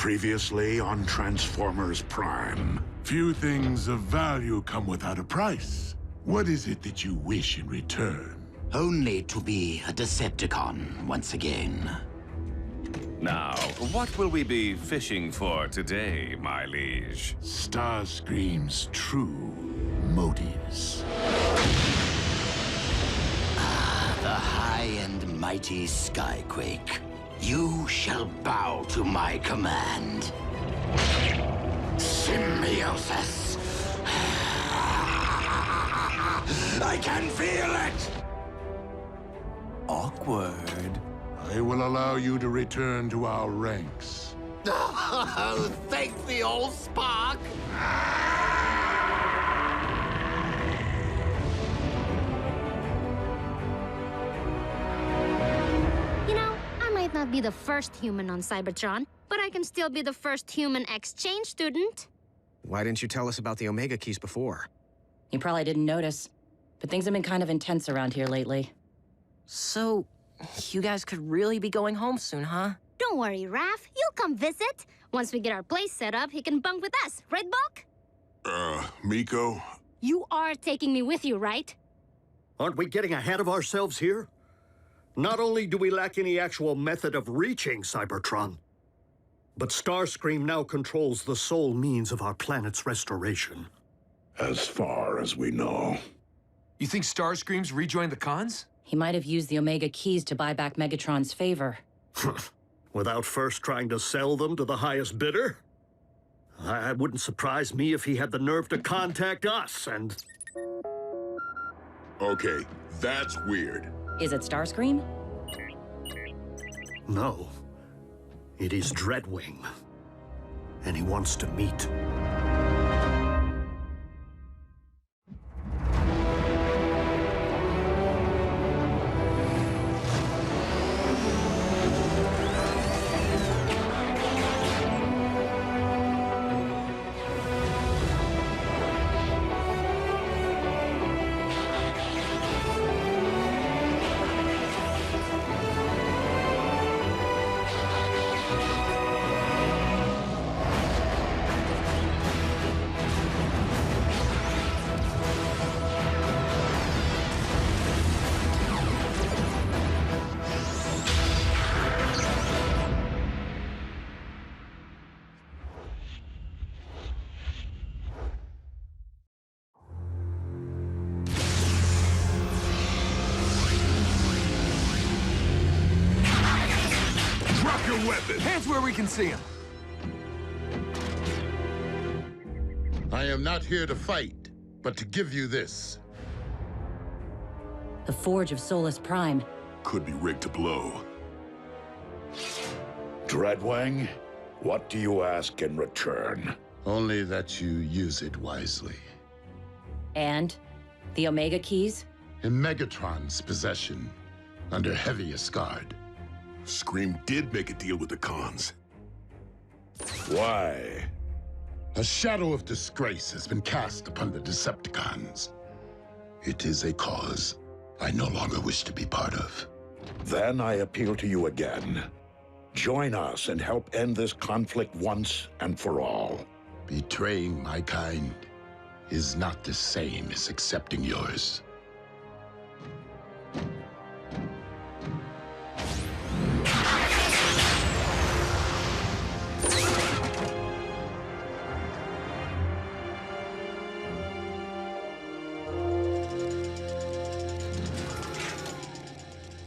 Previously on Transformers Prime. Few things of value come without a price. What is it that you wish in return? Only to be a Decepticon once again. Now, what will we be fishing for today, my liege? Starscream's true motives. The high and mighty Skyquake. You shall bow to my command. Symbiosis. I can feel it! Awkward. I will allow you to return to our ranks. Oh, thank the old spark! You know, I might not be the first human on Cybertron, but I can still be the first human exchange student. Why didn't you tell us about the Omega keys before? You probably didn't notice, but things have been kind of intense around here lately. So, you guys could really be going home soon, huh? Don't worry, Raph. You'll come visit. Once we get our place set up, he can bunk with us, right, Buck? Miko? You are taking me with you, right? Aren't we getting ahead of ourselves here? Not only do we lack any actual method of reaching Cybertron, but Starscream now controls the sole means of our planet's restoration. As far as we know. You think Starscream's rejoined the cons? He might have used the Omega keys to buy back Megatron's favor. Without first trying to sell them to the highest bidder? It wouldn't surprise me if he had the nerve to contact us and... Okay, that's weird. Is it Starscream? No. It is Dreadwing. And he wants to meet. Weapon. Hands where we can see him. I am not here to fight, but to give you this. The Forge of Solus Prime. Could be rigged to blow. Dreadwing, what do you ask in return? Only that you use it wisely. And the Omega keys? In Megatron's possession, under heavy escort. Scream did make a deal with the cons. Why? A shadow of disgrace has been cast upon the Decepticons. It is a cause I no longer wish to be part of. Then I appeal to you again. Join us and help end this conflict once and for all. Betraying my kind is not the same as accepting yours.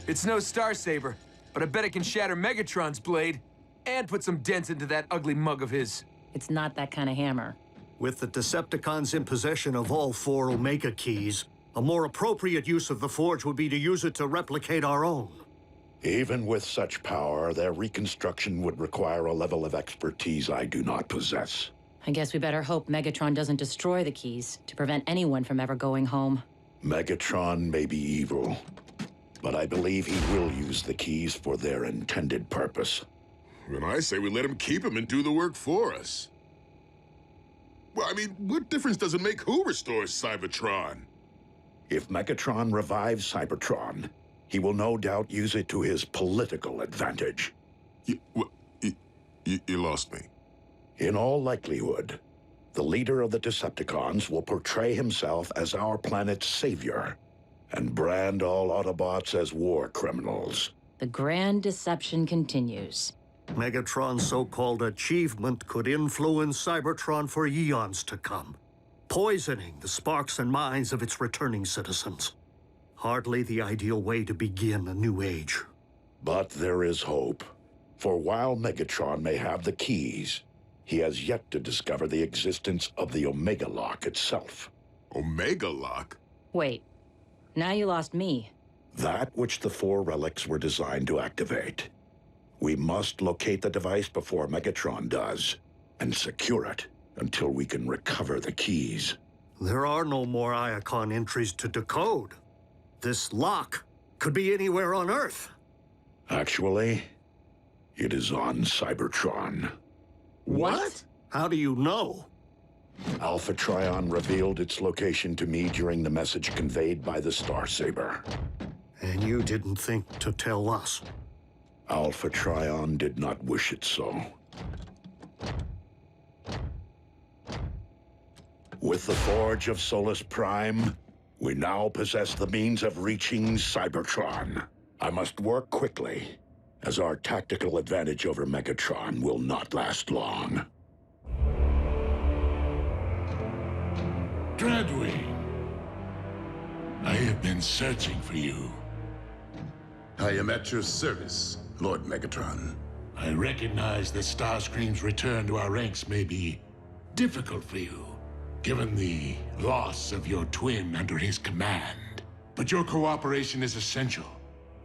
It's no Starsaber, but I bet it can shatter Megatron's blade and put some dents into that ugly mug of his. It's not that kind of hammer. With the Decepticons in possession of all 4 Omega keys, a more appropriate use of the Forge would be to use it to replicate our own. Even with such power, their reconstruction would require a level of expertise I do not possess. I guess we better hope Megatron doesn't destroy the keys to prevent anyone from ever going home. Megatron may be evil, but I believe he will use the keys for their intended purpose. Then I say we let him keep him and do the work for us. Well, I mean, what difference does it make who restores Cybertron? If Megatron revives Cybertron, he will no doubt use it to his political advantage. You lost me. In all likelihood, the leader of the Decepticons will portray himself as our planet's savior and brand all Autobots as war criminals. The grand deception continues. Megatron's so-called achievement could influence Cybertron for eons to come, poisoning the sparks and minds of its returning citizens. Hardly the ideal way to begin a new age. But there is hope. For while Megatron may have the keys, he has yet to discover the existence of the Omega Lock itself. Omega Lock? Wait, now you lost me. That which the 4 relics were designed to activate. We must locate the device before Megatron does, and secure it until we can recover the keys. There are no more Iacon entries to decode. This lock could be anywhere on Earth. Actually, it is on Cybertron. What? How do you know? Alpha Trion revealed its location to me during the message conveyed by the Star Saber. And you didn't think to tell us? Alpha Trion did not wish it so. With the Forge of Solus Prime, we now possess the means of reaching Cybertron. I must work quickly, as our tactical advantage over Megatron will not last long. Dreadwing, I have been searching for you. I am at your service, Lord Megatron. I recognize that Starscream's return to our ranks may be difficult for you, given the loss of your twin under his command. But your cooperation is essential.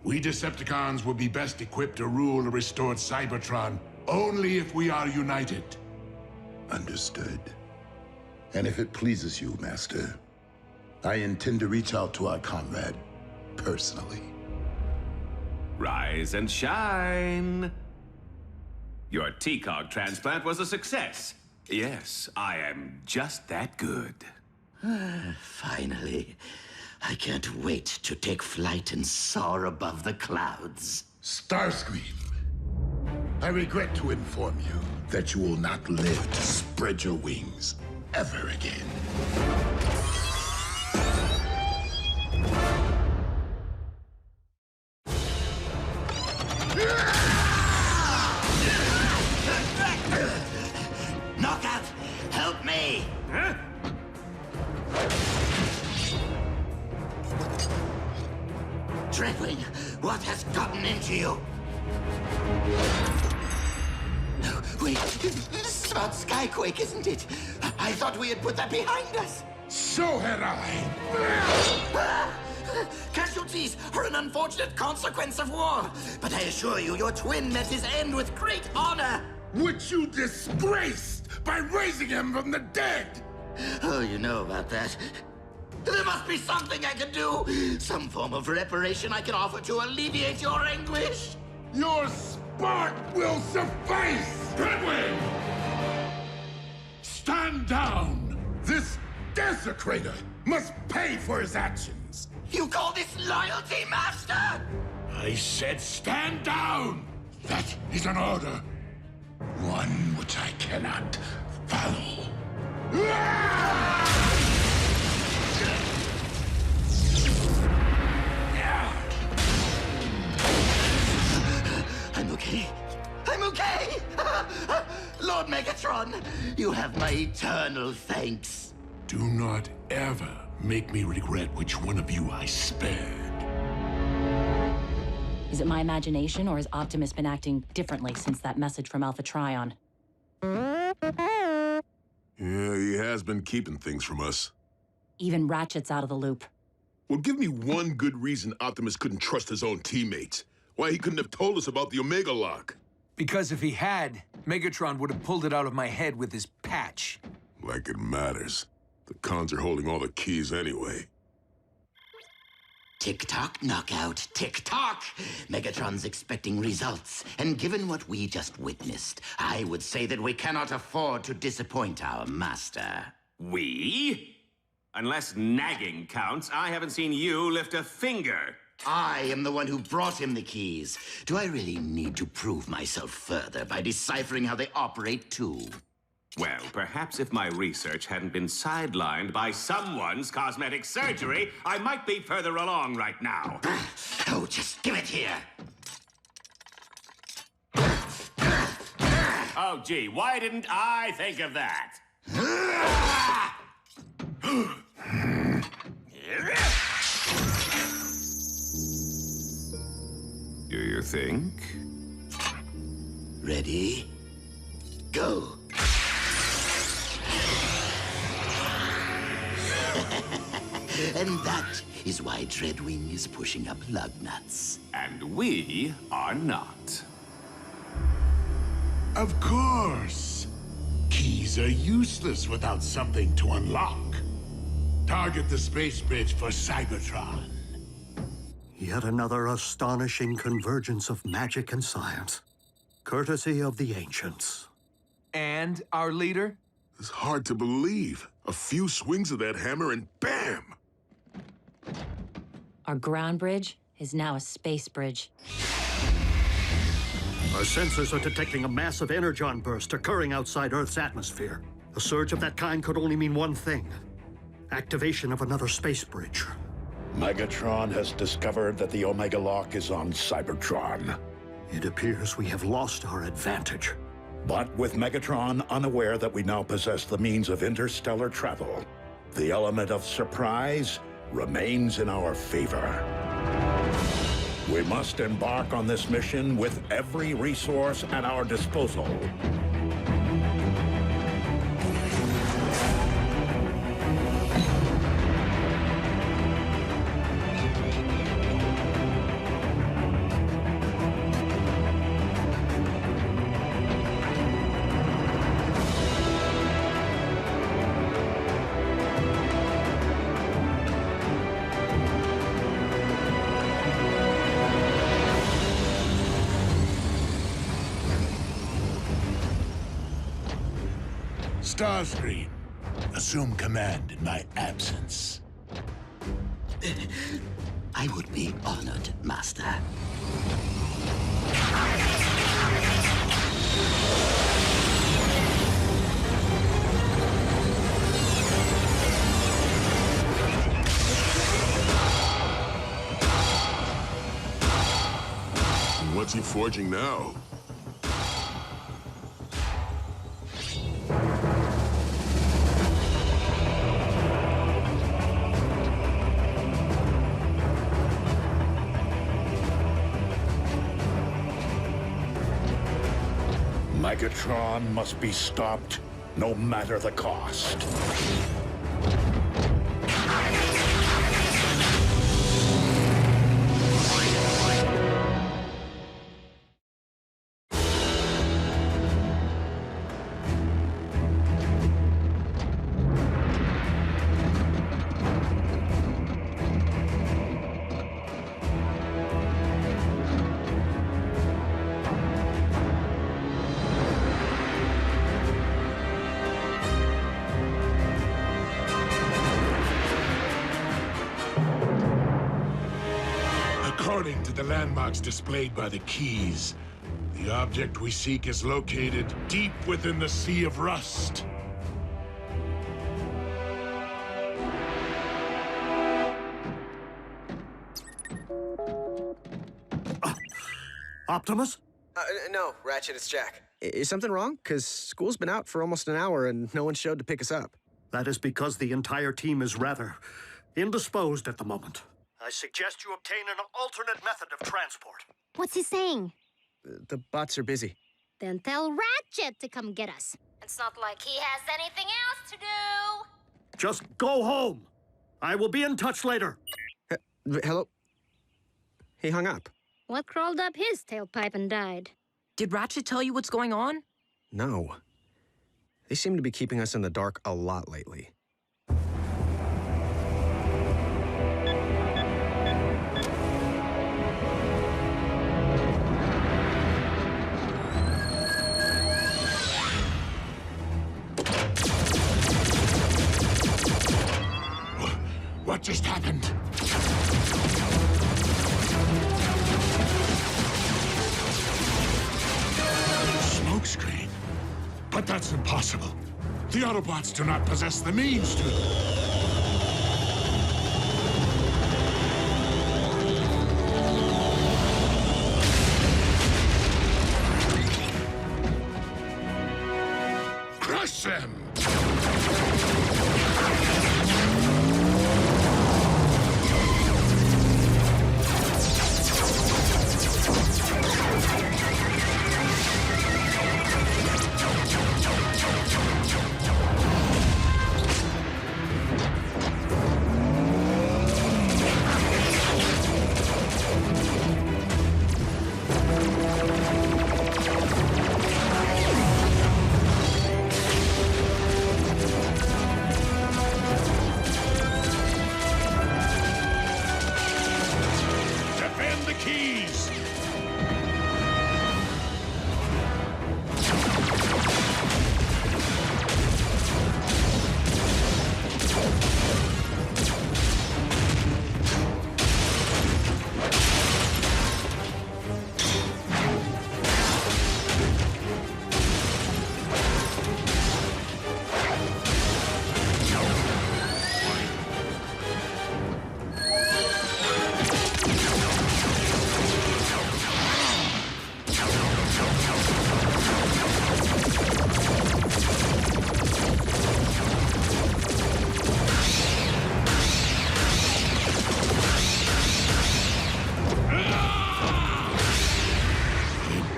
We Decepticons will be best equipped to rule a restored Cybertron only if we are united. Understood. And if it pleases you, Master, I intend to reach out to our comrade personally. Rise and shine! Your T-Cog transplant was a success. Yes, I am just that good. Finally. I can't wait to take flight and soar above the clouds. Starscream, I regret to inform you that you will not live to spread your wings ever again. Knockout, help me! Huh? Dreadwing, what has gotten into you? No, wait, it's about Skyquake, isn't it? I thought we had put that behind us. So had I! Casualties are an unfortunate consequence of war, but I assure you, your twin met his end with great honor. Which you disgraced by raising him from the dead! Oh, you know about that. There must be something I can do! Some form of reparation I can offer to alleviate your anguish! Your spark will suffice! Dreadwing! Stand down! This desecrator must pay for his actions! You call this loyalty, Master? I said stand down! That is an order. One which I cannot follow. I'm okay. I'm okay! Lord Megatron, you have my eternal thanks. Do not ever make me regret which one of you I spared. Is it my imagination, or has Optimus been acting differently since that message from Alpha Trion? Yeah, he has been keeping things from us. Even Ratchet's out of the loop. Well, give me one good reason Optimus couldn't trust his own teammates. Why he couldn't have told us about the Omega Lock. Because if he had, Megatron would have pulled it out of my head with his patch. Like it matters. The cons are holding all the keys anyway. Tick-tock, knockout, tick-tock! Megatron's expecting results, and given what we just witnessed, I would say that we cannot afford to disappoint our master. We? Unless nagging counts, I haven't seen you lift a finger. I am the one who brought him the keys. Do I really need to prove myself further by deciphering how they operate, too? Well, perhaps if my research hadn't been sidelined by someone's cosmetic surgery, I might be further along right now. Oh, just give it here. Oh, gee, why didn't I think of that? Do you think? Ready? Go. And that is why Dreadwing is pushing up lug nuts. And we are not. Of course. Keys are useless without something to unlock. Target the space bridge for Cybertron. Yet another astonishing convergence of magic and science, courtesy of the ancients. And our leader? It's hard to believe. A few swings of that hammer and bam! Our ground bridge is now a space bridge. Our sensors are detecting a massive Energon burst occurring outside Earth's atmosphere. A surge of that kind could only mean one thing: activation of another space bridge. Megatron has discovered that the Omega Lock is on Cybertron. It appears we have lost our advantage. But with Megatron unaware that we now possess the means of interstellar travel, the element of surprise remains in our favor. We must embark on this mission with every resource at our disposal. Starscream, assume command in my absence. I would be honored, Master. What's he forging now? Megatron must be stopped, no matter the cost. According to the landmarks displayed by the keys, the object we seek is located deep within the Sea of Rust. Optimus? No, Ratchet, it's Jack. Is something wrong? Because school's been out for almost an hour and no one showed to pick us up. That is because the entire team is rather indisposed at the moment. I suggest you obtain an alternate method of transport. What's he saying? The bots are busy. Then tell Ratchet to come get us. It's not like he has anything else to do. Just go home. I will be in touch later. Hello? He hung up. What crawled up his tailpipe and died? Did Ratchet tell you what's going on? No. They seem to be keeping us in the dark a lot lately. What just happened? smokescreen. But that's impossible. The Autobots do not possess the means to... Crush them!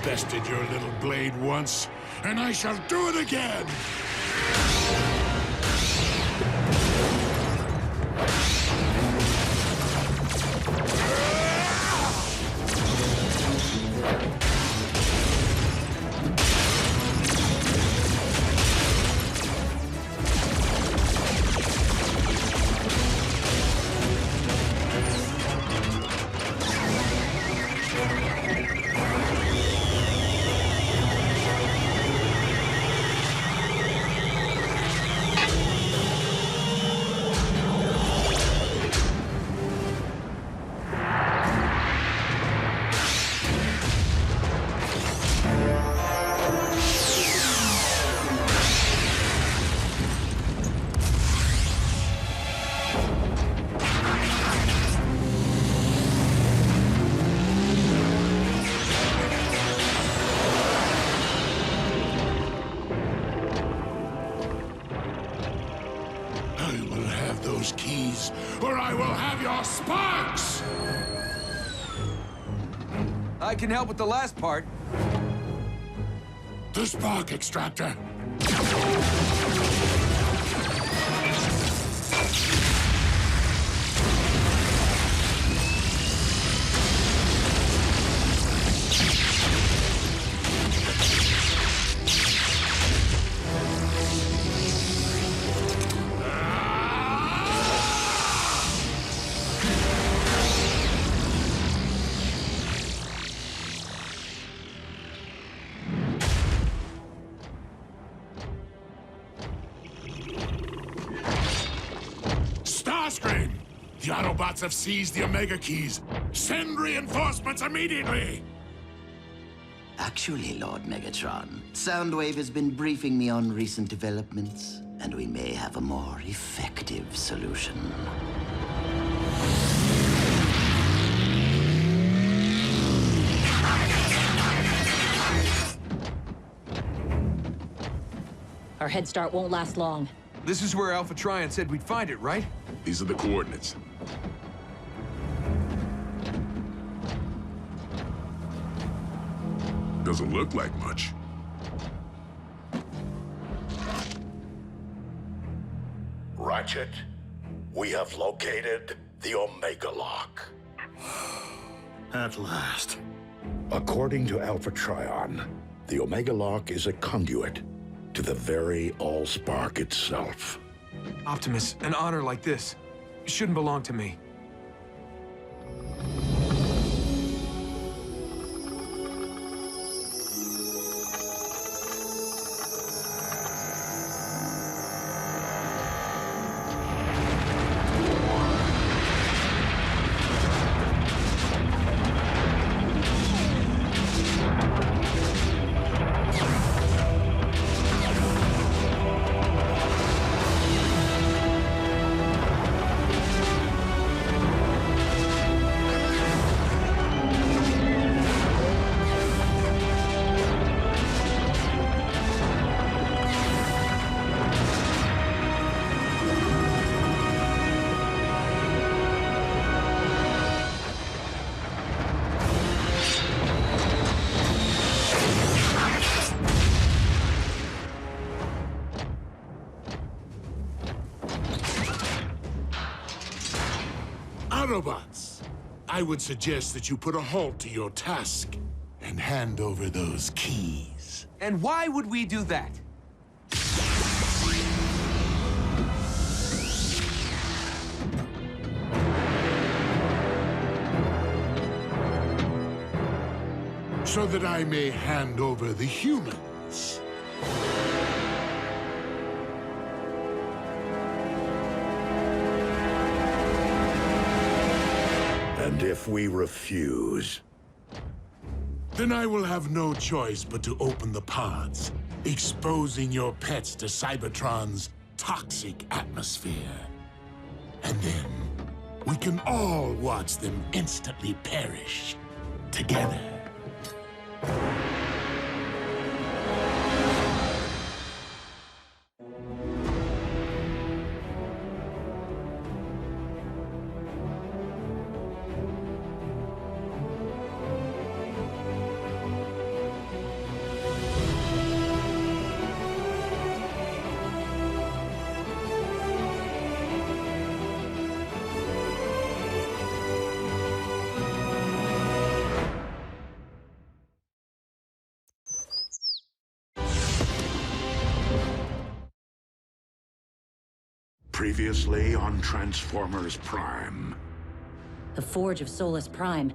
Bested your little blade once, and I shall do it again! Those keys, or I will have your sparks! I can help with the last part. The spark extractor. Starscream! The Autobots have seized the Omega keys. Send reinforcements immediately! Actually, Lord Megatron, Soundwave has been briefing me on recent developments, and we may have a more effective solution. Our head start won't last long. This is where Alpha Trion said we'd find it, right? These are the coordinates. Doesn't look like much. Ratchet, we have located the Omega Lock. At last. According to Alpha Trion, the Omega Lock is a conduit to the very Allspark itself. Optimus, an honor like this shouldn't belong to me. Autobots, I would suggest that you put a halt to your task and hand over those keys. And why would we do that? So that I may hand over the humans. And if we refuse? Then I will have no choice but to open the pods, exposing your pets to Cybertron's toxic atmosphere. And then we can all watch them instantly perish together. Previously on Transformers Prime. The Forge of Solus Prime.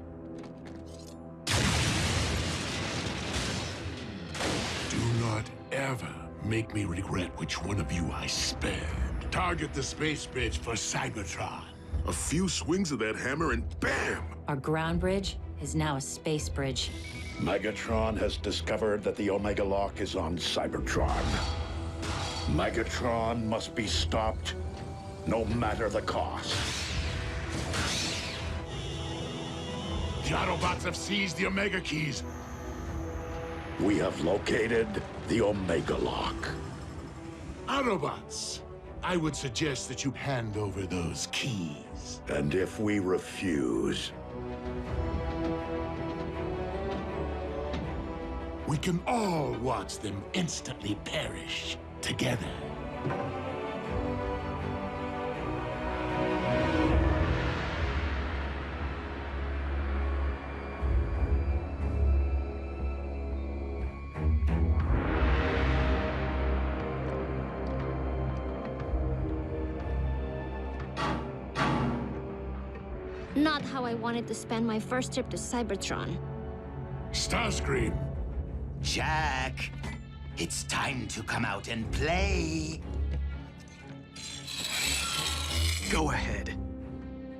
Do not ever make me regret which one of you I spared. Target the space bridge for Cybertron. A few swings of that hammer and bam! Our ground bridge is now a space bridge. Megatron has discovered that the Omega Lock is on Cybertron. Megatron must be stopped, no matter the cost. The Autobots have seized the Omega Keys. We have located the Omega Lock. Autobots, I would suggest that you hand over those keys. And if we refuse? We can all watch them instantly perish together. Not how I wanted to spend my first trip to Cybertron. Starscream. Jack, it's time to come out and play. Go ahead.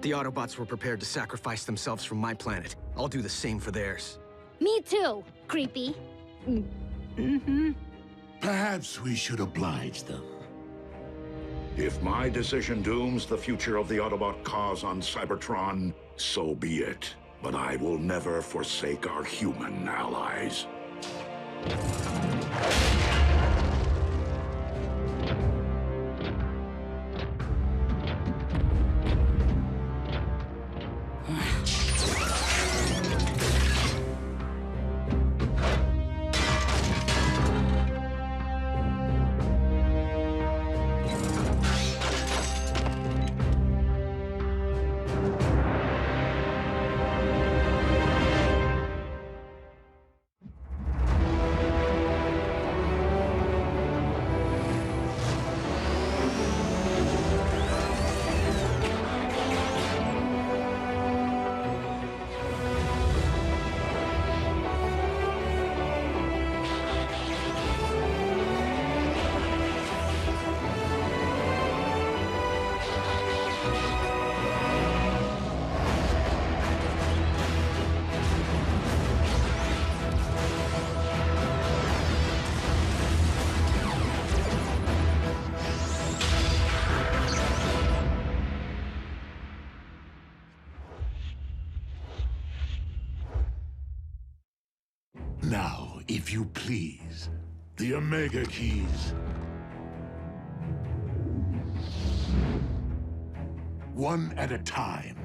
The Autobots were prepared to sacrifice themselves for my planet. I'll do the same for theirs. Me too, creepy. Perhaps we should oblige them. If my decision dooms the future of the Autobot cause on Cybertron, so be it. But I will never forsake our human allies. Now, if you please, the Omega Keys. One at a time.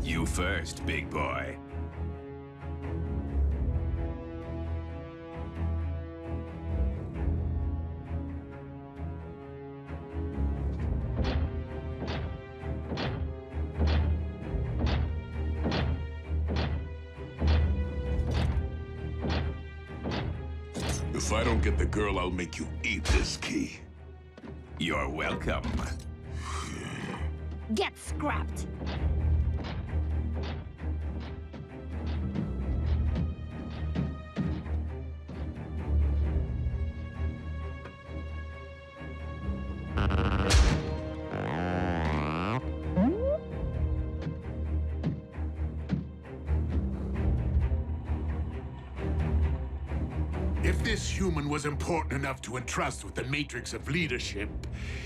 You first, big boy. If I don't get the girl, I'll make you eat this key. You're welcome. Get scrapped. If this human was important enough to entrust with the matrix of leadership,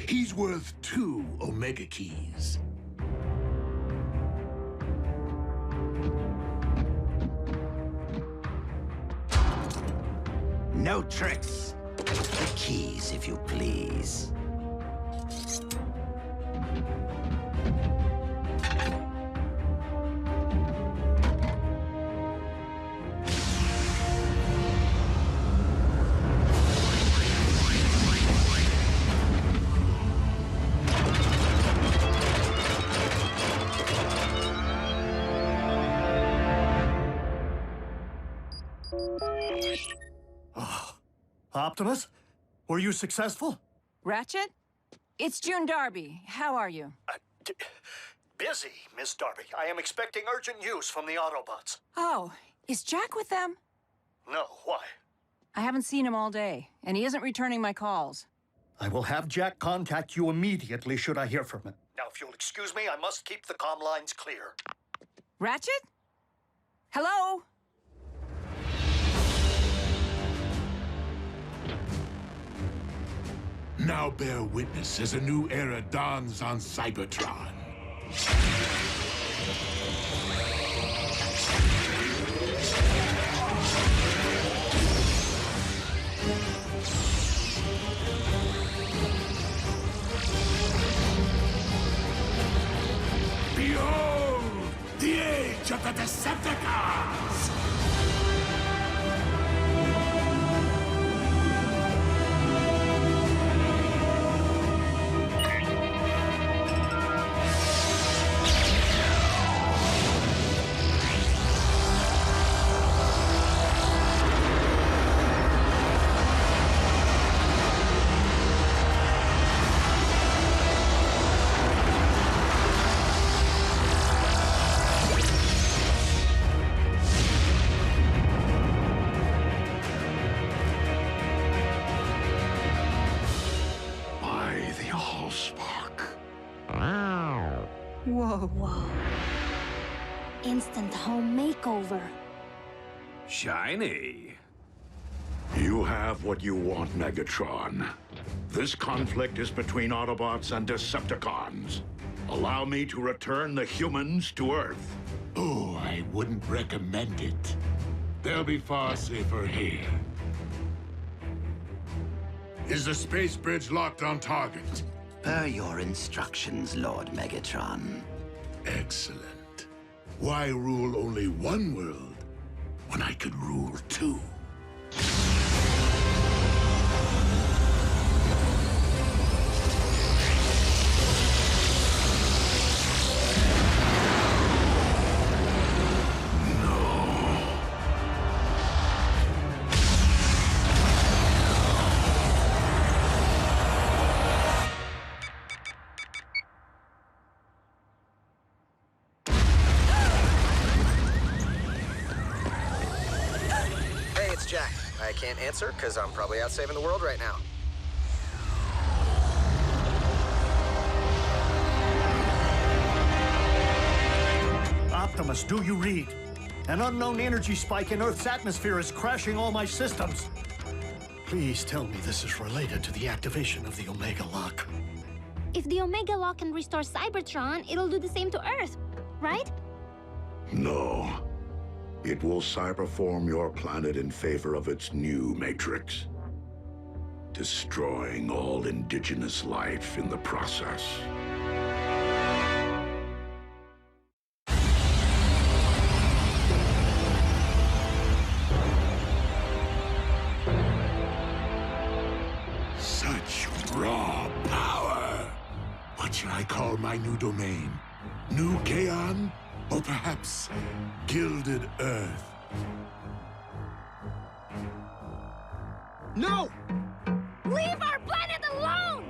he's worth 2 Omega Keys. No tricks. The keys, if you please. Optimus, were you successful? Ratchet? It's June Darby. How are you? Busy, Miss Darby. I am expecting urgent news from the Autobots. Oh, is Jack with them? No, why? I haven't seen him all day, and he isn't returning my calls. I will have Jack contact you immediately should I hear from him. Now, if you'll excuse me, I must keep the comm lines clear. Ratchet? Hello? Now bear witness as a new era dawns on Cybertron. Behold, the age of the Decepticons! Whoa. Instant home makeover. Shiny. You have what you want, Megatron. This conflict is between Autobots and Decepticons. Allow me to return the humans to Earth. Oh, I wouldn't recommend it. They'll be far safer here. Is the space bridge locked on target? Per your instructions, Lord Megatron. Excellent. Why rule only one world when I could rule 2? Jack. I can't answer because I'm probably out saving the world right now. Optimus, do you read? An unknown energy spike in Earth's atmosphere is crashing all my systems. Please tell me this is related to the activation of the Omega Lock. If the Omega Lock can restore Cybertron, it'll do the same to Earth, right? No. It will cyberform your planet in favor of its new matrix, destroying all indigenous life in the process. Such raw power! What should I call my new domain? New Kaon? Or perhaps Gilded Earth? No! Leave our planet alone!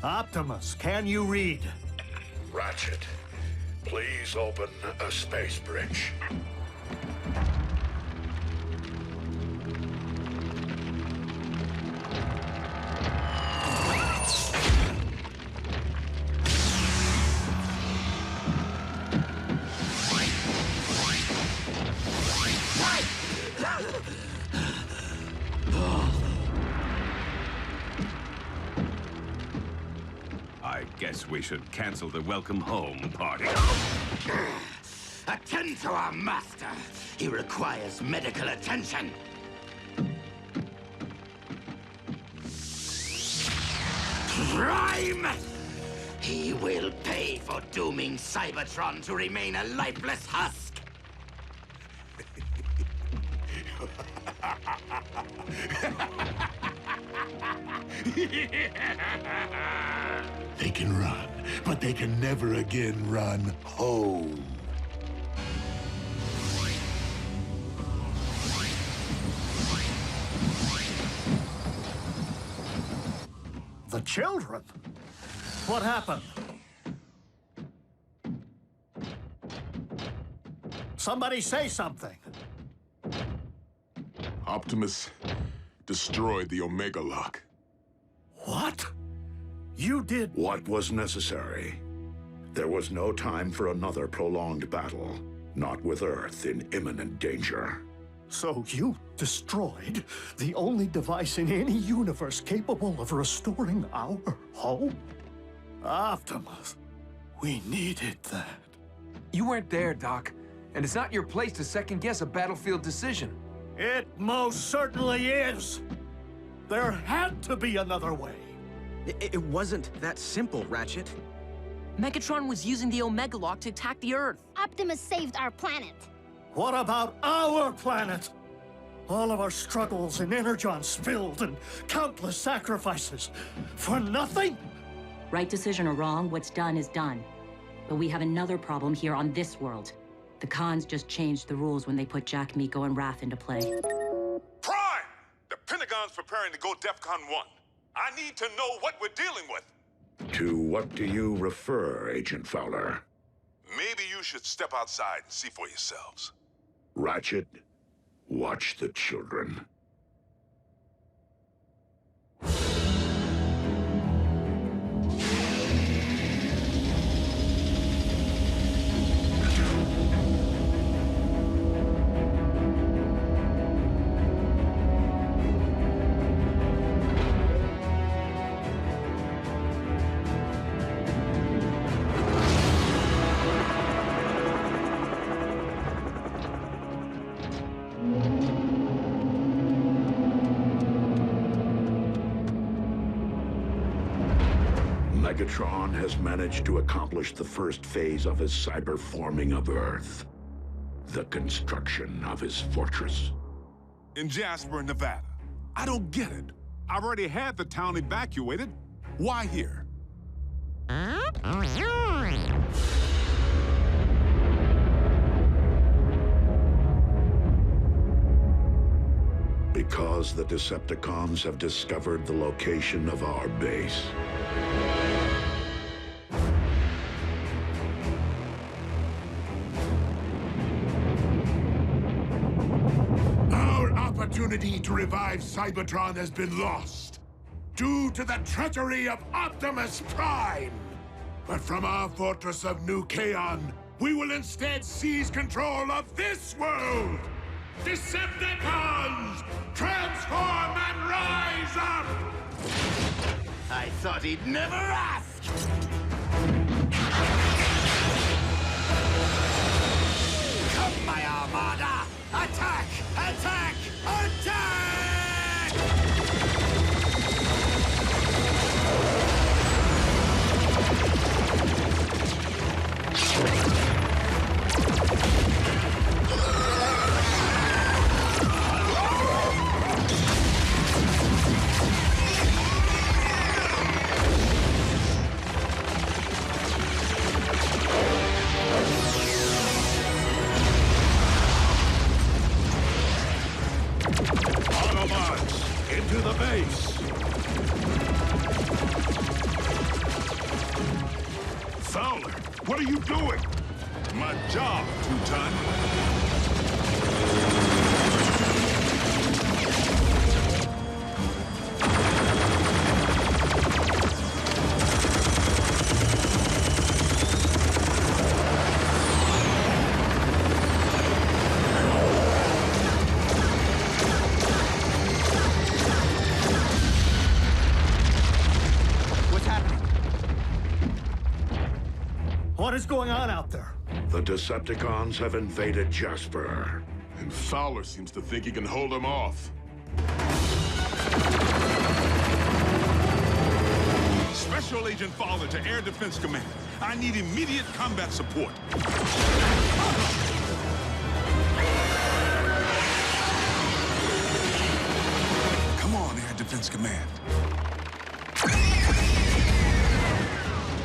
Optimus, can you read? Ratchet, please open a space bridge. I guess we should cancel the welcome home party. Attend to our master. He requires medical attention. Prime! He will pay for dooming Cybertron to remain a lifeless husk. They can run, but they can never again run home. The children? What happened? Somebody say something. Optimus destroyed the Omega Lock. What? You did... What was necessary? There was no time for another prolonged battle, not with Earth in imminent danger. So you destroyed the only device in any universe capable of restoring our home? Optimus, we needed that. You weren't there, Doc. And it's not your place to second-guess a battlefield decision. It most certainly is. There had to be another way. It wasn't that simple, Ratchet. Megatron was using the Omega Lock to attack the Earth. Optimus saved our planet. What about our planet? All of our struggles and Energon spilled and countless sacrifices. For nothing? Right decision or wrong, what's done is done. But we have another problem here on this world. The Khans just changed the rules when they put Jack, Miko, and Wrath into play. Prime! The Pentagon's preparing to go DEFCON 1. I need to know what we're dealing with. To what do you refer, Agent Fowler? Maybe you should step outside and see for yourselves. Ratchet, watch the children. Megatron has managed to accomplish the first phase of his cyber-forming of Earth. The construction of his fortress. In Jasper, Nevada. I don't get it. I've already had the town evacuated. Why here? Because the Decepticons have discovered the location of our base. Our opportunity to revive Cybertron has been lost due to the treachery of Optimus Prime. But from our fortress of New Kaon, we will instead seize control of this world! Decepticons! Transform and rise up! I thought he'd never ask! Come, my Armada! Attack! Attack! Attack! Autobots, into the base! Fowler, what are you doing? My job, Two-Ton. What is going on out there? The Decepticons have invaded Jasper. And Fowler seems to think he can hold them off. Special Agent Fowler to Air Defense Command. I need immediate combat support. Come on, Air Defense Command.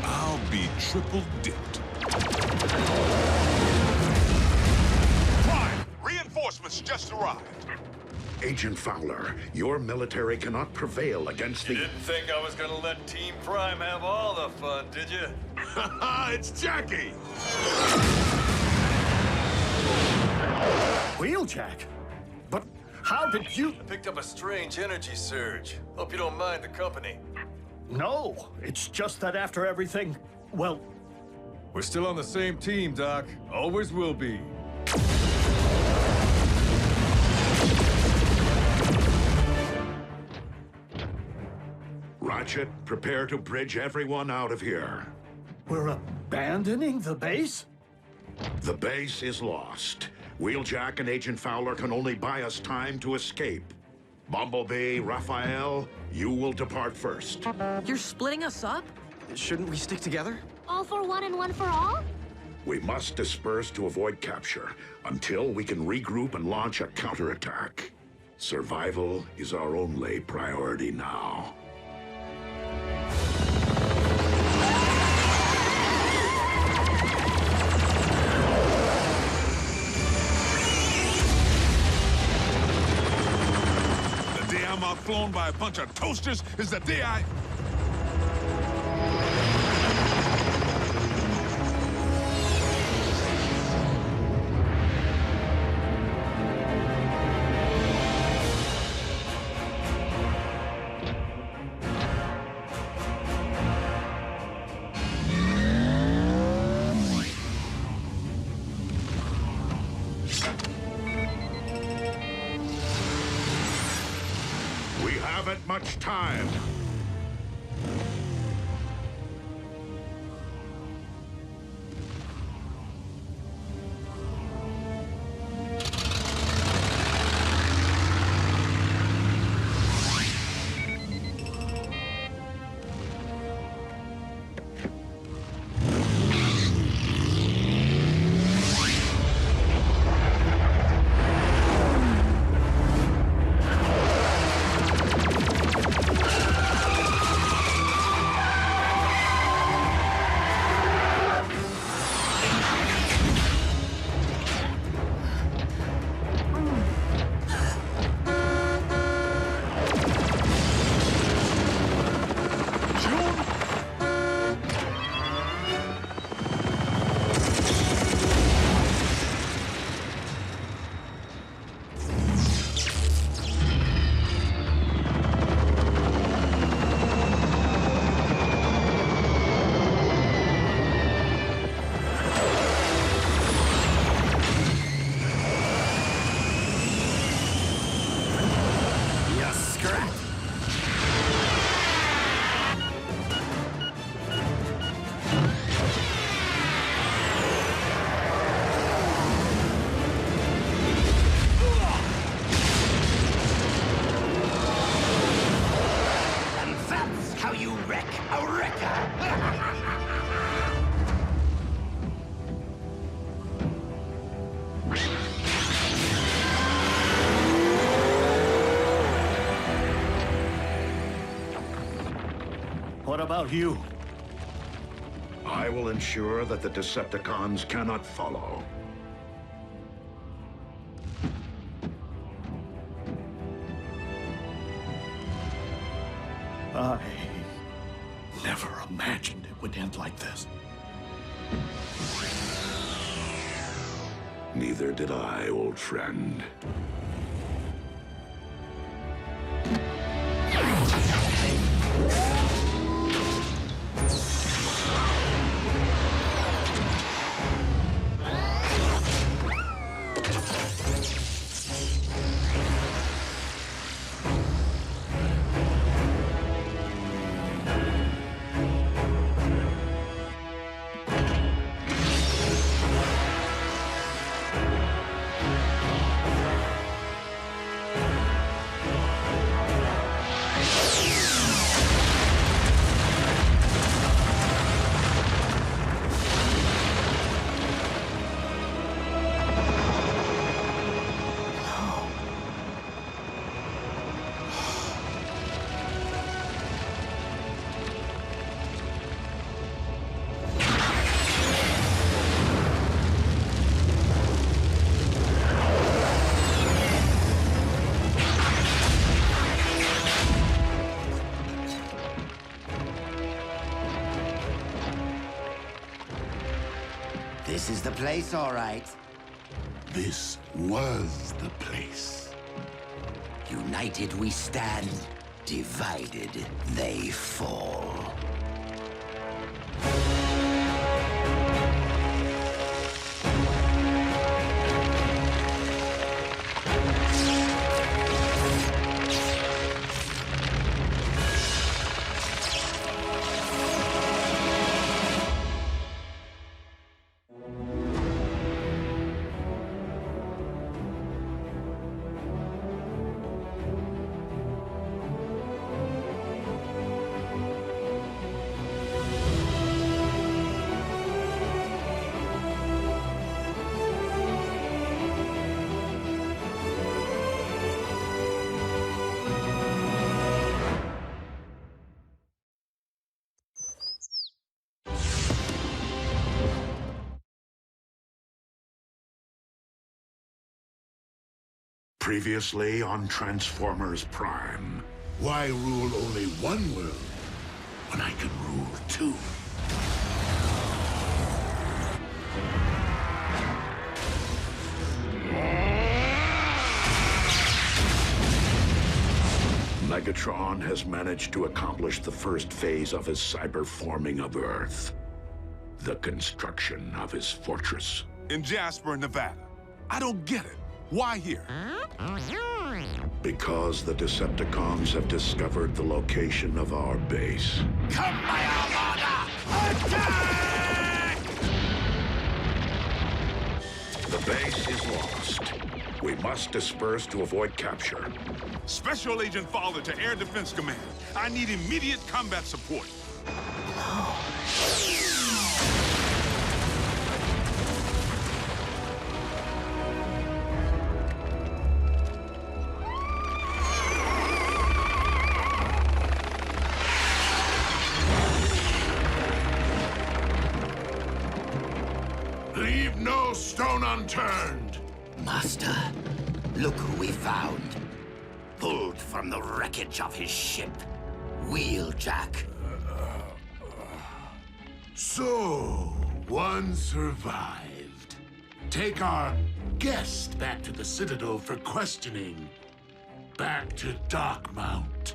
I'll be triple dipped. Prime, reinforcements just arrived. Agent Fowler, your military cannot prevail against the... You didn't think I was gonna let Team Prime have all the fun, did you? It's Jackie! Wheeljack? But how did you... I picked up a strange energy surge. Hope you don't mind the company. No, it's just that after everything, well... We're still on the same team, Doc. Always will be. Ratchet, prepare to bridge everyone out of here. We're abandoning the base? The base is lost. Wheeljack and Agent Fowler can only buy us time to escape. Bumblebee, Raphael, you will depart first. You're splitting us up? Shouldn't we stick together? All for one and one for all? We must disperse to avoid capture until we can regroup and launch a counterattack. Survival is our only priority now. The day I'm outflown by a bunch of toasters is the day I... Haven't much time. What about you? I will ensure that the Decepticons cannot follow. I never imagined it would end like this. Neither did I, old friend. This is the place, all right. This was the place. United we stand, divided they fall. Previously on Transformers Prime. Why rule only one world when I can rule two? Megatron has managed to accomplish the first phase of his cyberforming of Earth. The construction of his fortress. In Jasper, Nevada. I don't get it. Why here? Because the Decepticons have discovered the location of our base. Come, my Armada! Attack! The base is lost. We must disperse to avoid capture. Special Agent Fowler to Air Defense Command. I need immediate combat support. Leave no stone unturned. Master, look who we found. Pulled from the wreckage of his ship. Wheeljack. So, one survived. Take our guest back to the Citadel for questioning. Back to Darkmount.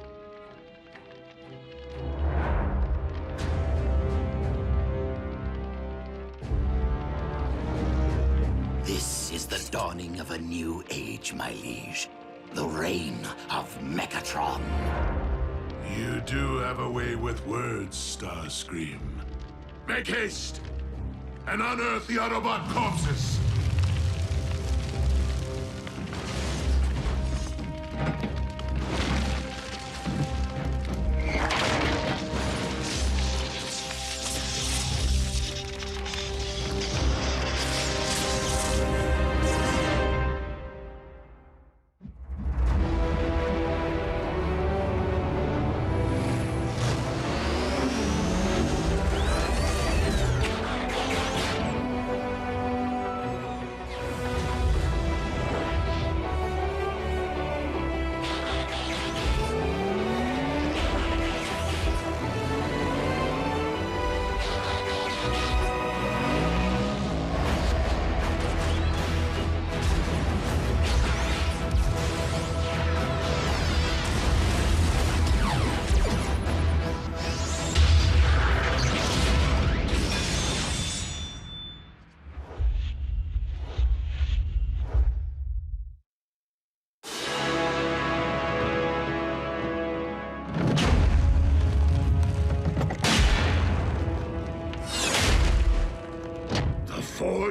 This is the dawning of a new age, my liege. The reign of Megatron. You do have a way with words, Starscream. Make haste! And unearth the Autobot corpses!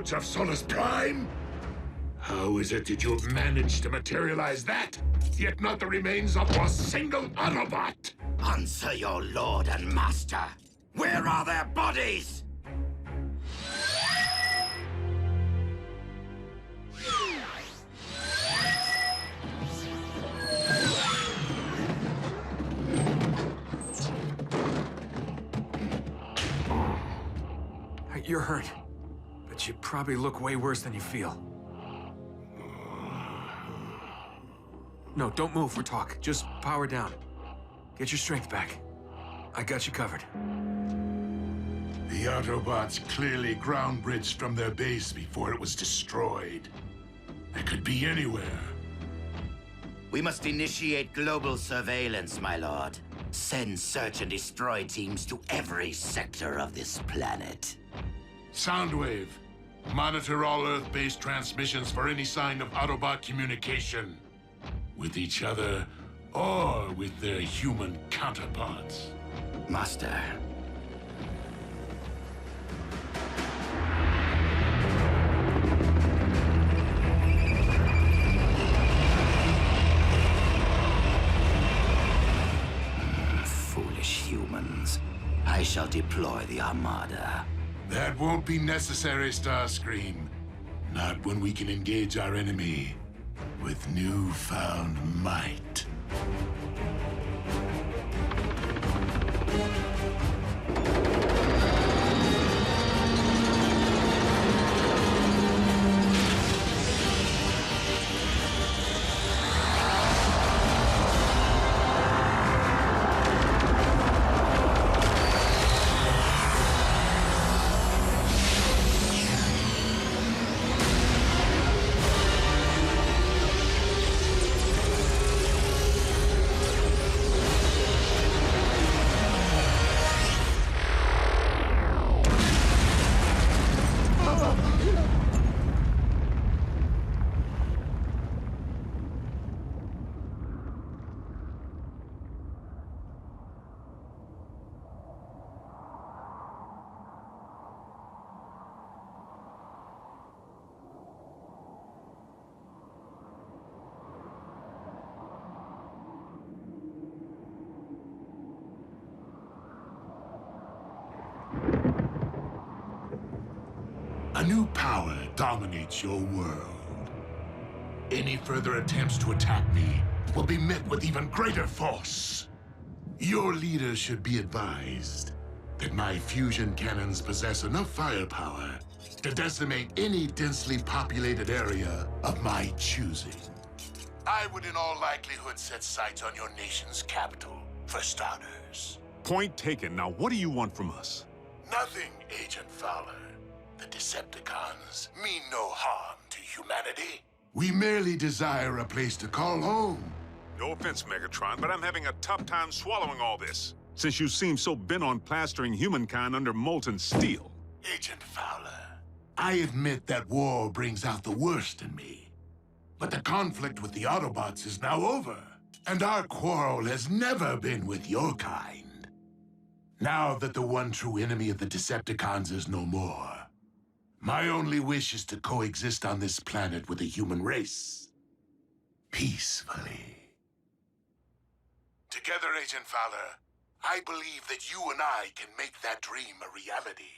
Forge of Solus Prime? How is it that you've managed to materialize that, yet not the remains of a single Autobot? Answer your lord and master. Where are their bodies? You're hurt, but you probably look way worse than you feel. No, don't move for talk. Just power down. Get your strength back. I got you covered. The Autobots clearly ground bridged from their base before it was destroyed. They could be anywhere. We must initiate global surveillance, my lord. Send search and destroy teams to every sector of this planet. Soundwave, monitor all Earth-based transmissions for any sign of Autobot communication. With each other, or with their human counterparts. Master. Foolish humans. I shall deploy the Armada. That won't be necessary, Starscream. Not when we can engage our enemy with newfound might. A new power dominates your world. Any further attempts to attack me will be met with even greater force. Your leader should be advised that my fusion cannons possess enough firepower to decimate any densely populated area of my choosing. I would in all likelihood set sights on your nation's capital, for starters. Point taken. Now, what do you want from us? Nothing, Agent Fowler. The Decepticons mean no harm to humanity. We merely desire a place to call home. No offense, Megatron, but I'm having a tough time swallowing all this, since you seem so bent on plastering humankind under molten steel. Agent Fowler, I admit that war brings out the worst in me. But the conflict with the Autobots is now over, and our quarrel has never been with your kind. Now that the one true enemy of the Decepticons is no more, my only wish is to coexist on this planet with the human race. Peacefully. Together, Agent Fowler, I believe that you and I can make that dream a reality.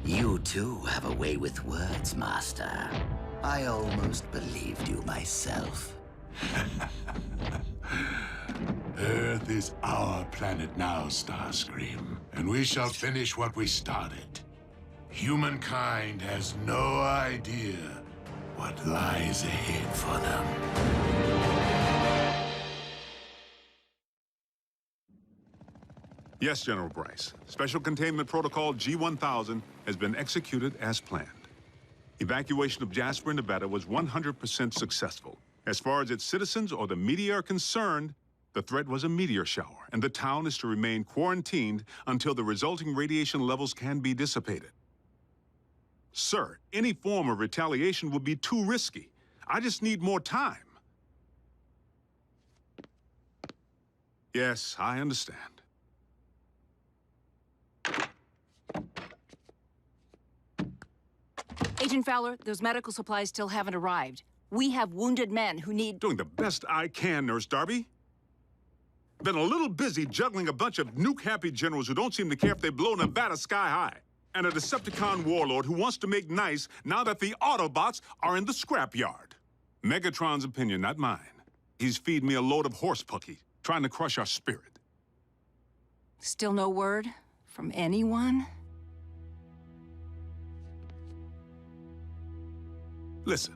You too have a way with words, Master. I almost believed you myself. Earth is our planet now, Starscream, and we shall finish what we started. Humankind has no idea what lies ahead for them. Yes, General Bryce. Special Containment Protocol G-1000 has been executed as planned. Evacuation of Jasper, Nevada was 100% successful. As far as its citizens or the media are concerned, the threat was a meteor shower, and the town is to remain quarantined until the resulting radiation levels can be dissipated. Sir, any form of retaliation would be too risky. I just need more time. Yes, I understand. Agent Fowler, those medical supplies still haven't arrived. We have wounded men who need... Doing the best I can, Nurse Darby. Been a little busy juggling a bunch of nuke-happy generals who don't seem to care if they blow Nevada sky high. And a Decepticon warlord who wants to make nice now that the Autobots are in the scrapyard. Megatron's opinion, not mine. He's feeding me a load of horse pucky, trying to crush our spirit. Still no word from anyone? Listen,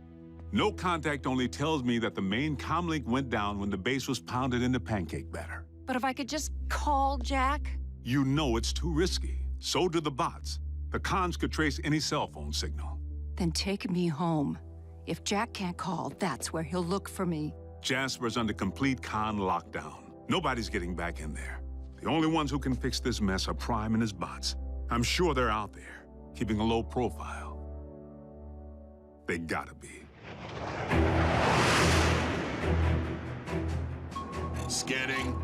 no contact only tells me that the main comlink went down when the base was pounded into pancake batter. But if I could just call Jack? You know it's too risky. So do the bots. The cons could trace any cell phone signal. Then take me home. If Jack can't call, that's where he'll look for me. Jasper's under complete con lockdown. Nobody's getting back in there. The only ones who can fix this mess are Prime and his bots. I'm sure they're out there, keeping a low profile. They gotta be. Scanning.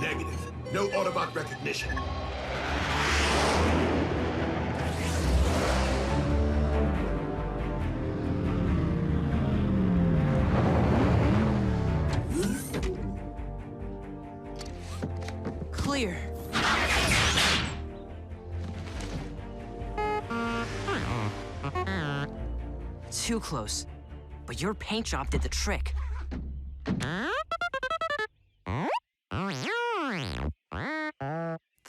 Negative. No Autobot recognition. Clear. Too close. But your paint job did the trick. The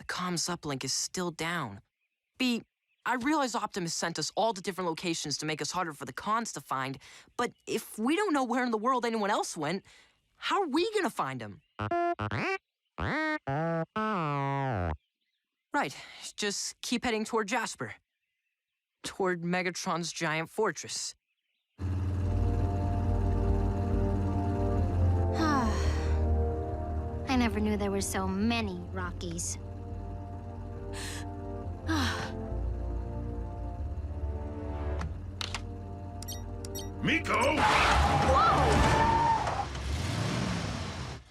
comms uplink is still down. B, I realize Optimus sent us all to different locations to make us harder for the cons to find, but if we don't know where in the world anyone else went, how are we gonna find him? Right, just keep heading toward Jasper. Toward Megatron's giant fortress. I never knew there were so many Rockies. Miko! Whoa!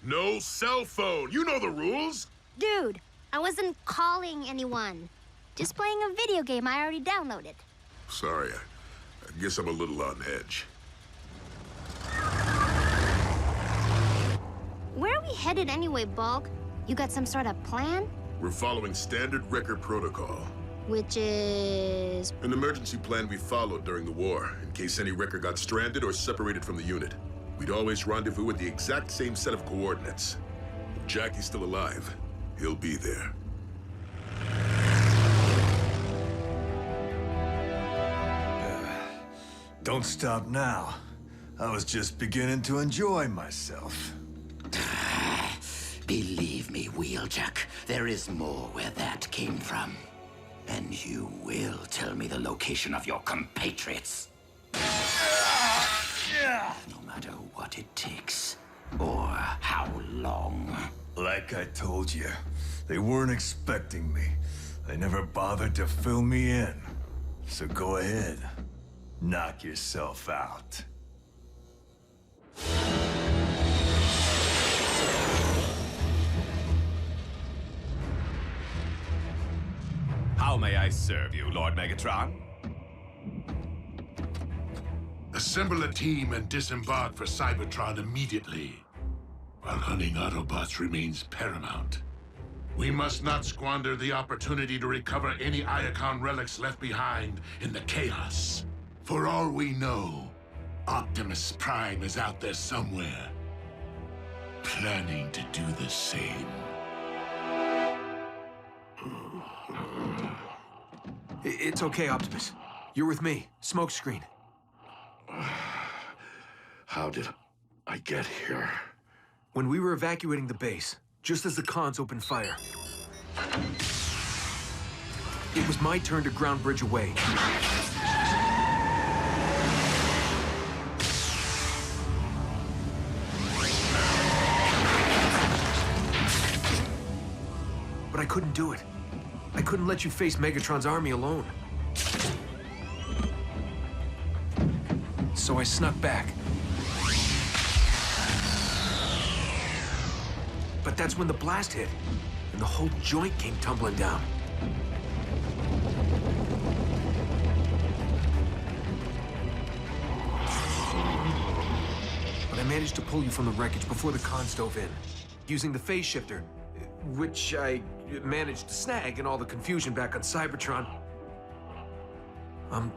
No cell phone. You know the rules. Dude, I wasn't calling anyone. Just playing a video game I already downloaded. Sorry, I guess I'm a little on edge. Where are we headed anyway, Bulk? You got some sort of plan? We're following standard record protocol. Which is... An emergency plan we followed during the war, in case any record got stranded or separated from the unit. We'd always rendezvous with the exact same set of coordinates. If Jackie's still alive, he'll be there. Don't stop now. I was just beginning to enjoy myself. Believe me, Wheeljack, there is more where that came from. And you will tell me the location of your compatriots. No matter what it takes, or how long. Like I told you, they weren't expecting me. They never bothered to fill me in. So go ahead, knock yourself out. How may I serve you, Lord Megatron? Assemble a team and disembark for Cybertron immediately. While hunting Autobots remains paramount. We must not squander the opportunity to recover any Iacon relics left behind in the chaos. For all we know, Optimus Prime is out there somewhere, planning to do the same. It's okay, Optimus. You're with me. Smokescreen. How did I get here? When we were evacuating the base, just as the cons opened fire, it was my turn to ground bridge away. But I couldn't do it. I couldn't let you face Megatron's army alone. So I snuck back. But that's when the blast hit. And and the whole joint came tumbling down. But I managed to pull you from the wreckage before the cons dove in, using the phase shifter, which I managed to snag in all the confusion back on Cybertron. I'm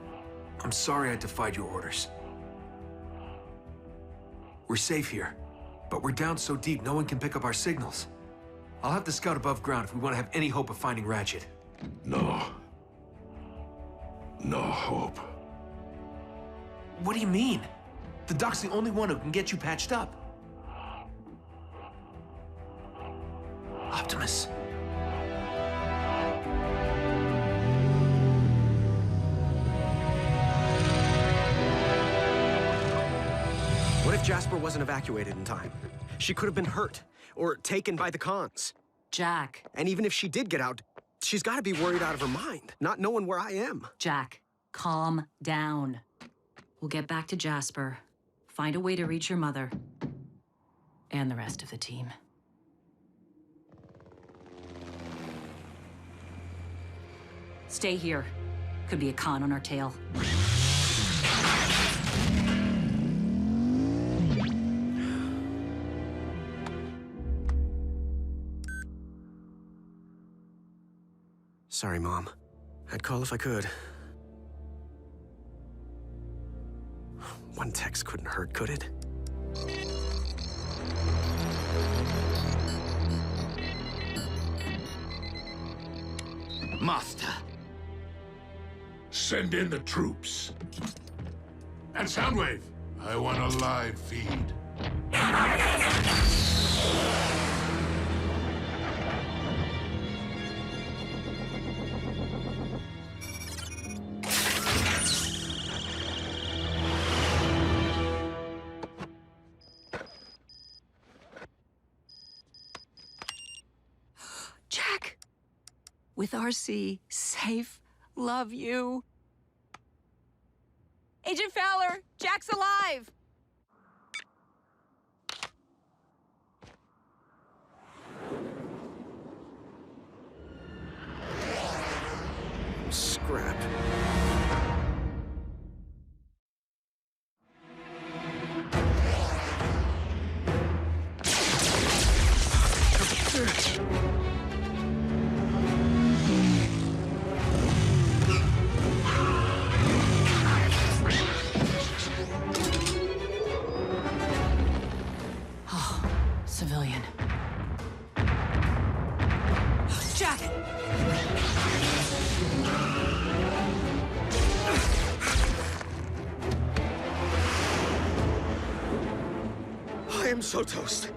sorry I defied your orders. We're safe here, but we're down so deep no one can pick up our signals. I'll have to scout above ground if we want to have any hope of finding Ratchet. No. No hope. What do you mean? The doc's the only one who can get you patched up. Optimus. What if Jasper wasn't evacuated in time? She could have been hurt, or taken by the cons. Jack. And even if she did get out, she's got to be worried out of her mind, not knowing where I am. Jack, calm down. We'll get back to Jasper, find a way to reach your mother, and the rest of the team. Stay here. Could be a con on our tail. Sorry, Mom. I'd call if I could. One text couldn't hurt, could it? Master. Send in the troops. And Soundwave, I want a live feed. Jack! With RC, safe, love you. Agent Fowler, Jack's alive! Scrap. Civilian. Jack! I am so toast.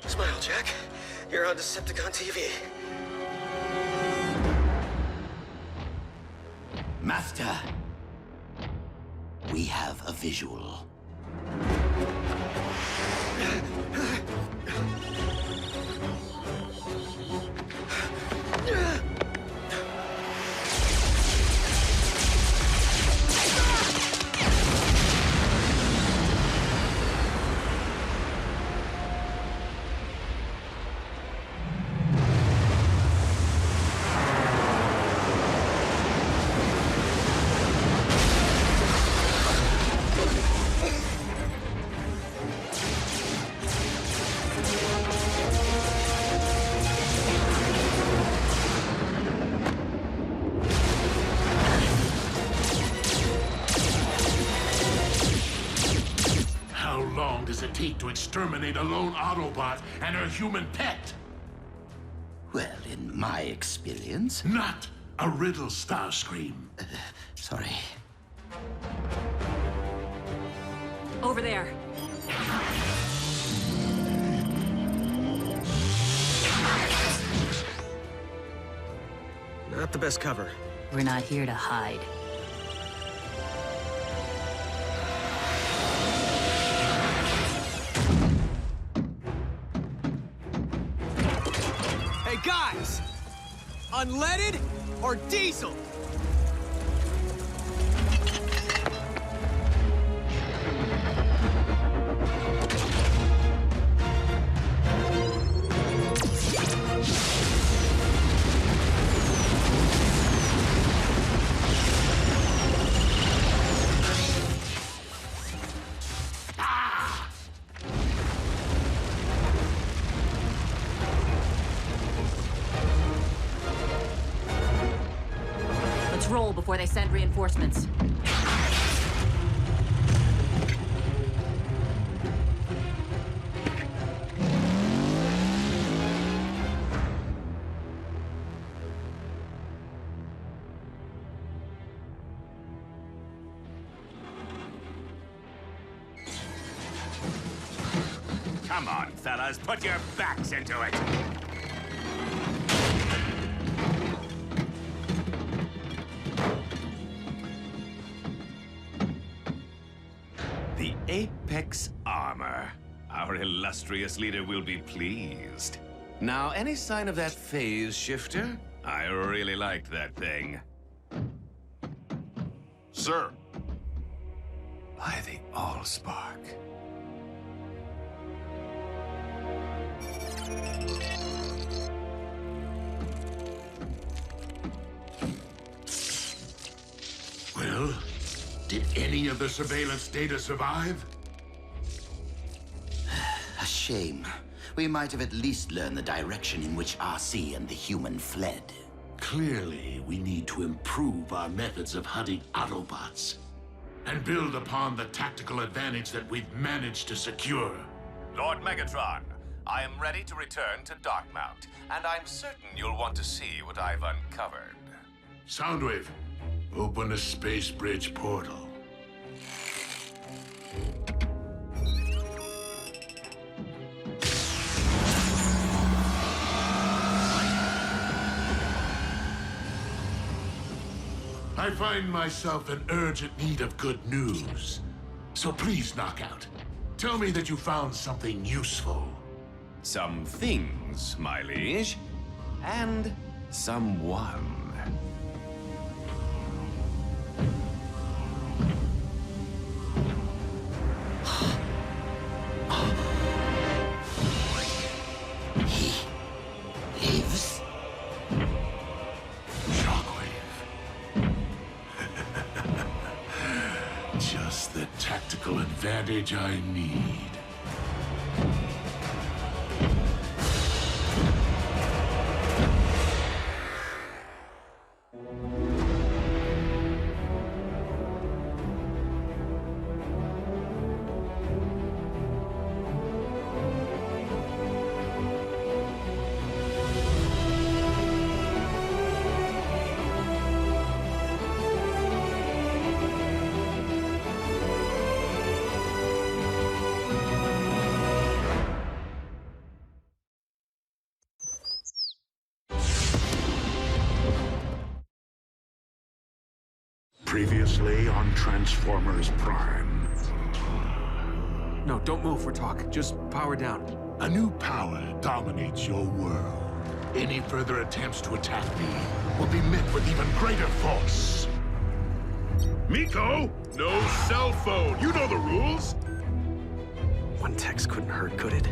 Smile, Jack. You're on Decepticon TV. Master, we have a visual. How long does it take to exterminate a lone Autobot and her human pet? Well, in my experience... Not a riddle, Starscream. Sorry. Over there. Not the best cover. We're not here to hide. Hey guys! Unleaded or diesel? Let's roll before they send reinforcements. Come on, fellas, put your backs into it. The Apex Armor. Our illustrious leader will be pleased. Now, any sign of that phase shifter? I really liked that thing. Sir. By the Allspark. Well, did any of the surveillance data survive? A shame. We might have at least learned the direction in which RC and the human fled. Clearly, we need to improve our methods of hunting Autobots and build upon the tactical advantage that we've managed to secure. Lord Megatron, I am ready to return to Darkmount, and I'm certain you'll want to see what I've uncovered. Soundwave, open the space bridge portal. I find myself in urgent need of good news. So please, Knockout, tell me that you found something useful. Some things, my liege, and someone. He lives? Just the tactical advantage I need. Previously on Transformers Prime. No, don't move for talk. Just power down. A new power dominates your world. Any further attempts to attack me will be met with even greater force. Miko, no cell phone. You know the rules. One text couldn't hurt, could it?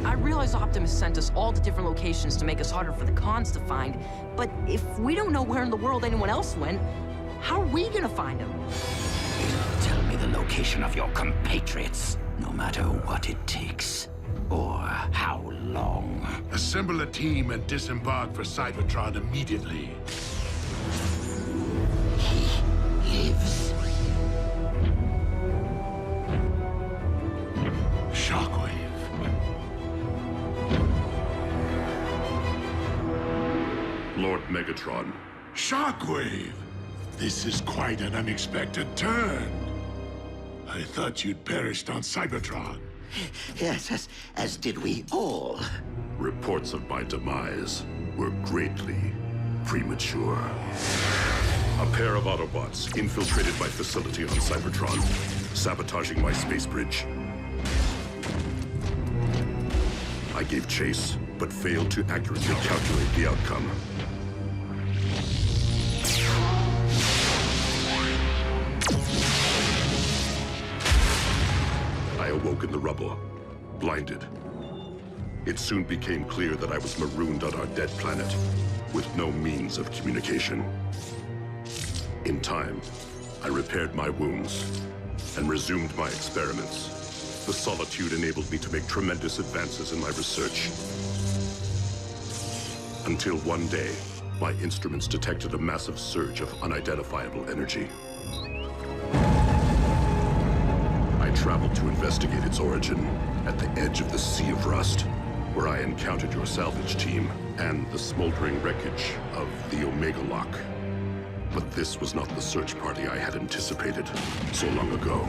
I realize Optimus sent us all to different locations to make us harder for the cons to find, but if we don't know where in the world anyone else went, how are we gonna find them? Tell me the location of your compatriots, no matter what it takes, or how long. Assemble a team and disembark for Cybertron immediately. He lives? Shockwave. Lord Megatron. Shockwave! This is quite an unexpected turn. I thought you'd perished on Yes, as did we all. Reports of my demise were greatly premature. A pair of Autobots infiltrated my facility on Cybertron, sabotaging my space bridge. I gave chase, but failed to accurately calculate the outcome. I awoke in the rubble, blinded. It soon became clear that I was marooned on our dead planet, with no means of communication. In time, I repaired my wounds and resumed my experiments. The solitude enabled me to make tremendous advances in my research. Until one day, my instruments detected a massive surge of unidentifiable energy. I traveled to investigate its origin at the edge of the Sea of Rust, where I encountered your salvage team and the smoldering wreckage of the Omega Lock. But this was not the search party I had anticipated so long ago.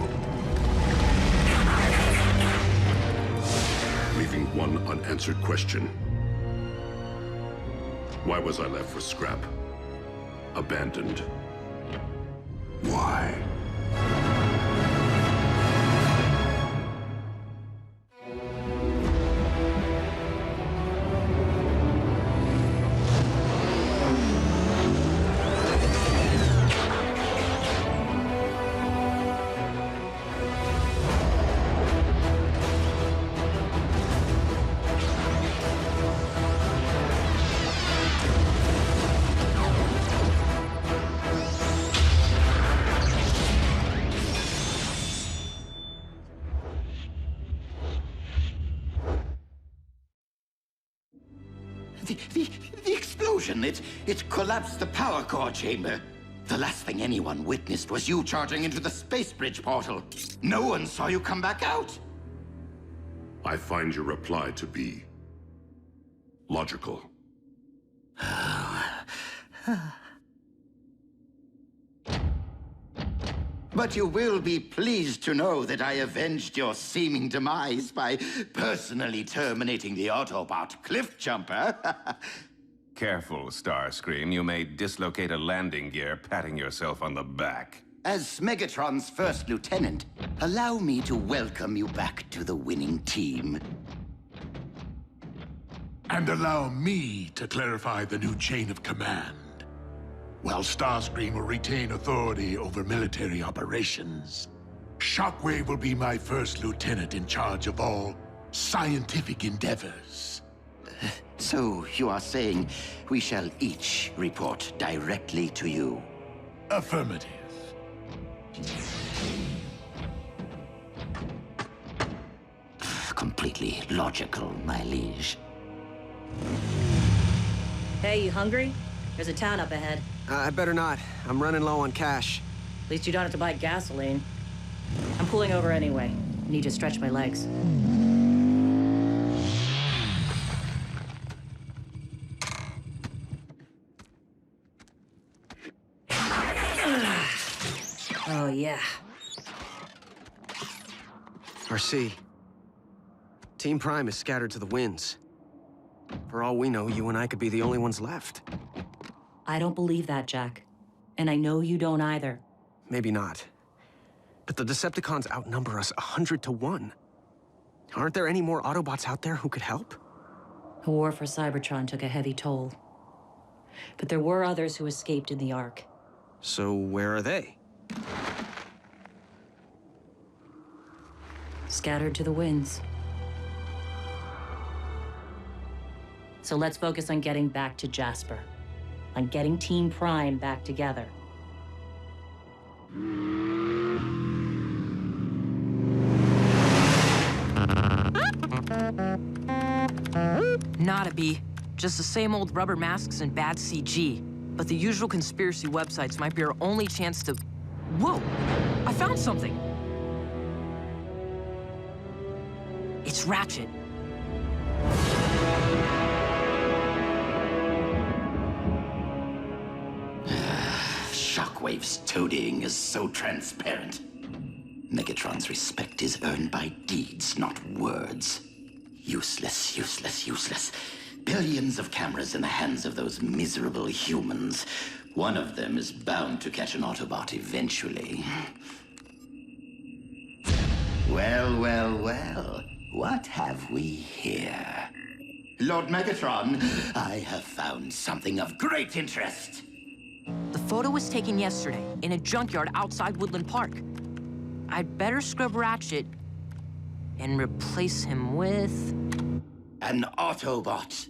Leaving one unanswered question. Why was I left for scrap? Abandoned. Why? The explosion, it collapsed the power core chamber. The last thing anyone witnessed was you charging into the space bridge portal. No one saw you come back out. I find your reply to be logical. But you will be pleased to know that I avenged your seeming demise by personally terminating the Autobot cliff jumper. Careful, Starscream. You may dislocate a landing gear patting yourself on the back. As Megatron's first lieutenant, allow me to welcome you back to the winning team. And allow me to clarify the new chain of command. While Starscream will retain authority over military operations, Shockwave will be my first lieutenant in charge of all scientific endeavors. So you are saying we shall each report directly to you? Affirmative. Completely logical, my liege. Hey, you hungry? There's a town up ahead. I better not. I'm running low on cash. At least you don't have to buy gasoline. I'm pulling over anyway. Need to stretch my legs. Oh, yeah. RC. Team Prime is scattered to the winds. For all we know, you and I could be the only ones left. I don't believe that, Jack. And I know you don't either. Maybe not. But the Decepticons outnumber us 100 to 1. Aren't there any more Autobots out there who could help? The war for Cybertron took a heavy toll. But there were others who escaped in the Ark. So where are they? Scattered to the winds. So let's focus on getting back to Jasper. On getting Team Prime back together. Nada, B. Just the same old rubber masks and bad CG. But the usual conspiracy websites might be our only chance to... Whoa! I found something! It's Ratchet. Shockwave's toadying is so transparent. Megatron's respect is earned by deeds, not words. Useless, useless, useless. Billions of cameras in the hands of those miserable humans. One of them is bound to catch an Autobot eventually. Well, well, well. What have we here? Lord Megatron, I have found something of great interest. The photo was taken yesterday in a junkyard outside Woodland Park. I'd better scrub Ratchet and replace him with... an Autobot.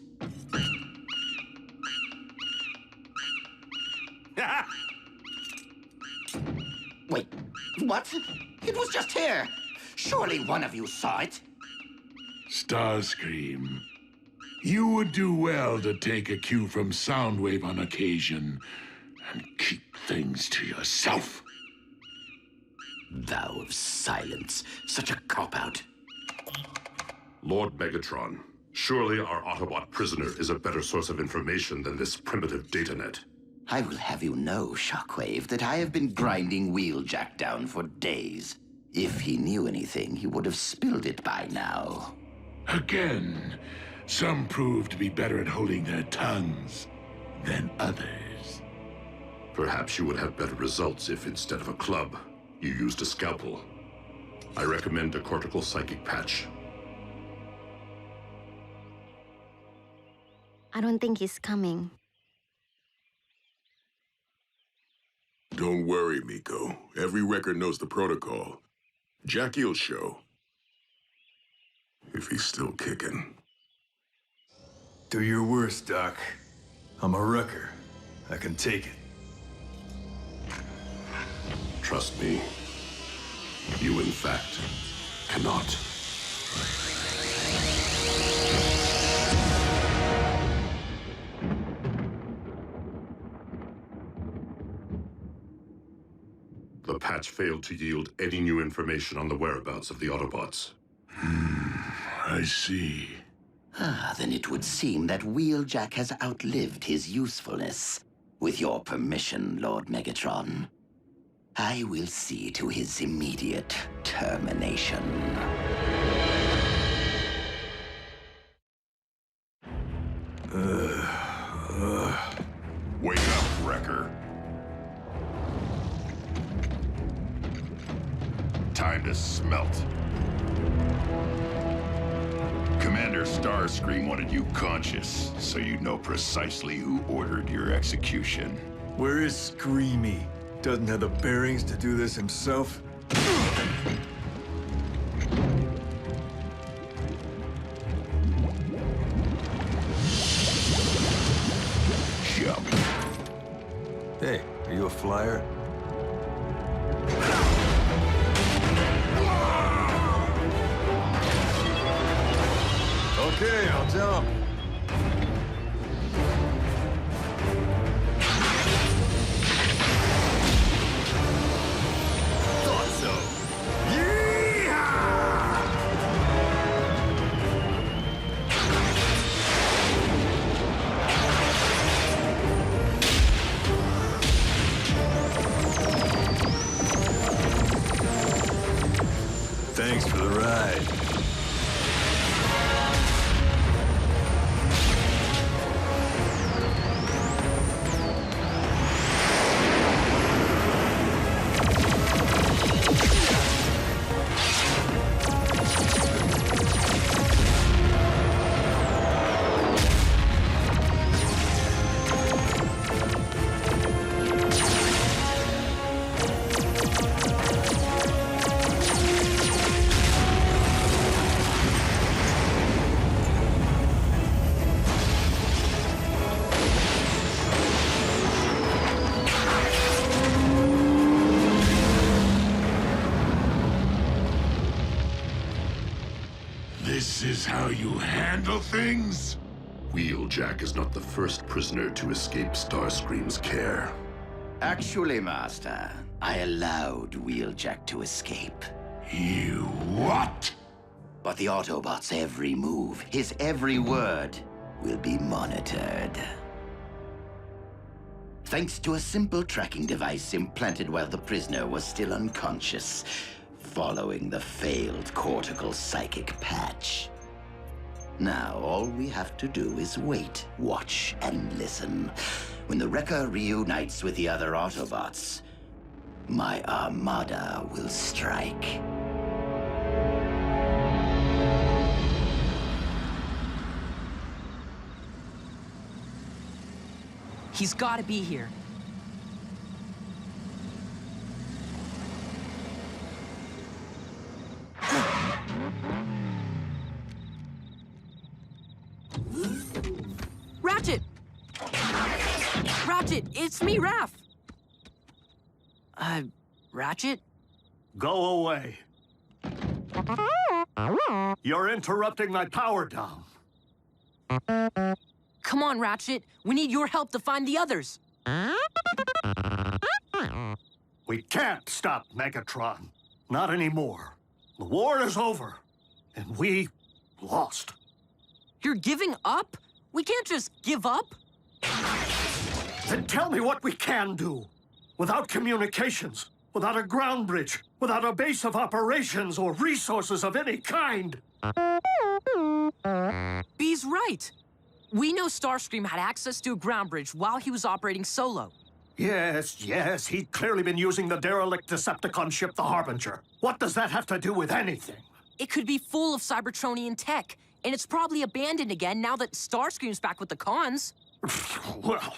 Wait, what? It was just here. Surely one of you saw it. Starscream, you would do well to take a cue from Soundwave on occasion and keep things to yourself. Vow of silence. Such a cop-out. Lord Megatron, surely our Autobot prisoner is a better source of information than this primitive datanet. I will have you know, Shockwave, that I have been grinding Wheeljack down for days. If he knew anything, he would have spilled it by now. Again, some prove to be better at holding their tongues than others. Perhaps you would have better results if, instead of a club, you used a scalpel. I recommend a cortical psychic patch. I don't think he's coming. Don't worry, Miko. Every record knows the protocol. Jackie'll show. If he's still kicking. Do your worst, Doc. I'm a wrecker. I can take it. Trust me. You, in fact, cannot. The patch failed to yield any new information on the whereabouts of the Autobots. I see. Then it would seem that Wheeljack has outlived his usefulness. With your permission, Lord Megatron, I will see to his immediate termination. Wake up, Wrecker. Time to smelt. Commander Starscream wanted you conscious, so you know precisely who ordered your execution. Where is Screamy? Doesn't have the bearings to do this himself? Jump. Hey, are you a flyer? Okay, I'll jump. Thought so. Thanks for the ride. This is how you handle things? Wheeljack is not the first prisoner to escape Starscream's care. Actually, Master, I allowed Wheeljack to escape. You what? But the Autobot's every move, his every word, will be monitored. Thanks to a simple tracking device implanted while the prisoner was still unconscious, following the failed cortical psychic patch. Now, all we have to do is wait, watch, and listen. When the Wrecker reunites with the other Autobots, my Armada will strike. He's gotta be here. Ratchet! Ratchet, it's me, Raph! Ratchet? Go away. You're interrupting my power down. Come on, Ratchet. We need your help to find the others. We can't stop Megatron. Not anymore. The war is over, and we lost. You're giving up? We can't just give up. Then tell me what we can do. Without communications, without a ground bridge, without a base of operations or resources of any kind. B's right. We know Starscream had access to a ground bridge while he was operating solo. Yes, he'd clearly been using the derelict Decepticon ship, the Harbinger. What does that have to do with anything? It could be full of Cybertronian tech, and it's probably abandoned again now that Starscream's back with the cons. Well,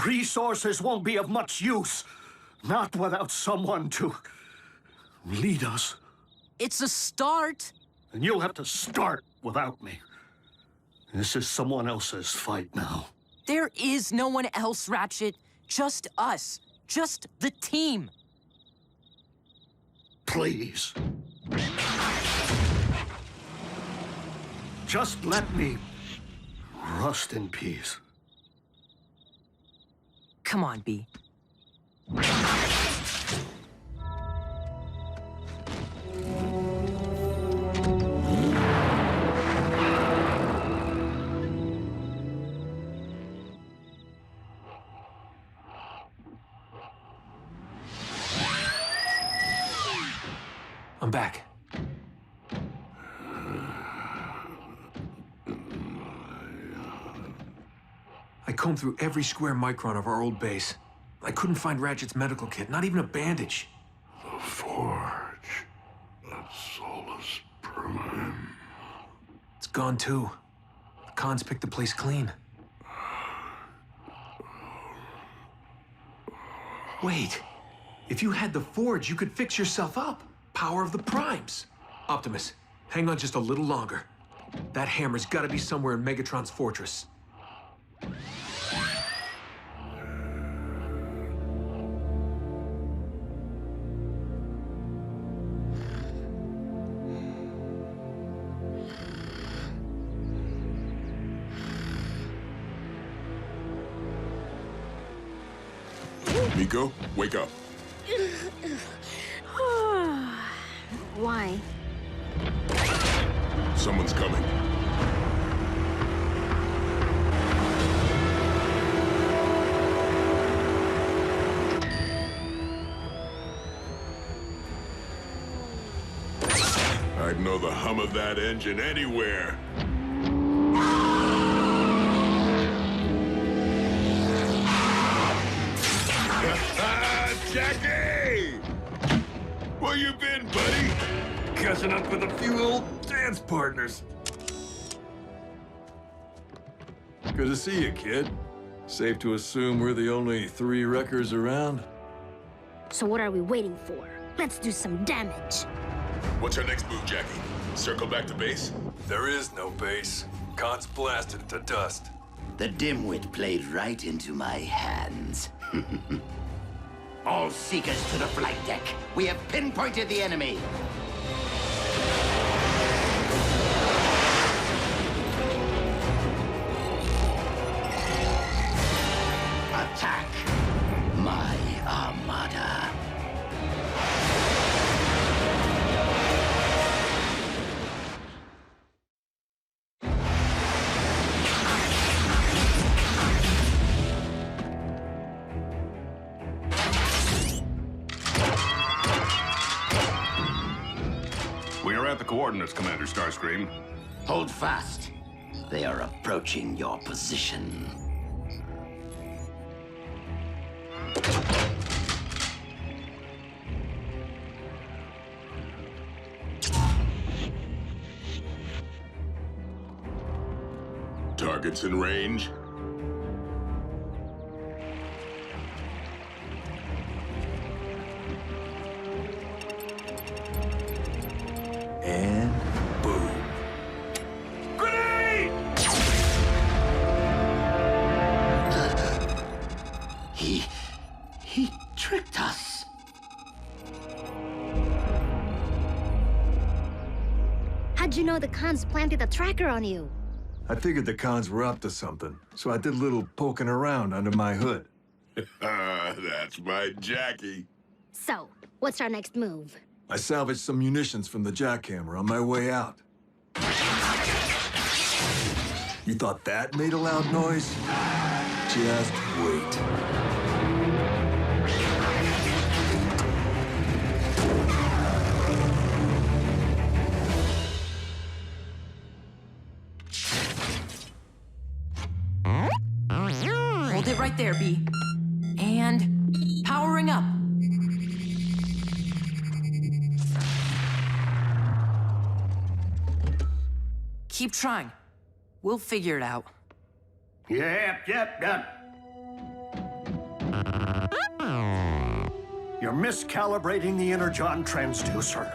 resources won't be of much use. Not without someone to lead us. It's a start. And you'll have to start without me. This is someone else's fight now. There is no one else, Ratchet. Just us. Just the team. Please. Just let me rust in peace. Come on, B. I'm back. I combed through every square micron of our old base. I couldn't find Ratchet's medical kit, not even a bandage. The forge of Solus Prime. It's gone too. The cons picked the place clean. Wait, if you had the forge, you could fix yourself up. Power of the Primes. Optimus, hang on just a little longer. That hammer's gotta be somewhere in Megatron's fortress. Nico, wake up. Why? Someone's coming. I'd know the hum of that engine anywhere. Jackie! Where you been, buddy? Catching up with a few old dance partners. Good to see you, kid. Safe to assume we're the only 3 wreckers around? So what are we waiting for? Let's do some damage. What's our next move, Jackie? Circle back to base? There is no base. Khan's blasted it to dust. The dimwit played right into my hands. All seekers to the flight deck. We have pinpointed the enemy. Attack my Armada. We are at the coordinates, Commander Starscream. Hold fast. They are approaching your position. Targets in range. And boom. Grenade! He tricked us. How'd you know the cons planted a tracker on you? I figured the cons were up to something, so I did a little poking around under my hood. That's my Jackie. So, what's our next move? I salvaged some munitions from the jackhammer on my way out. You thought that made a loud noise? Just wait. Hold it right there, B. And powering up. Keep trying. We'll figure it out. Yep. You're miscalibrating the Energon transducer.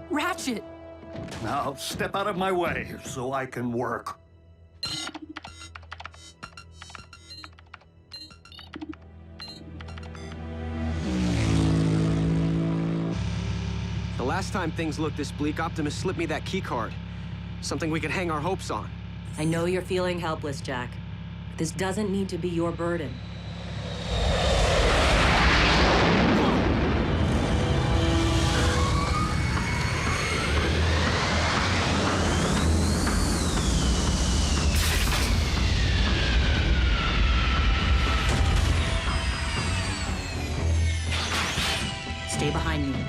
Ratchet! Now, step out of my way so I can work. The last time things looked this bleak, Optimus slipped me that keycard. Something we could hang our hopes on. I know you're feeling helpless, Jack. This doesn't need to be your burden. Stay behind me.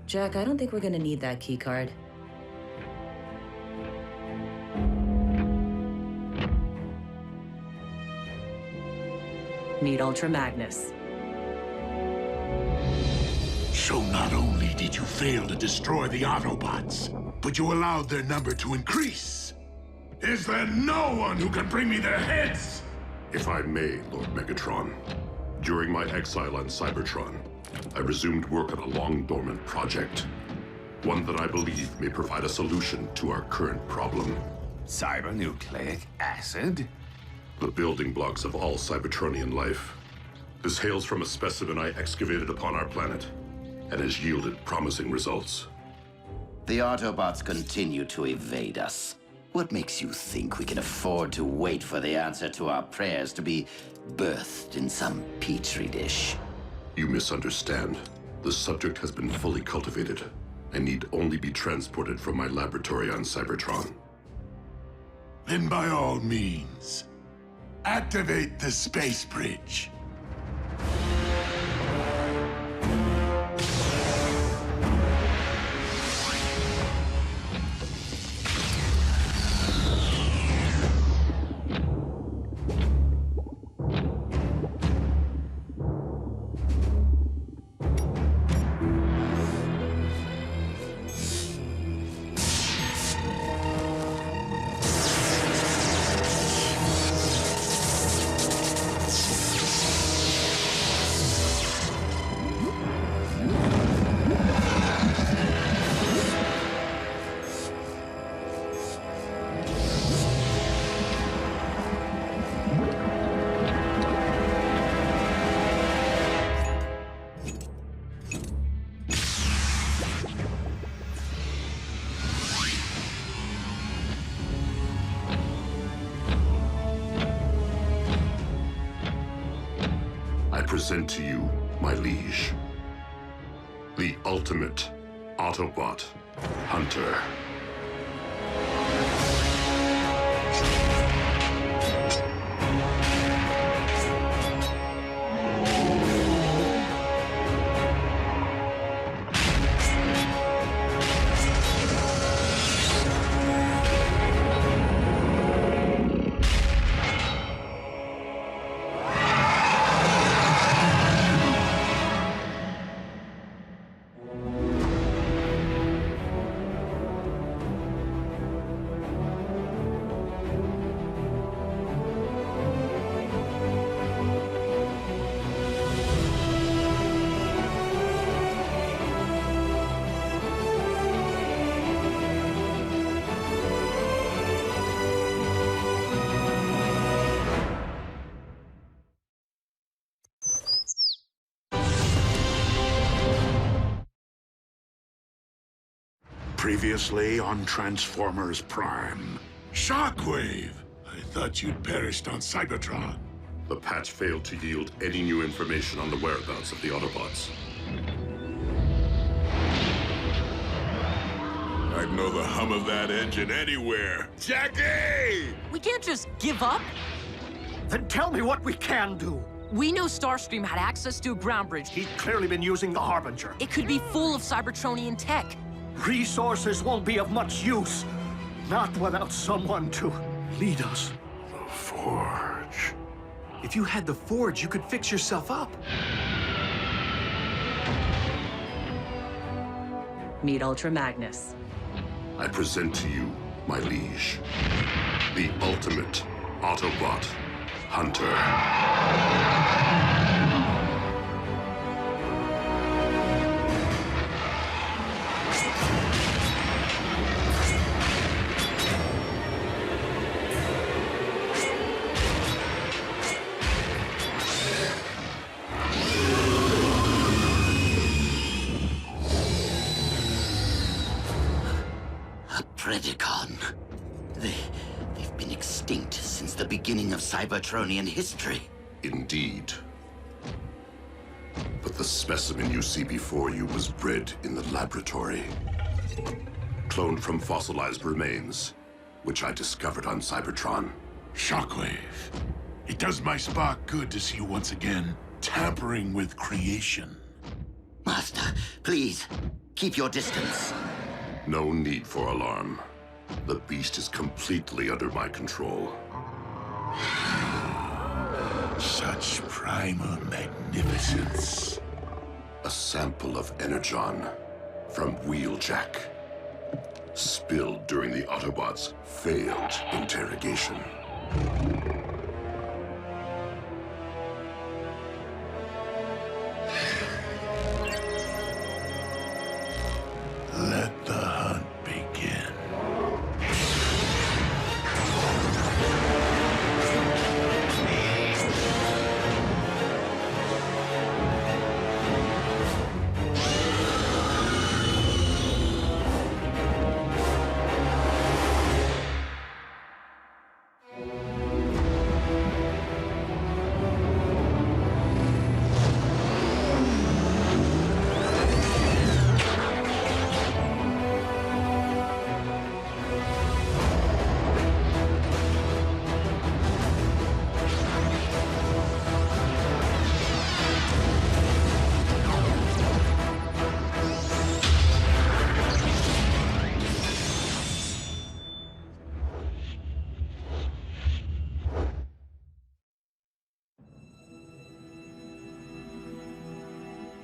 Jack, I don't think we're gonna need that keycard. Need Ultra Magnus. So not only did you fail to destroy the Autobots, but you allowed their number to increase. Is there no one who can bring me their heads? If I may, Lord Megatron, during my exile on Cybertron, I resumed work on a long-dormant project. One that I believe may provide a solution to our current problem. Cybernucleic acid? The building blocks of all Cybertronian life. This hails from a specimen I excavated upon our planet, and has yielded promising results. The Autobots continue to evade us. What makes you think we can afford to wait for the answer to our prayers to be birthed in some petri dish? You misunderstand. The subject has been fully cultivated and need only be transported from my laboratory on Cybertron. Then by all means, activate the space bridge. Present to you, my liege, the ultimate Autobot hunter. Previously on Transformers Prime. Shockwave! I thought you'd perished on Cybertron. The patch failed to yield any new information on the whereabouts of the Autobots. I'd know the hum of that engine anywhere. Jackie! We can't just give up. Then tell me what we can do. We know Starscream had access to a ground bridge. He's clearly been using the Harbinger. It could be full of Cybertronian tech. Resources won't be of much use. Not without someone to lead us. The Forge. If you had the Forge, you could fix yourself up. Meet Ultra Magnus. I present to you, my liege, the ultimate Autobot hunter. Predacon. They've been extinct since the beginning of Cybertronian history. Indeed. But the specimen you see before you was bred in the laboratory. Cloned from fossilized remains, which I discovered on Cybertron. Shockwave. It does my spark good to see you once again, tampering with creation. Master, please, keep your distance. No need for alarm. The beast is completely under my control. Such primal magnificence. A sample of Energon from Wheeljack. Spilled during the Autobots' failed interrogation. Let the hunt begin.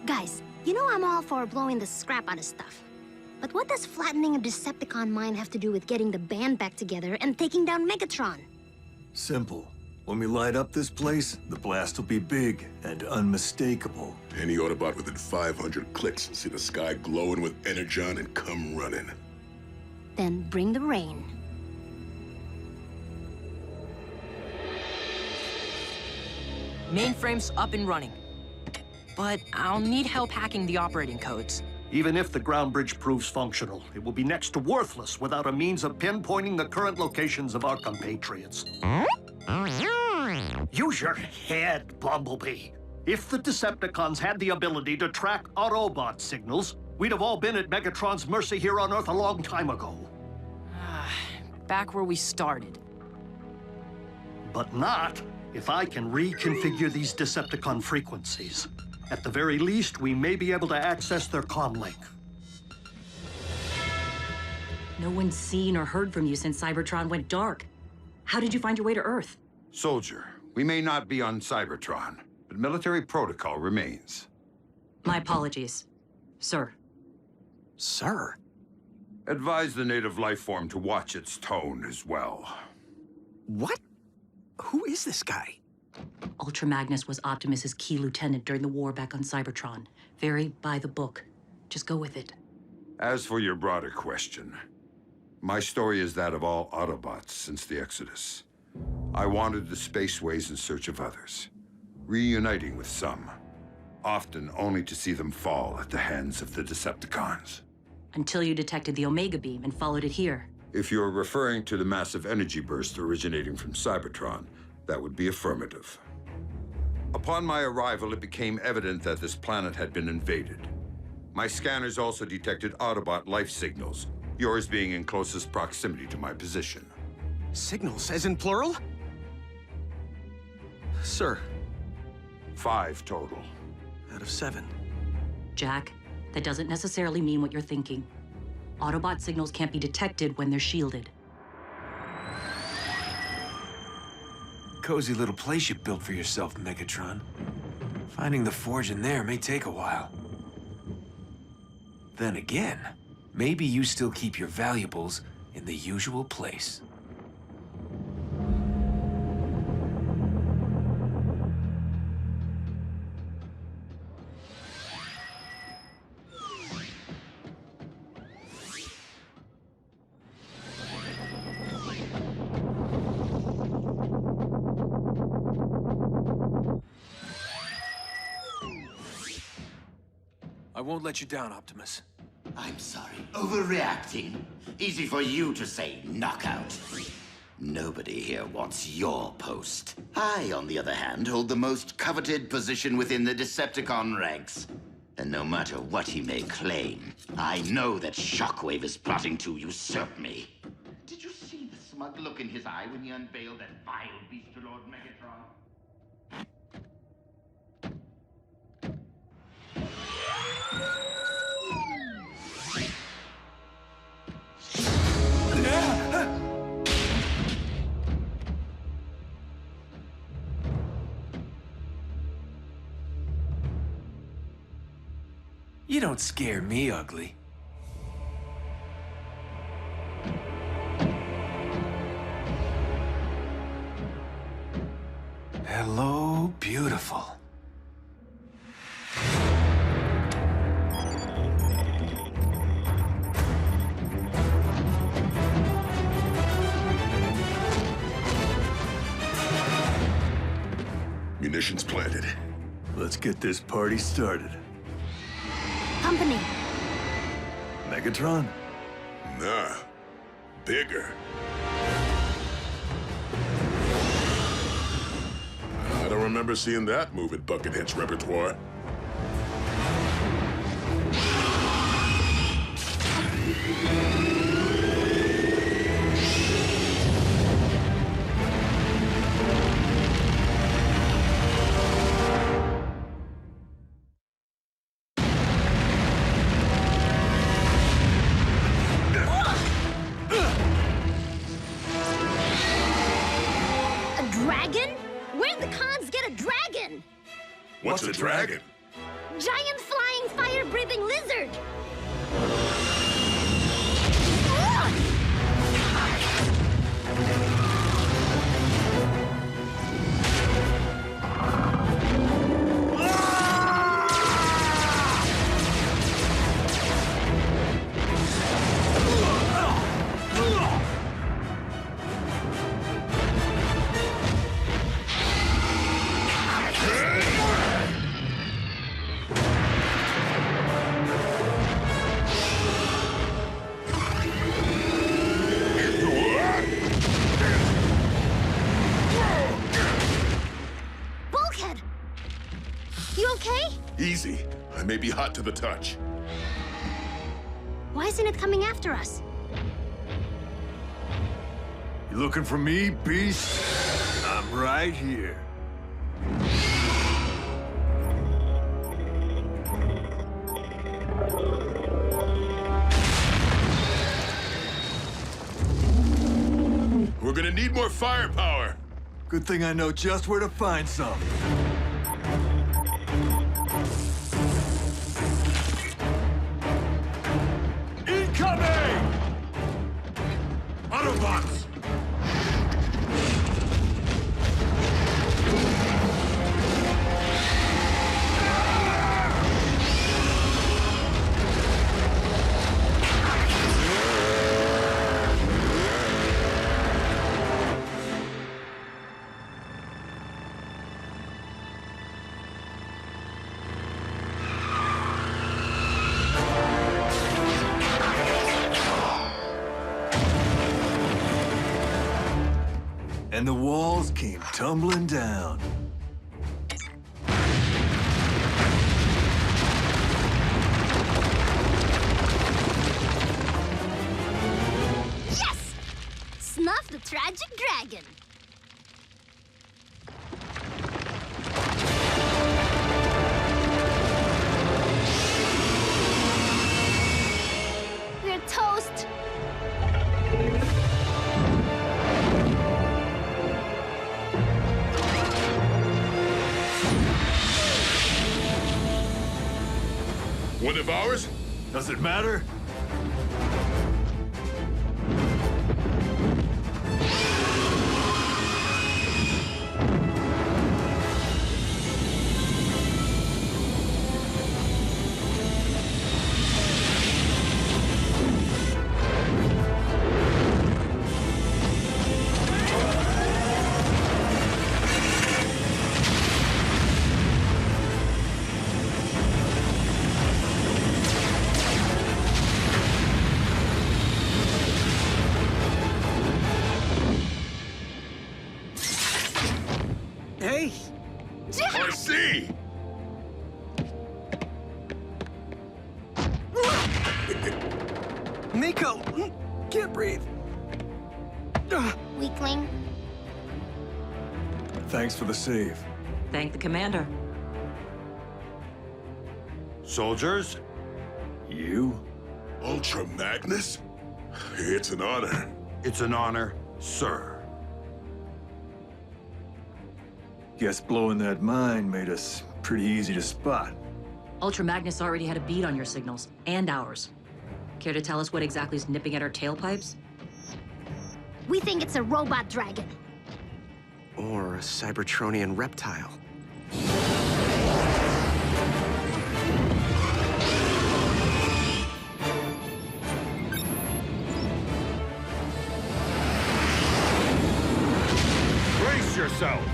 Guys, you know I'm all for blowing the scrap out of stuff. But what does flattening a Decepticon mind have to do with getting the band back together and taking down Megatron? Simple. When we light up this place, the blast will be big and unmistakable. Any Autobot within 500 clicks will see the sky glowing with Energon and come running. Then bring the rain. Mainframe's up and running. But I'll need help hacking the operating codes. Even if the ground bridge proves functional, it will be next to worthless without a means of pinpointing the current locations of our compatriots. Use your head, Bumblebee. If the Decepticons had the ability to track Autobot signals, we'd have all been at Megatron's mercy here on Earth a long time ago. Back where we started. But not if I can reconfigure these Decepticon frequencies. At the very least, we may be able to access their comlink. No one's seen or heard from you since Cybertron went dark. How did you find your way to Earth? Soldier, we may not be on Cybertron, but military protocol remains. My apologies, sir. Sir? Advise the native life form to watch its tone as well. What? Who is this guy? Ultra Magnus was Optimus's key lieutenant during the war back on Cybertron. Very by the book. Just go with it. As for your broader question, my story is that of all Autobots since the Exodus. I wandered the spaceways in search of others, reuniting with some, often only to see them fall at the hands of the Decepticons. until you detected the Omega Beam and followed it here. If you're referring to the massive energy burst originating from Cybertron, that would be affirmative. Upon my arrival, it became evident that this planet had been invaded. My scanners also detected Autobot life signals, yours being in closest proximity to my position. Signals, as in plural? Sir. 5 total. Out of 7. Jack, that doesn't necessarily mean what you're thinking. Autobot signals can't be detected when they're shielded. Cozy little place you built for yourself, Megatron. Finding the forge in there may take a while. Then again, maybe you still keep your valuables in the usual place. I won't let you down, Optimus. I'm sorry. Overreacting. Easy for you to say, knockout. Nobody here wants your post. I, on the other hand, hold the most coveted position within the Decepticon ranks. And no matter what he may claim, I know that Shockwave is plotting to usurp me. Did you see the smug look in his eye when he unveiled that vile beast to Lord Megatron? You don't scare me, ugly. Hello, beautiful. Munitions planted. Let's get this party started. Company. Megatron? Nah. Bigger. I don't remember seeing that move at Buckethead's repertoire. What's a dragon? Giant flying fire-breathing lizard! Easy. I may be hot to the touch. Why isn't it coming after us? You looking for me, beast? I'm right here. We're gonna need more firepower. Good thing I know just where to find some. Incoming! Autobots! and the walls came tumbling down. Yes! Snuff the tragic dragon. We're toast. One of ours? Does it matter? Hey! I see! Nico! Can't breathe. Weakling. Thanks for the save. Thank the commander. Soldiers? You? Ultra Magnus? It's an honor. It's an honor, sir. Guess blowing that mine made us pretty easy to spot. Ultra Magnus already had a bead on your signals, and ours. Care to tell us what exactly is nipping at our tailpipes? We think it's a robot dragon. Or a Cybertronian reptile. Brace yourselves!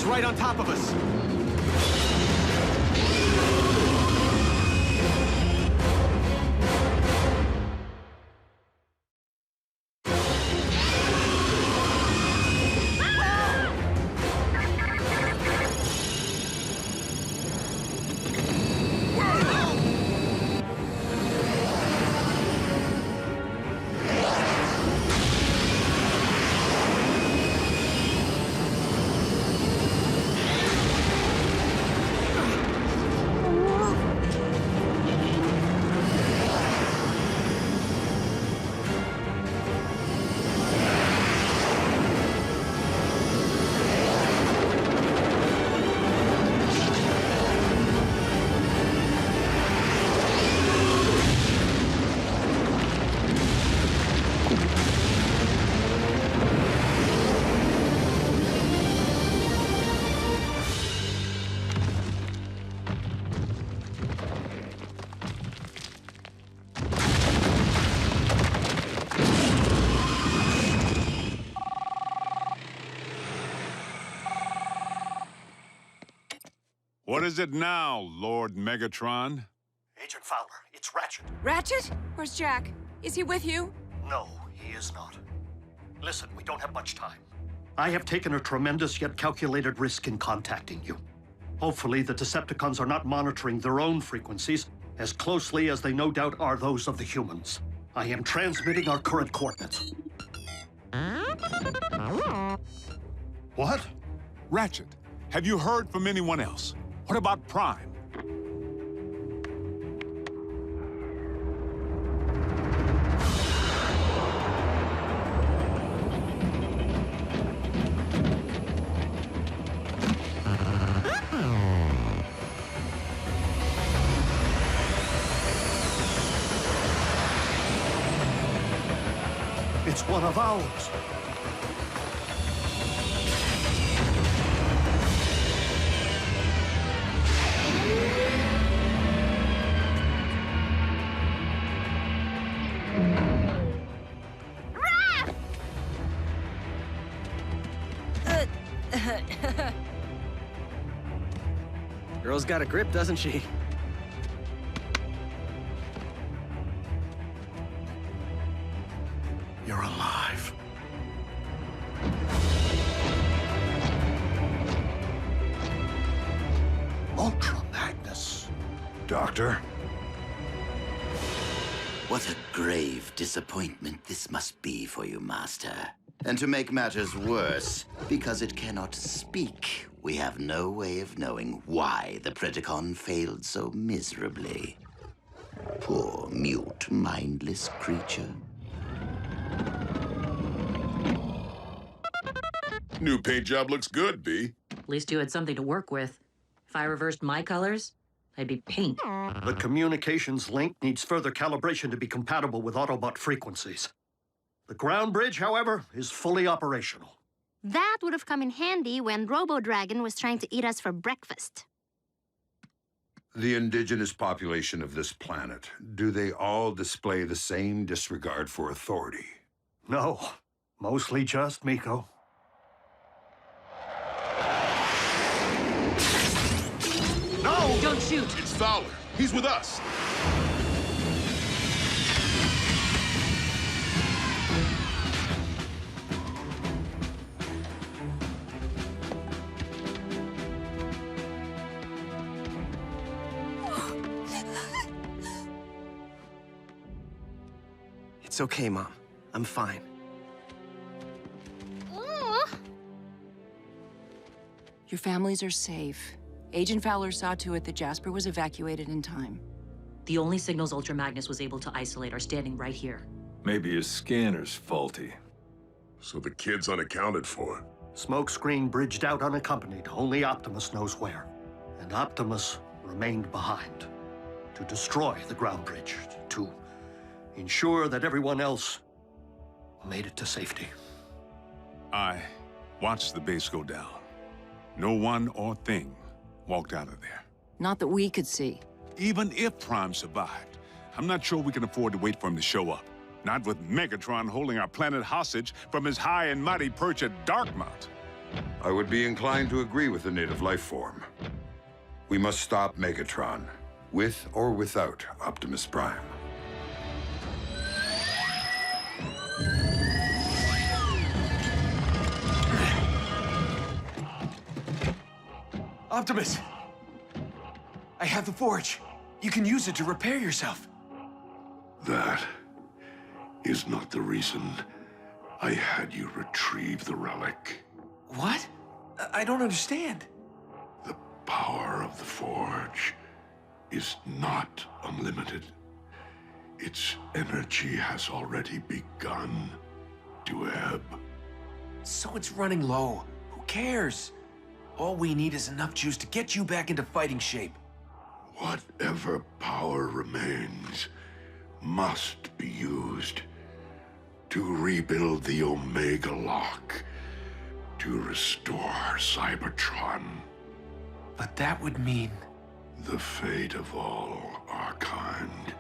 Right on top of us. What is it now, Lord Megatron? Agent Fowler, it's Ratchet. Ratchet? Where's Jack? Is he with you? No, he is not. Listen, we don't have much time. I have taken a tremendous yet calculated risk in contacting you. Hopefully, the Decepticons are not monitoring their own frequencies as closely as they no doubt are those of the humans. I am transmitting our current coordinates. What? Ratchet, have you heard from anyone else? What about Prime? It's one of ours. Girl's got a grip, doesn't she? You're alive. Ultra Magnus. Doctor? What a grave disappointment this must be for you, Master. And to make matters worse, because it cannot speak, we have no way of knowing why the Predacon failed so miserably. Poor, mute, mindless creature. New paint job looks good, B. At least you had something to work with. If I reversed my colors, I'd be pink. The communications link needs further calibration to be compatible with Autobot frequencies. The ground bridge, however, is fully operational. That would have come in handy when Robo-Dragon was trying to eat us for breakfast. The indigenous population of this planet, do they all display the same disregard for authority? No, mostly just Miko. No! Don't shoot! It's Fowler. He's with us. It's okay, Mom. I'm fine. Your families are safe. Agent Fowler saw to it that Jasper was evacuated in time. The only signals Ultra Magnus was able to isolate are standing right here. Maybe his scanner's faulty. So the kid's unaccounted for. Smokescreen bridged out unaccompanied. Only Optimus knows where. And Optimus remained behind. To destroy the ground bridge. To ensure that everyone else made it to safety. I watched the base go down. No one or thing walked out of there. Not that we could see. Even if Prime survived, I'm not sure we can afford to wait for him to show up. Not with Megatron holding our planet hostage from his high and mighty perch at Darkmount. I would be inclined to agree with the native life form. We must stop Megatron, with or without Optimus Prime. Optimus! I have the forge. You can use it to repair yourself. That is not the reason I had you retrieve the relic. What? I don't understand. The power of the forge is not unlimited. Its energy has already begun to ebb. So it's running low. Who cares? All we need is enough juice to get you back into fighting shape. Whatever power remains must be used to rebuild the Omega Lock, to restore Cybertron. But that would mean... The fate of all our kind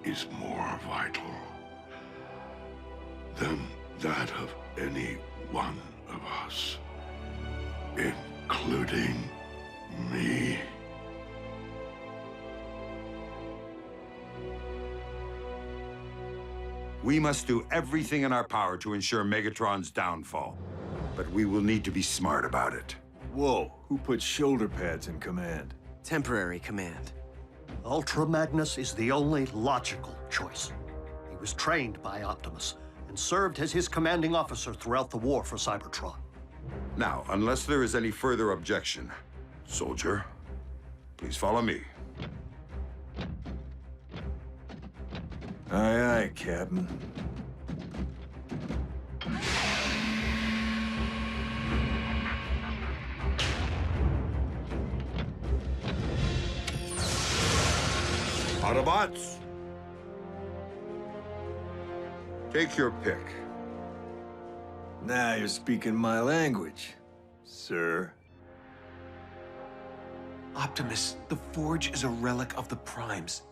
is more vital than that of any one of us, including me. We must do everything in our power to ensure Megatron's downfall. But we will need to be smart about it. Whoa, who put shoulder pads in command? Temporary command. Ultra Magnus is the only logical choice. He was trained by Optimus and served as his commanding officer throughout the war for Cybertron. Now, unless there is any further objection, soldier, please follow me. Aye, aye, Captain. Autobots, take your pick. Now you're speaking my language, sir. Optimus, the Forge is a relic of the Primes.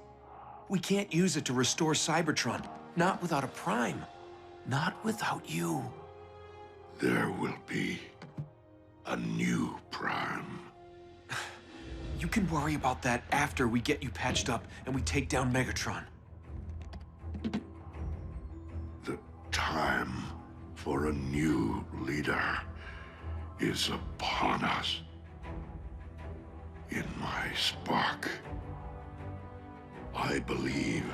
We can't use it to restore Cybertron. Not without a Prime. Not without you. There will be a new Prime. You can worry about that after we get you patched up and we take down Megatron. The time for a new leader is upon us. In my spark, I believe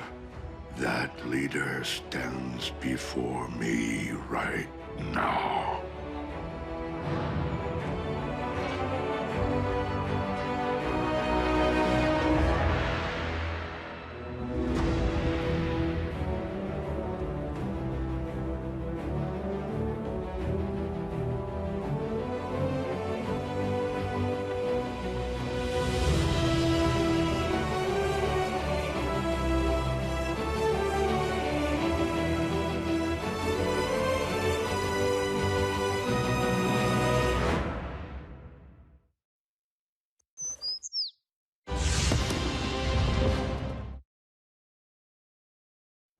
that leader stands before me right now.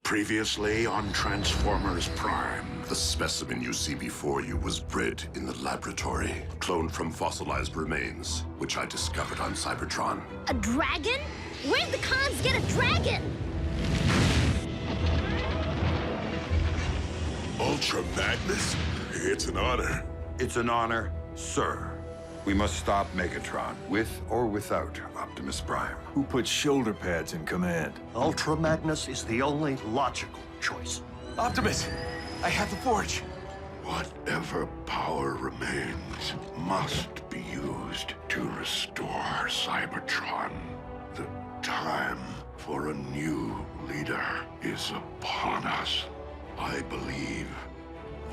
Previously on Transformers Prime. The specimen you see before you was bred in the laboratory, cloned from fossilized remains, which I discovered on Cybertron. A dragon? Where'd the cons get a dragon? Ultra Magnus? It's an honor. It's an honor, sir. We must stop Megatron, with or without Optimus Prime. Who put shoulder pads in command? Ultra Magnus is the only logical choice. Optimus, I have the Forge. Whatever power remains must be used to restore Cybertron. The time for a new leader is upon us. I believe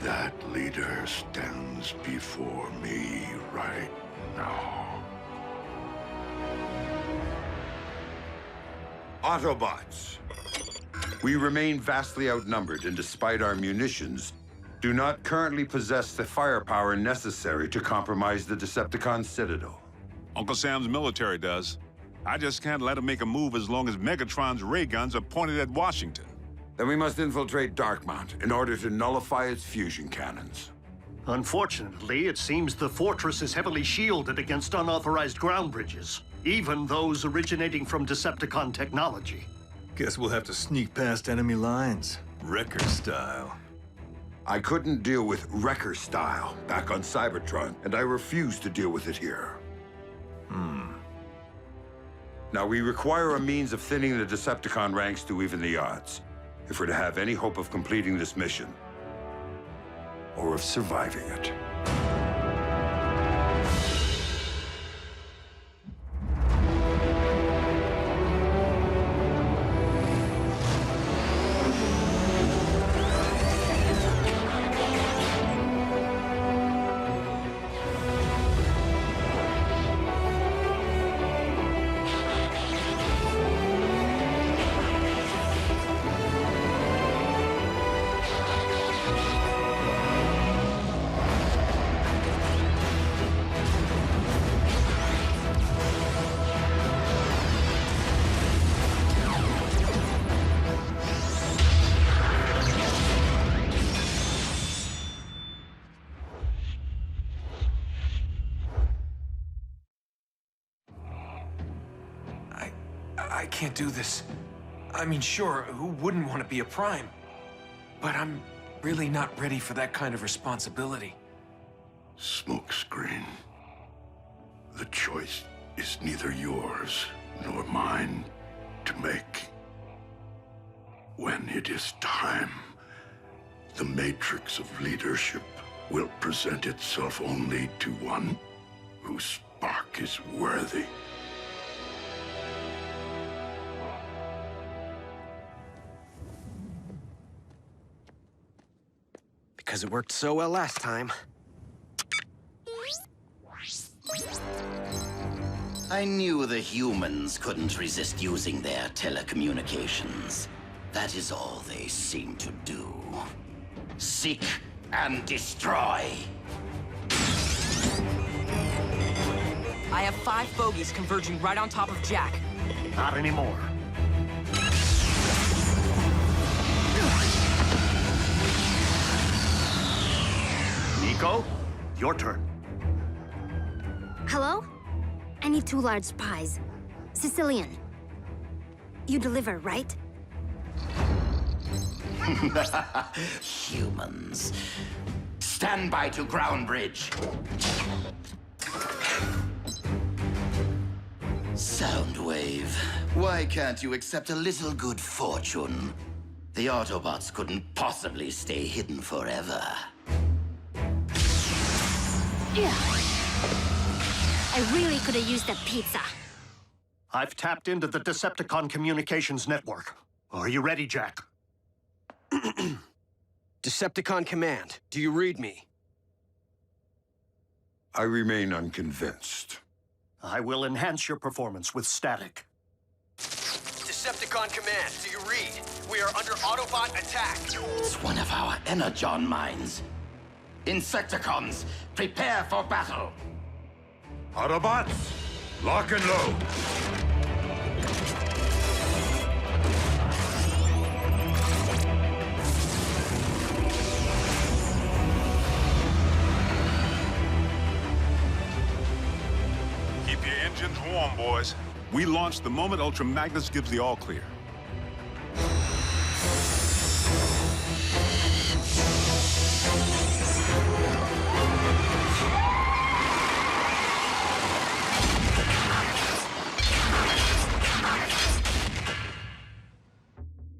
that leader stands before me right now. Autobots, we remain vastly outnumbered, and despite our munitions, do not currently possess the firepower necessary to compromise the Decepticon Citadel. Uncle Sam's military does. I just can't let him make a move as long as Megatron's ray guns are pointed at Washington. Then we must infiltrate Darkmount in order to nullify its fusion cannons. Unfortunately, it seems the fortress is heavily shielded against unauthorized ground bridges, even those originating from Decepticon technology. Guess we'll have to sneak past enemy lines, Wrecker style. I couldn't deal with Wrecker style back on Cybertron, and I refuse to deal with it here. Now, we require a means of thinning the Decepticon ranks to even the odds, if we're to have any hope of completing this mission, or of surviving it. I can't do this. I mean, sure, who wouldn't want to be a Prime? But I'm really not ready for that kind of responsibility. Smokescreen. The choice is neither yours nor mine. to make. When it is time, the matrix of leadership will present itself only to one whose spark is worthy. Because it worked so well last time. I knew the humans couldn't resist using their telecommunications. That is all they seem to do. Seek and destroy. I have 5 bogies converging right on top of Jack. Not anymore. Nico, your turn. Hello? I need 2 large pies. Sicilian. You deliver, right? Humans. Stand by to ground bridge. Soundwave. Why can't you accept a little good fortune? The Autobots couldn't possibly stay hidden forever. Yeah. I really could have used that pizza. I've tapped into the Decepticon communications network. Are you ready, Jack? Decepticon Command, do you read me? I remain unconvinced. I will enhance your performance with static. Decepticon Command, do you read? We are under Autobot attack. It's one of our Energon mines. Insecticons, prepare for battle. Autobots, lock and load. Keep your engines warm, boys. We launch the moment Ultra Magnus gives the all-clear.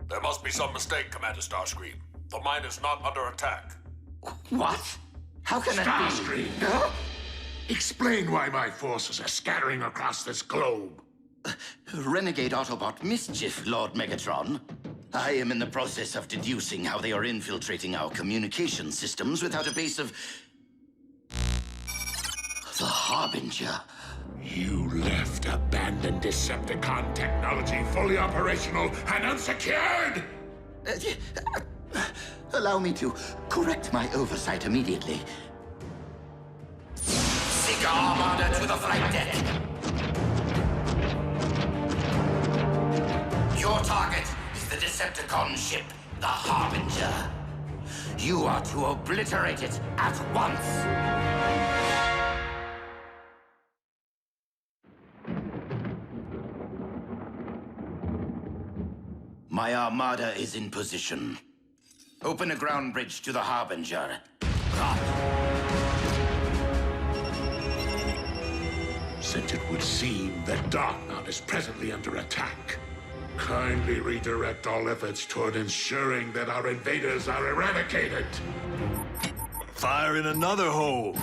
There must be some mistake, Commander Starscream. The mine is not under attack. What? How can that be? Starscream! Huh? Explain why my forces are scattering across this globe. Renegade Autobot mischief, Lord Megatron. I am in the process of deducing how they are infiltrating our communication systems without a base of... the Harbinger. You left abandoned Decepticon technology fully operational and unsecured! Allow me to correct my oversight immediately. Seek Armada to the flight deck. Your target is the Decepticon ship, the Harbinger. You are to obliterate it at once. My Armada is in position. Open a ground bridge to the Harbinger. Since it would seem that Darkmount is presently under attack, kindly redirect all efforts toward ensuring that our invaders are eradicated. Fire in another hole.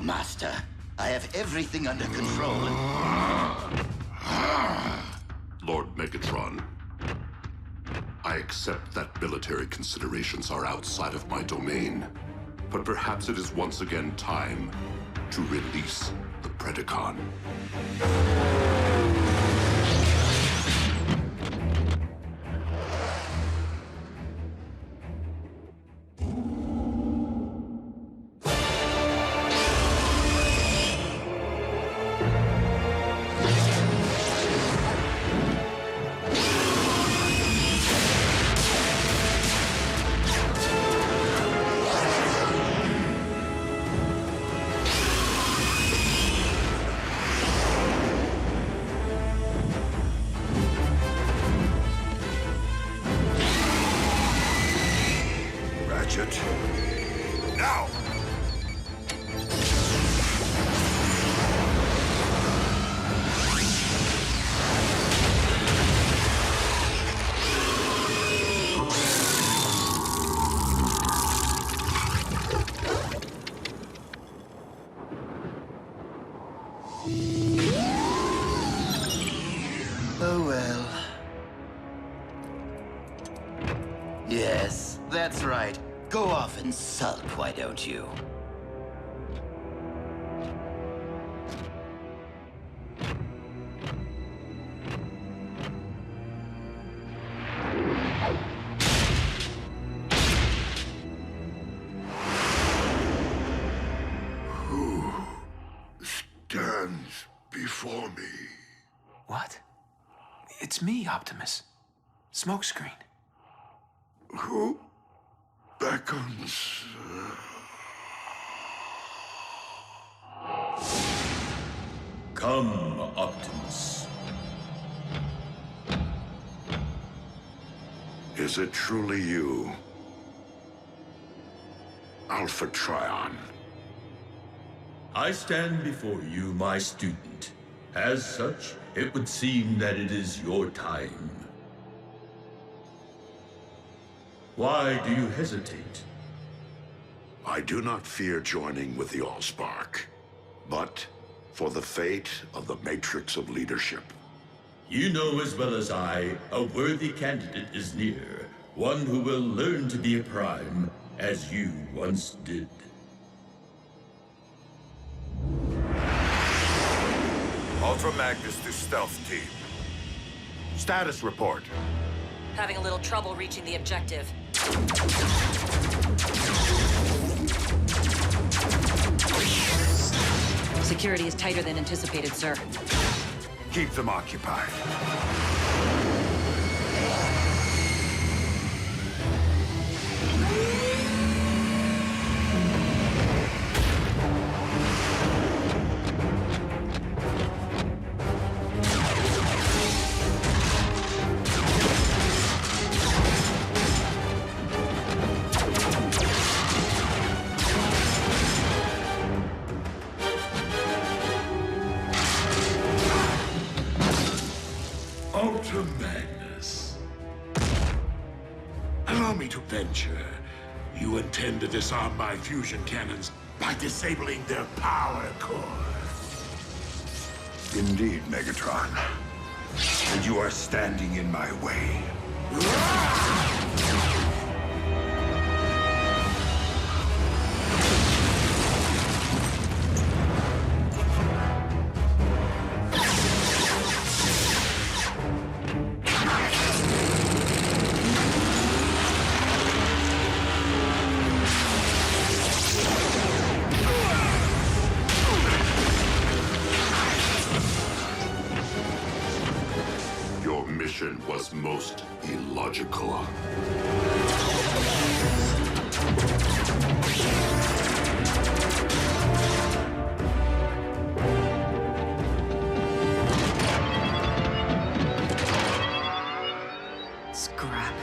Master. I have everything under control. Lord Megatron, I accept that military considerations are outside of my domain. But perhaps it is once again time to release the Predacon. Now! Oh well. Yes, that's right. Go off and sulk, why don't you? Who stands before me? What? It's me, Optimus. Smokescreen. Who beckons? Come, Optimus. Is it truly you, Alpha Trion? I stand before you, my student. As such, it would seem that it is your time. Why do you hesitate? I do not fear joining with the Allspark, but for the fate of the Matrix of Leadership. You know as well as I, a worthy candidate is near. One who will learn to be a Prime, as you once did. Ultra Magnus to Stealth Team. Status report. Having a little trouble reaching the objective. Security is tighter than anticipated, sir. Keep them occupied. Ultra Magnus. Allow me to venture. You intend to disarm my fusion cannons by disabling their power core. Indeed, Megatron. And you are standing in my way. Your mission was most illogical. Scrap.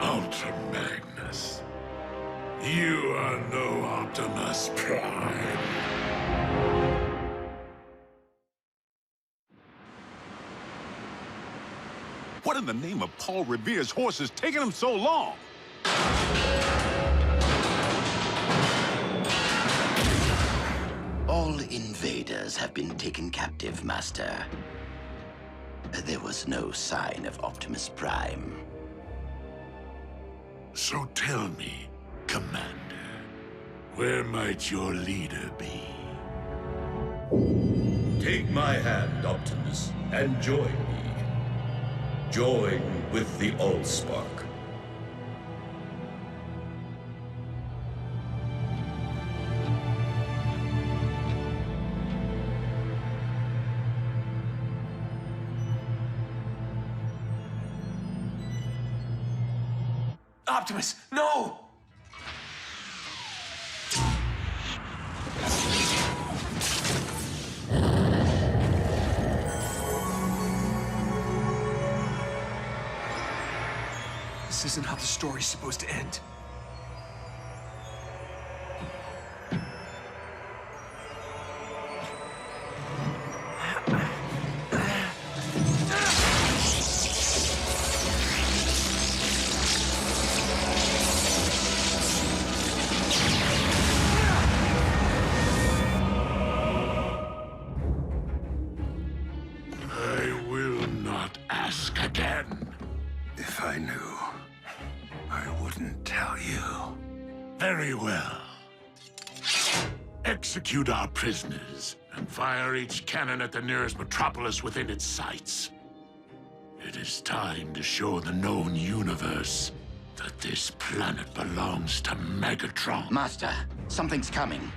Ultra Magnus. You are no Optimus Prime. What in the name of Paul Revere's horse is taking him so long? All invaders have been taken captive, Master. There was no sign of Optimus Prime. So tell me, Commander, where might your leader be? Take my hand, Optimus, and join me. Join with the Allspark. Optimus, no! This isn't how the story's supposed to end. I will not ask again. If I knew, I wouldn't tell you. Very well. Execute our prisoners and fire each cannon at the nearest metropolis within its sights. It is time to show the known universe that this planet belongs to Megatron. Master, something's coming.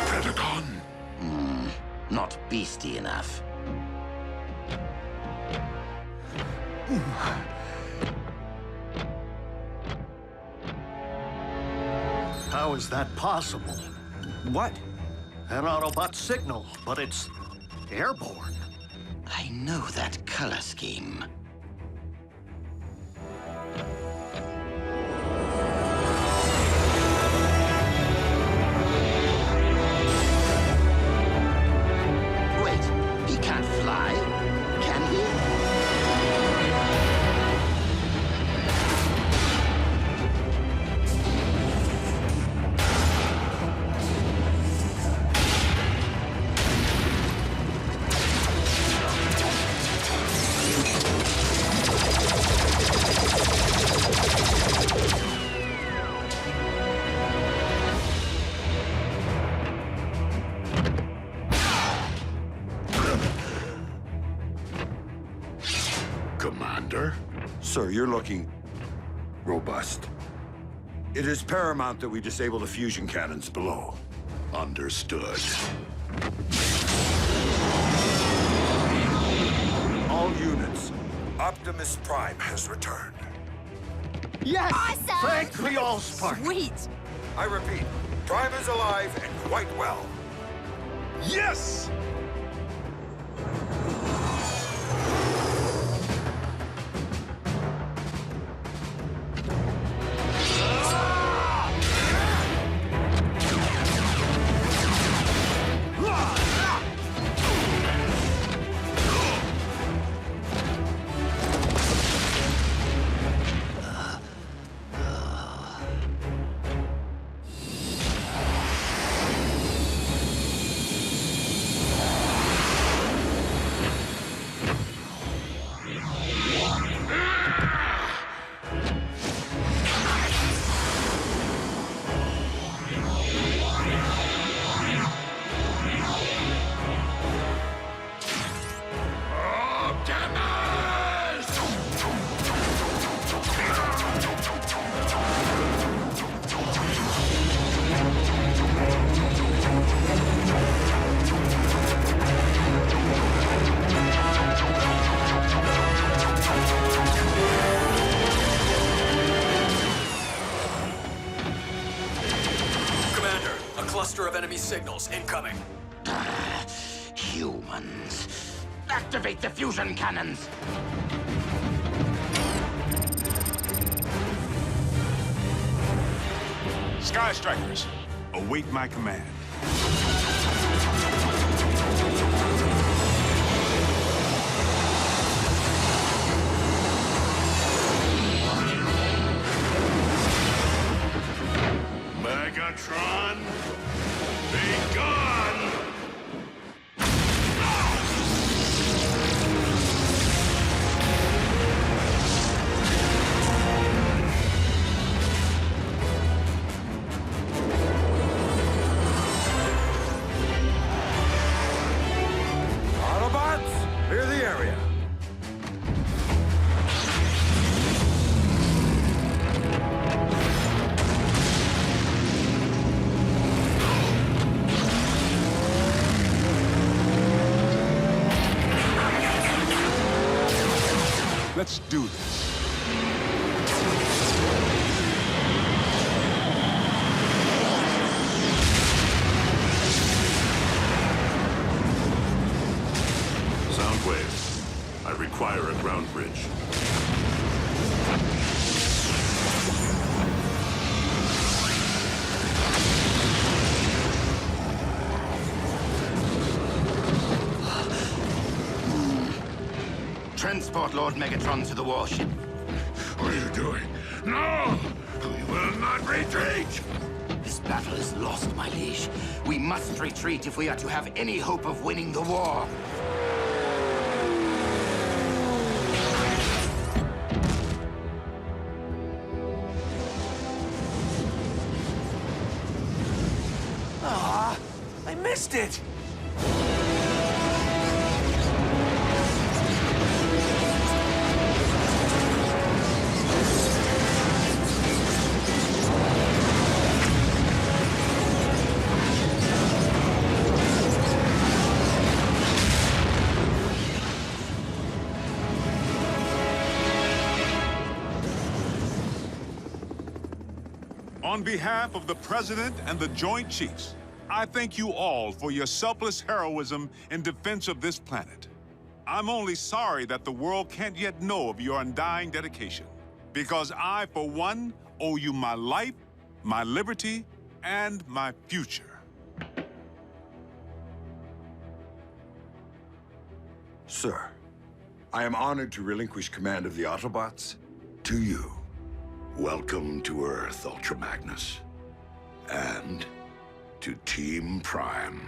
Predacon? Not beastie enough. How is that possible? What? An Autobot signal, but it's airborne. I know that color scheme. Wait, he can't fly, can he? Commander? Sir, you're looking robust. It is paramount that we disable the fusion cannons below. Understood. All units, Optimus Prime has returned. Yes! Awesome! Thank the Allspark! Sweet! I repeat, Prime is alive and quite well. Yes! cluster of enemy signals incoming. Humans. Activate the fusion cannons. Sky Strikers, await my command. Megatron, be gone! Autobots, clear the area. Let's do this. Soundwave, I require a ground bridge. Transport Lord Megatron to the warship. What are you doing? No! We will not retreat! This battle is lost, my liege. We must retreat if we are to have any hope of winning the war. Ah, I missed it! On behalf of the President and the Joint Chiefs, I thank you all for your selfless heroism in defense of this planet. I'm only sorry that the world can't yet know of your undying dedication, because I, for one, owe you my life, my liberty, and my future. Sir, I am honored to relinquish command of the Autobots to you. Welcome to Earth, Ultra Magnus. And to Team Prime.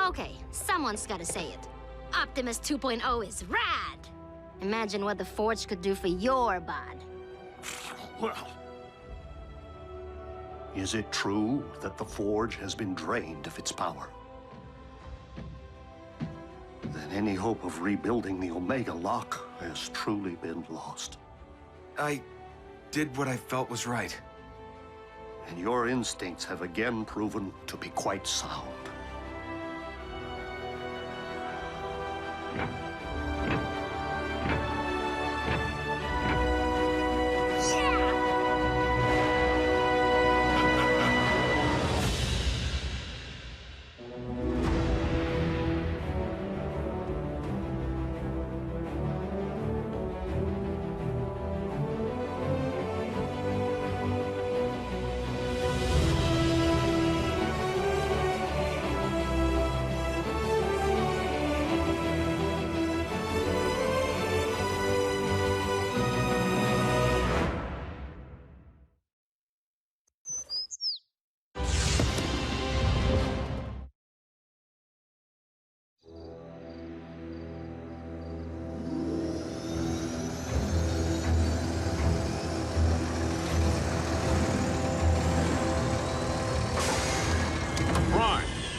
Okay, someone's gotta say it. Optimus 2.0 is rad! Imagine what the Forge could do for your bod. Well, is it true that the Forge has been drained of its power? Then any hope of rebuilding the Omega Lock has truly been lost. I did what I felt was right. And your instincts have again proven to be quite sound.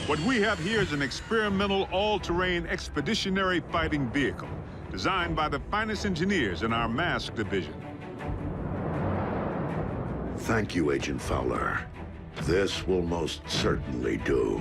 What we have here is an experimental all-terrain expeditionary fighting vehicle designed by the finest engineers in our mask division. Thank you, Agent Fowler. This will most certainly do.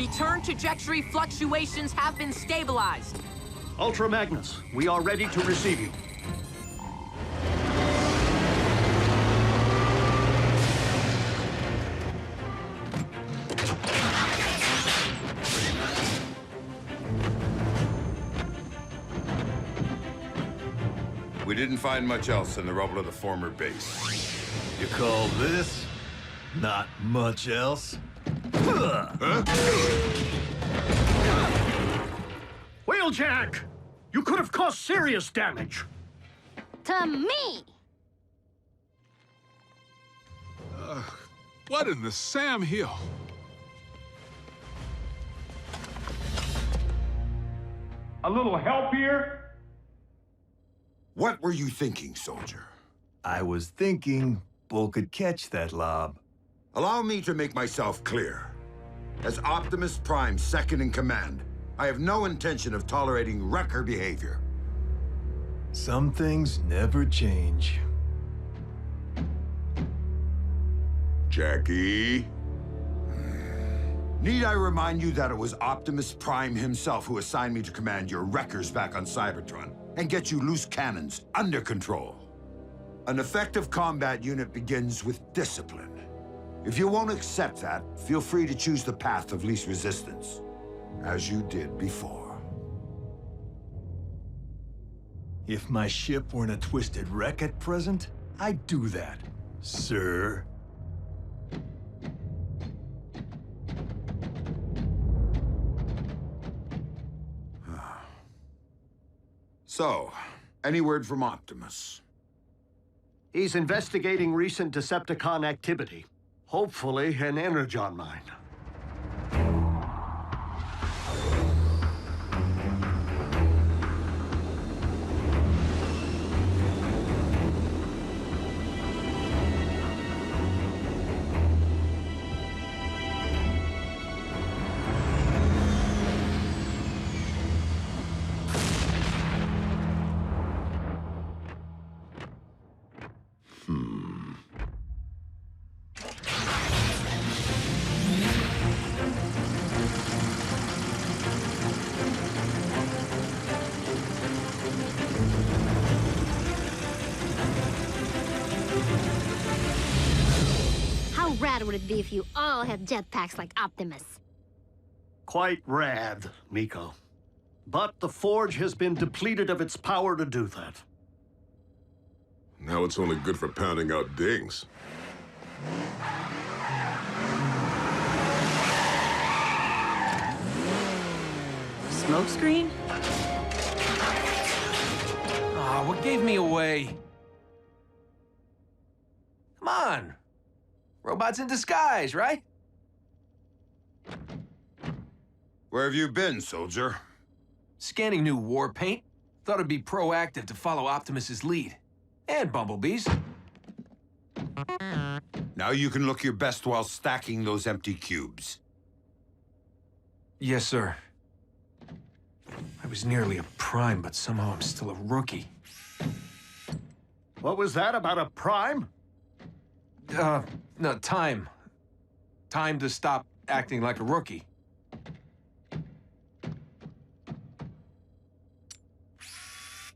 Return trajectory fluctuations have been stabilized. Ultra Magnus, we are ready to receive you. We didn't find much else in the rubble of the former base. You call this not much else? Wheeljack! You could have caused serious damage. To me! What in the Sam Hill? A little help here? What were you thinking, soldier? I was thinking Bull could catch that lob. Allow me to make myself clear. As Optimus Prime's second in command, I have no intention of tolerating wrecker behavior. Some things never change. Jackie? Need I remind you that it was Optimus Prime himself who assigned me to command your wreckers back on Cybertron and get you loose cannons under control? An effective combat unit begins with discipline. If you won't accept that, feel free to choose the path of least resistance, as you did before. If my ship weren't a twisted wreck at present, I'd do that, sir. So, any word from Optimus? He's investigating recent Decepticon activity. Hopefully, an Energon mine. How rad would it be if you all had jetpacks like Optimus? Quite rad, Miko. But the Forge has been depleted of its power to do that. Now it's only good for pounding out dings. Smokescreen? Ah, what gave me away? Come on. Robots in disguise, right? Where have you been, soldier? Scanning new war paint. Thought it'd be proactive to follow Optimus's lead. And Bumblebee's. Now you can look your best while stacking those empty cubes. Yes, sir. I was nearly a Prime, but somehow I'm still a rookie. What was that about a Prime? No, time. Time to stop acting like a rookie.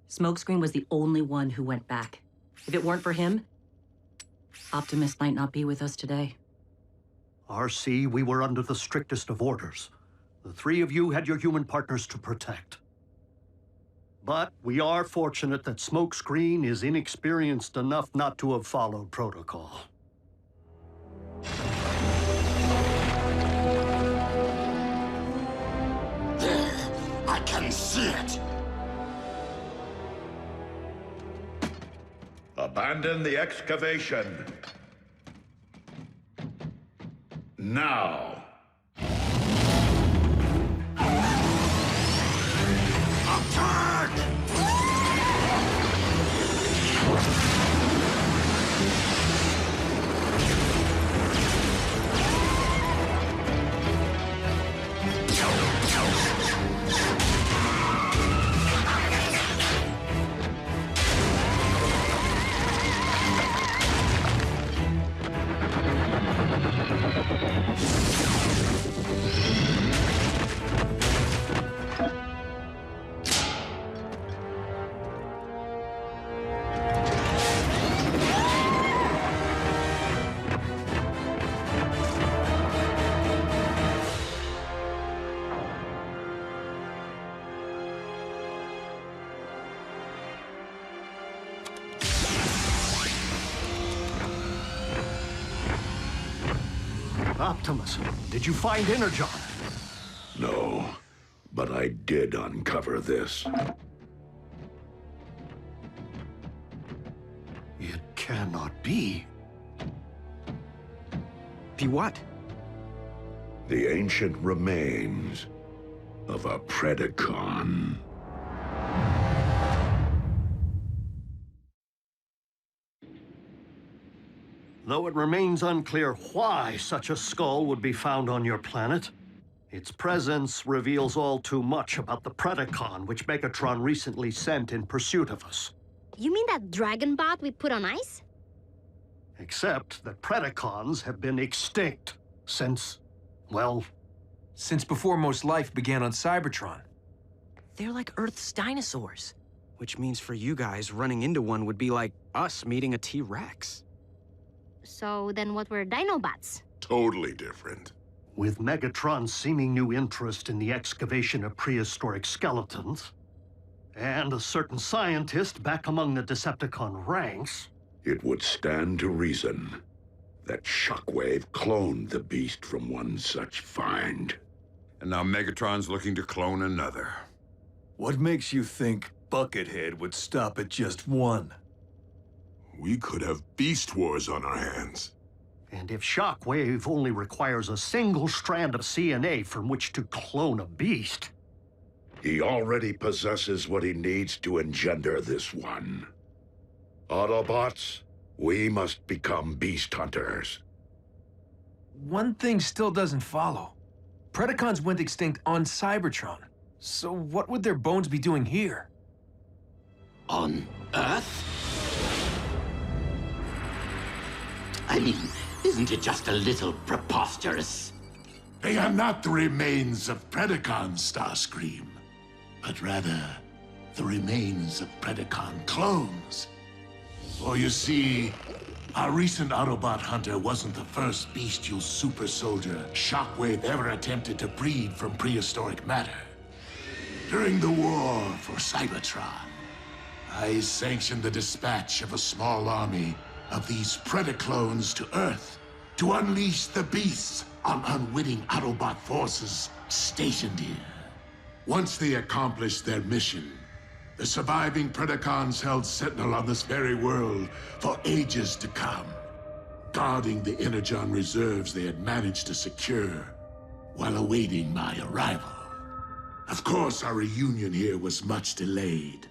Smokescreen was the only one who went back. If it weren't for him, Optimus might not be with us today. RC, we were under the strictest of orders. The three of you had your human partners to protect. But we are fortunate that Smokescreen is inexperienced enough not to have followed protocol. There! I can see it! Abandon the excavation. Now. Attack! Optimus, did you find Energon? No, but I did uncover this. It cannot be. Be what? The ancient remains of a Predacon. Though it remains unclear why such a skull would be found on your planet, its presence reveals all too much about the Predacon which Megatron recently sent in pursuit of us. You mean that dragon bot we put on ice? Except that Predacons have been extinct since, well... Since before most life began on Cybertron. They're like Earth's dinosaurs. Which means for you guys, running into one would be like us meeting a T-Rex. So then what were Dinobots? Totally different. With Megatron's seeming new interest in the excavation of prehistoric skeletons, and a certain scientist back among the Decepticon ranks... It would stand to reason that Shockwave cloned the beast from one such find. And now Megatron's looking to clone another. What makes you think Buckethead would stop at just one? We could have Beast Wars on our hands. And if Shockwave only requires a single strand of CNA from which to clone a beast... He already possesses what he needs to engender this one. Autobots, we must become beast hunters. One thing still doesn't follow. Predacons went extinct on Cybertron. So what would their bones be doing here? On Earth? I mean, isn't it just a little preposterous? They are not the remains of Predacons, Starscream, but rather the remains of Predacon clones. For you see, our recent Autobot hunter wasn't the first bestial super soldier Shockwave ever attempted to breed from prehistoric matter. During the war for Cybertron, I sanctioned the dispatch of a small army of these Predaclones to Earth to unleash the beasts on unwitting Autobot forces stationed here. Once they accomplished their mission, the surviving Predacons held sentinel on this very world for ages to come, guarding the Energon reserves they had managed to secure while awaiting my arrival. Of course, our reunion here was much delayed,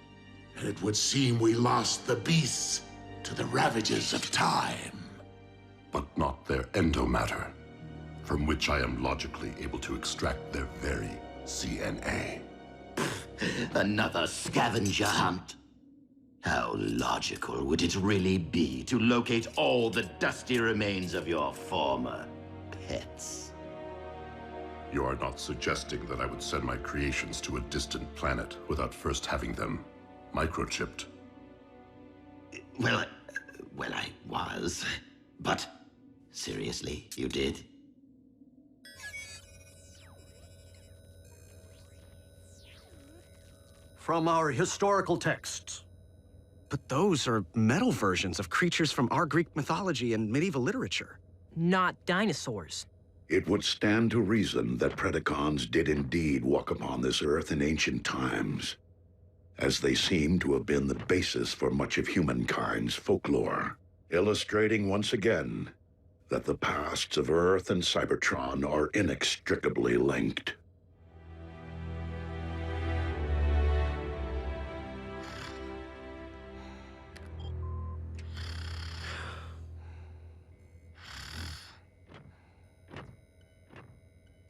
and it would seem we lost the beasts to the ravages of time. But not their endomatter, from which I am logically able to extract their very CNA. Another scavenger hunt? How logical would it really be to locate all the dusty remains of your former pets? You are not suggesting that I would send my creations to a distant planet without first having them microchipped? Well, I was. But, seriously, you did? From our historical texts. But those are metal versions of creatures from our Greek mythology and medieval literature. Not dinosaurs. It would stand to reason that Predacons did indeed walk upon this Earth in ancient times, as they seem to have been the basis for much of humankind's folklore, illustrating once again that the pasts of Earth and Cybertron are inextricably linked.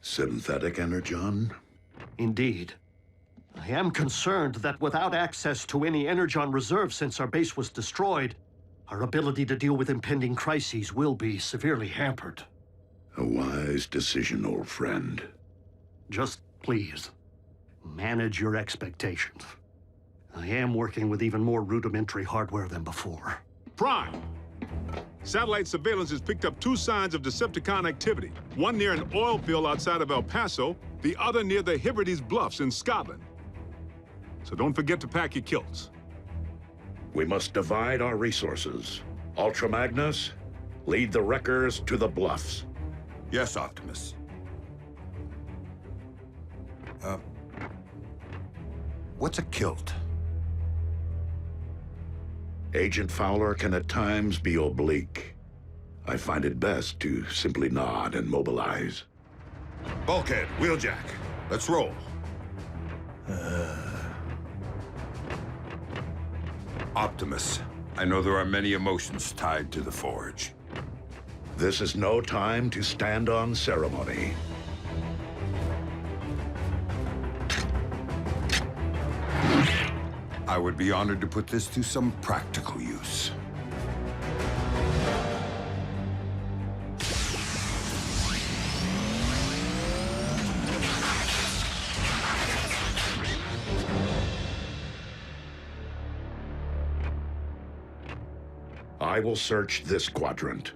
Synthetic Energon? Indeed. I am concerned that without access to any Energon reserves since our base was destroyed, our ability to deal with impending crises will be severely hampered. A wise decision, old friend. Just please, manage your expectations. I am working with even more rudimentary hardware than before. Prime! Satellite surveillance has picked up 2 signs of Decepticon activity. One near an oil field outside of El Paso, the other near the Hebrides Bluffs in Scotland. So don't forget to pack your kilts. We must divide our resources. Ultra Magnus, lead the Wreckers to the Bluffs. Yes, Optimus. What's a kilt? Agent Fowler can at times be oblique. I find it best to simply nod and mobilize. Bulkhead, Wheeljack, let's roll. Optimus, I know there are many emotions tied to the Forge. This is no time to stand on ceremony. I would be honored to put this to some practical use. I will search this quadrant.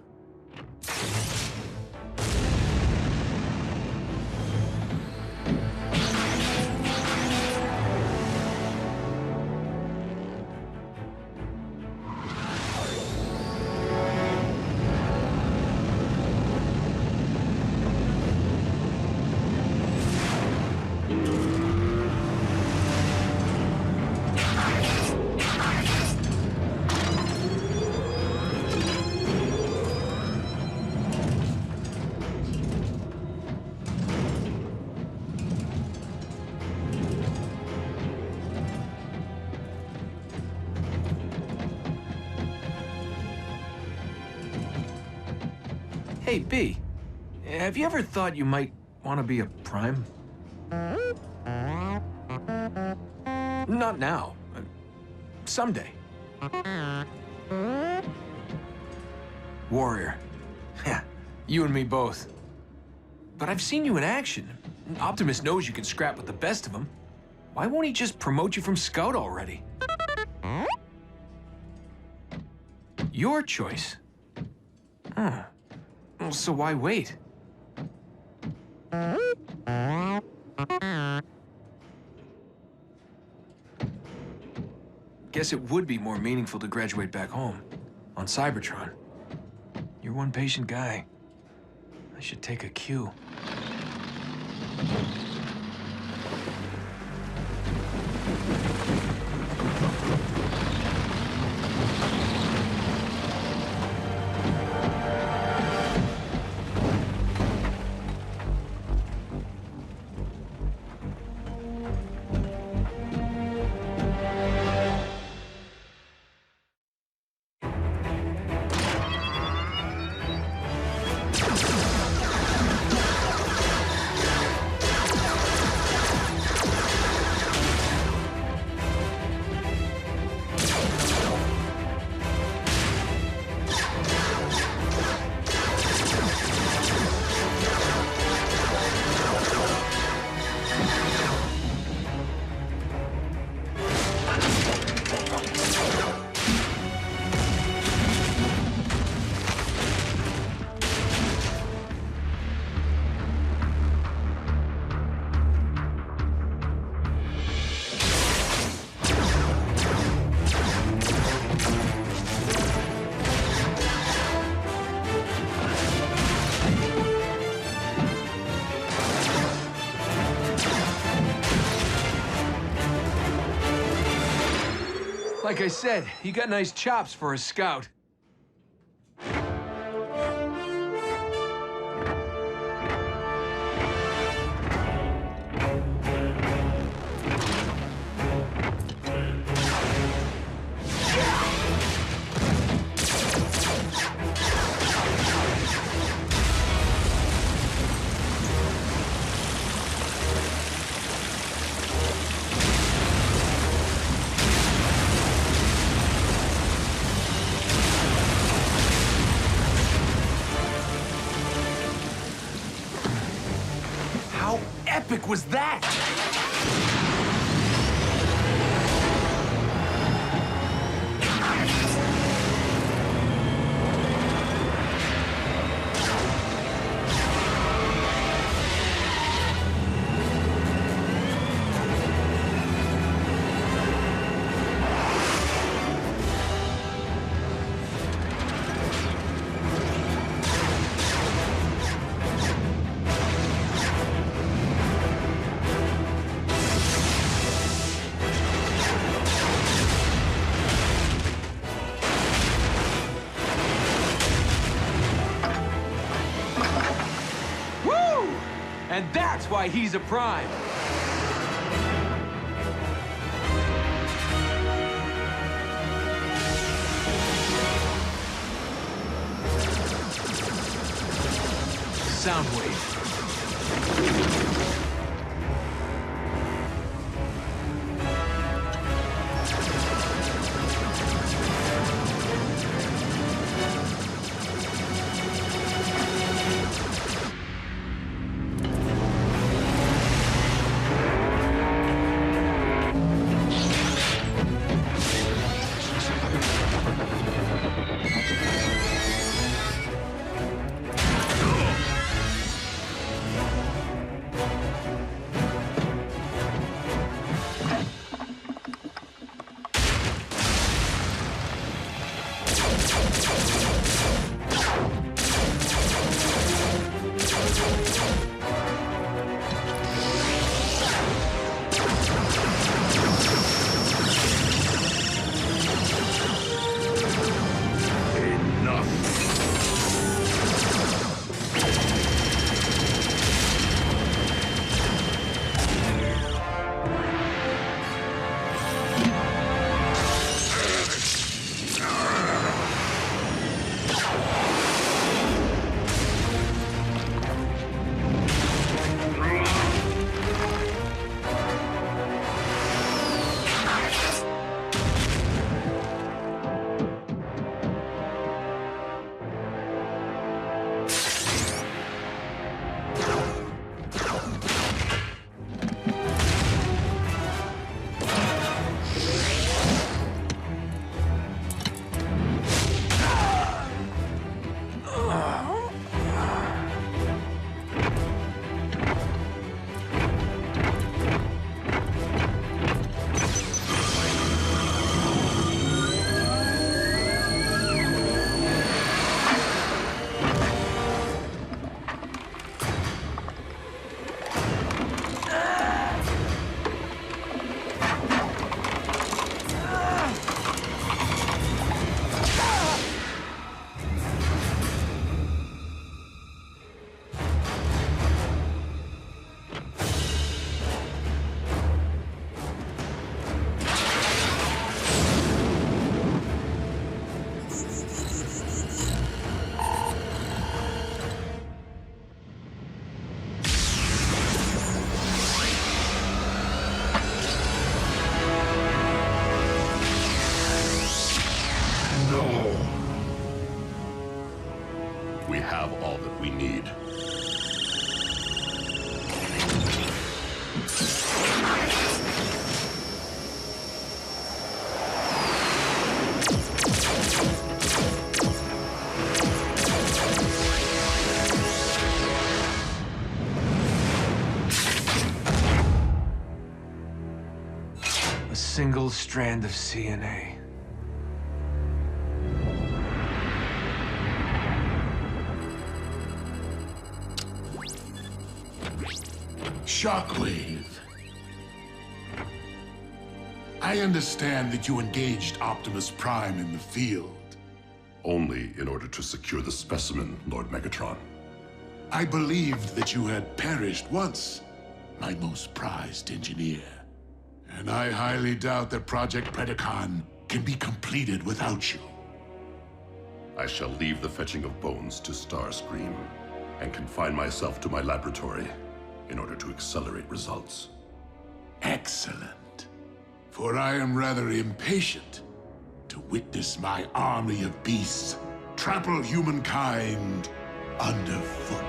Hey, B, have you ever thought you might want to be a Prime? Not now. Someday. Warrior. Yeah, you and me both. But I've seen you in action. Optimus knows you can scrap with the best of them. Why won't he just promote you from Scout already? Your choice. Huh. Well, so why wait? Guess it would be more meaningful to graduate back home, on Cybertron. You're one patient guy. I should take a cue. Like I said, you got nice chops for a Scout. How epic was that? And that's why he's a Prime. Soundwave. We have all that we need. A single strand of CNA. Shockwave. I understand that you engaged Optimus Prime in the field. Only in order to secure the specimen, Lord Megatron. I believed that you had perished once, my most prized engineer. And I highly doubt that Project Predacon can be completed without you. I shall leave the fetching of bones to Starscream and confine myself to my laboratory in order to accelerate results. Excellent. For I am rather impatient to witness my army of beasts trample humankind underfoot.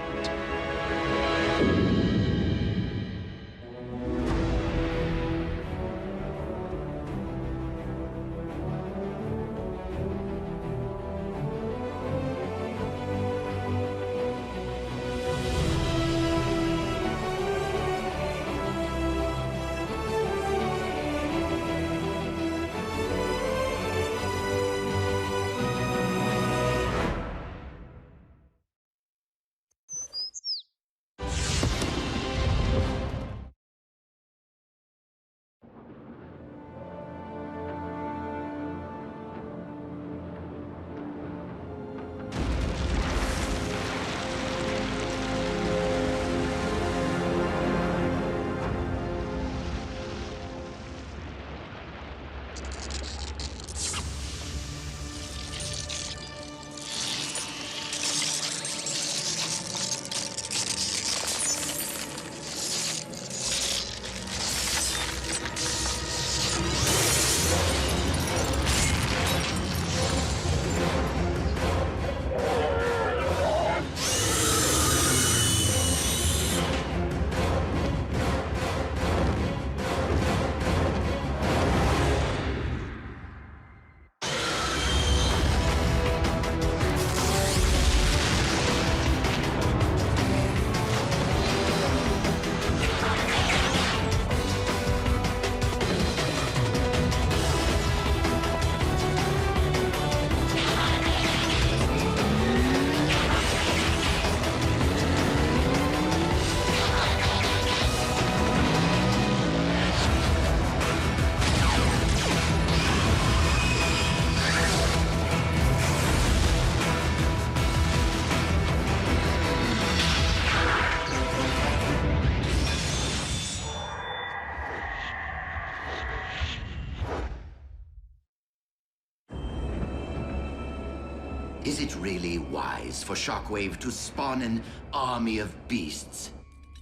Is it really wise for Shockwave to spawn an army of beasts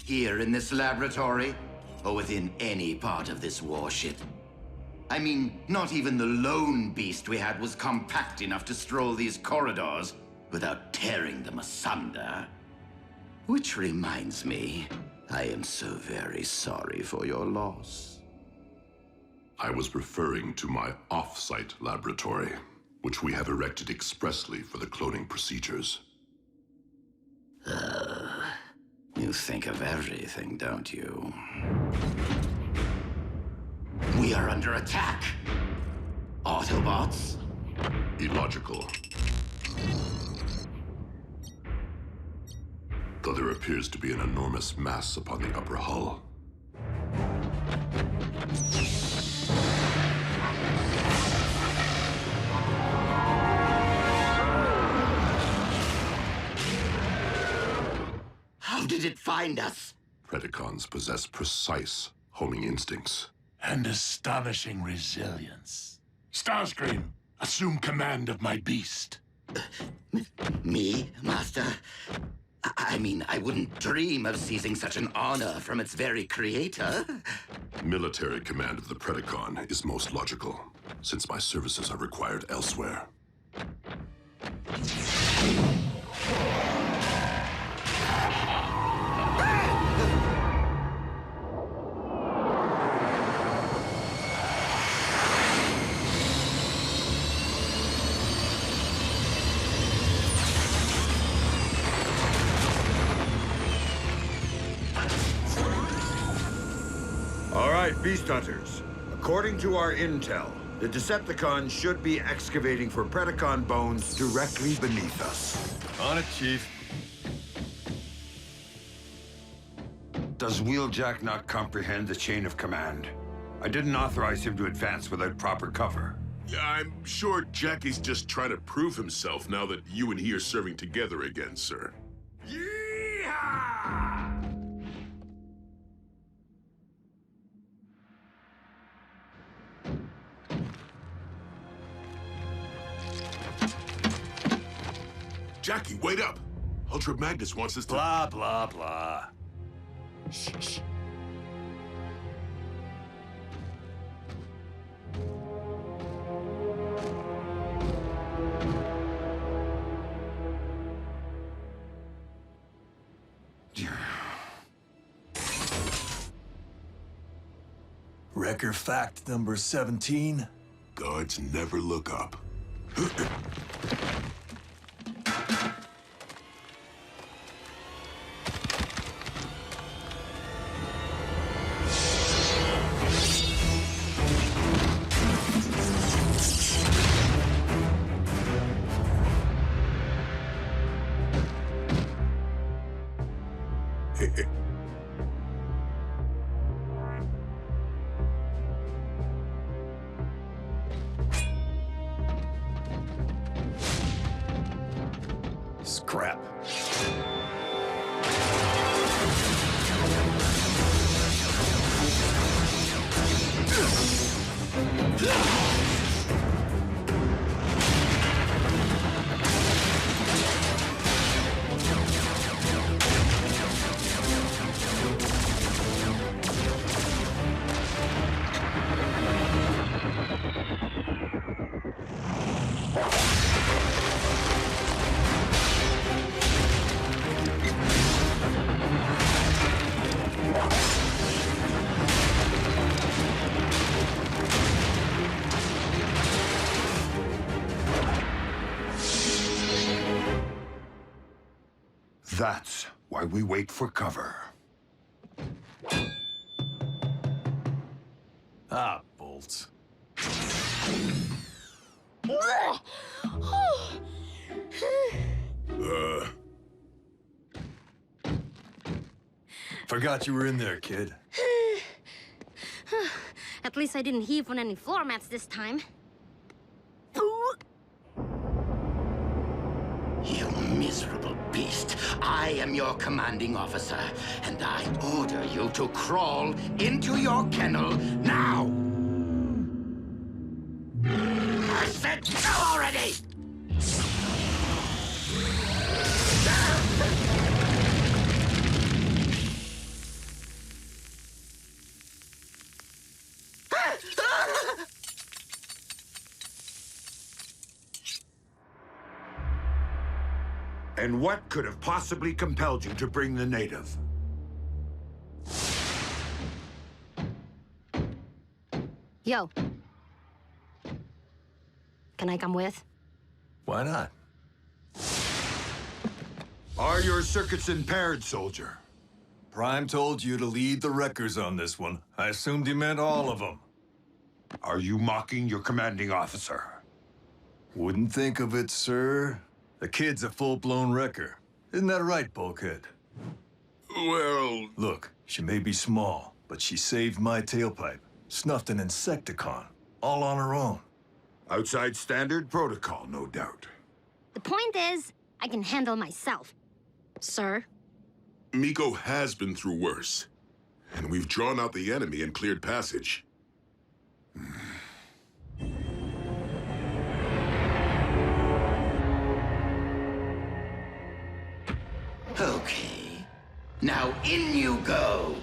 here in this laboratory, or within any part of this warship? I mean, not even the lone beast we had was compact enough to stroll these corridors without tearing them asunder. Which reminds me, I am so very sorry for your loss. I was referring to my off-site laboratory, which we have erected expressly for the cloning procedures. You think of everything, don't you? We are under attack. Autobots? Illogical. Though there appears to be an enormous mass upon the upper hull. How did it find us? Predacons possess precise homing instincts. And astonishing resilience. Starscream, assume command of my beast. Me, Master? I mean, I wouldn't dream of seizing such an honor from its very creator. Military command of the Predacon is most logical, since my services are required elsewhere. All right, Beast Hunters. According to our intel, the Decepticons should be excavating for Predacon bones directly beneath us. On it, Chief. Does Wheeljack not comprehend the chain of command? I didn't authorize him to advance without proper cover. Yeah, I'm sure Jackie's just trying to prove himself now that you and he are serving together again, sir. Jackie, wait up! Ultra Magnus wants us to— Blah, blah, blah. Shh. Wrecker fact number 17. Guards never look up. Scrap. That's why we wait for cover. Ah, bolts. Forgot you were in there, kid. At least I didn't heave on any floor mats this time. You miserable beast. I am your commanding officer, and I order you to crawl into your kennel now! I said go already! And what could have possibly compelled you to bring the native? Yo. Can I come with? Why not? Are your circuits impaired, soldier? Prime told you to lead the wreckers on this one. I assumed he meant all of them. Are you mocking your commanding officer? Wouldn't think of it, sir. The kid's a full-blown wrecker. Isn't that right, Bulkhead? Well... Look, she may be small, but she saved my tailpipe. Snuffed an Insecticon, all on her own. Outside standard protocol, no doubt. The point is, I can handle myself. Sir? Miko has been through worse. And we've drawn out the enemy and cleared passage. Okay. Now in you go!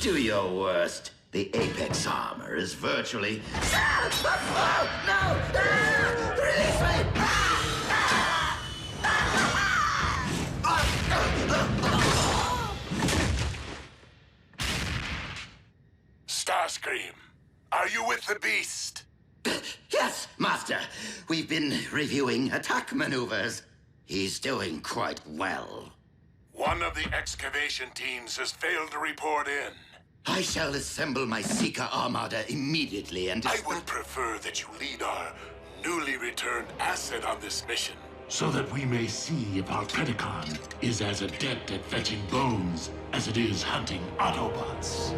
Do your worst. The Apex armor is virtually... No! Release me! Starscream, are you with the beast? Yes, Master. We've been reviewing attack maneuvers. He's doing quite well. One of the excavation teams has failed to report in. I shall assemble my Seeker Armada immediately and... I would prefer that you lead our newly returned asset on this mission, so that we may see if our Predacon is as adept at fetching bones as it is hunting Autobots.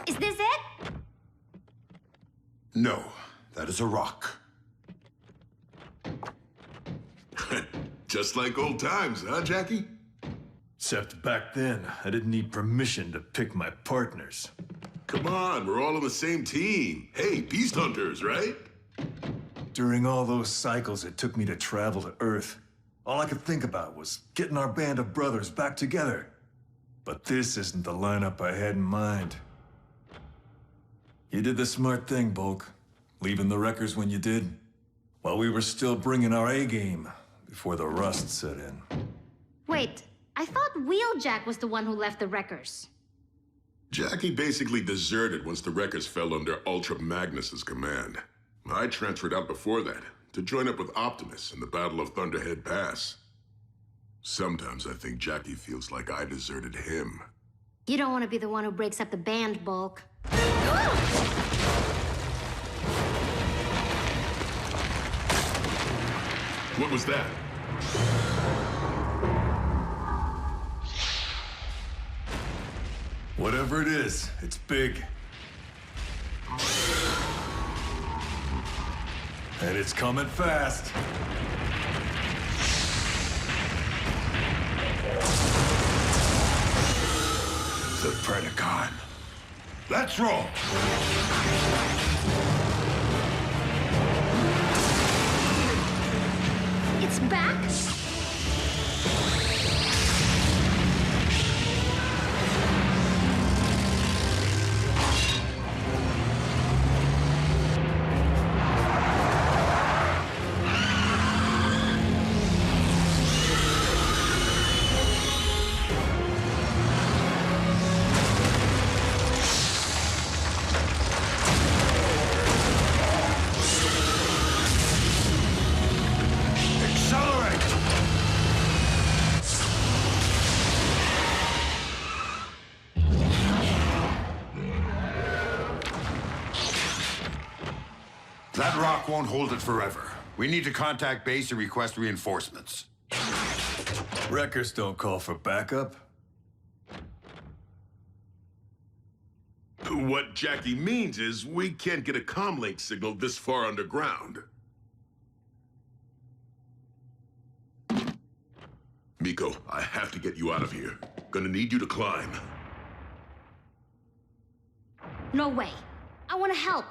Is this it? No, that is a rock. Just like old times, huh, Jackie? Except back then, I didn't need permission to pick my partners. Come on, we're all on the same team. Hey, beast hunters, right? During all those cycles it took me to travel to Earth, all I could think about was getting our band of brothers back together. But this isn't the lineup I had in mind. You did the smart thing, Bulk. Leaving the wreckers when you did, while we were still bringing our A-game before the rust set in. Wait, I thought Wheeljack was the one who left the wreckers. Jackie basically deserted once the wreckers fell under Ultra Magnus's command. I transferred out before that, to join up with Optimus in the Battle of Thunderhead Pass. Sometimes I think Jackie feels like I deserted him. You don't want to be the one who breaks up the band, Bulk. What was that? Whatever it is, it's big. And it's coming fast. The Predacon. Let's roll! It's back? That rock won't hold it forever. We need to contact base and request reinforcements. Wreckers don't call for backup. What Jackie means is we can't get a comlink signal this far underground. Miko, I have to get you out of here. Gonna need you to climb. No way. I want to help.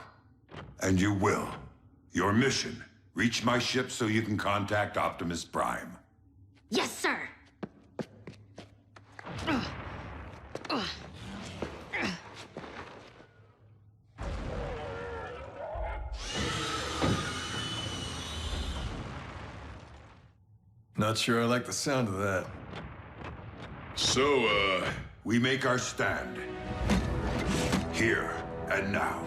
And you will. Your mission, reach my ship so you can contact Optimus Prime. Yes, sir. Not sure I like the sound of that. So, we make our stand. Here and now.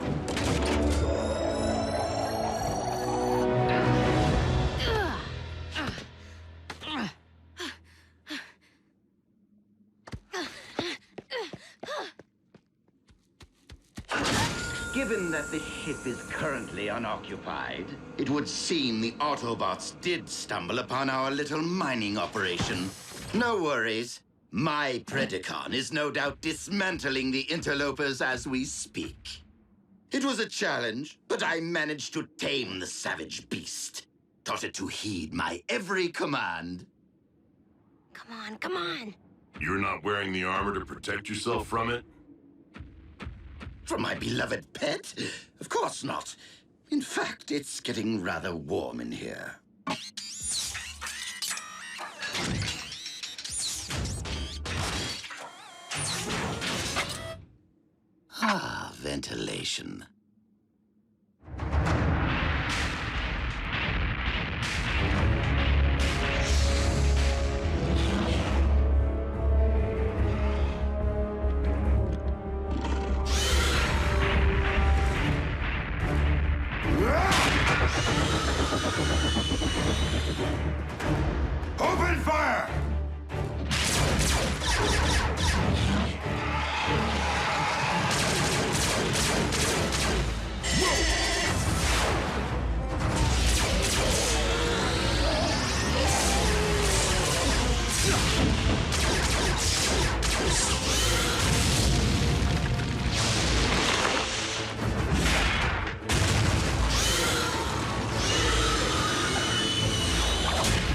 Given that the ship is currently unoccupied, it would seem the Autobots did stumble upon our little mining operation. No worries. My Predacon is no doubt dismantling the interlopers as we speak. It was a challenge, but I managed to tame the savage beast. Taught it to heed my every command. Come on, come on. You're not wearing the armor to protect yourself from it? From my beloved pet? Of course not. In fact, it's getting rather warm in here. Ah, ventilation. Open fire!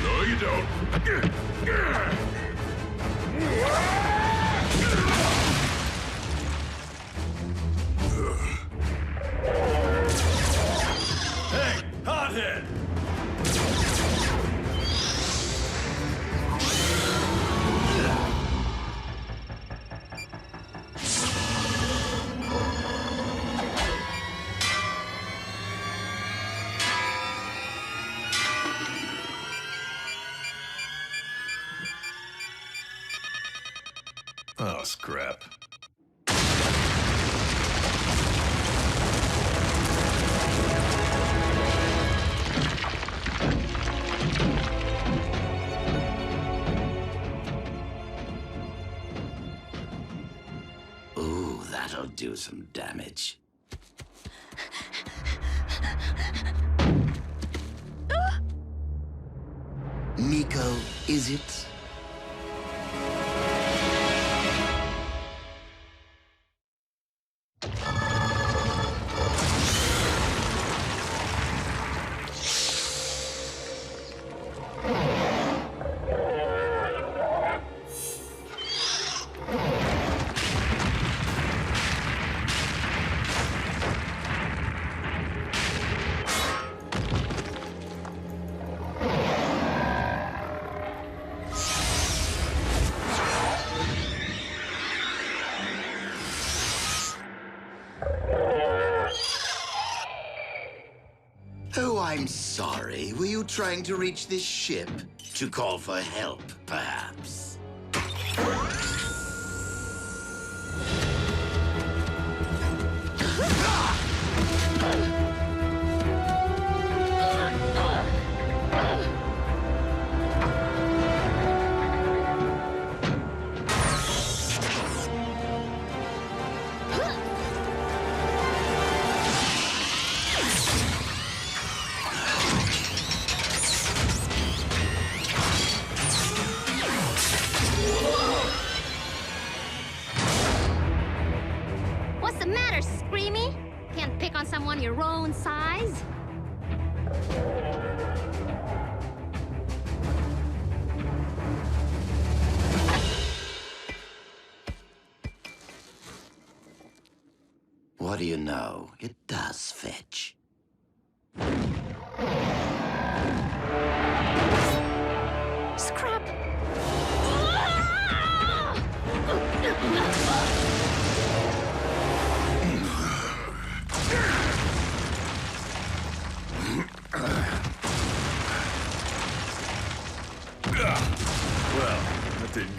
No, you don't. Hey, hothead! Oh, scrap. Ooh, that'll do some damage. Nico, is it? Oh, I'm sorry. Were you trying to reach this ship? To call for help, perhaps? What's the matter, Screamy? Can't pick on someone your own size? What do you know? It does fetch. Scrap!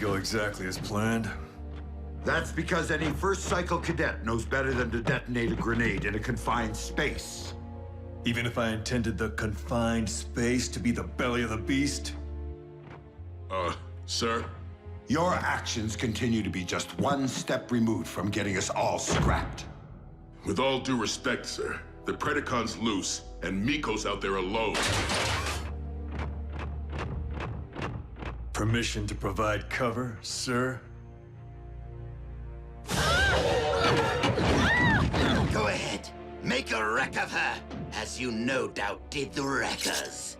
go exactly as planned? That's because any first cycle cadet knows better than to detonate a grenade in a confined space. Even if I intended the confined space to be the belly of the beast? Sir? Your actions continue to be just one step removed from getting us all scrapped. With all due respect, sir, the Predacon's loose, and Miko's out there alone. Permission to provide cover, sir? Go ahead. Make a wreck of her, as you no doubt did the Wreckers.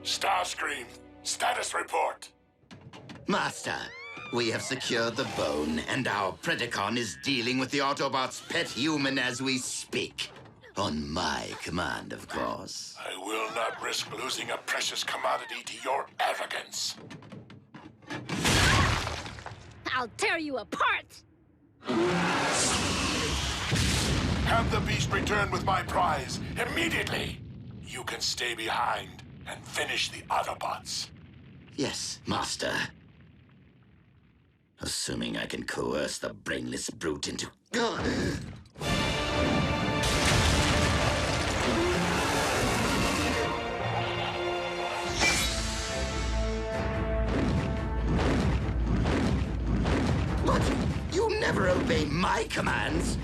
Starscream, status report. Master, we have secured the bone, and our Predacon is dealing with the Autobots' pet human as we speak. On my command, of course. I will not risk losing a precious commodity to your arrogance. I'll tear you apart! Have the beast return with my prize immediately. You can stay behind and finish the Autobots. Yes, Master. Assuming I can coerce the brainless brute into... What? You never obey my commands?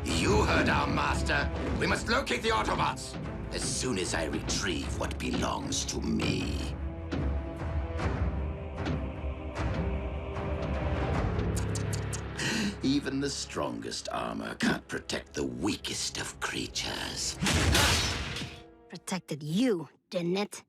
You heard our master. We must locate the Autobots as soon as I retrieve what belongs to me. Even the strongest armor can't protect the weakest of creatures. Protected you, didn't it?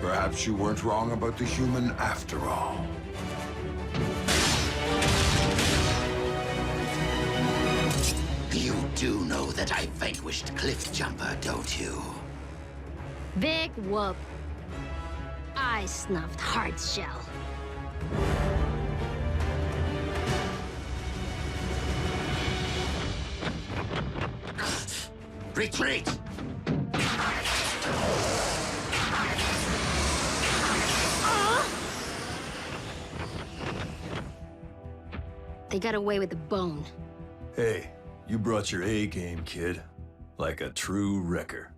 Perhaps you weren't wrong about the human after all. You do know that I vanquished Cliffjumper, don't you? Big whoop. I snuffed Hardshell. Retreat! They got away with the bone. Hey, you brought your A game, kid. Like a true wrecker.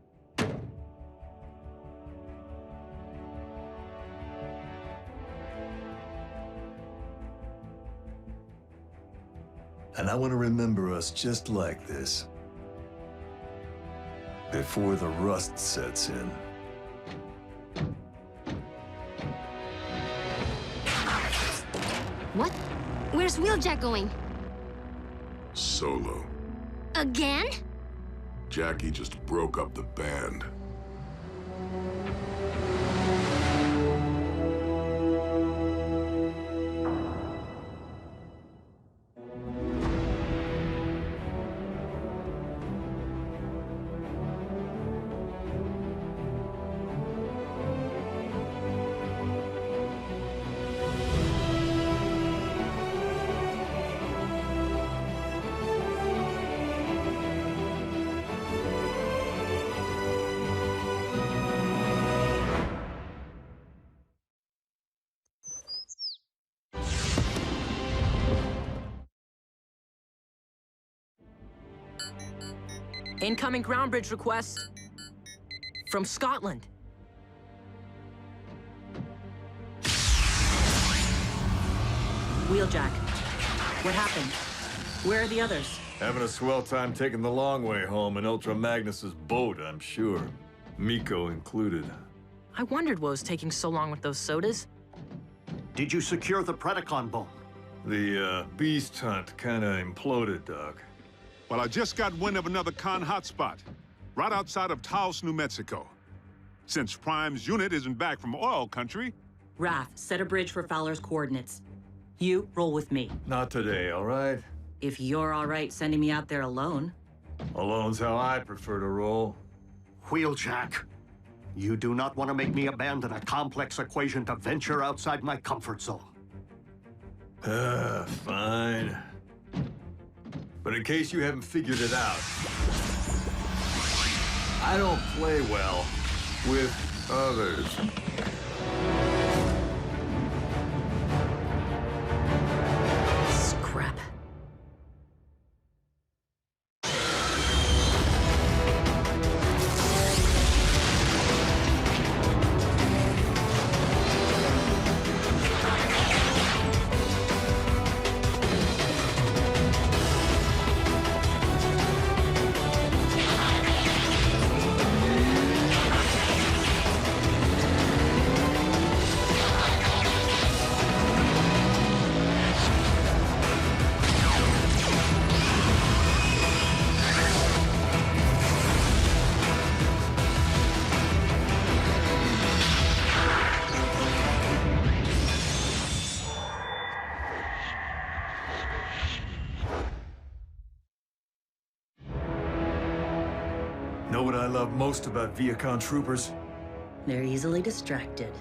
And I want to remember us just like this. Before the rust sets in. What? Where's Wheeljack going? Solo. Again? Jackie just broke up the band. Incoming ground bridge request from Scotland. Wheeljack, what happened? Where are the others? Having a swell time taking the long way home in Ultra Magnus's boat, I'm sure. Miko included. I wondered what was taking so long with those sodas. Did you secure the Predacon bone? The beast hunt kinda imploded, Doc. Well, I just got wind of another con hotspot, right outside of Taos, New Mexico. Since Prime's unit isn't back from oil country... Raph, set a bridge for Fowler's coordinates. You, roll with me. Not today, all right? If you're all right sending me out there alone. Alone's how I prefer to roll. Wheeljack, you do not want to make me abandon a complex equation to venture outside my comfort zone. Fine. But in case you haven't figured it out, I don't play well with others. Scrap. Know what I love most about Viacon troopers? They're easily distracted.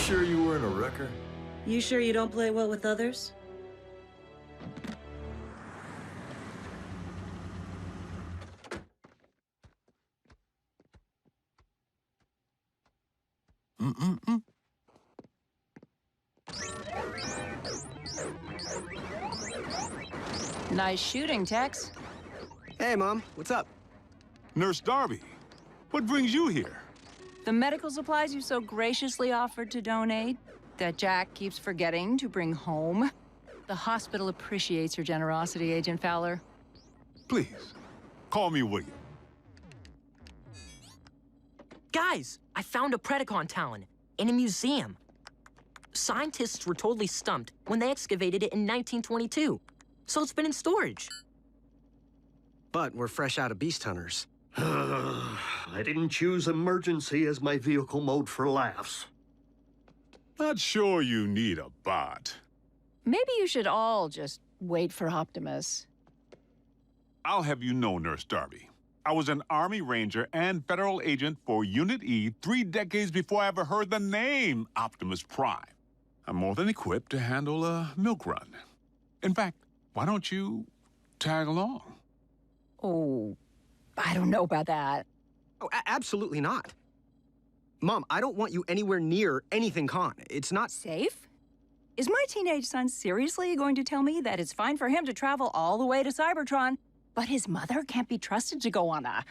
Sure you weren't a wrecker? You sure you don't play well with others? Nice shooting, Tex. Hey, Mom. What's up? Nurse Darby, what brings you here? The medical supplies you so graciously offered to donate, that Jack keeps forgetting to bring home. The hospital appreciates your generosity, Agent Fowler. Please, call me William. Guys, I found a Predacon talon in a museum. Scientists were totally stumped when they excavated it in 1922, so it's been in storage. But we're fresh out of beast hunters. I didn't choose emergency as my vehicle mode for laughs. Not sure you need a bot. Maybe you should all just wait for Optimus. I'll have you know, Nurse Darby, I was an Army Ranger and federal agent for Unit E 3 decades before I ever heard the name Optimus Prime. I'm more than equipped to handle a milk run. In fact, why don't you tag along? Oh, I don't know about that. Oh, absolutely not. Mom, I don't want you anywhere near anything con. It's not safe. Is my teenage son seriously going to tell me that it's fine for him to travel all the way to Cybertron, but his mother can't be trusted to go on a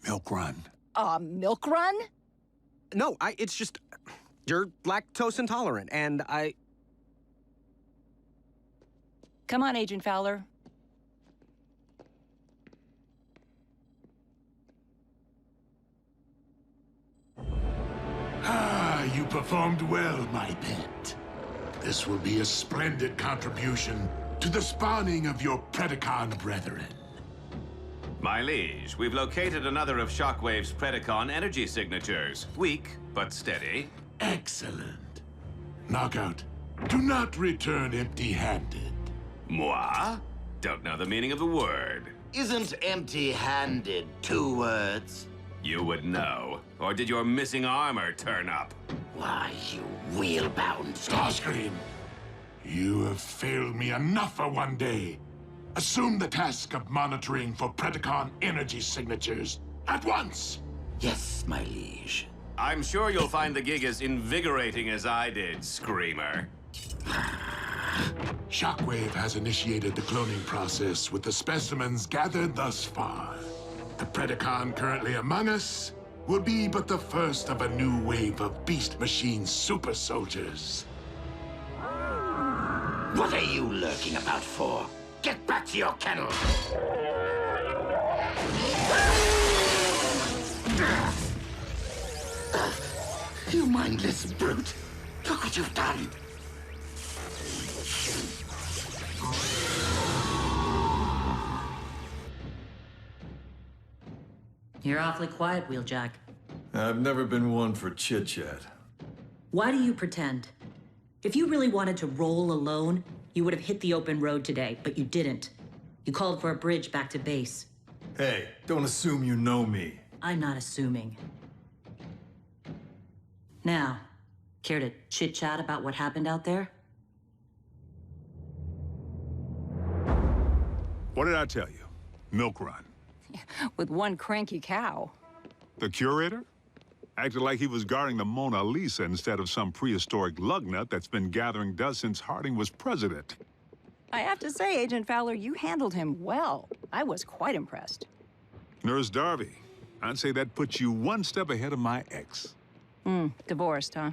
milk run? A milk run? No, it's just you're lactose intolerant, and I... Come on, Agent Fowler. You performed well, my pet. This will be a splendid contribution to the spawning of your Predacon brethren. My liege, we've located another of Shockwave's Predacon energy signatures. Weak, but steady. Excellent. Knockout, do not return empty-handed. Moi? Don't know the meaning of the word. Isn't empty-handed 2 words? You would know. Or did your missing armor turn up? Why, you wheel-bound... Starscream, you have failed me enough for one day. Assume the task of monitoring for Predacon energy signatures at once. Yes, my liege. I'm sure you'll find the gig as invigorating as I did, Screamer. Shockwave has initiated the cloning process with the specimens gathered thus far. The Predacon currently among us will be but the first of a new wave of Beast Machine super soldiers. What are you lurking about for? Get back to your kennel! You mindless brute! Look what you've done! You're awfully quiet, Wheeljack. I've never been one for chit-chat. Why do you pretend? If you really wanted to roll alone, you would have hit the open road today, but you didn't. You called for a bridge back to base. Hey, don't assume you know me. I'm not assuming. Now, care to chit-chat about what happened out there? What did I tell you? Milk run. With one cranky cow. The curator? Acted like he was guarding the Mona Lisa instead of some prehistoric lugnut that's been gathering dust since Harding was president. I have to say, Agent Fowler, you handled him well. I was quite impressed. Nurse Darby, I'd say that puts you one step ahead of my ex. Divorced, huh?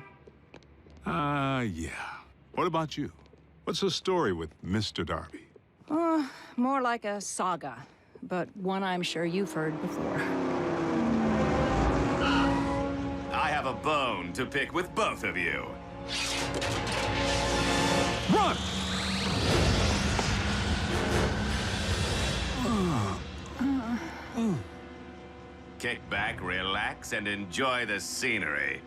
Yeah. What about you? What's the story with Mr. Darby? More like a saga, but one I'm sure you've heard before. I have a bone to pick with both of you. Run! Kick back, relax, and enjoy the scenery.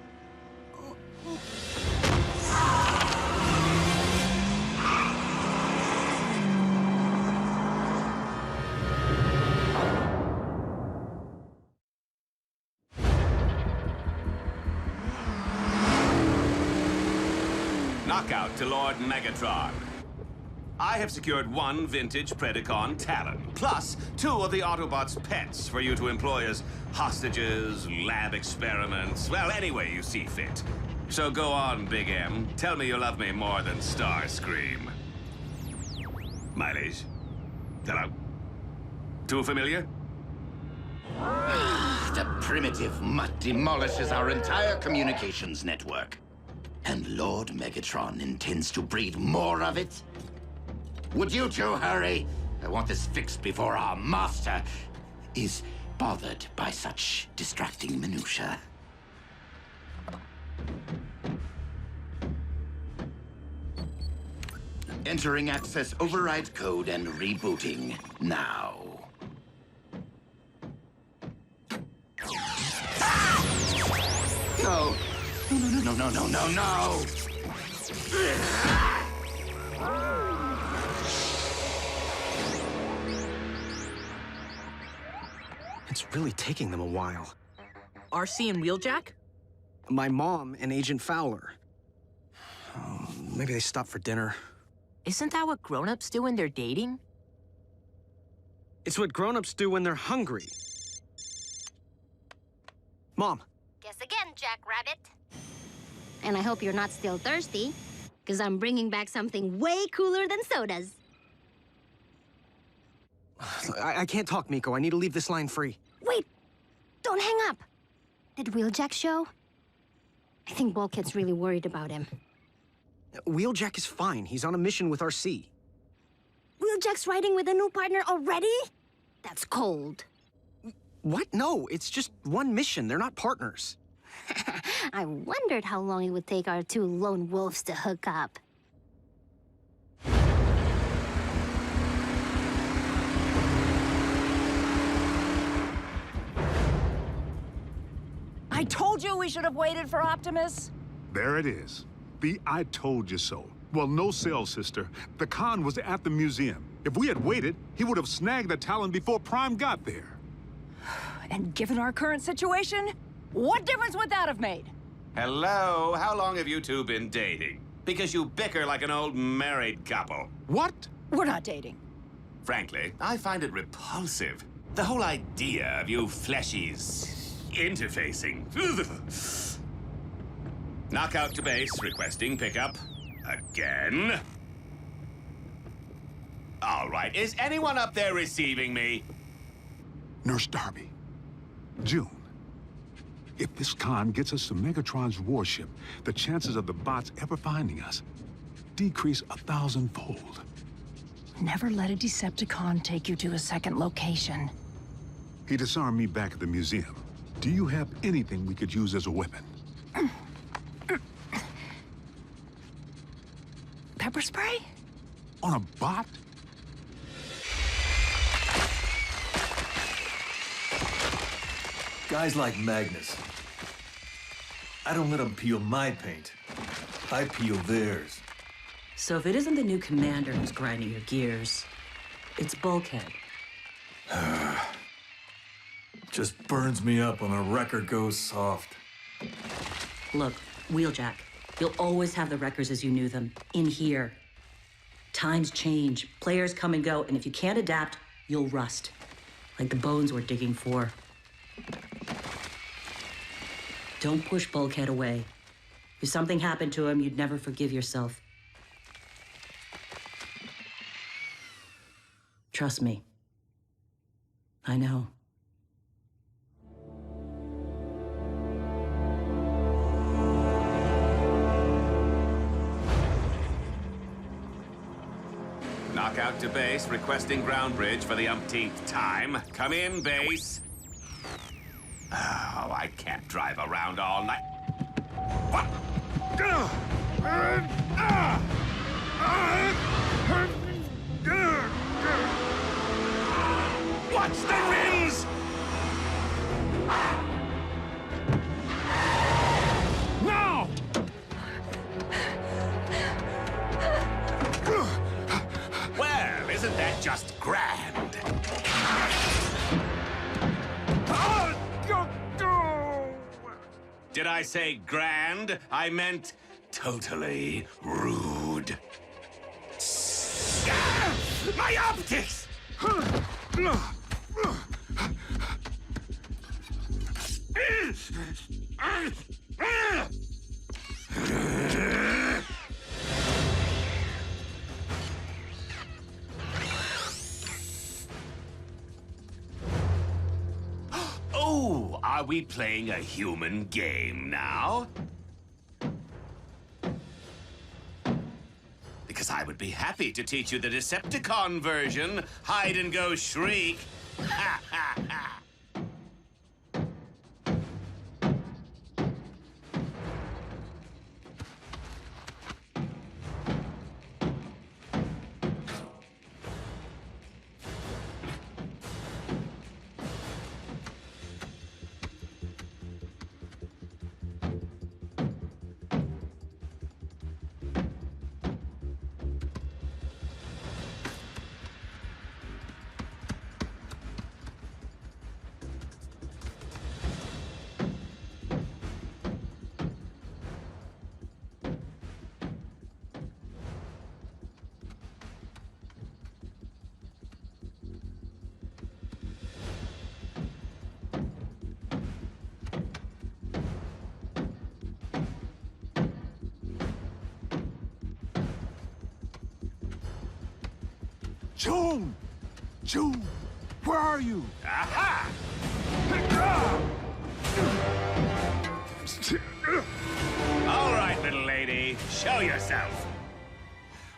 Knockout to Lord Megatron. I have secured 1 vintage Predacon Talon, plus 2 of the Autobots' pets for you to employ as hostages, lab experiments, well, any way you see fit. So go on, Big M. Tell me you love me more than Starscream. Mileage? Hello? Too familiar? The primitive mutt demolishes our entire communications network. And Lord Megatron intends to breed more of it? Would you two hurry? I want this fixed before our master is bothered by such distracting minutiae. Entering access override code and rebooting now. No! No! It's really taking them a while. RC and Wheeljack? My mom and Agent Fowler. Maybe they stopped for dinner. Isn't that what grown-ups do when they're dating? It's what grown-ups do when they're hungry. Mom. Guess again, Jack Rabbit. And I hope you're not still thirsty, because I'm bringing back something way cooler than sodas. I can't talk, Miko. I need to leave this line free. Wait! Don't hang up! Did Wheeljack show? I think Bulkhead's really worried about him. Wheeljack is fine. He's on a mission with RC. Wheeljack's riding with a new partner already? That's cold. What? No, it's just one mission. They're not partners. I wondered how long it would take our 2 lone wolves to hook up. I told you we should have waited for Optimus. There it is. The I told you so. Well, no sell, sister. The Khan was at the museum. If we had waited, he would have snagged the Talon before Prime got there. And given our current situation, what difference would that have made? Hello? How long have you two been dating? Because you bicker like an old married couple. What? We're not dating. Frankly, I find it repulsive. The whole idea of you fleshies interfacing. Knockout to base, requesting pickup. Again. All right, is anyone up there receiving me? Nurse Darby. June. If this Khan gets us to Megatron's warship, the chances of the bots ever finding us decrease 1,000-fold. Never let a Decepticon take you to a second location. He disarmed me back at the museum. Do you have anything we could use as a weapon? Pepper spray? On a bot? Guys like Magnus. I don't let them peel my paint. I peel theirs. So if it isn't the new commander who's grinding your gears, it's Bulkhead. Just burns me up when a record goes soft. Look, Wheeljack, you'll always have the records as you knew them, in here. Times change, players come and go, and if you can't adapt, you'll rust. Like the bones we're digging for. Don't push Bulkhead away. If something happened to him, you'd never forgive yourself. Trust me. I know. Knockout to base, requesting ground bridge for the umpteenth time. Come in, base. Oh, I can't drive around all night. What? Watch the rims! No! Well, isn't that just grand? Did I say grand? I meant totally rude. Ah! My optics! Oh, are we playing a human game now? Because I would be happy to teach you the Decepticon version. Hide and go shriek. Ha ha ha. June! June! Where are you? Aha! All right, little lady, show yourself.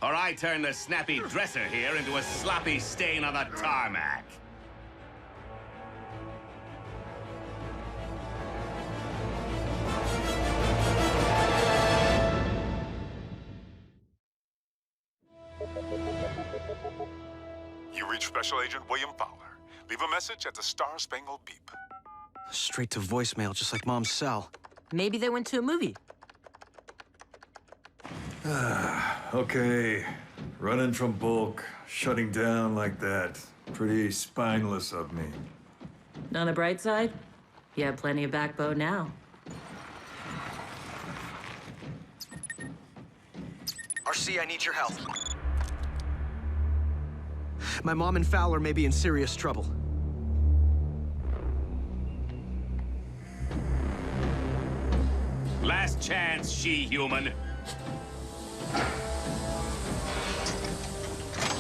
Or I turn the snappy dresser here into a sloppy stain on the tarmac. You reach Special Agent William Fowler. Leave a message at the Star Spangled Beep. Straight to voicemail, just like Mom's cell. Maybe they went to a movie. Okay. Running from bulk, shutting down like that. Pretty spineless of me. On the bright side, you have plenty of backbone now. RC, I need your help. My mom and Fowler may be in serious trouble. Last chance, she-human.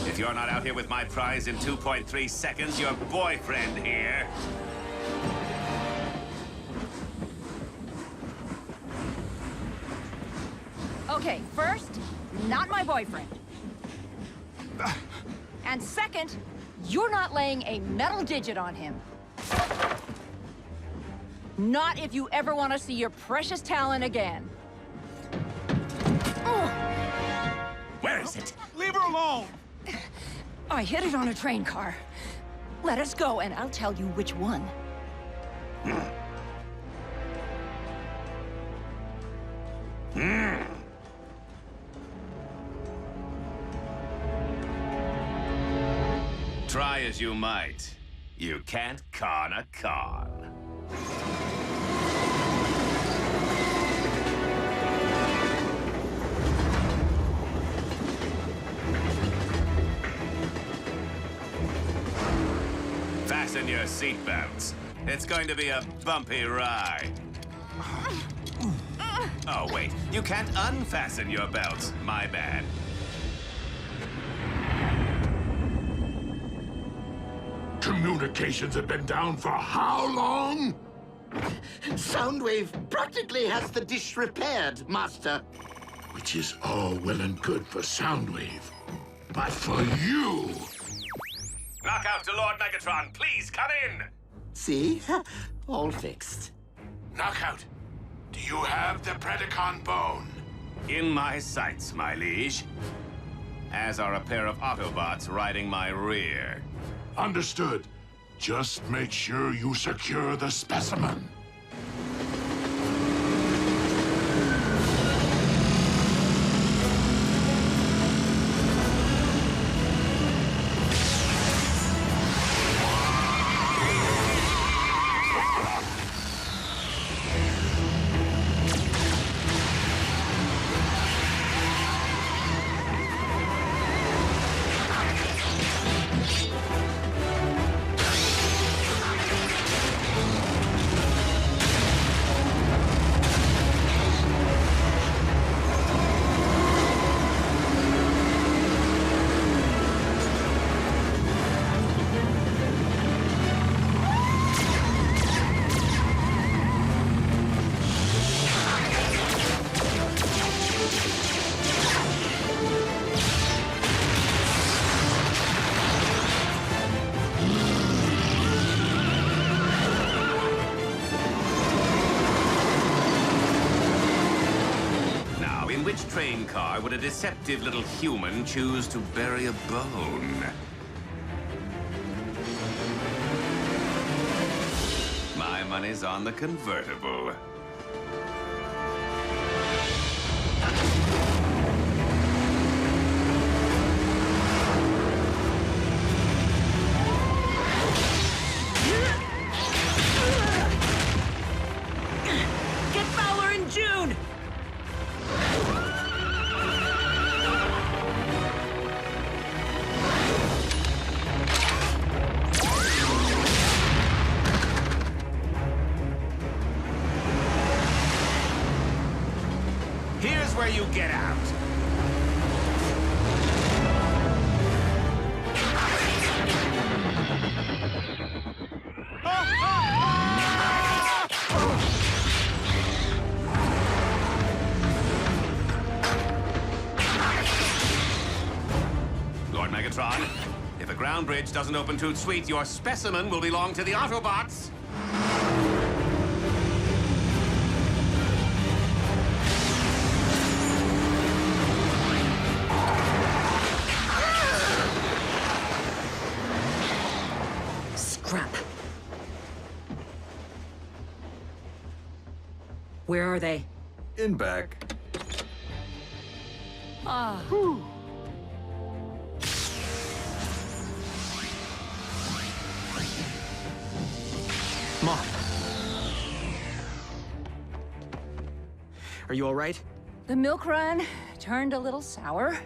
If you're not out here with my prize in 2.3 seconds, your boyfriend here. Okay, first, not my boyfriend. And second, you're not laying a metal digit on him. Not if you ever want to see your precious talent again. Where is it? Leave her alone! I hit it on a train car. Let us go, and I'll tell you which one. Try as you might, you can't con a con. Fasten your seatbelts. It's going to be a bumpy ride. Oh, wait. You can't unfasten your belts. My bad. Communications have been down for how long? Soundwave practically has the dish repaired, Master. Which is all well and good for Soundwave. But for you... Knockout to Lord Megatron, please come in! See? All fixed. Knockout, do you have the Predacon bone? In my sights, my liege. As are a pair of Autobots riding my rear. Understood. Just make sure you secure the specimen. Train car would a deceptive little human choose to bury a bone? My money's on the convertible. Get Fowler in June! Here's where you get out. Lord Megatron, if a ground bridge doesn't open Toot Sweet, your specimen will belong to the Autobots. Where are they? In back. Ah. Mom. Are you all right? The milk run turned a little sour,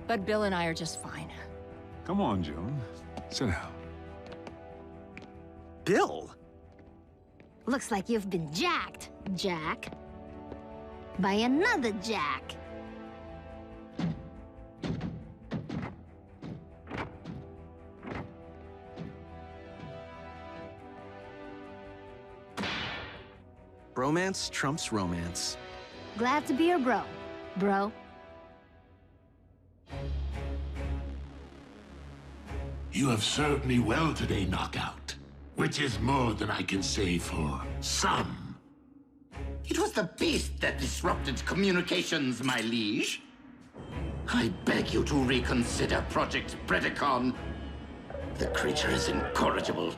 but Bill and I are just fine. Come on, Joan. Sit down. Bill? Looks like you've been jacked, Jack. By another Jack. Bromance trumps romance. Glad to be your bro, bro. You have served me well today, Knockout. Which is more than I can say for some. It was the beast that disrupted communications, my liege. I beg you to reconsider Project Predacon. The creature is incorrigible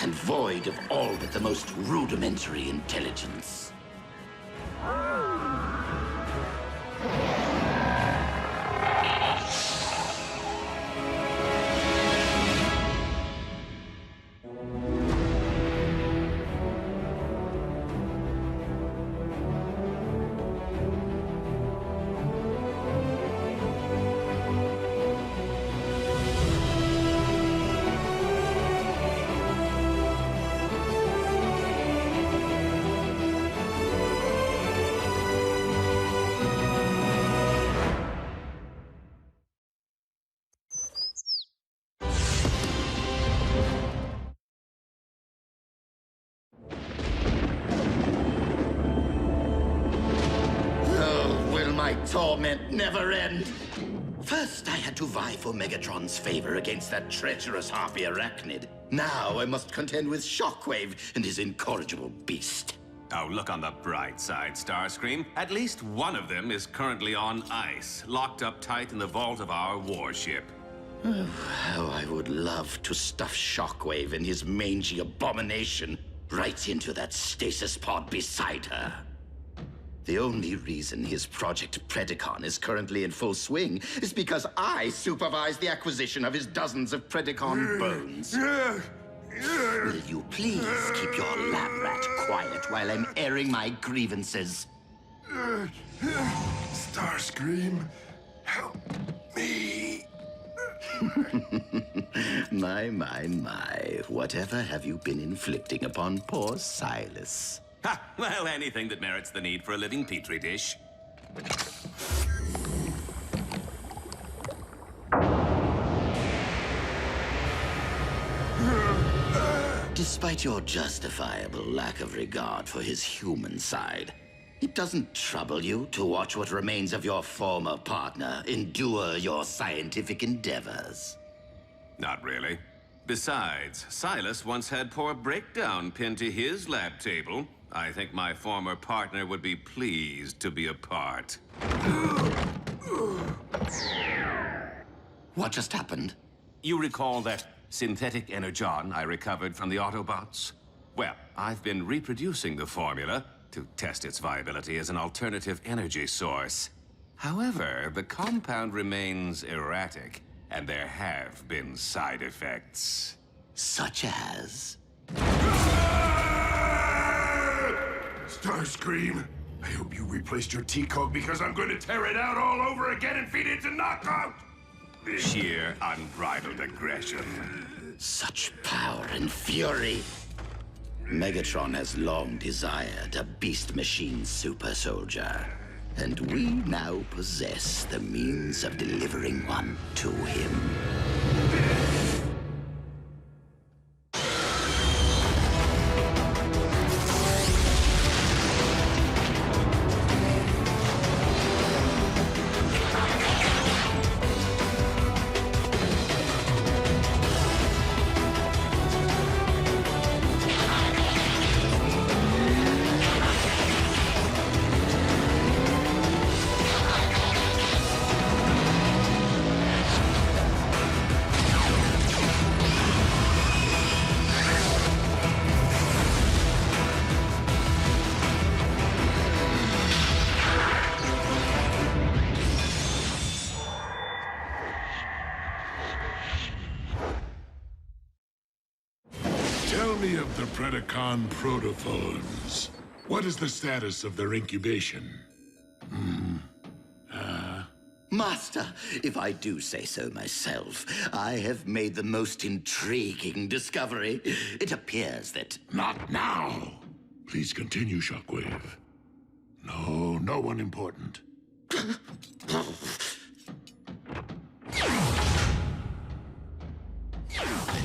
and void of all but the most rudimentary intelligence. Torment never end. First, I had to vie for Megatron's favor against that treacherous harpy arachnid. Now I must contend with Shockwave and his incorrigible beast. Oh, look on the bright side, Starscream. At least one of them is currently on ice, locked up tight in the vault of our warship. Oh, how I would love to stuff Shockwave and his mangy abomination right into that stasis pod beside her. The only reason his Project Predacon is currently in full swing is because I supervise the acquisition of his dozens of Predacon bones. Will you please keep your lab rat quiet while I'm airing my grievances? Starscream, help me. My. Whatever have you been inflicting upon poor Silas? Ha! Well, anything that merits the need for a living petri dish. Despite your justifiable lack of regard for his human side, it doesn't trouble you to watch what remains of your former partner endure your scientific endeavors. Not really. Besides, Silas once had poor Breakdown pinned to his lab table. I think my former partner would be pleased to be a part. What just happened? You recall that synthetic Energon I recovered from the Autobots? Well, I've been reproducing the formula to test its viability as an alternative energy source. However, the compound remains erratic, and there have been side effects. Such as? Starscream, I hope you replaced your T-Cog because I'm going to tear it out all over again and feed it to Knockout! Sheer unbridled aggression. Such power and fury. Megatron has long desired a beast machine super soldier, and we now possess the means of delivering one to him. Predacon protophones. What is the status of their incubation? Master, if I do say so myself, I have made the most intriguing discovery. It appears that... Not now! Please continue, Shockwave. No, no one important.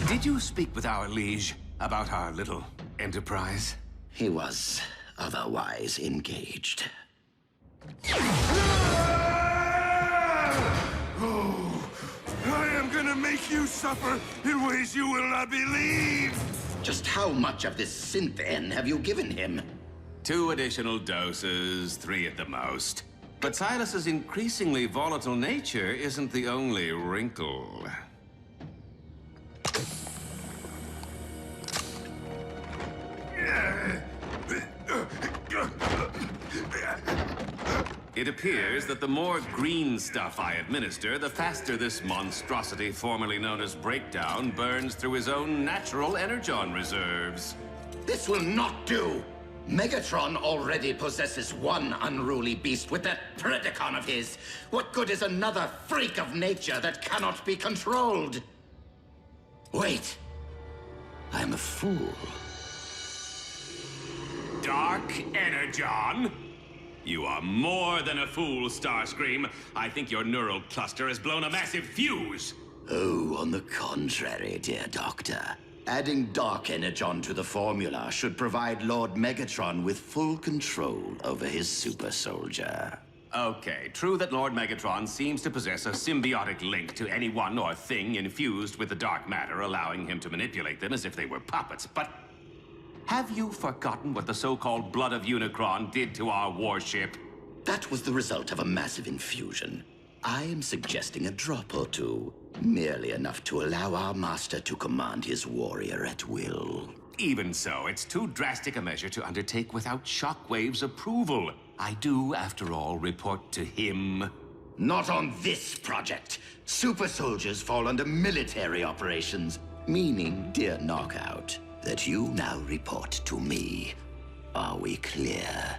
Did you speak with our liege about our little enterprise? He was otherwise engaged. Oh, I am gonna make you suffer in ways you will not believe! Just how much of this synth N have you given him? 2 additional doses, 3 at the most. But Silas's increasingly volatile nature isn't the only wrinkle. It appears that the more green stuff I administer, the faster this monstrosity formerly known as Breakdown burns through his own natural Energon reserves. This will not do! Megatron already possesses one unruly beast with that Predacon of his. What good is another freak of nature that cannot be controlled? Wait. I'm a fool. Dark Energon? You are more than a fool, Starscream. I think your neural cluster has blown a massive fuse. Oh, on the contrary, dear Doctor. Adding Dark Energon to the formula should provide Lord Megatron with full control over his super soldier. Okay, true that Lord Megatron seems to possess a symbiotic link to anyone or thing infused with the dark matter, allowing him to manipulate them as if they were puppets, but... have you forgotten what the so-called Blood of Unicron did to our warship? That was the result of a massive infusion. I am suggesting a drop or two, merely enough to allow our master to command his warrior at will. Even so, it's too drastic a measure to undertake without Shockwave's approval. I do, after all, report to him. Not on this project. Super soldiers fall under military operations, meaning, dear Knockout, that you now report to me. Are we clear?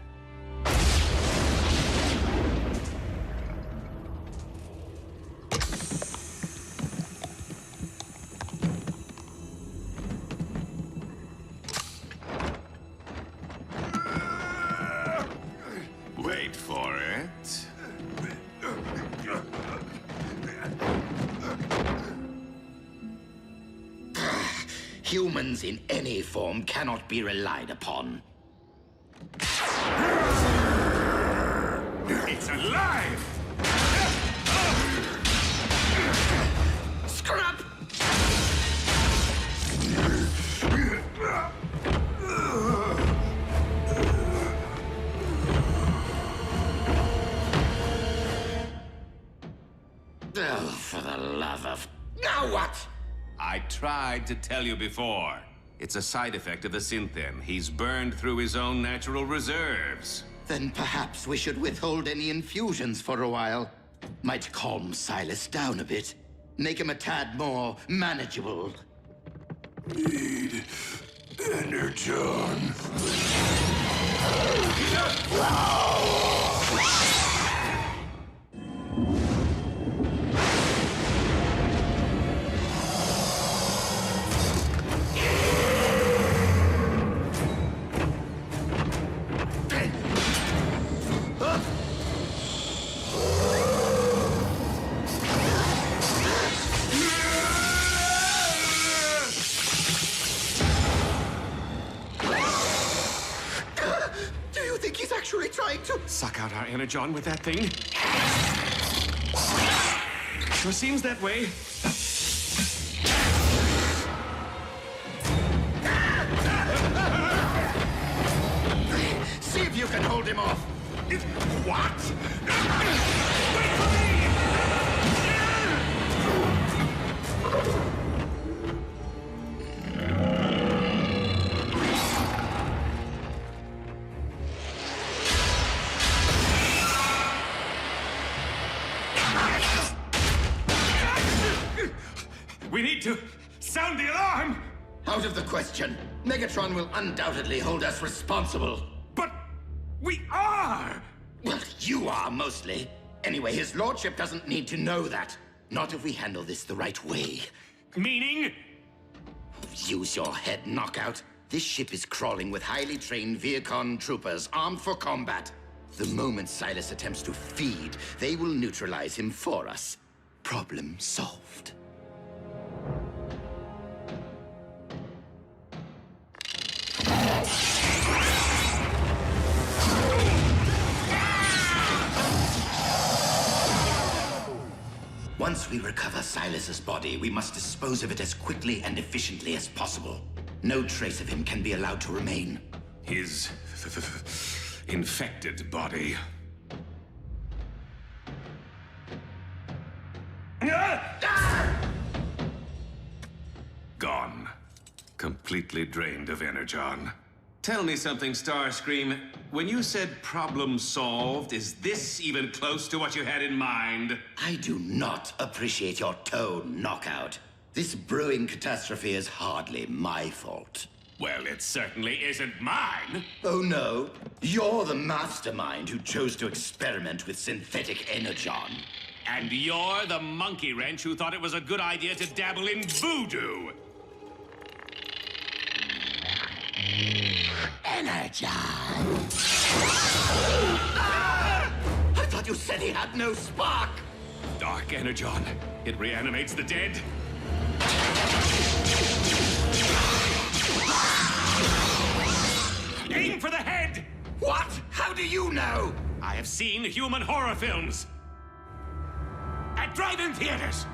Wait for it. Humans in any form cannot be relied upon. It's alive! Scrap! Oh, for the love of... Now what? I tried to tell you before. It's a side effect of the Synthen. He's burned through his own natural reserves. Then perhaps we should withhold any infusions for a while. Might calm Silas down a bit. Make him a tad more manageable. Need Energon. Suck out our Energon with that thing? Sure seems that way. See if you can hold him off. What? We need to sound the alarm! Out of the question. Megatron will undoubtedly hold us responsible. But we are! Well, you are, mostly. Anyway, his lordship doesn't need to know that. Not if we handle this the right way. Meaning? Use your head, Knockout. This ship is crawling with highly trained Viacon troopers armed for combat. The moment Silas attempts to feed, they will neutralize him for us. Problem solved. Once we recover Silas's body, we must dispose of it as quickly and efficiently as possible. No trace of him can be allowed to remain. His infected body. Gone. Completely drained of Energon. Tell me something, Starscream. When you said problem solved, is this even close to what you had in mind? I do not appreciate your tone, Knockout. This brewing catastrophe is hardly my fault. Well, it certainly isn't mine. Oh no, you're the mastermind who chose to experiment with synthetic Energon. And you're the monkey wrench who thought it was a good idea to dabble in voodoo. Energon! I thought you said he had no spark! Dark Energon. It reanimates the dead. Aim for the head! What? How do you know? I have seen human horror films. At drive-in theaters.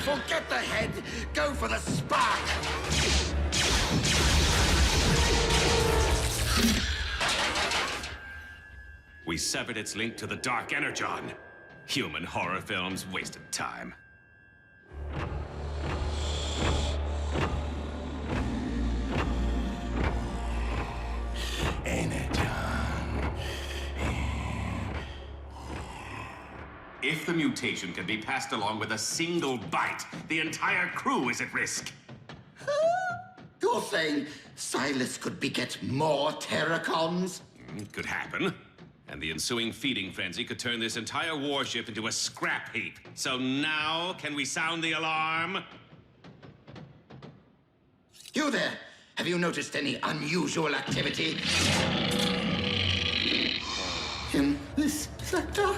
Forget the head! Go for the spark! We severed its link to the Dark Energon. Human horror films wasted time. Energon. If the mutation can be passed along with a single bite, the entire crew is at risk. You're saying Silas could beget more Terracons? It could happen. And the ensuing feeding frenzy could turn this entire warship into a scrap heap. So now, can we sound the alarm? You there! Have you noticed any unusual activity in this sector?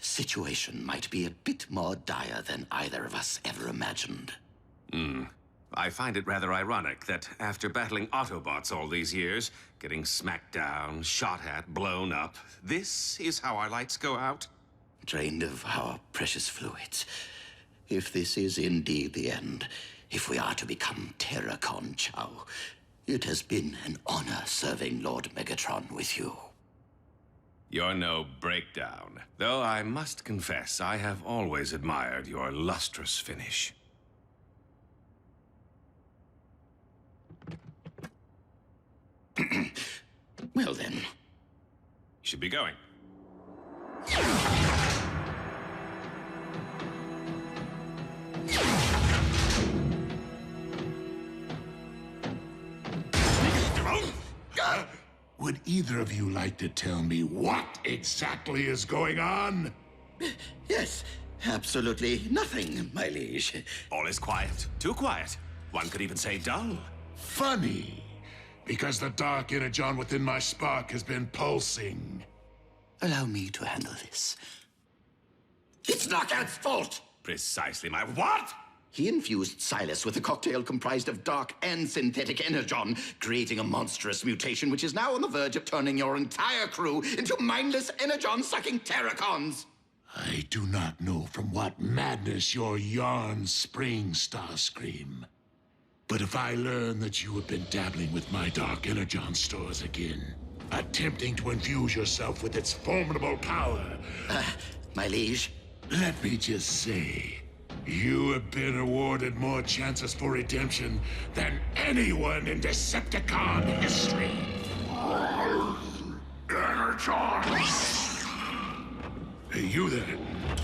Situation might be a bit more dire than either of us ever imagined. I find it rather ironic that after battling Autobots all these years, getting smacked down, shot at, blown up, this is how our lights go out? Drained of our precious fluids. If this is indeed the end, if we are to become Terracon Chow, it has been an honor serving Lord Megatron with you. You're no breakdown. Though I must confess, I have always admired your lustrous finish. Well then. You should be going. Would either of you like to tell me what exactly is going on? Yes, absolutely nothing, my liege. All is quiet. Too quiet. One could even say dull. Funny. Because the dark energon within my spark has been pulsing. Allow me to handle this. It's Knockout's fault! Precisely my what? He infused Silas with a cocktail comprised of dark and synthetic Energon, creating a monstrous mutation which is now on the verge of turning your entire crew into mindless Energon-sucking Terracons. I do not know from what madness your yarns spring, Starscream. But if I learn that you have been dabbling with my dark Energon stores again, attempting to infuse yourself with its formidable power... my liege? Let me just say, you have been awarded more chances for redemption than anyone in Decepticon history. Energon! Hey, you there!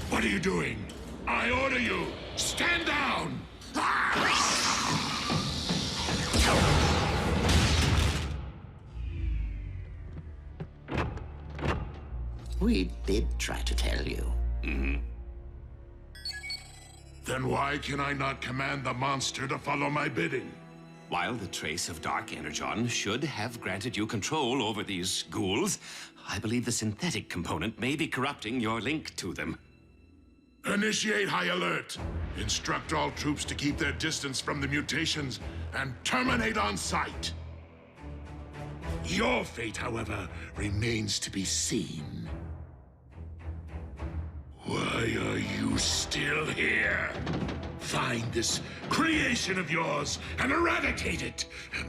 What are you doing? I order you! Stand down! We did try to tell you. Then why can I not command the monster to follow my bidding? While the trace of Dark Energon should have granted you control over these ghouls, I believe the synthetic component may be corrupting your link to them. Initiate high alert. Instruct all troops to keep their distance from the mutations and terminate on sight. Your fate, however, remains to be seen. Why are you still here? Find this creation of yours and eradicate it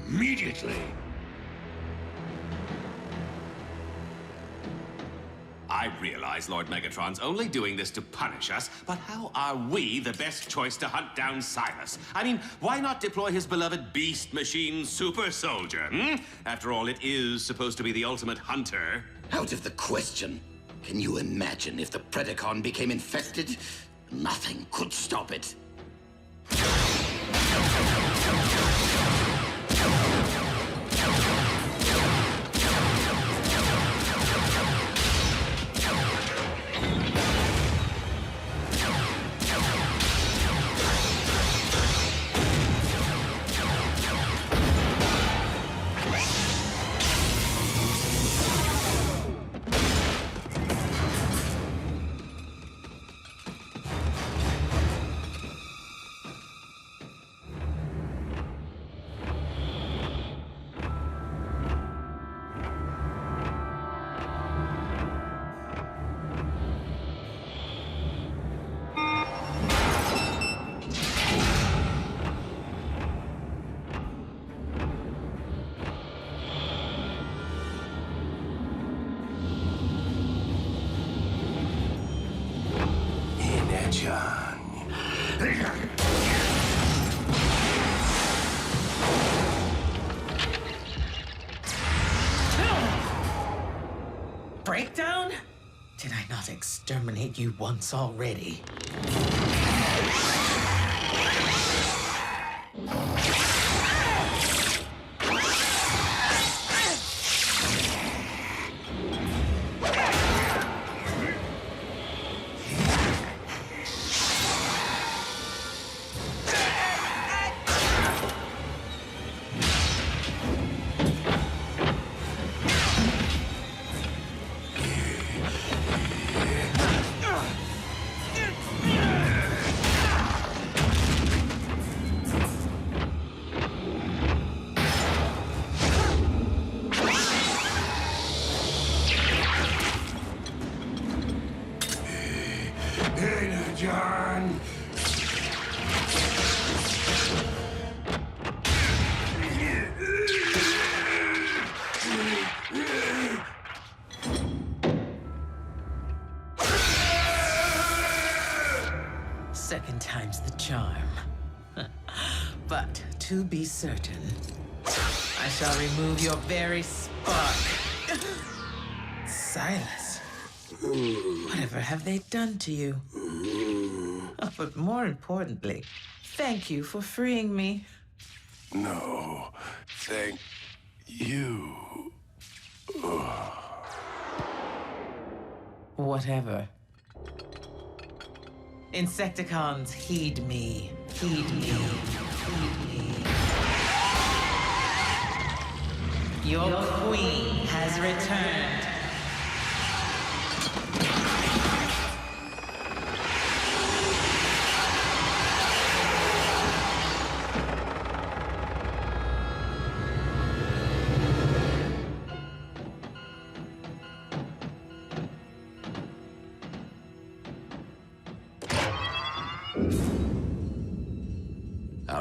immediately. I realize Lord Megatron's only doing this to punish us, but how are we the best choice to hunt down Silas? I mean, why not deploy his beloved beast machine super soldier, After all, it is supposed to be the ultimate hunter. Out of the question. Can you imagine if the Predacon became infected? Nothing could stop it. Breakdown? Did I not exterminate you once already? Energon! Second time's the charm. But to be certain, I shall remove your very spark. Silas, whatever have they done to you? Oh, but more importantly, thank you for freeing me. No, thank you. Whatever. Insecticons, heed me. Heed me. Heed me. Your queen has returned.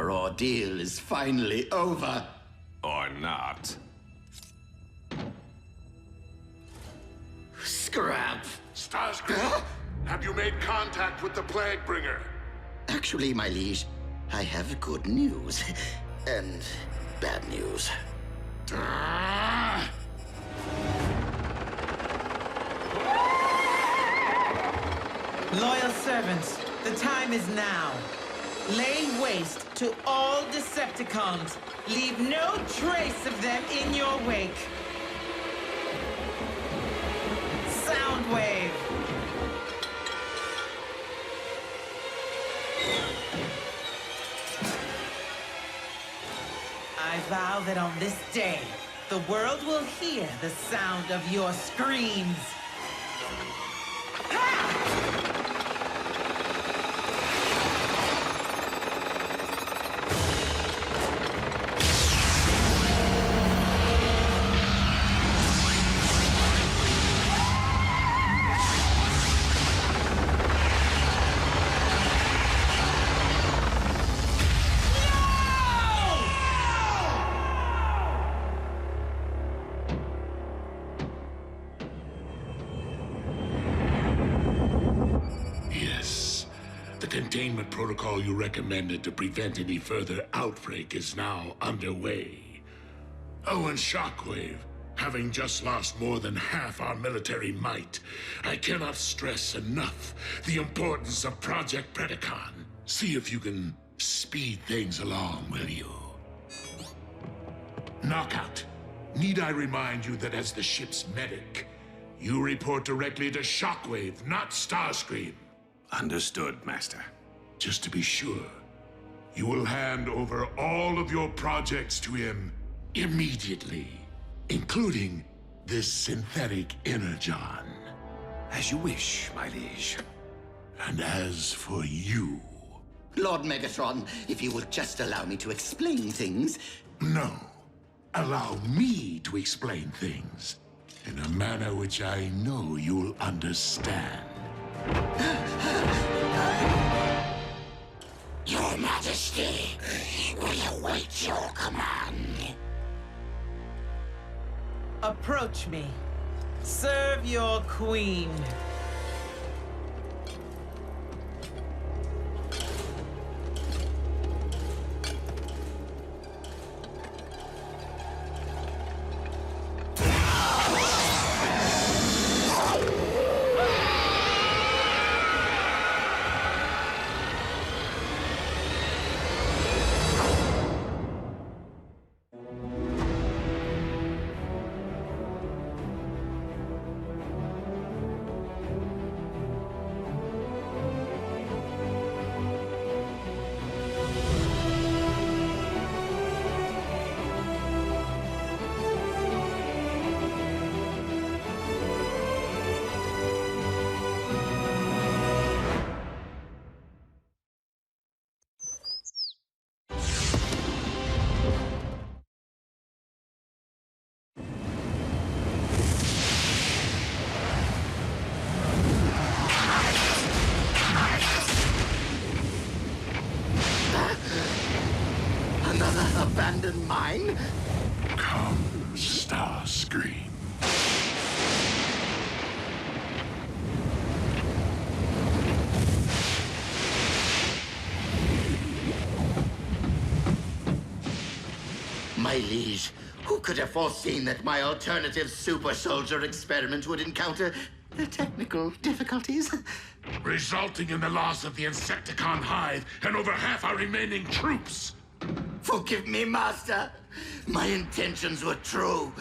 Our ordeal is finally over. Or not. Scrap! Starscream, have you made contact with the Plaguebringer? Actually, my liege, I have good news. And bad news. Loyal servants, the time is now. Lay waste to all Decepticons. Leave no trace of them in your wake. Soundwave. I vow that on this day, the world will hear the sound of your screams. The containment protocol you recommended to prevent any further outbreak is now underway. Oh, and Shockwave, having just lost more than half our military might, I cannot stress enough the importance of Project Predacon. See if you can speed things along, will you? Knockout, need I remind you that as the ship's medic, you report directly to Shockwave, not Starscream. Understood, Master. Just to be sure, you will hand over all of your projects to him immediately, including this synthetic Energon. As you wish, my liege. And as for you... Lord Megatron, if you will just allow me to explain things... No. Allow me to explain things in a manner which I know you'll understand. Your Majesty, we await your command. Approach me. Serve your queen. Abandoned mine? Come, Starscream. My liege, who could have foreseen that my alternative super soldier experiment would encounter technical difficulties? Resulting in the loss of the Insecticon hive and over half our remaining troops. Forgive me, Master. My intentions were true.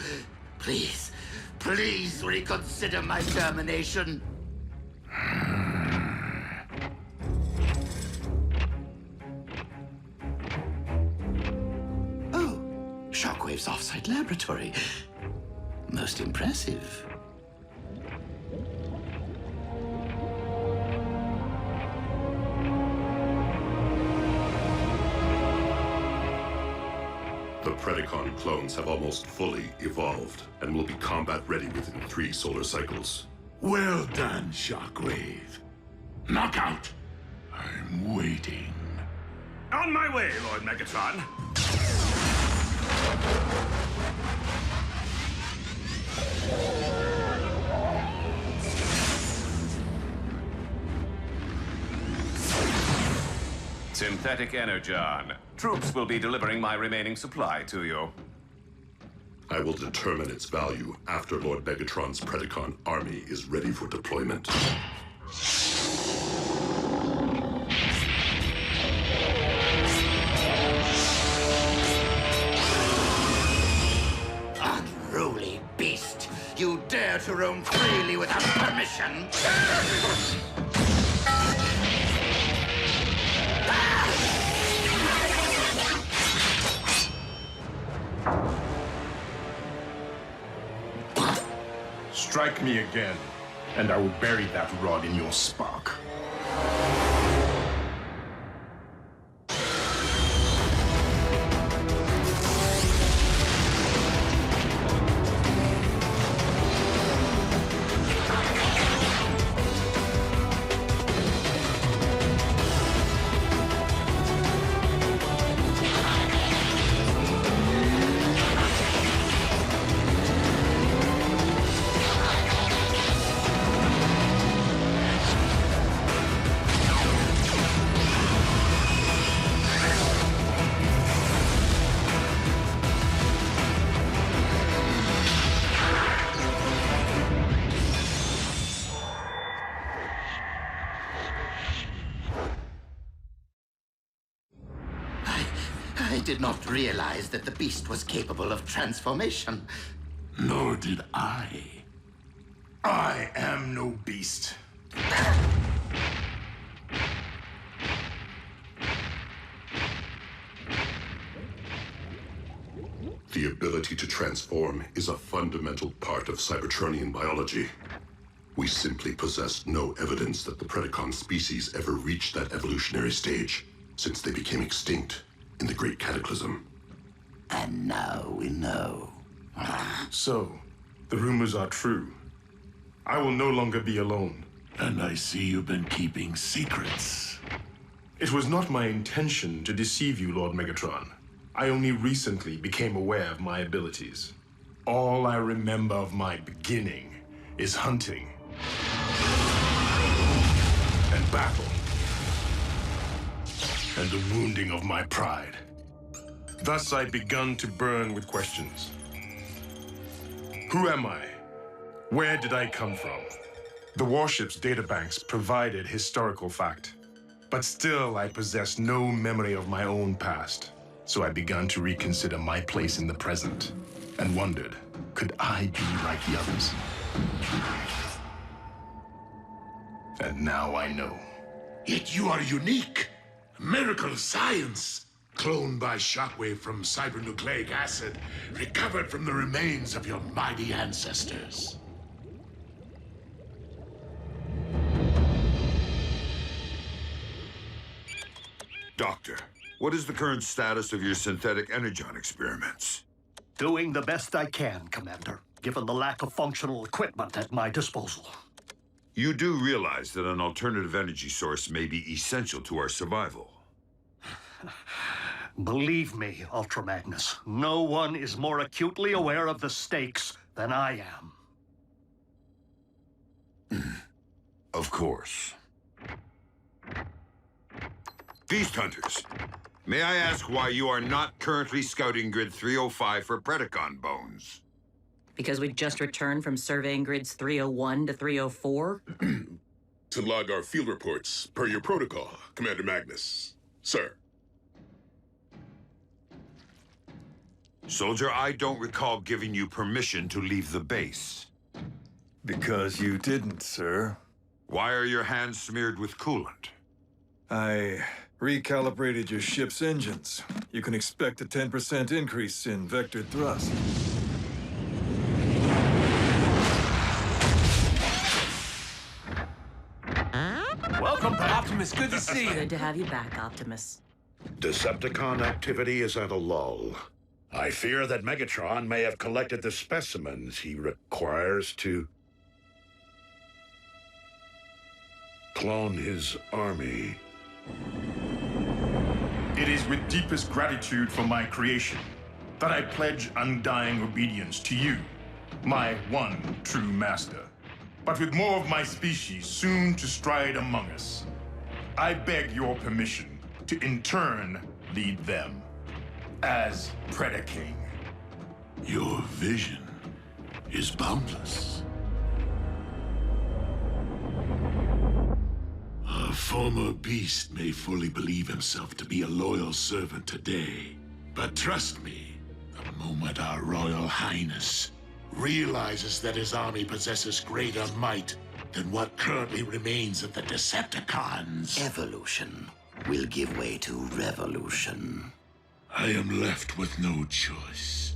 Please, please reconsider my termination. Oh, Shockwave's off-site laboratory. Most impressive. The Predacon clones have almost fully evolved and will be combat ready within 3 solar cycles. Well done, Shockwave. Knockout! I'm waiting. On my way, Lord Megatron. Synthetic Energon. Troops will be delivering my remaining supply to you. I will determine its value after Lord Megatron's Predacon army is ready for deployment. Unruly beast! You dare to roam freely without permission? Strike me again, and I will bury that rod in your spark. I did not realize that the beast was capable of transformation. Nor did I. I am no beast. The ability to transform is a fundamental part of Cybertronian biology. We simply possess no evidence that the Predacon species ever reached that evolutionary stage, since they became extinct in the Great Cataclysm. And now we know. So, the rumors are true. I will no longer be alone. And I see you've been keeping secrets. It was not my intention to deceive you, Lord Megatron. I only recently became aware of my abilities. All I remember of my beginning is hunting and battle and the wounding of my pride. Thus I've begun to burn with questions. Who am I? Where did I come from? The warship's databanks provided historical fact, but still I possess no memory of my own past. So I began to reconsider my place in the present and wondered, could I be like the others? And now I know. Yet you are unique. Miracle science. Cloned by Shockwave from cybernucleic acid, recovered from the remains of your mighty ancestors. Doctor, what is the current status of your synthetic Energon experiments? Doing the best I can, Commander, given the lack of functional equipment at my disposal. You do realize that an alternative energy source may be essential to our survival. Believe me, Ultra Magnus, no one is more acutely aware of the stakes than I am. Of course. Beast Hunters, may I ask why you are not currently scouting Grid 305 for Predacon bones? Because we just returned from surveying grids 301 to 304? To log our field reports, per your protocol, Commander Magnus. Sir. Soldier, I don't recall giving you permission to leave the base. Because you didn't, sir. Why are your hands smeared with coolant? I recalibrated your ship's engines. You can expect a 10% increase in vector thrust. Welcome back. Optimus, good to see you. Good to have you back, Optimus. Decepticon activity is at a lull. I fear that Megatron may have collected the specimens he requires to clone his army. It is with deepest gratitude for my creation that I pledge undying obedience to you, my one true master. But with more of my species soon to stride among us, I beg your permission to in turn lead them as Predaking. Your vision is boundless. A former beast may fully believe himself to be a loyal servant today, but trust me, the moment our Royal Highness realizes that his army possesses greater might than what currently remains of the Decepticons. Evolution will give way to revolution. I am left with no choice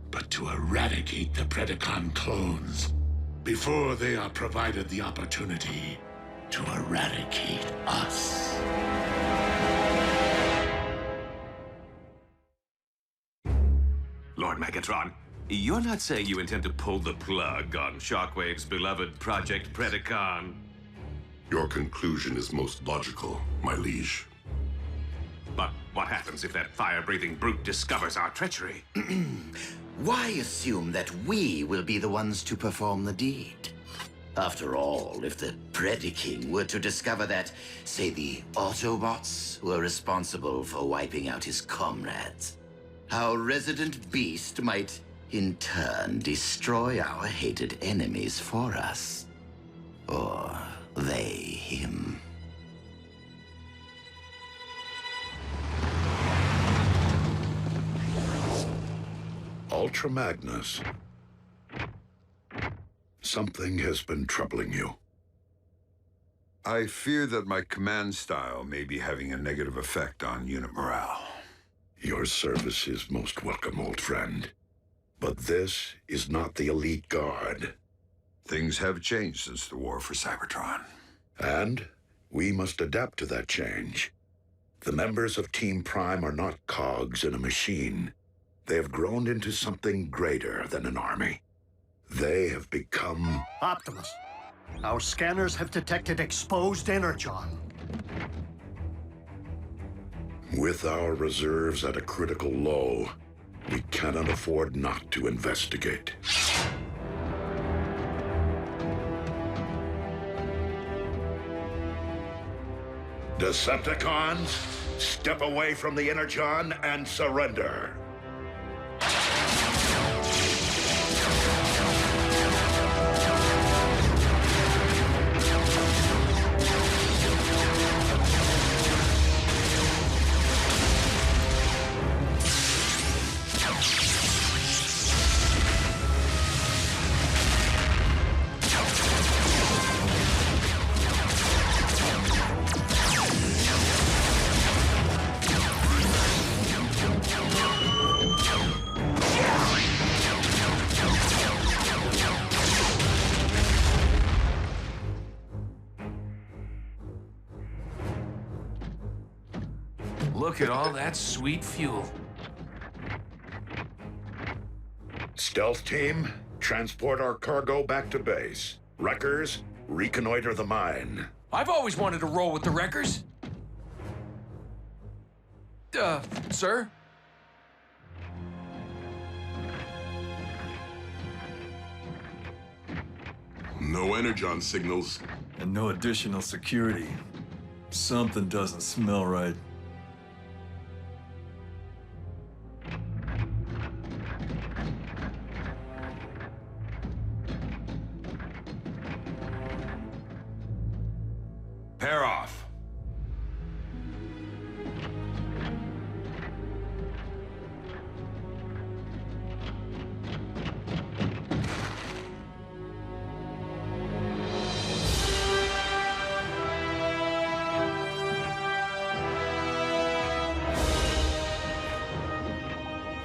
but to eradicate the Predacon clones before they are provided the opportunity to eradicate us. Lord Megatron, you're not saying you intend to pull the plug on Shockwave's beloved Project Predacon? Your conclusion is most logical, my liege. But what happens if that fire-breathing brute discovers our treachery? Why assume that we will be the ones to perform the deed? After all, if the Predaking were to discover that, say, the Autobots were responsible for wiping out his comrades, our resident beast might, in turn, destroy our hated enemies for us. Or they him. Ultra Magnus. Something has been troubling you. I fear that my command style may be having a negative effect on unit morale. Your service is most welcome, old friend. But this is not the elite guard. Things have changed since the war for Cybertron. And we must adapt to that change. The members of Team Prime are not cogs in a machine. They have grown into something greater than an army. They have become... Optimus, our scanners have detected exposed Energon. With our reserves at a critical low, we cannot afford not to investigate. Decepticons, step away from the Energon and surrender. Look at all that sweet fuel. Stealth team, transport our cargo back to base. Wreckers, reconnoiter the mine. I've always wanted to roll with the Wreckers. Sir? No Energon signals. And no additional security. Something doesn't smell right. Pair off.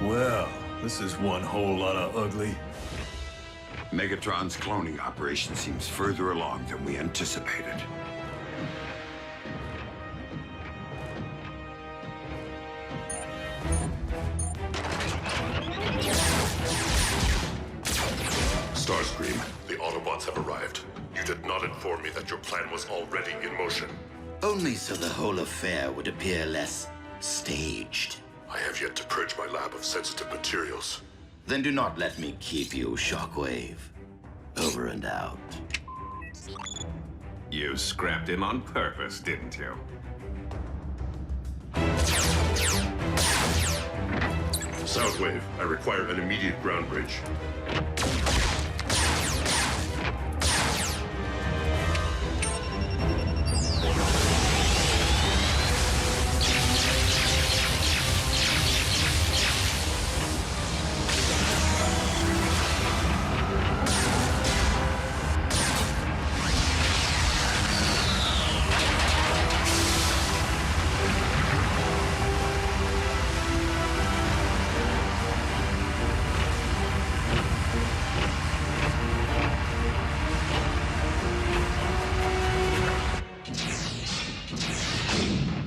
Well, this is one whole lot of ugly. Megatron's cloning operation seems further along than we anticipated. Starscream, the Autobots have arrived. You did not inform me that your plan was already in motion. Only so the whole affair would appear less Staged. I have yet to purge my lab of sensitive materials. Then do not let me keep you, Shockwave. Over and out. You scrapped him on purpose, didn't you? Soundwave, I require an immediate ground bridge.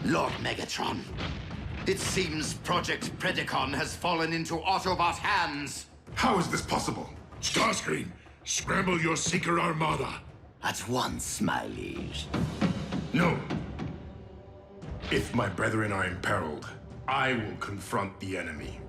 Lord Megatron, it seems Project Predacon has fallen into Autobot hands. How is this possible? Starscream, scramble your Seeker Armada. At once, my liege. No. If my brethren are imperiled, I will confront the enemy.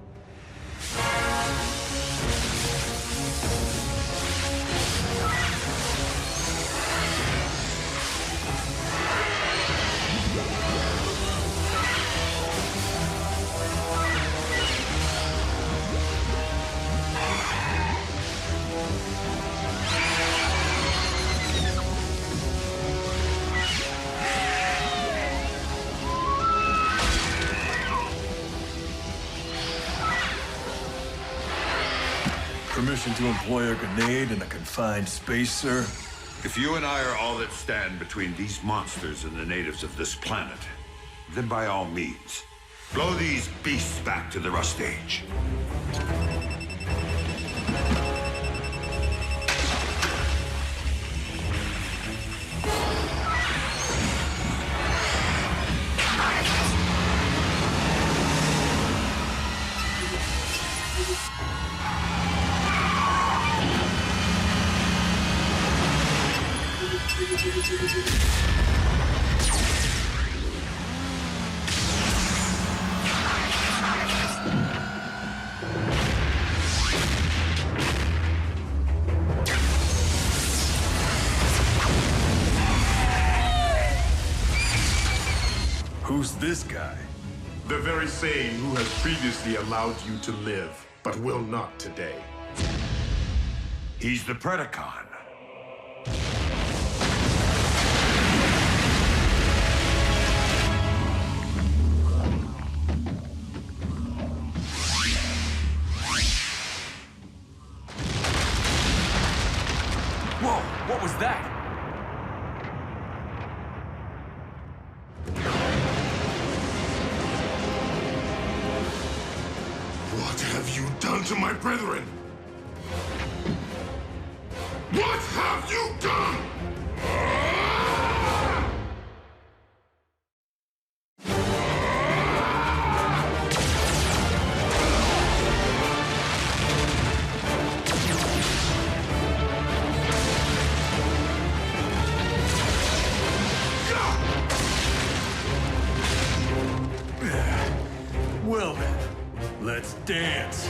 Permission to employ a grenade in a confined space, sir? If you and I are all that stand between these monsters and the natives of this planet, then by all means, blow these beasts back to the rust age. Who's this guy? The very same who has previously allowed you to live, but will not today. He's the Predacon. Whoa, what was that? What have you done to my brethren? What have you done? Well then, let's dance.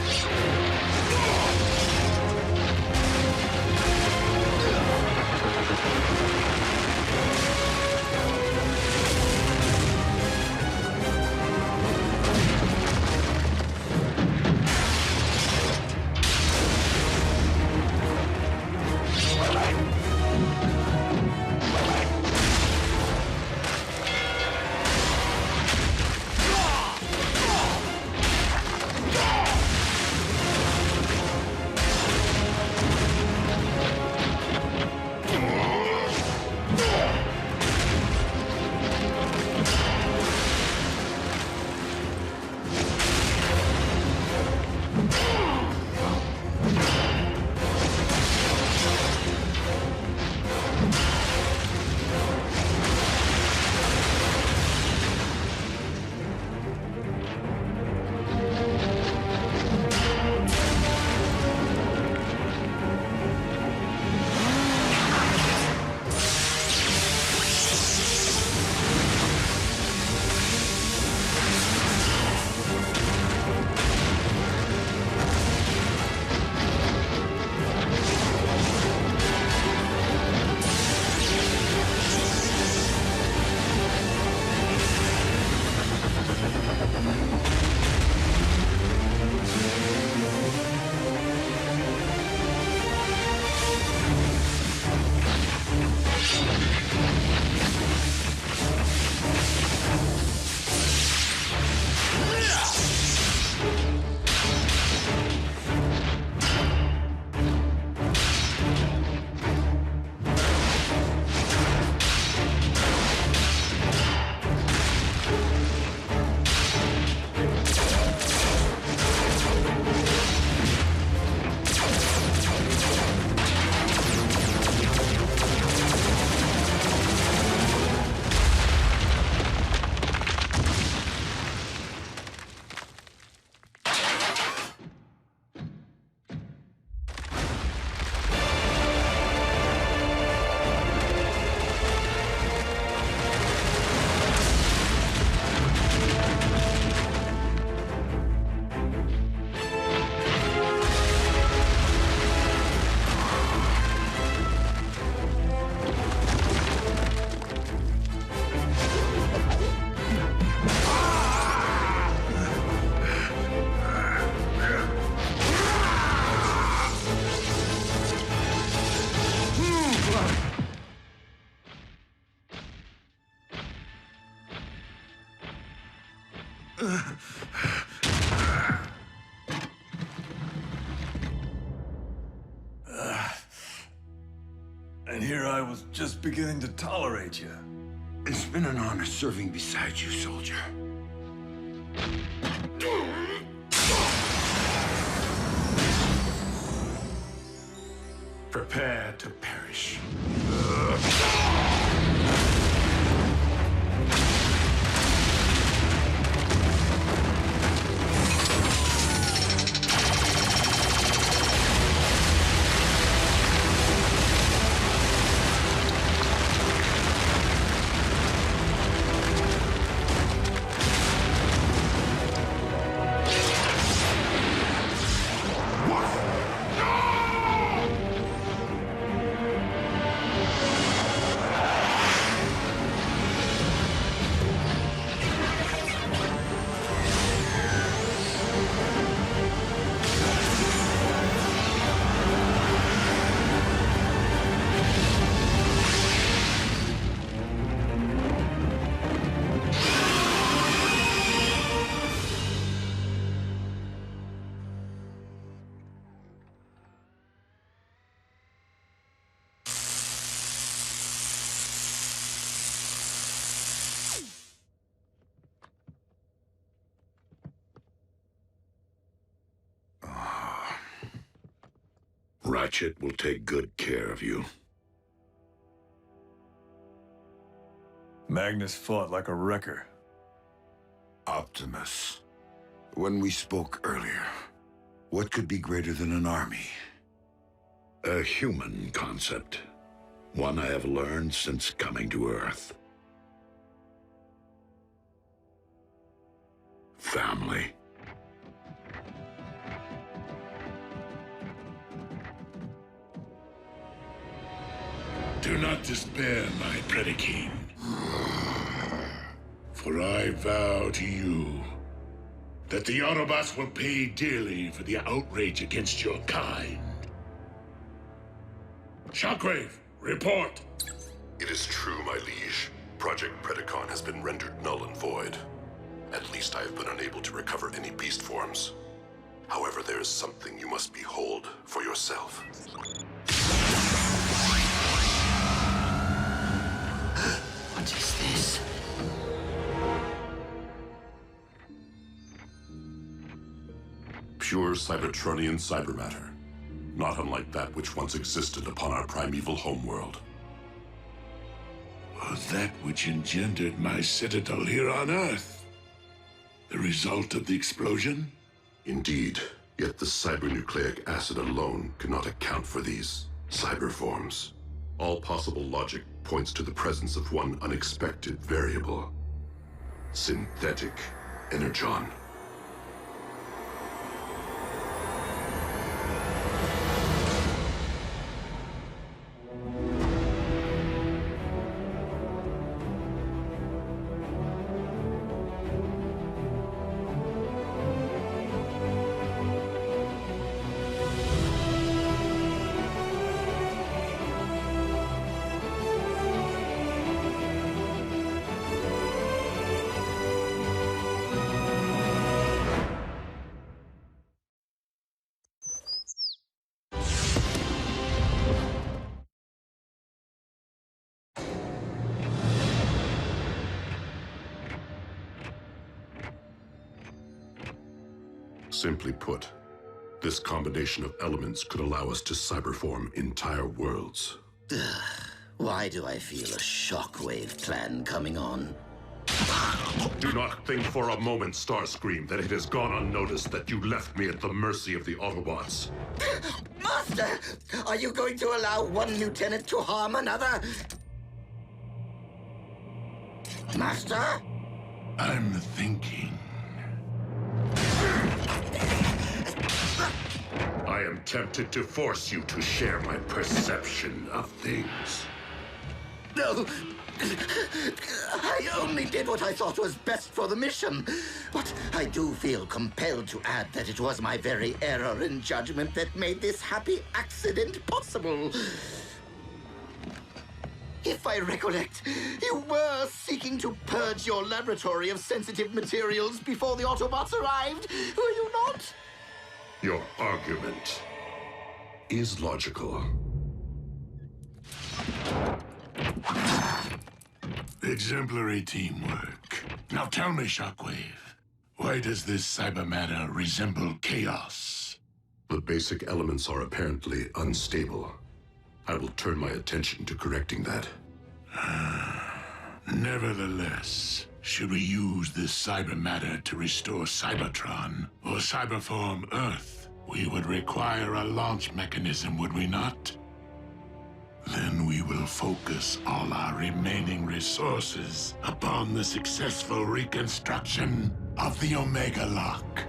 And here I was just beginning to tolerate you. It's been an honor serving beside you, soldier. Prepare to perish. Ratchet will take good care of you. Magnus fought like a wrecker. Optimus, when we spoke earlier, what could be greater than an army? A human concept. One I have learned since coming to Earth. Family. Do not despair, my Predacon. For I vow to you that the Autobots will pay dearly for the outrage against your kind. Shockwave, report! It is true, my liege. Project Predacon has been rendered null and void. At least I have been unable to recover any beast forms. However, there is something you must behold for yourself. What is this? Pure Cybertronian cybermatter. Not unlike that which once existed upon our primeval homeworld. That which engendered my citadel here on Earth. The result of the explosion? Indeed. Yet the cybernucleic acid alone cannot account for these cyber forms. All possible logic points to the presence of one unexpected variable. Synthetic Energon. Simply put, this combination of elements could allow us to cyberform entire worlds. Why do I feel a shockwave plan coming on? Do not think for a moment, Starscream, that it has gone unnoticed that you left me at the mercy of the Autobots. Master! Are you going to allow one lieutenant to harm another? Master? I'm thinking. I am tempted to force you to share my perception of things. No! I only did what I thought was best for the mission. But I do feel compelled to add that it was my very error in judgment that made this happy accident possible. If I recollect, you were seeking to purge your laboratory of sensitive materials before the Autobots arrived, were you not? Your argument is logical. Exemplary teamwork. Now tell me, Shockwave, why does this cyber matter resemble chaos? The basic elements are apparently unstable. I will turn my attention to correcting that. Nevertheless, should we use this cyber matter to restore Cybertron or cyberform Earth, we would require a launch mechanism, would we not? Then we will focus all our remaining resources upon the successful reconstruction of the Omega Lock.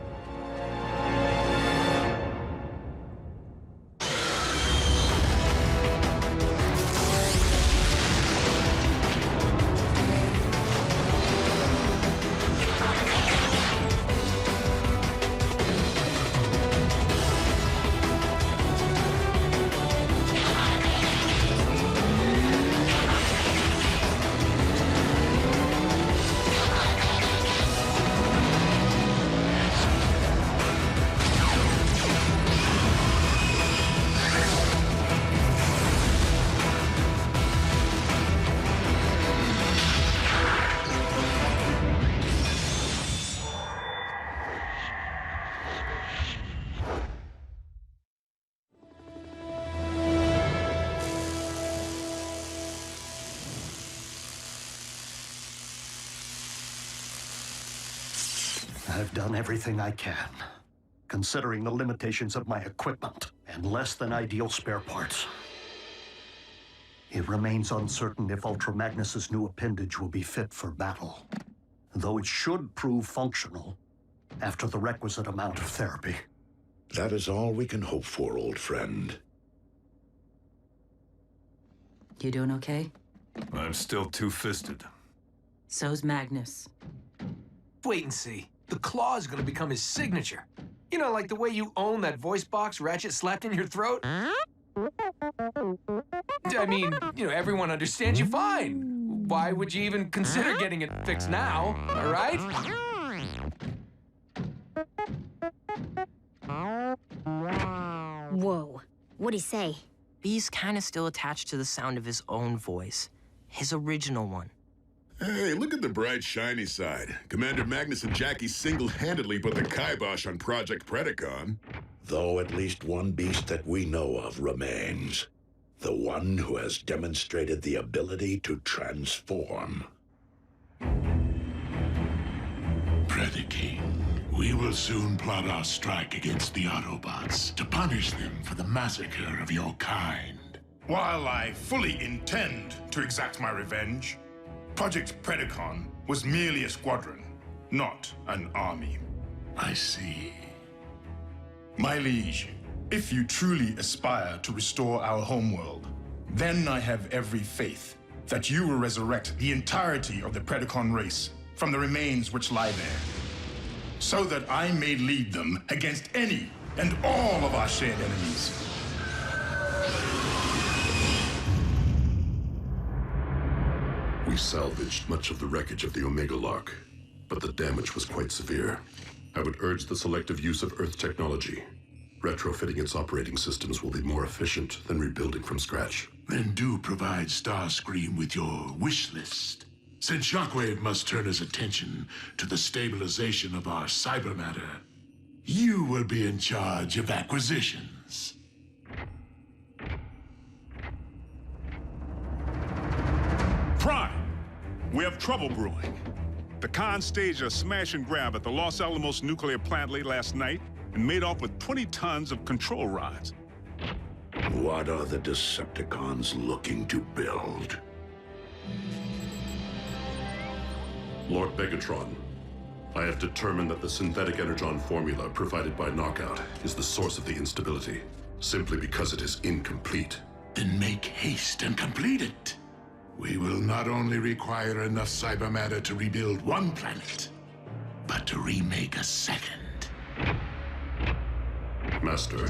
I've done everything I can, considering the limitations of my equipment and less than ideal spare parts. It remains uncertain if Ultra Magnus's new appendage will be fit for battle, though it should prove functional after the requisite amount of therapy. That is all we can hope for, old friend. You doing okay? I'm still two-fisted. So's Magnus. Wait and see. The claw is gonna become his signature. You know, like the way you own that voice box Ratchet slapped in your throat? I mean, you know, everyone understands you fine. Why would you even consider getting it fixed now, all right? Whoa. What'd he say? B's kind of still attached to the sound of his own voice. His original one. Hey, look at the bright, shiny side. Commander Magnus and Jackie single-handedly put the kibosh on Project Predacon. Though at least one beast that we know of remains. The one who has demonstrated the ability to transform. Predaking, we will soon plot our strike against the Autobots to punish them for the massacre of your kind. While I fully intend to exact my revenge, Project Predacon was merely a squadron, not an army. I see. My liege, if you truly aspire to restore our homeworld, then I have every faith that you will resurrect the entirety of the Predacon race from the remains which lie there, so that I may lead them against any and all of our shared enemies. We salvaged much of the wreckage of the Omega Lock, but the damage was quite severe. I would urge the selective use of Earth technology. Retrofitting its operating systems will be more efficient than rebuilding from scratch. Then do provide Starscream with your wish list. Since Shockwave must turn his attention to the stabilization of our cyber matter, you will be in charge of acquisitions. Prime! We have trouble brewing. The Khan staged a smash and grab at the Los Alamos nuclear plant late last night and made off with 20 tons of control rods. What are the Decepticons looking to build? Lord Megatron, I have determined that the synthetic Energon formula provided by Knockout is the source of the instability, simply because it is incomplete. Then make haste and complete it. We will not only require enough cyber matter to rebuild one planet, but to remake a second. Master,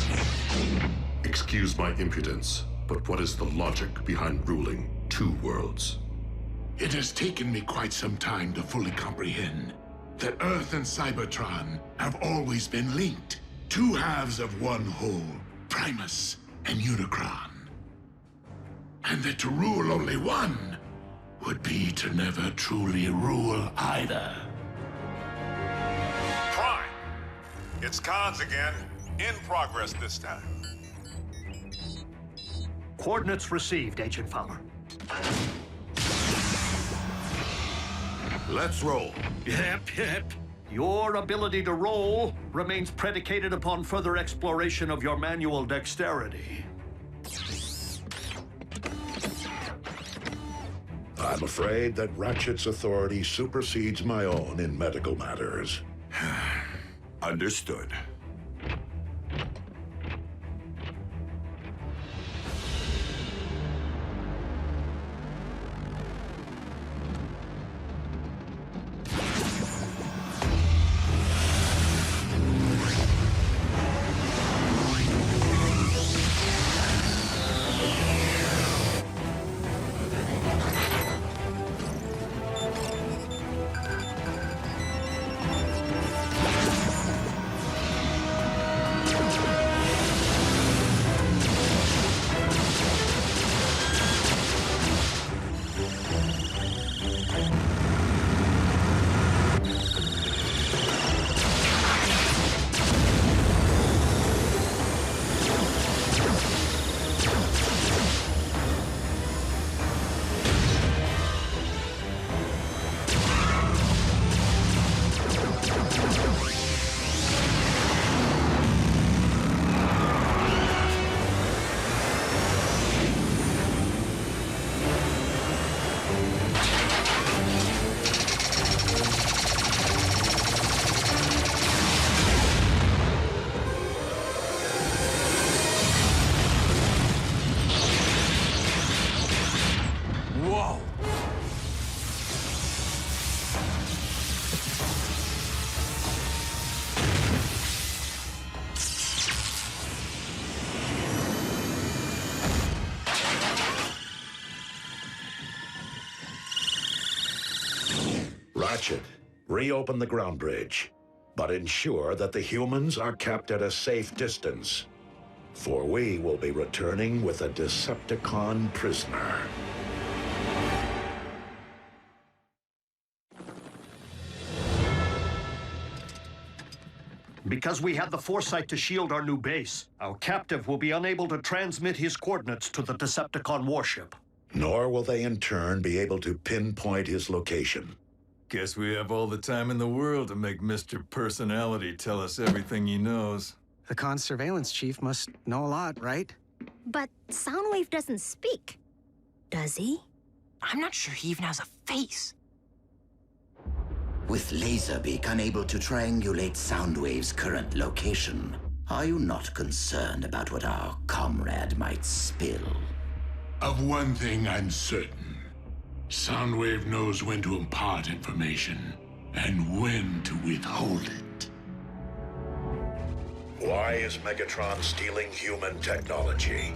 excuse my impudence, but what is the logic behind ruling two worlds. It has taken me quite some time to fully comprehend that Earth and Cybertron have always been linked. Two halves of one whole, Primus and Unicron. And that to rule only one would be to never truly rule either. Prime! It's Cons again. In progress this time. Coordinates received, Agent Fowler. Let's roll. Yep. Your ability to roll remains predicated upon further exploration of your manual dexterity. I'm afraid that Ratchet's authority supersedes my own in medical matters. Understood. Ratchet, reopen the ground bridge, but ensure that the humans are kept at a safe distance, for we will be returning with a Decepticon prisoner. Because we had the foresight to shield our new base, our captive will be unable to transmit his coordinates to the Decepticon warship. Nor will they in turn be able to pinpoint his location. Guess we have all the time in the world to make Mr. Personality tell us everything he knows. The Con surveillance chief must know a lot, right? But Soundwave doesn't speak. Does he? I'm not sure he even has a face. With Laserbeak unable to triangulate Soundwave's current location, are you not concerned about what our comrade might spill? Of one thing I'm certain. Soundwave knows when to impart information and when to withhold it. Why is Megatron stealing human technology?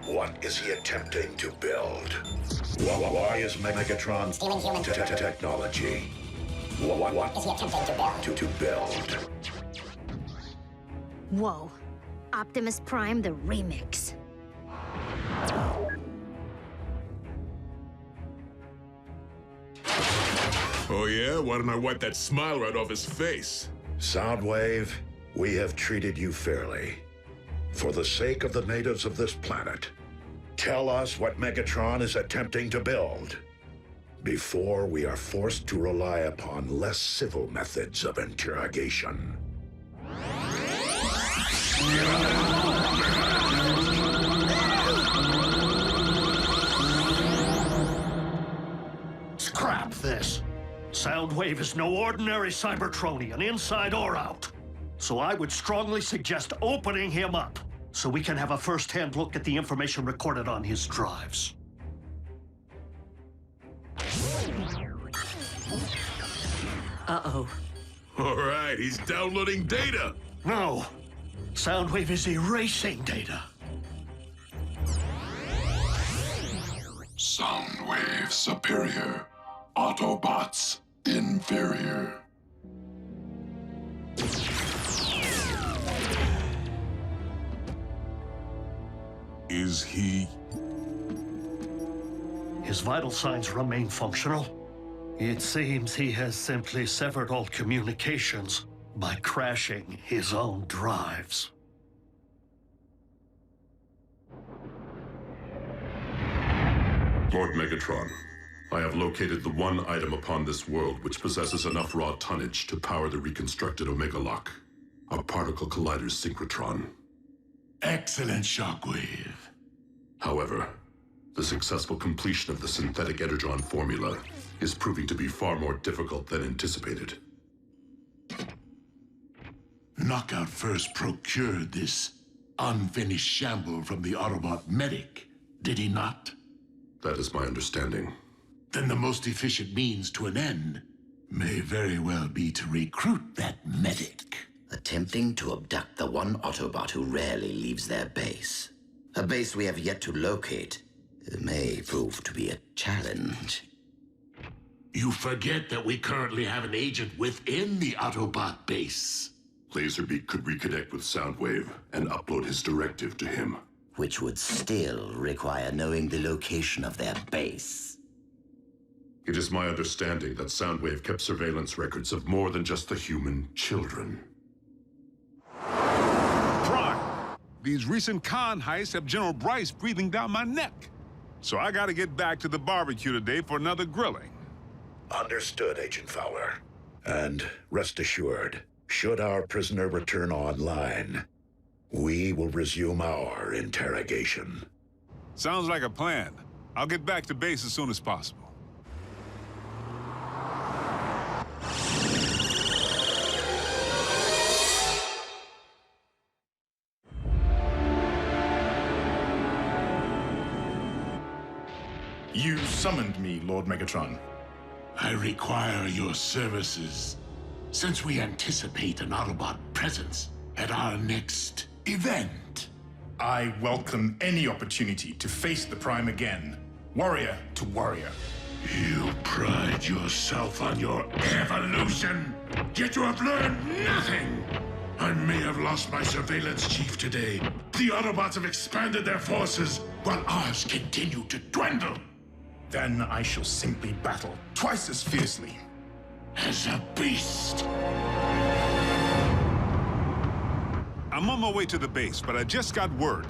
What is he attempting to build? Why is Megatron stealing human technology? What is he attempting to build? Whoa. Optimus Prime, the remix. Oh yeah? Why don't I wipe that smile right off his face? Soundwave, we have treated you fairly. For the sake of the natives of this planet, tell us what Megatron is attempting to build, before we are forced to rely upon less civil methods of interrogation. Scrap this. Soundwave is no ordinary Cybertronian, inside or out. So I would strongly suggest opening him up, so we can have a first-hand look at the information recorded on his drives. Uh-oh. All right, he's downloading data. No. Soundwave is erasing data. Soundwave superior. Autobots inferior. Is he... His vital signs remain functional. It seems he has simply severed all communications by crashing his own drives. Lord Megatron, I have located the one item upon this world which possesses enough raw tonnage to power the reconstructed Omega Lock. A particle collider's synchrotron. Excellent, Shockwave. However, the successful completion of the synthetic Energon formula is proving to be far more difficult than anticipated. Knockout first procured this unfinished shamble from the Autobot medic, did he not? That is my understanding. Then the most efficient means to an end may very well be to recruit that medic. Attempting to abduct the one Autobot who rarely leaves their base. A base we have yet to locate may prove to be a challenge. You forget that we currently have an agent within the Autobot base. Laserbeak could reconnect with Soundwave and upload his directive to him. Which would still require knowing the location of their base. It is my understanding that Soundwave kept surveillance records of more than just the human children. Prime! These recent con heists have General Bryce breathing down my neck. So I gotta get back to the barbecue today for another grilling. Understood, Agent Fowler. And rest assured, should our prisoner return online, we will resume our interrogation. Sounds like a plan. I'll get back to base as soon as possible. You summoned me, Lord Megatron. I require your services, since we anticipate an Autobot presence at our next event. I welcome any opportunity to face the Prime again, warrior to warrior. You pride yourself on your evolution, yet you have learned nothing. I may have lost my surveillance chief today. The Autobots have expanded their forces, while ours continue to dwindle. Then I shall simply battle twice as fiercely. As a beast. I'm on my way to the base, but I just got word.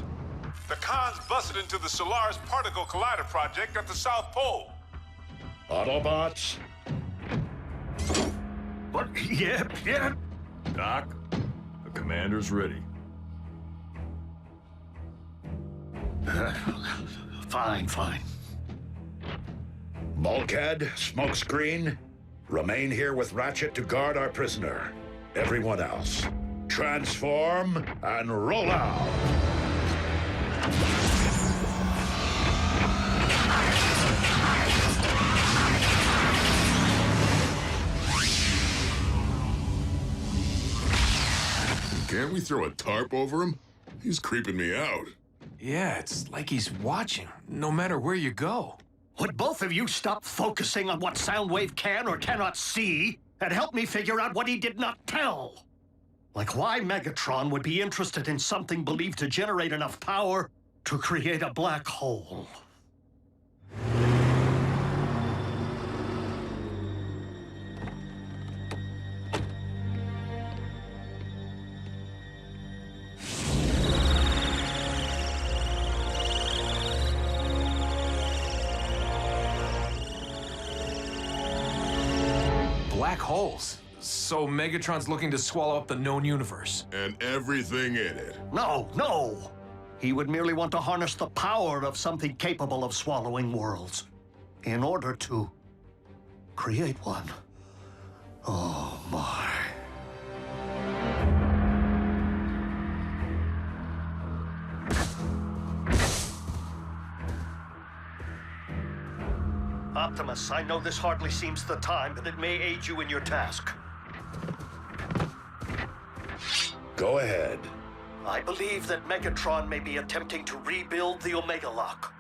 The cons busted into the Solaris Particle Collider project at the South Pole. Autobots? What? Yep. Doc, the commander's ready. Fine. Bulkhead, smokescreen, remain here with Ratchet to guard our prisoner. Everyone else, transform and roll out. Can't we throw a tarp over him? He's creeping me out. Yeah, it's like he's watching, no matter where you go. Would both of you stop focusing on what Soundwave can or cannot see and help me figure out what he did not tell? Like why Megatron would be interested in something believed to generate enough power to create a black hole. Black holes. So Megatron's looking to swallow up the known universe. And everything in it. No! He would merely want to harness the power of something capable of swallowing worlds in order to create one. Oh my. Optimus, I know this hardly seems the time, but it may aid you in your task. Go ahead. I believe that Megatron may be attempting to rebuild the Omega Lock.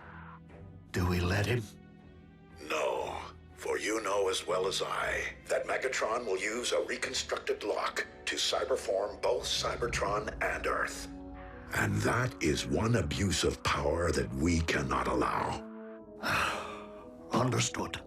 Do we let him? No, for you know as well as I that Megatron will use a reconstructed lock to cyberform both Cybertron and Earth. And that is one abuse of power that we cannot allow. Understood.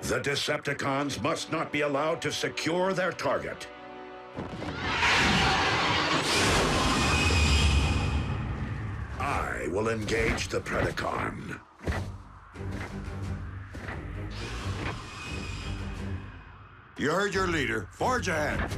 The Decepticons must not be allowed to secure their target. I will engage the Predacon. You heard your leader. Forge ahead.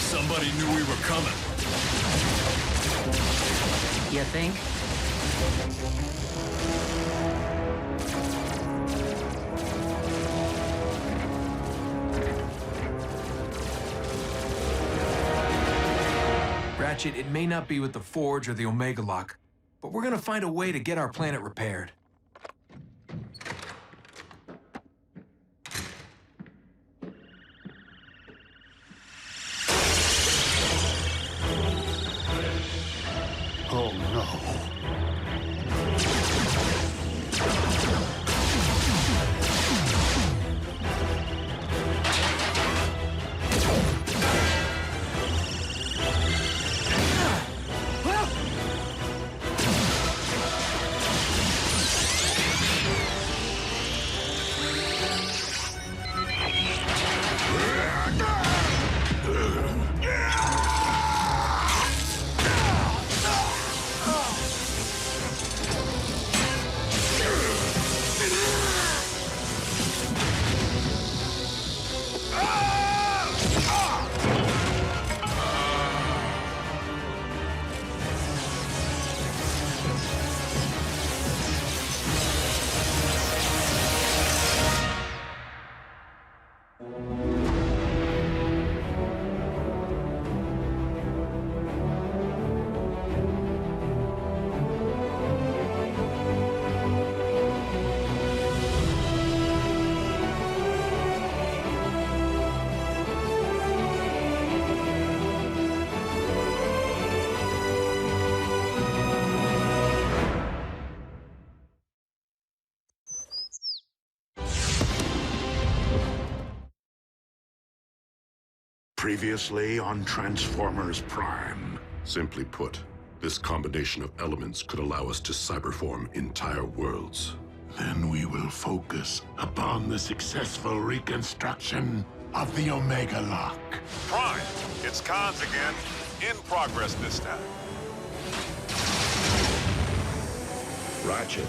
Somebody knew we were coming. You think? Ratchet, it may not be with the Forge or the Omega Lock, but we're gonna find a way to get our planet repaired. Oh no. Previously on Transformers Prime. Simply put, this combination of elements could allow us to cyberform entire worlds. Then we will focus upon the successful reconstruction of the Omega Lock. Prime, it's Cons again. In progress this time. Ratchet,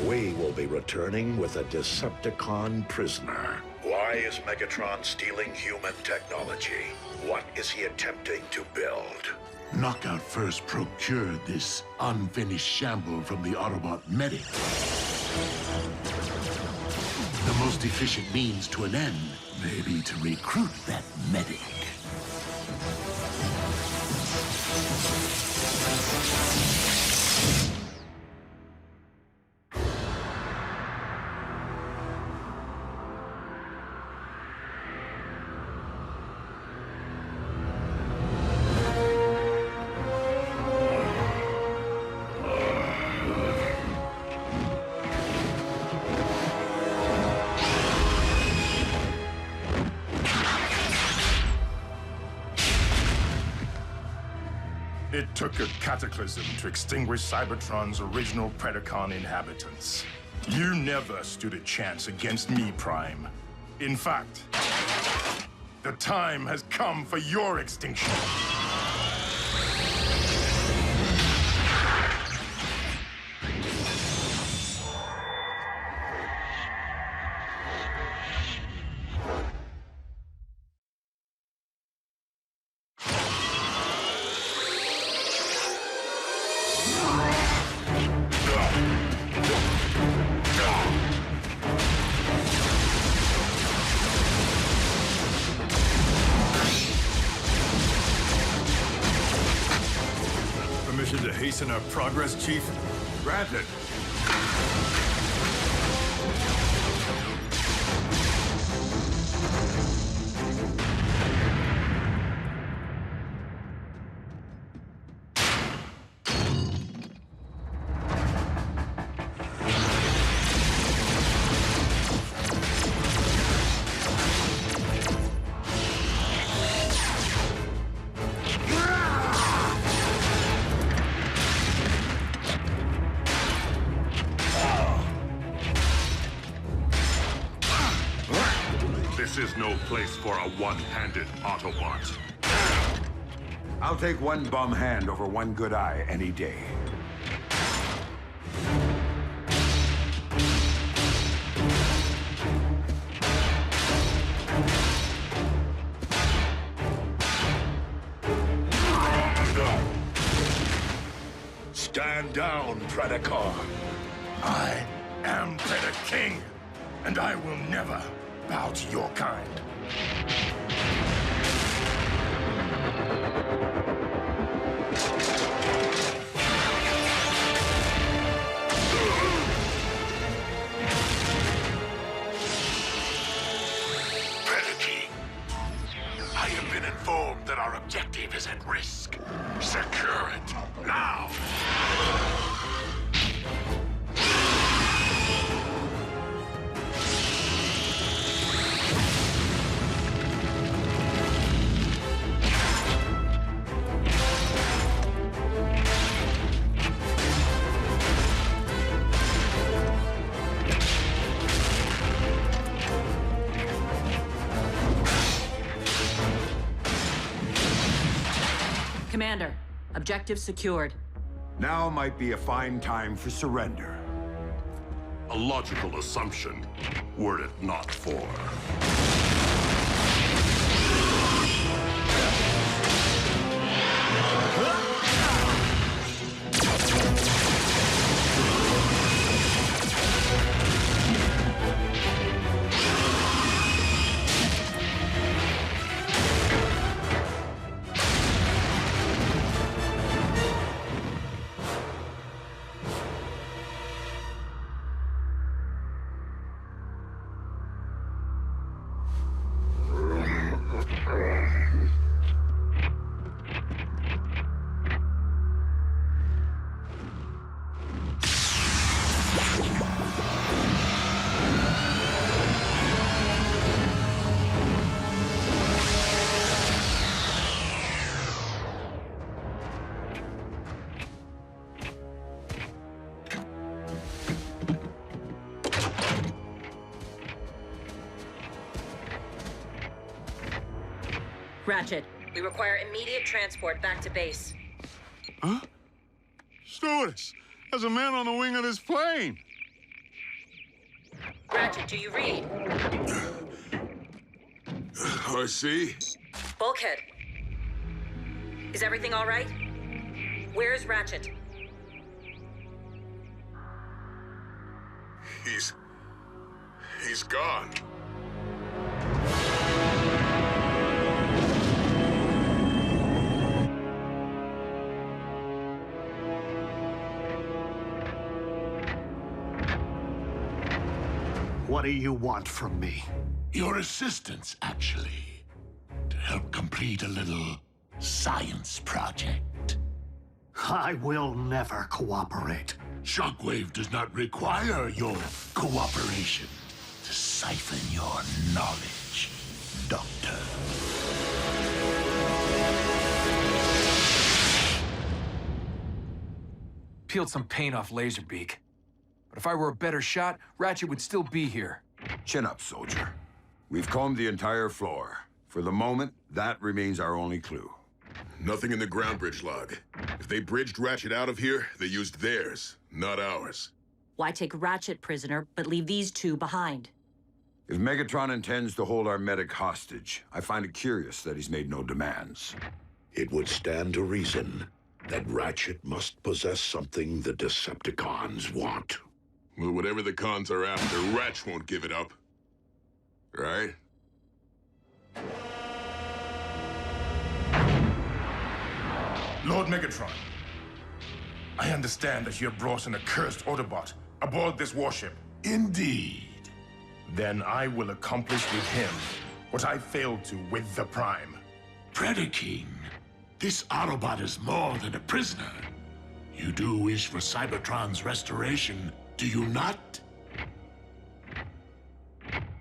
we will be returning with a Decepticon prisoner. Why is Megatron stealing human technology? What is he attempting to build? Knockout first procured this unfinished shamble from the Autobot medic. The most efficient means to an end may be to recruit that medic. It took a cataclysm to extinguish Cybertron's original Predacon inhabitants. You never stood a chance against me, Prime. In fact, the time has come for your extinction. Permission to hasten our progress, Chief? Granted. This is no place for a one-handed Autobot. I'll take one bum hand over one good eye any day. Stand down, Predacon. I am Predaking, and I will never bow to your kind. Predaking, I have been informed that our objective is at risk. Secure it, now! Commander, objective secured. Now might be a fine time for surrender. A logical assumption, were it not for... Ratchet, we require immediate transport back to base. Huh? Stewardess, there's a man on the wing of this plane. Ratchet, do you read? I see. Bulkhead. Is everything all right? Where's Ratchet? He's gone. What do you want from me? Your assistance, actually. To help complete a little science project. I will never cooperate. Shockwave does not require your cooperation to siphon your knowledge, Doctor. Peeled some paint off Laserbeak. But if I were a better shot, Ratchet would still be here. Chin up, soldier. We've combed the entire floor. For the moment, that remains our only clue. Nothing in the ground bridge log. If they bridged Ratchet out of here, they used theirs, not ours. Why take Ratchet prisoner, but leave these two behind? If Megatron intends to hold our medic hostage, I find it curious that he's made no demands. It would stand to reason that Ratchet must possess something the Decepticons want. Well, whatever the cons are after, Ratch won't give it up. Right? Lord Megatron, I understand that you have brought an accursed Autobot aboard this warship. Indeed. Then I will accomplish with him what I failed to with the Prime. Predaking, this Autobot is more than a prisoner. You do wish for Cybertron's restoration, do you not?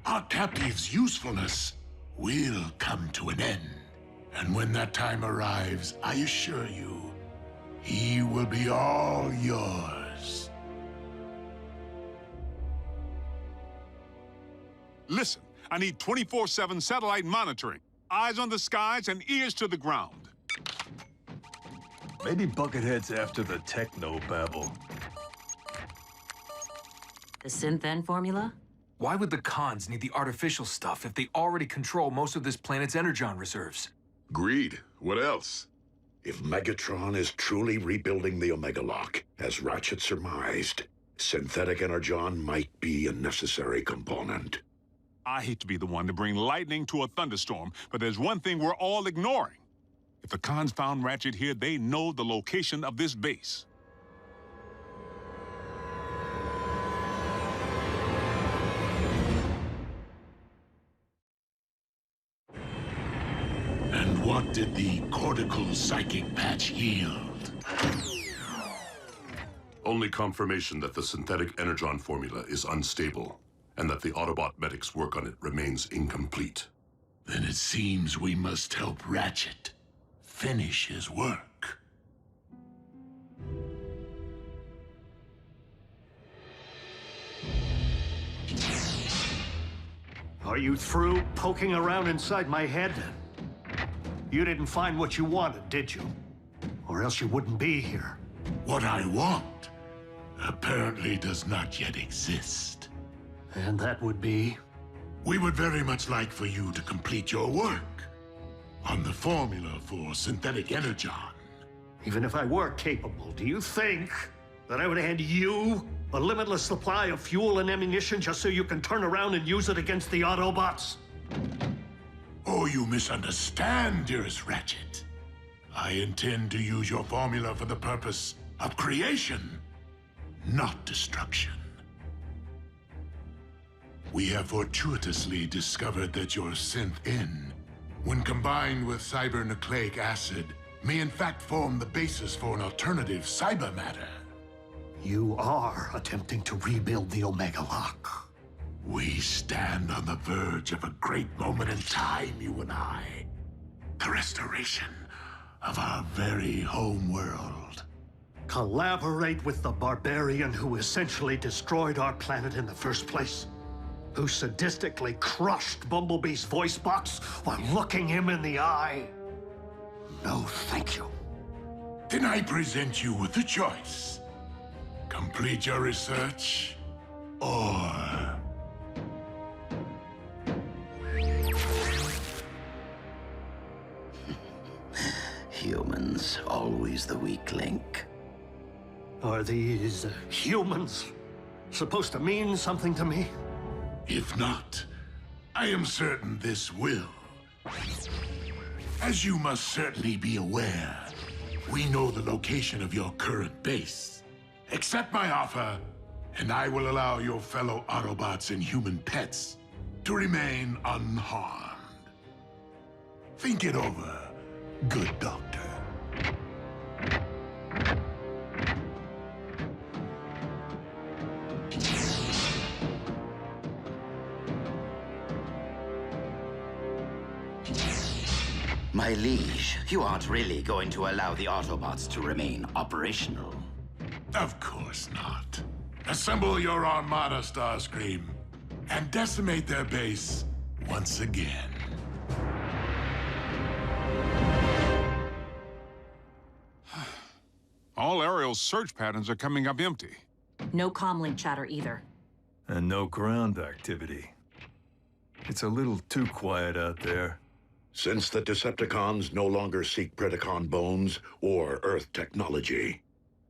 Our captive's usefulness will come to an end. And when that time arrives, I assure you, he will be all yours. Listen, I need 24/7 satellite monitoring. Eyes on the skies and ears to the ground. Maybe Buckethead's after the techno babble. The synth-N formula? Why would the cons need the artificial stuff if they already control most of this planet's Energon reserves? Greed. What else? If Megatron is truly rebuilding the Omega Lock, as Ratchet surmised, synthetic Energon might be a necessary component. I hate to be the one to bring lightning to a thunderstorm, but there's one thing we're all ignoring. If the cons found Ratchet here, they know the location of this base. And what did the cortical psychic patch yield? Only confirmation that the synthetic Energon formula is unstable, and that the Autobot medic's work on it remains incomplete. Then it seems we must help Ratchet finish his work. Are you through poking around inside my head? You didn't find what you wanted, did you? Or else you wouldn't be here. What I want apparently does not yet exist. And that would be? We would very much like for you to complete your work on the formula for synthetic Energon. Even if I were capable, do you think that I would hand you a limitless supply of fuel and ammunition just so you can turn around and use it against the Autobots? Oh, you misunderstand, dearest Ratchet. I intend to use your formula for the purpose of creation, not destruction. We have fortuitously discovered that your synth-N, when combined with cybernucleic acid, may in fact form the basis for an alternative cyber matter. You are attempting to rebuild the Omega Lock. We stand on the verge of a great moment in time, you and I. The restoration of our very home world. Collaborate with the barbarian who essentially destroyed our planet in the first place. who sadistically crushed Bumblebee's voice box while looking him in the eye? No, thank you. Then I present you with a choice. Complete your research, or... Humans, always the weak link. Are these humans supposed to mean something to me? If not, I am certain this will. As you must certainly be aware, we know the location of your current base. Accept my offer, and I will allow your fellow Autobots and human pets to remain unharmed. Think it over, good doctor. My liege, you aren't really going to allow the Autobots to remain operational. Of course not. Assemble your Armada, Starscream, and decimate their base once again. All aerial search patterns are coming up empty. No comlink chatter either. And no ground activity. It's a little too quiet out there. Since the Decepticons no longer seek Predacon bones or Earth technology,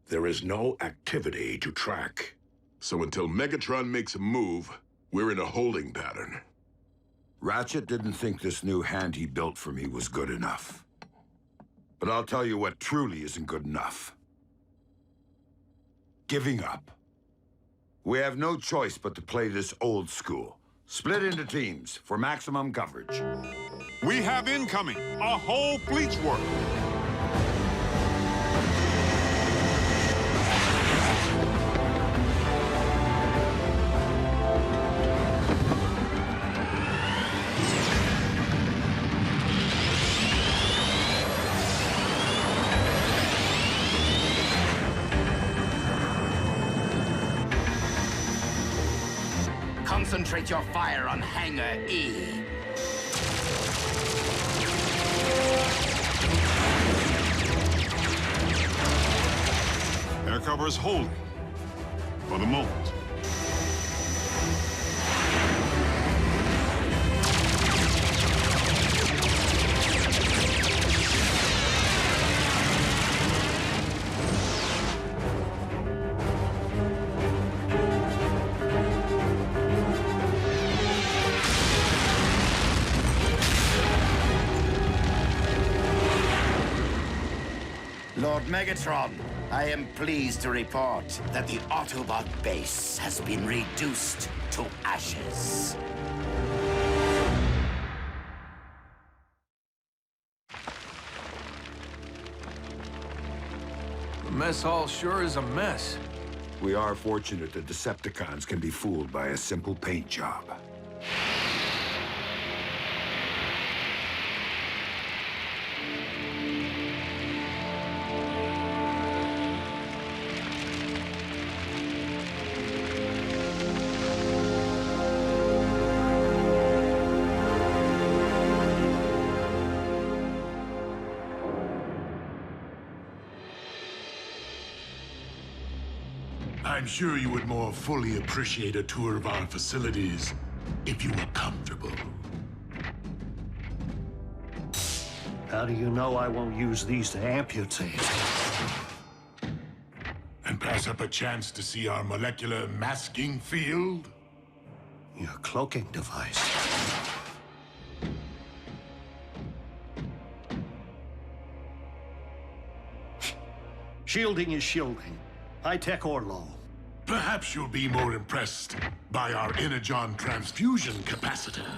there is no activity to track. So until Megatron makes a move, we're in a holding pattern. Ratchet didn't think this new hand he built for me was good enough. But I'll tell you what truly isn't good enough. Giving up. We have no choice but to play this old school. Split into teams for maximum coverage. We have incoming, a whole fleet's worth. Concentrate your fire on Hangar E. Air cover is holding. For the moment. Lord Megatron, I am pleased to report that the Autobot base has been reduced to ashes. The mess hall sure is a mess. We are fortunate that Decepticons can be fooled by a simple paint job. I'm sure you would more fully appreciate a tour of our facilities if you were comfortable. How do you know I won't use these to amputate? And pass up a chance to see our molecular masking field? Your cloaking device. Shielding is shielding, high-tech or low. Perhaps you'll be more impressed by our Energon transfusion capacitor.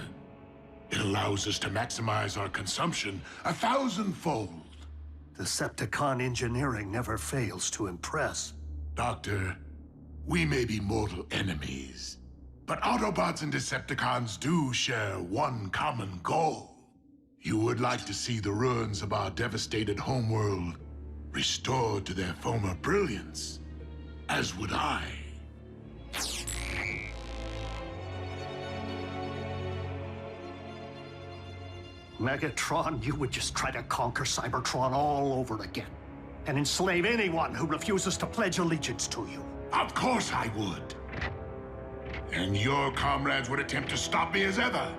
It allows us to maximize our consumption 1,000-fold. Decepticon engineering never fails to impress. Doctor, we may be mortal enemies, but Autobots and Decepticons do share one common goal. You would like to see the ruins of our devastated homeworld restored to their former brilliance, as would I. Megatron, you would just try to conquer Cybertron all over again. And enslave anyone who refuses to pledge allegiance to you. Of course I would. And your comrades would attempt to stop me as ever.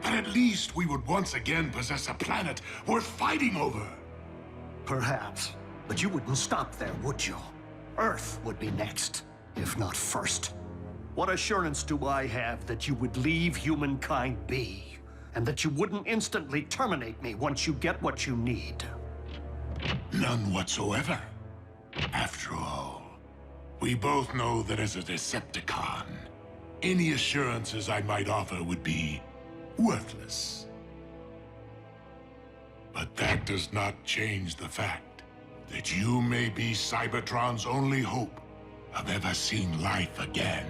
But at least we would once again possess a planet worth fighting over. Perhaps. But you wouldn't stop there, would you? Earth would be next, if not first. What assurance do I have that you would leave humankind be? And that you wouldn't instantly terminate me once you get what you need? None whatsoever. After all, we both know that as a Decepticon, any assurances I might offer would be worthless. But that does not change the fact that you may be Cybertron's only hope of ever seeing life again.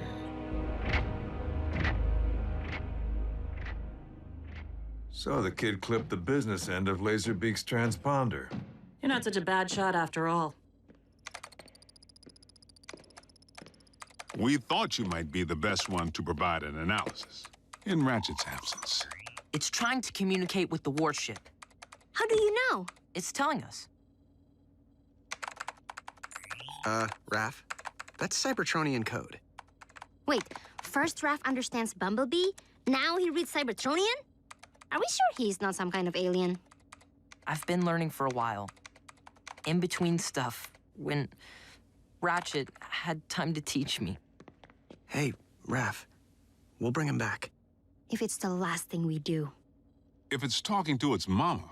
So the kid clipped the business end of Laserbeak's transponder. You're not such a bad shot after all. We thought you might be the best one to provide an analysis. In Ratchet's absence. It's trying to communicate with the warship. How do you know? It's telling us. Raph, that's Cybertronian code. Wait, first Raph understands Bumblebee, now he reads Cybertronian? Are we sure he's not some kind of alien? I've been learning for a while. In between stuff, when Ratchet had time to teach me. Hey, Raph, we'll bring him back. If it's the last thing we do. If it's talking to its mama,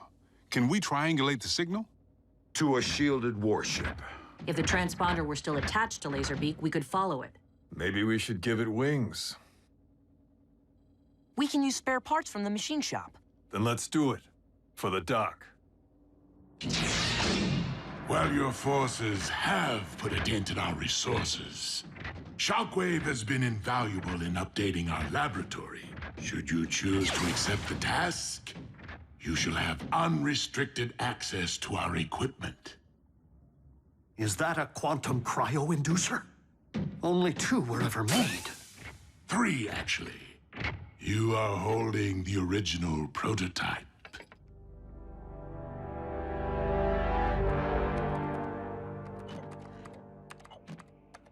can we triangulate the signal? To a shielded warship. If the transponder were still attached to Laserbeak, we could follow it. Maybe we should give it wings. We can use spare parts from the machine shop. Then let's do it. For the dock. While your forces have put a dent in our resources, Shockwave has been invaluable in updating our laboratory. Should you choose to accept the task, you shall have unrestricted access to our equipment. Is that a quantum cryo-inducer? Only 2 were ever made. 3, actually. You are holding the original prototype.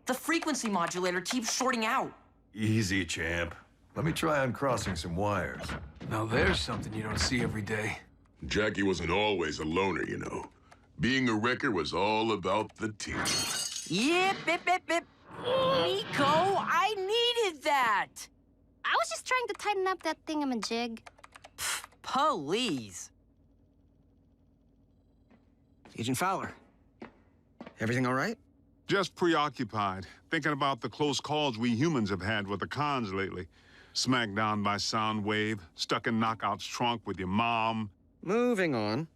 The frequency modulator keeps shorting out. Easy, champ. Let me try uncrossing some wires. Now there's something you don't see every day. Jackie wasn't always a loner, you know. Being a wrecker was all about the team. Yip, bip, bip, bip. Nico, I needed that. I was just trying to tighten up that thingamajig. Please. Agent Fowler, everything all right? Just preoccupied, thinking about the close calls we humans have had with the cons lately. Smacked down by Soundwave, stuck in Knockout's trunk with your mom. Moving on.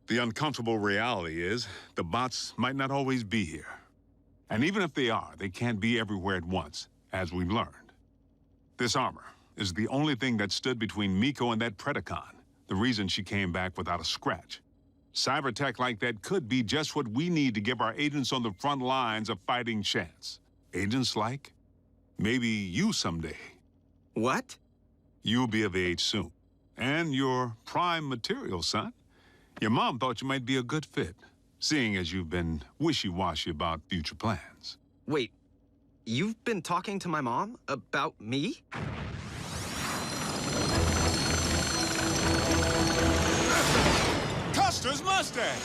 The uncomfortable reality is, the bots might not always be here. And even if they are, they can't be everywhere at once, as we've learned. This armor is the only thing that stood between Miko and that Predacon, the reason she came back without a scratch. Cyber tech like that could be just what we need to give our agents on the front lines a fighting chance. Agents like, maybe you someday. What? You'll be of age soon. And you're prime material, son. Your mom thought you might be a good fit, seeing as you've been wishy-washy about future plans. Wait, you've been talking to my mom about me? Custer's Mustang!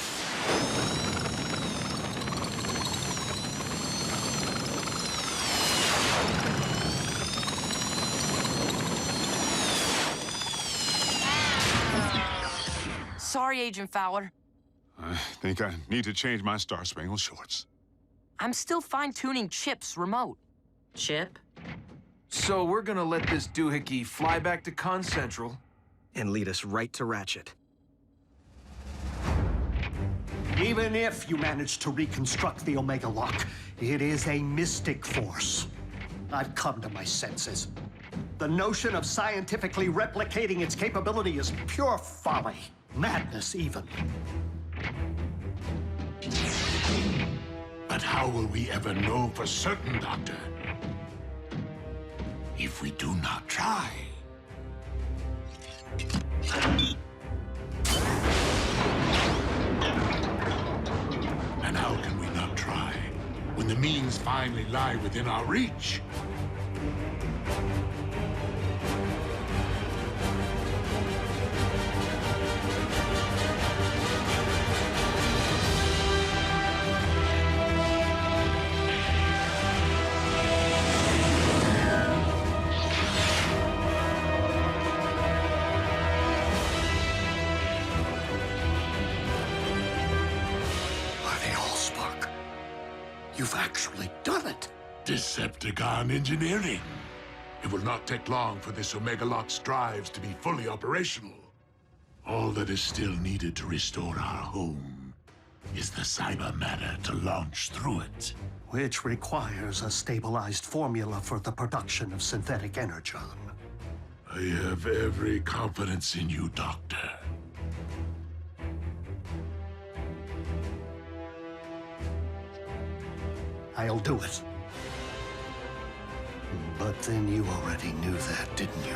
Sorry, Agent Fowler. I think I need to change my Star Spangled shorts. I'm still fine-tuning Chip's remote. Chip? So we're gonna let this doohickey fly back to Con Central. And lead us right to Ratchet. Even if you manage to reconstruct the Omega Lock, it is a mystic force. I've come to my senses. The notion of scientifically replicating its capability is pure folly. Madness, even. But how will we ever know for certain, Doctor? If we do not try. And how can we not try when the means finally lie within our reach? You've actually done it! Decepticon engineering. It will not take long for this Omega Lock's drives to be fully operational. All that is still needed to restore our home is the cyber matter to launch through it. Which requires a stabilized formula for the production of synthetic Energon. I have every confidence in you, Doctor. I'll do it. But then you already knew that, didn't you?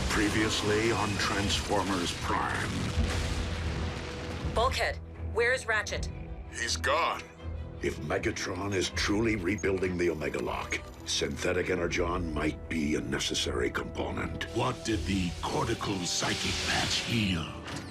Previously on Transformers Prime. Bulkhead, where's Ratchet? He's gone. If Megatron is truly rebuilding the Omega Lock, synthetic Energon might be a necessary component. What did the cortical psychic patch heal?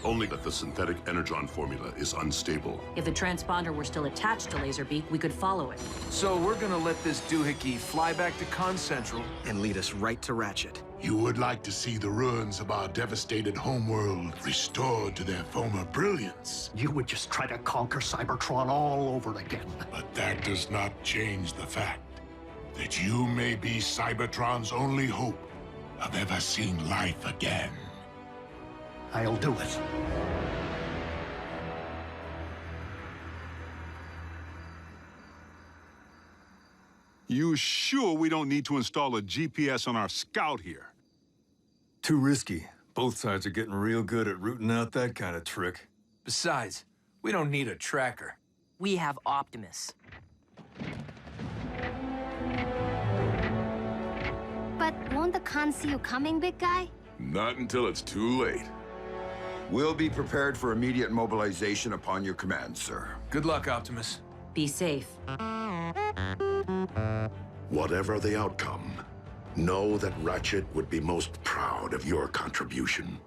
Only that the synthetic Energon formula is unstable. If the transponder were still attached to Laserbeak, we could follow it. So we're gonna let this doohickey fly back to Con Central and lead us right to Ratchet. You would like to see the ruins of our devastated homeworld restored to their former brilliance. You would just try to conquer Cybertron all over again. But that does not change the fact that you may be Cybertron's only hope of ever seeing life again. I'll do it. You sure we don't need to install a GPS on our scout here? Too risky. Both sides are getting real good at rooting out that kind of trick. Besides, we don't need a tracker. We have Optimus. But won't the con see you coming, big guy? Not until it's too late. We'll be prepared for immediate mobilization upon your command, sir. Good luck, Optimus. Be safe. Whatever the outcome, know that Ratchet would be most proud of your contribution.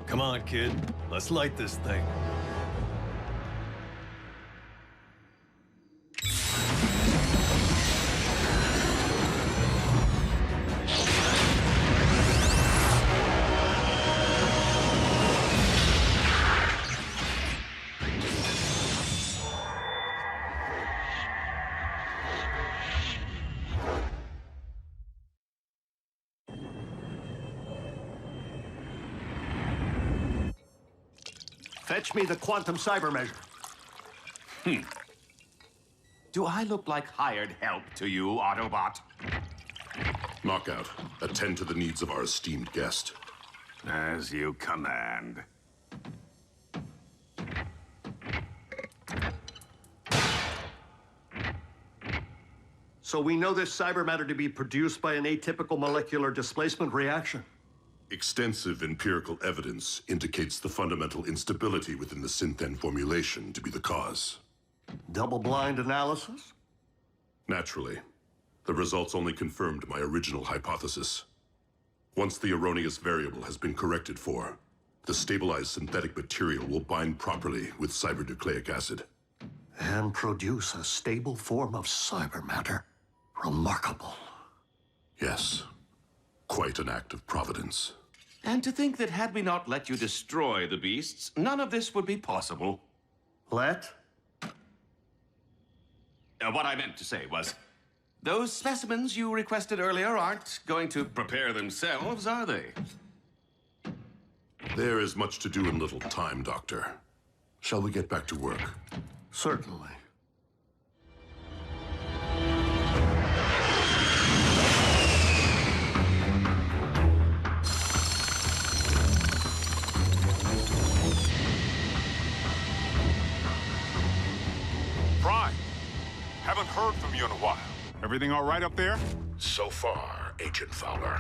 Come on, kid. Let's light this thing. Fetch me the quantum cyber measure. Do I look like hired help to you, Autobot? Knockout, attend to the needs of our esteemed guest. As you command. So we know this cyber matter to be produced by an atypical molecular displacement reaction. Extensive empirical evidence indicates the fundamental instability within the Synthen formulation to be the cause. Double-blind analysis? Naturally. The results only confirmed my original hypothesis. Once the erroneous variable has been corrected for, the stabilized synthetic material will bind properly with cybernucleic acid. And produce a stable form of cyber matter. Remarkable. Yes. Quite an act of providence. And to think that had we not let you destroy the beasts, none of this would be possible. Let? What I meant to say was, those specimens you requested earlier aren't going to prepare themselves, are they? There is much to do in little time, Doctor. Shall we get back to work? Certainly. Prime, haven't heard from you in a while. Everything all right up there? So far, Agent Fowler.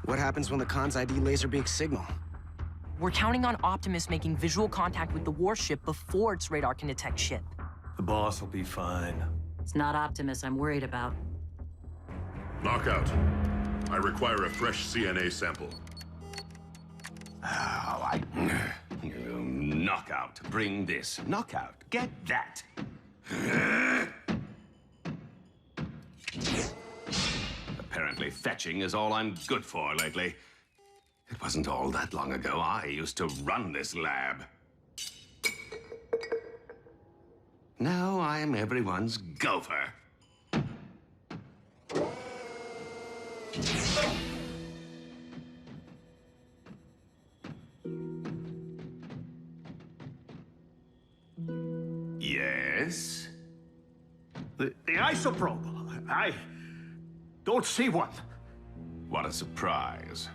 What happens when the Con's ID laser beaks signal? We're counting on Optimus making visual contact with the warship before its radar can detect ship. The boss will be fine. It's not Optimus I'm worried about. Knockout. I require a fresh CNA sample. Knockout, bring this. Knockout, get that. Apparently fetching is all I'm good for lately. It wasn't all that long ago I used to run this lab. Now I'm everyone's gopher. Yes? The isoprobe. I don't see one. What a surprise.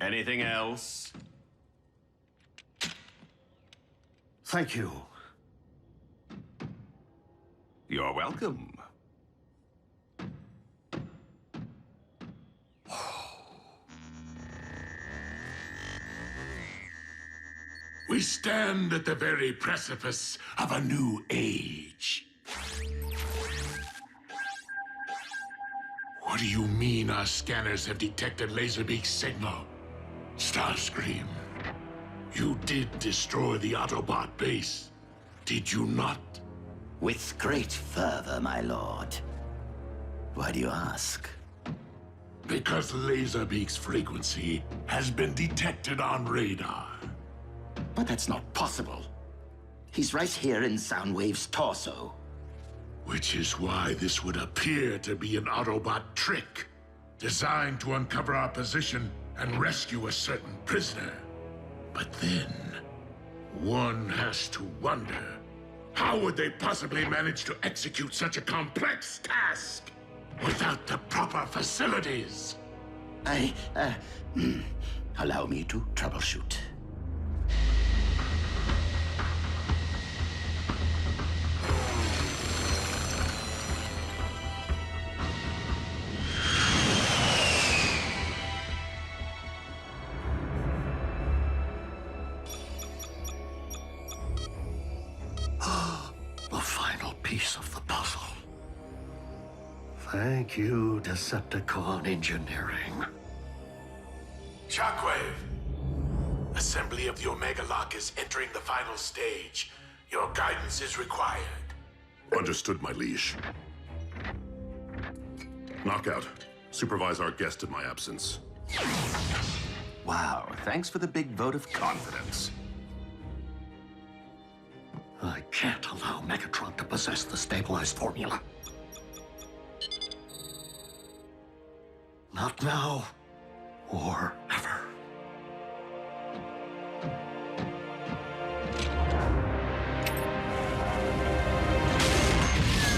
Anything else? Thank you. You're welcome. We stand at the very precipice of a new age. What do you mean our scanners have detected Laserbeak's signal? Starscream, you did destroy the Autobot base, did you not? With great fervor, my lord. Why do you ask? Because Laserbeak's frequency has been detected on radar. But that's not possible. He's right here in Soundwave's torso. Which is why this would appear to be an Autobot trick, designed to uncover our position and rescue a certain prisoner. But then, one has to wonder, how would they possibly manage to execute such a complex task without the proper facilities? Allow me to troubleshoot. The final piece of the puzzle. Thank you, Decepticon engineering. Shockwave! Assembly of the Omega Lock is entering the final stage. Your guidance is required. Understood, my liege. Knockout. Supervise our guest in my absence. Wow, thanks for the big vote of confidence. I can't allow Megatron to possess the stabilized formula. Not now, or ever.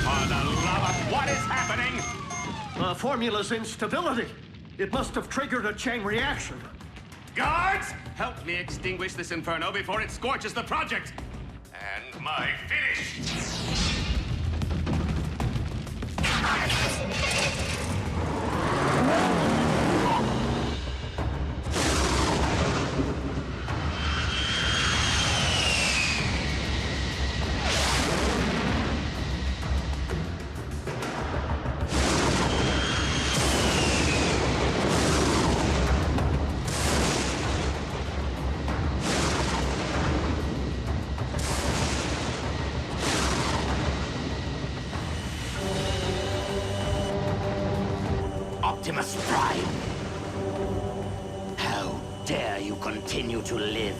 For the love of what is happening? The formula's instability. It must have triggered a chain reaction. Guards, help me extinguish this inferno before it scorches the project. And my finish. Optimus Prime! How dare you continue to live?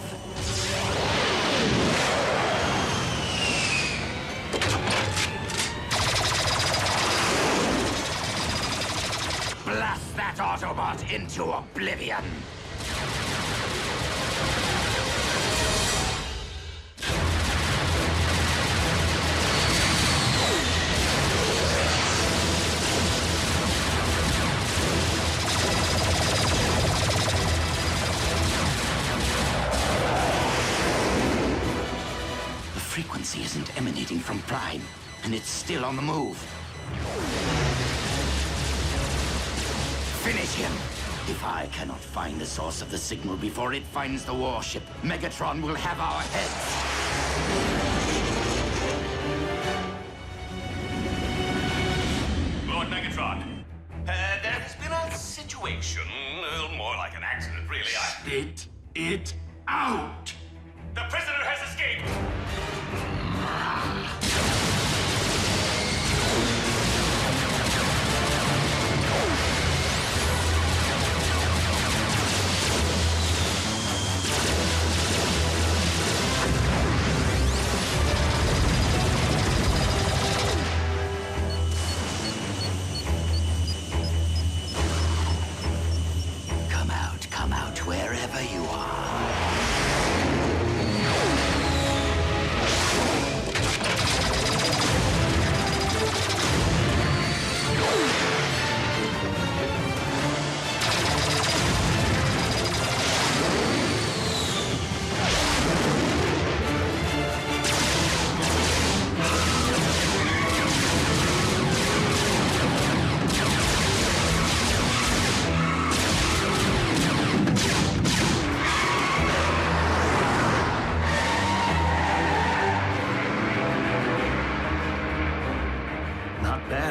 Blast that Autobot into oblivion! The frequency isn't emanating from Prime, and it's still on the move. Finish him! If I cannot find the source of the signal before it finds the warship, Megatron will have our heads. Lord Megatron, there has been a situation, more like an accident, really. Spit it out! The prisoner has escaped! Come out, wherever you are.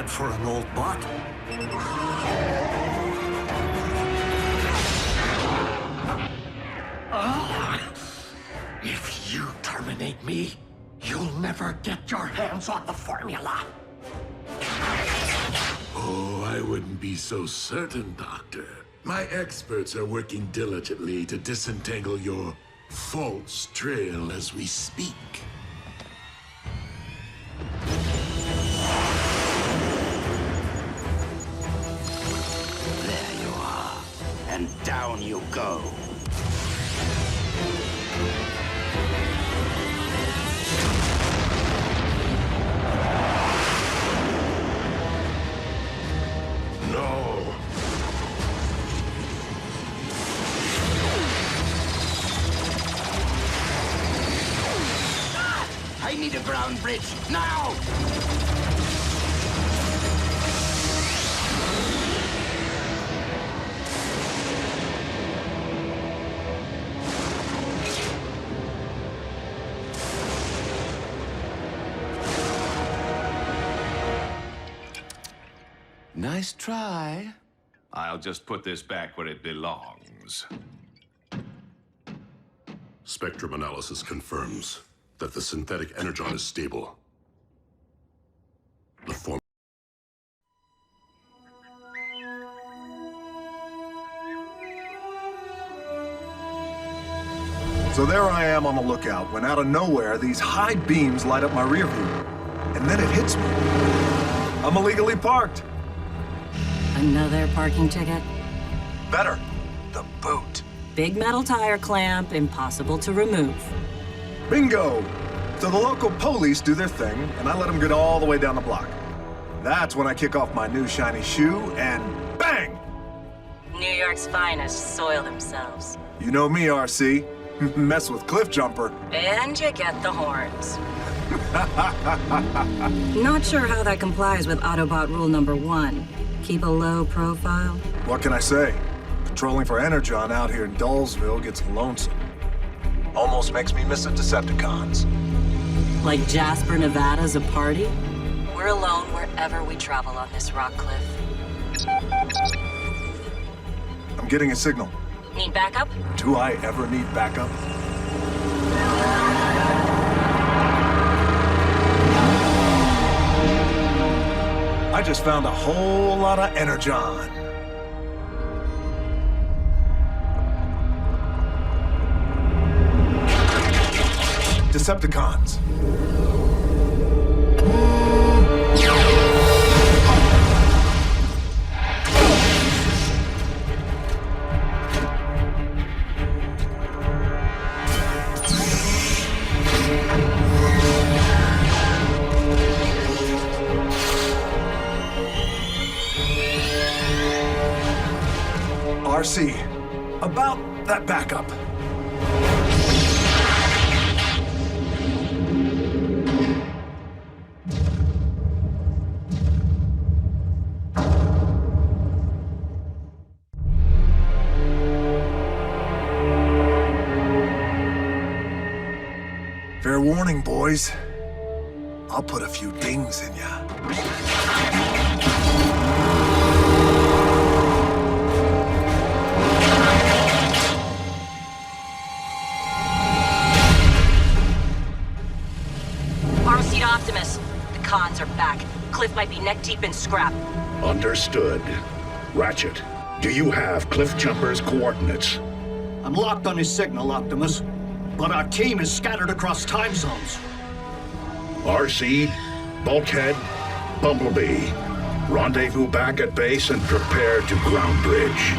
For an old bot. If you terminate me, you'll never get your hands on the formula. Oh, I wouldn't be so certain, Doctor. My experts are working diligently to disentangle your false trail as we speak. And down you go. No. I need a ground bridge, now! Nice try. I'll just put this back where it belongs. Spectrum analysis confirms that the synthetic Energon is stable. The form. So there I am on the lookout, when out of nowhere, these high beams light up my rear view. And then it hits me. I'm illegally parked. Another parking ticket? Better. The boot. Big metal tire clamp, impossible to remove. Bingo! So the local police do their thing, and I let them get all the way down the block. That's when I kick off my new shiny shoe, and bang! New York's finest soil themselves. You know me, RC. Mess with Cliff Jumper. And you get the horns. Not sure how that complies with Autobot rule number 1. Keep a low profile. What can I say? Patrolling for Energon out here in Dullsville gets lonesome. Almost makes me miss the Decepticons. Like Jasper, Nevada's a party? We're alone wherever we travel on this rock cliff. I'm getting a signal. Need backup? Do I ever need backup? I just found a whole lot of Energon. Decepticons. RC, about that backup. Fair warning, boys. I'll put a few dings in ya. RC to Optimus. The cons are back. Cliff might be neck deep in scrap. Understood. Ratchet, do you have Cliff Jumper's coordinates? I'm locked on his signal, Optimus. But our team is scattered across time zones. RC, Bulkhead, Bumblebee. Rendezvous back at base and prepare to ground bridge.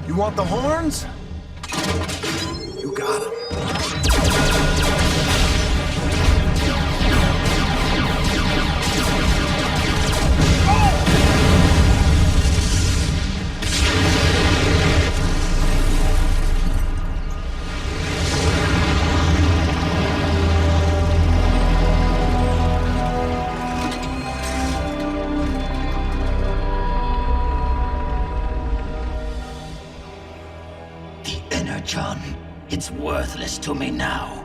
You want the horns? You got them. Energon, it's worthless to me now.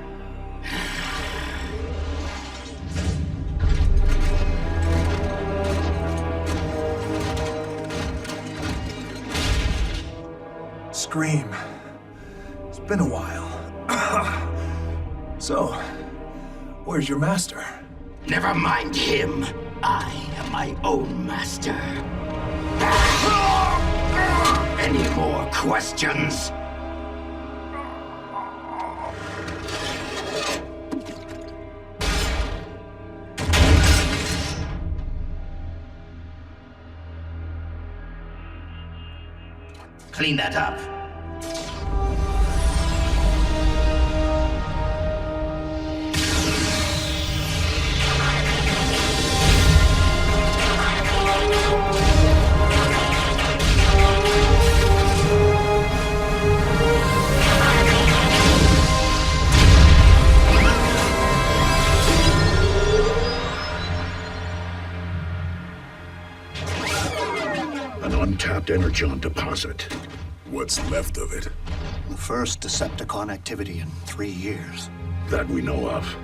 Scream. It's been a while. So, where's your master? Never mind him. I am my own master. Any more questions? Clean that up. An untapped Energon deposit. What's left of it? The first Decepticon activity in 3 years. That we know of.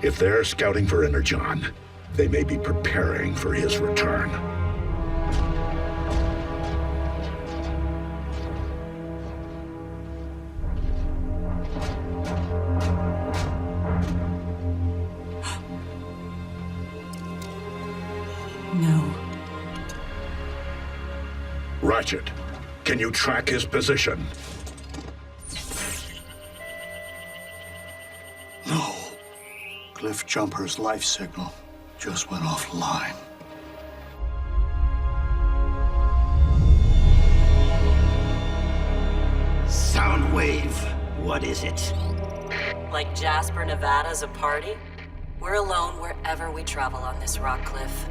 If they're scouting for Energon, they may be preparing for his return. No. Ratchet, can you track his position? No. Cliff Jumper's life signal just went offline. Heatwave. What is it? Like Jasper, Nevada's a party? We're alone wherever we travel on this rock cliff.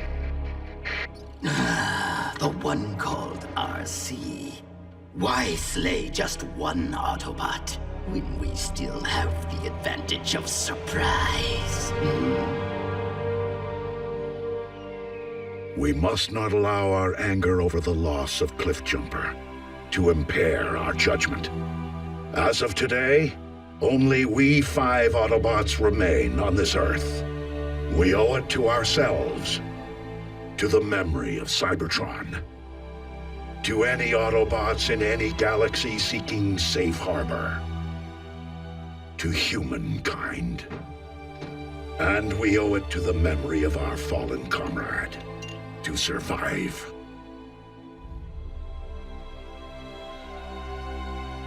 The one called RC. Why slay just one Autobot when we still have the advantage of surprise? We must not allow our anger over the loss of Cliffjumper to impair our judgment. As of today, only we 5 Autobots remain on this Earth. We owe it to ourselves, to the memory of Cybertron, to any Autobots in any galaxy seeking safe harbor, to humankind. And we owe it to the memory of our fallen comrade, to survive.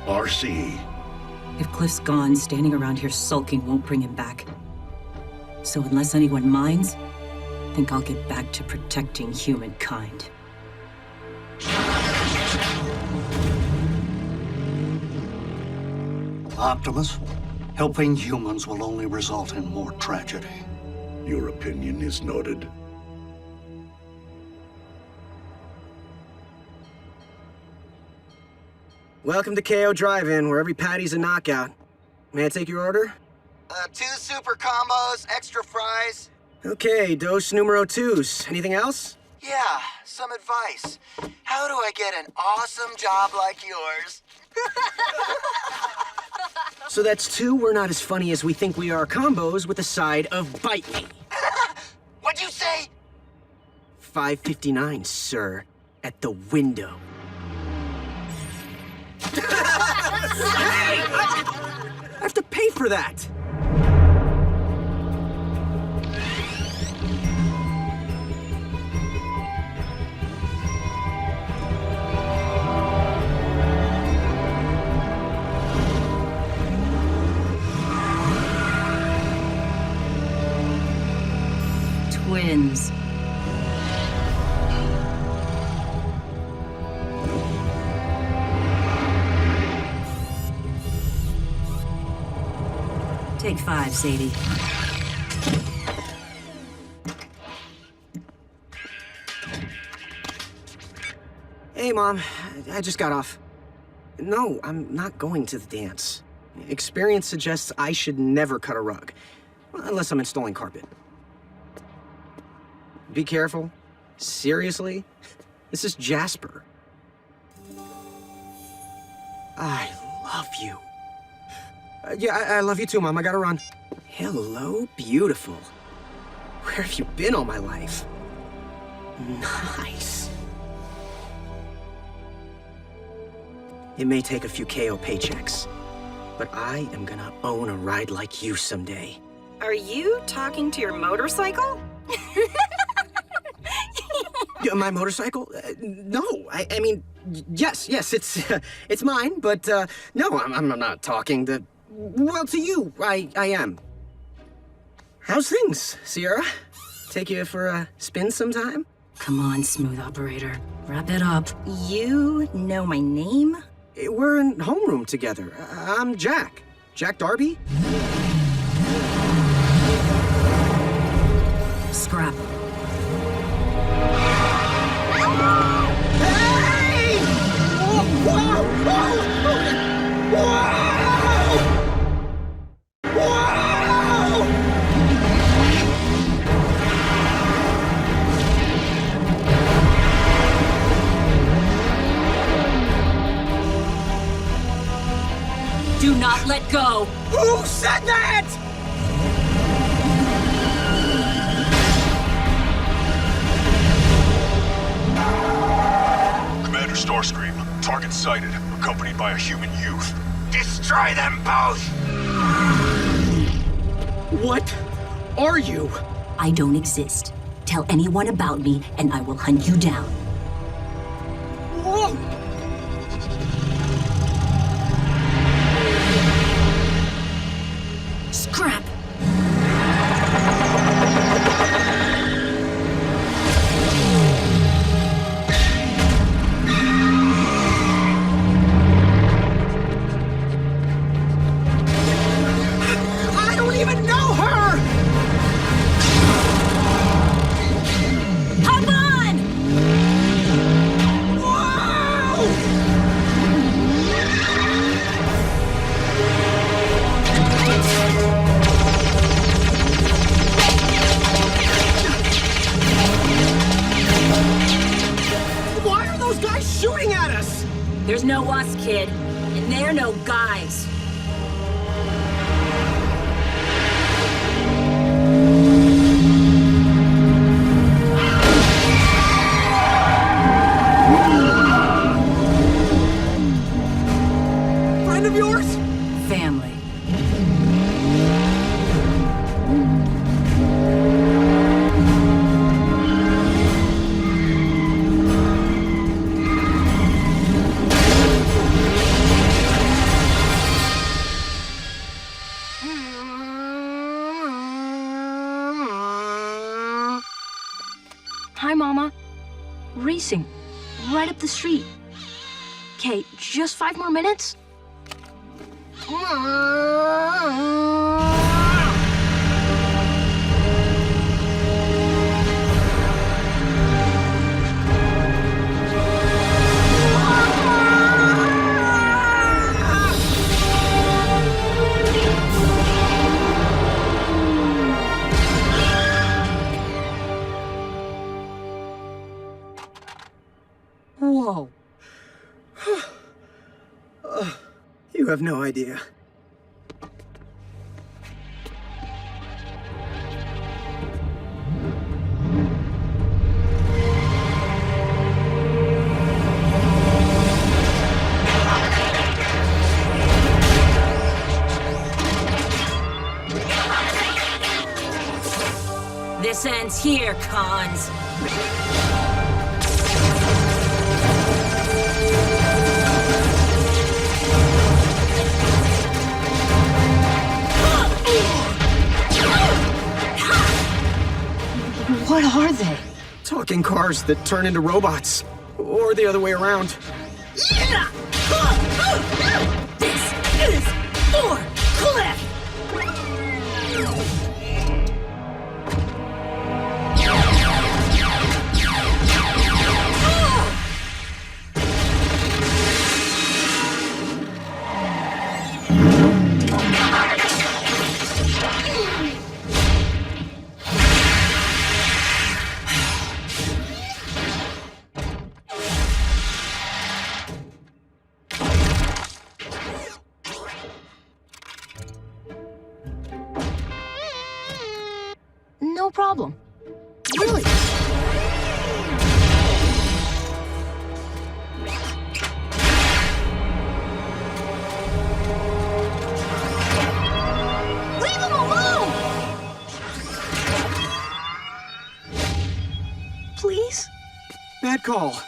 RC. If Cliff's gone, standing around here sulking won't bring him back. So unless anyone minds, I think I'll get back to protecting humankind. Optimus, helping humans will only result in more tragedy. Your opinion is noted. Welcome to KO Drive-In, where every patty's a knockout. May I take your order? 2 super combos, extra fries. Okay, dose numero 2s. Anything else? Yeah, some advice. How do I get an awesome job like yours? So that's 2 we're not as funny as we think we are combos with a side of bite me. What'd you say? 5.59, sir. At the window. Hey! I have to pay for that! Twins. Take 5, Sadie. Hey, Mom. I just got off. No, I'm not going to the dance. Experience suggests I should never cut a rug. Unless I'm installing carpet. Be careful. Seriously? This is Jasper. I love you. Yeah, I love you too, Mom. I gotta run. Hello, beautiful. Where have you been all my life? Nice. It may take a few KO paychecks, but I am gonna own a ride like you someday. Are you talking to your motorcycle? Yeah, my motorcycle? No, I mean, yes, it's mine, but no, I'm not talking to. Well, to you, I am. How's things, Sierra? Take you for a spin sometime? Come on, smooth operator. Wrap it up. You know my name? We're in homeroom together. I'm Jack. Jack Darby? Scrap. Hey! Whoa! Whoa! Whoa! Do not let go! Who said that?! Commander Starscream, target sighted, accompanied by a human youth. Destroy them both! What are you? I don't exist. Tell anyone about me, and I will hunt you down. Whoa! Scrap! They're no guys. Friend of yours? Family. Hi, Mama. Racing. Right up the street. Okay, just 5 more minutes? Whoa. You have no idea. This ends here, Cons. What are they? Talking cars that turn into robots. Or the other way around. This is for Cliff! No problem. Really? Leave him alone! Please? Bad call.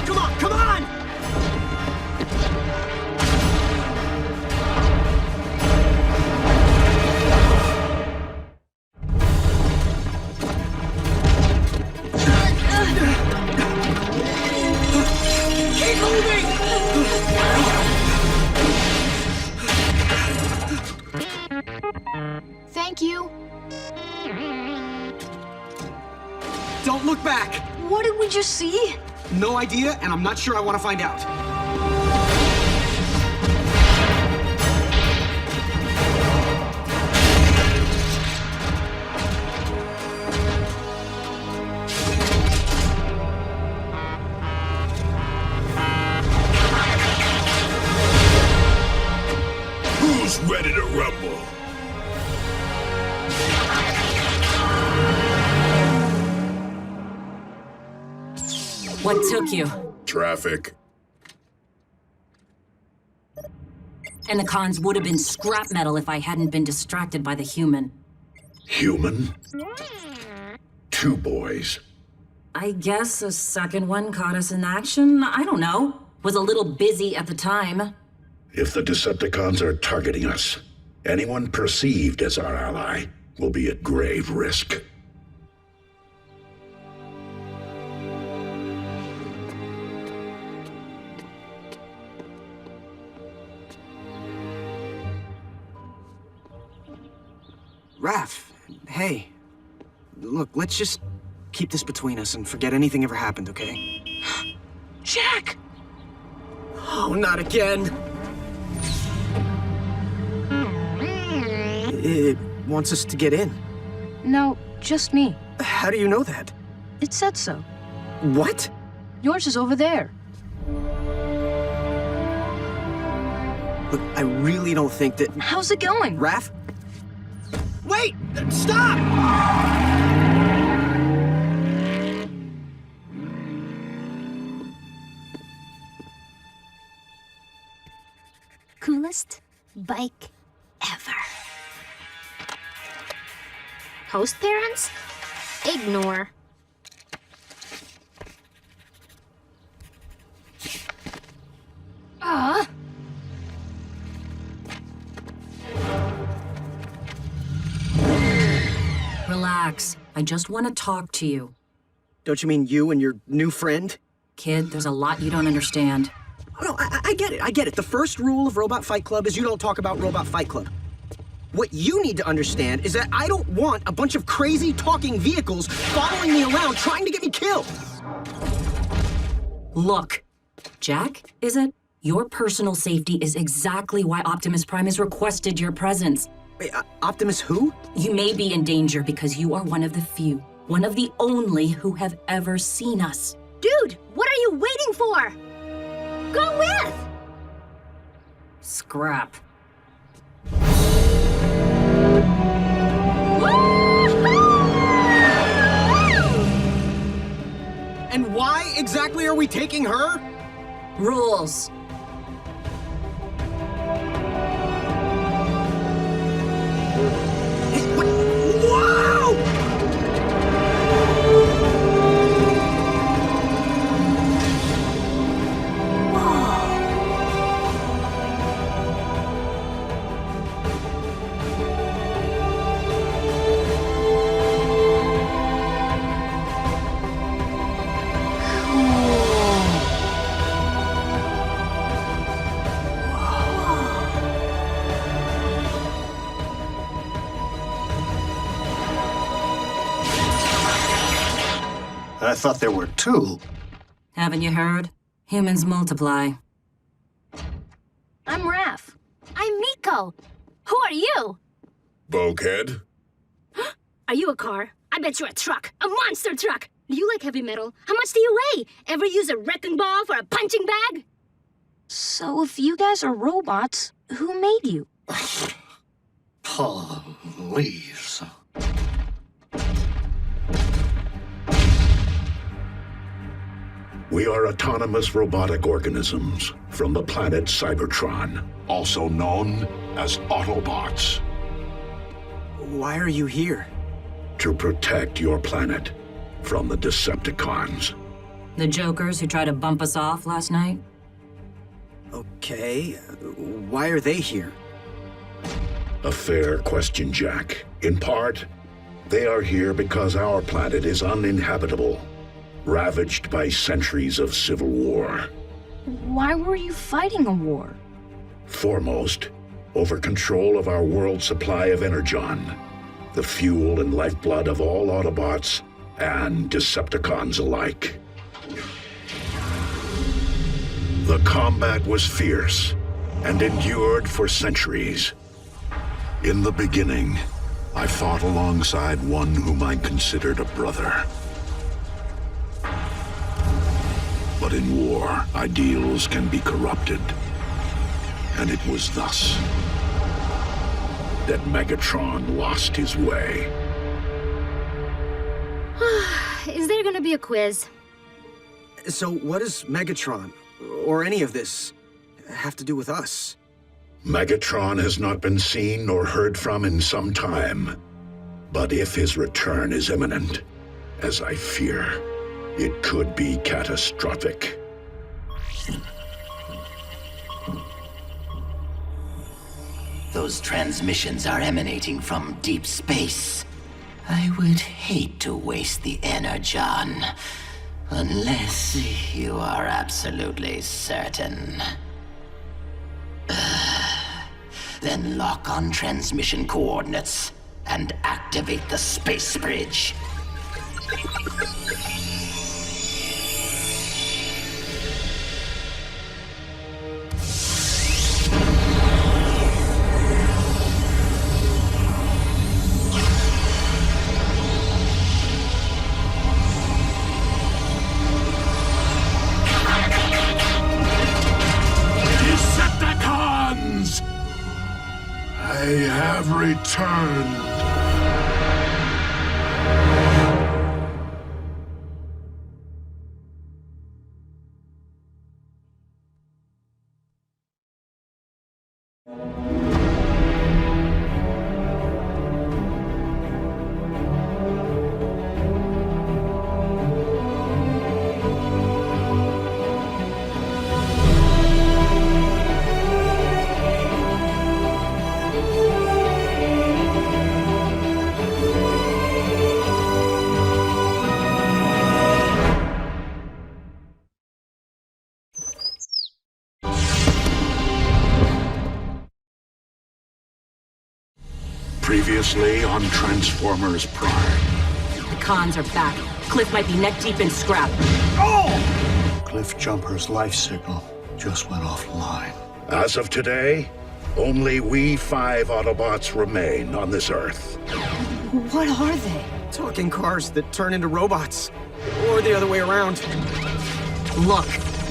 Come on, come on! Keep moving! Thank you. Don't look back! What did we just see? No idea, and I'm not sure I want to find out. Who's ready to rumble? What took you? Traffic. And the Cons would have been scrap metal if I hadn't been distracted by the human. Human? 2 boys. I guess the second one caught us in action. I don't know. Was a little busy at the time. If the Decepticons are targeting us, anyone perceived as our ally will be at grave risk. Raph, hey. Look, let's just keep this between us and forget anything ever happened, okay? Jack! Oh, not again! It wants us to get in. No, just me. How do you know that? It said so. What? Yours is over there. Look, I really don't think that... How's it going? Raph? Wait! Stop! Coolest bike ever. Host parents? Ignore. Relax. I just want to talk to you. Don't you mean you and your new friend? Kid, there's a lot you don't understand. Oh, no, I get it, I get it. The first rule of Robot Fight Club is you don't talk about Robot Fight Club. What you need to understand is that I don't want a bunch of crazy talking vehicles following me around trying to get me killed. Look, Jack, is it? Your personal safety is exactly why Optimus Prime has requested your presence. Wait, Optimus who? You may be in danger because you are one of the few, one of the only who have ever seen us. Dude, what are you waiting for? Go with! Scrap. And why exactly are we taking her? Rules. Hey, what? Whoa! I thought there were two. Haven't you heard? Humans multiply. I'm Raph. I'm Miko. Who are you? Bulkhead? Are you a car? I bet you're a truck. A monster truck! Do you like heavy metal? How much do you weigh? Ever use a wrecking ball for a punching bag? So if you guys are robots, who made you? Please. We are autonomous robotic organisms from the planet Cybertron, also known as Autobots. Why are you here? To protect your planet from the Decepticons. The jokers who tried to bump us off last night? Okay, why are they here? A fair question, Jack. In part, they are here because our planet is uninhabitable, ravaged by centuries of civil war. Why were you fighting a war? Foremost, over control of our world supply of Energon, the fuel and lifeblood of all Autobots and Decepticons alike. The combat was fierce and endured for centuries. In the beginning, I fought alongside one whom I considered a brother. But in war, ideals can be corrupted. And it was thus that Megatron lost his way. Is there gonna be a quiz? So what does Megatron, or any of this, have to do with us? Megatron has not been seen nor heard from in some time. But if his return is imminent, as I fear, it could be catastrophic. Those transmissions are emanating from deep space. I would hate to waste the Energon, unless you are absolutely certain. Then lock on transmission coordinates and activate the space bridge. I have returned. Previously on Transformers Prime. The cons are back. Cliff might be neck deep in scrap. Cliff Jumper's life signal just went offline. As of today, only we 5 Autobots remain on this Earth. What are they? Talking cars that turn into robots. Or the other way around. Look,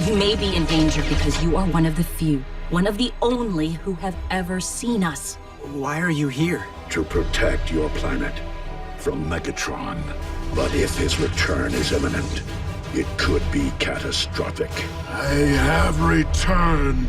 you may be in danger because you are one of the few, one of the only who have ever seen us. Why are you here? To protect your planet from Megatron. But if his return is imminent, it could be catastrophic. I have returned.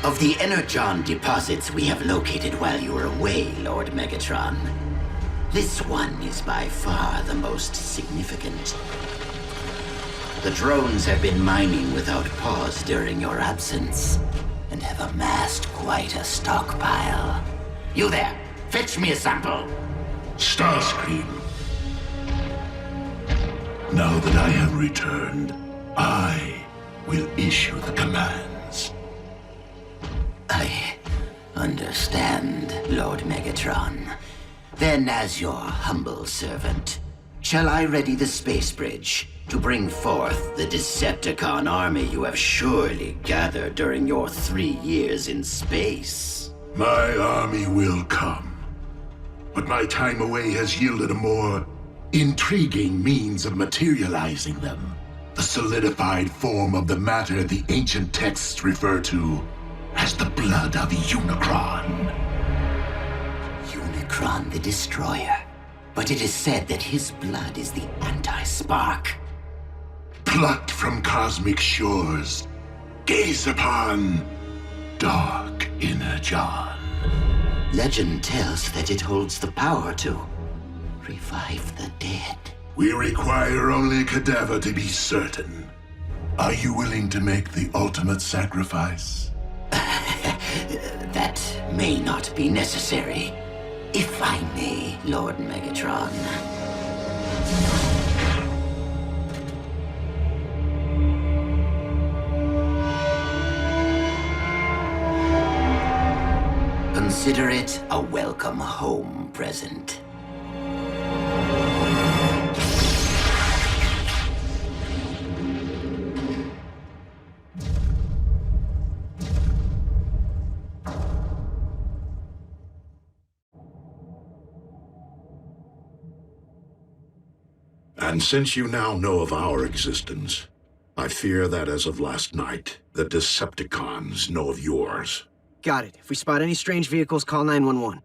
Of the Energon deposits we have located while you were away, Lord Megatron, this one is by far the most significant. The drones have been mining without pause during your absence, and have amassed quite a stockpile. You there, fetch me a sample. Starscream. Now that I have returned, I will issue the commands. I understand, Lord Megatron. Then, as your humble servant, shall I ready the space bridge to bring forth the Decepticon army you have surely gathered during your 3 years in space? My army will come, but my time away has yielded a more intriguing means of materializing them. The solidified form of the matter the ancient texts refer to as the blood of Unicron. Unicron the Destroyer. But it is said that his blood is the anti-spark. Plucked from cosmic shores, gaze upon dark Energon. Legend tells that it holds the power to revive the dead. We require only a cadaver to be certain. Are you willing to make the ultimate sacrifice? That may not be necessary. If I may, Lord Megatron. Consider it a welcome home present. And since you now know of our existence, I fear that as of last night, the Decepticons know of yours. Got it. If we spot any strange vehicles, call 911.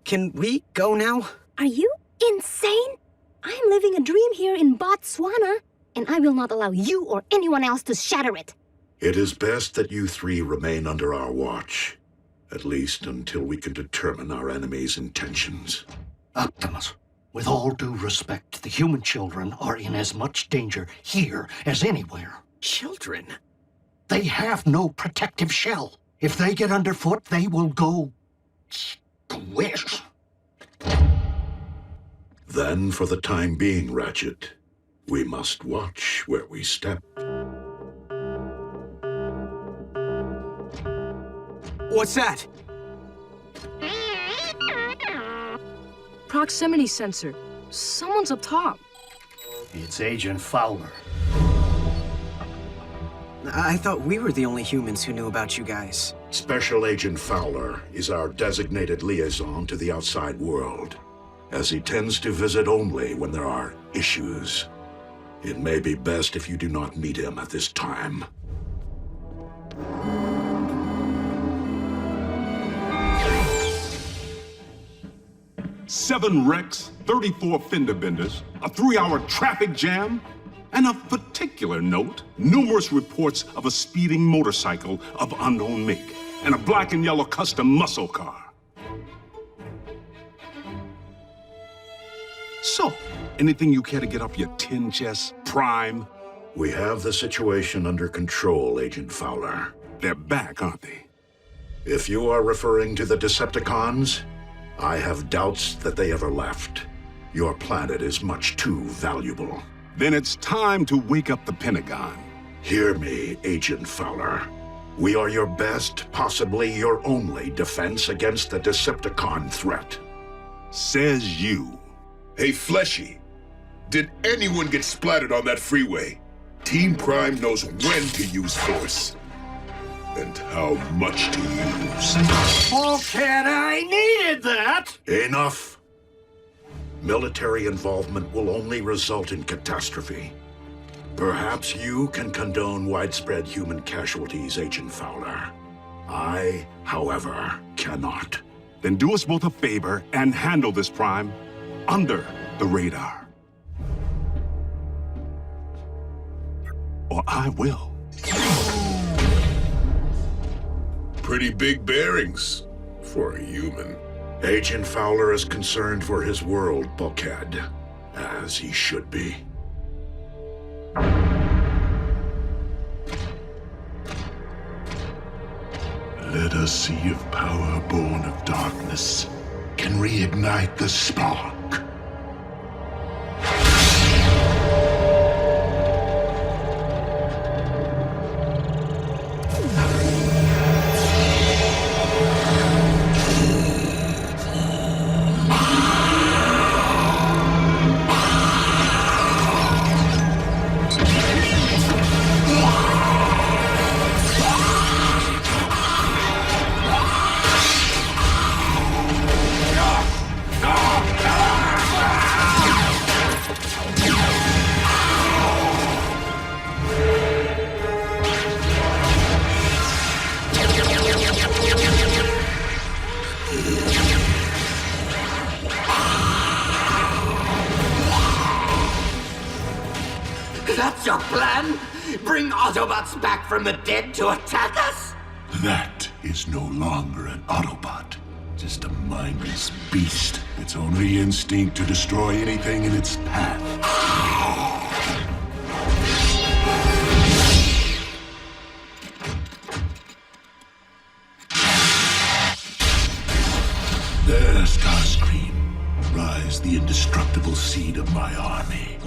Can we go now? Are you insane? I'm living a dream here in Botswana, and I will not allow you or anyone else to shatter it. It is best that you 3 remain under our watch, at least until we can determine our enemy's intentions. Optimus, with all due respect, the human children are in as much danger here as anywhere. Children? They have no protective shell. If they get underfoot, they will go squish. Then, for the time being, Ratchet, we must watch where we step. What's that? Proximity sensor. Someone's up top. It's Agent Fowler. I thought we were the only humans who knew about you guys. Special Agent Fowler is our designated liaison to the outside world, as he tends to visit only when there are issues. It may be best if you do not meet him at this time. Seven wrecks, 34 fender benders, a 3-hour traffic jam, and of particular note, numerous reports of a speeding motorcycle of unknown make, and a black and yellow custom muscle car. So, anything you care to get off your tin chest, Prime? We have the situation under control, Agent Fowler. They're back, aren't they? If you are referring to the Decepticons, I have doubts that they ever left. Your planet is much too valuable. Then it's time to wake up the Pentagon. Hear me, Agent Fowler. We are your best, possibly your only defense against the Decepticon threat. Says you. Hey, Fleshy, did anyone get splattered on that freeway? Team Prime knows when to use force. And how much to use. Oh, kid, I needed that! Enough. Military involvement will only result in catastrophe. Perhaps you can condone widespread human casualties, Agent Fowler. I, however, cannot. Then do us both a favor and handle this, Prime, under the radar. Or I will. Pretty big bearings for a human. Agent Fowler is concerned for his world, Bulkhead, as he should be. Let us see if power born of darkness can reignite the spark. That's your plan? Bring Autobots back from the dead to attack us? That is no longer an Autobot, just a mindless beast. Its only instinct to destroy anything in its path. There, Starscream, rise the indestructible seed of my army.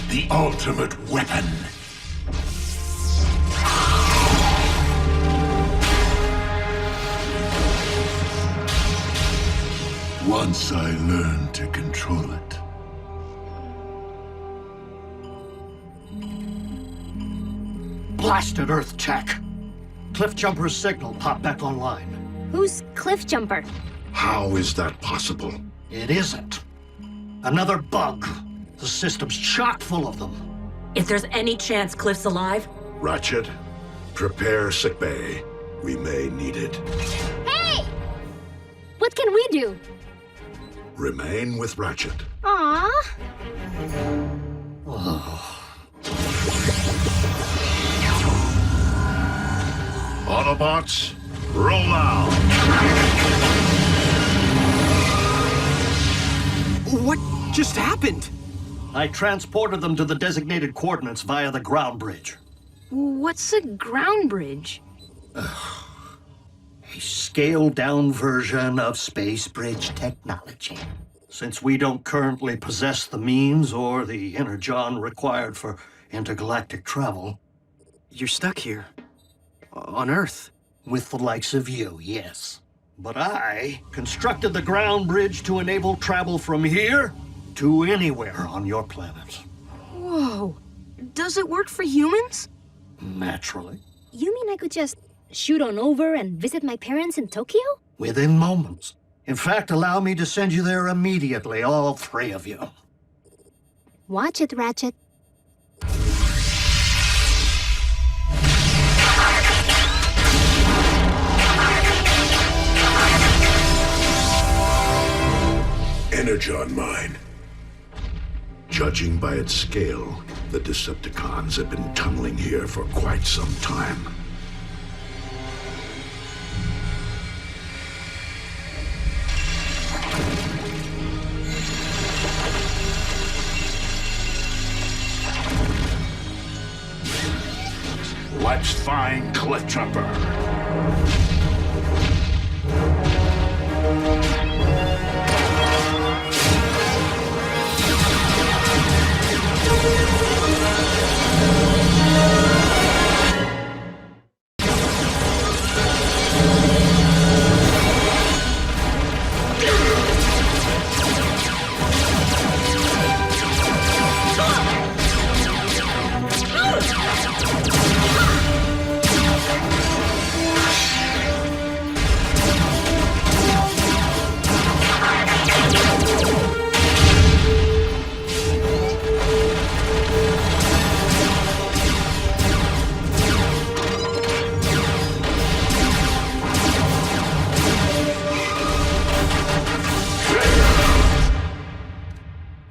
The ultimate weapon. Once I learn to control it. Blasted Earth tech. Cliffjumper's signal popped back online. Who's Cliffjumper? How is that possible? It isn't. Another bug. The system's chock full of them. If there's any chance Cliff's alive... Ratchet, prepare sickbay. We may need it. Hey! What can we do? Remain with Ratchet. Aww. Autobots, roll out! What just happened? I transported them to the designated coordinates via the ground bridge. What's a ground bridge? A scaled-down version of space bridge technology. Since we don't currently possess the means or the Energon required for intergalactic travel... You're stuck here. On Earth. With the likes of you, yes. But I constructed the ground bridge to enable travel from here to anywhere on your planet. Whoa. Does it work for humans? Naturally. You mean I could just shoot on over and visit my parents in Tokyo? Within moments. In fact, allow me to send you there immediately, all three of you. Watch it, Ratchet. Energon mine. Judging by its scale, the Decepticons have been tunneling here for quite some time. Let's find Cliffjumper.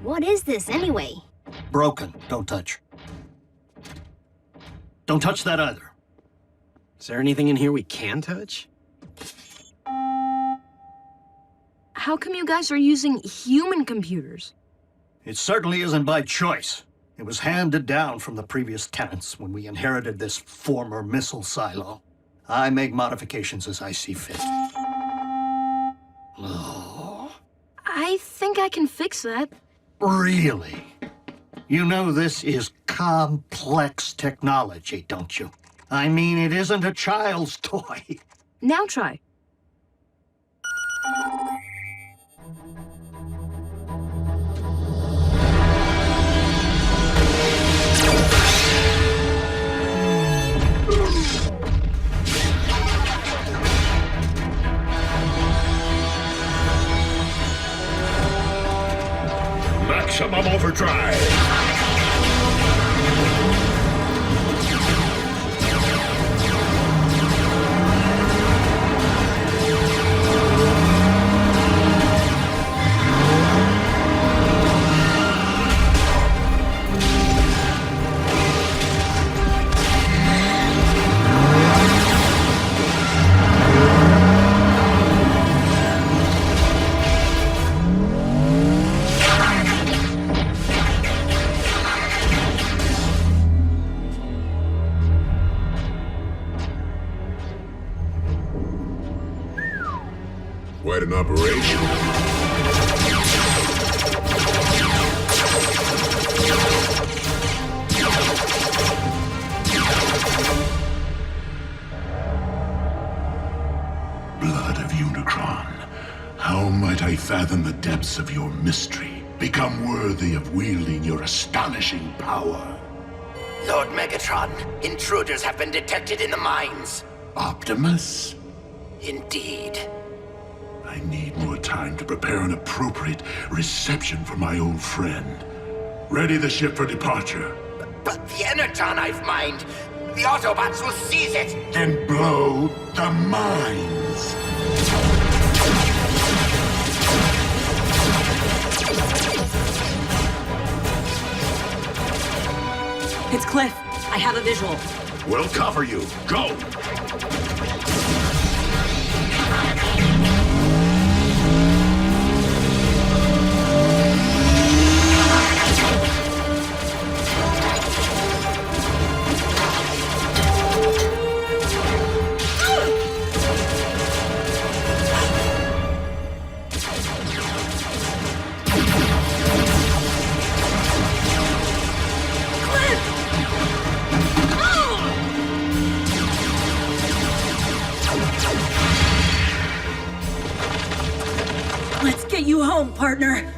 What is this, anyway? Broken. Don't touch. Don't touch that either. Is there anything in here we can touch? How come you guys are using human computers? It certainly isn't by choice. It was handed down from the previous tenants when we inherited this former missile silo. I make modifications as I see fit. Oh. I think I can fix that. Really? You know this is complex technology, don't you? I mean, it isn't a child's toy. Now try. Maximum overdrive. Quite an operation. Blood of Unicron, how might I fathom the depths of your mystery? Become worthy of wielding your astonishing power. Lord Megatron, intruders have been detected in the mines. Optimus? Indeed. I need more time to prepare an appropriate reception for my old friend. Ready the ship for departure. But the Energon I've mined, the Autobots will seize it! Then blow the mines! It's Cliff. I have a visual. We'll cover you. Go! Let's get you home, partner.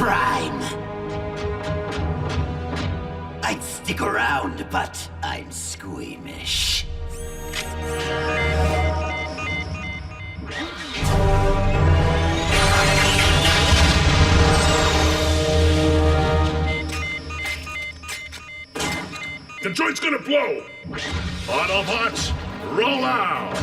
Prime! I'd stick around, but I'm squeamish. The joint's gonna blow! Autobots, roll out!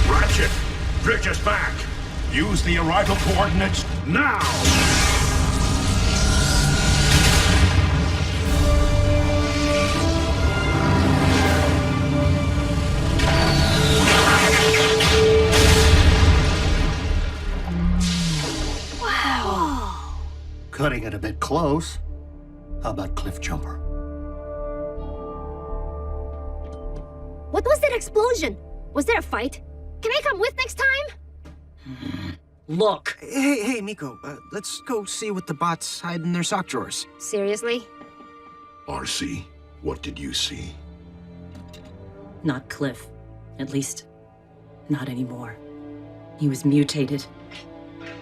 Ratchet, bridge us back! Use the arrival coordinates now! Cutting it a bit close. How about cliff jumper? What was that explosion? Was there a fight? Can I come with next time? Look! Hey, Miko, let's go see what the bots hide in their sock drawers. Seriously? RC, what did you see? Not Cliff. At least, not anymore. He was mutated.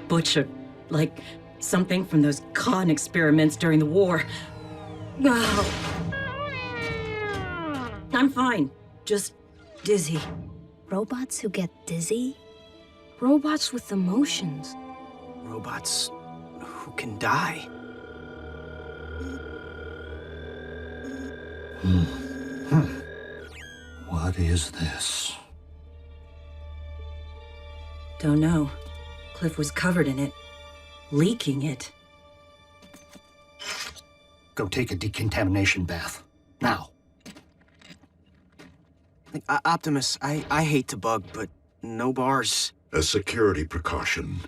Butchered. Like something from those con experiments during the war. Oh. I'm fine. Just dizzy. Robots who get dizzy? Robots with emotions. Robots who can die. What is this? Don't know. Cliff was covered in it. Leaking it. Go take a decontamination bath. Now. Optimus, I hate to bug, but no bars. A security precaution.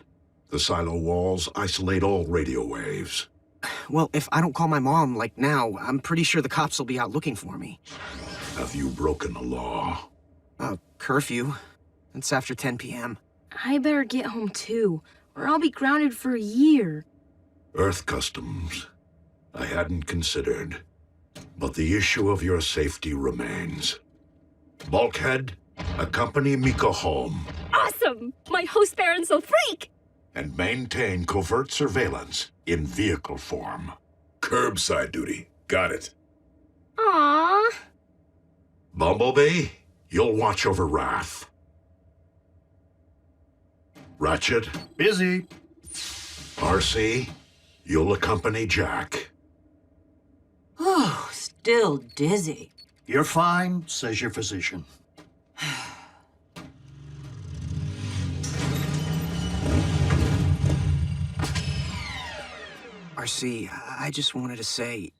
The silo walls isolate all radio waves. Well, if I don't call my mom, like now, I'm pretty sure the cops will be out looking for me. Have you broken a law? Curfew. It's after 10 p.m. I better get home too, or I'll be grounded for a year. Earth customs. I hadn't considered. But the issue of your safety remains. Bulkhead, accompany Miko home. Awesome! My host Baron's a freak! And maintain covert surveillance in vehicle form. Curbside duty. Got it. Aww. Bumblebee, you'll watch over Wrath. Ratchet. Busy. RC, you'll accompany Jack. Oh, still dizzy. You're fine, says your physician. RC, I just wanted to say,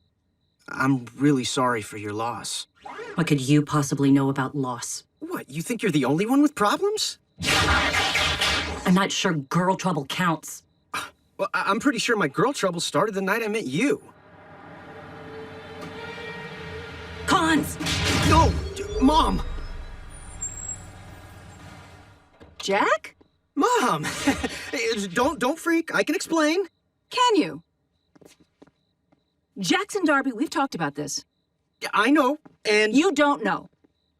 I'm really sorry for your loss. What could you possibly know about loss? What, you think you're the only one with problems? I'm not sure girl trouble counts. Well, I'm pretty sure my girl trouble started the night I met you. Cons! No! Mom! Jack? Mom! Don't freak. I can explain. Can you? Jackson Darby, we've talked about this. I know, and... You don't know.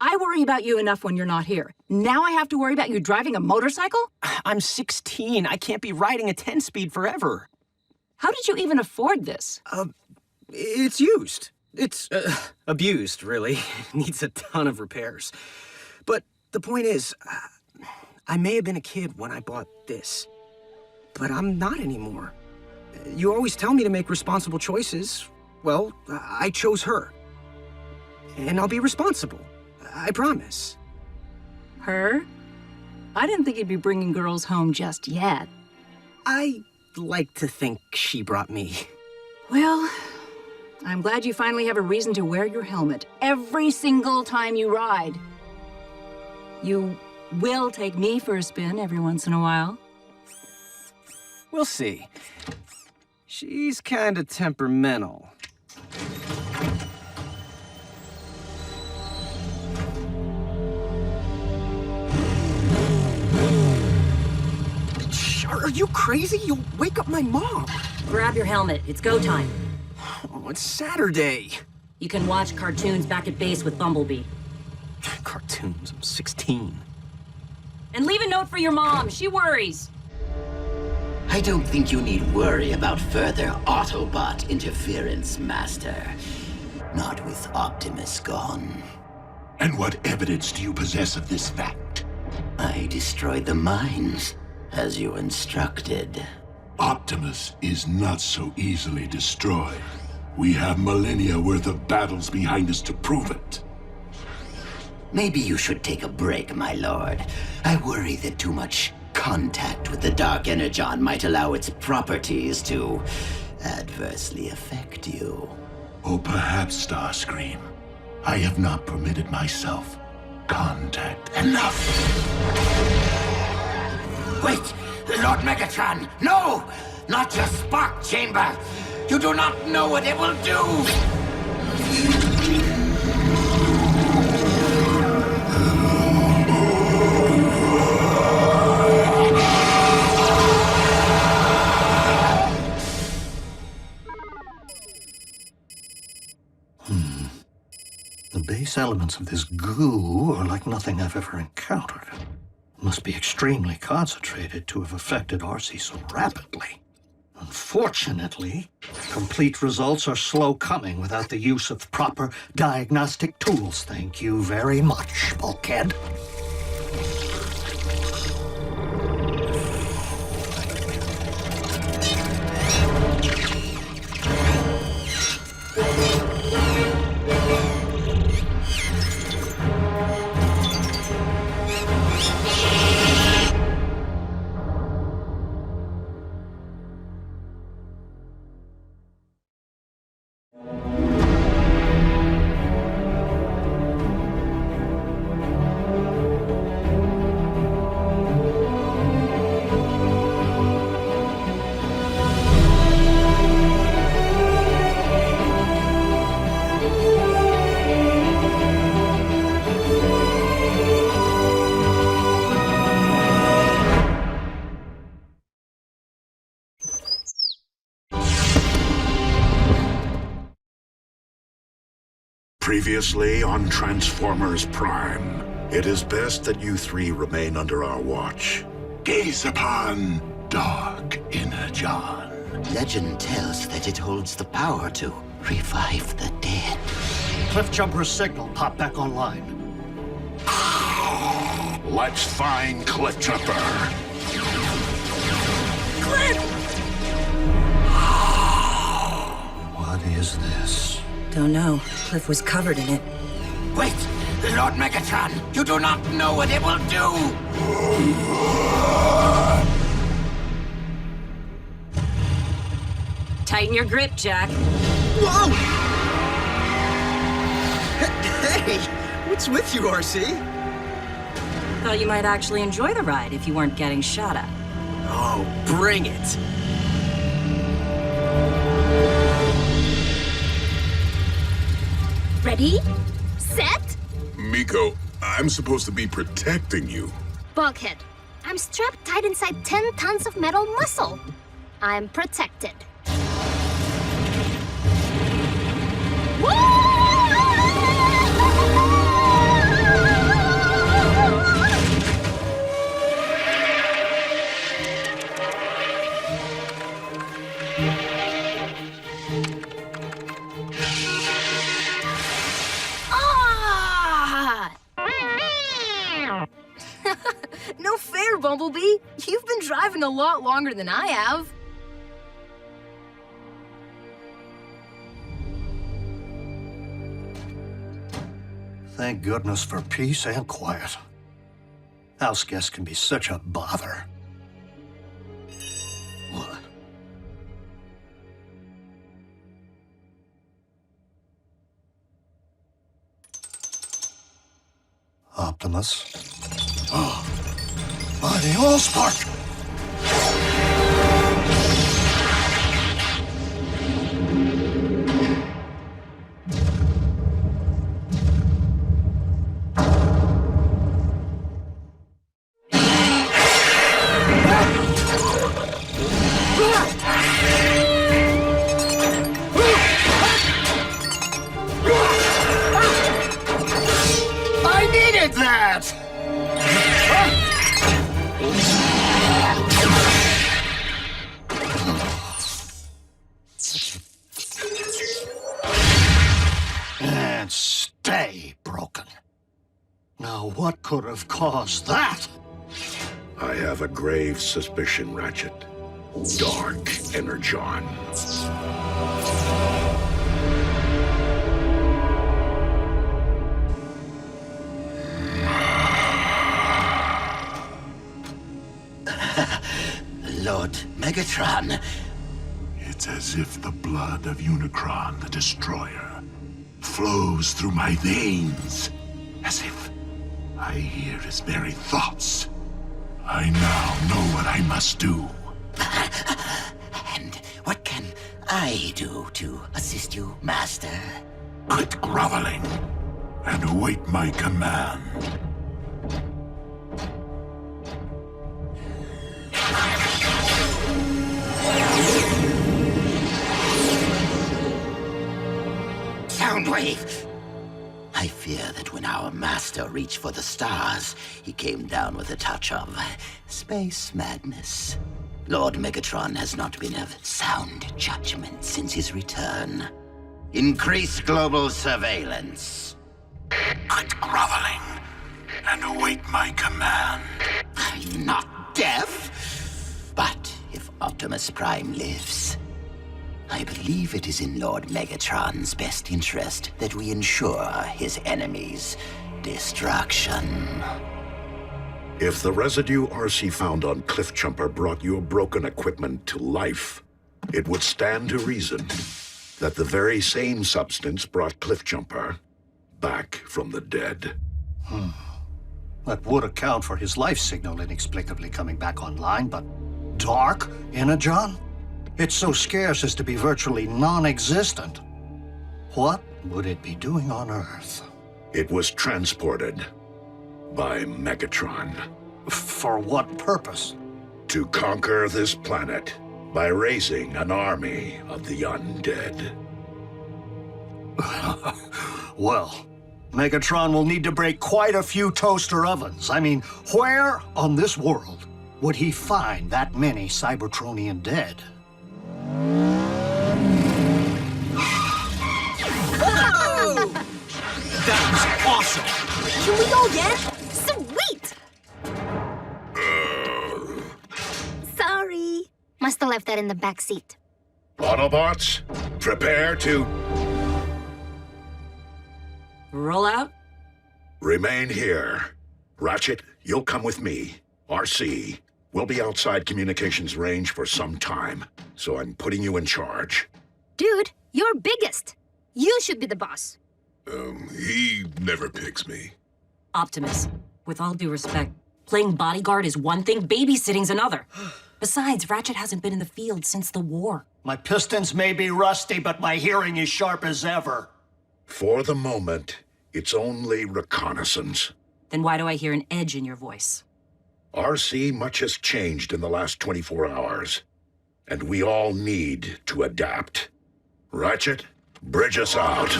I worry about you enough when you're not here. Now I have to worry about you driving a motorcycle? I'm 16. I can't be riding a 10-speed forever. How did you even afford this? It's used. It's abused, really. Needs a ton of repairs. But the point is, I may have been a kid when I bought this, but I'm not anymore. You always tell me to make responsible choices. Well, I chose her. And I'll be responsible. I promise. Her? I didn't think you'd be bringing girls home just yet. I like to think she brought me. Well, I'm glad you finally have a reason to wear your helmet every single time you ride. You will take me for a spin every once in a while. We'll see. She's kind of temperamental. Are you crazy? You'll wake up my mom. Grab your helmet. It's go time. Oh, it's Saturday. You can watch cartoons back at base with Bumblebee. Cartoons? I'm 16. And leave a note for your mom. She worries. I don't think you need worry about further Autobot interference, Master. Not with Optimus gone. And what evidence do you possess of this fact? I destroyed the mines, as you instructed. Optimus is not so easily destroyed. We have millennia worth of battles behind us to prove it. Maybe you should take a break, my lord. I worry that too much contact with the Dark Energon might allow its properties to adversely affect you. Or perhaps, Starscream, I have not permitted myself contact enough. Wait! Lord Megatron! No! Not your spark chamber! You do not know what it will do! The base elements of this goo are like nothing I've ever encountered. Must be extremely concentrated to have affected RC so rapidly. Unfortunately, complete results are slow coming without the use of proper diagnostic tools. Thank you very much, Bulkhead. Previously on Transformers Prime, it is best that you three remain under our watch. Gaze upon Dark Energon. Legend tells that it holds the power to revive the dead. Cliffjumper's signal popped back online. Let's find Cliffjumper. Cliff! What is this? Don't know. Cliff was covered in it. Wait! Lord Megatron! You do not know what it will do! Tighten your grip, Jack. Whoa! Hey! What's with you, RC? Thought you might actually enjoy the ride if you weren't getting shot at. Oh, bring it! Ready? Set? Miko, I'm supposed to be protecting you. Bulkhead, I'm strapped tight inside 10 tons of metal muscle. I'm protected. No fair, Bumblebee. You've been driving a lot longer than I have. Thank goodness for peace and quiet. House guests can be such a bother. What? Optimus. Oh, by the Allspark! what could have caused that? I have a grave suspicion, Ratchet. Dark Energon. Lord Megatron. It's as if the blood of Unicron, the Destroyer, flows through my veins. As if I hear his very thoughts. I now know what I must do. And what can I do to assist you, Master? Quit groveling and await my command. Soundwave! I fear that when our master reached for the stars, he came down with a touch of space madness. Lord Megatron has not been of sound judgment since his return. Increase global surveillance. Quit groveling and await my command. I'm not deaf. But if Optimus Prime lives, I believe it is in Lord Megatron's best interest that we ensure his enemies' destruction. If the residue RC found on Cliffjumper brought your broken equipment to life, it would stand to reason that the very same substance brought Cliffjumper back from the dead. That would account for his life signal inexplicably coming back online, but Dark Energon? It's so scarce as to be virtually non-existent. What would it be doing on Earth? It was transported by Megatron. For what purpose? To conquer this planet by raising an army of the undead. Well, Megatron will need to break quite a few toaster ovens. I mean, where on this world would he find that many Cybertronian dead? Whoa! That was awesome! Can we go again? Sweet! Sorry. Must have left that in the back seat. Autobots, prepare to... Roll out? Remain here. Ratchet, you'll come with me. RC, we'll be outside communications range for some time, so I'm putting you in charge. Dude, you're biggest. You should be the boss. He never picks me. Optimus, with all due respect, playing bodyguard is one thing, babysitting's another. Besides, Ratchet hasn't been in the field since the war. My pistons may be rusty, but my hearing is sharp as ever. For the moment, it's only reconnaissance. Then why do I hear an edge in your voice? RC, much has changed in the last 24 hours, and we all need to adapt. Ratchet, bridge us out.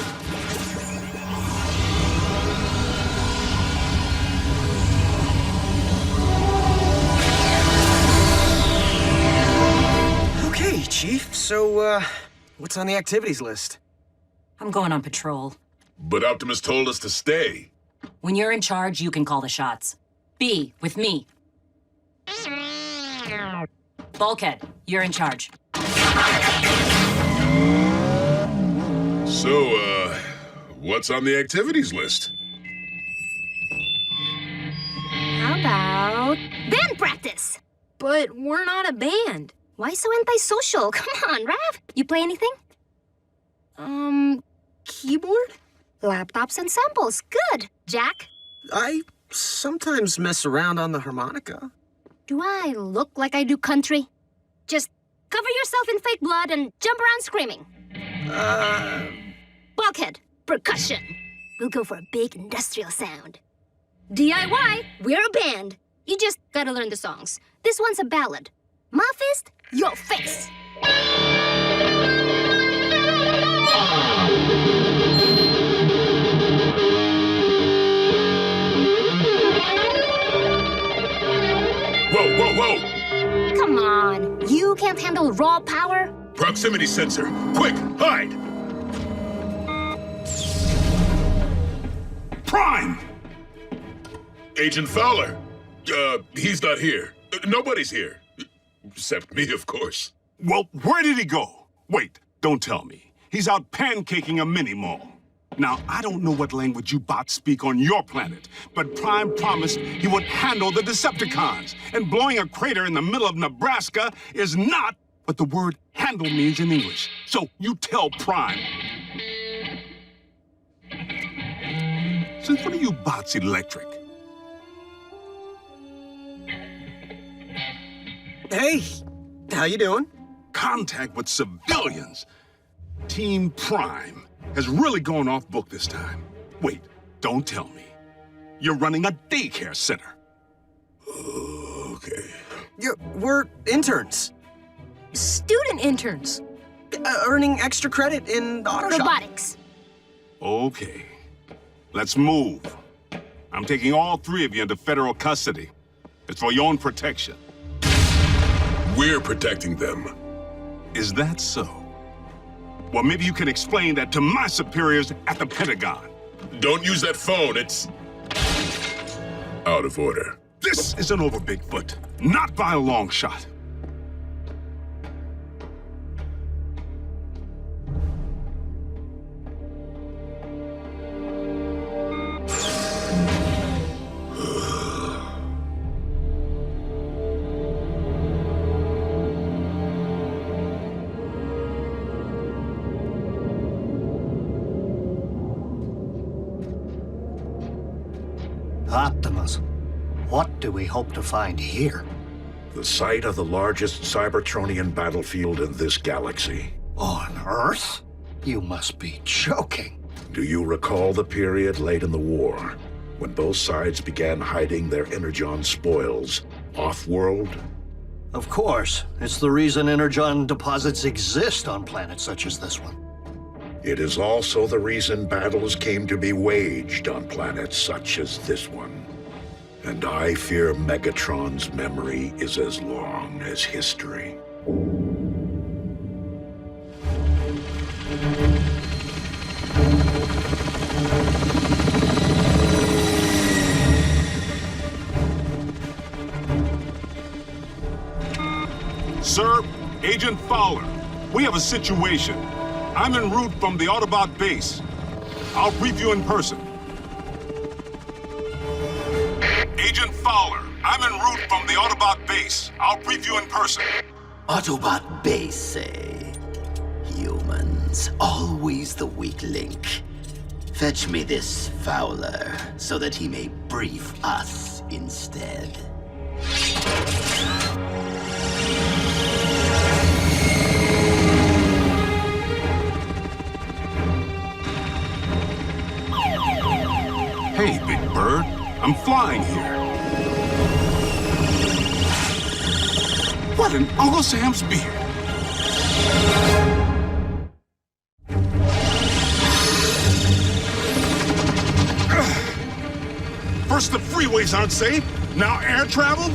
Okay, Chief, so, what's on the activities list? I'm going on patrol. But Optimus told us to stay. When you're in charge, you can call the shots. B, with me. Bulkhead, you're in charge. So, what's on the activities list? How about band practice? But we're not a band. Why so antisocial? Come on, Rav. You play anything? Keyboard? Laptops and samples. Good. Jack? I sometimes mess around on the harmonica. Do I look like I do country? Just cover yourself in fake blood and jump around screaming. Bulkhead. Percussion. We'll go for a big industrial sound. DIY. We're a band. You just gotta learn the songs. This one's a ballad. My fist, your face. Whoa, whoa, whoa! Come on. You can't handle raw power? Proximity sensor. Quick, hide! Prime! Agent Fowler! He's not here. Nobody's here. Except me, of course. Well, where did he go? Wait, don't tell me. He's out pancaking a mini-mall. Now, I don't know what language you bots speak on your planet, but Prime promised he would handle the Decepticons, and blowing a crater in the middle of Nebraska is not what the word handle means in English. So you tell Prime. Since when are you bots electric? Hey, how you doing? Contact with civilians. Team Prime has really gone off book this time. Wait, don't tell me. You're running a daycare center. Okay. We're interns. Student interns. Earning extra credit in Autoshop. Robotics. Okay. Let's move. I'm taking all 3 of you into federal custody. It's for your own protection. We're protecting them. Is that so? Well, maybe you can explain that to my superiors at the Pentagon. Don't use that phone, it's out of order. This isn't over, Bigfoot. Not by a long shot. Optimus, what do we hope to find here? The site of the largest Cybertronian battlefield in this galaxy. On Earth? You must be joking. Do you recall the period late in the war, when both sides began hiding their Energon spoils off-world? Of course. It's the reason Energon deposits exist on planets such as this one. It is also the reason battles came to be waged on planets such as this one. And I fear Megatron's memory is as long as history. Sir, Agent Fowler, we have a situation. I'm en route from the Autobot base. I'll brief you in person. Agent Fowler, I'm en route from the Autobot base. I'll brief you in person. Autobot base, eh? Humans, always the weak link. Fetch me this Fowler, so that he may brief us instead. Hey, Big Bird. I'm flying here. What in Uncle Sam's beard? First the freeways aren't safe, now air travel?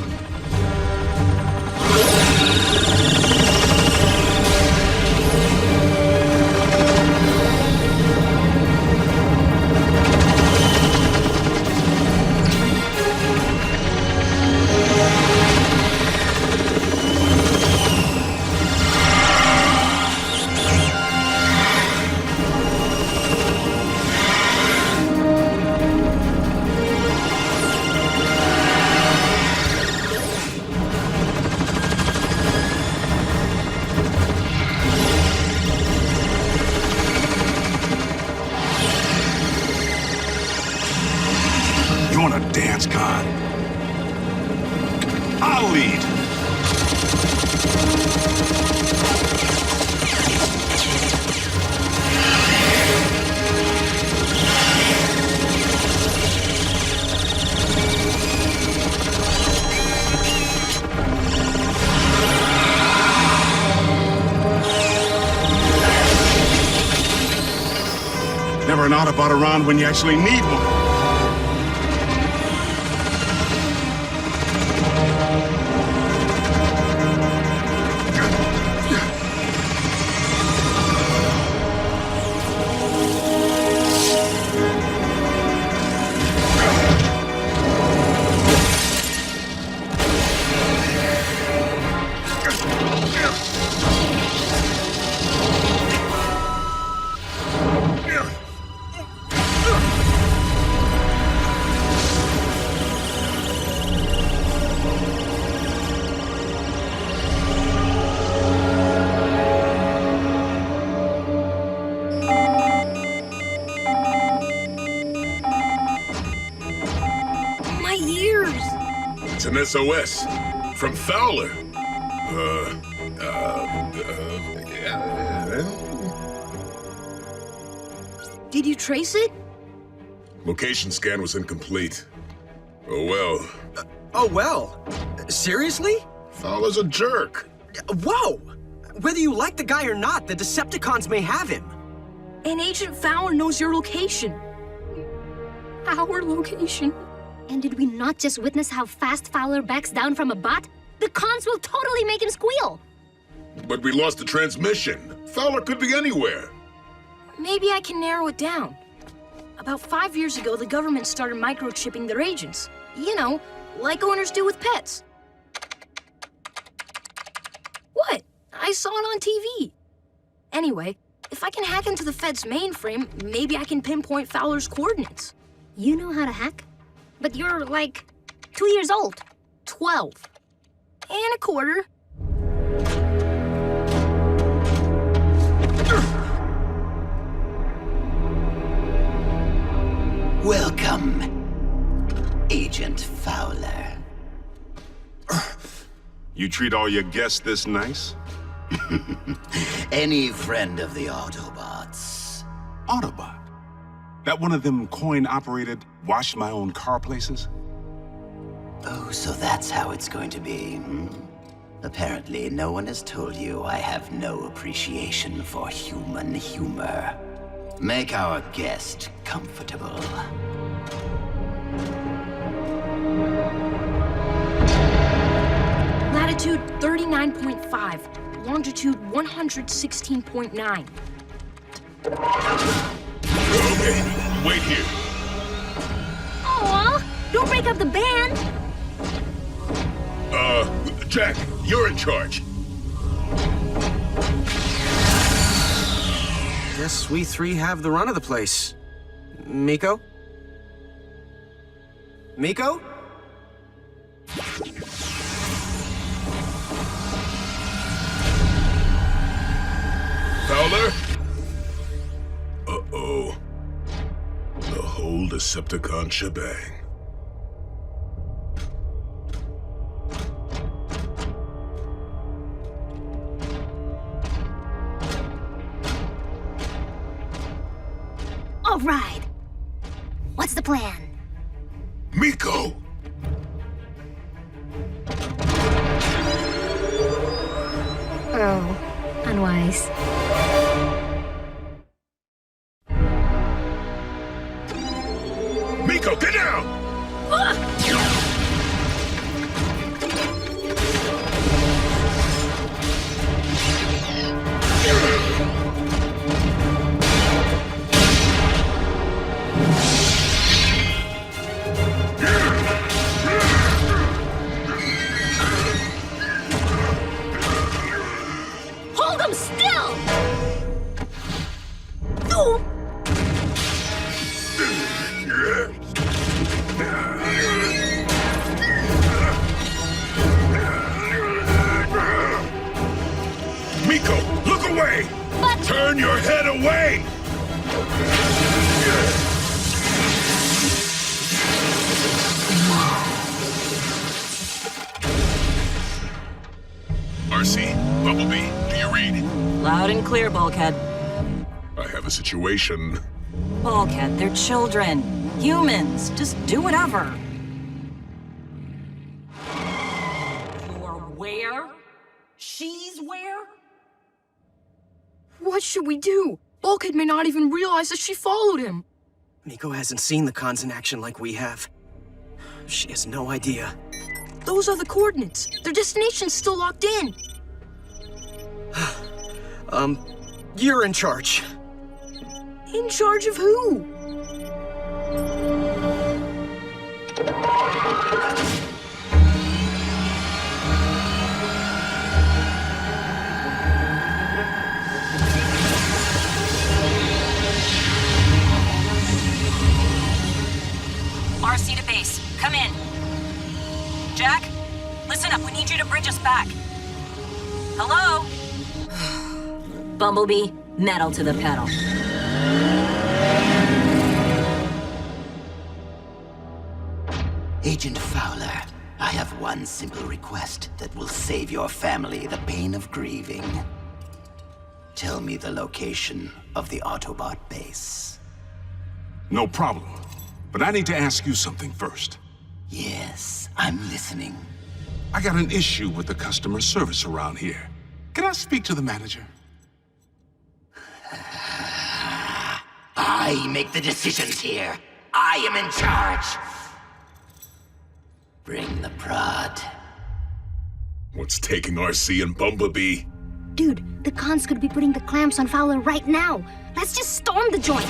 I'll lead. Never an Autobot around when you actually need one. an SOS from Fowler. Did you trace it? Location scan was incomplete. Oh well. Oh well? Seriously? Fowler's a jerk. Whoa! Whether you like the guy or not, the Decepticons may have him. And Agent Fowler knows your location. Our location. And did we not just witness how fast Fowler backs down from a bot? The cons will totally make him squeal. But we lost the transmission. Fowler could be anywhere. Maybe I can narrow it down. About 5 years ago, the government started microchipping their agents. You know, like owners do with pets. What? I saw it on TV. Anyway, if I can hack into the Fed's mainframe, maybe I can pinpoint Fowler's coordinates. You know how to hack? But you're, like, 2 years old. 12. And a quarter. Welcome, Agent Fowler. You treat all your guests this nice? Any friend of the Autobots. Autobot? That one of them coin-operated, wash-my-own-car places? Oh, so that's how it's going to be, hmm? Apparently, no one has told you I have no appreciation for human humor. Make our guest comfortable. Latitude 39.5, longitude 116.9. Okay, wait here. Aw, don't break up the band. Jack, you're in charge. Guess we three have the run of the place. Miko? Miko? Fowler? Uh-oh. The whole Decepticon shebang. All right. What's the plan? Miko! Oh, unwise. Miko, get down! Hold him still! No! Miko, look away! But... Turn your head away! RC, Bumblebee, do you read? Loud and clear, Bulkhead. I have a situation. Bulkhead, they're children. Humans. Just do whatever. You're where? She's where? What should we do? Bulkhead may not even realize that she followed him. Miko hasn't seen the cons in action like we have. She has no idea. Those are the coordinates. Their destination's still locked in. You're in charge. In charge of who? RC to base. Come in. Jack, listen up. We need you to bridge us back. Hello? Bumblebee, metal to the pedal. Agent Fowler, I have one simple request that will save your family the pain of grieving. Tell me the location of the Autobot base. No problem. But I need to ask you something first. Yes, I'm listening. I got an issue with the customer service around here. Can I speak to the manager? I make the decisions here. I am in charge. Bring the prod. What's taking RC and Bumblebee? Dude, the cons could be putting the clamps on Fowler right now. Let's just storm the joint.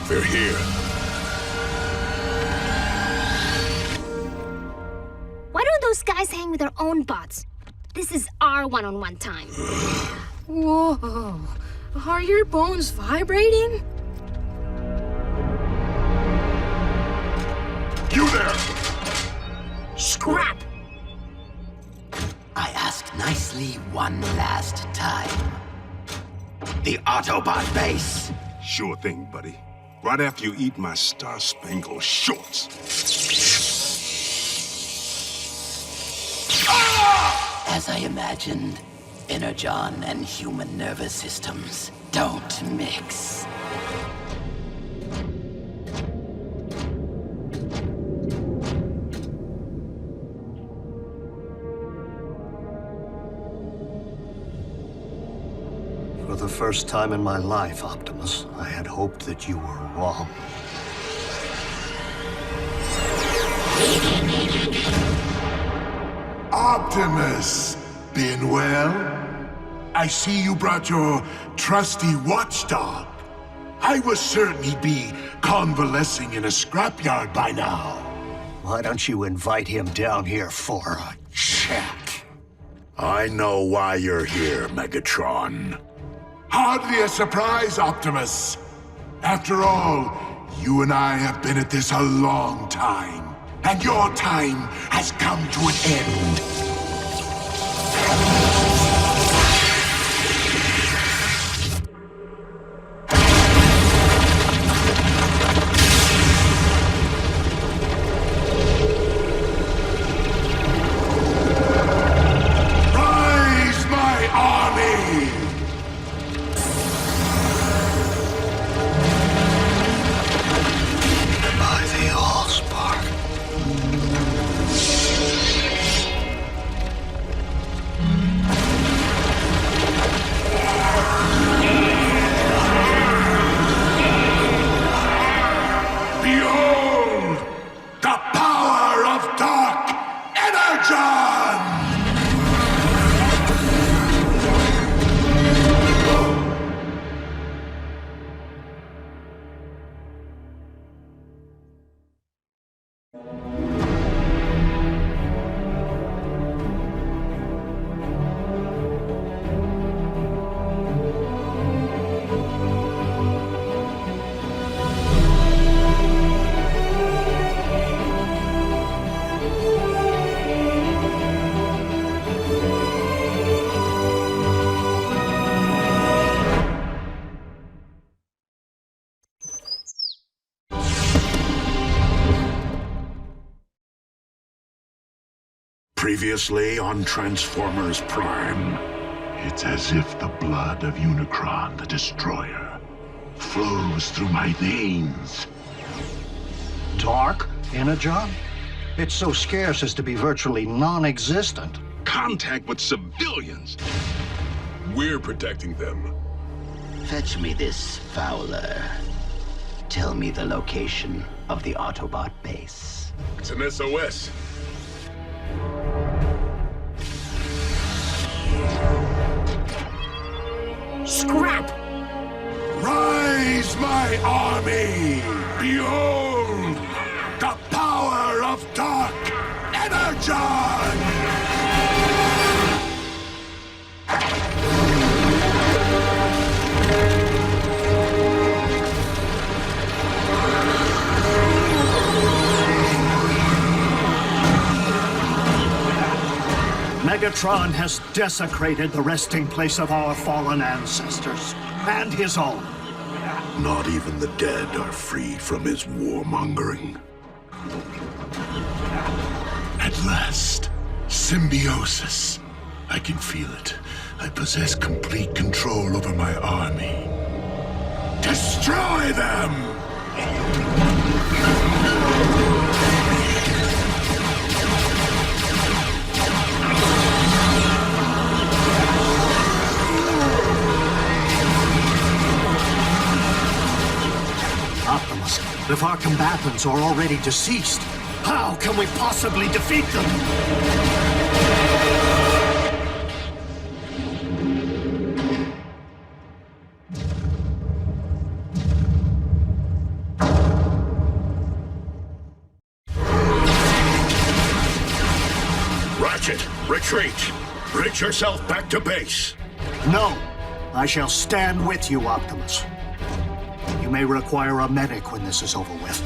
They're here. Why don't those guys hang with their own bots? This is our one-on-one time. Whoa. Are your bones vibrating? You there! Scrap! I ask nicely one last time. The Autobot base. Sure thing, buddy. Right after you eat my Star-Spangled Shorts. As I imagined, Energon and human nervous systems don't mix. For the first time in my life, Optimus, I had hoped that you were wrong. Optimus, been well? I see you brought your trusty watchdog. I was certain he'd be convalescing in a scrapyard by now. Why don't you invite him down here for a chat? I know why you're here, Megatron. Hardly a surprise, Optimus. After all, you and I have been at this a long time, and your time has come to an end. Previously on Transformers Prime. It's as if the blood of Unicron, the Destroyer, flows through my veins. Dark Energon? It's so scarce as to be virtually non-existent. Contact with civilians. We're protecting them. Fetch me this Fowler. Tell me the location of the Autobot base. It's an SOS. Scrap! Rise, my army! Behold the power of Dark Energon! Megatron has desecrated the resting place of our fallen ancestors, and his own. Not even the dead are freed from his warmongering. At blessed. Symbiosis. I can feel it. I possess complete control over my army. Destroy them! Optimus, if our combatants are already deceased, how can we possibly defeat them? Ratchet, retreat! Bridge yourself back to base! No, I shall stand with you, Optimus. You may require a medic when this is over with.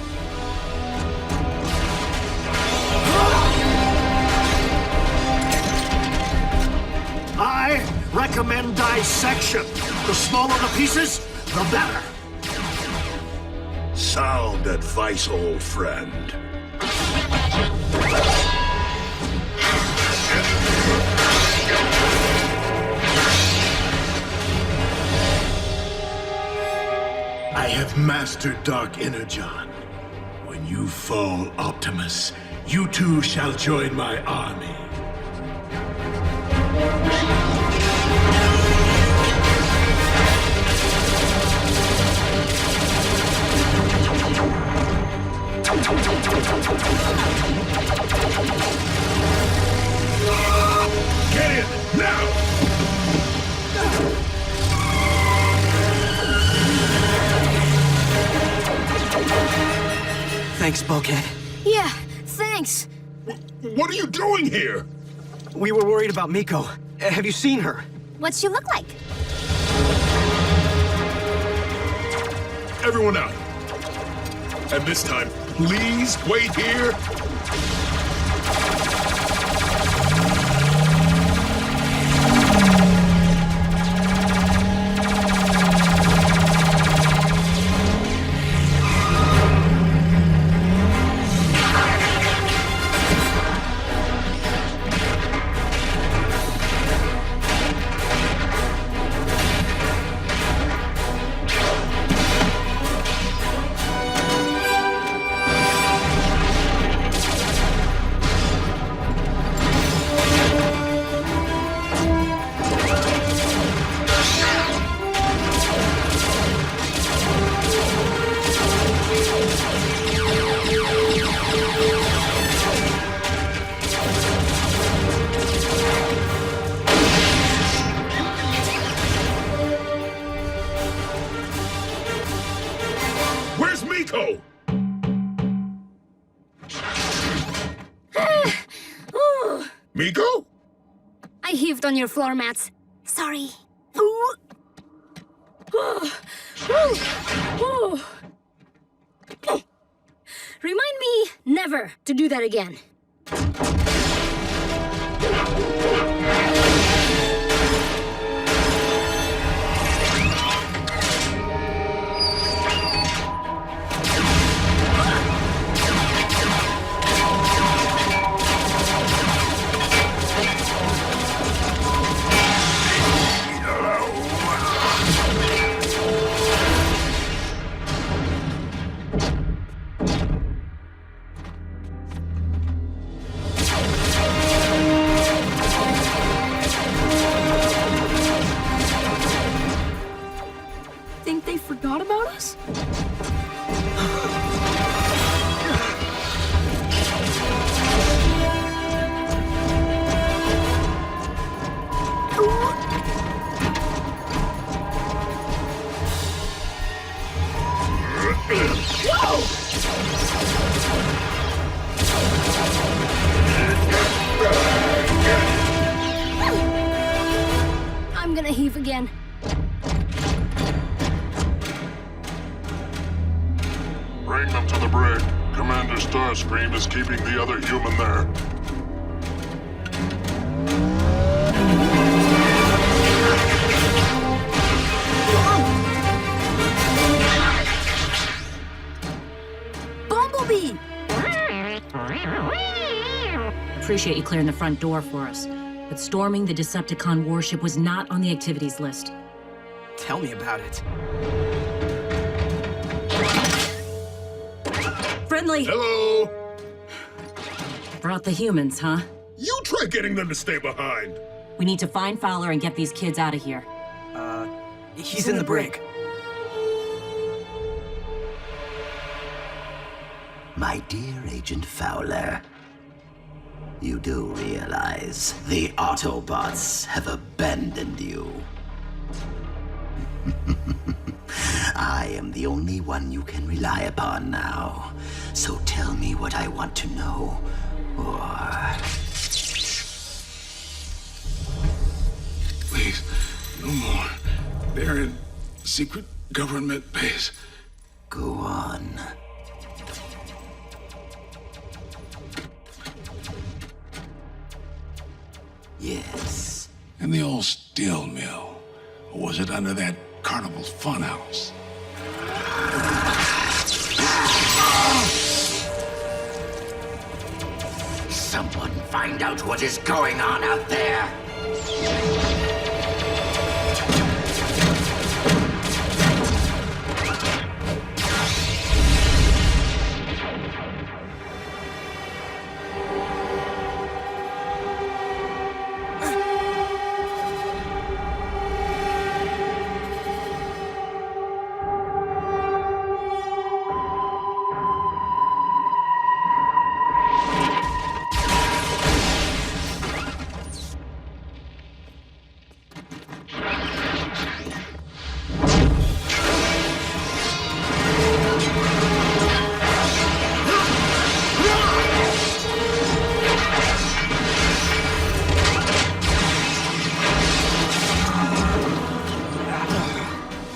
I recommend dissection. The smaller the pieces, the better. Sound advice, old friend. I have mastered Dark Energon. When you fall, Optimus, you too shall join my army. Get in, now! Thanks, Bulkhead. Yeah, thanks. What are you doing here? We were worried about Miko. Have you seen her? What's she look like? Everyone out. And this time, please wait here. Miko? I heaved on your floor mats. Sorry. Remind me never to do that again. Think they forgot about us? I'm gonna heave again. Bring them to the brig. Commander Starscream is keeping the other human there. Bumblebee! appreciate you clearing the front door for us, but storming the Decepticon warship was not on the activities list. Tell me about it. Friendly! Hello! Brought the humans, huh? You try getting them to stay behind. We need to find Fowler and get these kids out of here. He's in the brig. My dear Agent Fowler, you do realize the Autobots have abandoned you. I am the only one you can rely upon now. So tell me what I want to know, or... Please, no more. They're in secret government base. Go on. Yes. In the old steel mill. Or was it under that Carnival's funhouse? Someone find out what is going on out there!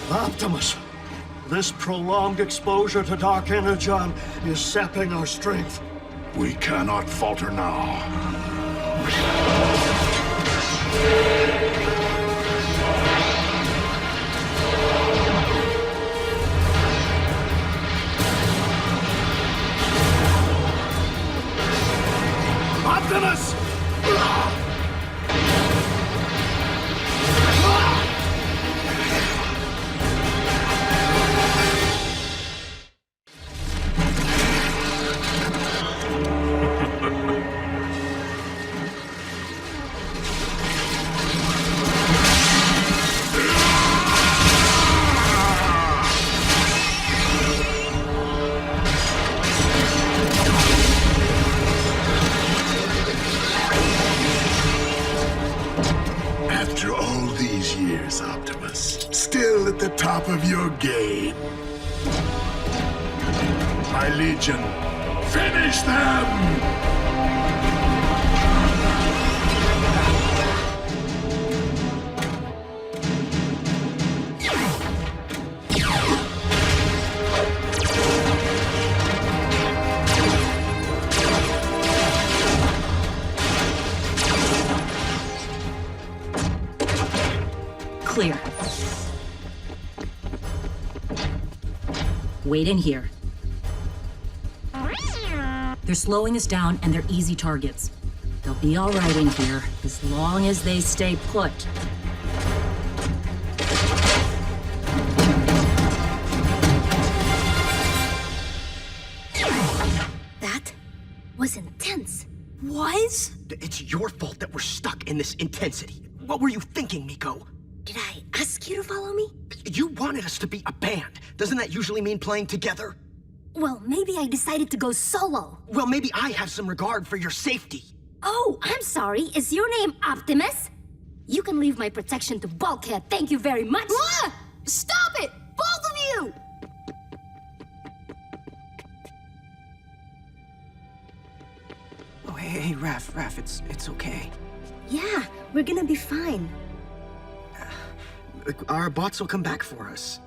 Optimus, this prolonged exposure to Dark Energon is sapping our strength. We cannot falter now. Optimus! After all these years, Optimus, still at the top of your game. My Legion, finish them! Clear. Wait in here. They're slowing us down and they're easy targets. They'll be all right in here as long as they stay put. That was intense. Was? It's your fault that we're stuck in this intensity. What were you thinking, Miko? Did I ask you to follow me? You wanted us to be a band. Doesn't that usually mean playing together? Well, maybe I decided to go solo. Well, maybe I have some regard for your safety. Oh, I'm sorry. Is your name Optimus? You can leave my protection to Bulkhead. Thank you very much. Ah! Stop it! Both of you! Oh, hey, Raph, it's okay. Yeah, we're gonna be fine. Our bots will come back for us.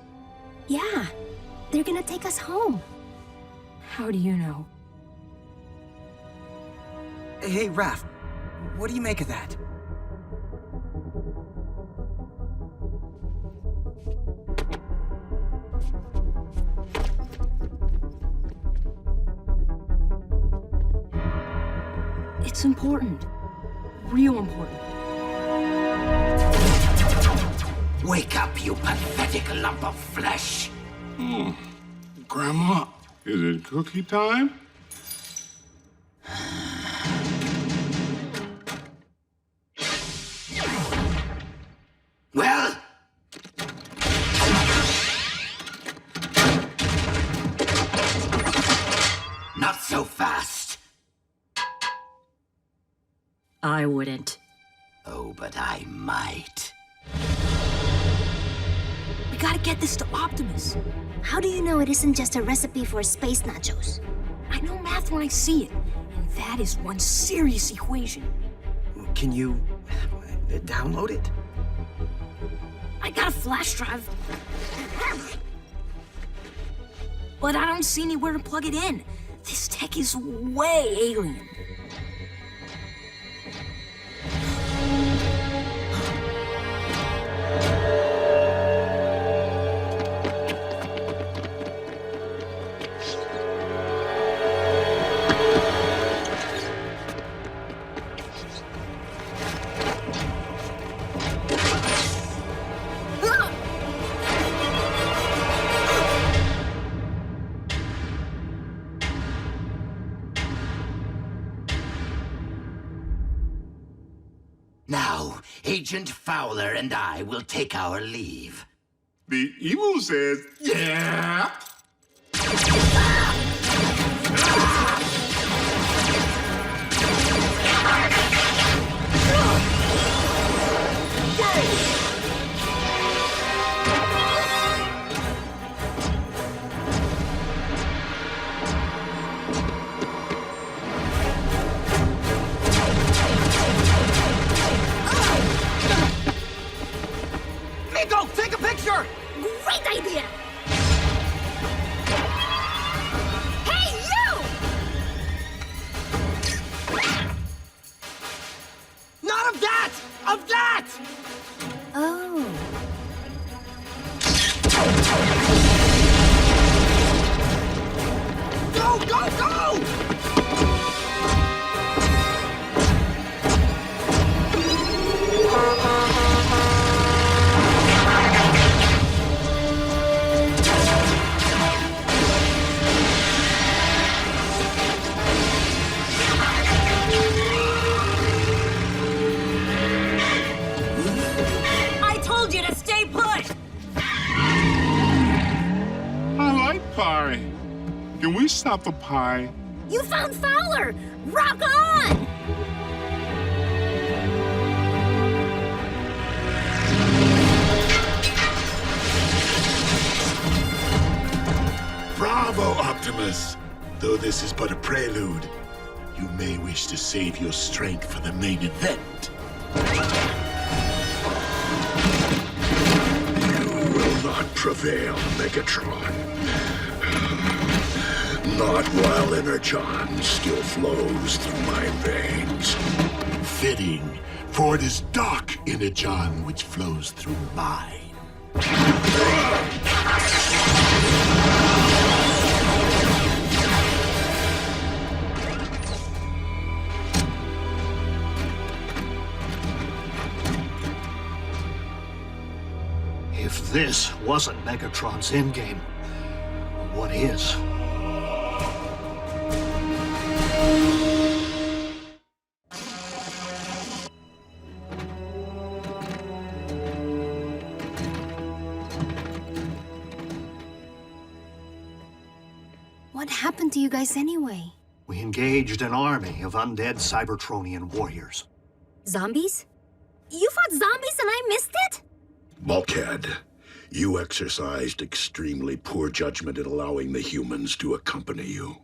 Yeah, they're gonna take us home. How do you know? Hey, Raph, what do you make of that? It's It's important. Real important. Wake up, you pathetic lump of flesh! Grandma, is it cookie time? Well? Not so fast. I wouldn't. Oh, but I might. We gotta get this to Optimus. How do you know it isn't just a recipe for space nachos? I know math when I see it, and that is one serious equation. Can you download it? I got a flash drive. But I don't see anywhere to plug it in. This tech is way alien. Now, Agent Fowler and I will take our leave. The evil says, yeah. Miko, take a picture! Great idea! Hey, you! Not of that! Of that! Oh. Go, go, go! I told you to stay put! I like pie. Can we stop the pie? You found Fowler! Rock on! Bravo, Optimus! Though this is but a prelude, you may wish to save your strength for the main event. You will not prevail, Megatron. Not while Energon still flows through my veins. Fitting, for it is dark Energon which flows through mine. If this wasn't Megatron's endgame, what is? What happened to you guys anyway? We engaged an army of undead Cybertronian warriors. Zombies? You fought zombies and I missed it? Bulkhead, you exercised extremely poor judgment in allowing the humans to accompany you.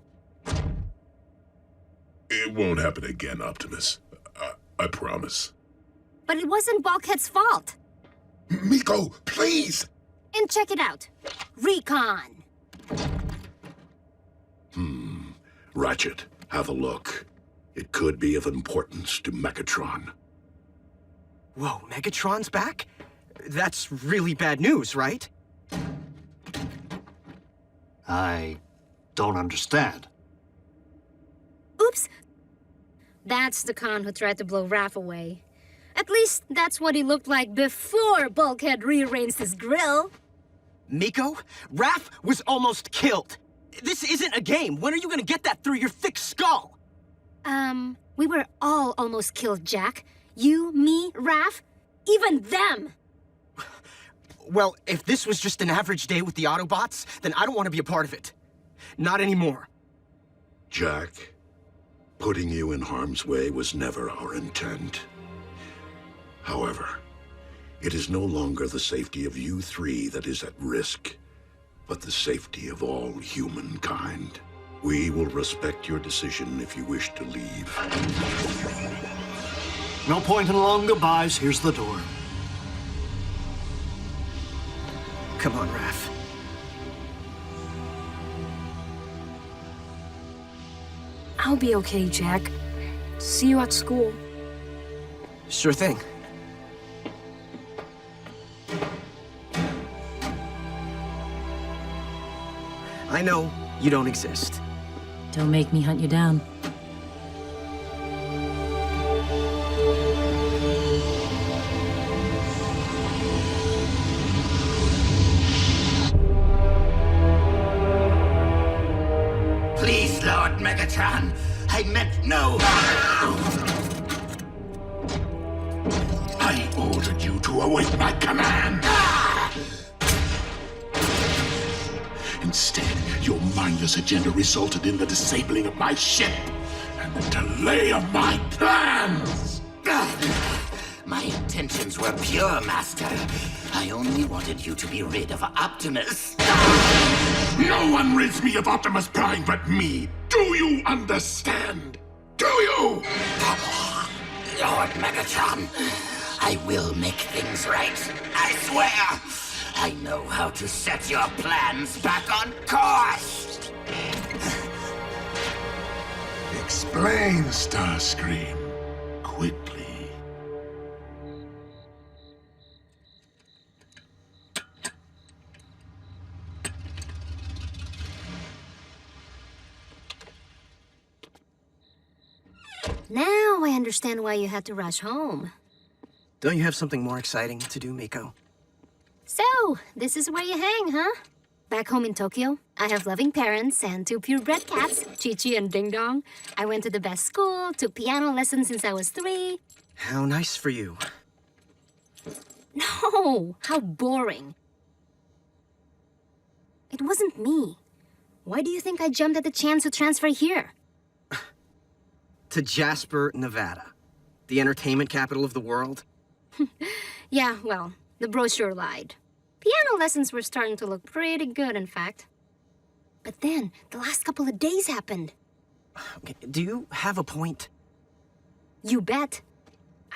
It won't happen again, Optimus. I promise. But it wasn't Bulkhead's fault. Miko, please! And check it out. Recon. Ratchet, have a look. It could be of importance to Megatron. Whoa, Megatron's back? That's really bad news, right? I don't understand. Oops. That's the con who tried to blow Raph away. At least that's what he looked like before Bulkhead rearranged his grill. Miko, Raph was almost killed. This isn't a game. When are you gonna get that through your thick skull? We were all almost killed, Jack. You, me, Raph, even them. Well, if this was just an average day with the Autobots, then I don't want to be a part of it. Not anymore. Jack, putting you in harm's way was never our intent. However, it is no longer the safety of you three that is at risk, but the safety of all humankind. We will respect your decision if you wish to leave. No point in long goodbyes. Here's the door. Come on, Raph. I'll be okay, Jack. See you at school. Sure thing. I know you don't exist. Don't make me hunt you down. Please, Lord Megatron, I meant no... I ordered you to await my command! Instead, your mindless agenda resulted in the disabling of my ship and the delay of my plans! My intentions were pure, Master. I only wanted you to be rid of Optimus. No one rids me of Optimus Prime but me! Do you understand? Do you? Lord Megatron, I will make things right. I swear! I know how to set your plans back on course! Explain, Starscream. Quickly. Now I understand why you had to rush home. Don't you have something more exciting to do, Miko? So, this is where you hang, huh? Back home in Tokyo, I have loving parents and 2 purebred cats, Chi-Chi and Ding Dong. I went to the best school, took piano lessons since I was 3. How nice for you. No, how boring. It wasn't me. Why do you think I jumped at the chance to transfer here? To Jasper, Nevada, the entertainment capital of the world. Yeah, well, the brochure lied. Piano lessons were starting to look pretty good, in fact. But then, the last couple of days happened. Okay, do you have a point? You bet.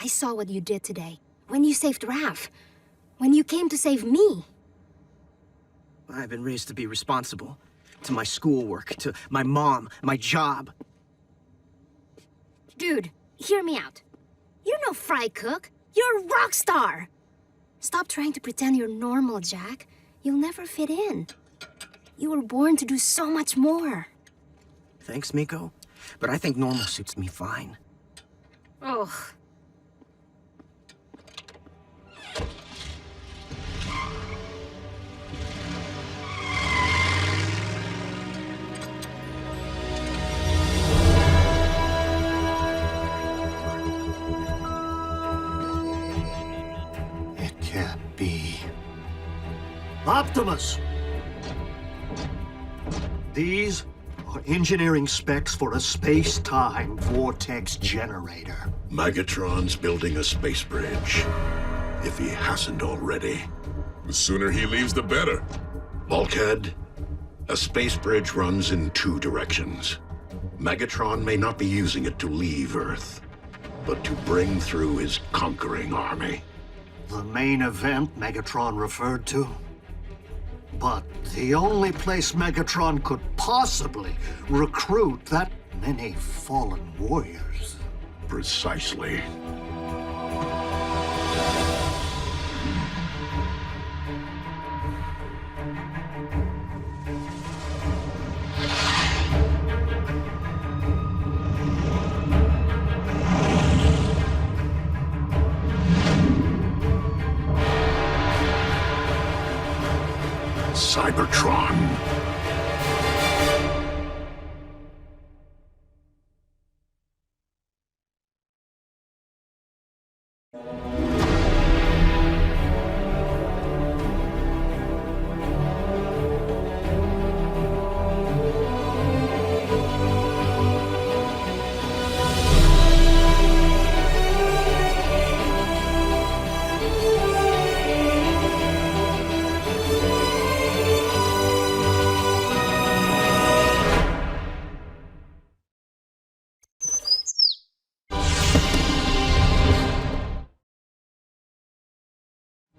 I saw what you did today. When you saved Raph. When you came to save me. I've been raised to be responsible. To my schoolwork, to my mom, my job. Dude, hear me out. You're no fry cook. You're a rock star. Stop trying to pretend you're normal, Jack. You'll never fit in. You were born to do so much more. Thanks, Miko. But I think normal suits me fine. Ugh. Optimus! These are engineering specs for a space-time vortex generator. Megatron's building a space bridge, if he hasn't already. The sooner he leaves, the better. Bulkhead, a space bridge runs in 2 directions. Megatron may not be using it to leave Earth, but to bring through his conquering army. The main event Megatron referred to? But the only place Megatron could possibly recruit that many fallen warriors. Precisely. Cybertron.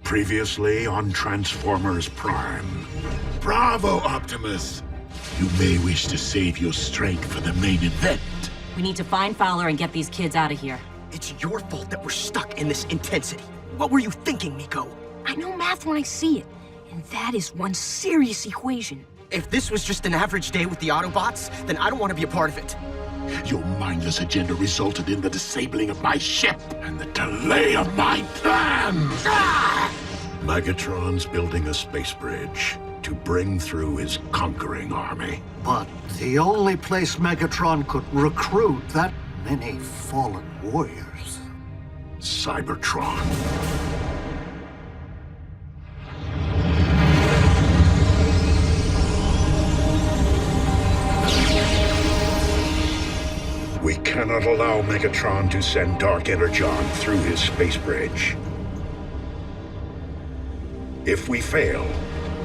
Previously on Transformers Prime. Bravo, Optimus! You may wish to save your strength for the main event. We need to find Fowler and get these kids out of here. It's your fault that we're stuck in this intensity. What were you thinking, Miko? I know math when I see it, and that is one serious equation. If this was just an average day with the Autobots, then I don't want to be a part of it. Your mindless agenda resulted in the disabling of my ship and the delay of my plans! Megatron's building a space bridge to bring through his conquering army. But the only place Megatron could recruit that many fallen warriors. Cybertron. We cannot allow Megatron to send Dark Energon through his space bridge. If we fail,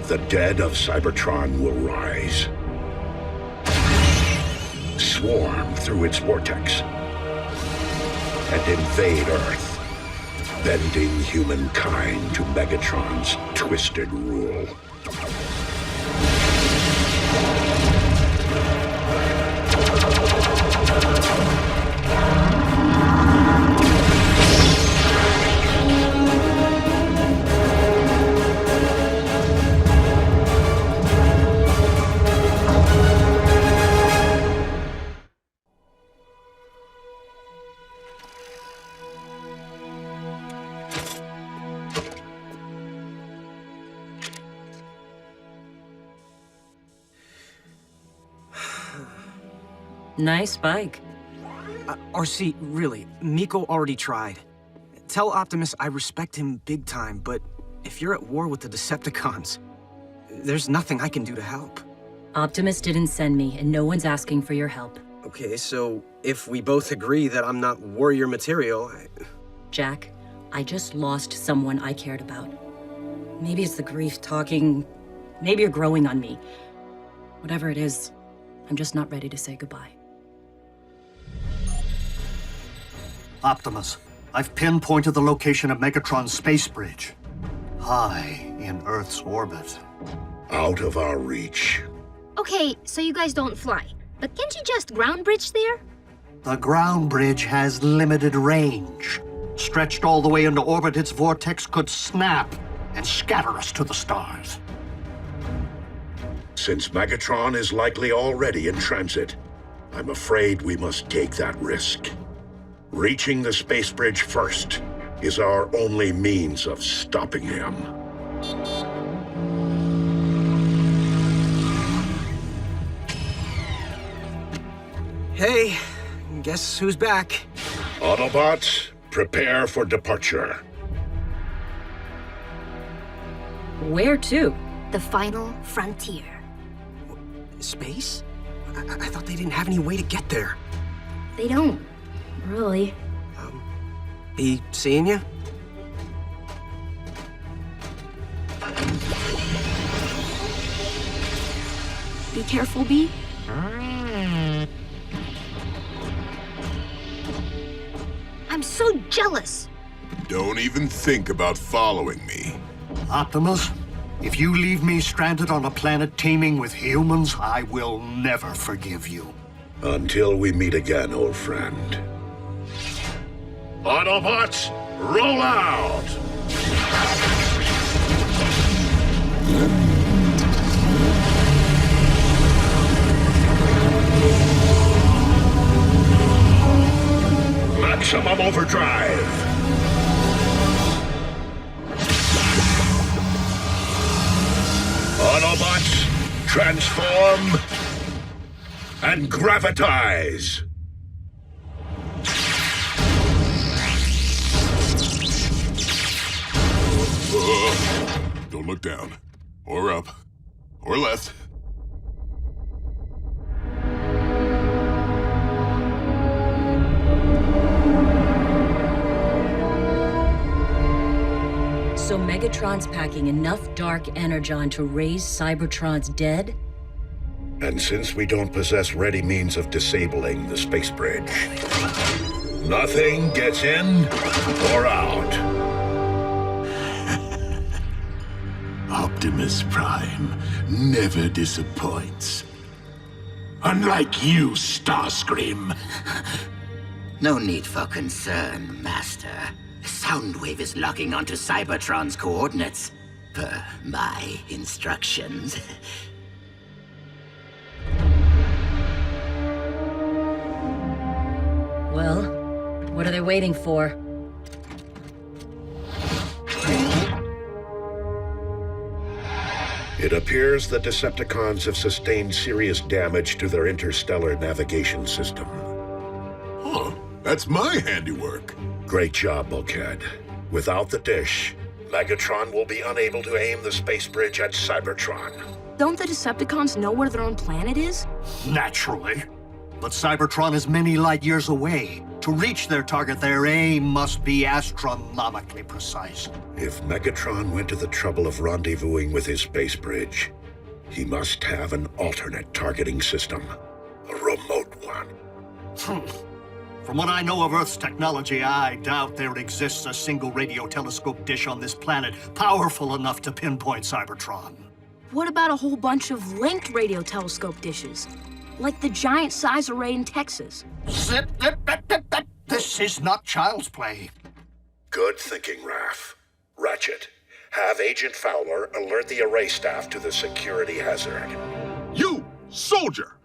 the dead of Cybertron will rise, swarm through its vortex, and invade Earth, bending humankind to Megatron's twisted rule. Nice bike. RC, really, Miko already tried. Tell Optimus I respect him big time, but if you're at war with the Decepticons, there's nothing I can do to help. Optimus didn't send me, and no one's asking for your help. Okay, so if we both agree that I'm not warrior material, Jack, I just lost someone I cared about. Maybe it's the grief talking. Maybe you're growing on me. Whatever it is, I'm just not ready to say goodbye. Optimus, I've pinpointed the location of Megatron's space bridge. High in Earth's orbit. Out of our reach. Okay, so you guys don't fly. But can't you just ground bridge there? The ground bridge has limited range. Stretched all the way into orbit, its vortex could snap and scatter us to the stars. Since Megatron is likely already in transit, I'm afraid we must take that risk. Reaching the space bridge first is our only means of stopping him. Hey, guess who's back? Autobots, prepare for departure. Where to? The final frontier. Space? I thought they didn't have any way to get there. They don't, really. Be seeing ya? Be careful, Bee. I'm so jealous. Don't even think about following me. Optimus, if you leave me stranded on a planet teeming with humans, I will never forgive you. Until we meet again, old friend. Autobots, roll out! Maximum overdrive! Autobots, Autobots, transform and gravitize. Don't look down. Or up. Or left. So Megatron's packing enough dark energon to raise Cybertron's dead? And since we don't possess ready means of disabling the space bridge, nothing gets in or out. Optimus Prime never disappoints. Unlike you, Starscream. No need for concern, Master. Soundwave is locking onto Cybertron's coordinates, per my instructions. Well, what are they waiting for? It appears the Decepticons have sustained serious damage to their interstellar navigation system. Huh, that's my handiwork. Great job, Bulkhead. Without the dish, Megatron will be unable to aim the space bridge at Cybertron. Don't the Decepticons know where their own planet is? Naturally. But Cybertron is many light years away. To reach their target, their aim must be astronomically precise. If Megatron went to the trouble of rendezvousing with his space bridge, he must have an alternate targeting system. A remote one. From what I know of Earth's technology, I doubt there exists a single radio telescope dish on this planet powerful enough to pinpoint Cybertron. What about a whole bunch of linked radio telescope dishes? Like the giant size array in Texas. This is not child's play. Good thinking, Raph. Ratchet, have Agent Fowler alert the array staff to the security hazard. You, soldier!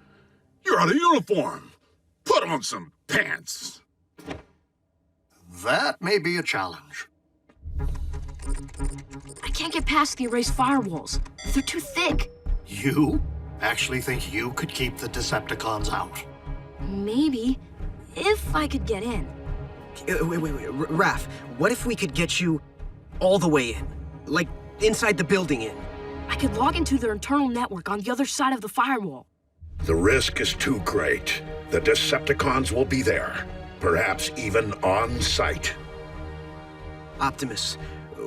You're out of uniform! Put on some pants! That may be a challenge. I can't get past the array's firewalls. They're too thick. You actually think you could keep the Decepticons out? Maybe, if I could get in. Wait, Raph, what if we could get you all the way in? Like, inside the building in? I could log into their internal network on the other side of the firewall. The risk is too great. The Decepticons will be there, perhaps even on site. Optimus,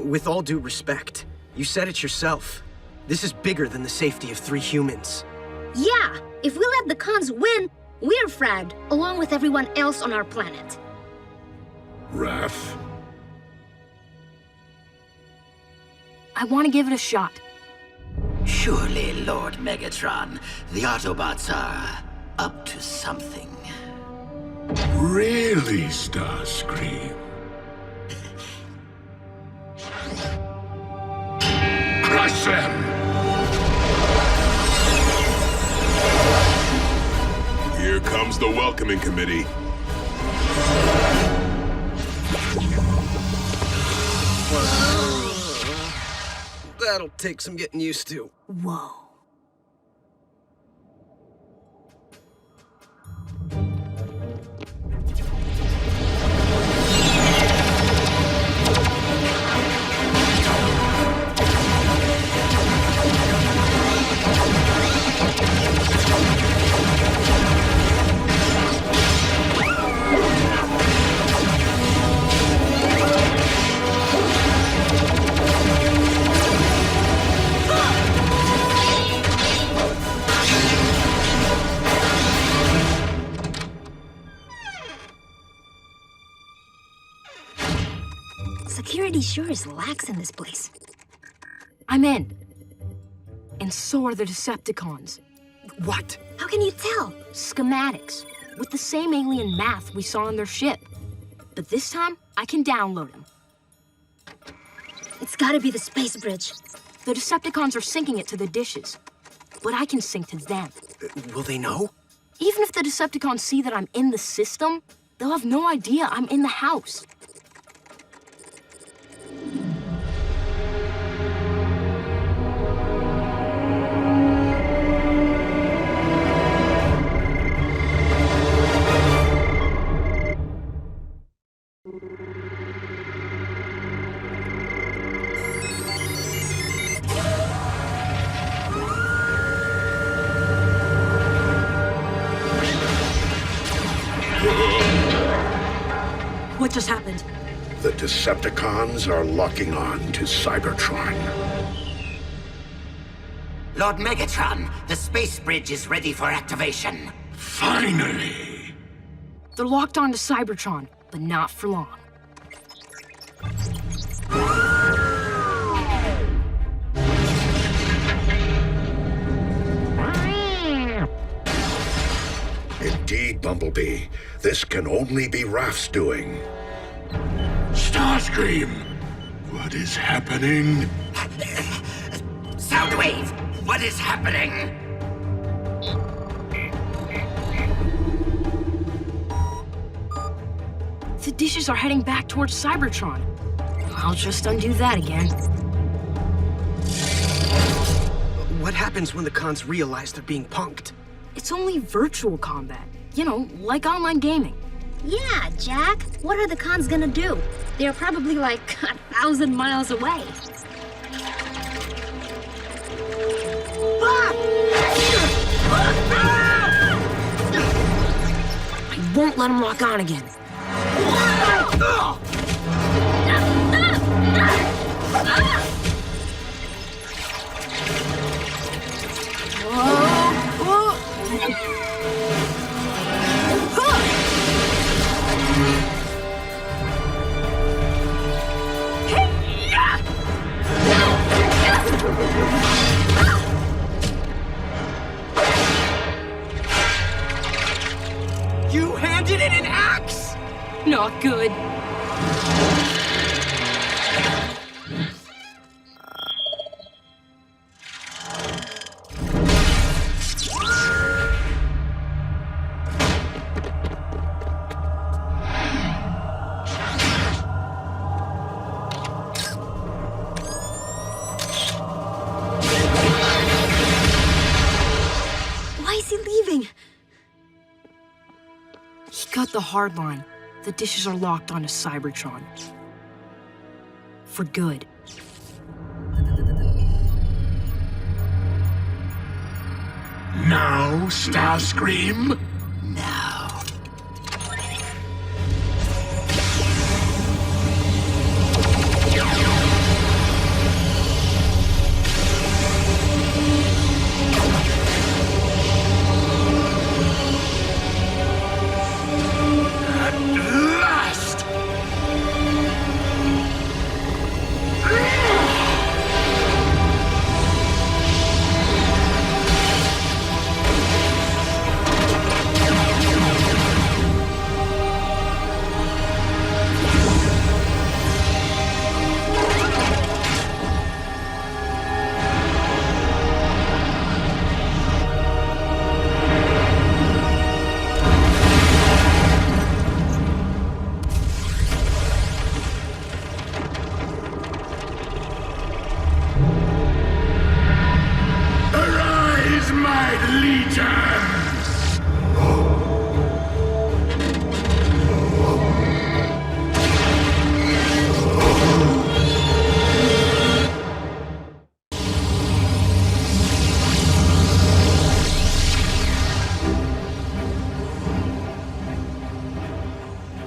with all due respect, you said it yourself. This is bigger than the safety of 3 humans. Yeah, if we let the cons win, we're fragged, along with everyone else on our planet. Raph? I want to give it a shot. Surely, Lord Megatron, the Autobots are up to something. Really, Starscream? Crush them! Here comes the welcoming committee. That'll take some getting used to. Whoa. Security sure is lax in this place. I'm in. And so are the Decepticons. What? How can you tell? Schematics, with the same alien math we saw on their ship. But this time, I can download them. It's gotta be the space bridge. The Decepticons are syncing it to the dishes, but I can sync to them. Will they know? Even if the Decepticons see that I'm in the system, they'll have no idea I'm in the house. just happened? The Decepticons are locking on to Cybertron. Lord Megatron, the space bridge is ready for activation. Finally! They're locked onto Cybertron, but not for long. Indeed, Bumblebee. This can only be Raph's doing. Starscream! What is happening? Soundwave! What is happening? The dishes are heading back towards Cybertron. I'll just undo that again. What happens when the cons realize they're being punked? It's only virtual combat. You know, like online gaming. Yeah, Jack. What are the cons gonna do? They're probably like 1,000 miles away. I won't let him lock on again. You handed it an axe? Not good. Why is he leaving? He got the hard line. The dishes are locked onto Cybertron. For good. Now, Starscream? Now.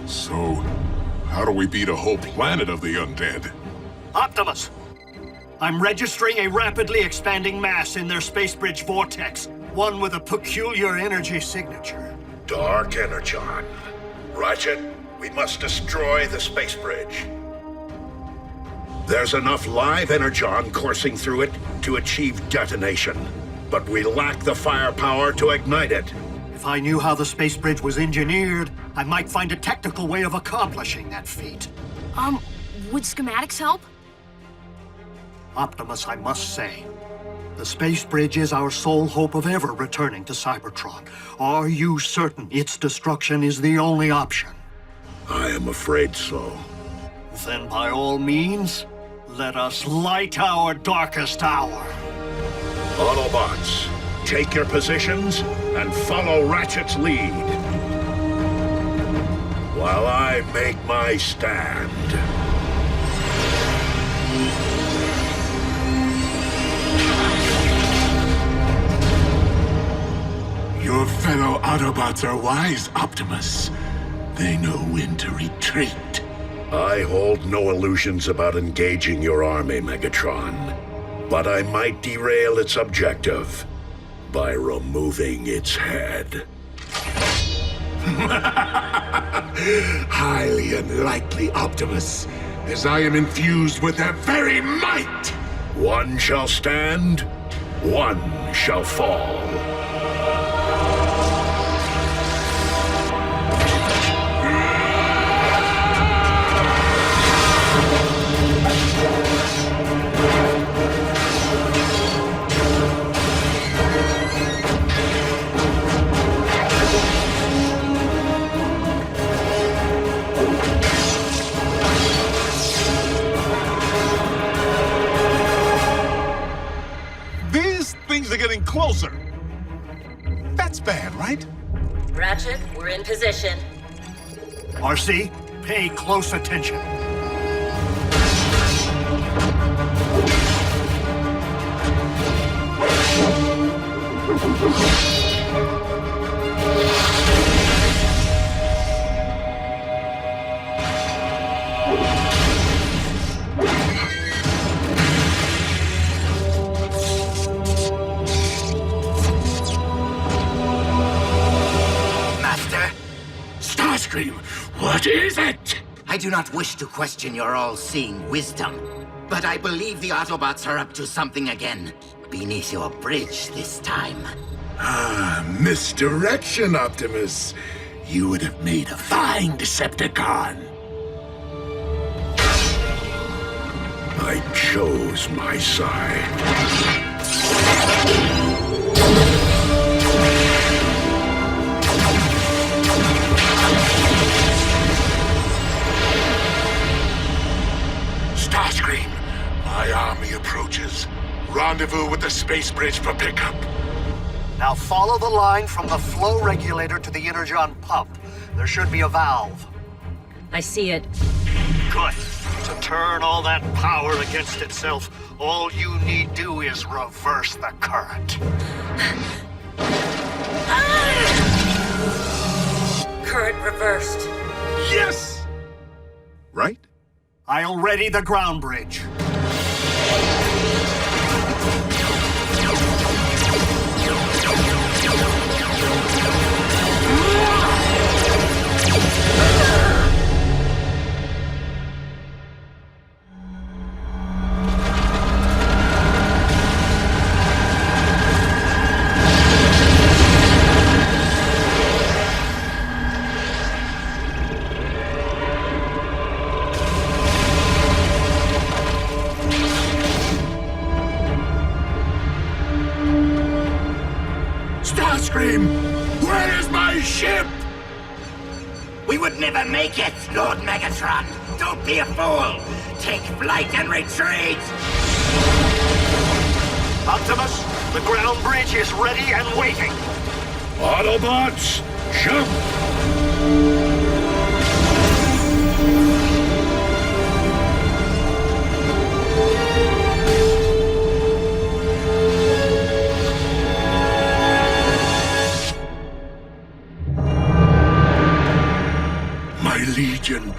So, how do we beat a whole planet of the undead? Optimus! I'm registering a rapidly expanding mass in their space bridge vortex, one with a peculiar energy signature. Dark Energon. Ratchet, we must destroy the space bridge. There's enough live Energon coursing through it to achieve detonation, but we lack the firepower to ignite it. If I knew how the space bridge was engineered, I might find a technical way of accomplishing that feat. Would schematics help? Optimus, I must say, the space bridge is our sole hope of ever returning to Cybertron. Are you certain its destruction is the only option? I am afraid so. Then by all means, let us light our darkest hour. Autobots, take your positions and follow Ratchet's lead, while I make my stand. Your fellow Autobots are wise, Optimus. They know when to retreat. I hold no illusions about engaging your army, Megatron. But I might derail its objective by removing its head. Highly unlikely, Optimus, as I am infused with their very might! One shall stand, one shall fall. Things are getting closer. That's bad, right? Ratchet, we're in position. RC, pay close attention. What is it? I do not wish to question your all-seeing wisdom, but I believe the Autobots are up to something again. Beneath your bridge this time. Ah, misdirection, Optimus. You would have made a fine Decepticon. I chose my side. Starscream, my army approaches. Rendezvous with the space bridge for pickup. Now follow the line from the flow regulator to the Energon pump. There should be a valve. I see it. Good. To turn all that power against itself, all you need do is reverse the current. Current reversed. Yes! Right? I'll ready the ground bridge. Starscream! Where is my ship? We would never make it, Lord Megatron! Don't be a fool! Take flight and retreat! Optimus, the ground bridge is ready and waiting. Autobots, jump! My Legion.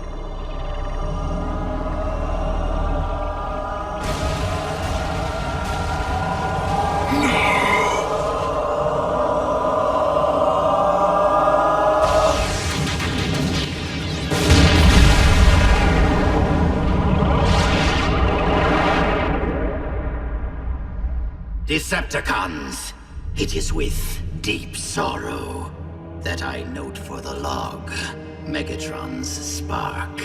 Decepticons, it is with deep sorrow that I note for the log Megatron's spark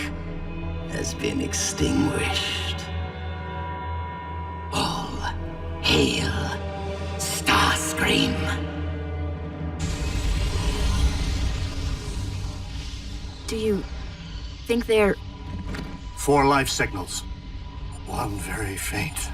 has been extinguished. All hail Starscream. Do you think they're... 4 life signals. One very faint.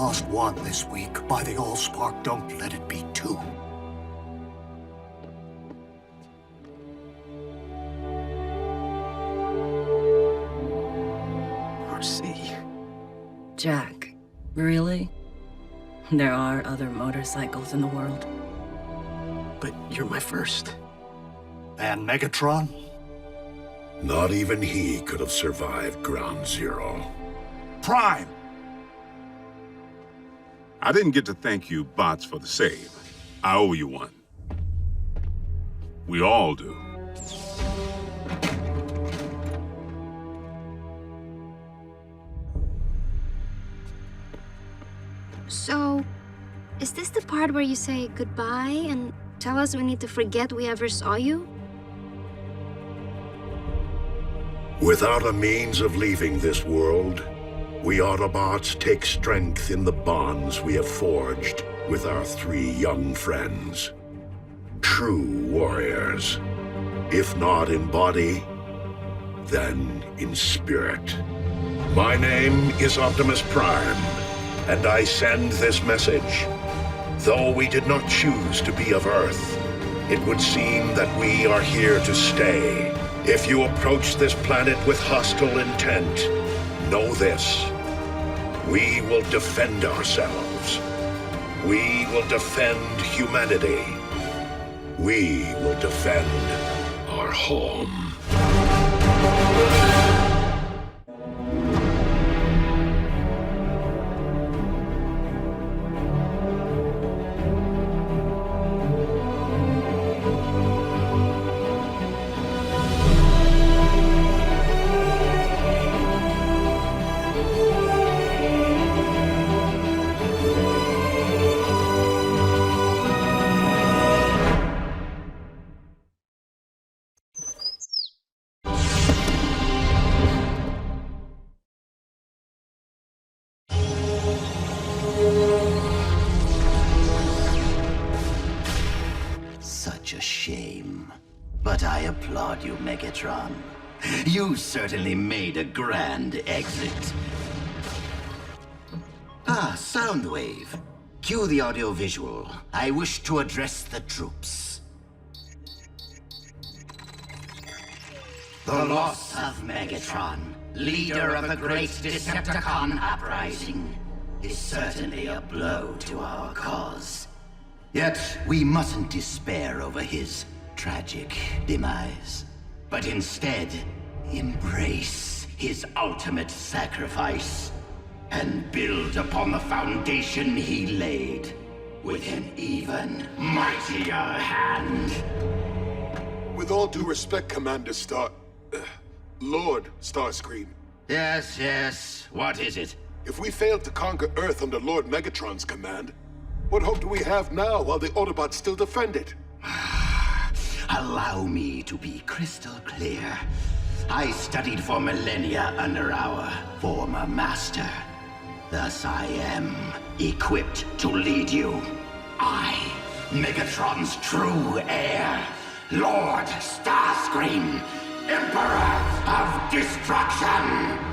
lost one this week. By the Allspark, don't let it be two. RC. Jack, really? There are other motorcycles in the world. But you're my first. And Megatron? Not even he could have survived Ground Zero. Prime! I didn't get to thank you, bots, for the save. I owe you one. We all do. So, is this the part where you say goodbye and tell us we need to forget we ever saw you? Without a means of leaving this world, we Autobots take strength in the bonds we have forged with our 3 young friends. True warriors. If not in body, then in spirit. My name is Optimus Prime, and I send this message. Though we did not choose to be of Earth, it would seem that we are here to stay. If you approach this planet with hostile intent, know this. We will defend ourselves. We will defend humanity. We will defend our home. Such a shame. But I applaud you, Megatron. You certainly made a grand exit. Ah, Soundwave. Cue the audiovisual. I wish to address the troops. The loss of Megatron, leader of the great Decepticon uprising, is certainly a blow to our cause. Yet, we mustn't despair over his tragic demise, but instead embrace his ultimate sacrifice and build upon the foundation he laid with an even mightier hand. With all due respect, Commander Lord Starscream. Yes, what is it? If we failed to conquer Earth under Lord Megatron's command, what hope do we have now while the Autobots still defend it? Allow me to be crystal clear. I studied for millennia under our former master. Thus I am equipped to lead you. I, Megatron's true heir, Lord Starscream, Emperor of Destruction!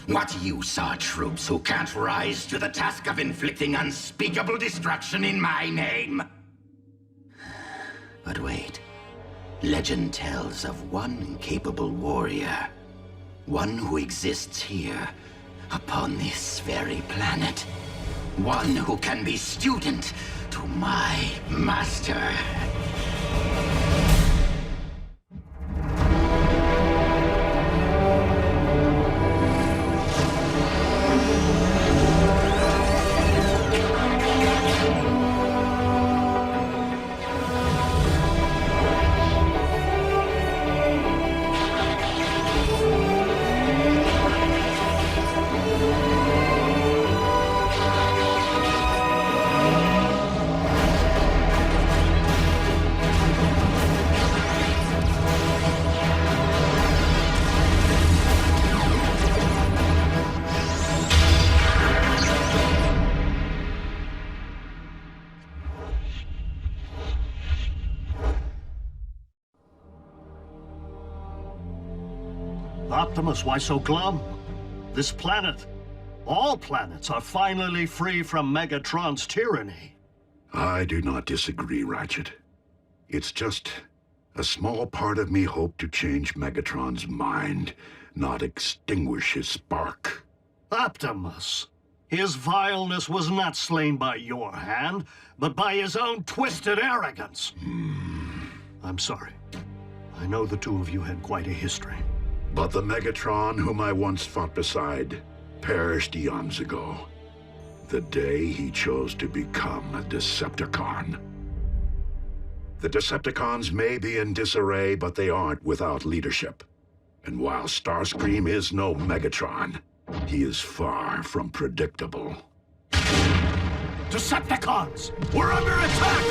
What use are troops who can't rise to the task of inflicting unspeakable destruction in my name? But wait. Legend tells of one capable warrior. One who exists here, upon this very planet. One who can be student to my master. Optimus, why so glum? This planet, all planets, are finally free from Megatron's tyranny. I do not disagree, Ratchet. It's just a small part of me hoped to change Megatron's mind, not extinguish his spark. Optimus, his vileness was not slain by your hand, but by his own twisted arrogance. I'm sorry. I know the two of you had quite a history. But the Megatron whom I once fought beside perished eons ago. The day he chose to become a Decepticon. The Decepticons may be in disarray, but they aren't without leadership. And while Starscream is no Megatron, he is far from predictable. Decepticons! We're under attack!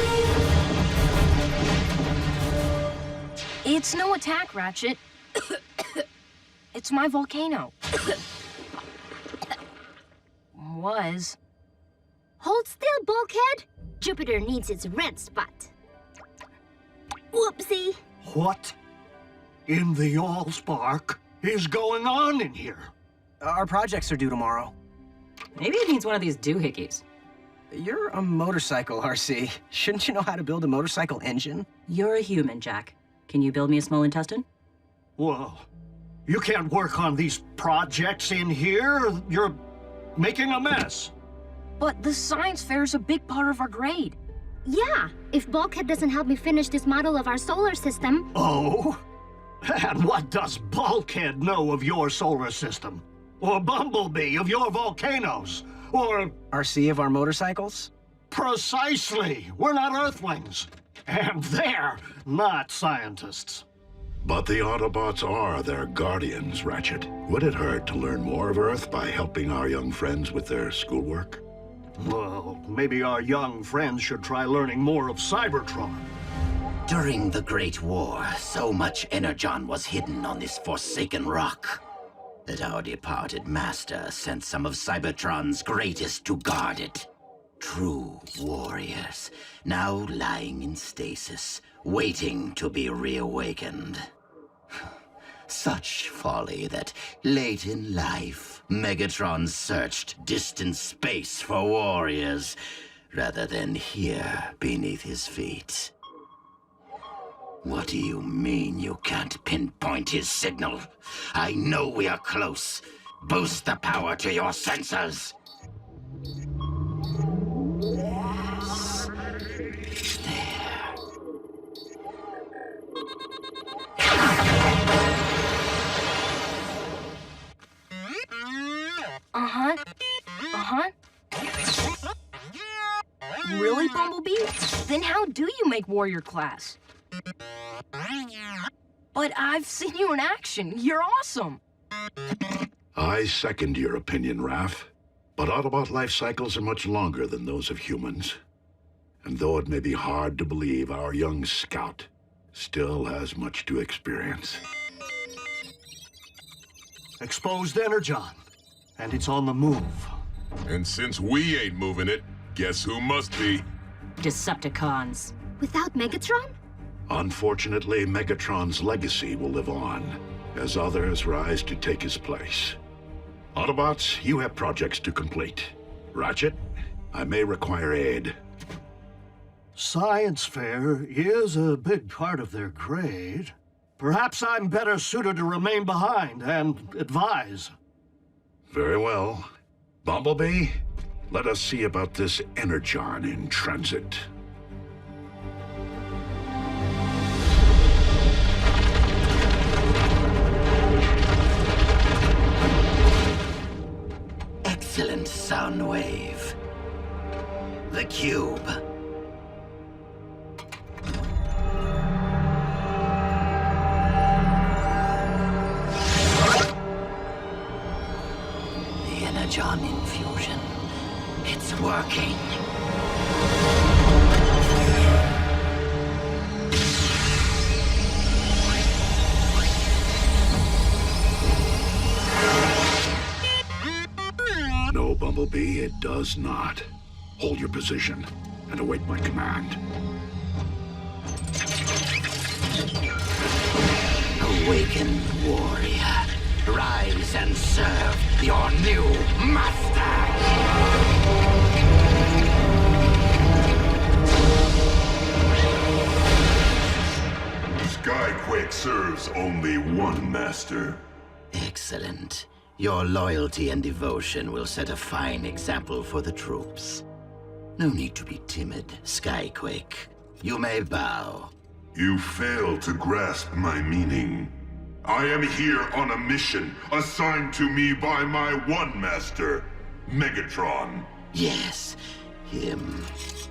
It's no attack, Ratchet. It's my volcano. Was. Hold still, bulkhead. Jupiter needs its red spot. Whoopsie. What in the Allspark is going on in here? Our projects are due tomorrow. Maybe it needs one of these doohickeys. You're a motorcycle, RC. Shouldn't you know how to build a motorcycle engine? You're a human, Jack. Can you build me a small intestine? Whoa. You can't work on these projects in here. You're making a mess. But the science fair is a big part of our grade. Yeah, if Bulkhead doesn't help me finish this model of our solar system... Oh? And what does Bulkhead know of your solar system? Or Bumblebee of your volcanoes? Or... RC of our motorcycles? Precisely! We're not Earthlings. And they're not scientists. But the Autobots are their guardians, Ratchet. Would it hurt to learn more of Earth by helping our young friends with their schoolwork? Well, maybe our young friends should try learning more of Cybertron. During the Great War, so much Energon was hidden on this forsaken rock that our departed master sent some of Cybertron's greatest to guard it. True warriors, now lying in stasis, waiting to be reawakened. Such folly that late in life, Megatron searched distant space for warriors, rather than here beneath his feet. What do you mean you can't pinpoint his signal? I know we are close. Boost the power to your sensors. Yes. There. Uh-huh. Uh-huh. Really, Bumblebee? Then how do you make warrior class? But I've seen you in action. You're awesome. I second your opinion, Raph. But Autobot life cycles are much longer than those of humans. And though it may be hard to believe, our young scout still has much to experience. Exposed Energon. And it's on the move. And since we ain't moving it, guess who must be? Decepticons. Without Megatron? Unfortunately, Megatron's legacy will live on, as others rise to take his place. Autobots, you have projects to complete. Ratchet, I may require aid. Science fair is a big part of their grade. Perhaps I'm better suited to remain behind and advise. Very well. Bumblebee, let us see about this Energon in transit. Excellent sound wave. The cube. The Energon infusion. It's working. No, Bumblebee, it does not. Hold your position and await my command. Awakened warrior. rise and serve your new master! Skyquake serves only one master. Excellent. Your loyalty and devotion will set a fine example for the troops. No need to be timid, Skyquake. You may bow. You fail to grasp my meaning. I am here on a mission assigned to me by my one master, Megatron. Yes, him.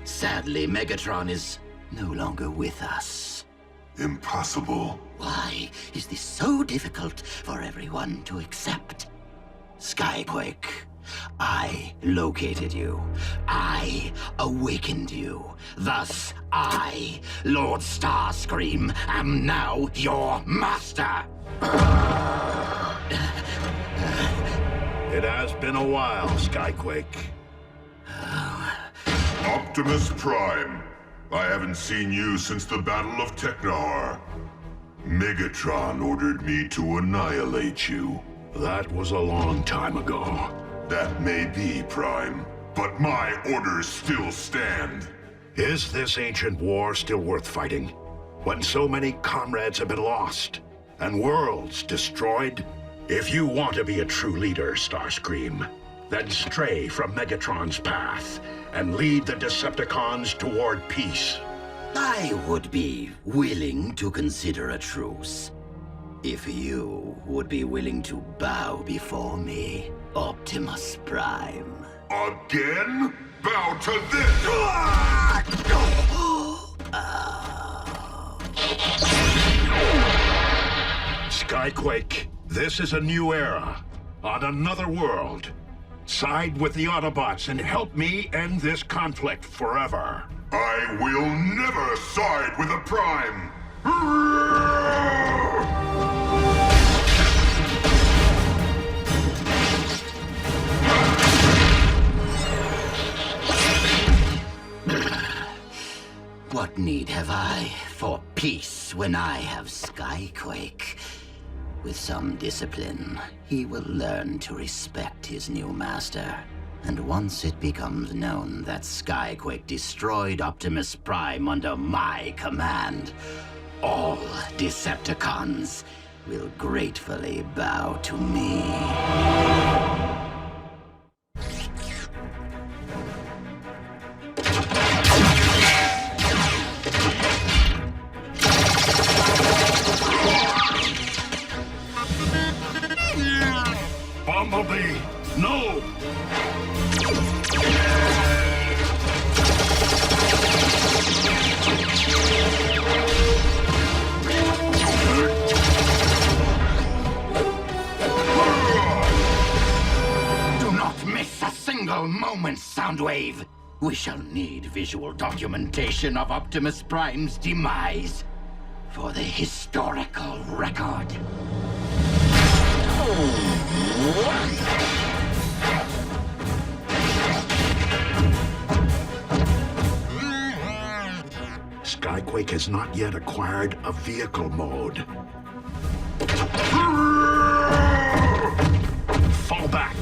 Sadly, Megatron is no longer with us. Impossible. Why is this so difficult for everyone to accept? Skyquake, I located you. I awakened you. Thus, I, Lord Starscream, am now your master. It has been a while, Skyquake. Optimus Prime. I haven't seen you since the Battle of Technahar. Megatron ordered me to annihilate you. That was a long time ago. That may be, Prime, but my orders still stand. Is this ancient war still worth fighting? When so many comrades have been lost, and worlds destroyed? If you want to be a true leader, Starscream, then stray from Megatron's path and lead the Decepticons toward peace. I would be willing to consider a truce. If you would be willing to bow before me, Optimus Prime. Again? Bow to this! Skyquake, this is a new era, on another world. Side with the Autobots and help me end this conflict forever. I will never side with a Prime! What need have I for peace when I have Skyquake? With some discipline, he will learn to respect his new master. And once it becomes known that Skyquake destroyed Optimus Prime under my command, all Decepticons will gratefully bow to me. Bumblebee, no! Do not miss a single moment, Soundwave! We shall need visual documentation of Optimus Prime's demise for the historical record. Skyquake has not yet acquired a vehicle mode. Fall back!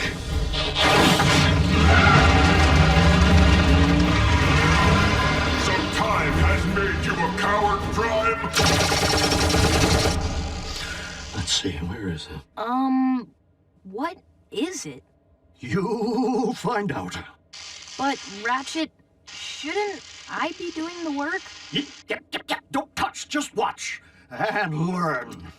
So time has made you a coward, Prime? Let's see, where is it? What is it? You'll find out. But, Ratchet, shouldn't I be doing the work? Yep. Don't touch, just watch and learn.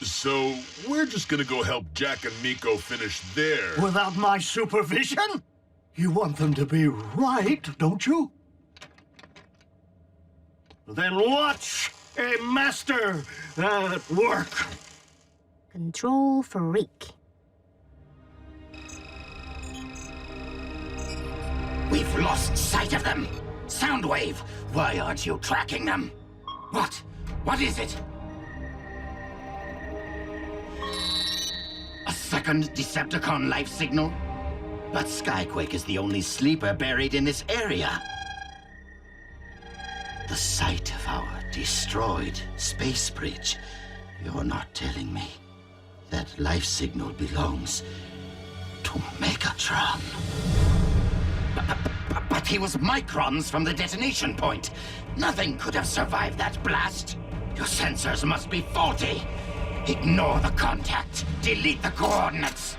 So, we're just gonna go help Jack and Miko finish their... Without my supervision? You want them to be right, don't you? Then watch a master at work. Control freak. We've lost sight of them! Soundwave, why aren't you tracking them? What? What is it? A second Decepticon life signal? But Skyquake is the only sleeper buried in this area. The site of our destroyed space bridge. You're not telling me. That life signal belongs to Megatron. But he was microns from the detonation point. Nothing could have survived that blast. Your sensors must be faulty. Ignore the contact. Delete the coordinates.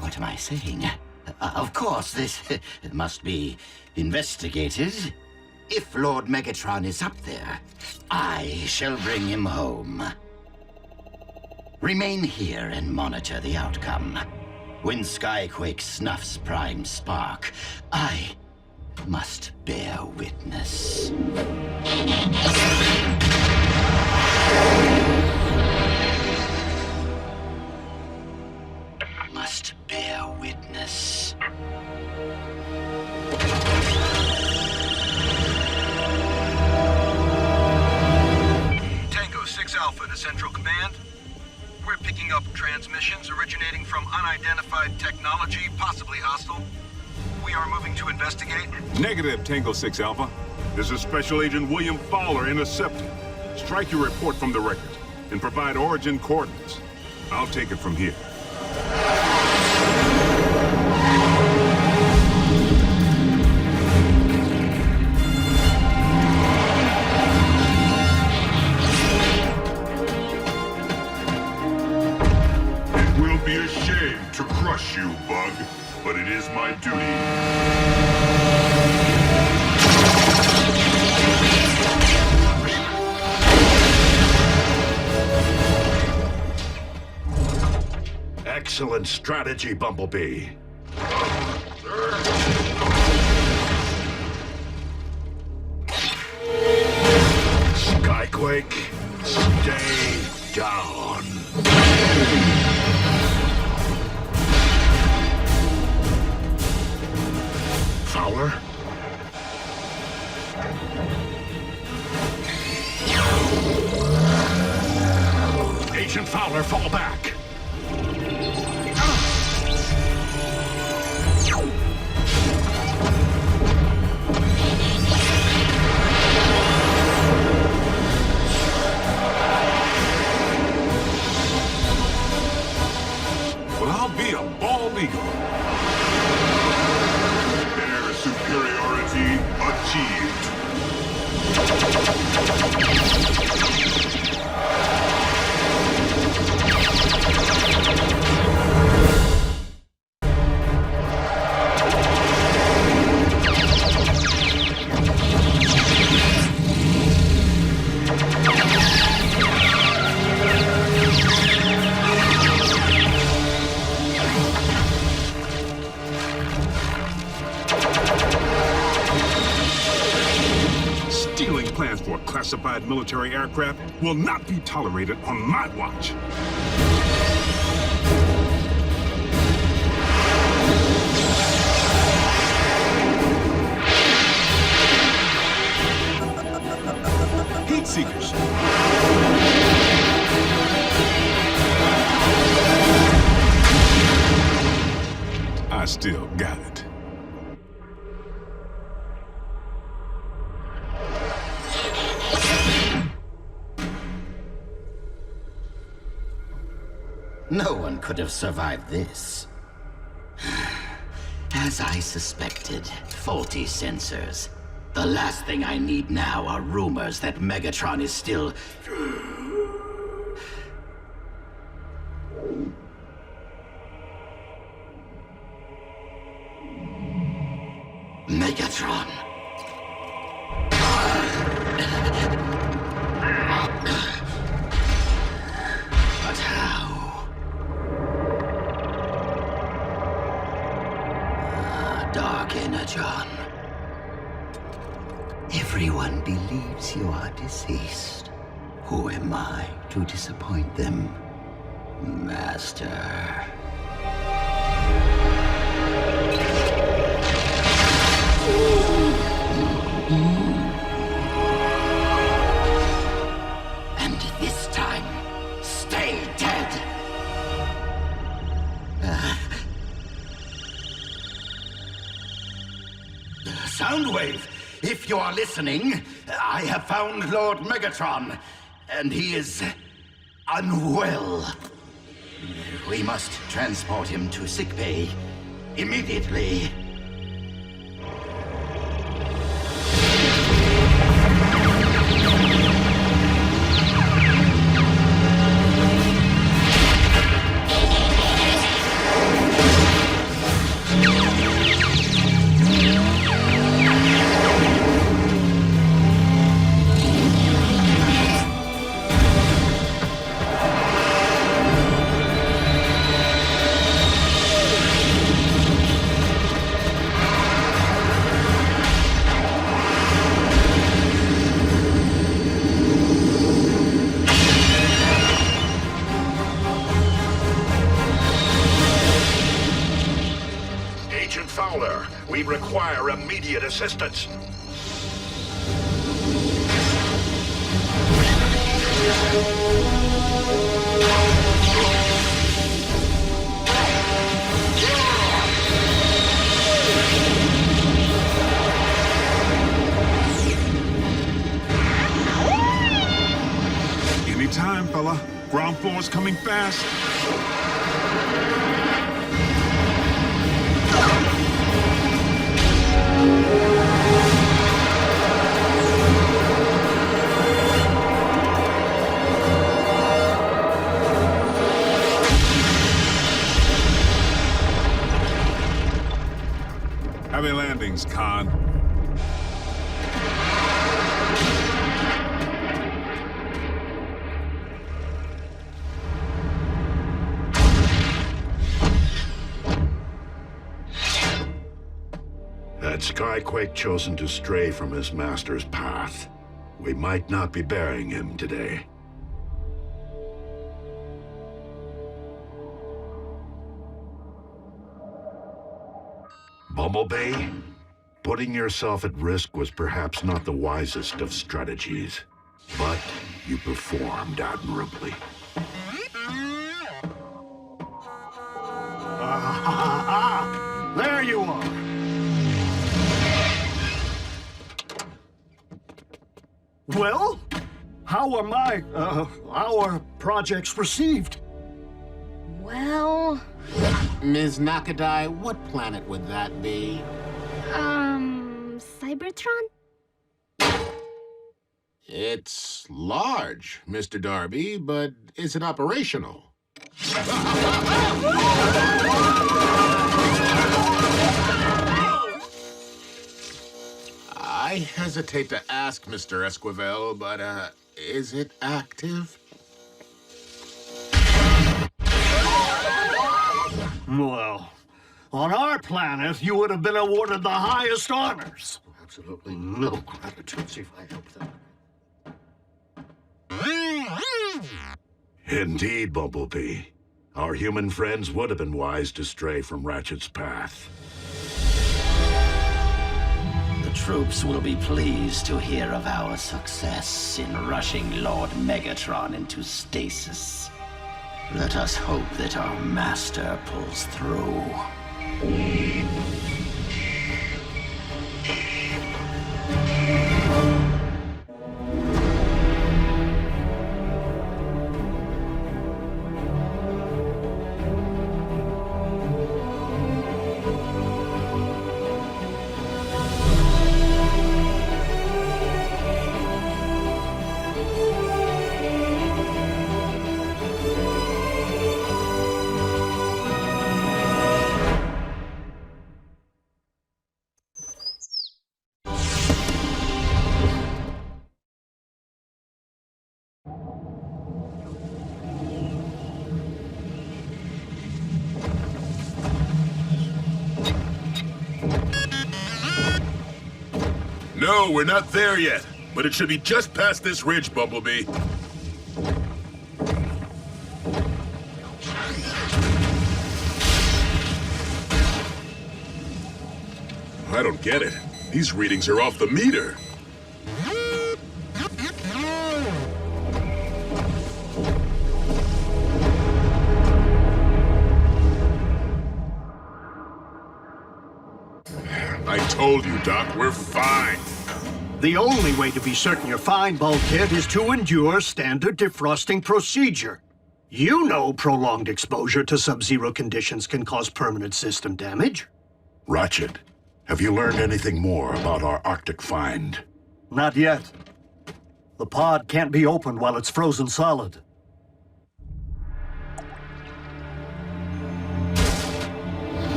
What am I saying? Of course, this must be investigated. If Lord Megatron is up there, I shall bring him home. Remain here and monitor the outcome. When Skyquake snuffs Prime's spark, I must bear witness. Must bear witness. Tango 6 Alpha to Central Command. We're picking up transmissions originating from unidentified technology, possibly hostile. We are moving to investigate. Negative, Tango 6 Alpha. This is Special Agent William Fowler intercepting. Strike your report from the record and provide origin coordinates. I'll take it from here. It will be a shame to crush you, Bug, but it is my duty. Excellent strategy, Bumblebee. Skyquake, stay down. Fowler? Agent Fowler, fall back. Well, I'll be a bald eagle. Air superiority achieved. Stealing plans for a classified military aircraft will not be tolerated on my watch. Heat seekers. I still got it. No one could have survived this. As I suspected, faulty sensors. The last thing I need now are rumors that Megatron is still... Megatron. But how? Dark Energon. Everyone believes you are deceased. Who am I to disappoint them, Master? And this time, stay dead. Soundwave, if you are listening, I have found Lord Megatron, and he is unwell. We must transport him to sickbay immediately. We require immediate assistance. Anytime, fella. Ground floor's coming fast. Heavy landings, Khan. Had Skyquake chosen to stray from his master's path, we might not be burying him today. Bumblebee, putting yourself at risk was perhaps not the wisest of strategies, but you performed admirably. There you are. Well, how are our projects received? Well... Ms. Nakadai, what planet would that be? Cybertron? It's large, Mr. Darby, but is it operational? I hesitate to ask, Mr. Esquivel, but, is it active? Well, on our planet, you would have been awarded the highest honors. Absolutely no gratitude if I help them. Indeed, Bumblebee. Our human friends would have been wise to stray from Ratchet's path. The troops will be pleased to hear of our success in rushing Lord Megatron into stasis. Let us hope that our master pulls through. No, we're not there yet, but it should be just past this ridge, Bumblebee. I don't get it. These readings are off the meter. I told you, Doc, we're fine. The only way to be certain you're fine, Bulkhead, is to endure standard defrosting procedure. You know prolonged exposure to sub-zero conditions can cause permanent system damage. Ratchet, have you learned anything more about our Arctic find? Not yet. The pod can't be opened while it's frozen solid.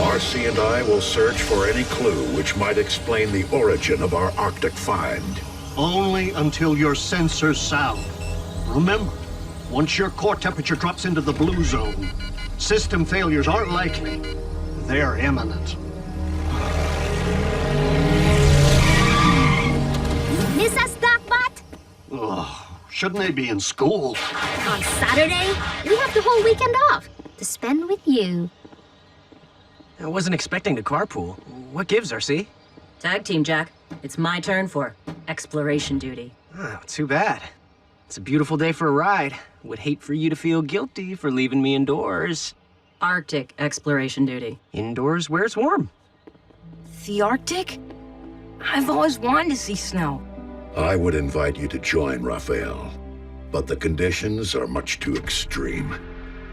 RC and I will search for any clue which might explain the origin of our Arctic find. Only until your sensors sound. Remember, once your core temperature drops into the blue zone, system failures aren't likely. They're imminent. Miss us, Docbot? Ugh, shouldn't they be in school? On Saturday, we have the whole weekend off to spend with you. I wasn't expecting to carpool. What gives, RC? Tag team, Jack. It's my turn for exploration duty. Oh, too bad. It's a beautiful day for a ride. Would hate for you to feel guilty for leaving me indoors. Arctic exploration duty. Indoors where it's warm. The Arctic? I've always wanted to see snow. I would invite you to join, Raphael, but the conditions are much too extreme,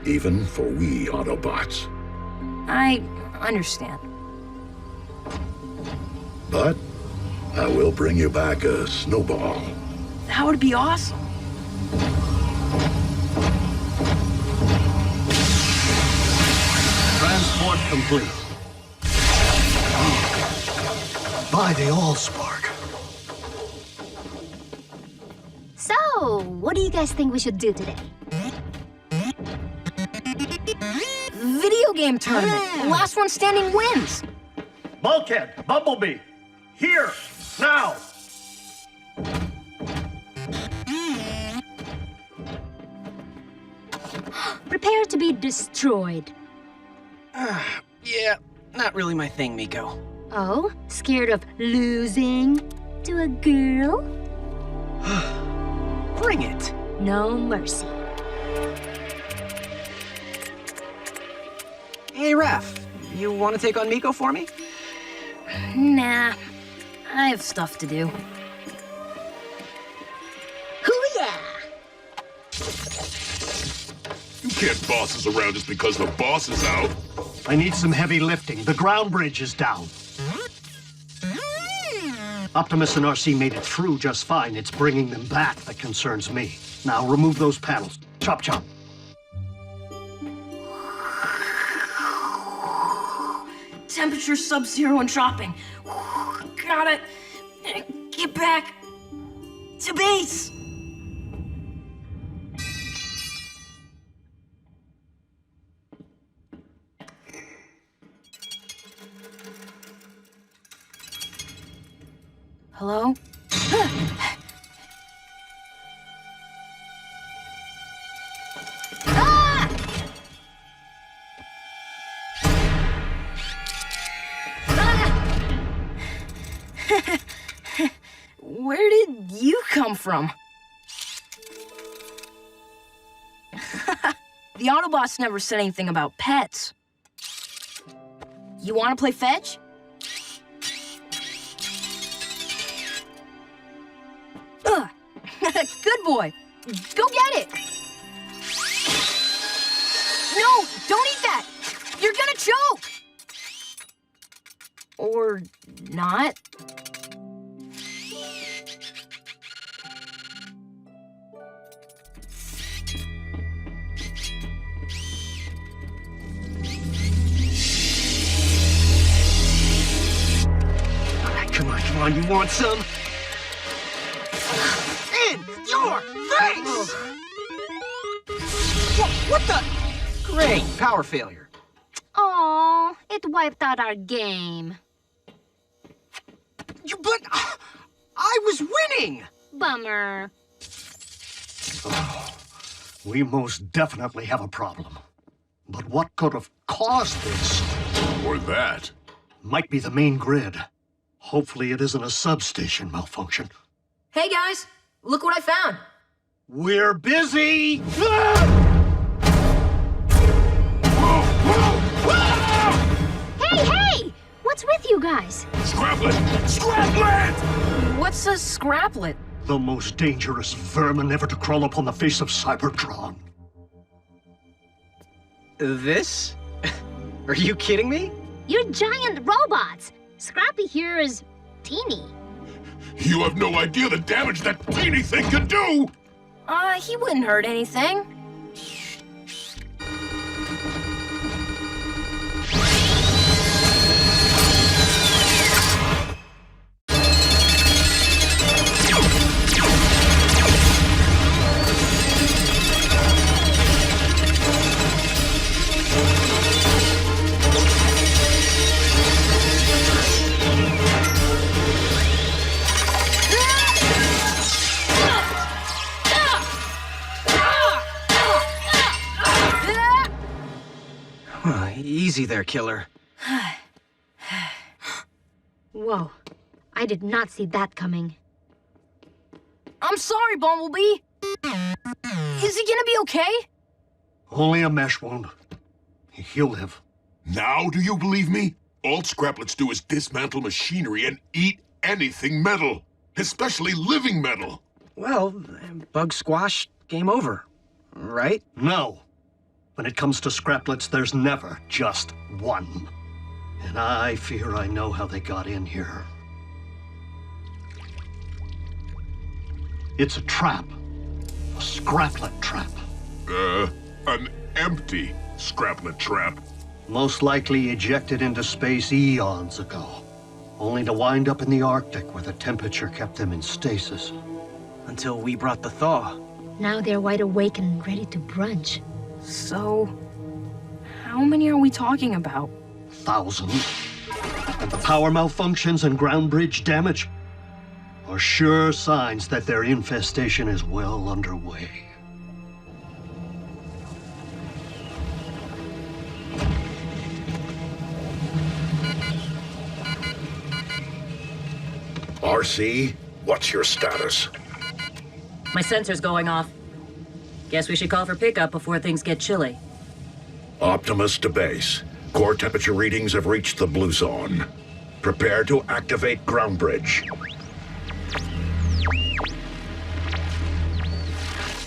even for we Autobots. I understand. But I will bring you back a snowball. That would be awesome. Transport complete. By the Allspark. So, what do you guys think we should do today? Video game tournament. Last one standing wins. Bulkhead, Bumblebee, here, now. Prepare to be destroyed. Yeah, not really my thing, Miko. Oh, scared of losing to a girl? Bring it. No mercy. Hey, Raph, you want to take on Miko for me? Nah, I have stuff to do. Hoo-yeah! You can't boss us around just because the boss is out. I need some heavy lifting. The ground bridge is down. Optimus and RC made it through just fine. It's bringing them back that concerns me. Now remove those panels. Chop, chop. Temperature sub-zero and dropping. Gotta get back to base. Hello? Where did you come from? The Autobots never said anything about pets. You want to play fetch? Good boy. Go get it. No, don't eat that. You're gonna choke. Or not. Come on, you want some? In your face! What the? Great, power failure. Aw, it wiped out our game. But I was winning! Bummer. We most definitely have a problem. But what could have caused this? Or that. Might be the main grid. Hopefully it isn't a substation malfunction. Hey guys, look what I found. We're busy! Hey! What's with you guys? Scraplet! Scraplet! What's a scraplet? The most dangerous vermin ever to crawl upon the face of Cybertron. This? Are you kidding me? You're giant robots. Scrappy here is teeny. You have no idea the damage that teeny thing could do! He wouldn't hurt anything. Easy there, killer. Whoa, I did not see that coming. I'm sorry, Bumblebee. Is he gonna be okay? Only a mesh wound. He'll live. Now do you believe me? All scraplets do is dismantle machinery and eat anything metal. Especially living metal. Well, bug squash, game over. Right? No. When it comes to scraplets, there's never just one. And I fear I know how they got in here. It's a trap. A scraplet trap. An empty scraplet trap. Most likely ejected into space eons ago. Only to wind up in the Arctic where the temperature kept them in stasis. Until we brought the thaw. Now they're wide awake and ready to brunch. So, how many are we talking about? Thousands. And the power malfunctions and ground bridge damage are sure signs that their infestation is well underway. RC, what's your status? My sensor's going off. Guess we should call for pickup before things get chilly. Optimus to base. Core temperature readings have reached the blue zone. Prepare to activate ground bridge.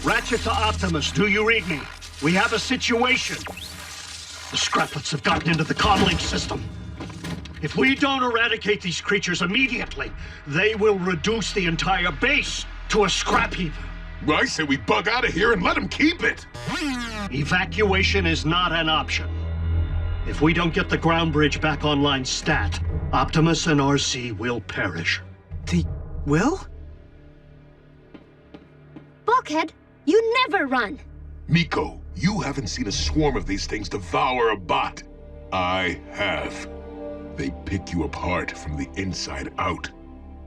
Ratchet to Optimus, do you read me? We have a situation. The scraplets have gotten into the comlink system. If we don't eradicate these creatures immediately, they will reduce the entire base to a scrap heap. I say we bug out of here and let them keep it. Evacuation is not an option. If we don't get the ground bridge back online stat, Optimus and RC will perish. They will? Bulkhead, you never run. Miko, you haven't seen a swarm of these things devour a bot. I have. They pick you apart from the inside out,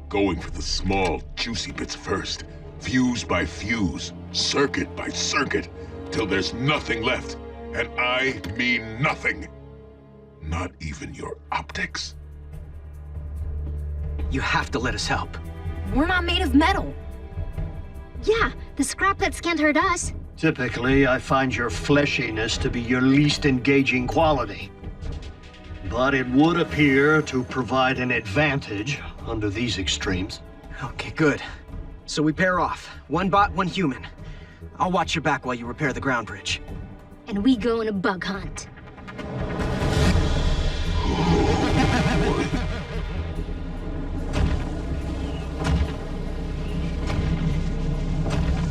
going for the small, juicy bits first, fuse by fuse, circuit by circuit, till there's nothing left. And I mean nothing. Not even your optics. You have to let us help. We're not made of metal. Yeah, the scraplets can't hurt us. Typically, I find your fleshiness to be your least engaging quality. But it would appear to provide an advantage under these extremes. Okay, good. So we pair off. One bot, one human. I'll watch your back while you repair the ground bridge. And we go on a bug hunt.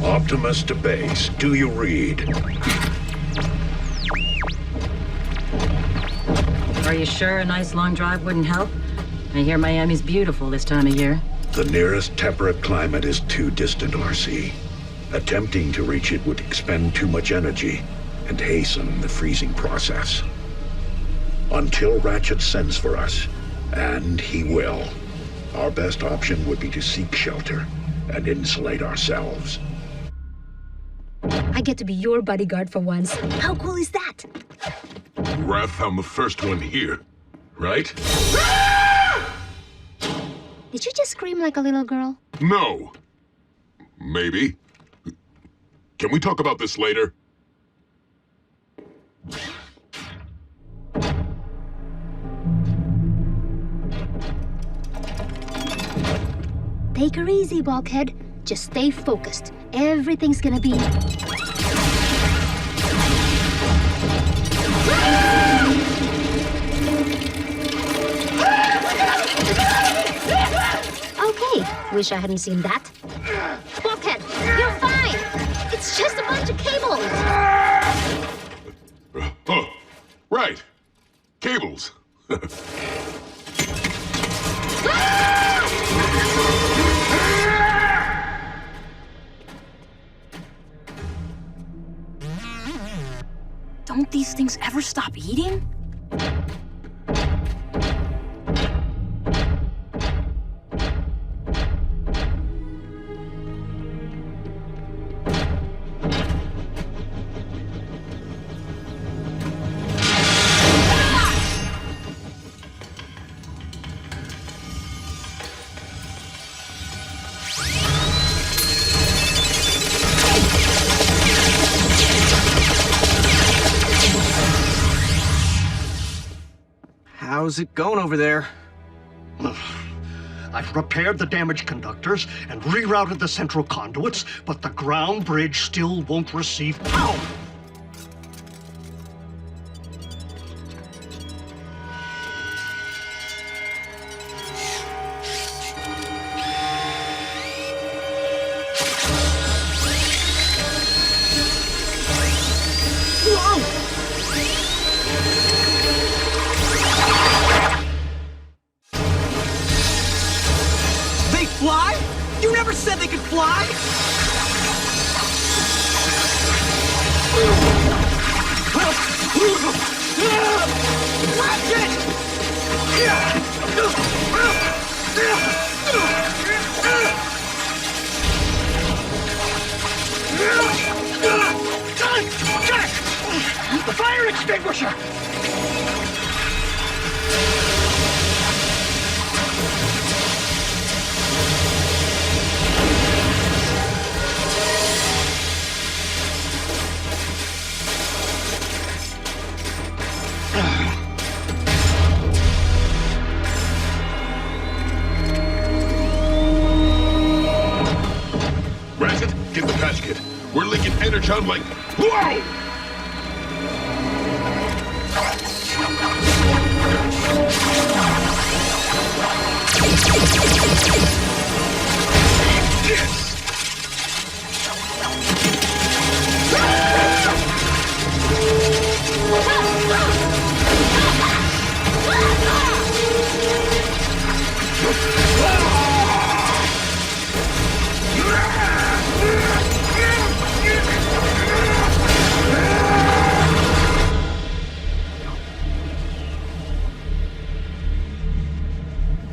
Optimus to base. Do you read? Are you sure a nice long drive wouldn't help? I hear Miami's beautiful this time of year. The nearest temperate climate is too distant, RC. Attempting to reach it would expend too much energy and hasten the freezing process. Until Ratchet sends for us, and he will, our best option would be to seek shelter and insulate ourselves. I get to be your bodyguard for once. How cool is that? Raph, I'm the first one here, right? Did you just scream like a little girl? No. Maybe. Can we talk about this later? Take her easy, Bulkhead. Just stay focused. Everything's gonna be... Okay, wish I hadn't seen that. Bulkhead, you're fine! It's just a bunch of cables! Oh, right. Cables. Don't these things ever stop eating? How's it going over there? I've repaired the damaged conductors and rerouted the central conduits, but the ground bridge still won't receive power. Fly? You never said they could fly! Watch it! Jack! The fire extinguisher! Ratchet, get the patch kit. We're leaking Energon like... Whoa!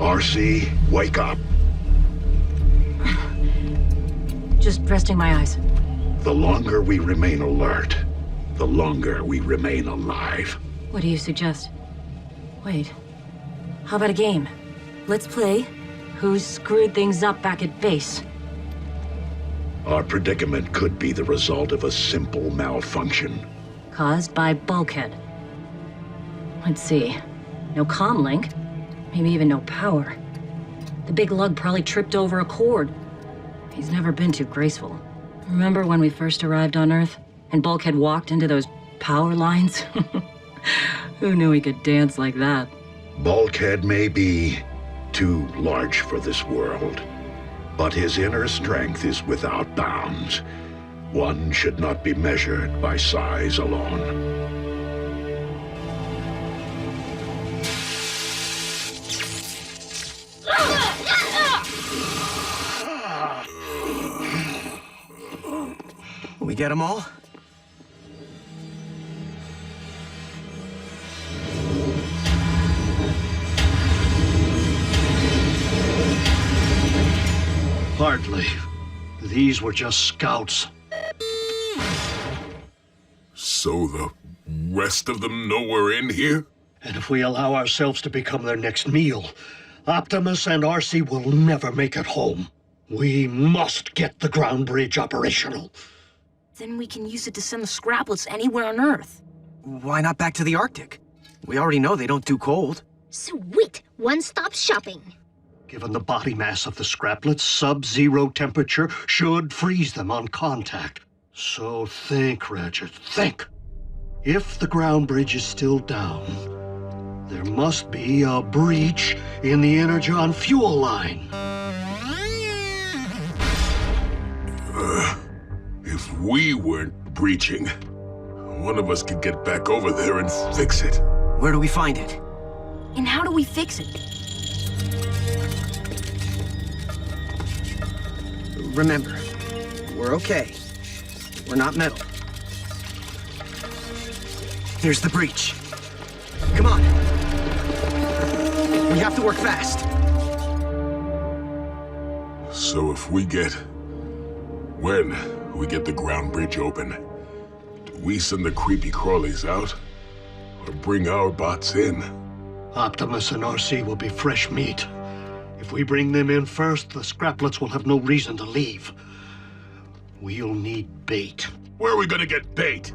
RC, wake up. Just resting my eyes. The longer we remain alert, the longer we remain alive. What do you suggest? Wait. How about a game? Let's play Who's Screwed Things Up back at base. Our predicament could be the result of a simple malfunction. Caused by Bulkhead. Let's see. No comm link. Maybe even no power. The big lug probably tripped over a cord. He's never been too graceful. Remember when we first arrived on Earth? And Bulkhead walked into those power lines? Who knew he could dance like that? Bulkhead may be too large for this world, but his inner strength is without bounds. One should not be measured by size alone. We get them all? Hardly. These were just scouts. So the rest of them know we're in here? And if we allow ourselves to become their next meal, Optimus and RC will never make it home. We must get the ground bridge operational. Then we can use it to send the scraplets anywhere on Earth. Why not back to the Arctic? We already know they don't do cold. Sweet! One-stop shopping. Given the body mass of the scraplets, sub-zero temperature should freeze them on contact. So think, Ratchet, think. If the ground bridge is still down, there must be a breach in the Energon fuel line. If we weren't breaching, one of us could get back over there and fix it. Where do we find it? And how do we fix it? Remember, we're okay. We're not metal. Here's the breach. Come on. We have to work fast. So if we get... When we get the ground bridge open, do we send the creepy crawlies out? Or bring our bots in? Optimus and RC will be fresh meat. If we bring them in first, the scraplets will have no reason to leave. We'll need bait. Where are we gonna get bait?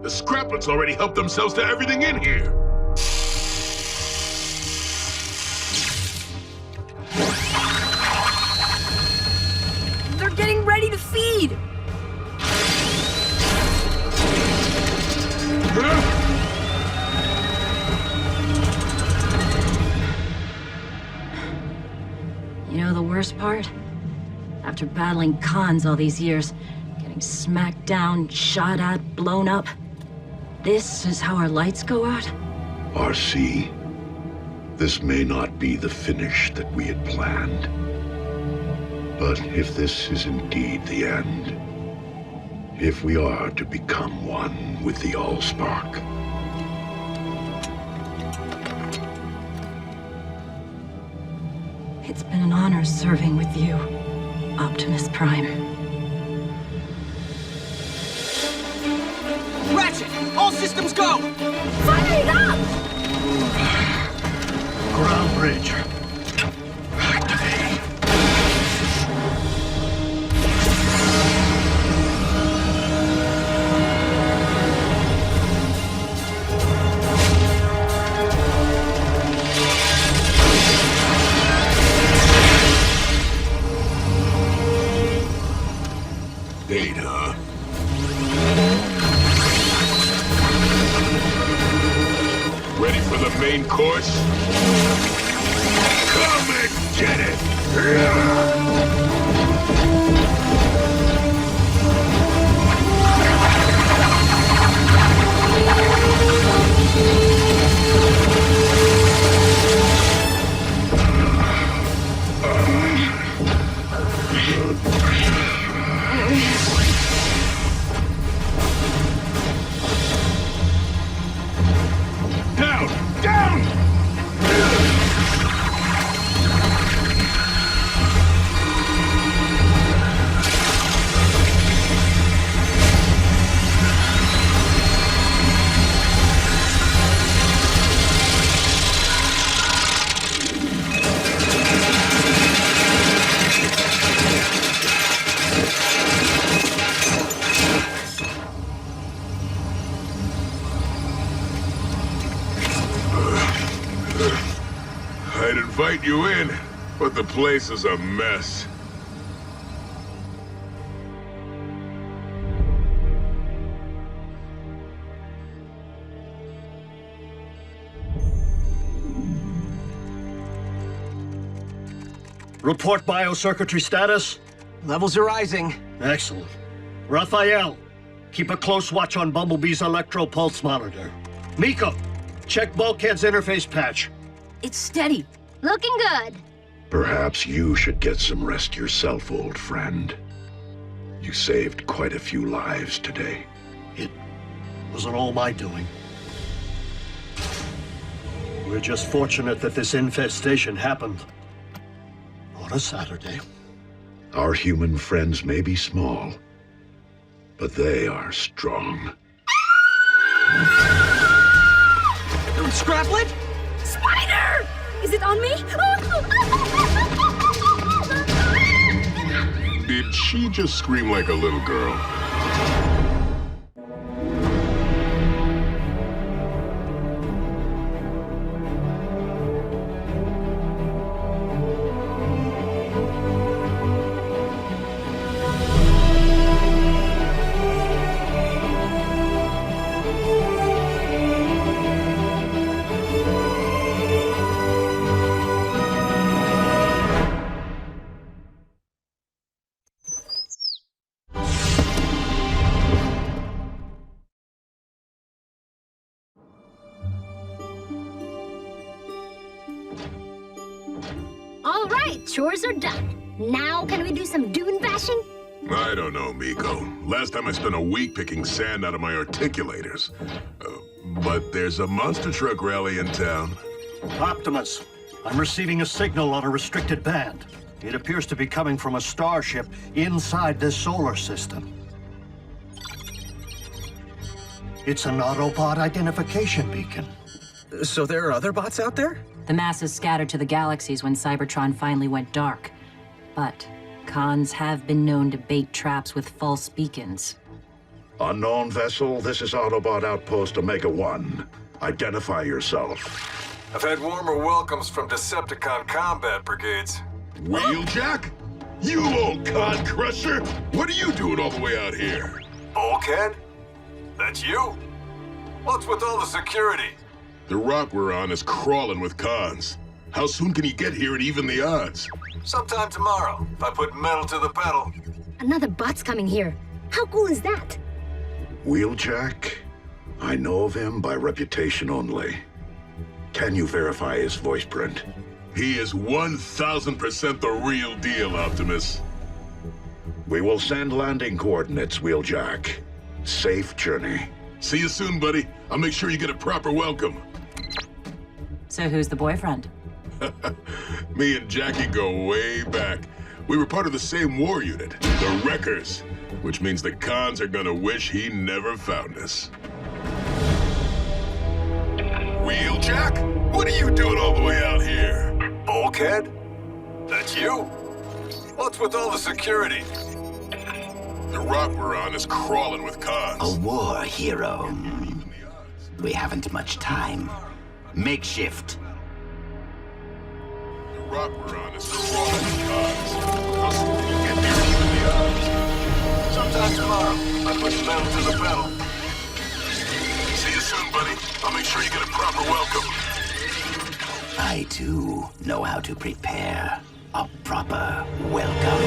The scraplets already helped themselves to everything in here. They're getting ready to feed! You know the worst part? After battling cons all these years, getting smacked down, shot at, blown up, this is how our lights go out? RC, this may not be the finish that we had planned. But if this is indeed the end, if we are to become one with the Allspark, It's been an honor serving with you, Optimus Prime. Ratchet! All systems go! Fire it up! Ground bridge. Activate. Data. Ready for the main course? Come and get it! Down! Down! I'd invite you in, but the place is a mess. Report biocircuitry status. Levels are rising. Excellent. Raphael, keep a close watch on Bumblebee's electro-pulse monitor. Miko, check Bulkhead's interface patch. It's steady. Looking good. perhaps you should get some rest yourself, old friend. You saved quite a few lives today. It wasn't all my doing. We're just fortunate that this infestation happened on a Saturday. Our human friends may be small, but they are strong. Scraplet? Spider! Is it on me? Did she just scream like a little girl? All right, chores are done. Now can we do some dune bashing? I don't know, Miko. Last time I spent a week picking sand out of my articulators. But there's a monster truck rally in town. Optimus, I'm receiving a signal on a restricted band. It appears to be coming from a starship inside this solar system. It's an Autobot identification beacon. So there are other bots out there? The masses scattered to the galaxies when Cybertron finally went dark. But cons have been known to bait traps with false beacons. Unknown vessel, this is Autobot Outpost Omega-1. Identify yourself. I've had warmer welcomes from Decepticon combat brigades. Wheeljack? You old con crusher! What are you doing all the way out here? Bulkhead? That's you? What's with all the security? The rock we're on is crawling with cons. How soon can you get here and even the odds? Sometime tomorrow, if I put metal to the pedal. Another bot's coming here. How cool is that? Wheeljack? I know of him by reputation only. Can you verify his voice print? He is 1,000% the real deal, Optimus. We will send landing coordinates, Wheeljack. Safe journey. See you soon, buddy. I'll make sure you get a proper welcome. So who's the boyfriend? Me and Jackie go way back. We were part of the same war unit, the Wreckers, which means the cons are gonna wish he never found us. Wheeljack? What are you doing all the way out here? Bulkhead? That's you? What's with all the security? The rock we're on is crawling with cons. A war hero. We haven't much time. Makeshift. The rock we're on is crawling with cons. How soon can you get there even the odds? Sometime tomorrow, I put metal to the pedal. See you soon, buddy. I'll make sure you get a proper welcome. I, too, know how to prepare a proper welcome.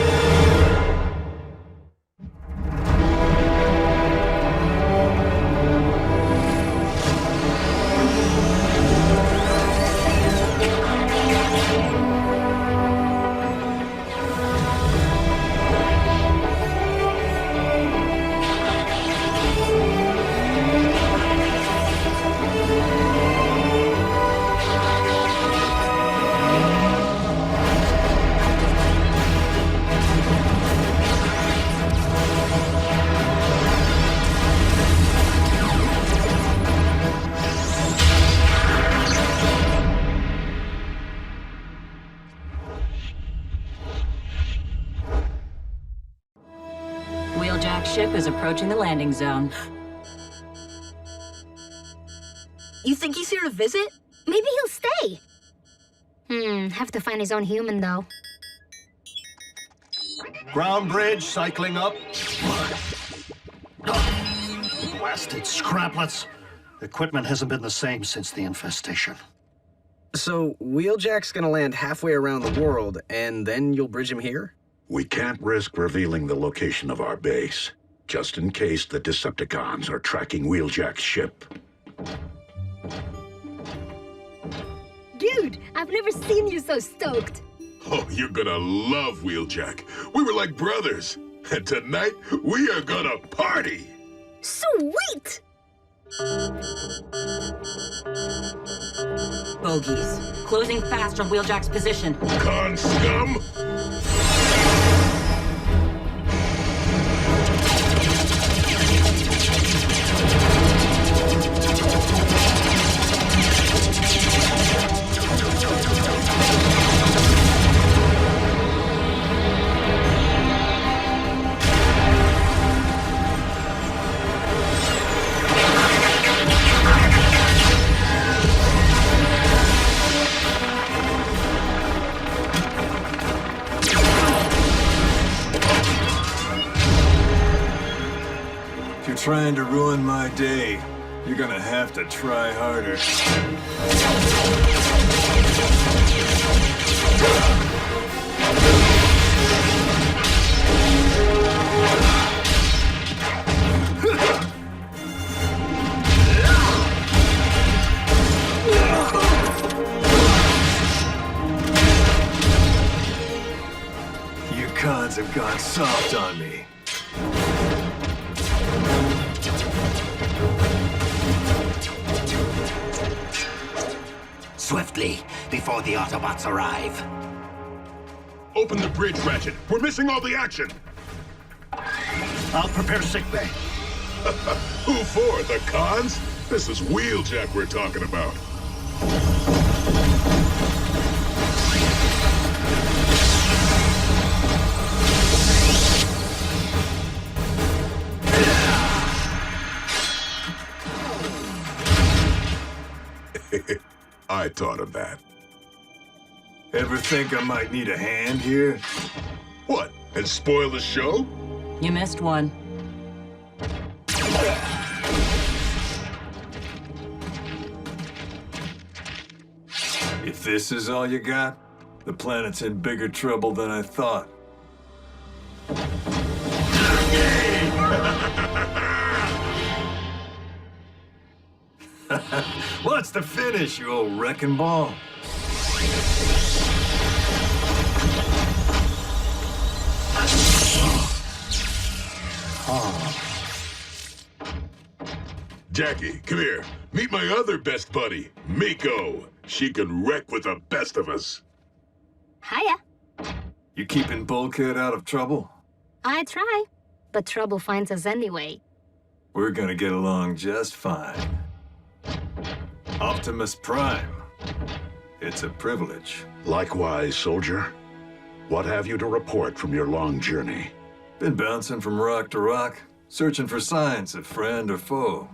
Wheeljack's ship is approaching the landing zone. You think he's here to visit? Maybe he'll stay. Have to find his own human, though. Ground bridge cycling up. Blasted scraplets. Equipment hasn't been the same since the infestation. So, Wheeljack's gonna land halfway around the world, and then you'll bridge him here? We can't risk revealing the location of our base, just in case the Decepticons are tracking Wheeljack's ship. Dude, I've never seen you so stoked. Oh, you're gonna love Wheeljack. We were like brothers. And tonight, we are gonna party! Sweet! Bogies. Closing fast on Wheeljack's position. Con scum! Trying to ruin my day, you're gonna have to try harder. You cons have gone soft on me. Swiftly, before the Autobots arrive. Open the bridge, Ratchet. We're missing all the action. I'll prepare sickbay. Who for? The cons? This is Wheeljack we're talking about. I thought of that. Ever think I might need a hand here? What? And spoil the show? You missed one. If this is all you got, the planet's in bigger trouble than I thought. What's the finish, you old wrecking ball? Jackie, come here. Meet my other best buddy, Miko. She can wreck with the best of us. Hiya. You keeping Bulkhead out of trouble? I try, but trouble finds us anyway. We're gonna get along just fine. Optimus Prime. It's a privilege. Likewise, soldier. What have you to report from your long journey? Been bouncing from rock to rock, searching for signs of friend or foe.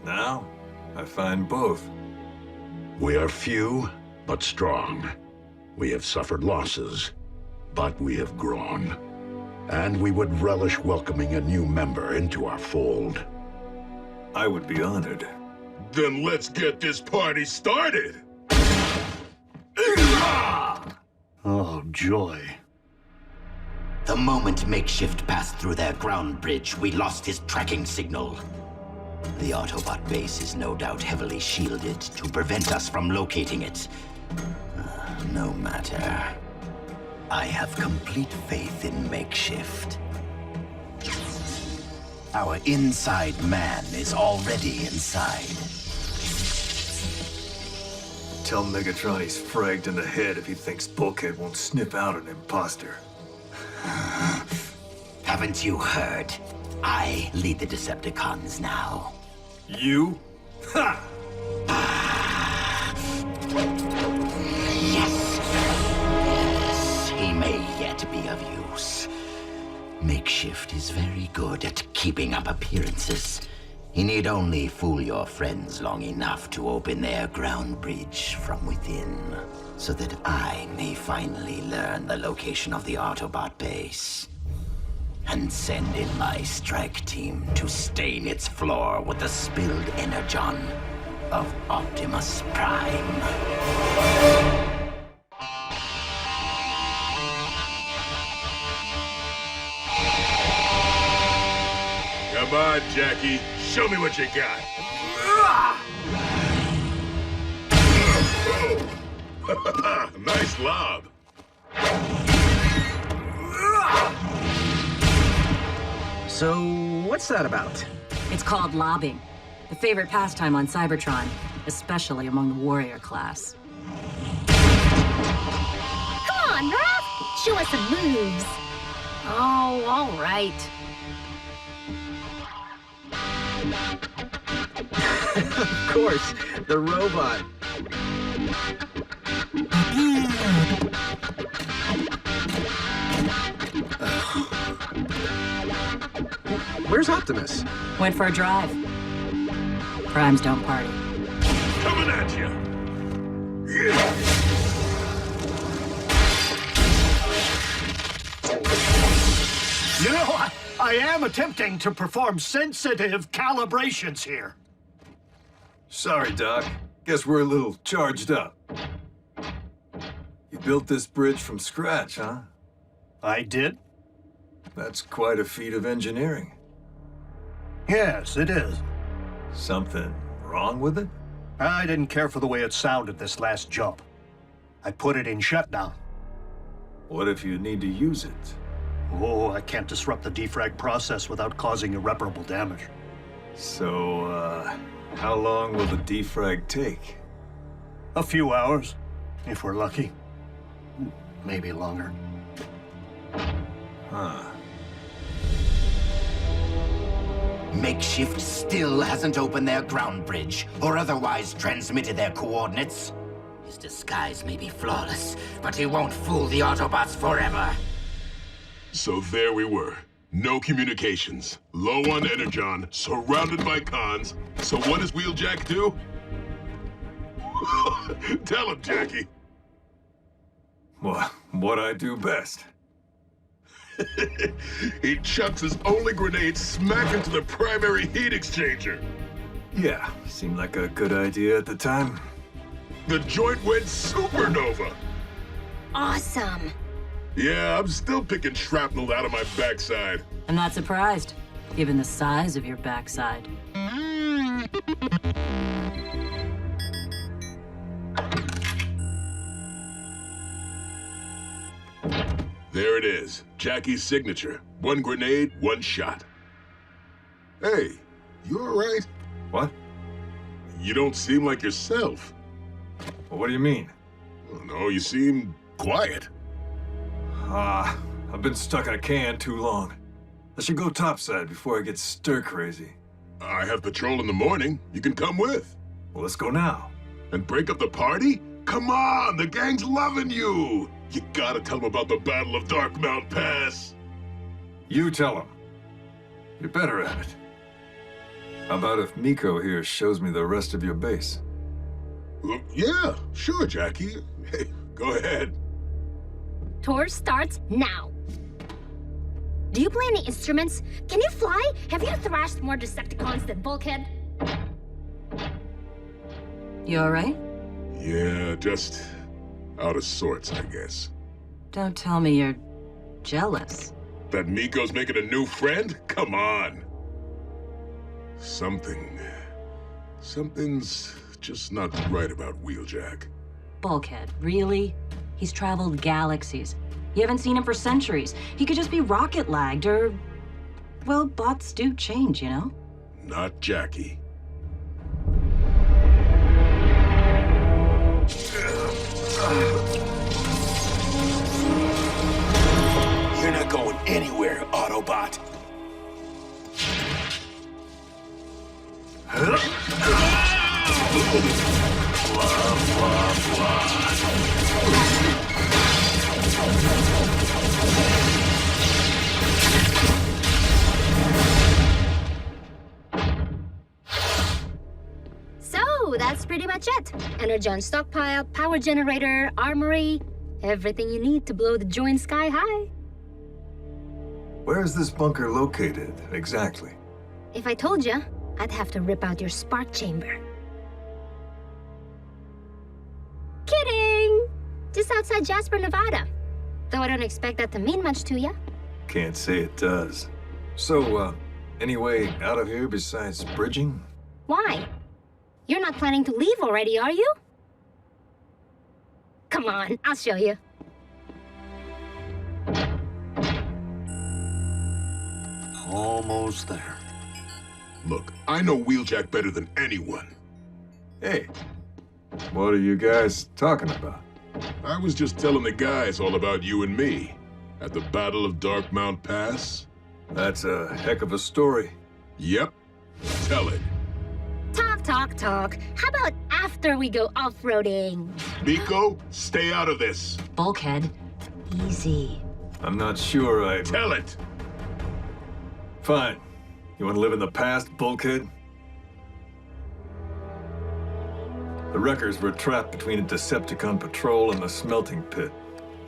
Now, I find both. We are few, but strong. We have suffered losses, but we have grown. And we would relish welcoming a new member into our fold. I would be honored. Then let's get this party started! Oh, joy. The moment Makeshift passed through their ground bridge, we lost his tracking signal. The Autobot base is no doubt heavily shielded to prevent us from locating it. No matter. I have complete faith in Makeshift. Our inside man is already inside. Tell Megatron he's fragged in the head if he thinks Bulkhead won't sniff out an imposter. Haven't you heard? I lead the Decepticons now. You? Ha! Yes, he may yet be of use. Makeshift is very good at keeping up appearances. He need only fool your friends long enough to open their ground bridge from within, so that I may finally learn the location of the Autobot base. And send in my strike team to stain its floor with the spilled Energon of Optimus Prime. Come on, Jackie. Show me what you got. Oh. Nice lob. So, what's that about? It's called lobbing. The favorite pastime on Cybertron, especially among the warrior class. Come on, Raph! Show us some moves. Oh, all right. Of course, the robot. Where's Optimus? Went for a drive. Primes don't party. Coming at you! You know, I am attempting to perform sensitive calibrations here. Sorry, Doc. Guess we're a little charged up. You built this bridge from scratch, huh? I did? That's quite a feat of engineering. Yes, it is. Something wrong with it? I didn't care for the way it sounded this last jump. I put it in shutdown. What if you need to use it? Oh, I can't disrupt the defrag process without causing irreparable damage. So, how long will the defrag take? A few hours, if we're lucky. Maybe longer. Huh. Makeshift still hasn't opened their ground bridge, or otherwise transmitted their coordinates. His disguise may be flawless, but he won't fool the Autobots forever. So there we were. No communications. Low on Energon, surrounded by cons. So what does Wheeljack do? Tell him, Jackie. What I do best. He chucks his only grenade smack into the primary heat exchanger. Yeah, seemed like a good idea at the time. The joint went supernova. Awesome. Yeah, I'm still picking shrapnel out of my backside. I'm not surprised, given the size of your backside. There it is. Jackie's signature. One grenade, one shot. Hey, you all right? What? You don't seem like yourself. Well, what do you mean? Oh, no, you seem quiet. I've been stuck in a can too long. I should go topside before I get stir-crazy. I have patrol in the morning. You can come with. Well, let's go now. And break up the party? Come on, the gang's loving you. You gotta tell them about the Battle of Darkmount Pass. You tell them. You're better at it. How about if Miko here shows me the rest of your base? Well, yeah, sure, Jackie. Hey, go ahead. Tour starts now. Do you play any instruments? Can you fly? Have you thrashed more Decepticons than Bulkhead? You all right? Yeah, just out of sorts, I guess. Don't tell me you're jealous. That Miko's making a new friend? Come on. Something's just not right about Wheeljack. Bulkhead, really? He's traveled galaxies. You haven't seen him for centuries. He could just be rocket lagged or... well, bots do change, you know? Not Jackie. You're not going anywhere, Autobot. So, that's pretty much it. Energon stockpile, power generator, armory, everything you need to blow the joint sky high. Where is this bunker located, exactly? If I told you, I'd have to rip out your spark chamber. Kidding! Just outside Jasper, Nevada. Though I don't expect that to mean much to you. Can't say it does. So, any way out of here besides bridging? Why? You're not planning to leave already, are you? Come on, I'll show you. Almost there. Look, I know Wheeljack better than anyone. Hey, what are you guys talking about? I was just telling the guys all about you and me. At the Battle of Darkmount Pass. That's a heck of a story. Yep. Tell it. Talk. How about after we go off-roading? Miko, stay out of this. Bulkhead, easy. I'm not sure I... Tell it! Fine. You want to live in the past, Bulkhead? The Wreckers were trapped between a Decepticon patrol and the smelting pit.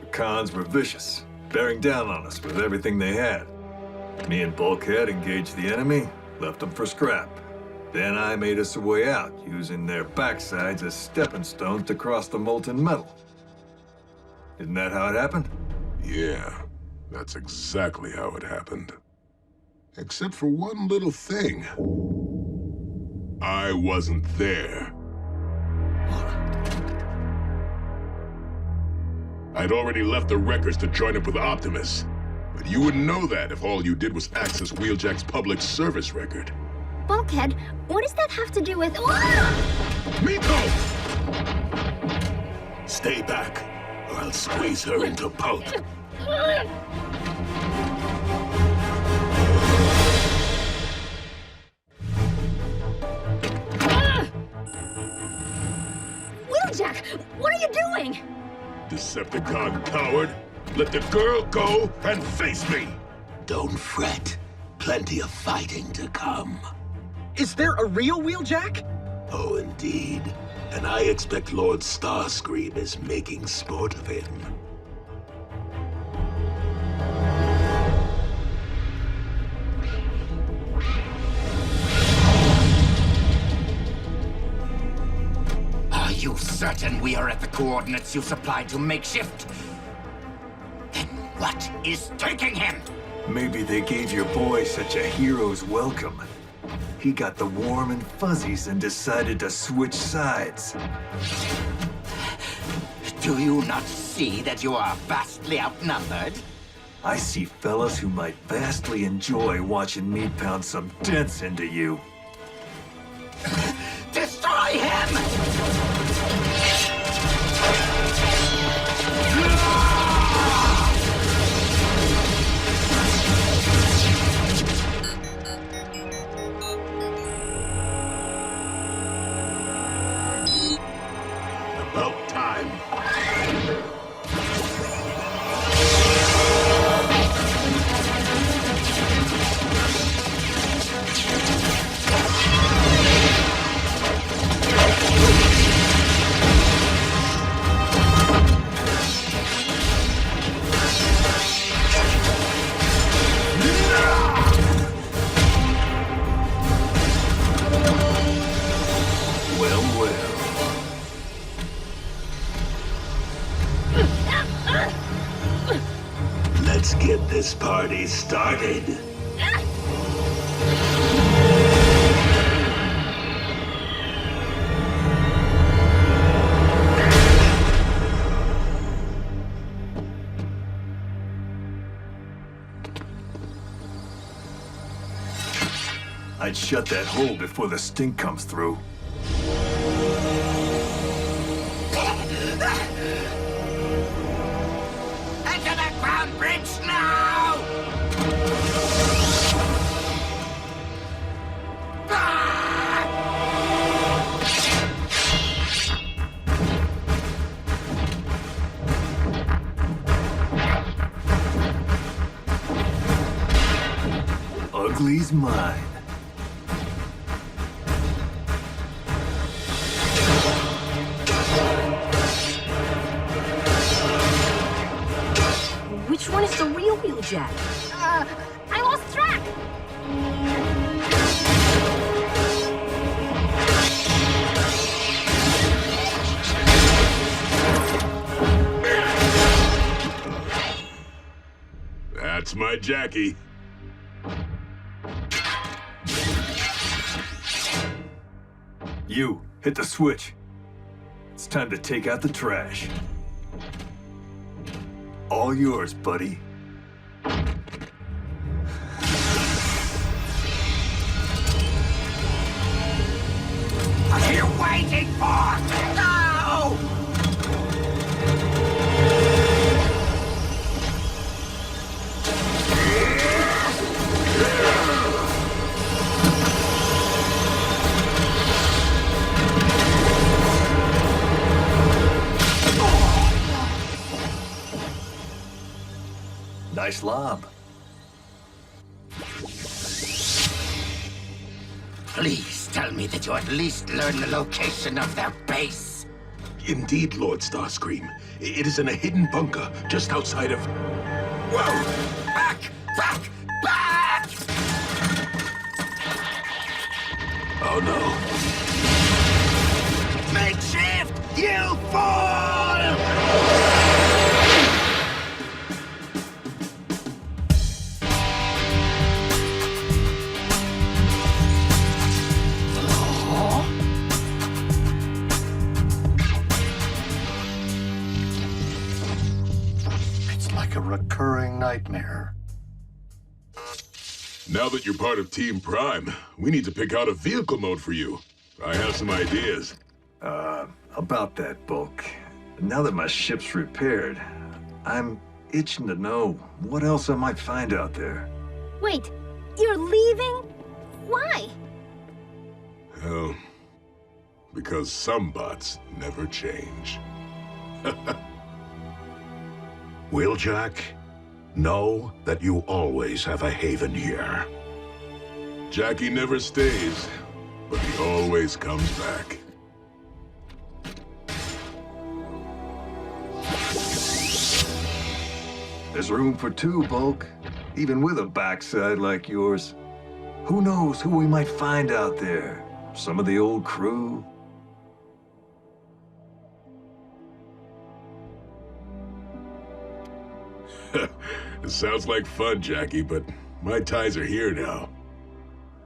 The Cons were vicious, bearing down on us with everything they had. Me and Bulkhead engaged the enemy, left them for scrap. Then I made us a way out, using their backsides as stepping stones to cross the molten metal. Isn't that how it happened? Yeah, that's exactly how it happened. Except for one little thing. I wasn't there. I'd already left the Wreckers to join up with Optimus. But you wouldn't know that if all you did was access Wheeljack's public service record. Bulkhead, what does that have to do with... Miko! Stay back, or I'll squeeze her into pulp. Wheeljack, what are you doing? Decepticon coward! Let the girl go and face me! Don't fret. Plenty of fighting to come. Is there a real Wheeljack? Oh, indeed. And I expect Lord Starscream is making sport of him. Are you certain we are at the coordinates you supplied to Makeshift? Then what is taking him? Maybe they gave your boy such a hero's welcome. He got the warm and fuzzies and decided to switch sides. Do you not see that you are vastly outnumbered? I see fellas who might vastly enjoy watching me pound some dents into you. Destroy him! About time. Let's get this party started. I'd shut that hole before the stink comes through. Enter the ground bridge now! Ugly's mine. Which one is the real Wheeljack? I lost track! That's my Jackie. You, hit the switch. It's time to take out the trash. All yours, buddy. Nice lob. Please tell me that you at least learn the location of their base. Indeed, Lord Starscream. It is in a hidden bunker just outside of... Whoa! Back! Back! Back! Oh, no. Make shift, you fool! It's like a recurring nightmare. Now that you're part of Team Prime, we need to pick out a vehicle mode for you. I have some ideas. About that, Bulk. Now that my ship's repaired, I'm itching to know what else I might find out there. Wait, you're leaving? Why? Well, because some bots never change. Wheeljack, know that you always have a haven here. Jackie never stays, but he always comes back. There's room for two, Bulk. Even with a backside like yours. Who knows who we might find out there? Some of the old crew? It sounds like fun, Jackie, but my ties are here now.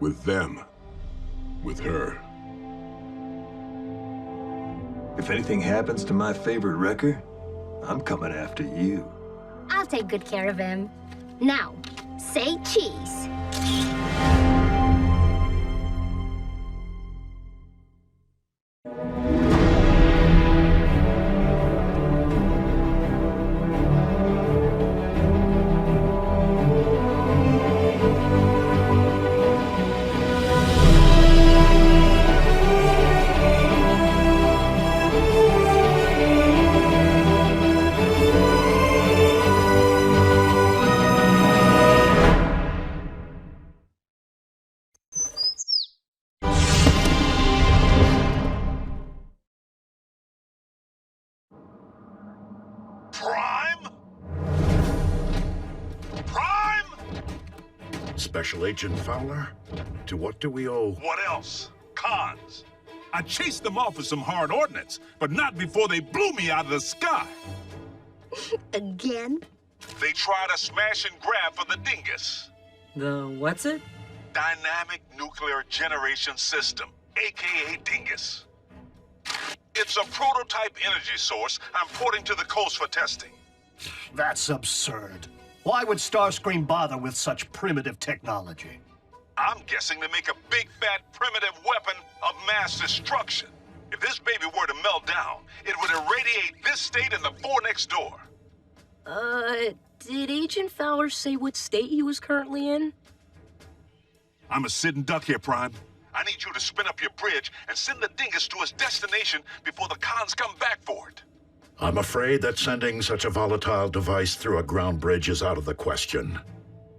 With them. With her. If anything happens to my favorite wrecker, I'm coming after you. I'll take good care of him. Now, say cheese. Special Agent Fowler? To what do we owe? What else? Cons. I chased them off with some hard ordnance, but not before they blew me out of the sky. Again? They tried a smash and grab for the dingus. The what's it? Dynamic Nuclear Generation System, aka dingus. It's a prototype energy source I'm porting to the coast for testing. That's absurd. Why would Starscream bother with such primitive technology? I'm guessing to make a big, fat, primitive weapon of mass destruction. If this baby were to melt down, it would irradiate this state and the four next door. Did Agent Fowler say what state he was currently in? I'm a sitting duck here, Prime. I need you to spin up your bridge and send the dingus to its destination before the cons come back for it. I'm afraid that sending such a volatile device through a ground bridge is out of the question.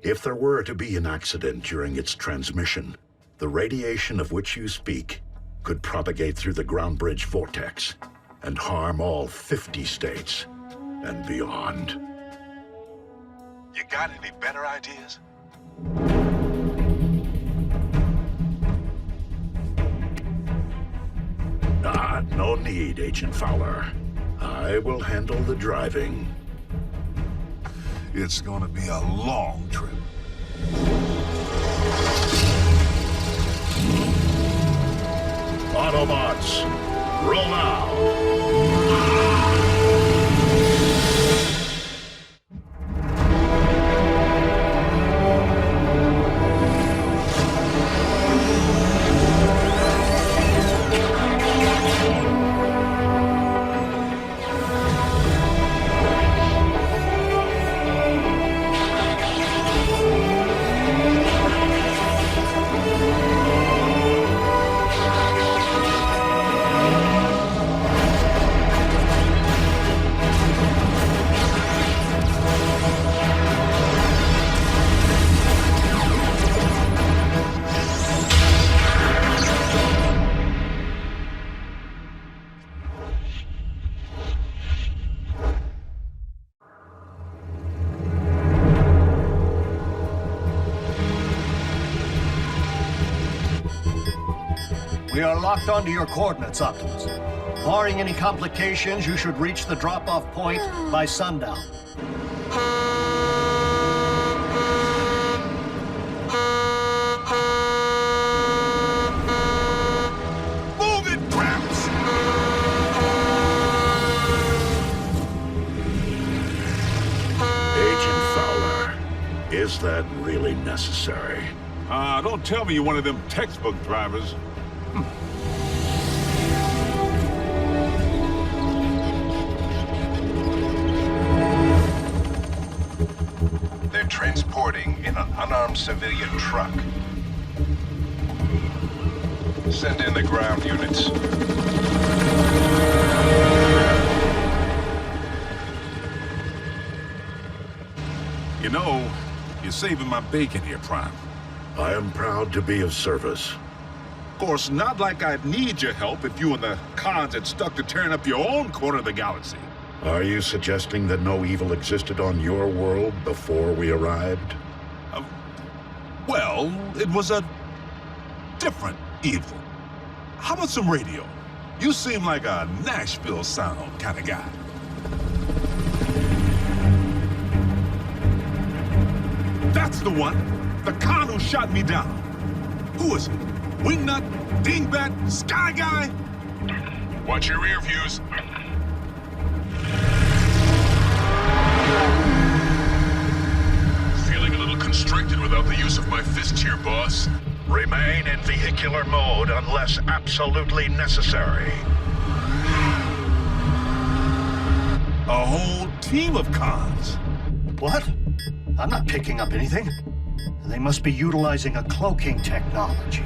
If there were to be an accident during its transmission, the radiation of which you speak could propagate through the ground bridge vortex and harm all 50 states and beyond. You got any better ideas? No need, Agent Fowler. I will handle the driving. It's gonna be a long trip. Autobots, roll out! We are locked onto your coordinates, Optimus. Barring any complications, you should reach the drop-off point by sundown. Move it, Gramps! Agent Fowler, is that really necessary? Don't tell me you're one of them textbook drivers. They're transporting in an unarmed civilian truck. Send in the ground units. You know, you're saving my bacon here, Prime. I am proud to be of service. Of course, not like I'd need your help if you and the cons had stuck to tearing up your own corner of the galaxy. Are you suggesting that no evil existed on your world before we arrived? Well, it was a different evil. How about some radio? You seem like a Nashville sound kind of guy. That's the one! The con who shot me down. Who is it? Wingnut? Dingbat? Sky Guy? Watch your rear views. Feeling a little constricted without the use of my fists here, boss. Remain in vehicular mode unless absolutely necessary. A whole team of cons. What? I'm not picking up anything. They must be utilizing a cloaking technology.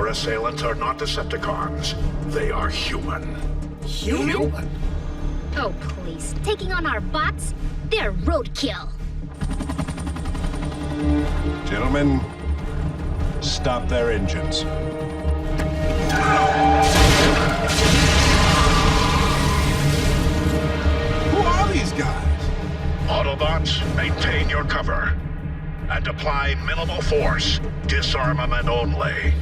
Assailants are not Decepticons. They are human. Human? Oh, please. Taking on our bots? They're roadkill. Gentlemen, stop their engines. Who are these guys? Autobots, maintain your cover. And apply minimal force. Disarmament only.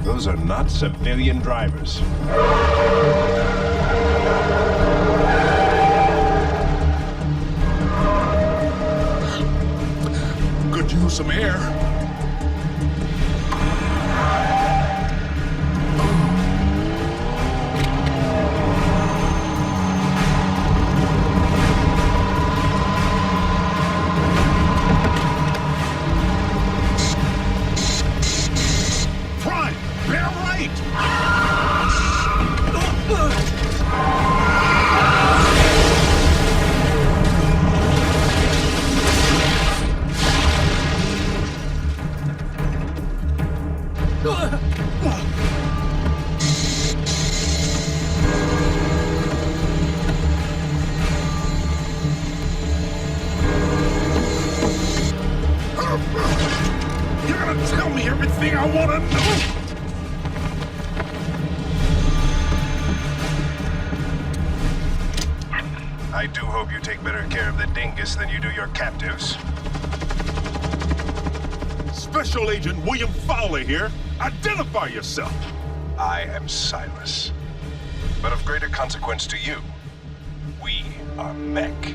Those are not civilian drivers. Could use some air. You're gonna tell me everything I want to know? I do hope you take better care of the dingus than you do your captives. Special Agent William Fowler here. Identify yourself. I am Silas. But of greater consequence to you, we are Mech.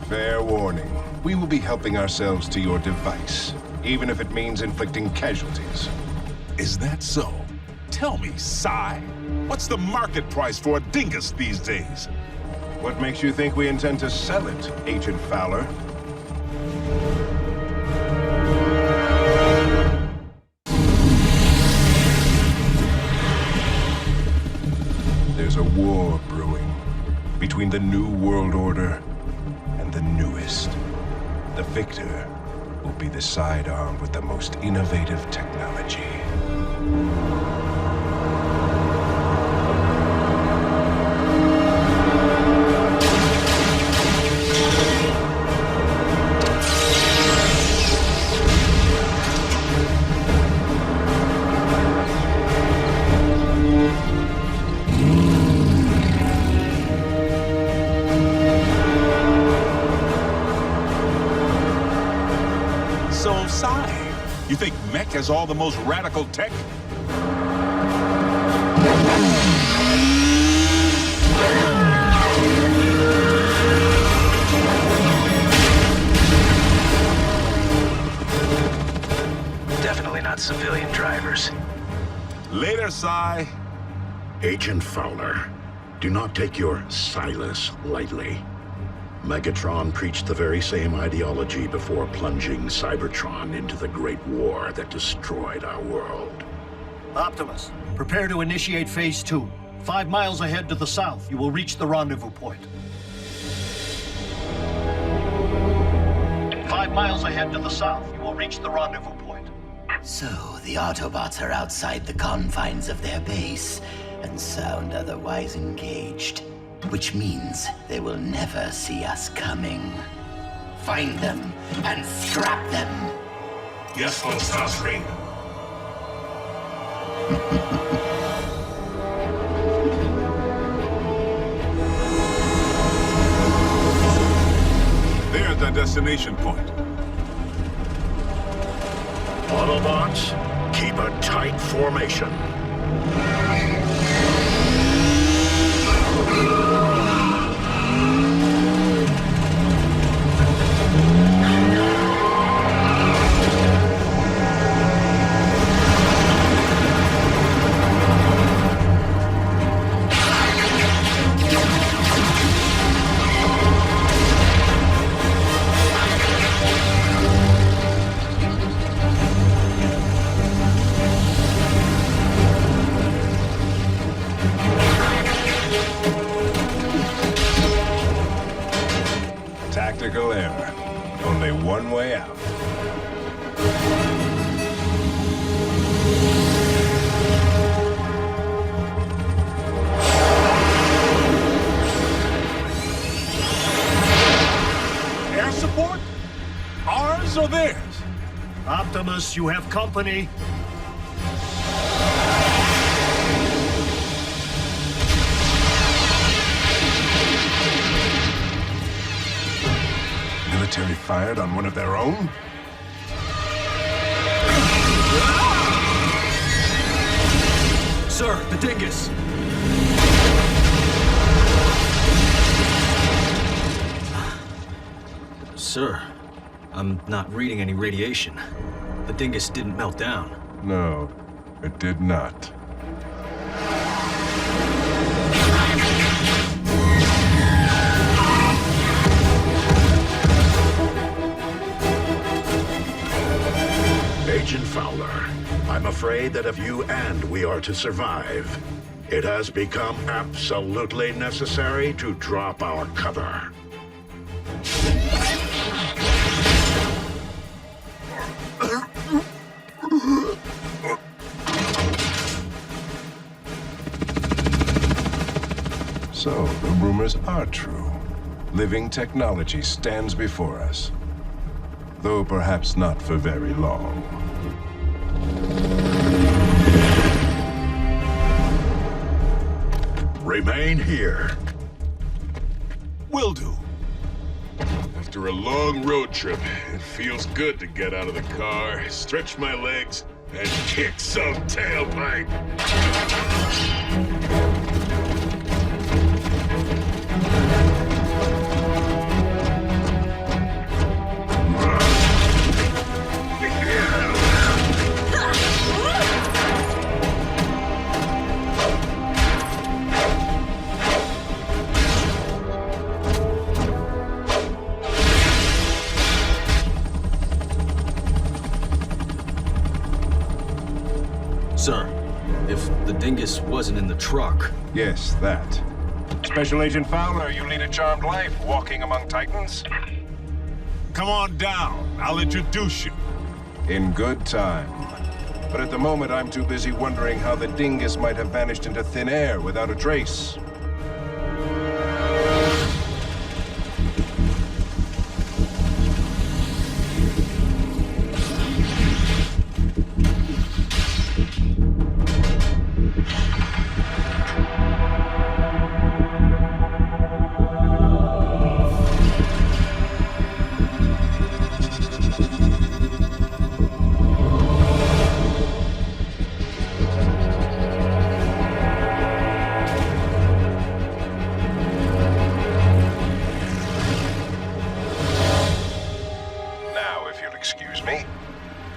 Fair warning. We will be helping ourselves to your device, even if it means inflicting casualties. Is that so? Tell me, Cy, what's the market price for a dingus these days? What makes you think we intend to sell it, Agent Fowler? There's a war brewing between the New World Order and the newest. The victor will be the sidearm with the most innovative technology. You think Mech has all the most radical tech? Definitely not civilian drivers. Later, Psy. Agent Fowler, do not take your Silas lightly. Megatron preached the very same ideology before plunging Cybertron into the Great War that destroyed our world. Optimus, prepare to initiate Phase 2. 5 miles ahead to the south, you will reach the rendezvous point. 5 miles ahead to the south, you will reach the rendezvous point. So, the Autobots are outside the confines of their base and sound otherwise engaged. Which means they will never see us coming. Find them and scrap them! Yes, Lord Starscream. There's our destination point. Autobots, keep a tight formation. Tactical error. Only one way out. Air support? Ours or theirs? Optimus, you have company. Military fired on one of their own? Sir, the dingus! Sir, I'm not reading any radiation. The dingus didn't melt down. No, it did not. Agent Fowler, I'm afraid that if you and we are to survive, it has become absolutely necessary to drop our cover. So, the rumors are true. Living technology stands before us. Though perhaps not for very long. Remain here. Will do. After a long road trip, it feels good to get out of the car, stretch my legs, and kick some tailpipe. Sir, if the dingus wasn't in the truck... Yes, that. Special Agent Fowler, you lead a charmed life, walking among titans. Come on down. I'll introduce you. In good time. But at the moment, I'm too busy wondering how the dingus might have vanished into thin air without a trace.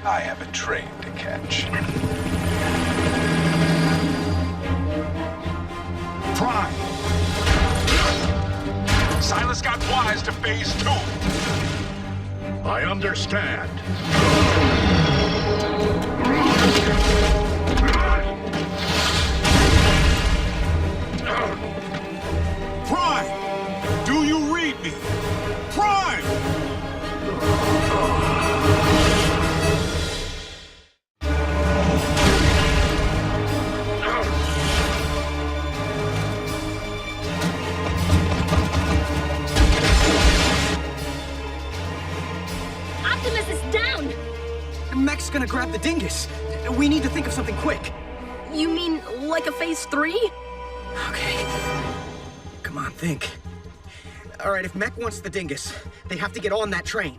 I have a train to catch. Prime! Silas got wise to phase 2. I understand. Prime! Do you read me? Prime! Optimus is down! Mech's gonna grab the dingus. We need to think of something quick. You mean like a phase 3? Okay. Come on, think. All right, if Mech wants the dingus, they have to get on that train.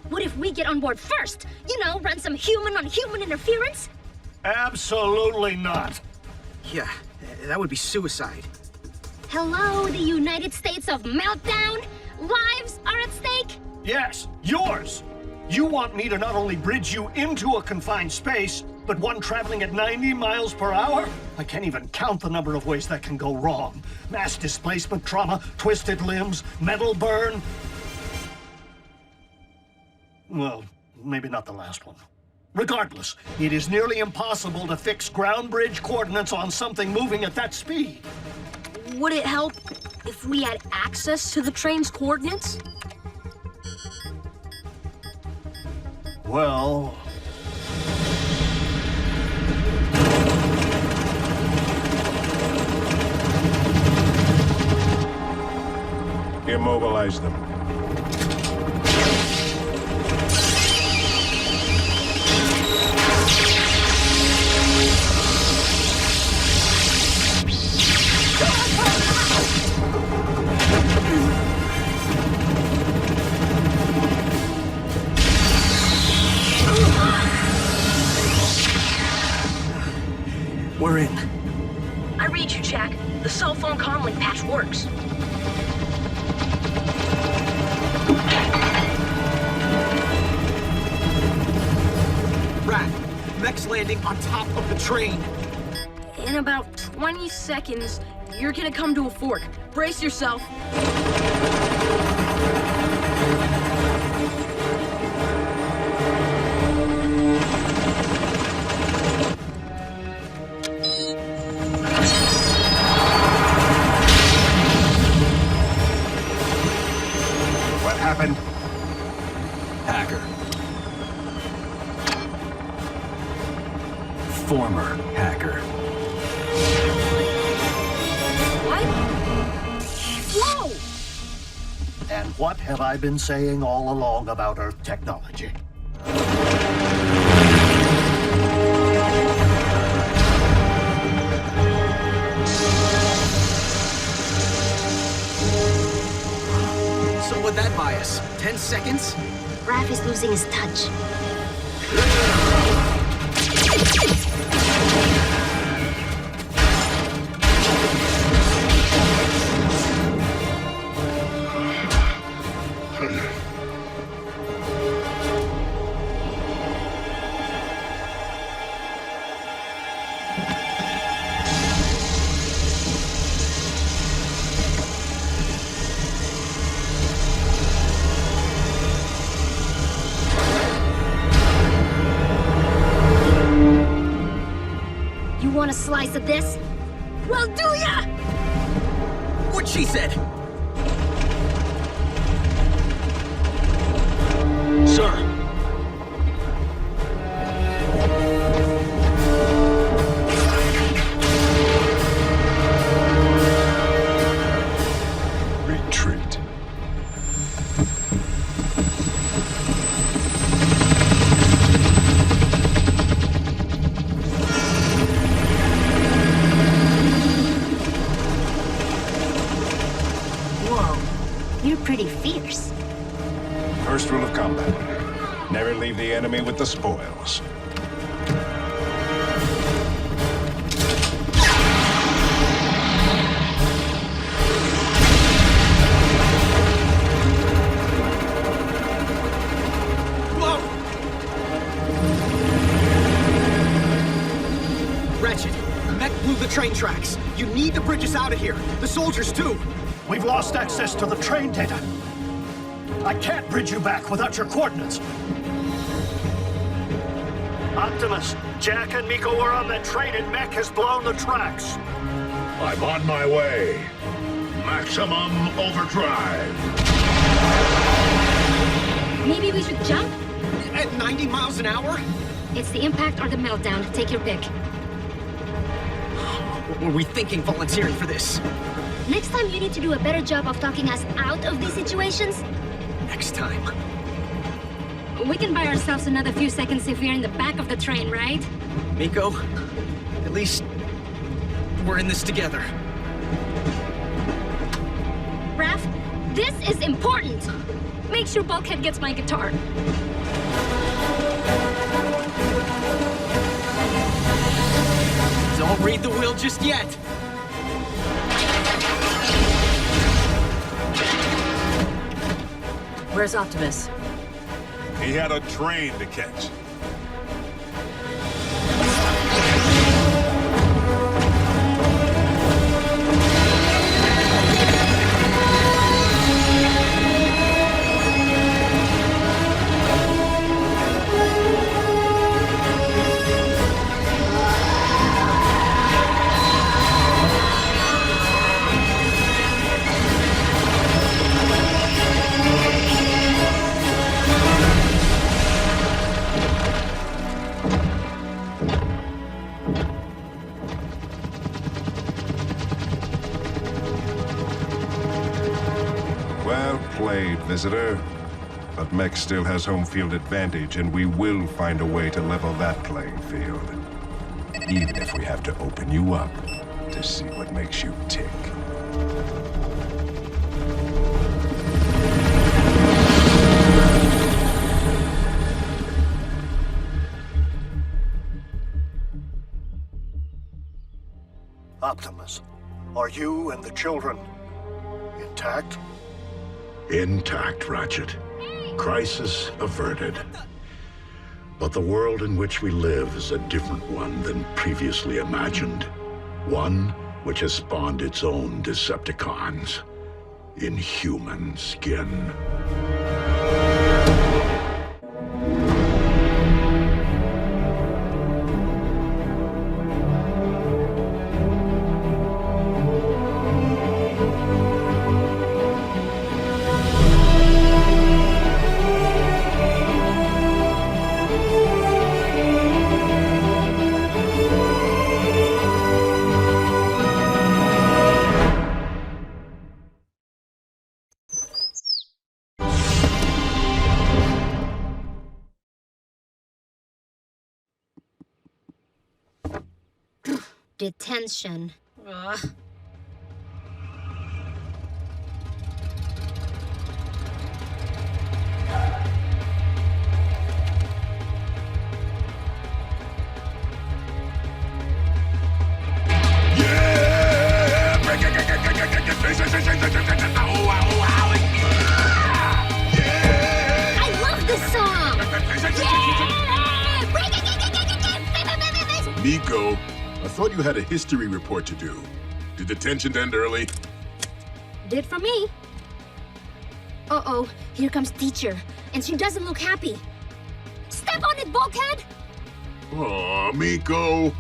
What if we get on board first? You know, run some human-on-human interference? Absolutely not. Yeah, that would be suicide. Hello, the United States of Meltdown? Lives are at stake? Yes, yours. You want me to not only bridge you into a confined space, but one traveling at 90 miles per hour? I can't even count the number of ways that can go wrong. Mass displacement trauma, twisted limbs, metal burn. Well, maybe not the last one. Regardless, it is nearly impossible to fix ground bridge coordinates on something moving at that speed. Would it help if we had access to the train's coordinates? Well... Immobilize them. We're in. I read you, Jack. The cell phone comlink patch works. Rat, Mech's landing on top of the train. In about 20 seconds, you're gonna come to a fork. Brace yourself. What happened? Hacker. Former hacker. What? Whoa! And what have I been saying all along about Earth technology? So what'd that buy us? 10 seconds? Raph is losing his touch. a slice of this? Well, do ya? What she said. Sir. Retreat. Whoa, you're pretty fierce. First rule of combat. Never leave the enemy with the spoils. Ratchet, Mech blew the train tracks. You need to bridge us out of here. The soldiers, too. We've lost access to the train data. I can't bridge you back without your coordinates. Optimus, Jack and Miko are on that train and Mech has blown the tracks. I'm on my way. Maximum overdrive. Maybe we should jump? At 90 miles an hour? It's the impact or the meltdown. Take your pick. Were we thinking volunteering for this? Next time you need to do a better job of talking us out of these situations. Next time. We can buy ourselves another few seconds if we're in the back of the train, right? Miko, at least we're in this together. Raph, this is important. Make sure Bulkhead gets my guitar. Don't read the will just yet. Where's Optimus? He had a train to catch. Visitor. But Mech still has home field advantage, and we will find a way to level that playing field. Even if we have to open you up to see what makes you tick. Optimus, are you and the children intact? Intact, Ratchet. Crisis averted. But the world in which we live is a different one than previously imagined. One which has spawned its own Decepticons in human skin. Detention. Ugh. I love this song! Yeah! Miko, I thought you had a history report to do. Did detention end early? Did for me. Uh-oh, here comes teacher, and she doesn't look happy. Step on it, Bulkhead! Aw, Miko.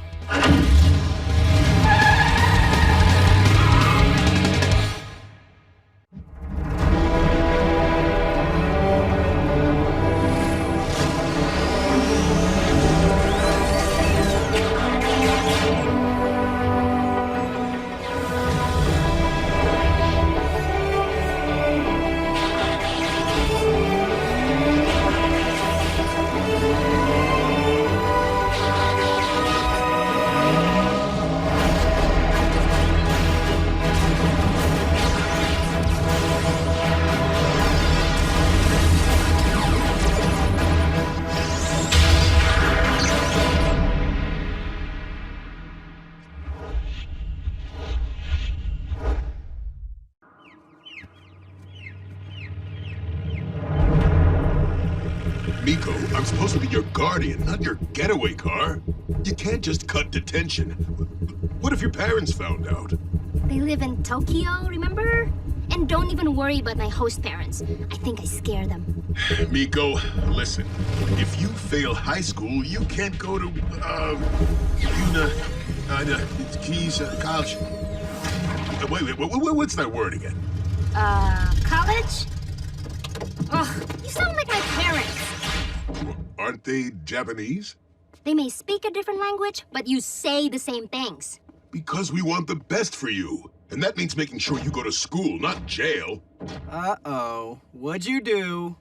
supposed to be your guardian, not your getaway car. You can't just cut detention. What if your parents found out? They live in Tokyo, remember? And don't even worry about my host parents. I think I scare them. Miko, listen. If you fail high school, you can't go to, college. Wait, what's that word again? College? Ugh, you sound like my parents. Aren't they Japanese? They may speak a different language, but you say the same things. Because we want the best for you. And that means making sure you go to school, not jail. Uh-oh. What'd you do?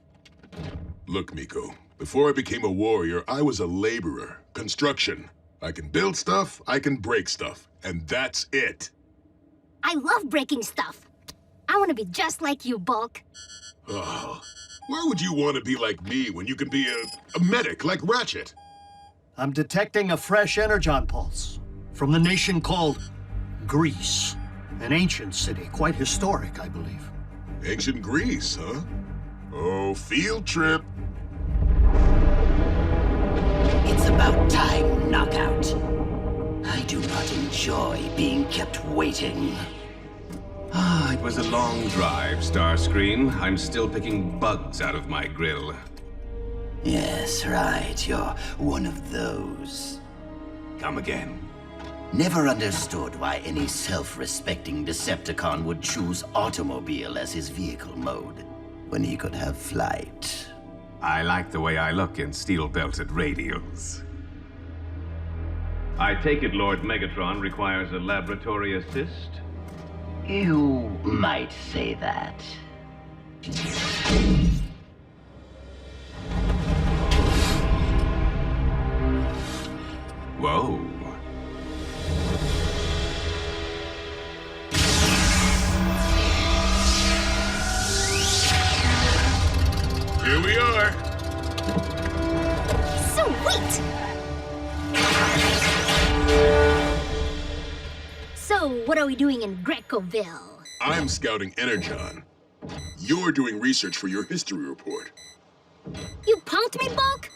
Look, Miko, before I became a warrior, I was a laborer. Construction. I can build stuff, I can break stuff. And that's it. I love breaking stuff. I want to be just like you, Bulk. Oh, where would you want to be like me when you can be a medic like Ratchet? I'm detecting a fresh Energon pulse from the nation called Greece. An ancient city, quite historic, I believe. Ancient Greece, huh? Oh, field trip. It's about time, Knockout. I do not enjoy being kept waiting. It was a long drive, Starscream. I'm still picking bugs out of my grill. Yes, right. You're one of those. Come again. Never understood why any self-respecting Decepticon would choose automobile as his vehicle mode, when he could have flight. I like the way I look in steel-belted radials. I take it Lord Megatron requires a laboratory assist? You might say that. Whoa. Here we are. Sweet! So, what are we doing in Greckoville? I'm scouting Energon. You're doing research for your history report. You punked me, Bulk?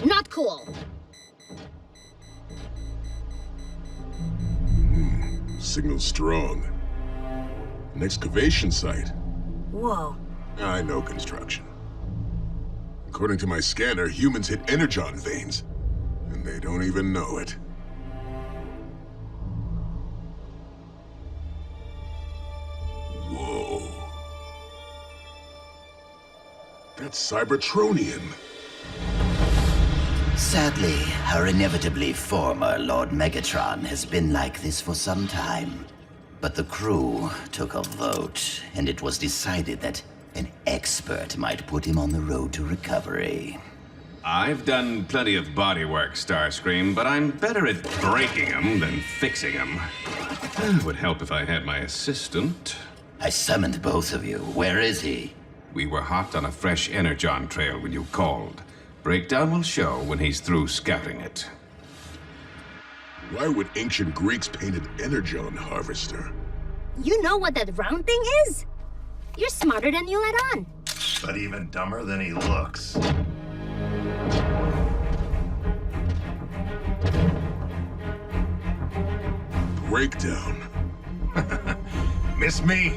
Not cool. Signal strong. An excavation site. Whoa. I know construction. According to my scanner, humans hit Energon veins, and they don't even know it. Whoa. That's Cybertronian. Sadly, our inevitably former Lord Megatron has been like this for some time. But the crew took a vote, and it was decided that an expert might put him on the road to recovery. I've done plenty of bodywork, Starscream, but I'm better at breaking them than fixing them. It would help if I had my assistant. I summoned both of you. Where is he? We were hot on a fresh Energon trail when you called. Breakdown will show when he's through scouting it. Why would ancient Greeks paint an Energon harvester? You know what that round thing is? You're smarter than you let on. But even dumber than he looks. Breakdown. Miss me?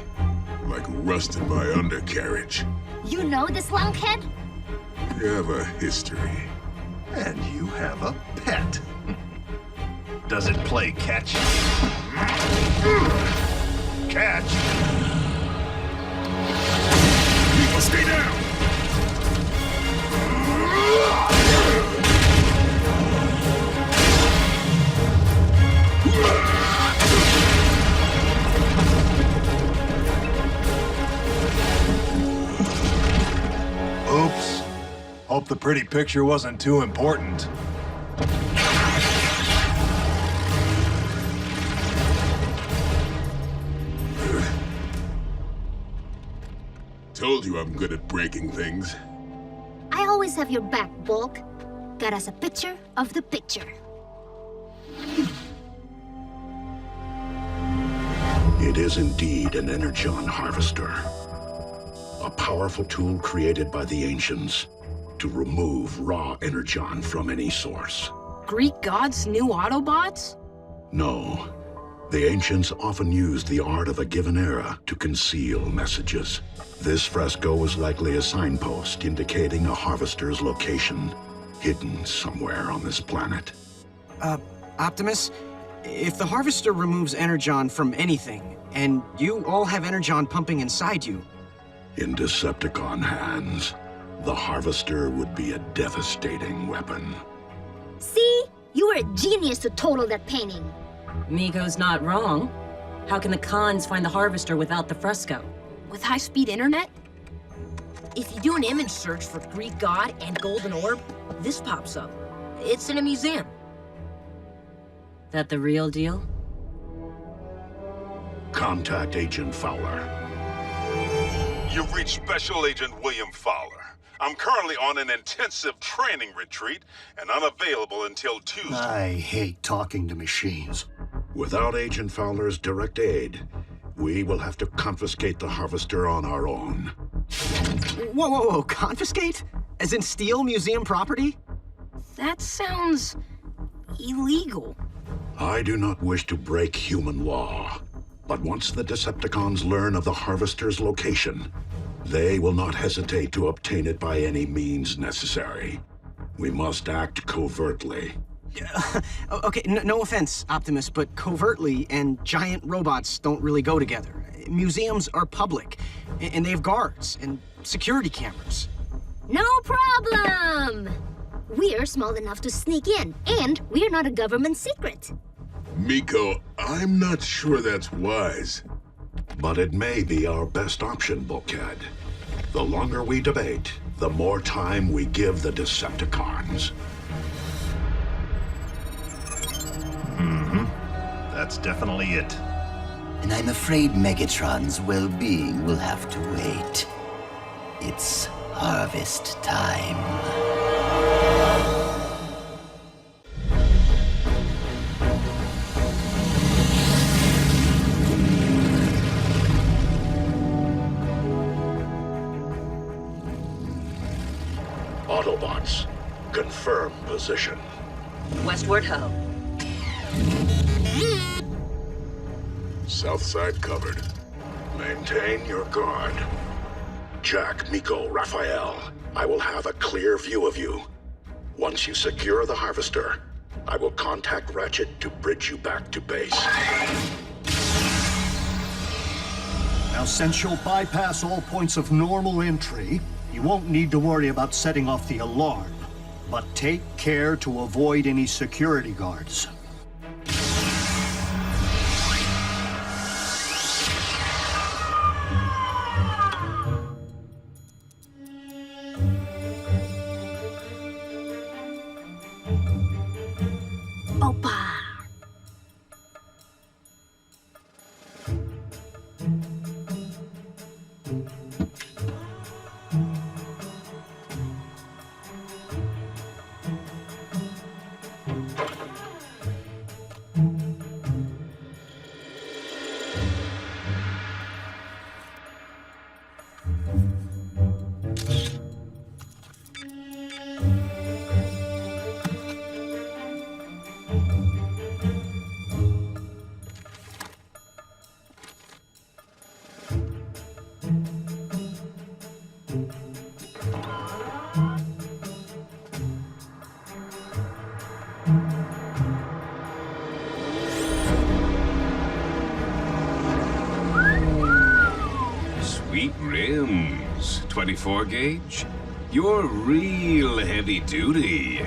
Like rust in my undercarriage. You know this lunkhead? You have a history. And you have a pet. Does it play catch? Catch? People stay down! Oops. Hope the pretty picture wasn't too important. Told you I'm good at breaking things. I always have your back, Bulk. Got us a picture of the picture. It is indeed an Energon harvester. A powerful tool created by the ancients. to remove raw Energon from any source. Greek gods' new Autobots? No. The ancients often used the art of a given era to conceal messages. This fresco is likely a signpost indicating a harvester's location, hidden somewhere on this planet. Optimus, if the harvester removes Energon from anything, and you all have Energon pumping inside you... In Decepticon hands, the harvester would be a devastating weapon. See? You were a genius to total that painting. Miko's not wrong. How can the cons find the harvester without the fresco? With high-speed internet? If you do an image search for Greek god and golden orb, this pops up. It's in a museum. That the real deal? Contact Agent Fowler. You've reached Special Agent William Fowler. I'm currently on an intensive training retreat and unavailable until Tuesday. I hate talking to machines. Without Agent Fowler's direct aid, we will have to confiscate the harvester on our own. Whoa, confiscate? As in steal museum property? That sounds... illegal. I do not wish to break human law, but once the Decepticons learn of the harvester's location, they will not hesitate to obtain it by any means necessary. We must act covertly. Okay, no offense, Optimus, but covertly and giant robots don't really go together. Museums are public, and they have guards and security cameras. No problem! We're small enough to sneak in, and we're not a government secret. Miko, I'm not sure that's wise. But it may be our best option, Bulkhead. The longer we debate, the more time we give the Decepticons. That's definitely it. And I'm afraid Megatron's well-being will have to wait. It's harvest time. Autobots, confirm position. Westward ho. South side covered. Maintain your guard. Jack, Miko, Raphael, I will have a clear view of you. Once you secure the harvester, I will contact Ratchet to bridge you back to base. Now, since you'll bypass all points of normal entry, you won't need to worry about setting off the alarm. But take care to avoid any security guards. Opa! Sweet rims, 24 gauge. You're real heavy duty,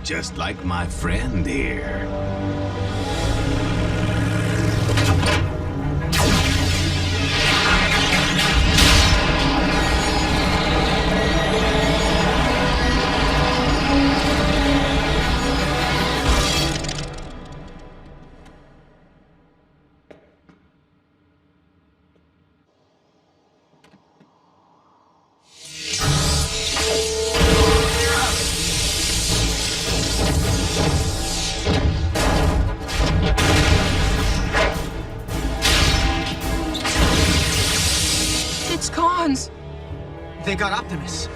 just like my friend here. It's cons! They got Optimus.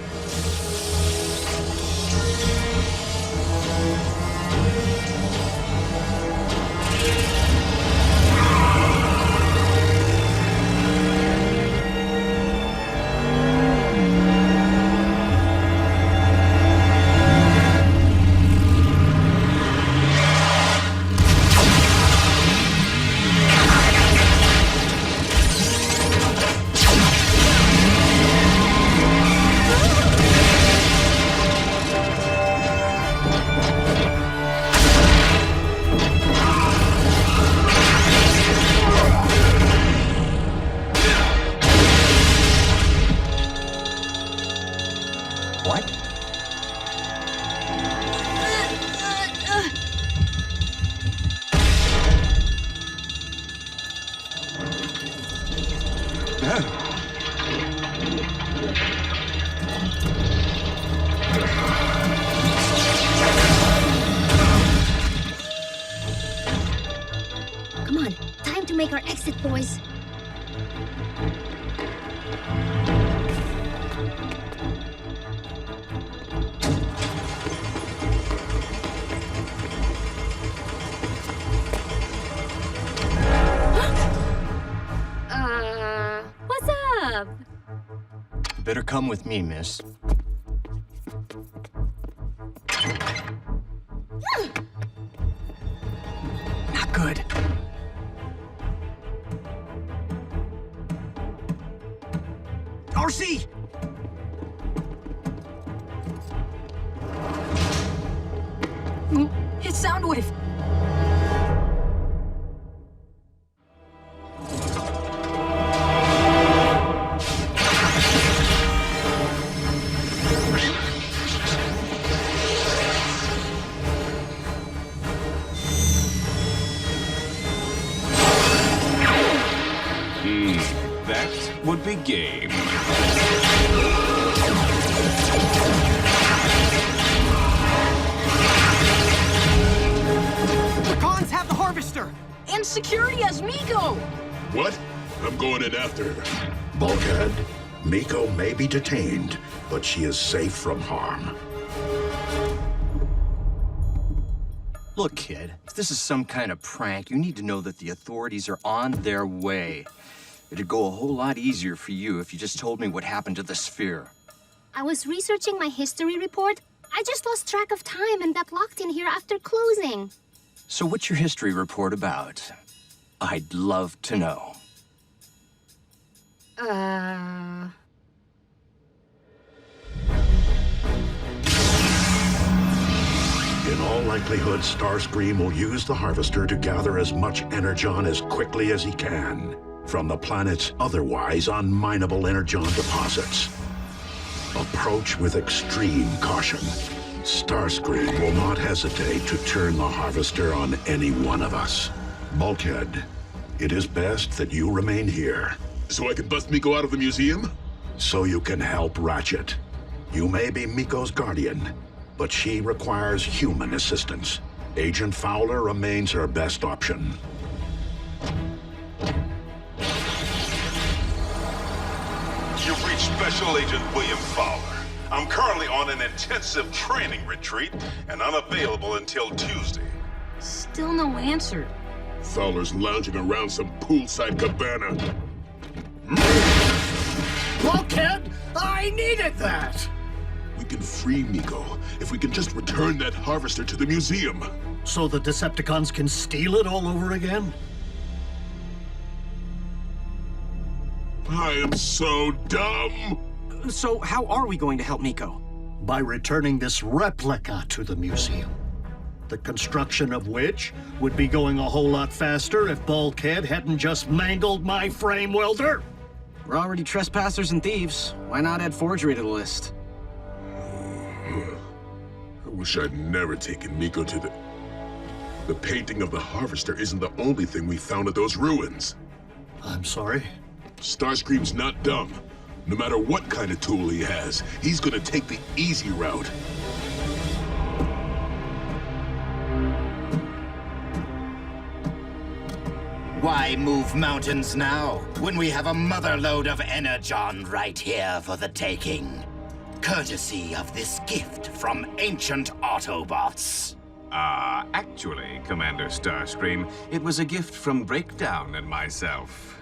Come on, time to make our exit, boys. What's up? Better come with me, miss. Not good. RC! Hit Soundwave. That would be game. The cons have the harvester! And security has Miko! What? I'm going in after her. Bulkhead, Miko may be detained, but she is safe from harm. Look, kid, if this is some kind of prank, you need to know that the authorities are on their way. It'd go a whole lot easier for you if you just told me what happened to the sphere. I was researching my history report. I just lost track of time and got locked in here after closing. So what's your history report about? I'd love to know. In all likelihood, Starscream will use the Harvester to gather as much Energon as quickly as he can from the planet's otherwise unminable Energon deposits. Approach with extreme caution. Starscream will not hesitate to turn the Harvester on any one of us. Bulkhead, it is best that you remain here. So I can bust Miko out of the museum? So you can help Ratchet. You may be Miko's guardian, but she requires human assistance. Agent Fowler remains her best option. You've reached Special Agent William Fowler. I'm currently on an intensive training retreat and unavailable until Tuesday. Still no answer. Fowler's lounging around some poolside cabana. Bulkhead, I needed that! We can free Miko if we can just return that Harvester to the museum. So the Decepticons can steal it all over again? I am so dumb! So how are we going to help Miko? By returning this replica to the museum. The construction of which would be going a whole lot faster if Bulkhead hadn't just mangled my frame welder. We're already trespassers and thieves. Why not add forgery to the list? I wish I'd never taken Miko to the... The painting of the Harvester isn't the only thing we found at those ruins. I'm sorry? Starscream's not dumb. No matter what kind of tool he has, he's gonna take the easy route. Why move mountains now, when we have a motherload of Energon right here for the taking? courtesy of this gift from ancient Autobots. Actually, Commander Starscream, it was a gift from Breakdown and myself.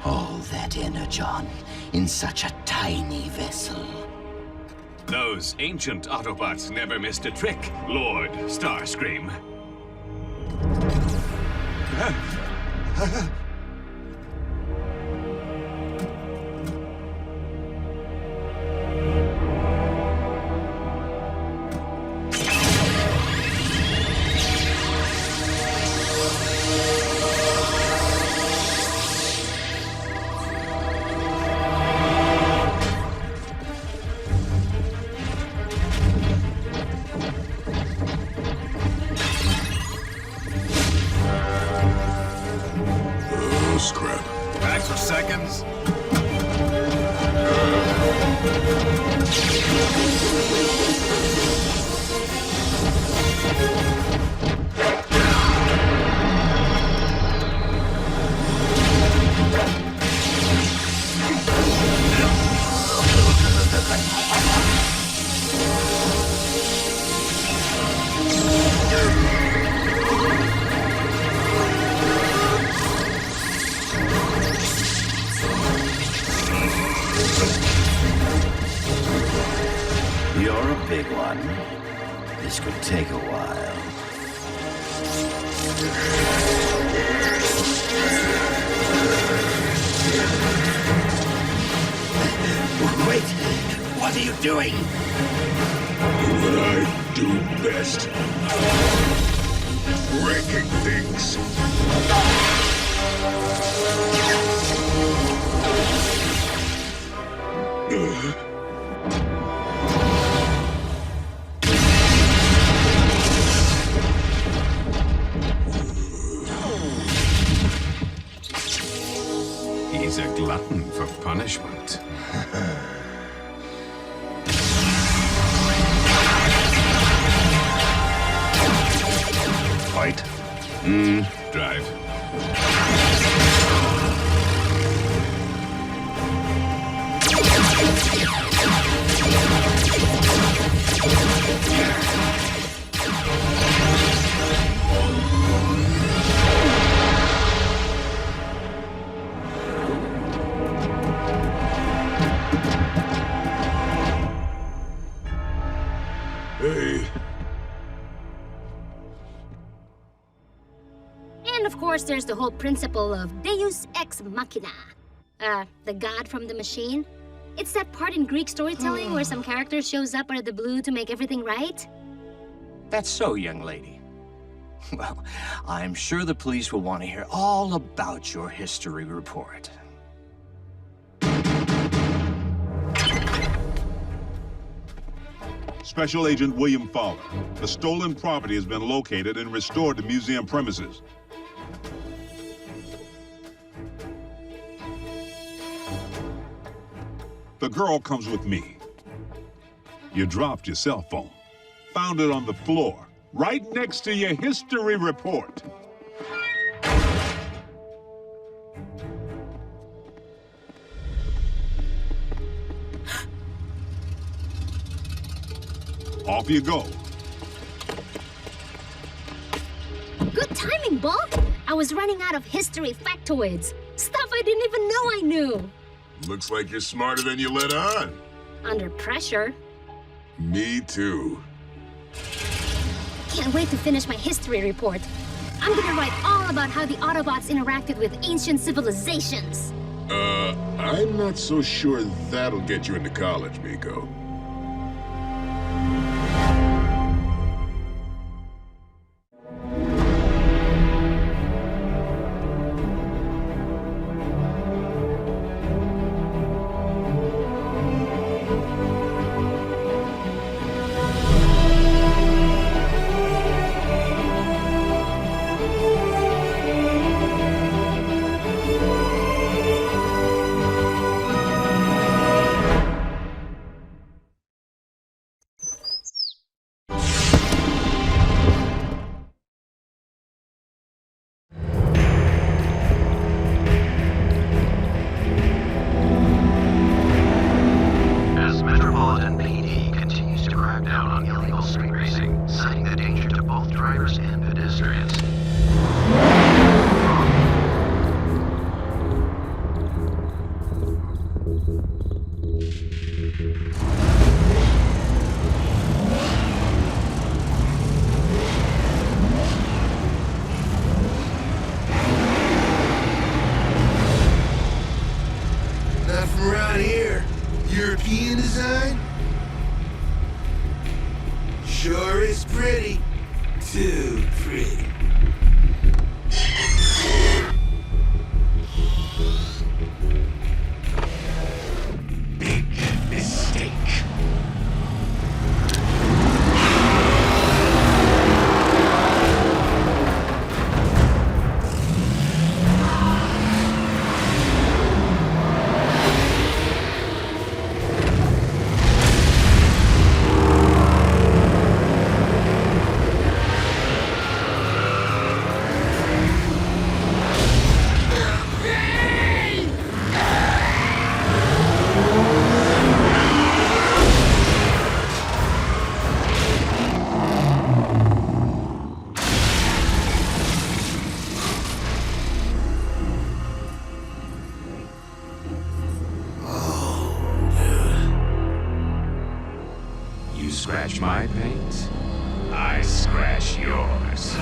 All that Energon in such a tiny vessel. Those ancient Autobots never missed a trick, Lord Starscream. Scrap. Back for seconds. You're a big one. This could take a while. Wait! What are you doing? What I do best. Breaking things. He's a glutton for punishment. Fight? Drive. Hey. And of course, there's the whole principle of Deus Ex Machina. The god from the machine. It's that part in Greek storytelling where some character shows up out of the blue to make everything right. That's so, young lady. Well, I'm sure the police will want to hear all about your history report. Special Agent William Fowler. The stolen property has been located and restored to museum premises. The girl comes with me. You dropped your cell phone. Found it on the floor, right next to your history report. Off you go. Good timing, Bulk! I was running out of history factoids. Stuff I didn't even know I knew. Looks like you're smarter than you let on. Under pressure. Me too. Can't wait to finish my history report. I'm gonna write all about how the Autobots interacted with ancient civilizations. I'm not so sure that'll get you into college, Miko. Not from around here. European design? Sure is pretty. Too pretty. Big mistake. Scratch my paint, I scratch yours.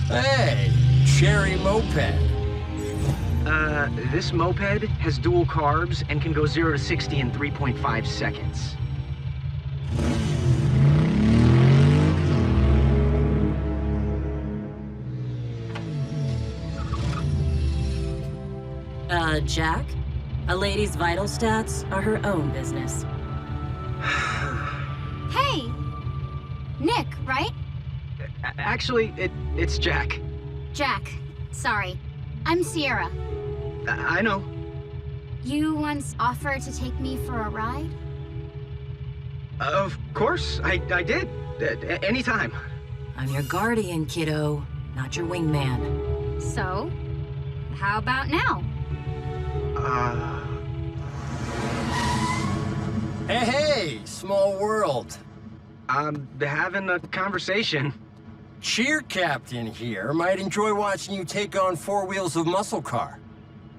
Hey, cherry moped. This moped has dual carbs and can go 0 to 60 in 3.5 seconds. Jack? A lady's vital stats are her own business. Hey! Nick, right? Actually, it's Jack. Jack. Sorry. I'm Sierra. I know. You once offered to take me for a ride? Of course, I did. Anytime. I'm your guardian, kiddo, not your wingman. So, how about now? Hey, small world. I'm having a conversation. Cheer Captain here might enjoy watching you take on 4 wheels of muscle car.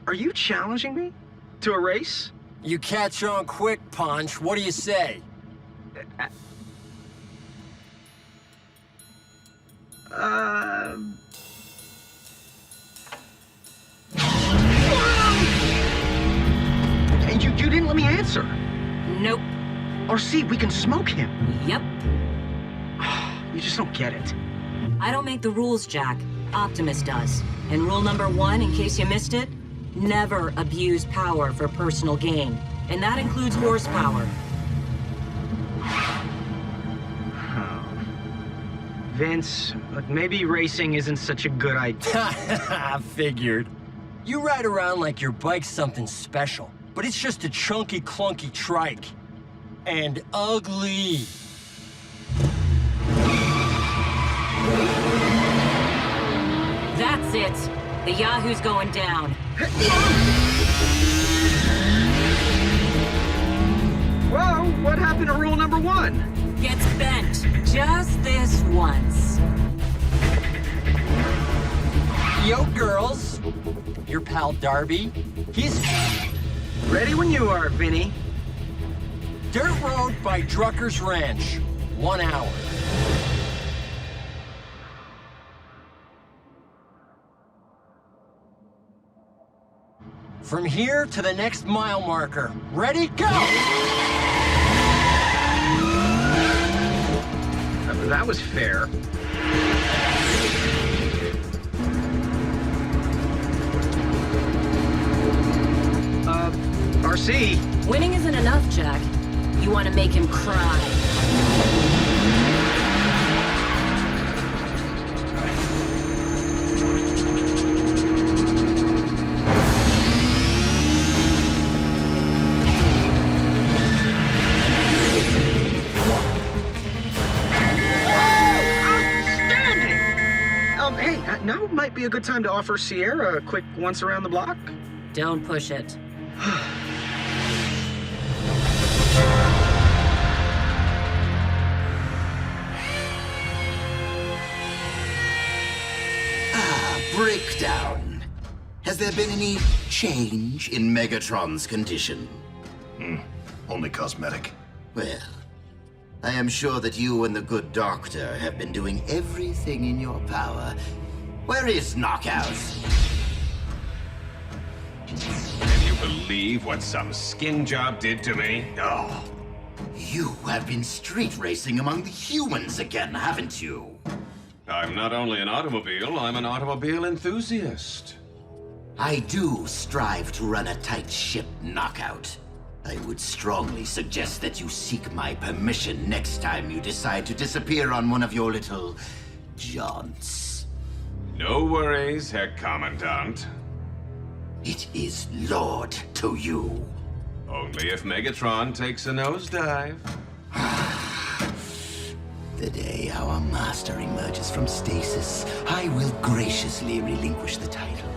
Are you challenging me? To a race? You catch on quick, Punch. What do you say? You didn't let me answer. Nope. Or see, we can smoke him. Yep. You just don't get it. I don't make the rules, Jack. Optimus does. And rule number 1, in case you missed it, never abuse power for personal gain. And that includes horsepower. Vince, maybe racing isn't such a good idea. I figured. You ride around like your bike's something special, but it's just a chunky, clunky trike. And ugly. That's it. The Yahoo's going down. Whoa, what happened to rule number 1? Gets bent. Just this once. Yo, girls. Your pal Darby. He's... Ready when you are, Vinny. Dirt road by Drucker's Ranch. 1 hour. From here to the next mile marker. Ready, go! That was fair. RC. Winning isn't enough, Jack. You want to make him cry. Hey, now might be a good time to offer Sierra a quick once around the block. Don't push it. Breakdown. Has there been any change in Megatron's condition? Only cosmetic. Well, I am sure that you and the good doctor have been doing everything in your power. Where is Knockout? Can you believe what some skin job did to me? Oh. You have been street racing among the humans again, haven't you? I'm not only an automobile, I'm an automobile enthusiast. I do strive to run a tight ship, Knockout. I would strongly suggest that you seek my permission next time you decide to disappear on one of your little jaunts. No worries, Herr Commandant. It is Lord to you. Only if Megatron takes a nosedive. The day our master emerges from stasis, I will graciously relinquish the title.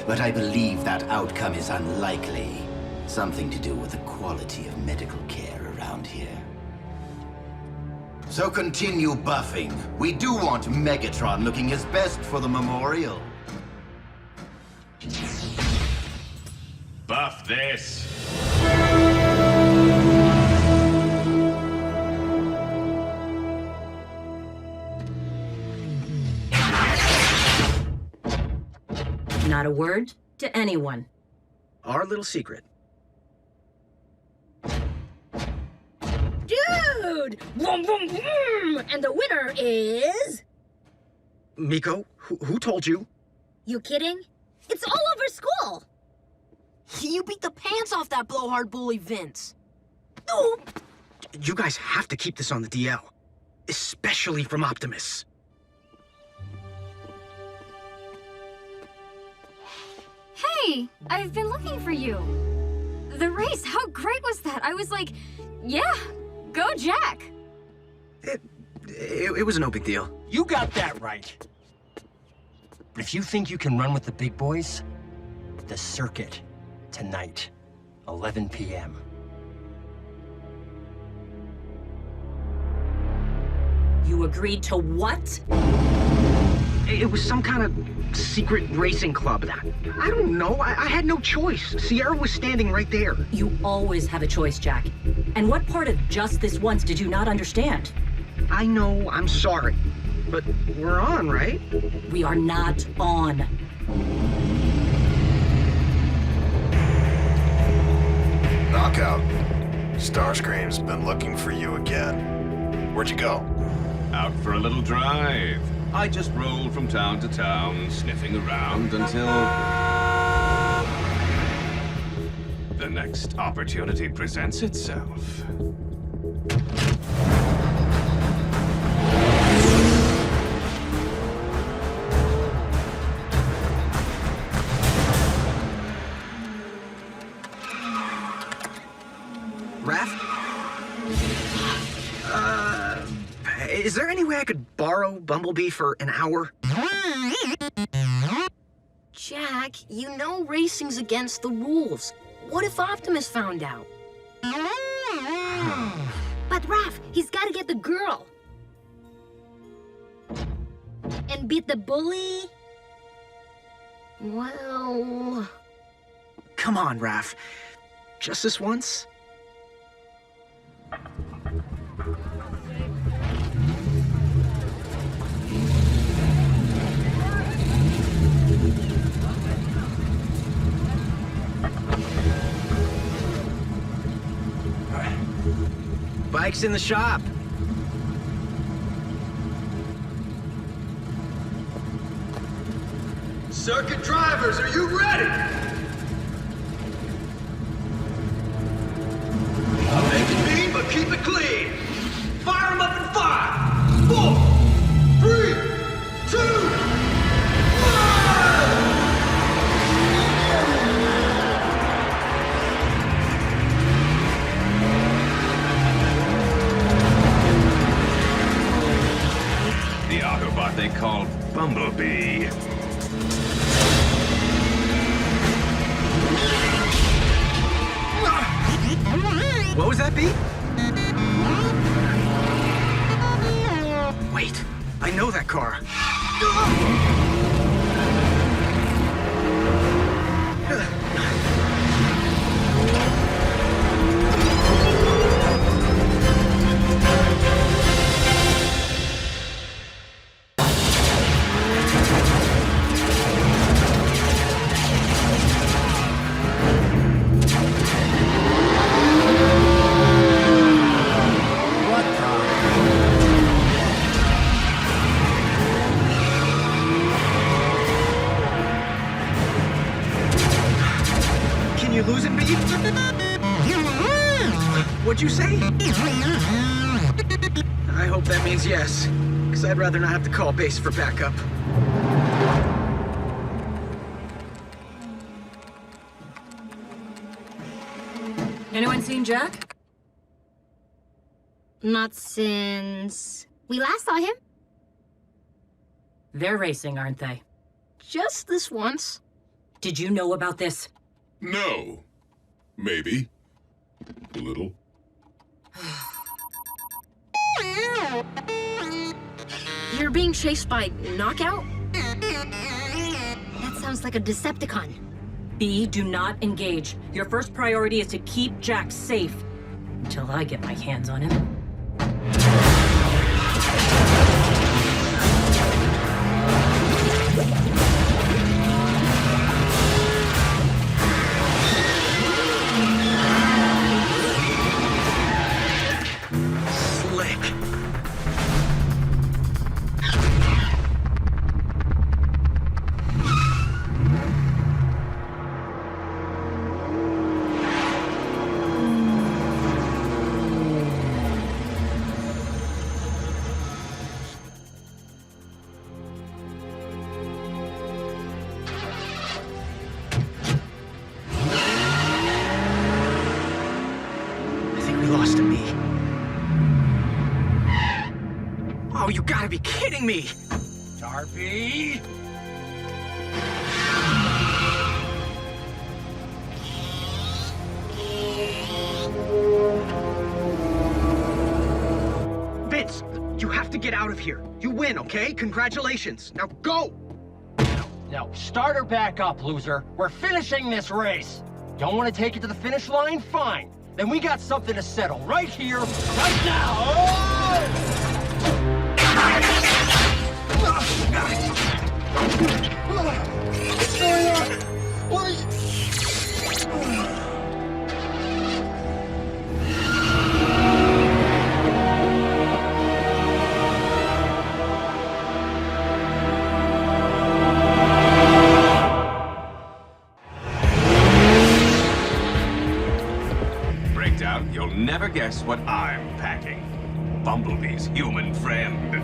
But I believe that outcome is unlikely. Something to do with the quality of medical care around here. So continue buffing. We do want Megatron looking his best for the memorial. Buff this! Not a word to anyone. Our little secret. Dude! Vroom, vroom, vroom! And the winner is... Miko, who told you? You kidding? It's all over school! You beat the pants off that blowhard bully, Vince. Oh! You guys have to keep this on the DL. Especially from Optimus. Hey, I've been looking for you. The race, how great was that? I was like, yeah, go Jack. It was no big deal. You got that right. But if you think you can run with the big boys, the circuit tonight, 11 p.m. You agreed to what? It was some kind of secret racing club. I don't know. I had no choice. Sierra was standing right there. You always have a choice, Jack. And what part of just this once did you not understand? I know, I'm sorry. But we're on, right? We are not on. Knockout. Starscream's been looking for you again. Where'd you go? Out for a little drive. I just rolled from town to town, sniffing around until... the next opportunity presents itself. Raph? Is there any way I could borrow Bumblebee for an hour? Jack, you know racing's against the rules. What if Optimus found out? But Raph, he's gotta get the girl. And beat the bully. Well... Come on, Raph. Just this once? Bike's in the shop. Circuit drivers, are you ready? What was that, B? Wait, I know that car. Can you lose it, B? What'd you say? I hope that means yes, because I'd rather not have to call base for backup. Anyone seen Jack? Not since we last saw him. They're racing, aren't they? Just this once. Did you know about this? No. Maybe. A little. You're being chased by Knockout? That sounds like a Decepticon. B, do not engage. Your first priority is to keep Jack safe until I get my hands on him. Slick. Lost to me. Oh, you gotta be kidding me! Darby! Vince, you have to get out of here. You win, okay? Congratulations. Now go! Now, start her back up, loser. We're finishing this race. Don't want to take it to the finish line? Fine. Then we got something to settle right here, right now! What's going on? What? You'll never guess what I'm packing. Bumblebee's human friend.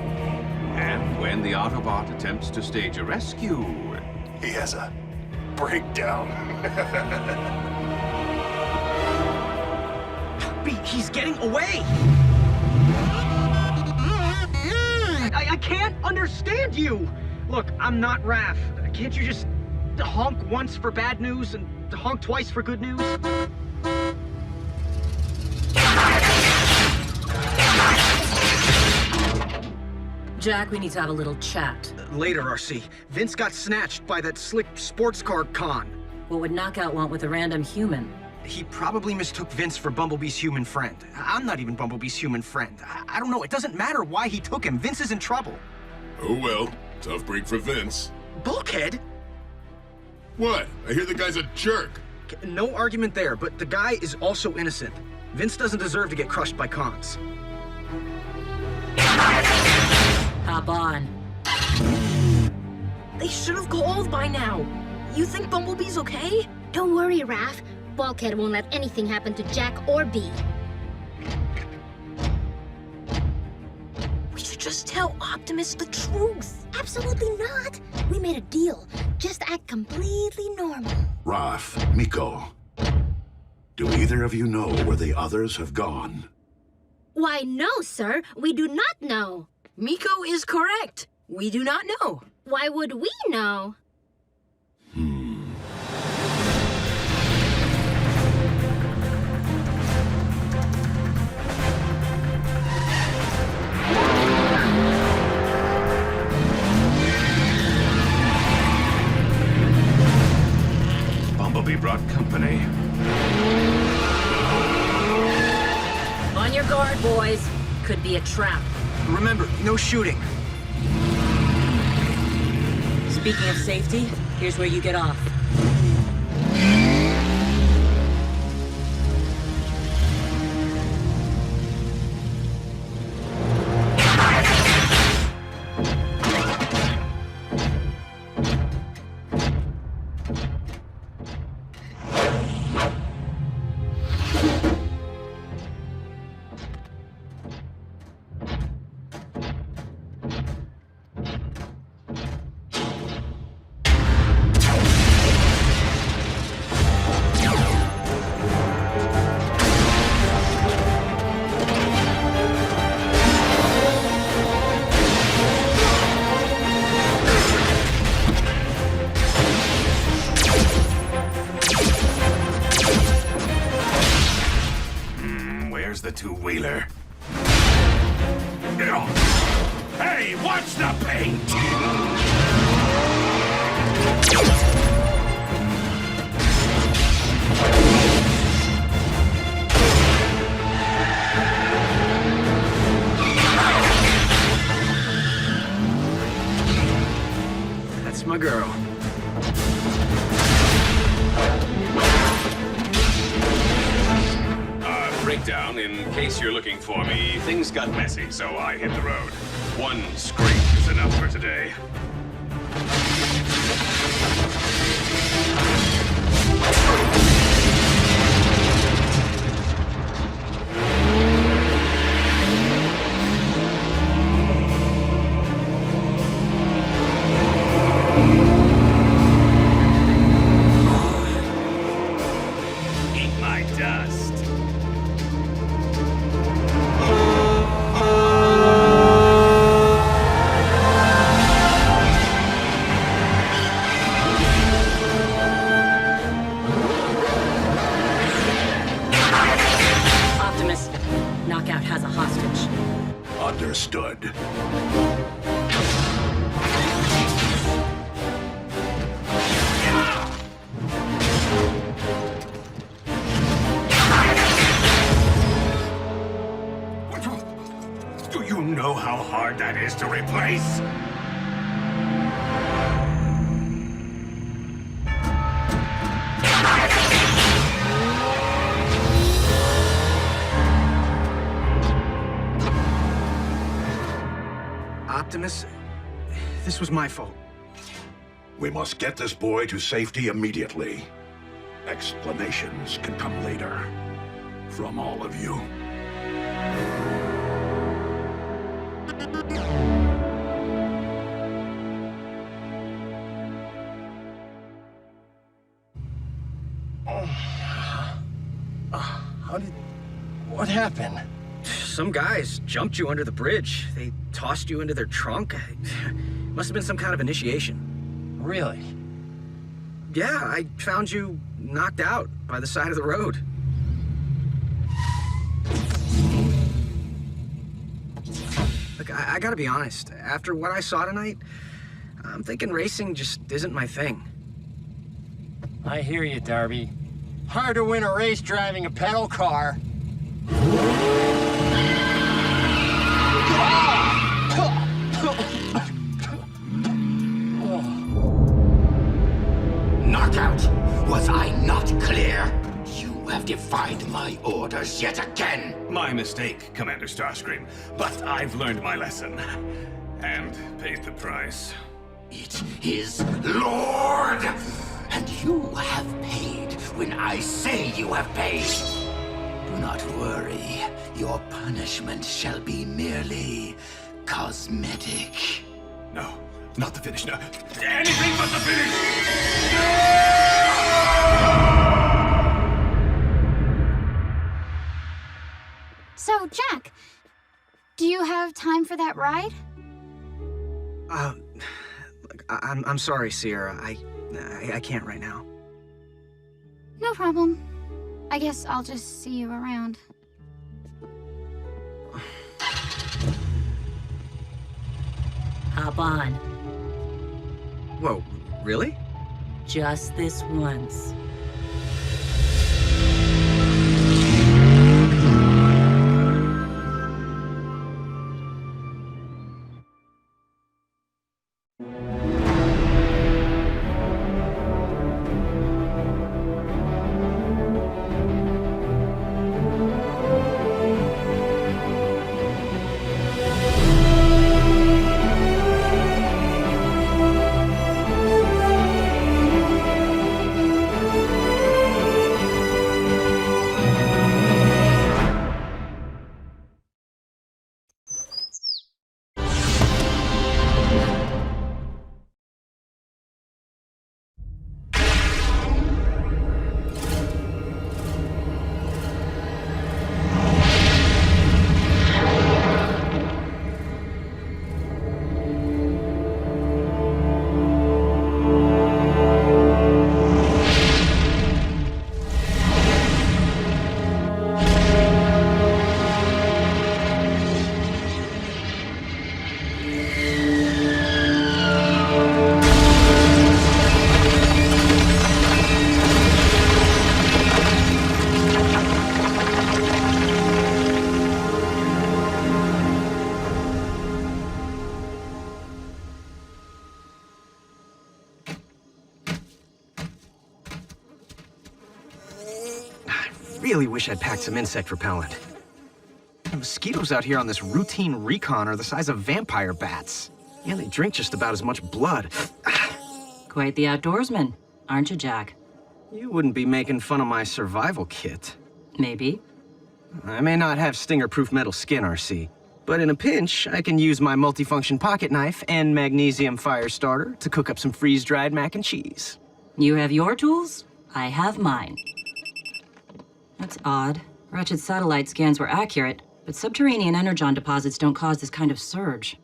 And when the Autobot attempts to stage a rescue... He has a breakdown. He's getting away! I can't understand you! Look, I'm not Raph. Can't you just honk once for bad news and honk twice for good news? Jack, we need to have a little chat. Later, RC. Vince got snatched by that slick sports car con. What would Knockout want with a random human? He probably mistook Vince for Bumblebee's human friend. I'm not even Bumblebee's human friend. I don't know. It doesn't matter why he took him. Vince is in trouble. Oh well. Tough break for Vince. Bulkhead? What? I hear the guy's a jerk. No argument there, but the guy is also innocent. Vince doesn't deserve to get crushed by cons. Hop on. They should have called by now. You think Bumblebee's okay? Don't worry, Raph. Bulkhead won't let anything happen to Jack or B. We should just tell Optimus the truth. Absolutely not. We made a deal. Just act completely normal. Raph, Miko, do either of you know where the others have gone? Why, no, sir. We do not know. Miko is correct. We do not know. Why would we know? money. On your guard, boys. Could be a trap. Remember, no shooting. Speaking of safety, here's where you get off. The two-wheeler. Hey, watch the paint! That's my girl. Breakdown, in case you're looking for me. Things got messy, so I hit the road. One scrape is enough for today. Eat my dust. Knockout has a hostage. Understood. Do you know how hard that is to replace? Optimus, this was my fault. We must get this boy to safety immediately. Explanations can come later. From all of you. What happened? Some guys jumped you under the bridge. They tossed you into their trunk. Must have been some kind of initiation. Really? Yeah, I found you knocked out by the side of the road. Look, I gotta be honest. After what I saw tonight, I'm thinking racing just isn't my thing. I hear you, Darby. Hard to win a race driving a pedal car. Knockout! Was I not clear? You have defied my orders yet again! My mistake, Commander Starscream. But I've learned my lesson. And paid the price. It is Lord! And you have paid when I say you have paid. Do not worry. Your punishment shall be merely cosmetic. No, not the finish. No. Anything but the finish! So, Jack, do you have time for that ride? I'm sorry, Sierra. I can't right now. No problem. I guess I'll just see you around. Hop on. Whoa, really? Just this once. really wish I'd packed some insect repellent. The mosquitoes out here on this routine recon are the size of vampire bats. Yeah, they drink just about as much blood. Quite the outdoorsman, aren't you, Jack? You wouldn't be making fun of my survival kit. Maybe. I may not have stinger-proof metal skin, RC, but in a pinch, I can use my multifunction pocket knife and magnesium fire starter to cook up some freeze-dried mac and cheese. You have your tools, I have mine. That's odd. Ratchet's satellite scans were accurate, but subterranean Energon deposits don't cause this kind of surge.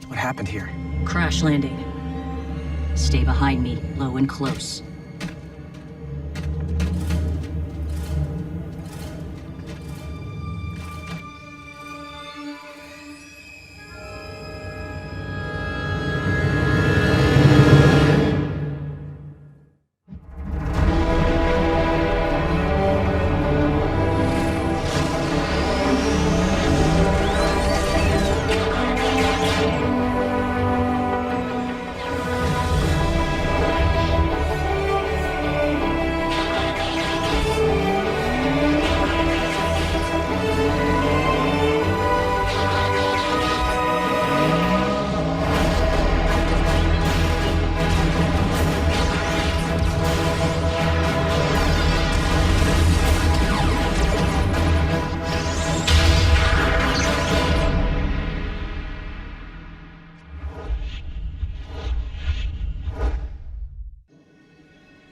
What happened here? Crash landing. Stay behind me, low and close.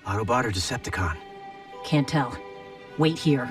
Autobot or Decepticon? Can't tell. Wait here.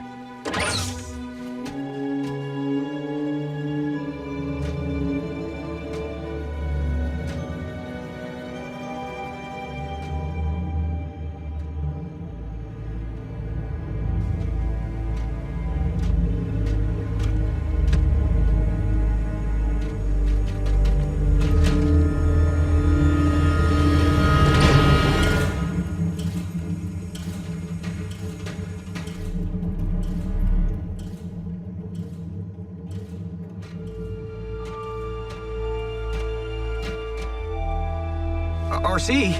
RC?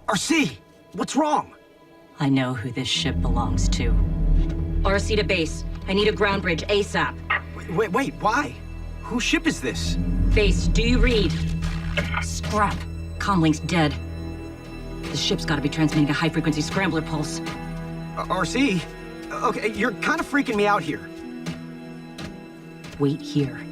RC, what's wrong? I know who this ship belongs to. RC to base. I need a ground bridge ASAP. Wait, why? Whose ship is this? Base, do you read? Scrap. Comlink's dead. The ship's gotta be transmitting a high-frequency scrambler pulse. RC? Okay, you're kind of freaking me out here. Wait here.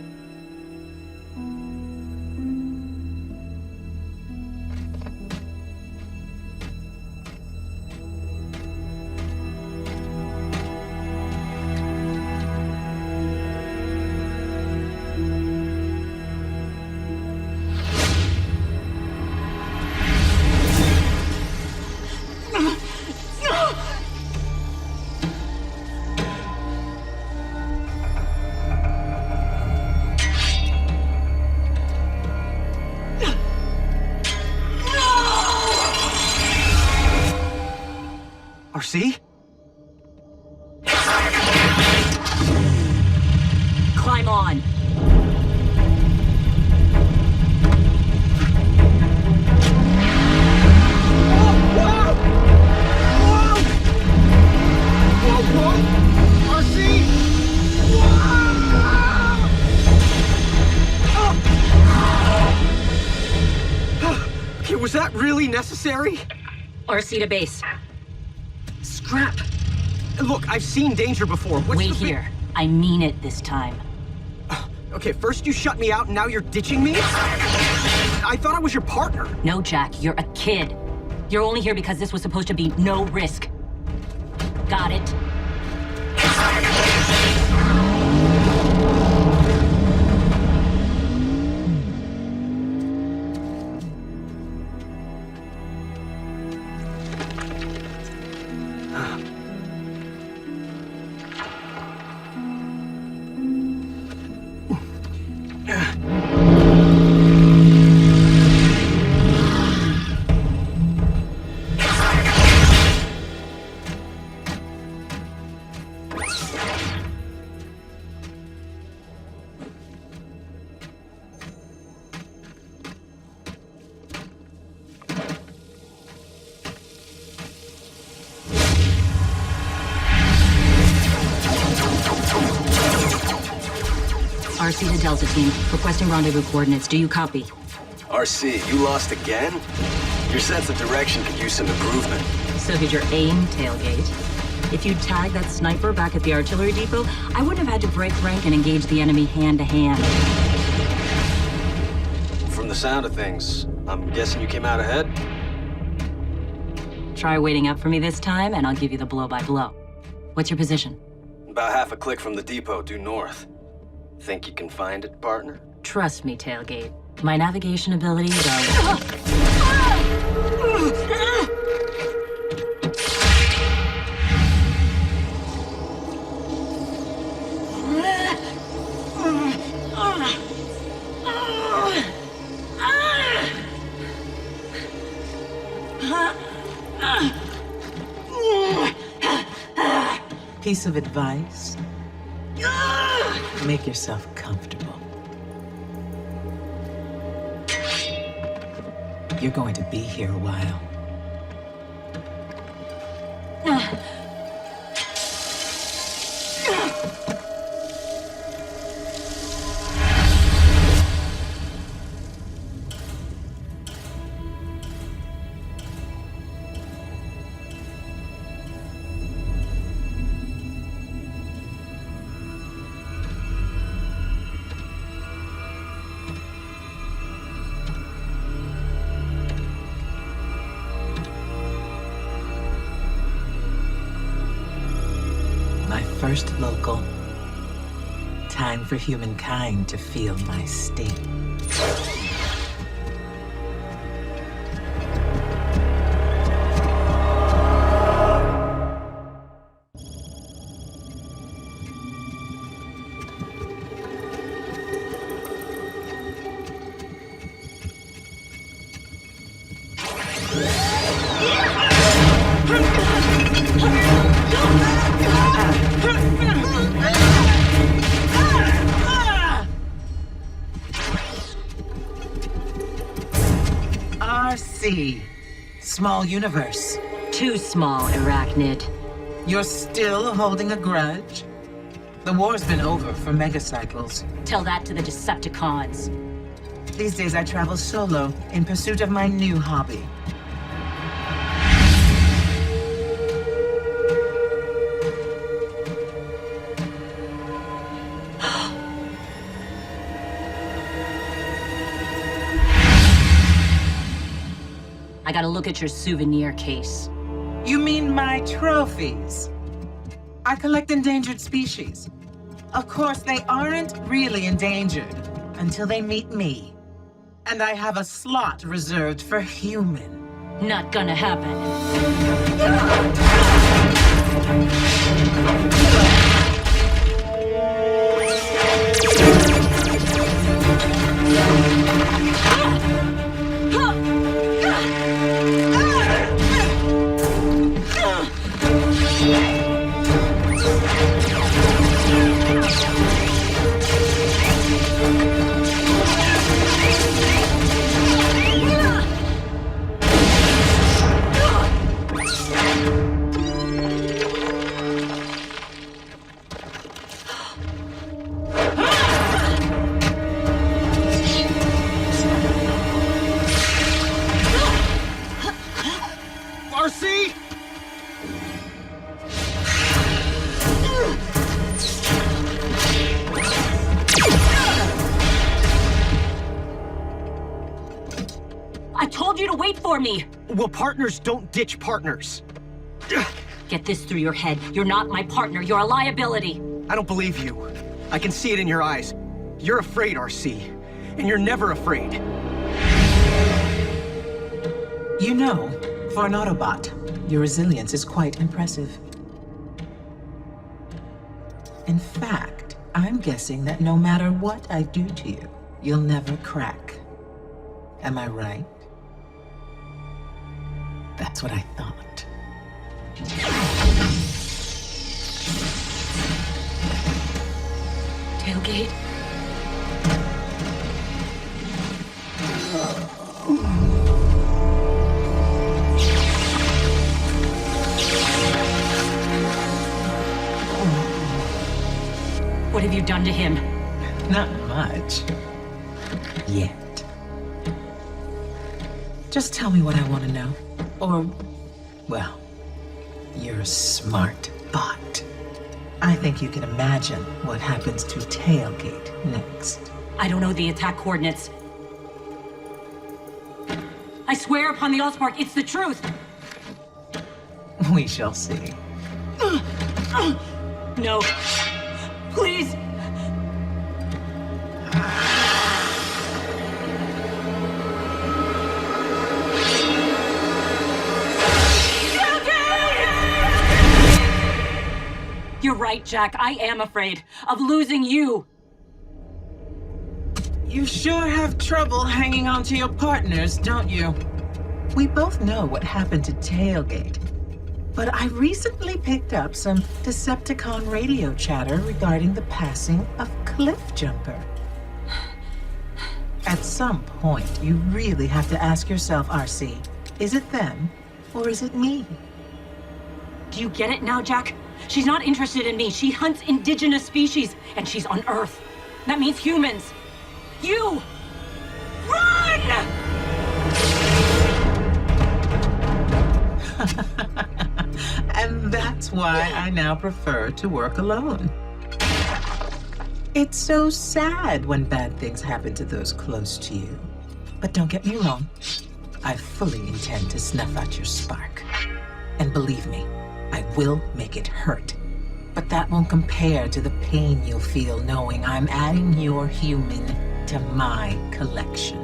RC? Climb on. Okay, was that really necessary? RC to base. Scrap. Look, I've seen danger before. Wait here. I mean it this time. Okay, first you shut me out, and now you're ditching me? I thought I was your partner. No, Jack, you're a kid. You're only here because this was supposed to be no risk. Got it? RC to Delta Team, requesting rendezvous coordinates. Do you copy? RC, you lost again? Your sense of direction could use some improvement. So could your aim, Tailgate. If you'd tagged that sniper back at the artillery depot, I wouldn't have had to break rank and engage the enemy hand-to-hand. From the sound of things, I'm guessing you came out ahead? Try waiting up for me this time, and I'll give you the blow-by-blow. What's your position? About half a click from the depot due north. Think you can find it, partner? Trust me, Tailgate. My navigation abilities are... Piece of advice? Make yourself comfortable. You're going to be here a while. First local. Time for humankind to feel my sting. Small universe. Too small, Arachnid. You're still holding a grudge? The war's been over for megacycles. Tell that to the Decepticons. These days I travel solo in pursuit of my new hobby. I gotta look at your souvenir case. You mean my trophies? I collect endangered species. Of course, they aren't really endangered until they meet me. And I have a slot reserved for human. Not gonna happen. Me. Well, partners don't ditch partners. Get this through your head. You're not my partner. You're a liability. I don't believe you. I can see it in your eyes. You're afraid, RC. And you're never afraid. You know, for an Autobot, your resilience is quite impressive. In fact, I'm guessing that no matter what I do to you, you'll never crack. Am I right? That's what I thought. Tailgate. What have you done to him? Not much. Yet. Just tell me what I want to know. Or, well, you're a smart bot. I think you can imagine what happens to Tailgate next. I don't know the attack coordinates. I swear upon the Allspark, it's the truth! We shall see. No. Please! You're right, Jack. I am afraid of losing you. You sure have trouble hanging on to your partners, don't you? We both know what happened to Tailgate. But I recently picked up some Decepticon radio chatter regarding the passing of Cliffjumper. At some point, you really have to ask yourself, RC, is it them or is it me? Do you get it now, Jack? She's not interested in me. She hunts indigenous species, and she's on Earth. That means humans. You! Run! And that's why I now prefer to work alone. It's so sad when bad things happen to those close to you. But don't get me wrong, I fully intend to snuff out your spark. And believe me, I will make it hurt. But that won't compare to the pain you'll feel knowing I'm adding your human to my collection.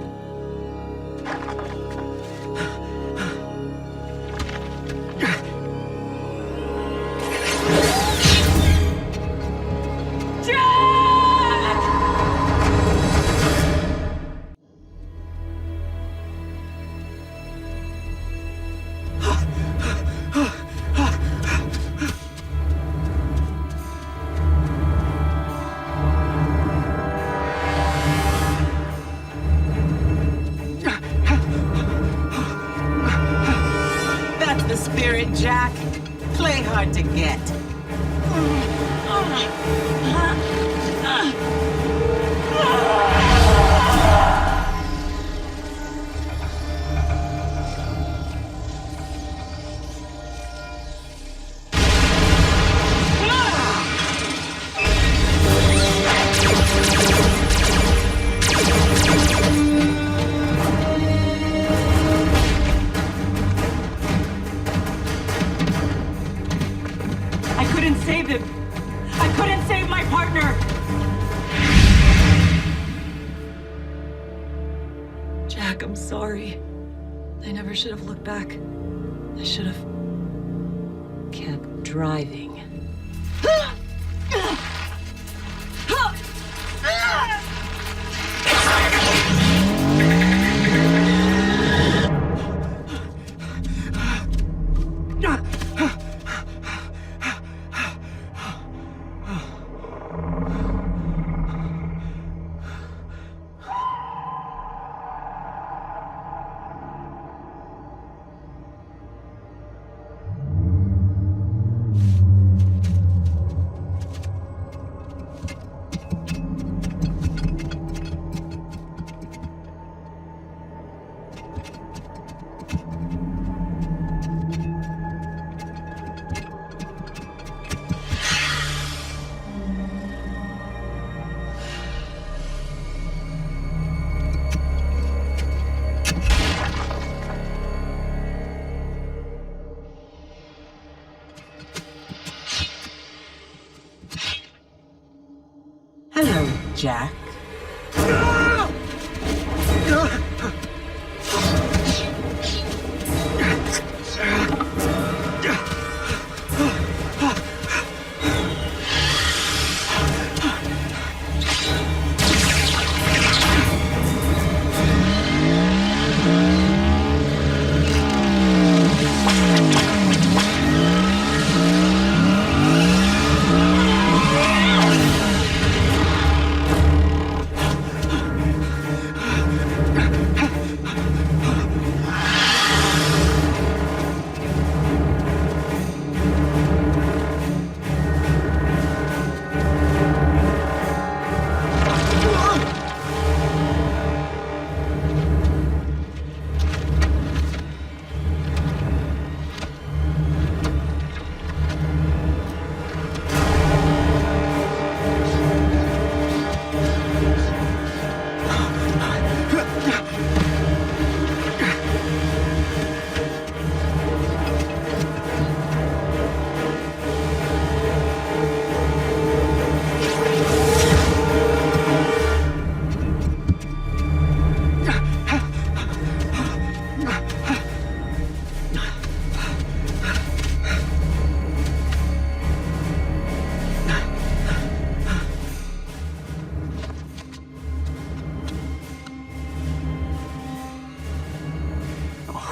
Jack, play hard to get. I'm sorry. I never should have looked back. I should have kept driving. Hello, Jack.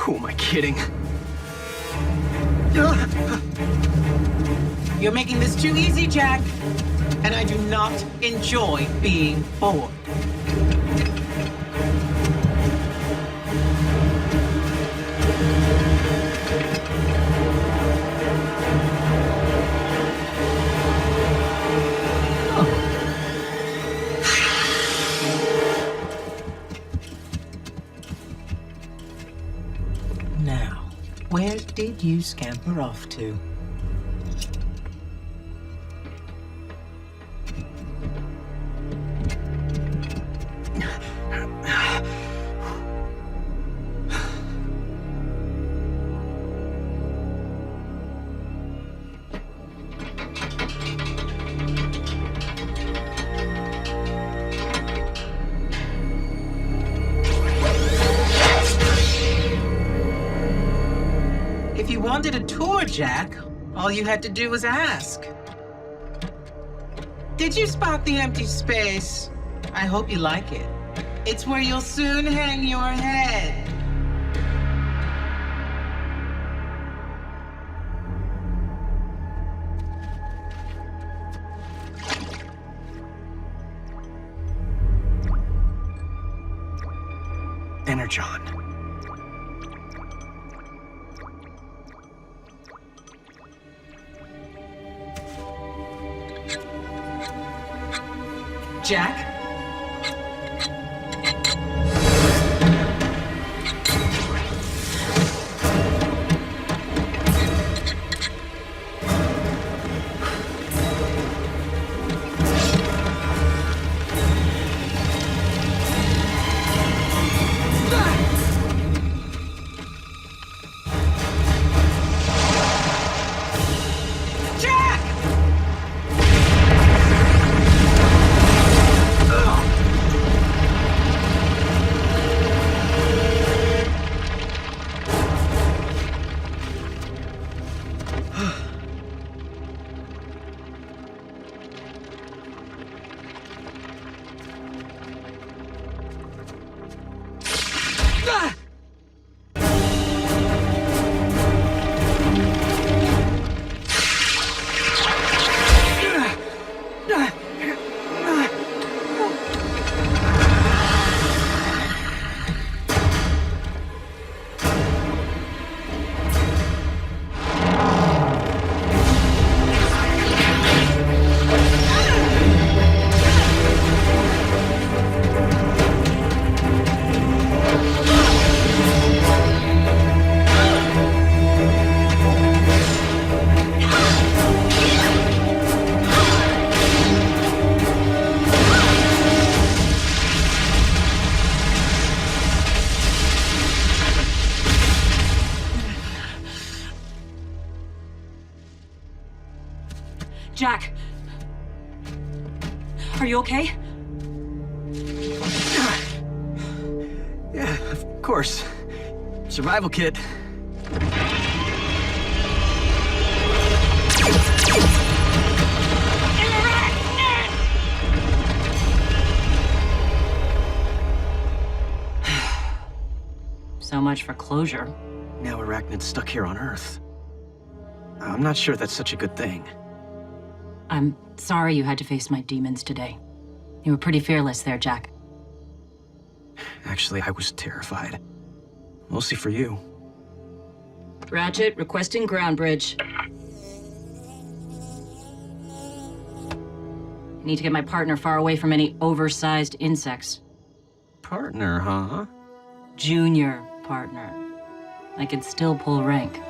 Who am I kidding? You're making this too easy, Jack. And I do not enjoy being bored. Now, where did you scamper off to? If you wanted a tour, Jack, all you had to do was ask. Did you spot the empty space? I hope you like it. It's where you'll soon hang your head. Energon. Jack? Jack! Are you okay? Yeah, of course. Survival kit. So much for closure. Now Arachnid's stuck here on Earth. I'm not sure that's such a good thing. I'm sorry you had to face my demons today. You were pretty fearless there, Jack. Actually, I was terrified. Mostly for you. Ratchet, requesting ground bridge. Need to get my partner far away from any oversized insects. Partner, huh? Junior partner. I can still pull rank.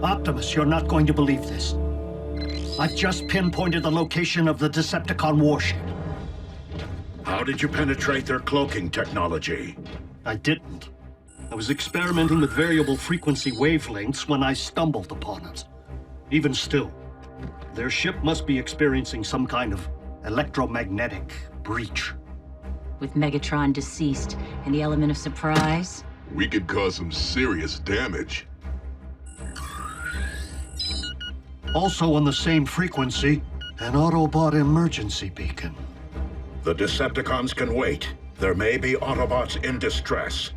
Optimus, you're not going to believe this. I've just pinpointed the location of the Decepticon warship. How did you penetrate their cloaking technology? I didn't. I was experimenting with variable frequency wavelengths when I stumbled upon it. Even still, their ship must be experiencing some kind of electromagnetic breach. With Megatron deceased and the element of surprise, We could cause some serious damage. Also on the same frequency, an Autobot emergency beacon. The Decepticons can wait. There may be Autobots in distress.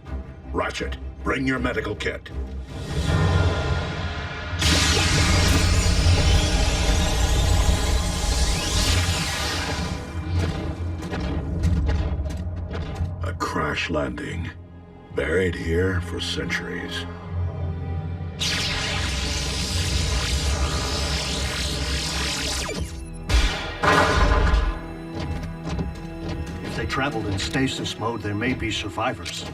Ratchet, bring your medical kit. A crash landing. Buried here for centuries. If they traveled in stasis mode, there may be survivors.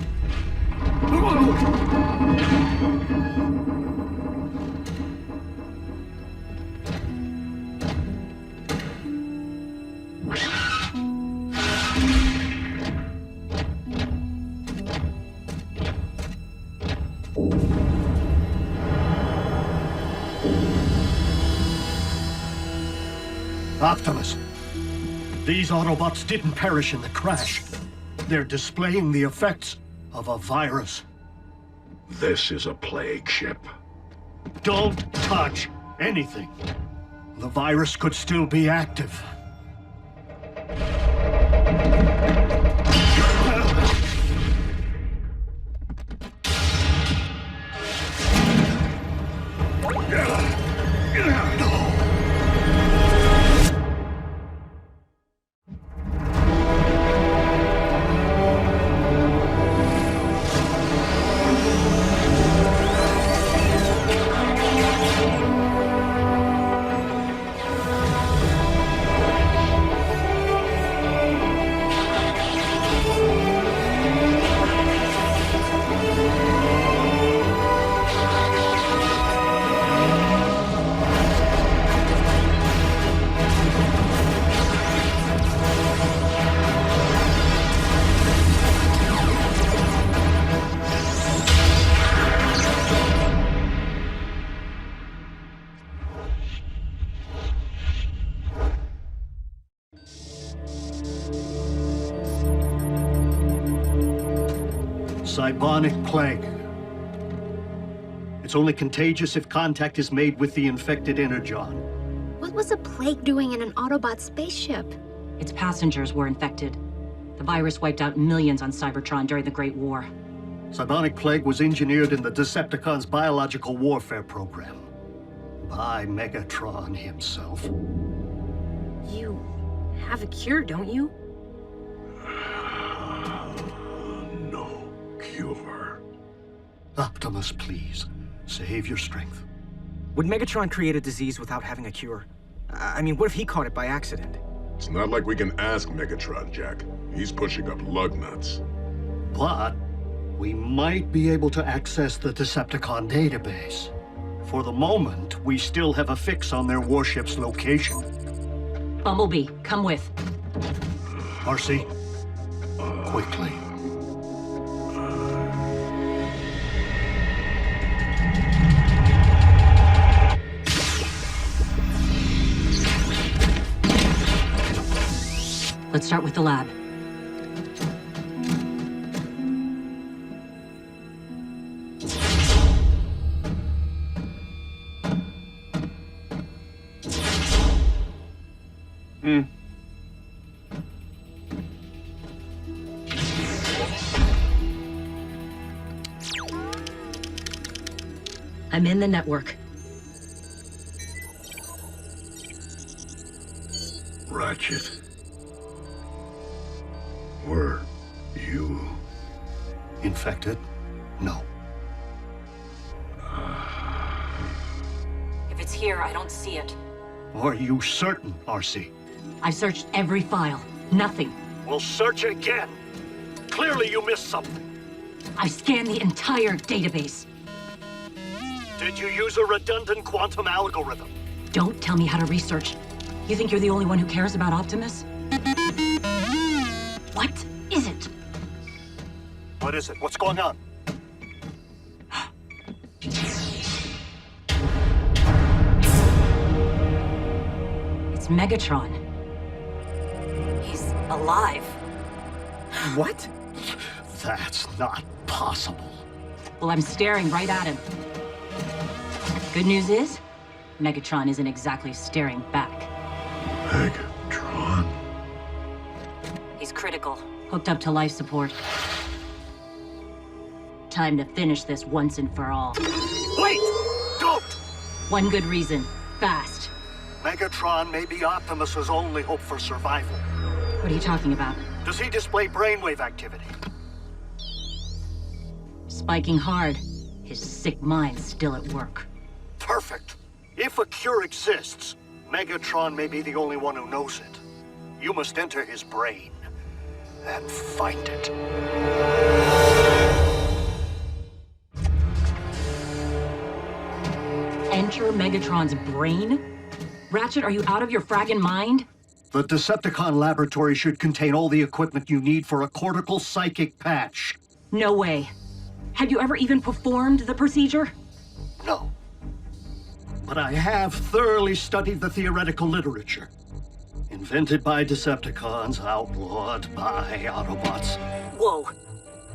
Optimus, these Autobots didn't perish in the crash. They're displaying the effects of a virus. This is a plague ship. Don't touch anything. The virus could still be active. Cybonic plague. It's only contagious if contact is made with the infected Energon. What was a plague doing in an Autobot spaceship? its passengers were infected. The virus wiped out millions on Cybertron during the Great War. Cybonic plague was engineered in the Decepticons' biological warfare program. By Megatron himself. You have a cure, don't you? No cure. Optimus, please. Save your strength. Would Megatron create a disease without having a cure? I mean, what if he caught it by accident? It's not like we can ask Megatron, Jack. He's pushing up lug nuts. But we might be able to access the Decepticon database. For the moment, we still have a fix on their warship's location. Bumblebee, come with. Marcy, quickly. Let's start with the lab. I'm in the network. Ratchet. Were you infected? No. If it's here, I don't see it. Are you certain, RC? I've searched every file. Nothing. Well, search again. Clearly you missed something. I've scanned the entire database. Did you use a redundant quantum algorithm? Don't tell me how to research. You think you're the only one who cares about Optimus? What is it? What is it? What's going on? It's Megatron. He's alive. What? That's not possible. Well, I'm staring right at him. Good news is, Megatron isn't exactly staring back. Megatron? He's critical, hooked up to life support. Time to finish this once and for all. Wait! Don't! One good reason, fast. Megatron may be Optimus's only hope for survival. What are you talking about? Does he display brainwave activity? Spiking hard. His sick mind's still at work. Perfect. If a cure exists, Megatron may be the only one who knows it. You must enter his brain and find it. Enter Megatron's brain? Ratchet, are you out of your fraggin' mind? The Decepticon laboratory should contain all the equipment you need for a cortical psychic patch. No way. Have you ever even performed the procedure? No. But I have thoroughly studied the theoretical literature. Invented by Decepticons, outlawed by Autobots. Whoa.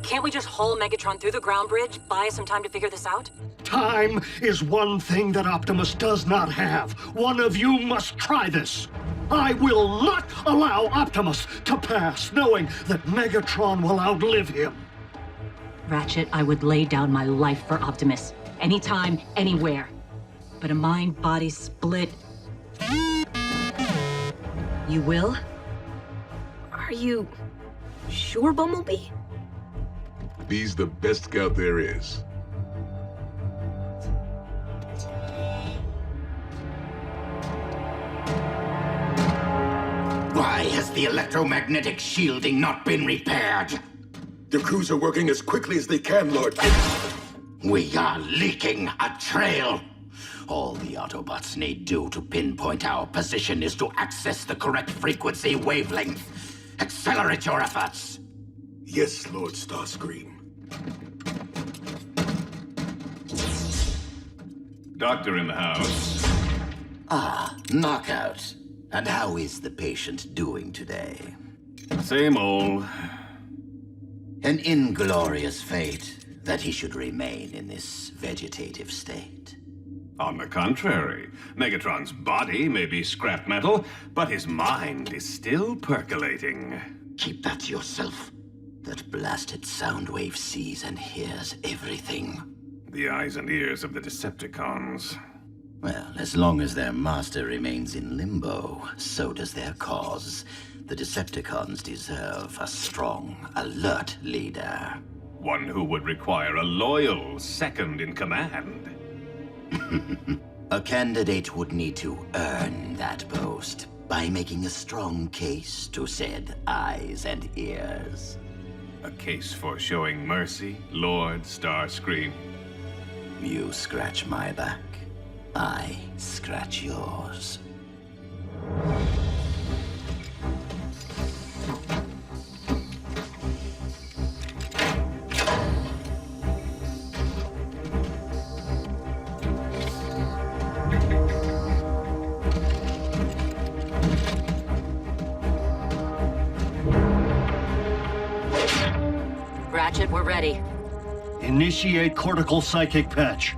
Can't we just haul Megatron through the ground bridge, buy us some time to figure this out? Time is one thing that Optimus does not have. One of you must try this. I will not allow Optimus to pass, knowing that Megatron will outlive him. Ratchet, I would lay down my life for Optimus. Anytime, anywhere. But a mind-body split... You will? Are you sure, Bumblebee? He's the best scout there is. Why has the electromagnetic shielding not been repaired? The crews are working as quickly as they can, Lord. We are leaking a trail. All the Autobots need do to pinpoint our position is to access the correct frequency wavelength. Accelerate your efforts. Yes, Lord Starscream. Doctor in the house. Ah, Knockout. And how is the patient doing today? Same old. An inglorious fate that he should remain in this vegetative state. On the contrary, Megatron's body may be scrap metal, but his mind is still percolating. Keep that to yourself. That blasted Soundwave sees and hears everything. The eyes and ears of the Decepticons. Well, as long as their master remains in limbo, so does their cause. The Decepticons deserve a strong, alert leader. One who would require a loyal second in command. A candidate would need to earn that post by making a strong case to said eyes and ears. A case for showing mercy, Lord Starscream. You scratch my back, I scratch yours. Ratchet, we're ready. Initiate cortical psychic patch.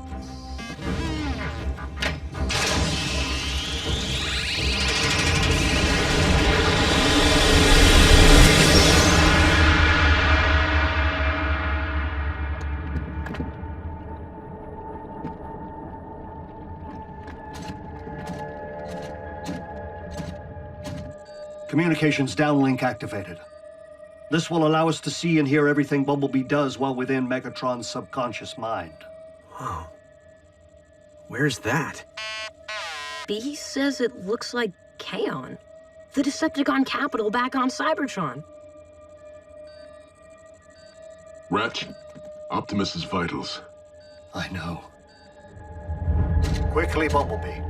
Communications downlink activated. This will allow us to see and hear everything Bumblebee does while within Megatron's subconscious mind. Whoa. Where's that? B says it looks like Kaon, the Decepticon capital back on Cybertron. Ratch, Optimus's vitals. I know. Quickly, Bumblebee.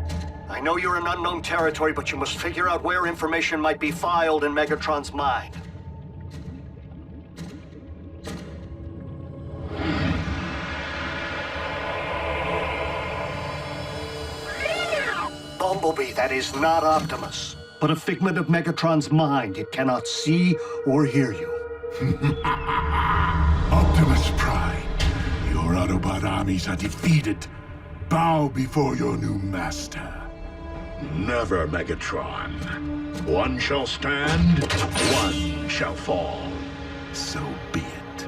I know you're in unknown territory, but you must figure out where information might be filed in Megatron's mind. Bumblebee that is not Optimus, but a figment of Megatron's mind. It cannot see or hear you. Optimus Prime, your Autobot armies are defeated. Bow before your new master. Never, Megatron. One shall stand, one shall fall. So be it.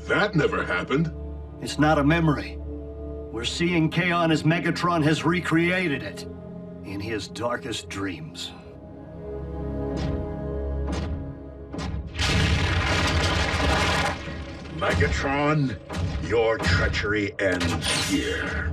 That never happened. It's not a memory. We're seeing Kaon as Megatron has recreated it in his darkest dreams. Megatron, your treachery ends here.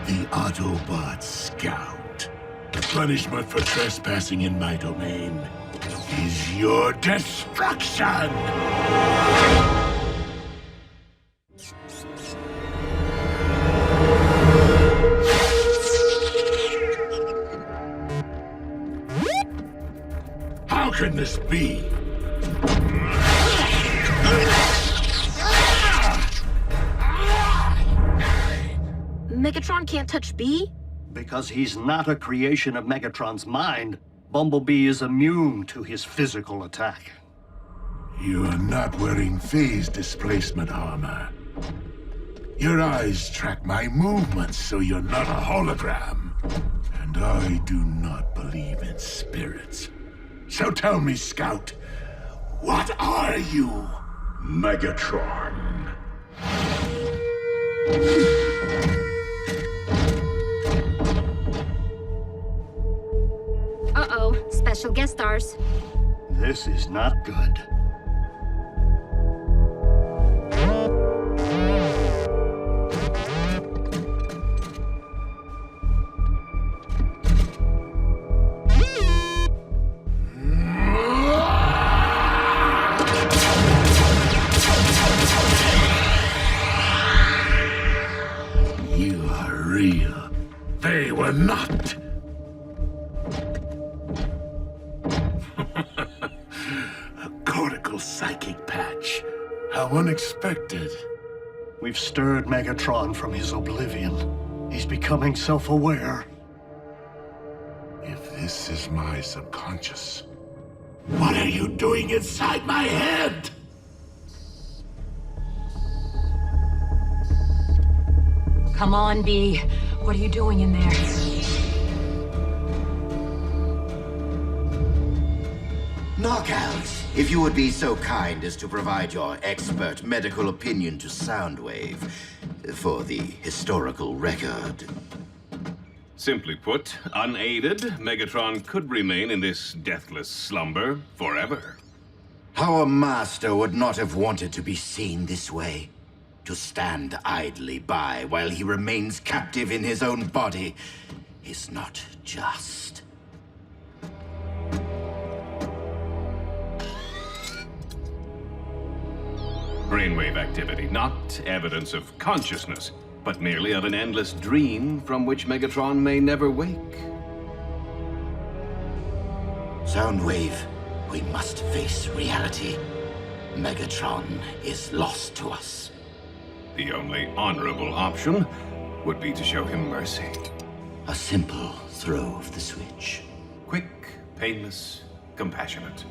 The Autobot Scout. The punishment for trespassing in my domain is your destruction! How can this be? Megatron can't touch B? Because he's not a creation of Megatron's mind, Bumblebee is immune to his physical attack. You are not wearing phase displacement armor. Your eyes track my movements, so you're not a hologram. And I do not believe in spirits. So tell me, Scout, what are you? Megatron. Uh-oh, special guest stars. This is not good. You are real. They were not. A cortical psychic patch. How unexpected. We've stirred Megatron from his oblivion. He's becoming self-aware. If this is my subconscious, what are you doing inside my head? Come on, B. What are you doing in there? Knockouts, if you would be so kind as to provide your expert medical opinion to Soundwave for the historical record. Simply put, unaided, Megatron could remain in this deathless slumber forever. Our master would not have wanted to be seen this way. To stand idly by while he remains captive in his own body is not just. Brainwave activity, not evidence of consciousness, but merely of an endless dream from which Megatron may never wake. Soundwave, we must face reality. Megatron is lost to us. The only honorable option would be to show him mercy. A simple throw of the switch. Quick, painless, compassionate.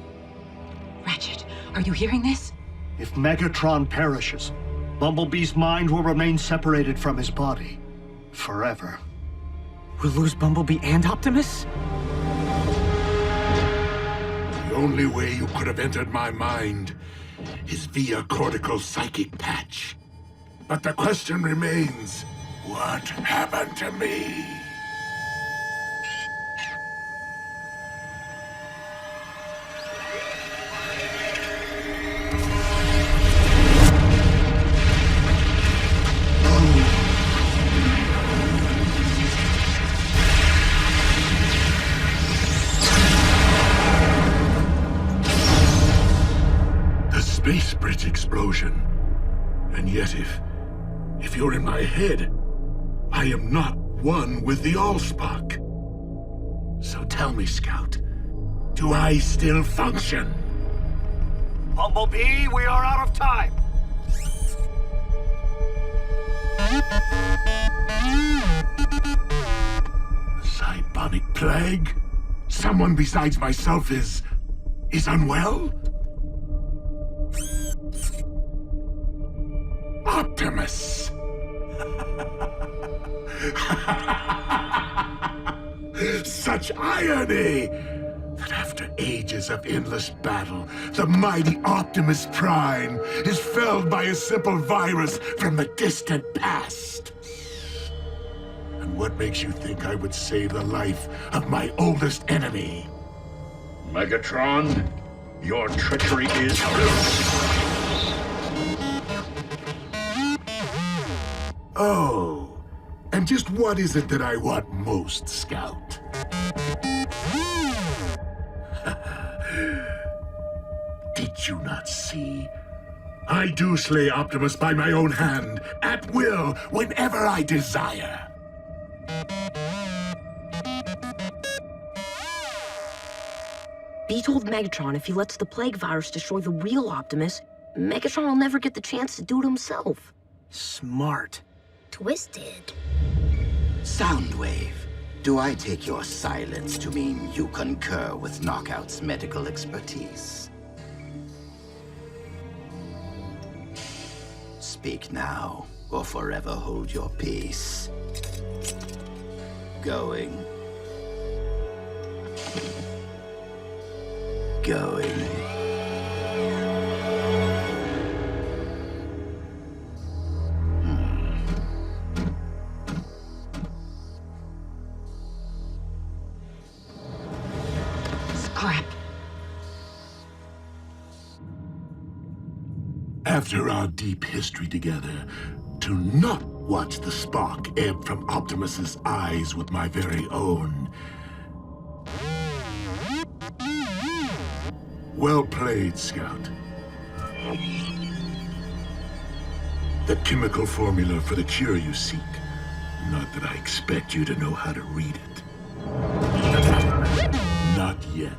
Ratchet, are you hearing this? If Megatron perishes, Bumblebee's mind will remain separated from his body. Forever. We'll lose Bumblebee and Optimus? The only way you could have entered my mind is via cortical psychic patch. But the question remains, what happened to me? space bridge explosion. And yet if you're in my head, I am not one with the Allspark. So tell me, Scout, do I still function? Bumblebee, we are out of time. Cybonic plague? Someone besides myself is unwell? Optimus! Such irony! That after ages of endless battle, the mighty Optimus Prime is felled by a simple virus from the distant past. And what makes you think I would save the life of my oldest enemy? Megatron, your treachery is Oh, and just what is it that I want most, Scout? Did you not see? I do slay Optimus by my own hand, at will, whenever I desire. B told Megatron if he lets the plague virus destroy the real Optimus, Megatron will never get the chance to do it himself. Smart. Twisted. Soundwave, do I take your silence to mean you concur with Knockout's medical expertise? Speak now, or forever hold your peace. Going. Crap. After our deep history together, to not watch the spark ebb from Optimus's eyes with my very own. Well played, Scout. The chemical formula for the cure you seek. Not that I expect you to know how to read it. Not yet.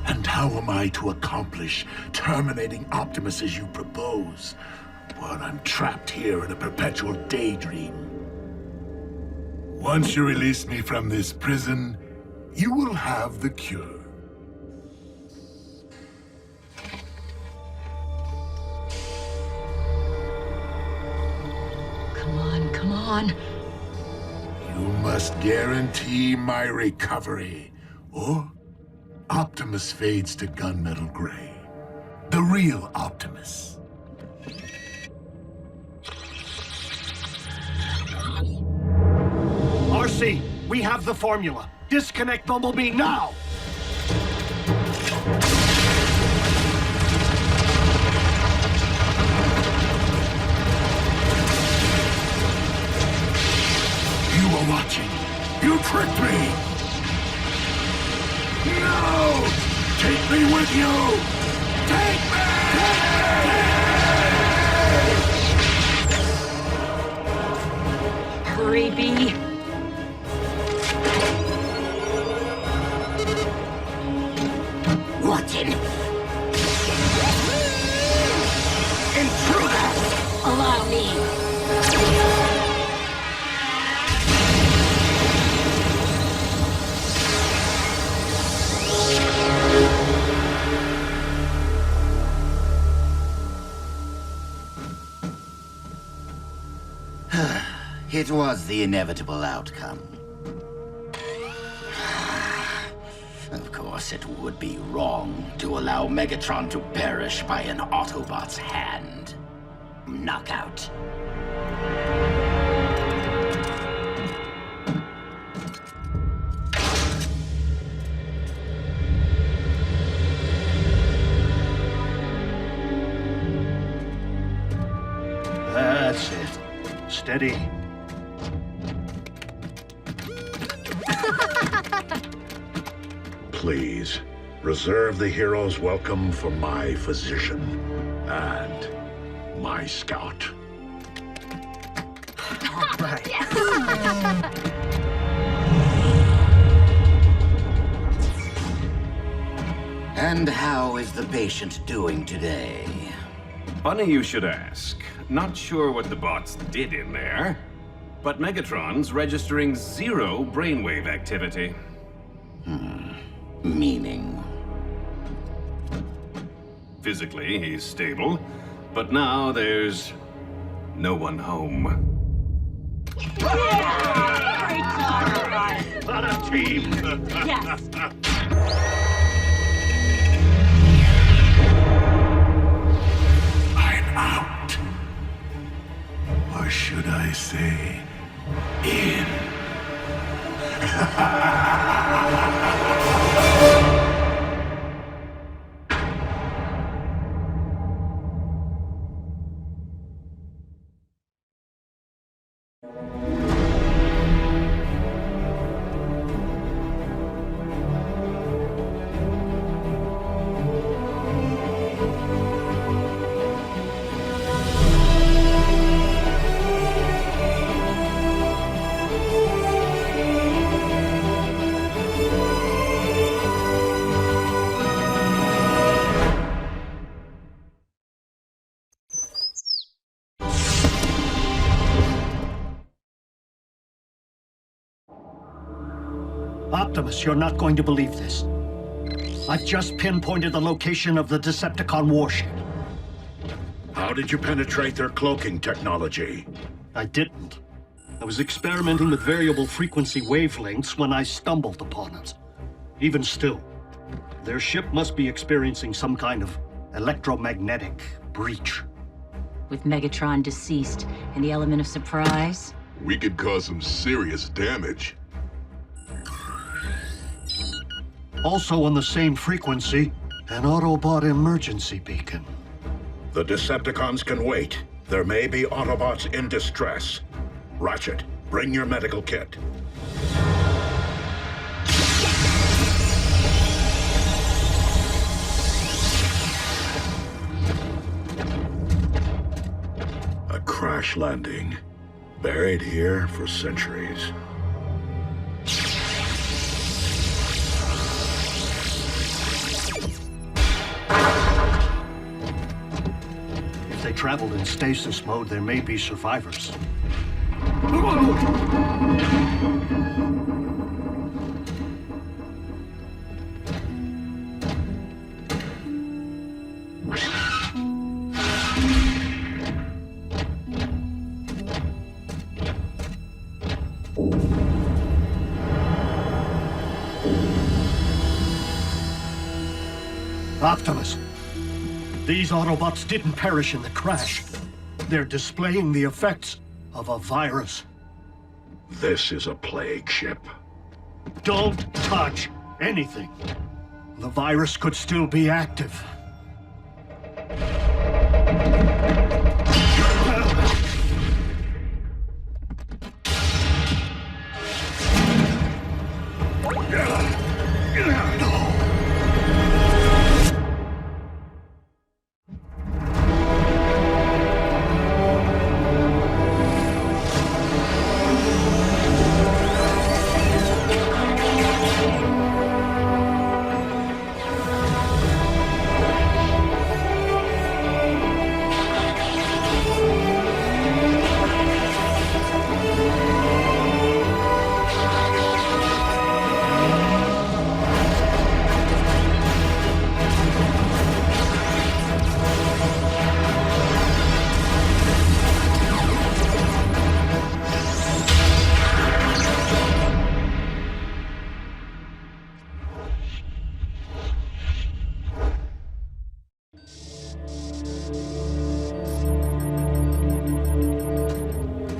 And how am I to accomplish terminating Optimus as you propose, while I'm trapped here in a perpetual daydream? Once you release me from this prison, you will have the cure. Come on. You must guarantee my recovery, or Optimus fades to gunmetal gray. The real Optimus. RC, we have the formula. Disconnect Bumblebee now! You were watching. You tricked me! No! Take me with you! Take me! Hurry, B. What in? Intruders! Allow me. It was the inevitable outcome. Of course, it would be wrong to allow Megatron to perish by an Autobot's hand. Knockout. That's it. Steady. Please, Reserve the hero's welcome for my physician and my scout. All right. And how is the patient doing today? Funny you should ask. Not sure what the bots did in there, but Megatron's registering 0 brainwave activity. Meaning? Physically, he's stable, but now there's no one home. What a team! Yes. I'm out. Or should I say, in? Optimus, you're not going to believe this. I've just pinpointed the location of the Decepticon warship. How did you penetrate their cloaking technology? I didn't. I was experimenting with variable frequency wavelengths when I stumbled upon it. Even still, their ship must be experiencing some kind of electromagnetic breach. With Megatron deceased and the element of surprise. We could cause some serious damage. Also on the same frequency, an Autobot emergency beacon. The Decepticons can wait. There may be Autobots in distress. Ratchet, bring your medical kit. A crash landing. Buried here for centuries. If they traveled in stasis mode, there may be survivors. Optimus, these Autobots didn't perish in the crash. They're displaying the effects of a virus. This is a plague ship. Don't touch anything. The virus could still be active.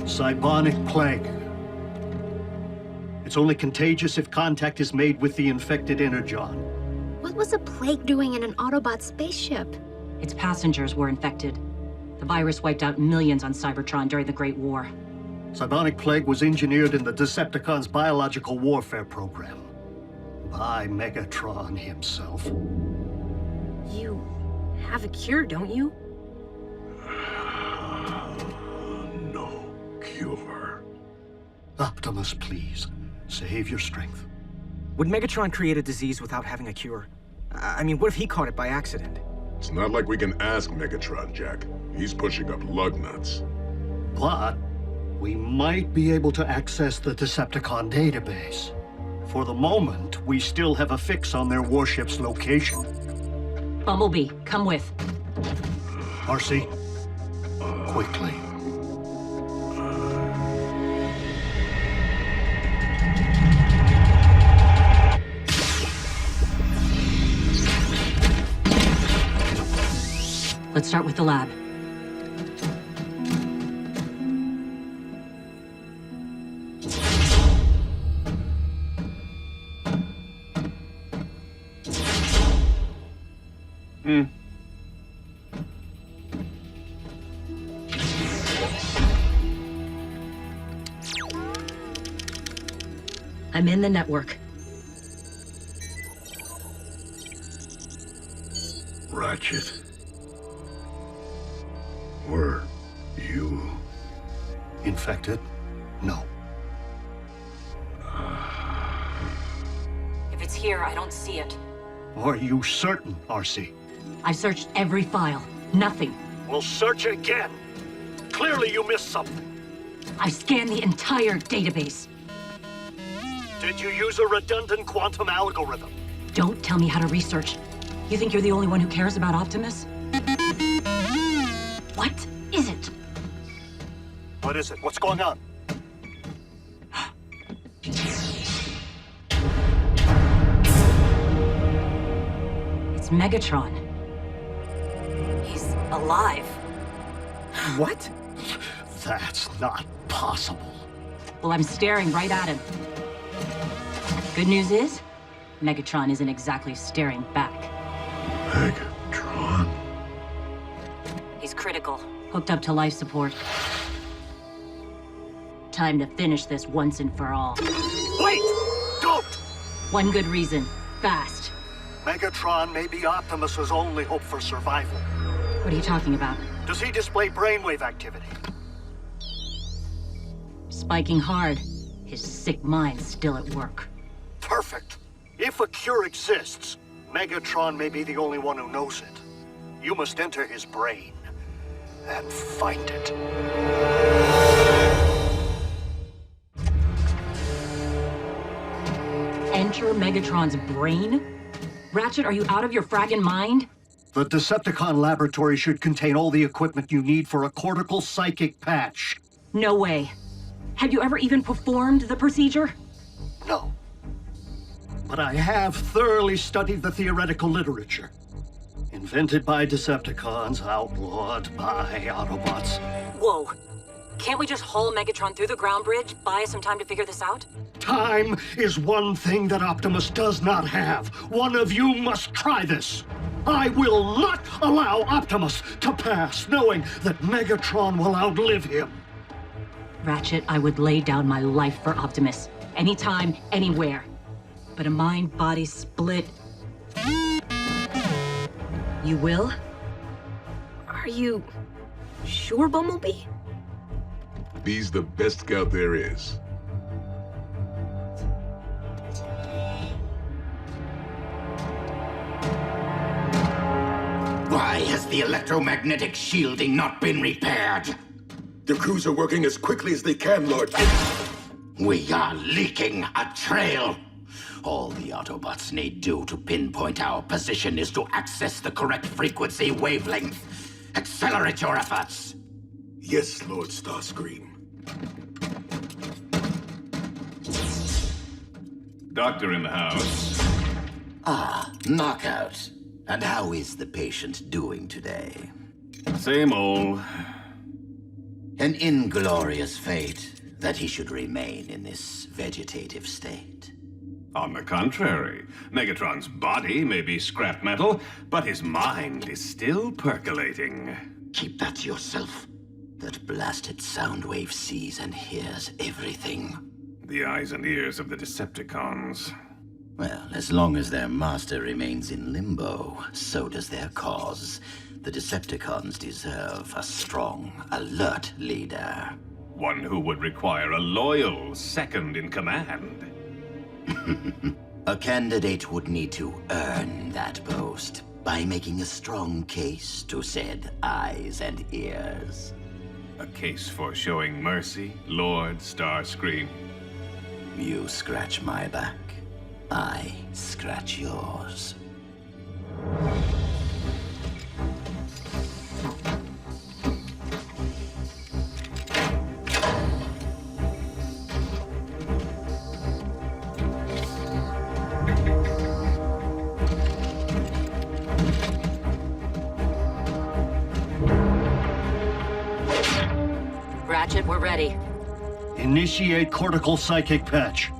Cybonic plague. It's only contagious if contact is made with the infected Energon. What was a plague doing in an Autobot spaceship? Its passengers were infected. The virus wiped out millions on Cybertron during the Great War. Cybonic plague was engineered in the Decepticons' biological warfare program. by Megatron himself. You have a cure, don't you? No cure. Optimus, please, save your strength. Would Megatron create a disease without having a cure? I mean, what if he caught it by accident? It's not like we can ask Megatron, Jack. He's pushing up lug nuts. But we might be able to access the Decepticon database. For the moment, we still have a fix on their warship's location. Bumblebee, come with. RC, quickly. Let's start with the lab. I'm in the network. Ratchet. Were you infected? No. If it's here, I don't see it. Are you certain, RC? I searched every file. Nothing. We'll search again. Clearly you missed something. I scanned the entire database. Did you use a redundant quantum algorithm? Don't tell me how to research. You think you're the only one who cares about Optimus? What is it? What is it? What's going on? It's Megatron. He's alive. What? That's not possible. Well, I'm staring right at him. Good news is, Megatron isn't exactly staring back. Megatron? He's critical, hooked up to life support. Time to finish this once and for all. Wait! Don't! One good reason, fast. Megatron may be Optimus's only hope for survival. What are you talking about? Does he display brainwave activity? Spiking hard. His sick mind's still at work. Perfect. If a cure exists, Megatron may be the only one who knows it. You must enter his brain and find it. Enter Megatron's brain? Ratchet, are you out of your fraggin' mind? The Decepticon laboratory should contain all the equipment you need for a cortical psychic patch. No way. Have you ever even performed the procedure? No. But I have thoroughly studied the theoretical literature. Invented by Decepticons, outlawed by Autobots. Whoa. Can't we just haul Megatron through the ground bridge, buy us some time to figure this out? Time is one thing that Optimus does not have. One of you must try this. I will not allow Optimus to pass, knowing that Megatron will outlive him. Ratchet, I would lay down my life for Optimus. Anytime, anywhere. But a mind-body split... You will? Are you sure, Bumblebee? He's the best scout there is. Why has the electromagnetic shielding not been repaired? The crews are working as quickly as they can, Lord. We are leaking a trail. All the Autobots need do to pinpoint our position is to access the correct frequency wavelength. Accelerate your efforts. Yes, Lord Starscream. Doctor in the house. Ah, Knockout. And how is the patient doing today? Same old. An inglorious fate that he should remain in this vegetative state. On the contrary, Megatron's body may be scrap metal, but his mind is still percolating. Keep that to yourself. That blasted sound wave sees and hears everything. The eyes and ears of the Decepticons. Well, as long as their master remains in limbo, so does their cause. The Decepticons deserve a strong, alert leader. One who would require a loyal second in command. A candidate would need to earn that post by making a strong case to said eyes and ears. A case for showing mercy, Lord Starscream. You scratch my back, I scratch yours. Ratchet, we're ready. Initiate cortical psychic patch.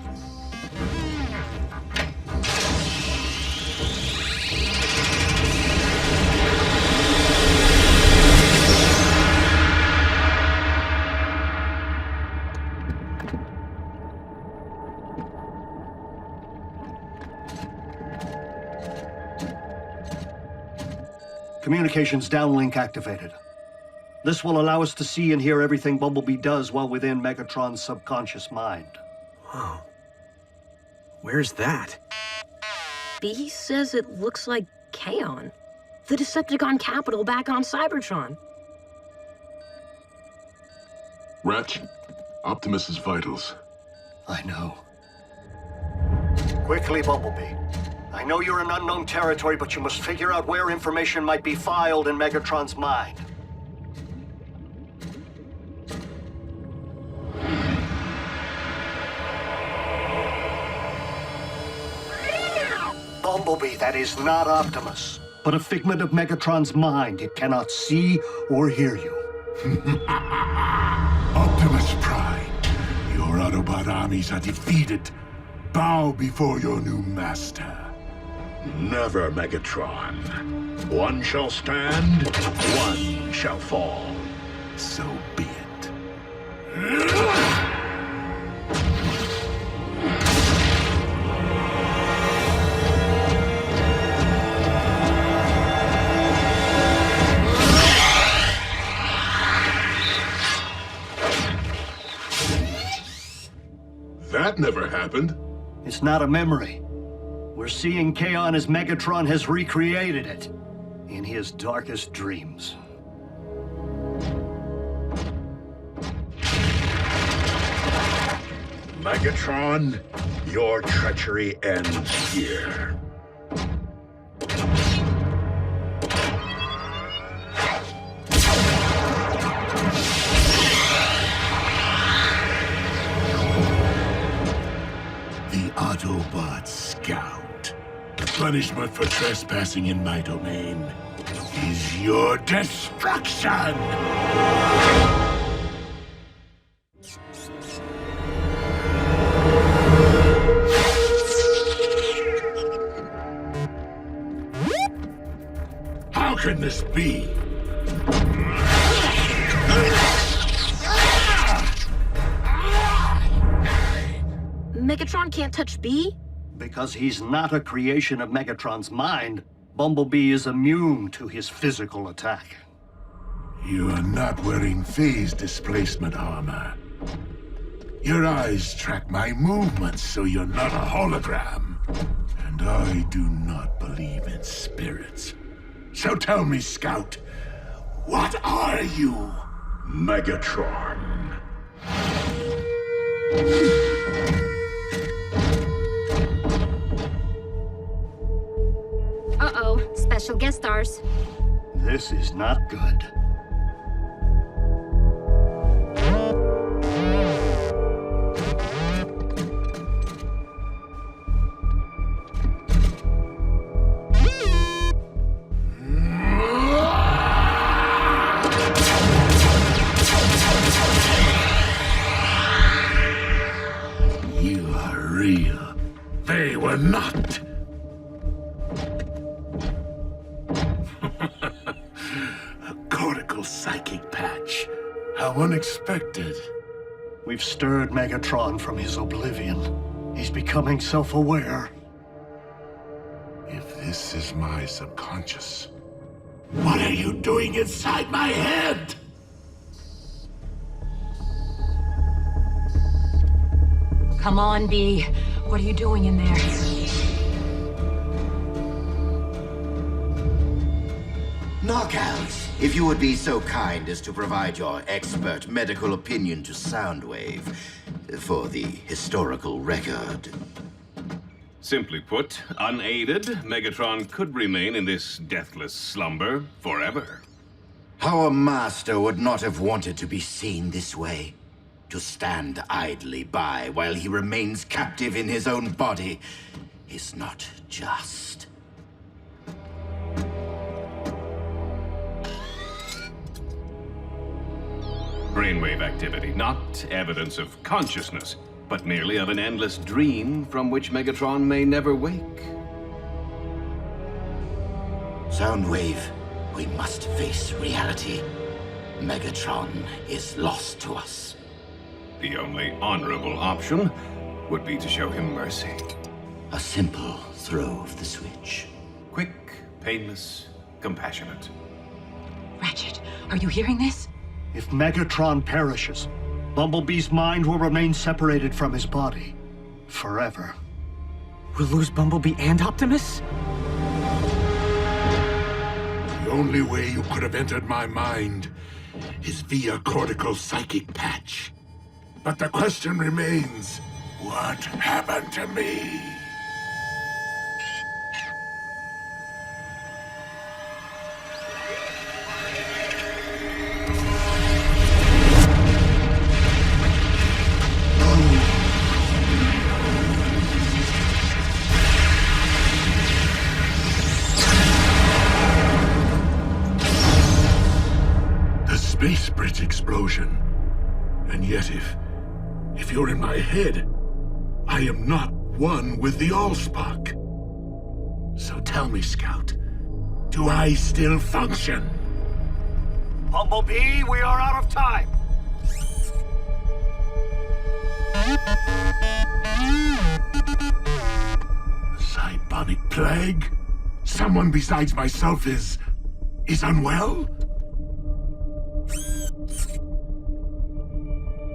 Communications downlink activated. This will allow us to see and hear everything Bumblebee does while within Megatron's subconscious mind. Whoa. Where's that? B says it looks like Kaon. The Decepticon capital back on Cybertron. Ratch, Optimus's vitals. I know. Quickly, Bumblebee. I know you're in unknown territory, but you must figure out where information might be filed in Megatron's mind. Bumblebee, that is not Optimus, but a figment of Megatron's mind. It cannot see or hear you. Optimus Prime, your Autobot armies are defeated. Bow before your new master. Never, Megatron. One shall stand, one shall fall. So be it. That never happened. It's not a memory. We're seeing Kaon as Megatron has recreated it in his darkest dreams. Megatron, your treachery ends here. The Autobot Scout. The punishment for trespassing in my domain is your destruction! How can this be? Megatron can't touch B? Because he's not a creation of Megatron's mind, Bumblebee is immune to his physical attack. You are not wearing phase displacement armor. Your eyes track my movements, so you're not a hologram. And I do not believe in spirits. So tell me, Scout, what are you? Megatron. Uh-oh, special guest stars. This is not good. You are real. They were not. A cortical psychic patch. How unexpected. We've stirred Megatron from his oblivion. He's becoming self-aware. This is my subconscious. What are you doing inside my head? Come on, B. What are you doing in there? Knockouts, if you would be so kind as to provide your expert medical opinion to Soundwave for the historical record. Simply put, unaided, Megatron could remain in this deathless slumber forever. Our master would not have wanted to be seen this way. To stand idly by while he remains captive in his own body is not just. Brainwave activity, not evidence of consciousness, but merely of an endless dream from which Megatron may never wake. Soundwave, we must face reality. Megatron is lost to us. The only honorable option would be to show him mercy. A simple throw of the switch. Quick, painless, compassionate. Ratchet, are you hearing this? If Megatron perishes, Bumblebee's mind will remain separated from his body. Forever. We'll lose Bumblebee and Optimus? The only way you could have entered my mind is via cortical psychic patch. But the question remains, what happened to me? The space bridge explosion. And yet if you're in my head, I am not one with the Allspark. So tell me, Scout, do I still function? Bumblebee, we are out of time! Cybonic plague? Someone besides myself is unwell?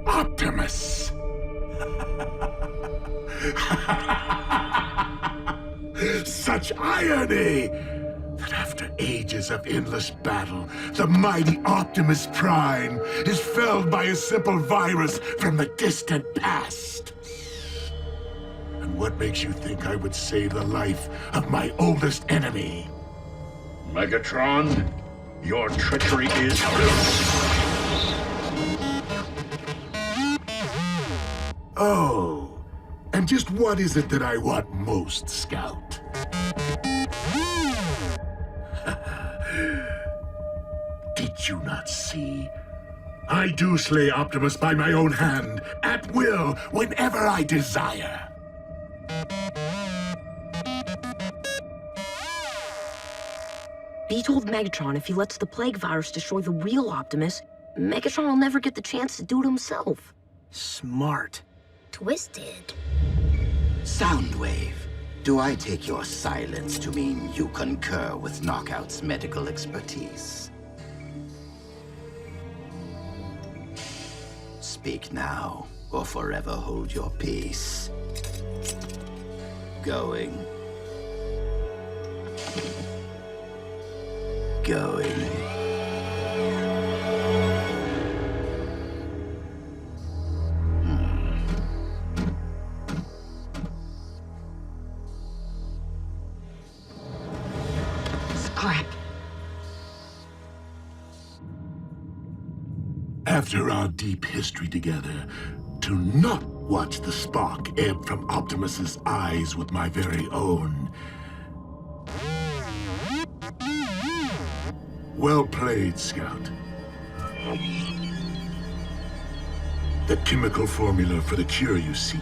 Optimus! Such irony! That after ages of endless battle, the mighty Optimus Prime is felled by a simple virus from the distant past. And what makes you think I would save the life of my oldest enemy? Megatron, your treachery is proof. Oh, and just what is it that I want most, Scout? Did you not see? I do slay Optimus by my own hand, at will, whenever I desire. B told Megatron if he lets the plague virus destroy the real Optimus, Megatron will never get the chance to do it himself. Smart. Twisted. Soundwave, do I take your silence to mean you concur with Knockout's medical expertise? Speak now, or forever hold your peace. Going. Scrap. After our deep history together, to not watch the spark ebb from Optimus's eyes with my very own. Well played, Scout. The chemical formula for the cure you seek.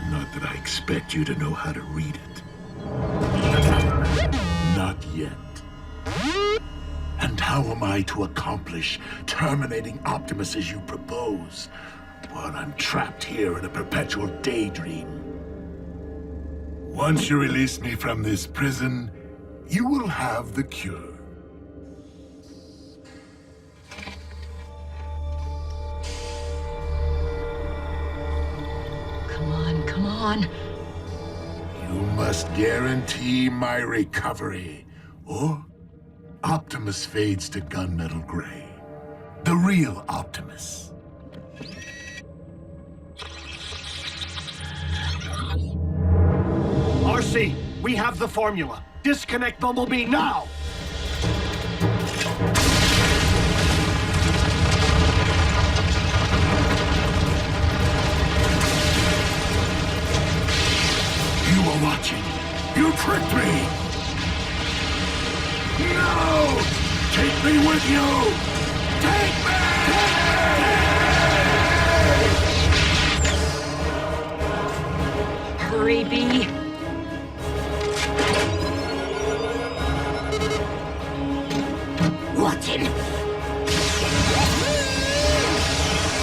Not that I expect you to know how to read it. Not yet. And how am I to accomplish terminating Optimus as you propose, while I'm trapped here in a perpetual daydream? Once you release me from this prison, you will have the cure. Come on, come on. You must guarantee my recovery, or Optimus fades to gunmetal gray. The real Optimus. RC, we have the formula. Disconnect Bumblebee now! You were watching. You tricked me! No! Take me with you! Take me! Hurry, Bee. What's in?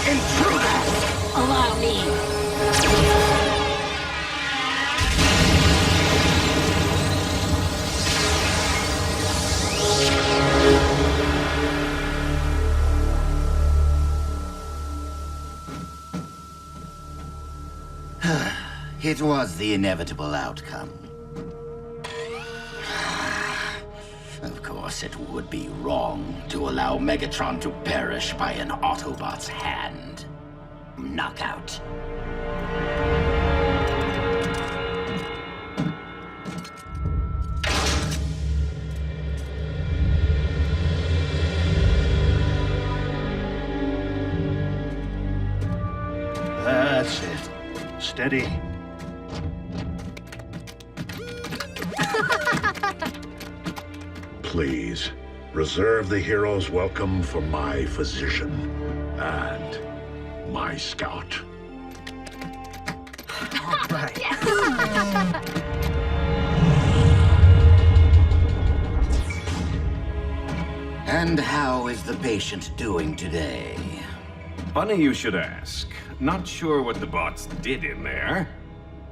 Intruders! Allow me. It was the inevitable outcome. Of course, it would be wrong to allow Megatron to perish by an Autobot's hand. Knockout. That's it. Steady. Please, reserve the hero's welcome for my physician and my scout. All right. And how is the patient doing today? Funny you should ask. Not sure what the bots did in there,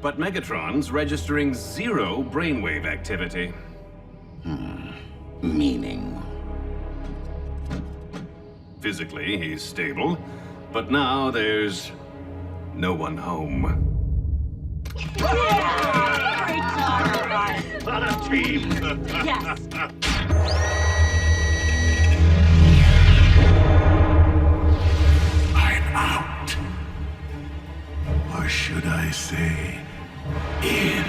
but Megatron's registering 0 brainwave activity. Meaning? Physically, he's stable, but now there's no one home. On a team! Yes! I'm out. Or should I say, in?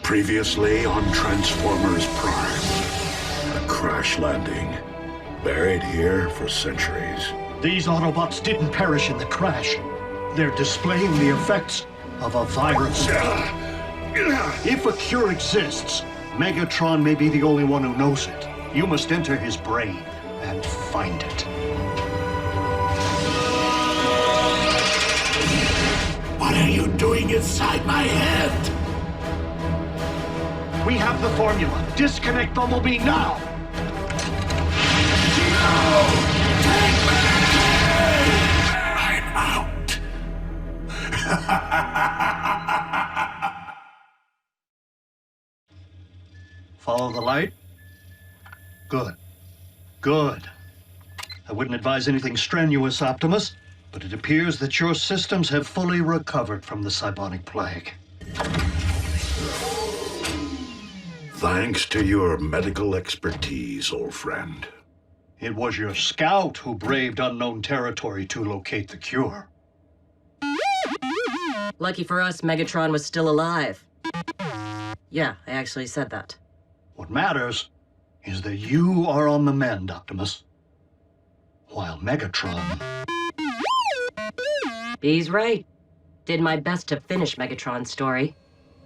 Previously on Transformers Prime. A crash landing. Buried here for centuries. These Autobots didn't perish in the crash. They're displaying the effects of a virus. If a cure exists, Megatron may be the only one who knows it. You must enter his brain and find it. What are you doing inside my head? We have the formula. Disconnect Bumblebee now! No! Take me! I'm out. Follow the light? Good. Good. I wouldn't advise anything strenuous, Optimus, but it appears that your systems have fully recovered from the Cybonic Plague. Thanks to your medical expertise, old friend. It was your scout who braved unknown territory to locate the cure. Lucky for us, Megatron was still alive. Yeah, I actually said that. What matters is that you are on the mend, Optimus. While Megatron... He's right. Did my best to finish Megatron's story.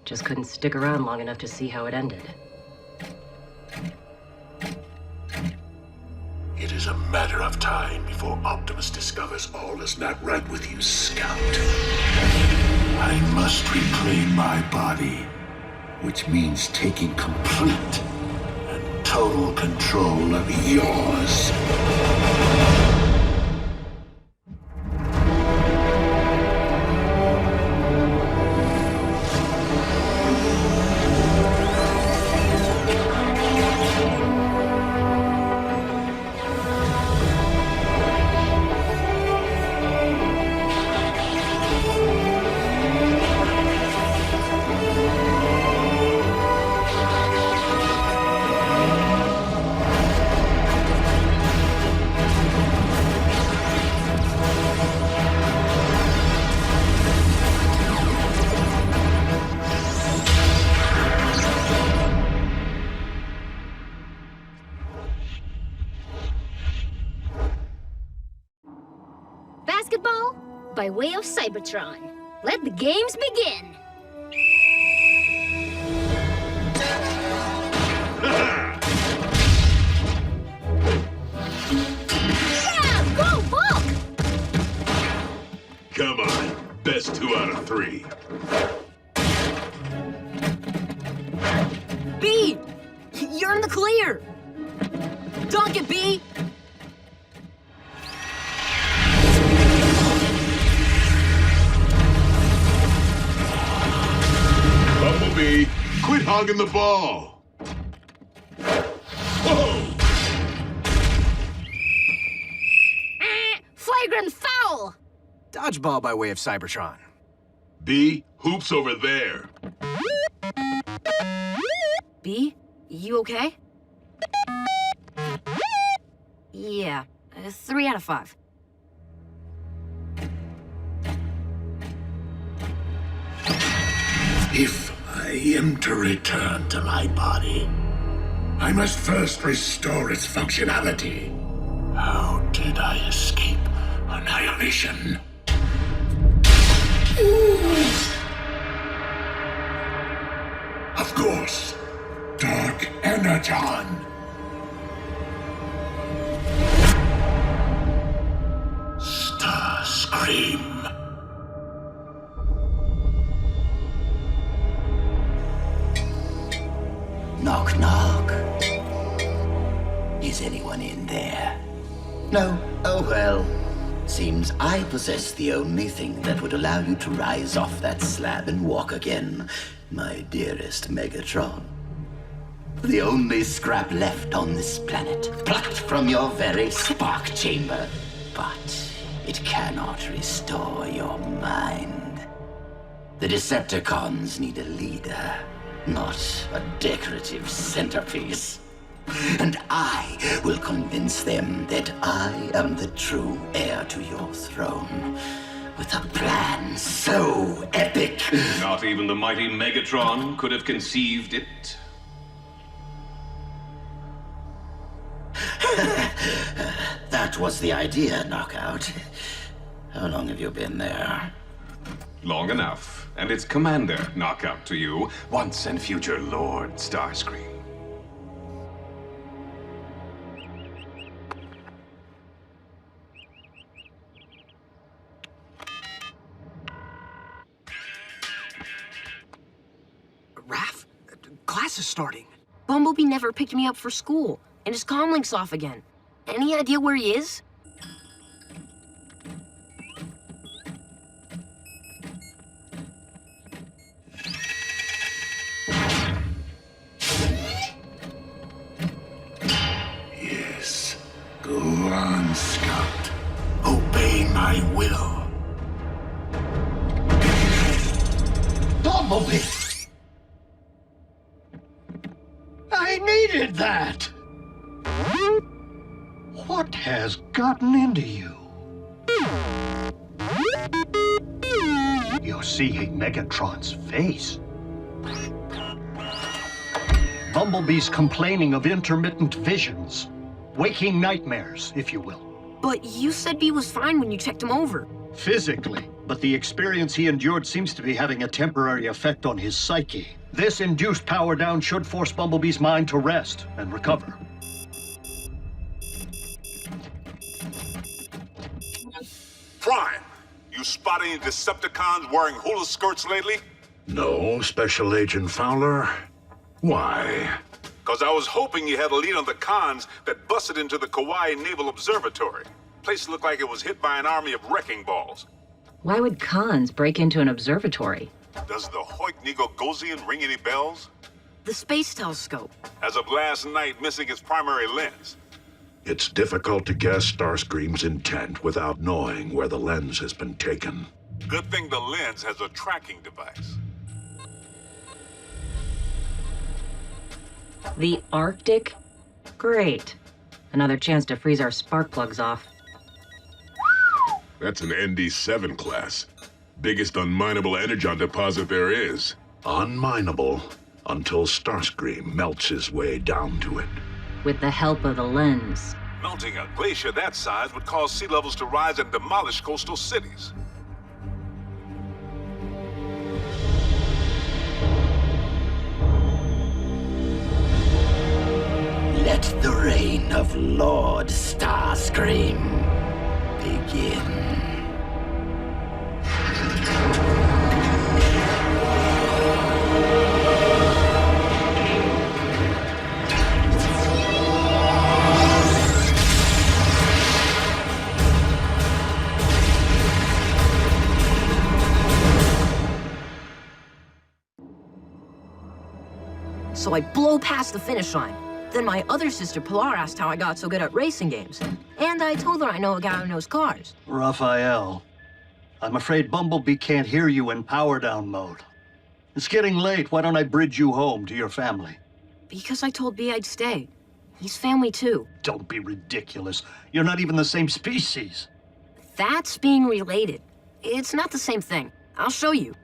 Just couldn't stick around long enough to see how it ended. It is a matter of time before Optimus discovers all is not right with you, Scout. I must reclaim my body, which means taking complete and total control of yours. Basketball by way of Cybertron. Let the games begin. Yeah, go Bulk! Come on, best 2 out of 3. B! You're in the clear! Dunk it, B! Bumblebee, quit hogging the ball! Whoa! Flagrant foul! Dodgeball by way of Cybertron. B, hoops over there. B, you okay? Yeah, 3 out of 5. If I am to return to my body, I must first restore its functionality. How did I escape annihilation? Of course, Dark Energon. Starscream. Knock, knock. Is anyone in there? No? Oh well. Seems I possess the only thing that would allow you to rise off that slab and walk again, my dearest Megatron. The only scrap left on this planet, plucked from your very spark chamber. But it cannot restore your mind. The Decepticons need a leader, not a decorative centerpiece. And I will convince them that I am the true heir to your throne, with a plan so epic. Not even the mighty Megatron could have conceived it. That was the idea, Knockout. How long have you been there? Long enough. And it's Commander Knockout to you, once and future Lord Starscream. Raph, class is starting. Bumblebee never picked me up for school, and his comlink's off again. Any idea where he is? Yes. Go on, Scout. Obey my will. Bumblebee! I needed that! What has gotten into you? You're seeing Megatron's face. Bumblebee's complaining of intermittent visions. Waking nightmares, if you will. But you said B was fine when you checked him over. Physically, but the experience he endured seems to be having a temporary effect on his psyche. This induced power down should force Bumblebee's mind to rest and recover. Prime, you spot any Decepticons wearing hula skirts lately? No, Special Agent Fowler. Why? Because I was hoping you had a lead on the cons that busted into the Kauai Naval Observatory. Place looked like it was hit by an army of wrecking balls. Why would cons break into an observatory? Does the Hoik-Negogosian ring any bells? The space telescope. As of last night, missing its primary lens. It's difficult to guess Starscream's intent without knowing where the lens has been taken. Good thing the lens has a tracking device. The Arctic? Great. Another chance to freeze our spark plugs off. That's an ND7 class. Biggest unminable Energon deposit there is. Unminable until Starscream melts his way down to it. With the help of the lens. Melting a glacier that size would cause sea levels to rise and demolish coastal cities. Let the reign of Lord Starscream begin. So I blow past the finish line. Then my other sister, Pilar, asked how I got so good at racing games. And I told her I know a guy who knows cars. Raphael, I'm afraid Bumblebee can't hear you in power down mode. It's getting late. Why don't I bridge you home to your family? Because I told B I'd stay. He's family too. Don't be ridiculous. You're not even the same species. That's being related. It's not the same thing. I'll show you.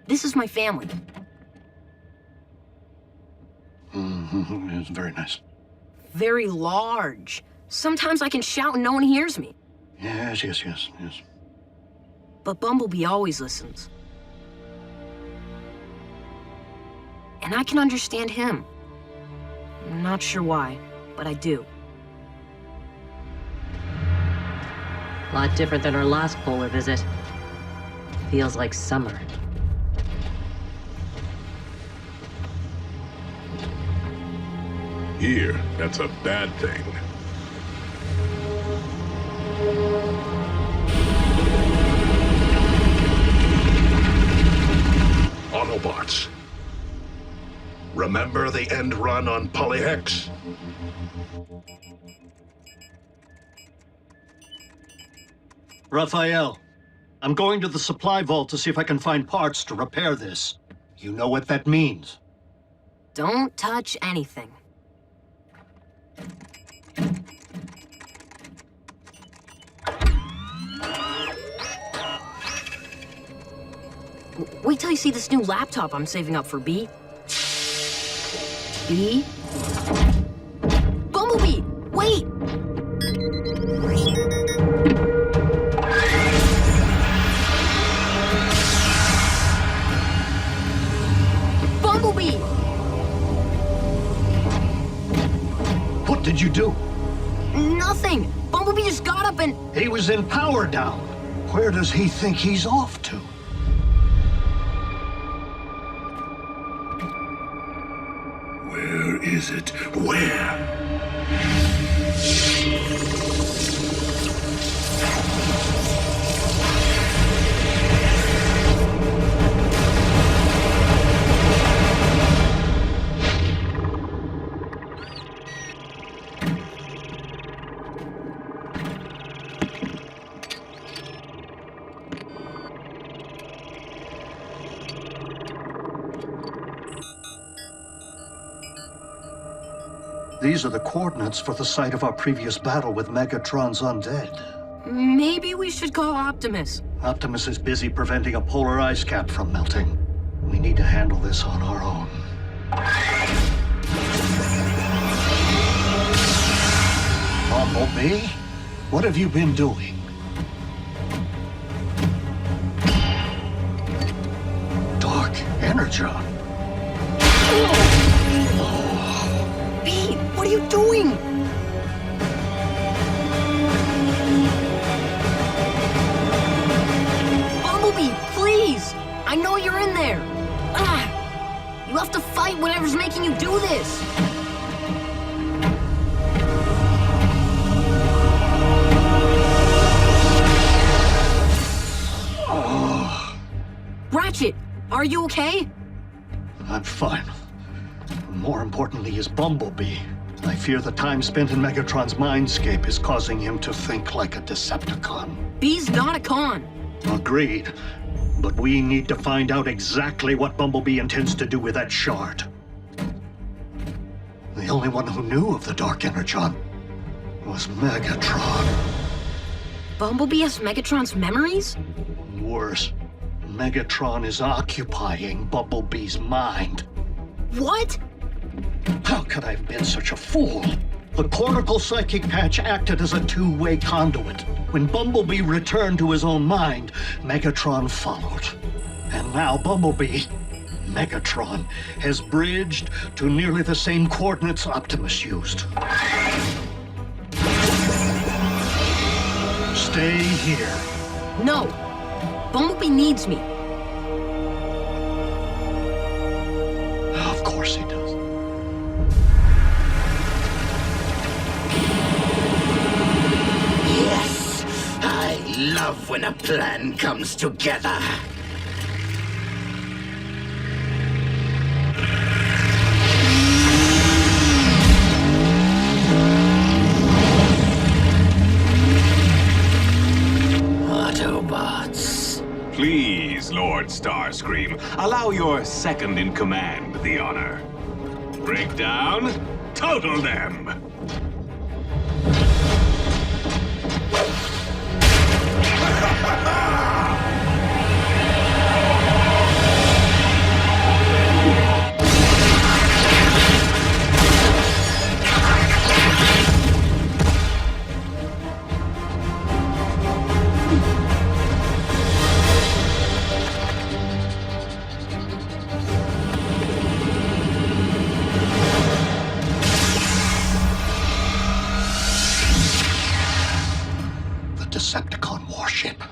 This is my family. It's very nice. Very large. Sometimes I can shout and no one hears me. Yes. But Bumblebee always listens. And I can understand him. I'm not sure why, but I do. A lot different than our last polar visit. Feels like summer. Here, that's a bad thing. Autobots. Remember the end run on Polyhex? Raphael, I'm going to the supply vault to see if I can find parts to repair this. You know what that means. Don't touch anything. Wait till you see this new laptop I'm saving up for B. B? Bumblebee! Wait! Bumblebee! What did you do? Nothing! Bumblebee just got up and... He was in power down. Where does he think he's off to? Where is it? Where? These are the coordinates for the site of our previous battle with Megatron's undead. Maybe we should call Optimus. Optimus is busy preventing a polar ice cap from melting. We need to handle this on our own. Bumblebee, what have you been doing? Dark Energon. Bee, what are you doing? Bumblebee, please! I know you're in there! You have to fight whatever's making you do this! Ratchet, are you okay? I'm fine. More importantly is Bumblebee. I fear the time spent in Megatron's mindscape is causing him to think like a Decepticon. Bee's not a con. Agreed. But we need to find out exactly what Bumblebee intends to do with that shard. The only one who knew of the Dark Energon was Megatron. Bumblebee has Megatron's memories? Worse, Megatron is occupying Bumblebee's mind. What? How could I have been such a fool? The cortical psychic patch acted as a two-way conduit. When Bumblebee returned to his own mind, Megatron followed. And now Bumblebee, Megatron, has bridged to nearly the same coordinates Optimus used. Stay here. No. Bumblebee needs me. Of course he does. Yes! I love when a plan comes together. Autobots. Please, Lord Starscream, allow your second-in-command the honor. Break down, total them! Decepticon warship.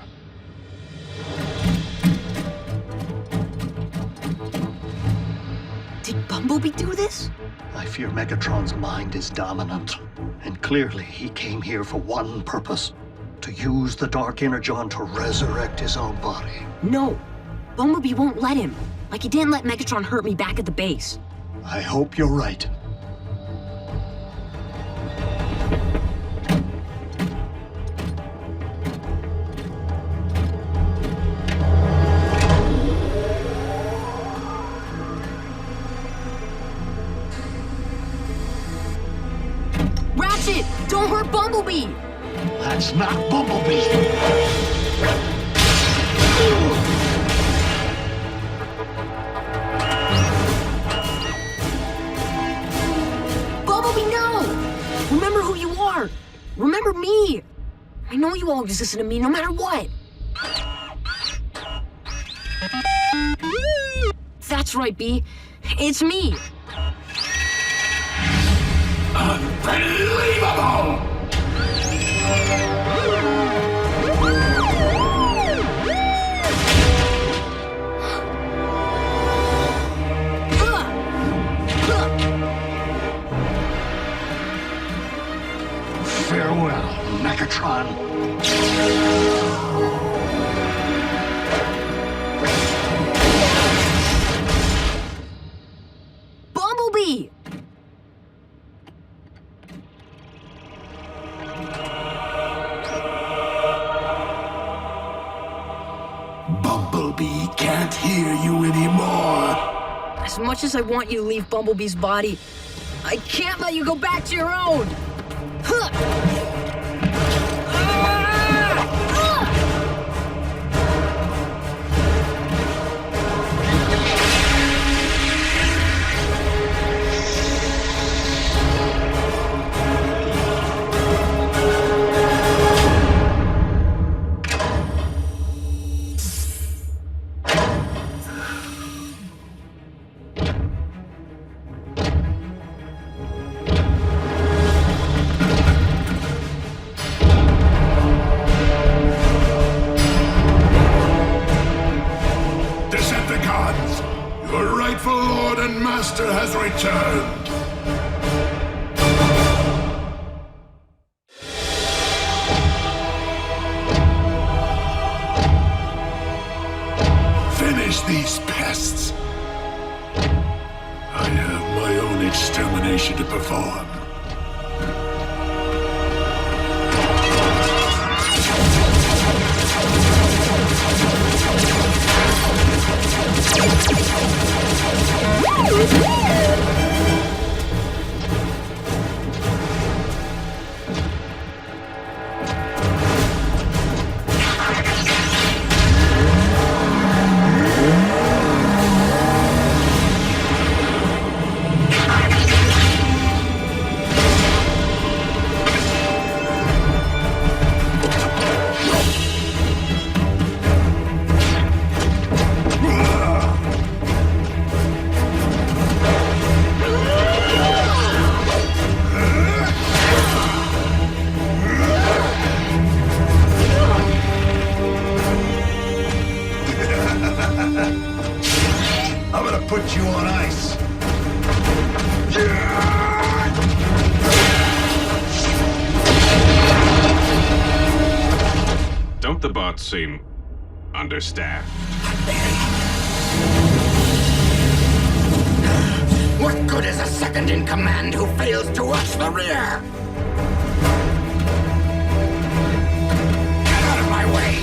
Did Bumblebee do this? I fear Megatron's mind is dominant. And clearly he came here for one purpose. To use the Dark Energon to resurrect his own body. No. Bumblebee won't let him. Like he didn't let Megatron hurt me back at the base. I hope you're right. Ratchet! Don't hurt Bumblebee! That's not Bumblebee! Bumblebee, no! Remember who you are! Remember me! I know you always listen to me no matter what! That's right, Bee. It's me! Unbelievable! Farewell, Megatron. Bumblebee! Bumblebee can't hear you anymore. As much as I want you to leave Bumblebee's body, I can't let you go back to your own! Huh. Grandmaster has returned! Finish these pests! I have my own extermination to perform. Put you on ice. Don't the bots seem understaffed? What good is a second in command who fails to watch the rear? Get out of my way!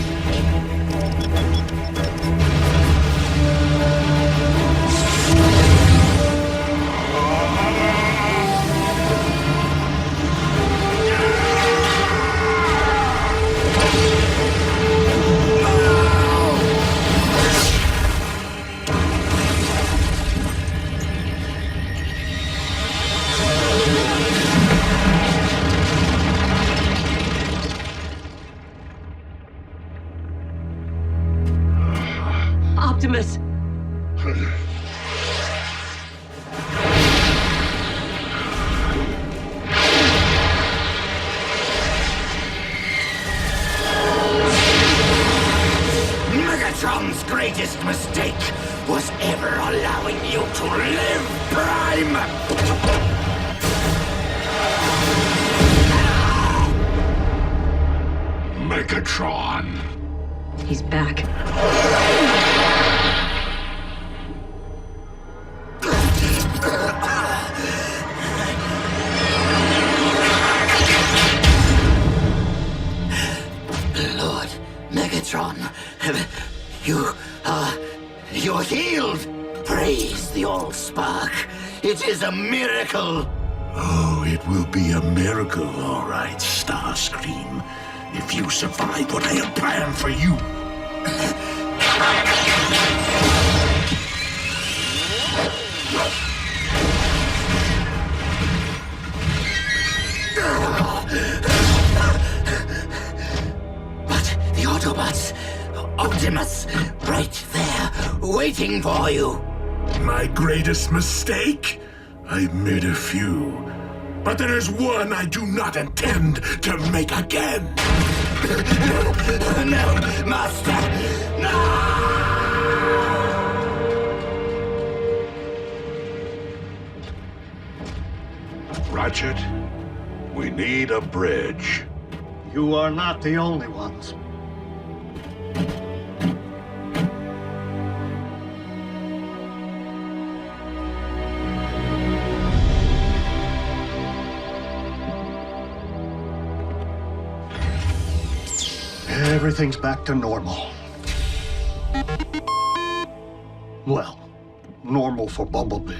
Optimus! Megatron's greatest mistake was ever allowing you to live, Prime! Megatron. He's back. Lord Megatron, you're healed! Praise the Allspark. It is a miracle! Oh, it will be a miracle, all right, Starscream. If you survive what I have planned for you. But the Autobots, Optimus, right there, waiting for you. My greatest mistake? I've made a few. But there is one I do not intend to make again. No, Master! No! Ratchet, we need a bridge. You are not the only ones. Everything's back to normal. Well, normal for Bumblebee.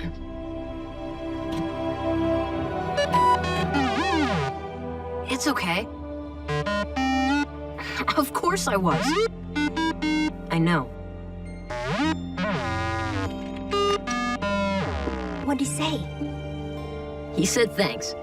It's okay. Of course I was. I know. What'd he say? He said thanks.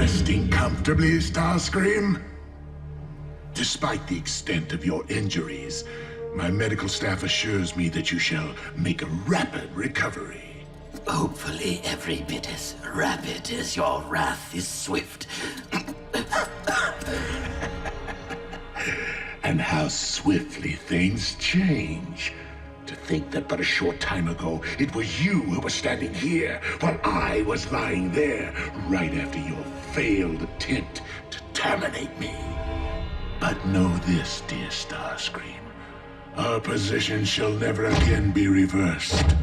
Resting comfortably, Starscream? Despite the extent of your injuries, my medical staff assures me that you shall make a rapid recovery. Hopefully every bit as rapid as your wrath is swift. And how swiftly things change. To think that but a short time ago, it was you who was standing here, while I was lying there, right after your failed attempt to terminate me. But know this, dear Starscream. Our position shall never again be reversed.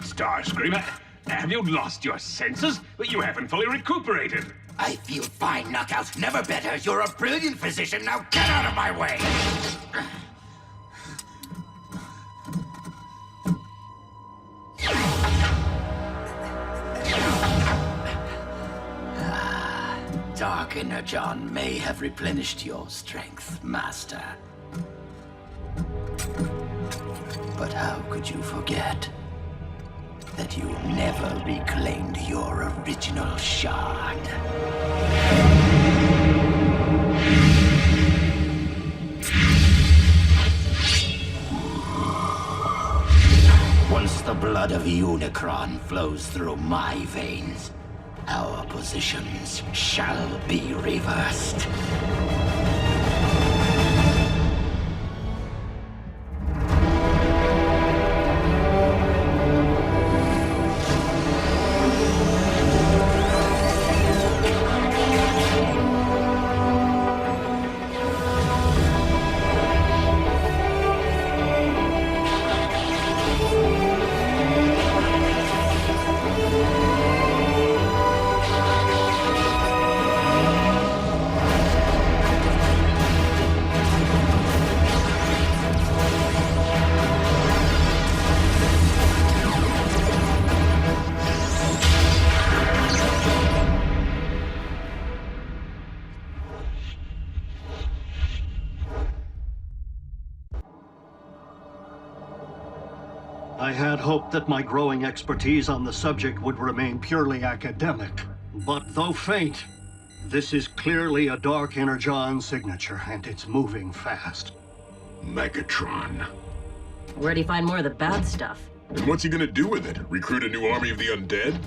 Starscream, have you lost your senses? You haven't fully recuperated. I feel fine, Knockout. Never better. You're a brilliant physician. Now get out of my way! Dark Energon may have replenished your strength, Master. But how could you forget that you never reclaimed your original shard? Once the blood of Unicron flows through my veins, our positions shall be reversed. I had hoped that my growing expertise on the subject would remain purely academic. But though faint, this is clearly a Dark Energon signature, and it's moving fast. Megatron. Where'd he find more of the bad stuff? And what's he gonna do with it? Recruit a new army of the undead?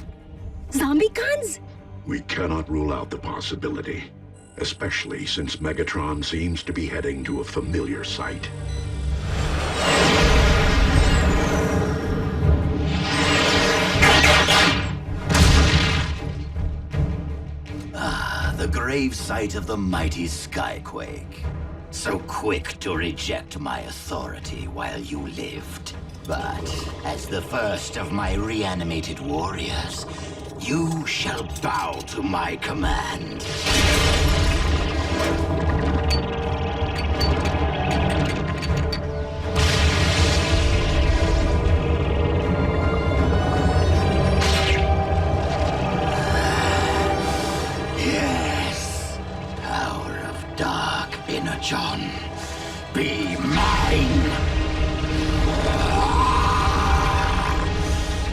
Zombie guns? We cannot rule out the possibility, especially since Megatron seems to be heading to a familiar site. The grave site of the mighty Skyquake. So quick to reject my authority while you lived. But as the first of my reanimated warriors, you shall bow to my command. Energon, be mine!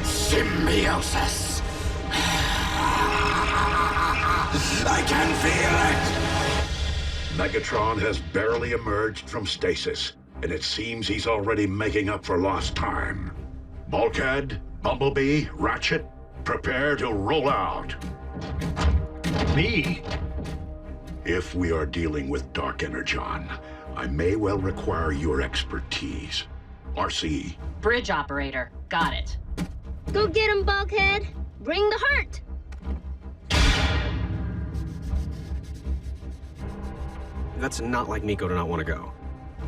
Symbiosis! I can feel it! Megatron has barely emerged from stasis, and it seems he's already making up for lost time. Bulkhead, Bumblebee, Ratchet, prepare to roll out. Me? If we are dealing with Dark Energon, I may well require your expertise. RC. Bridge operator. Got it. Go get him, Bulkhead. Bring the heart. That's not like Nico to not want to go.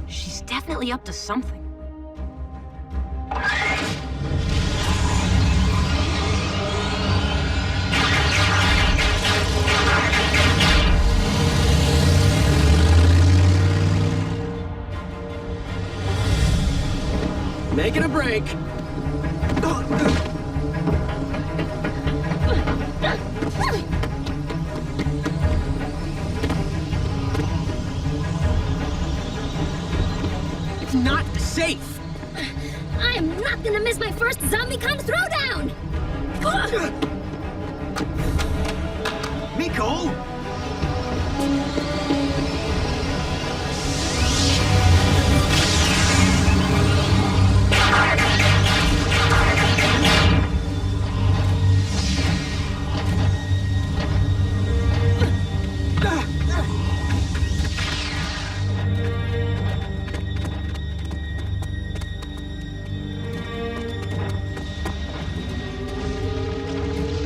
She's definitely up to something. Making a break. It's not safe! I am not gonna miss my first ZombieCon throwdown! Miko!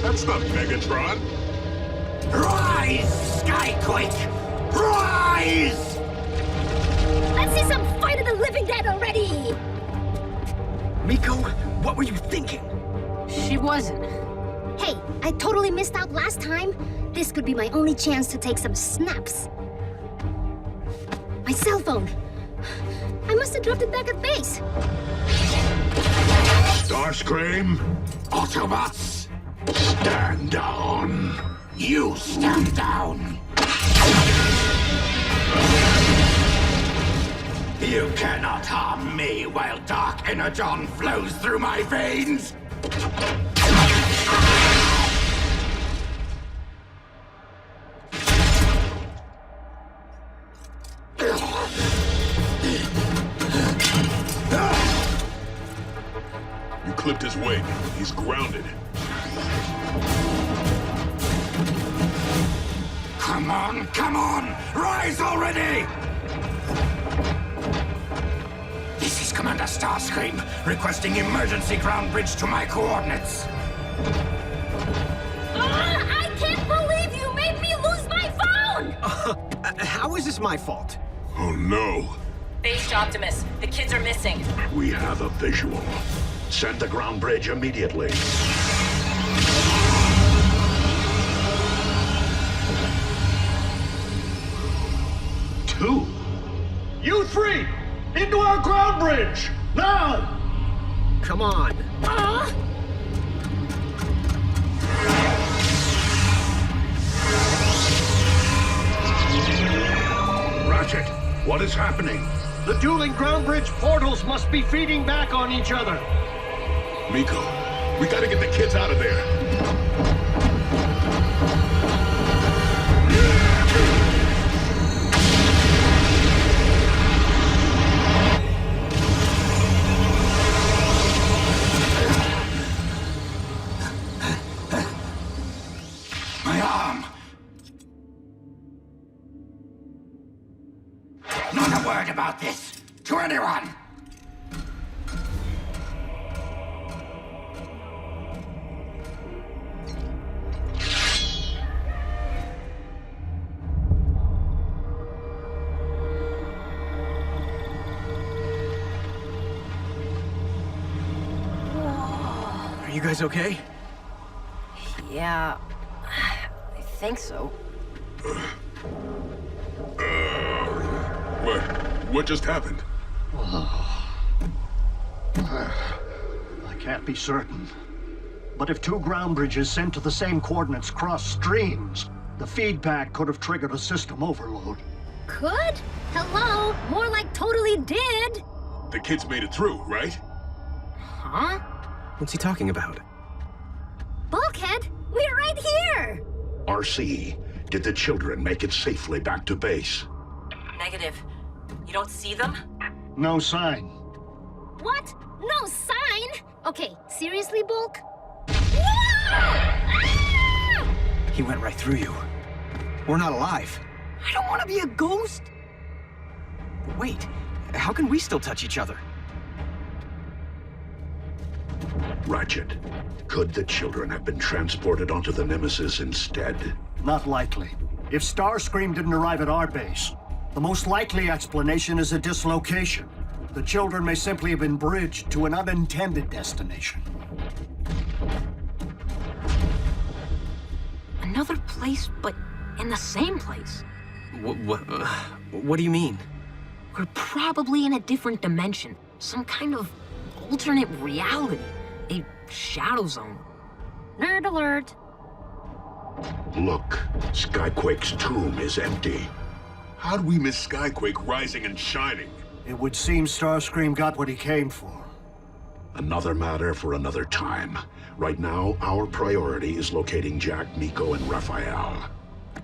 That's not Megatron. Rise, Skyquake! Rise! Let's see some Fight of the Living Dead already! Miko, what were you thinking? She wasn't. Hey, I totally missed out last time. This could be my only chance to take some snaps. My cell phone. I must have dropped it back at base. Starscream, Autobots, stand down. you stand down. You cannot harm me while dark Energon flows through my veins. You clipped his wing. He's grounded. Come on, come on! Rise already! This is Commander Starscream, requesting emergency ground bridge to my coordinates. I can't believe you made me lose my phone! How is this my fault? Oh no. Base to Optimus. The kids are missing. We have a visual. Send the ground bridge immediately. Two. You three! Into our ground bridge! Now! Come on. Ratchet, what is happening? The dueling ground bridge portals must be feeding back on each other. Miko, we gotta get the kids out of there. My arm! Not a word about this to anyone! Are you guys okay? Yeah, I think so. What just happened? I can't be certain. But if two ground bridges sent to the same coordinates cross streams, the feedback could have triggered a system overload. Could? Hello? More like totally did. The kids made it through, right? Huh? What's he talking about? Bulkhead, we're right here! RC, did the children make it safely back to base? Negative. You don't see them? No sign. What? No sign? Okay, seriously, Bulk? He went right through you. We're not alive. I don't want to be a ghost. But wait, how can we still touch each other? Ratchet, could the children have been transported onto the Nemesis instead? Not likely. If Starscream didn't arrive at our base, the most likely explanation is a dislocation. The children may simply have been bridged to an unintended destination. Another place, but in the same place. What do you mean? We're probably in a different dimension. Some kind of alternate reality. A shadow zone. Nerd alert. Look, Skyquake's tomb is empty. How'd we miss Skyquake rising and shining? It would seem Starscream got what he came for. Another matter for another time. Right now, our priority is locating Jack, Nico, and Raphael.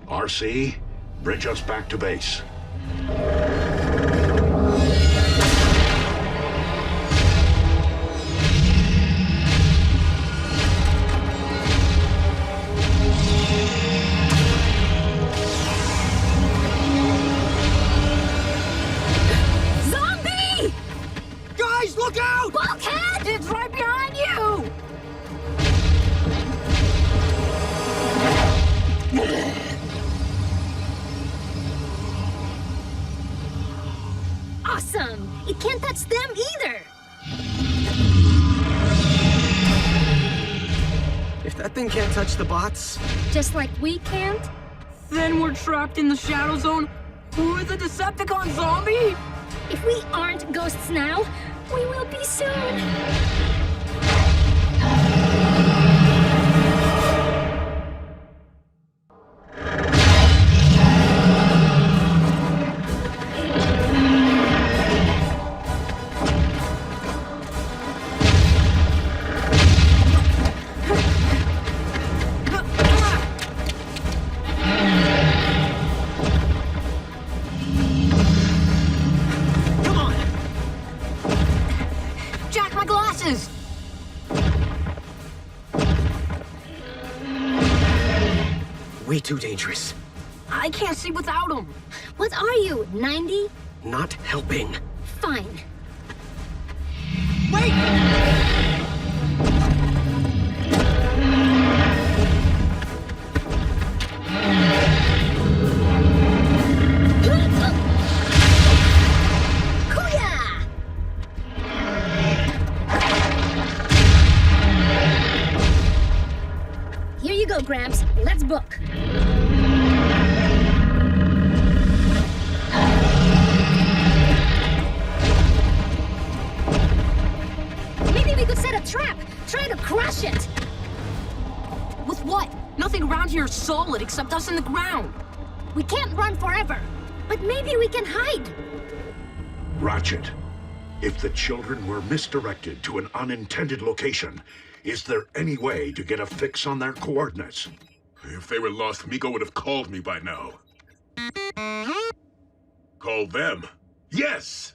RC, bridge us back to base. Zombie! Guys, look out! Bulkhead! It's right behind you! Awesome! It can't touch them either! If that thing can't touch the bots... Just like we can't? Then we're trapped in the Shadow Zone with the Decepticon zombie? If we aren't ghosts now, we will be soon! Jack, my glasses! Way too dangerous. I can't see without them. What are you, 90? Not helping. Fine. Wait! Kuya! Here you go, Gramps. Let's book. Maybe we could set a trap. Try to crush it. With what? Nothing around here is solid except us in the ground. We can't run forever. But maybe we can hide. Ratchet, if the children were misdirected to an unintended location, is there any way to get a fix on their coordinates? If they were lost, Miko would have called me by now. Call them? Yes!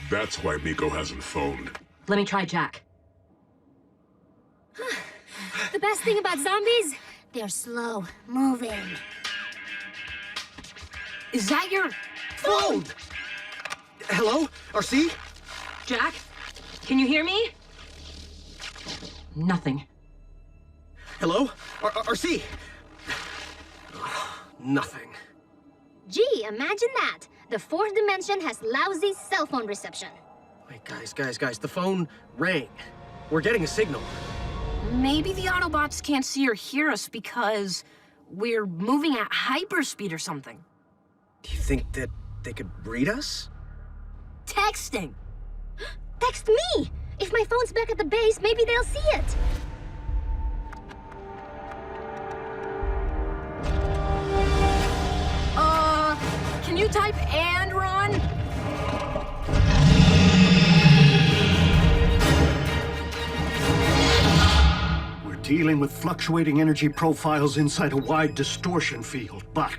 That's why Miko hasn't phoned. Let me try Jack. The best thing about zombies? They're slow moving. Is that your phone? Hello? RC? Jack? Can you hear me? Nothing. Hello? RC? Nothing. Gee, imagine that. The fourth dimension has lousy cell phone reception. Wait, guys, the phone rang. We're getting a signal. Maybe the Autobots can't see or hear us because we're moving at hyperspeed or something. Do you think that they could read us? Texting! Text me! If my phone's back at the base, maybe they'll see it. Can you type and run? We're dealing with fluctuating energy profiles inside a wide distortion field, but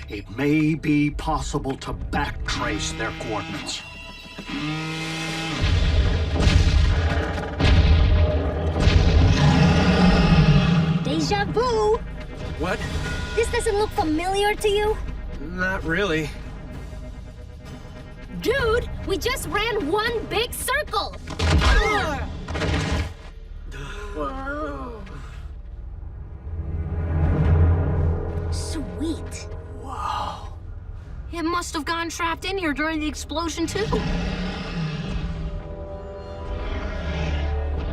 it may be possible to backtrace their coordinates. Deja vu! What? This doesn't look familiar to you? Not really. Dude, we just ran one big circle! Whoa. Sweet. Whoa. It must have gotten trapped in here during the explosion, too.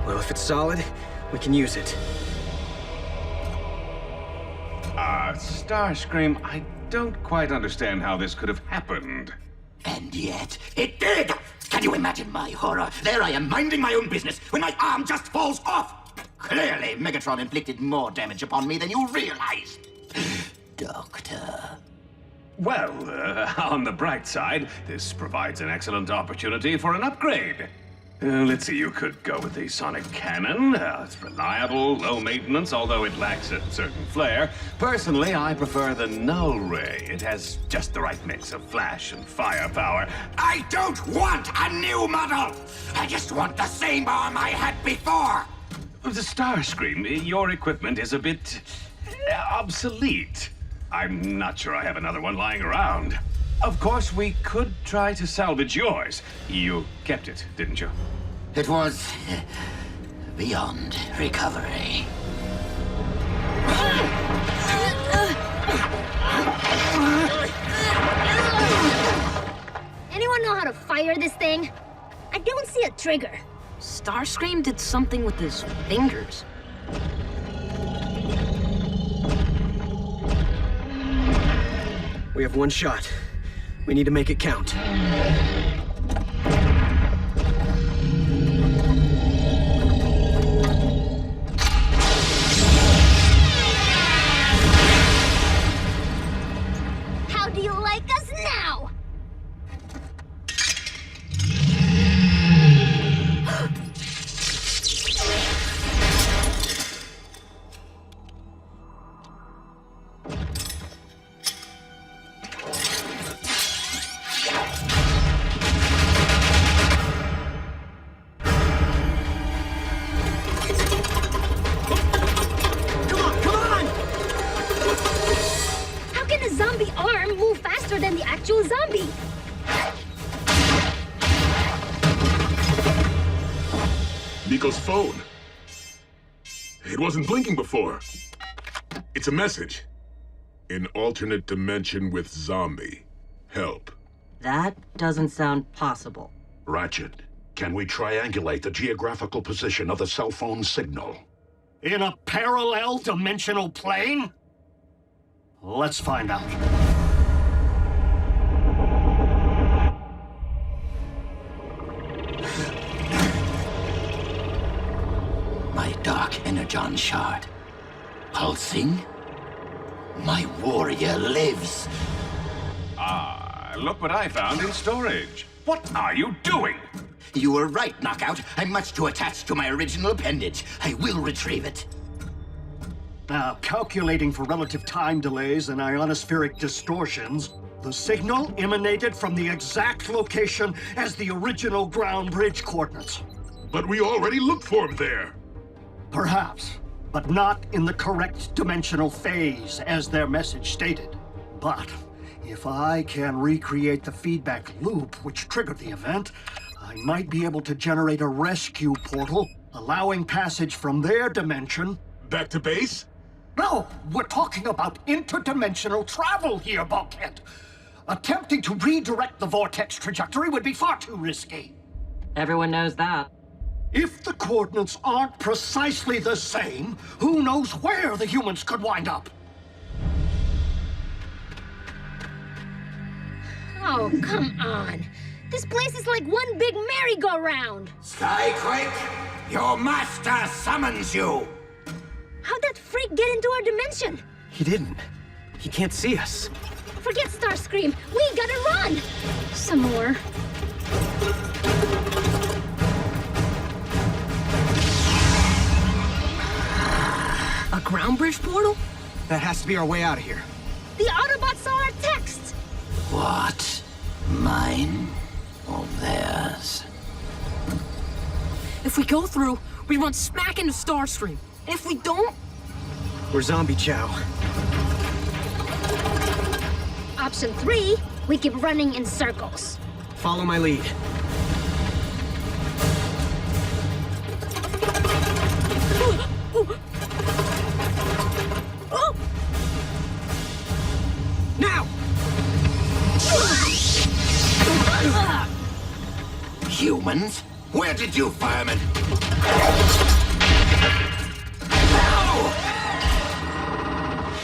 Well, if it's solid, we can use it. Starscream, I don't quite understand how this could have happened. And yet, it did! Can you imagine my horror? There I am, minding my own business, when my arm just falls off! Clearly, Megatron inflicted more damage upon me than you realize. Doctor. Well, on the bright side, this provides an excellent opportunity for an upgrade. Let's see, you could go with the sonic cannon. It's reliable, low maintenance, although it lacks a certain flair. Personally, I prefer the null ray. It has just the right mix of flash and firepower. I don't want a new model! I just want the same arm I had before! The Starscream, your equipment is a bit obsolete. I'm not sure I have another one lying around. Of course, we could try to salvage yours. You kept it, didn't you? It was beyond recovery. Anyone know how to fire this thing? I don't see a trigger. Starscream did something with his fingers. We have one shot. We need to make it count. How do you like us now? Than the actual zombie. Nico's phone. It wasn't blinking before. It's a message. An alternate dimension with zombie. Help. That doesn't sound possible. Ratchet, can we triangulate the geographical position of the cell phone signal? In a parallel dimensional plane? Let's find out. My dark Energon shard. Pulsing? My warrior lives. Look what I found in storage. What are you doing? You were right, Knockout. I'm much too attached to my original appendage. I will retrieve it. Now, calculating for relative time delays and ionospheric distortions, the signal emanated from the exact location as the original ground bridge coordinates. But we already looked for him there. Perhaps, but not in the correct dimensional phase, as their message stated. But if I can recreate the feedback loop which triggered the event, I might be able to generate a rescue portal, allowing passage from their dimension... Back to base? No, we're talking about interdimensional travel here, Bulkhead. Attempting to redirect the vortex trajectory would be far too risky. Everyone knows that. If the coordinates aren't precisely the same, who knows where the humans could wind up? Oh, come on. This place is like one big merry-go-round. Skyquake, your master summons you. How'd that freak get into our dimension? He didn't. He can't see us. Forget Starscream. We gotta run! Some more. A ground bridge portal? That has to be our way out of here. The Autobots saw our text! What? Mine or theirs? If we go through, we run smack into Starscream. And if we don't... We're zombie chow. Option 3, we keep running in circles. Follow my lead. Now! Humans? Where did you firemen? No!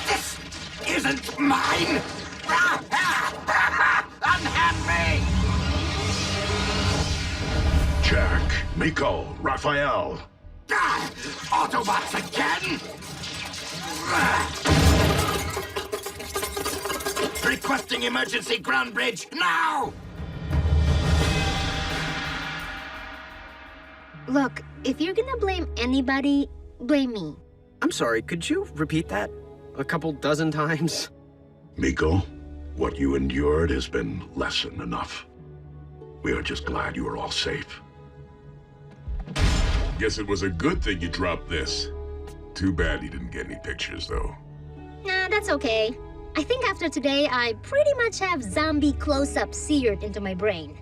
This isn't mine! Unhand me! Jack, Miko, Raphael. Autobots again? Requesting emergency ground bridge now! Look, if you're gonna blame anybody, blame me. I'm sorry, could you repeat that a couple dozen times? Miko, what you endured has been lesson enough. We are just glad you are all safe. Guess it was a good thing you dropped this. Too bad he didn't get any pictures, though. Nah, that's okay. I think after today, I pretty much have zombie close-up seared into my brain.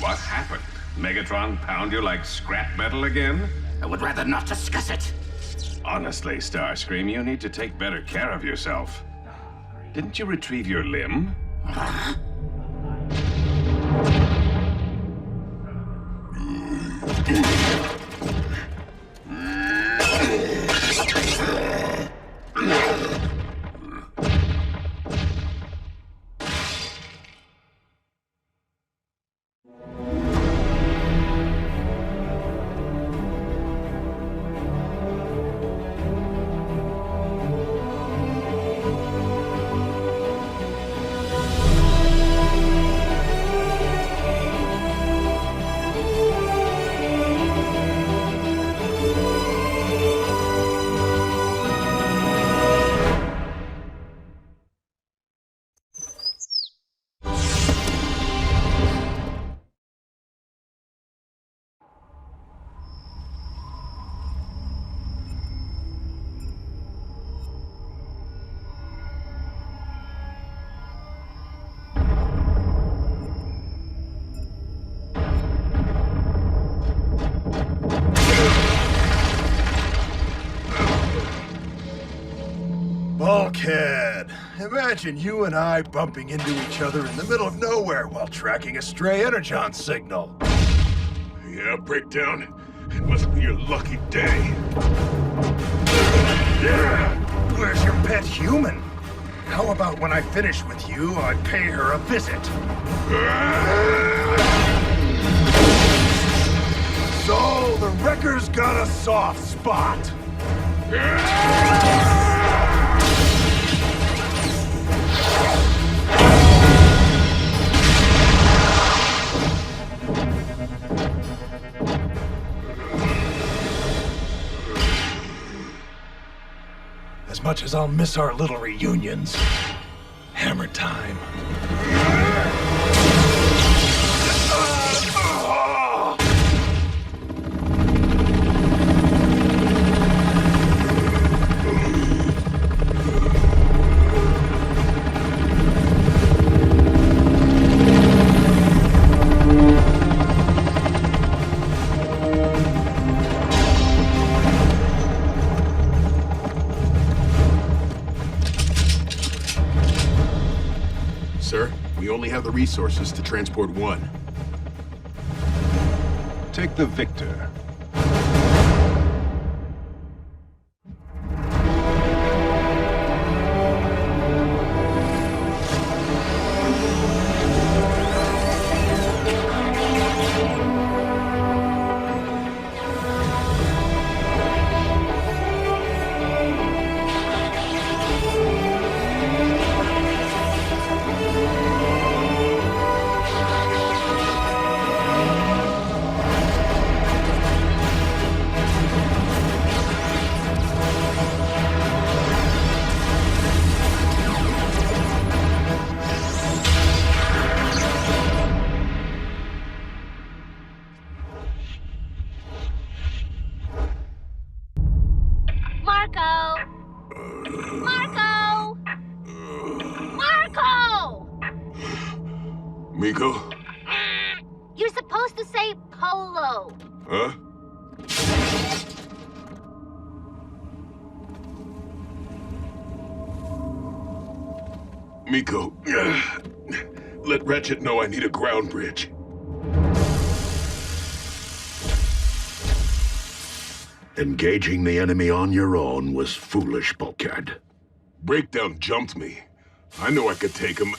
What happened? Megatron pound you like scrap metal again? I would rather not discuss it. Honestly, Starscream, you need to take better care of yourself. Didn't you retrieve your limb? Bulkhead! Imagine you and I bumping into each other in the middle of nowhere while tracking a stray Energon signal. Yeah, Breakdown. It must be your lucky day. Where's your pet human? How about when I finish with you, I pay her a visit? So, the Wrecker's got a soft spot. As much as I'll miss our little reunions, hammer time. Sir, we only have the resources to transport one. Take the Victor. Miko? You're supposed to say Polo. Huh? Miko, let Ratchet know I need a ground bridge. Engaging the enemy on your own was foolish, Bulkhead. Breakdown jumped me. I knew I could take him.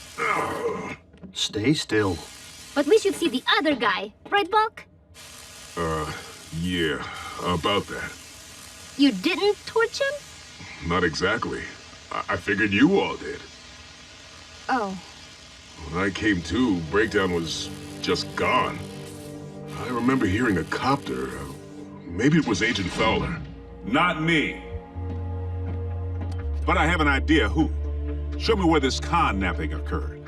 Stay still. But we should see the other guy, right, Bulk? Yeah, about that. You didn't torch him? Not exactly. I figured you all did. Oh. When I came to, Breakdown was just gone. I remember hearing a copter. Maybe it was Agent Fowler. Not me. But I have an idea who. Show me where this napping occurred.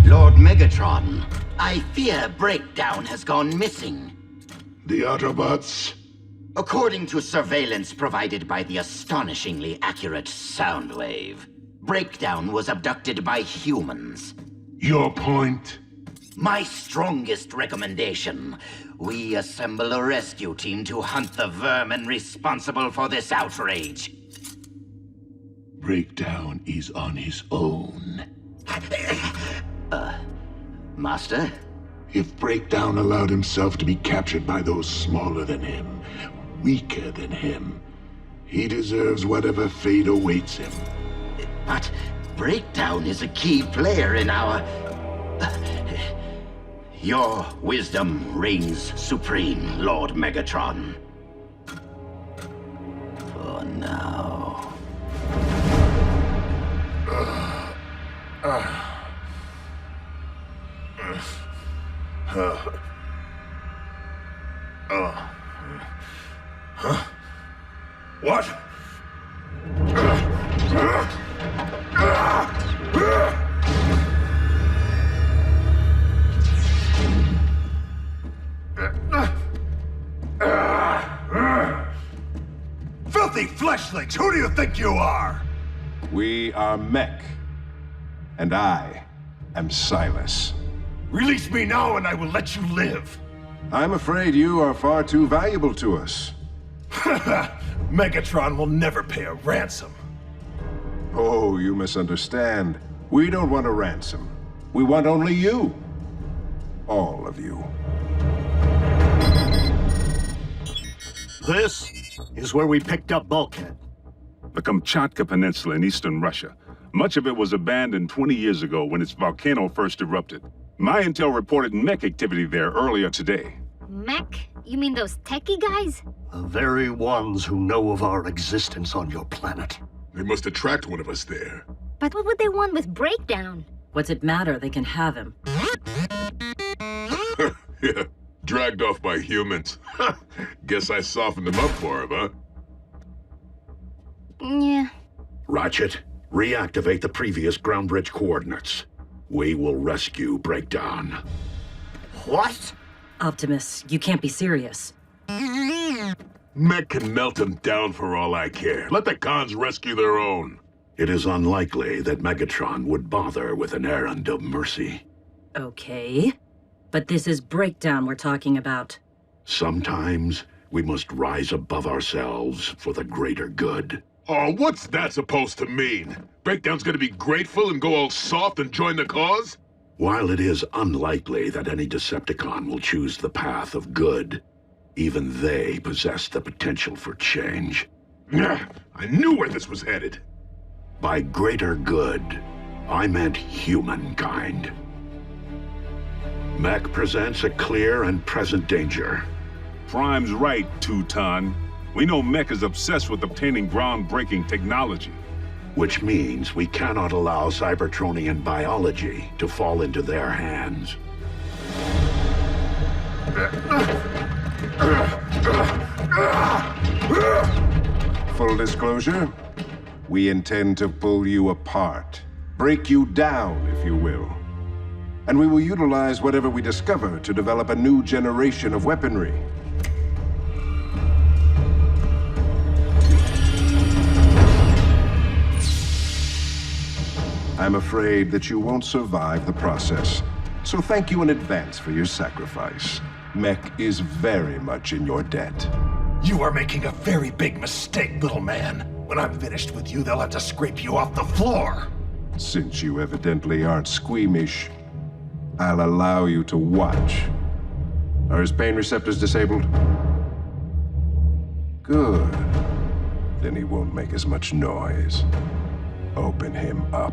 Lord Megatron, I fear Breakdown has gone missing. The Autobots? According to surveillance provided by the astonishingly accurate Soundwave, Breakdown was abducted by humans. Your point? My strongest recommendation. We assemble a rescue team to hunt the vermin responsible for this outrage. Breakdown is on his own. Master? If Breakdown allowed himself to be captured by those smaller than him, weaker than him, he deserves whatever fate awaits him. But Breakdown is a key player in our... Your wisdom reigns supreme, Lord Megatron. For now. Huh? What? Filthy fleshlings! Who do you think you are? We are Mech. And I am Silas. Release me now and I will let you live. I'm afraid you are far too valuable to us. Megatron will never pay a ransom. Oh, you misunderstand. We don't want a ransom. We want only you. All of you. This is where we picked up Bulkhead. The Kamchatka Peninsula in eastern Russia. Much of it was abandoned 20 years ago when its volcano first erupted. My intel reported mech activity there earlier today. Mech? You mean those techie guys? The very ones who know of our existence on your planet. They must attract one of us there. But what would they want with Breakdown? What's it matter? They can have him. Yeah, dragged off by humans. Guess I softened him up for him, huh? Yeah. Ratchet, reactivate the previous ground bridge coordinates. We will rescue Breakdown. What? Optimus, you can't be serious. Mech can melt him down for all I care. Let the cons rescue their own. It is unlikely that Megatron would bother with an errand of mercy. Okay. But this is Breakdown we're talking about. Sometimes we must rise above ourselves for the greater good. Oh, what's that supposed to mean? Breakdown's gonna be grateful and go all soft and join the cause? While it is unlikely that any Decepticon will choose the path of good, even they possess the potential for change. I knew where this was headed. By greater good, I meant humankind. Mech presents a clear and present danger. Prime's right, Two-Ton. We know Mech is obsessed with obtaining groundbreaking technology. Which means we cannot allow Cybertronian biology to fall into their hands. Full disclosure, we intend to pull you apart. Break you down, if you will. And we will utilize whatever we discover to develop a new generation of weaponry. I'm afraid that you won't survive the process. So thank you in advance for your sacrifice. Mech is very much in your debt. You are making a very big mistake, little man. When I'm finished with you, they'll have to scrape you off the floor. Since you evidently aren't squeamish, I'll allow you to watch. Are his pain receptors disabled? Good. Then he won't make as much noise. Open him up.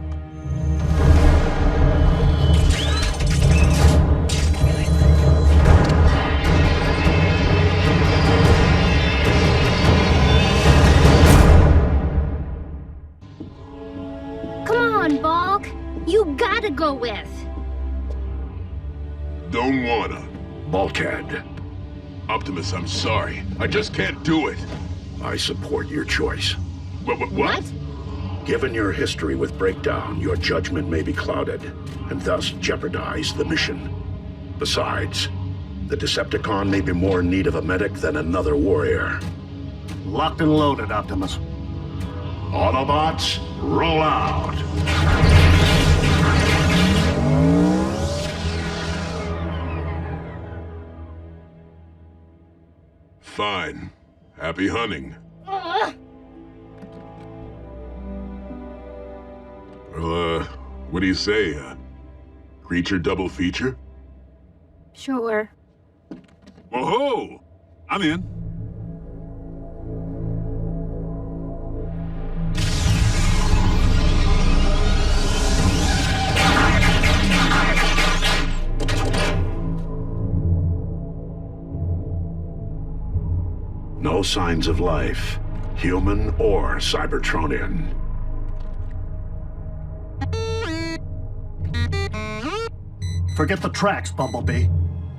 don't wanna. Bulkhead. Optimus, I'm sorry. I just can't do it. I support your choice. What? Given your history with Breakdown, your judgment may be clouded, and thus jeopardize the mission. Besides, the Decepticon may be more in need of a medic than another warrior. Locked and loaded, Optimus. Autobots, roll out! Fine. Happy hunting. Well, what do you say? Creature double feature? Sure. Whoa-ho! I'm in. No signs of life, human or Cybertronian. Forget the tracks, Bumblebee.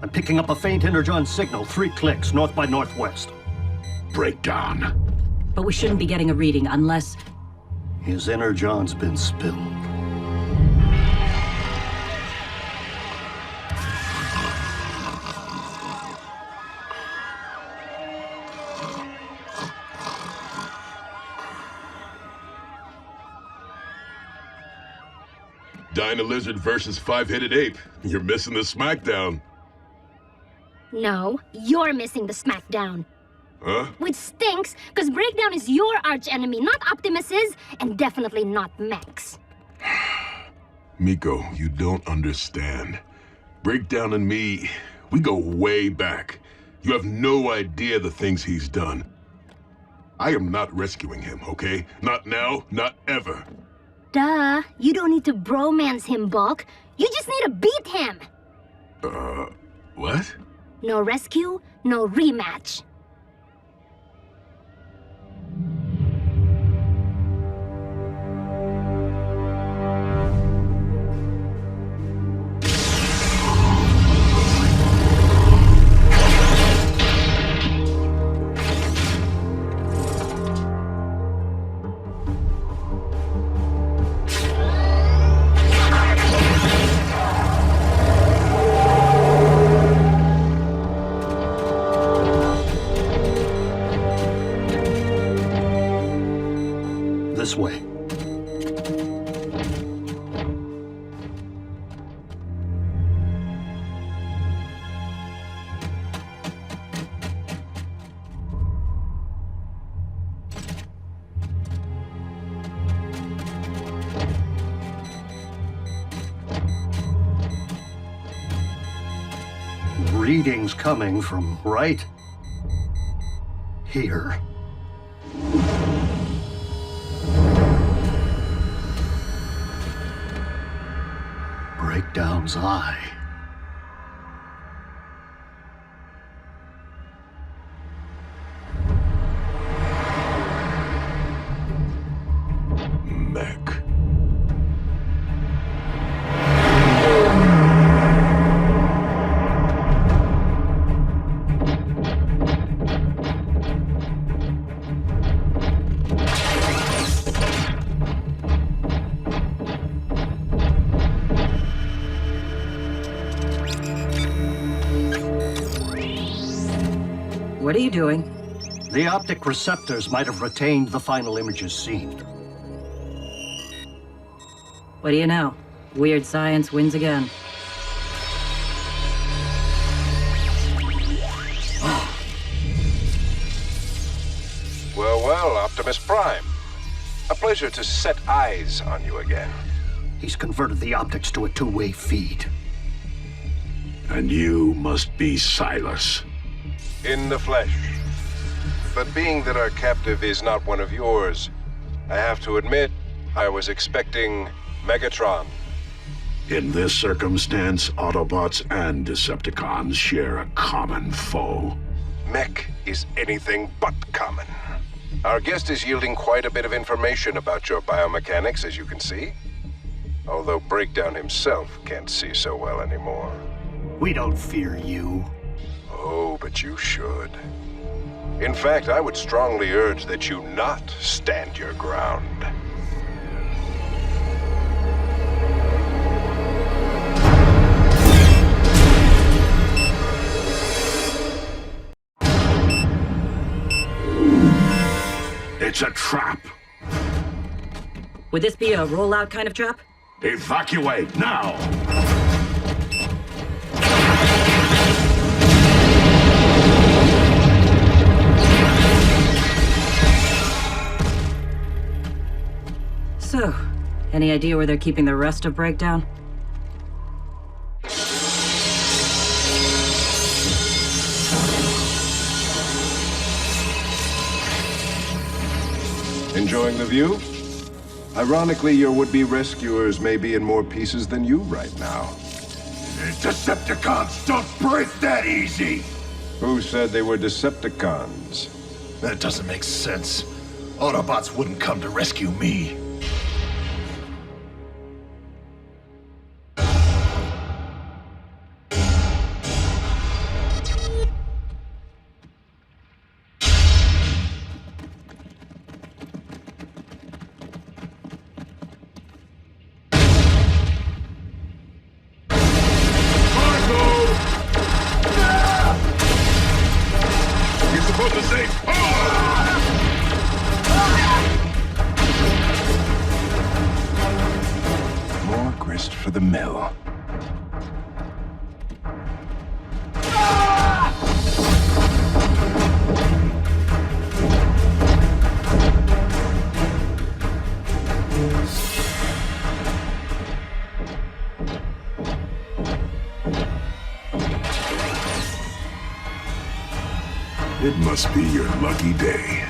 I'm picking up a faint Energon signal, 3 clicks, north by northwest. Breakdown. But we shouldn't be getting a reading unless... His Energon's been spilled. Dyna Lizard versus 5-headed ape. You're missing the smackdown. No, you're missing the smackdown. Huh? Which stinks, because Breakdown is your arch-enemy, not Optimus's, and definitely not Mech's. Miko, you don't understand. Breakdown and me, we go way back. You have no idea the things he's done. I am not rescuing him, okay? Not now, not ever. Duh, you don't need to bromance him, Bulk. You just need to beat him. What? No rescue, no rematch. This way. Readings coming from right here. Breakdown's eye. Mech. What are you doing? The optic receptors might have retained the final images seen. What do you know? Weird science wins again. Well, Optimus Prime. A pleasure to set eyes on you again. He's converted the optics to a two-way feed. And you must be Silas. In the flesh. But being that our captive is not one of yours, I have to admit, I was expecting Megatron. In this circumstance, Autobots and Decepticons share a common foe. Mech is anything but common. Our guest is yielding quite a bit of information about your biomechanics, as you can see. Although Breakdown himself can't see so well anymore. We don't fear you. Oh, but you should. In fact, I would strongly urge that you not stand your ground. It's a trap. Would this be a rollout kind of trap? Evacuate now! So, any idea where they're keeping the rest of Breakdown? Enjoying the view? Ironically, your would-be rescuers may be in more pieces than you right now. Decepticons don't break that easy! Who said they were Decepticons? That doesn't make sense. Autobots wouldn't come to rescue me. More grist for the mill. It must be your lucky day.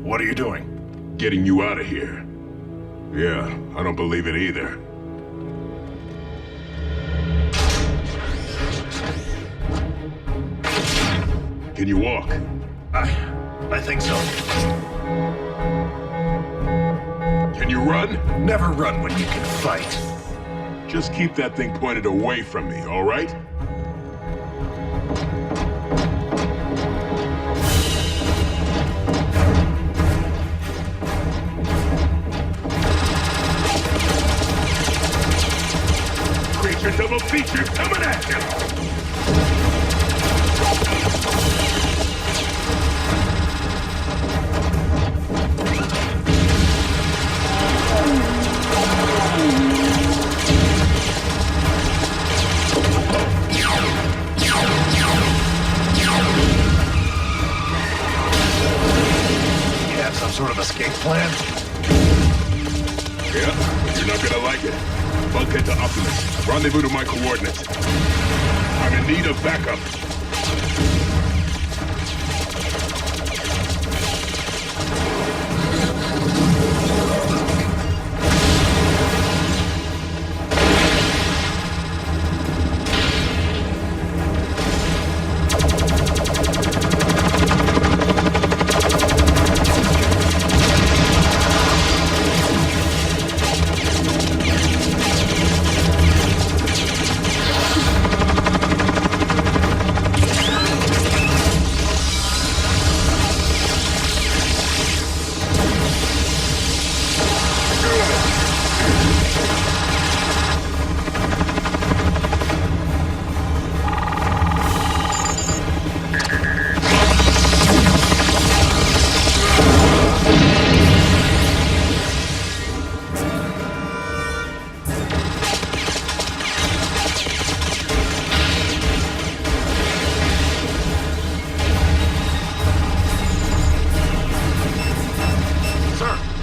What are you doing? Getting you out of here. Yeah, I don't believe it either. Can you walk? I think so. Can you run? Never run when you can fight. Just keep that thing pointed away from me, all right? Creature double feature coming at you! Sort of escape plan? Yeah, but you're not gonna like it. Bulkhead to Optimus. Rendezvous to my coordinates. I'm in need of backup.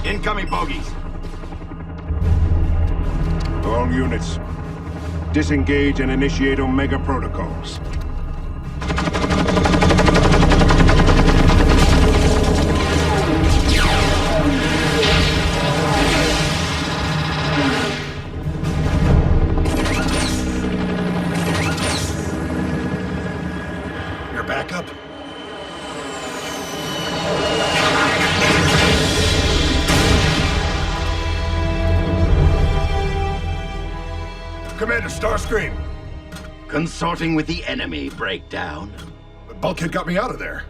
Incoming bogies. All units, disengage and initiate Omega protocols. You're back. backup? Commander Starscream! Consorting with the enemy, Breakdown. Bulkhead got me out of there.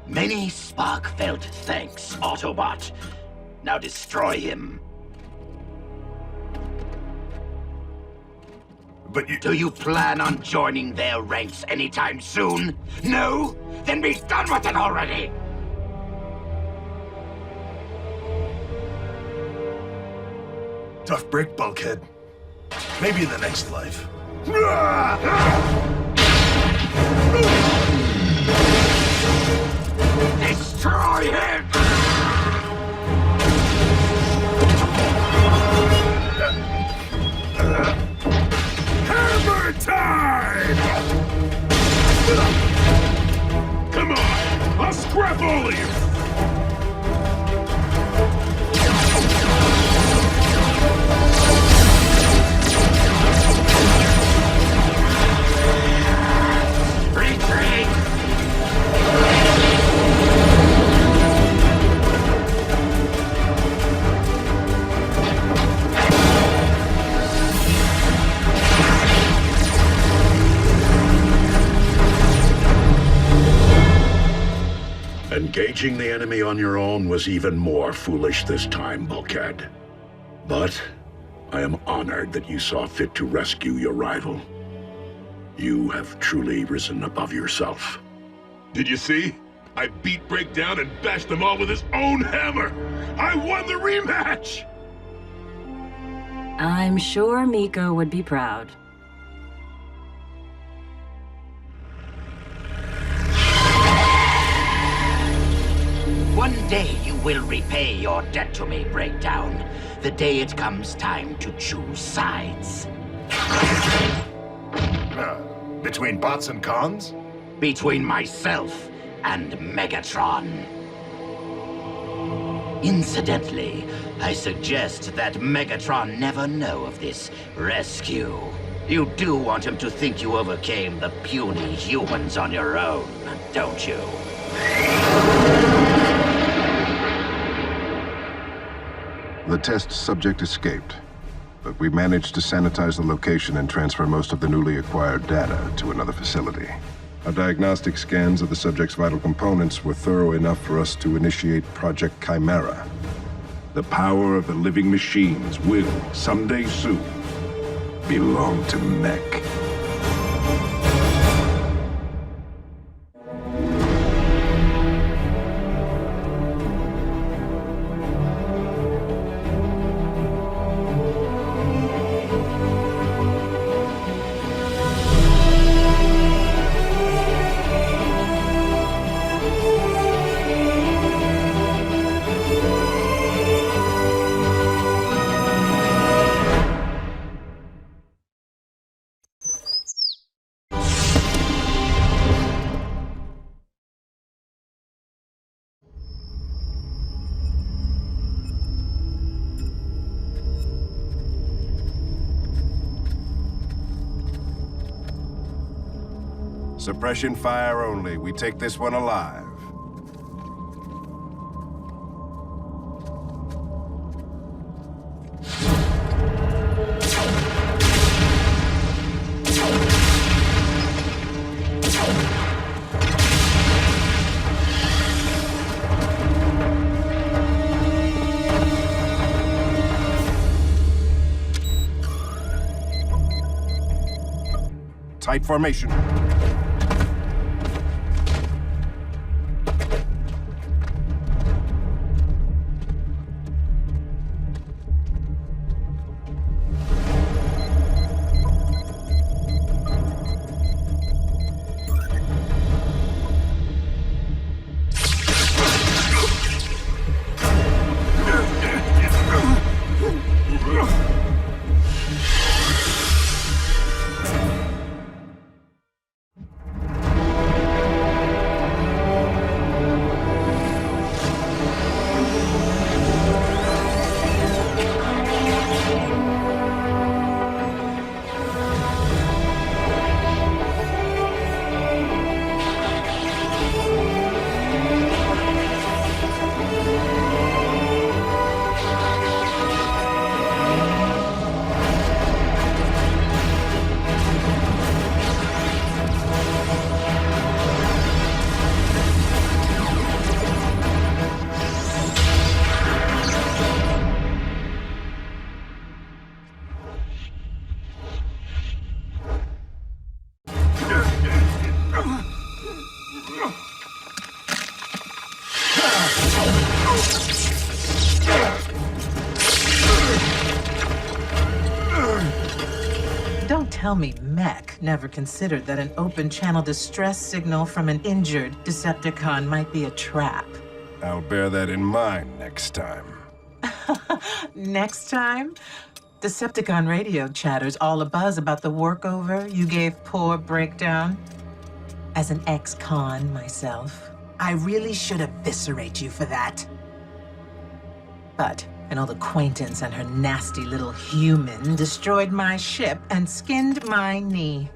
Many spark-felt thanks, Autobot. Now destroy him. But you... Do you plan on joining their ranks anytime soon? No? Then be done with it already! Tough break, Bulkhead. Maybe in the next life. Destroy him! Hammer time! Come on! I'll scrap all of you! Retreat! Engaging the enemy on your own was even more foolish this time, Bulkhead. But I am honored that you saw fit to rescue your rival. You have truly risen above yourself. Did you see? I beat Breakdown and bashed them all with his own hammer! I won the rematch! I'm sure Miko would be proud. One day you will repay your debt to me, Breakdown. The day it comes time to choose sides. Between bots and cons? Between myself and Megatron. Incidentally, I suggest that Megatron never know of this rescue. You do want him to think you overcame the puny humans on your own, don't you? The test subject escaped, but we managed to sanitize the location and transfer most of the newly acquired data to another facility. Our diagnostic scans of the subject's vital components were thorough enough for us to initiate Project Chimera. The power of the living machines will, someday soon, belong to Mech. Suppression fire only. We take this one alive. Tight formation. Don't tell me Mech never considered that an open channel distress signal from an injured Decepticon might be a trap. I'll bear that in mind next time. Next time? Decepticon radio chatter's all abuzz about the workover you gave poor Breakdown. As an ex-con myself, I really should eviscerate you for that. But an old acquaintance and her nasty little human destroyed my ship and skinned my knee.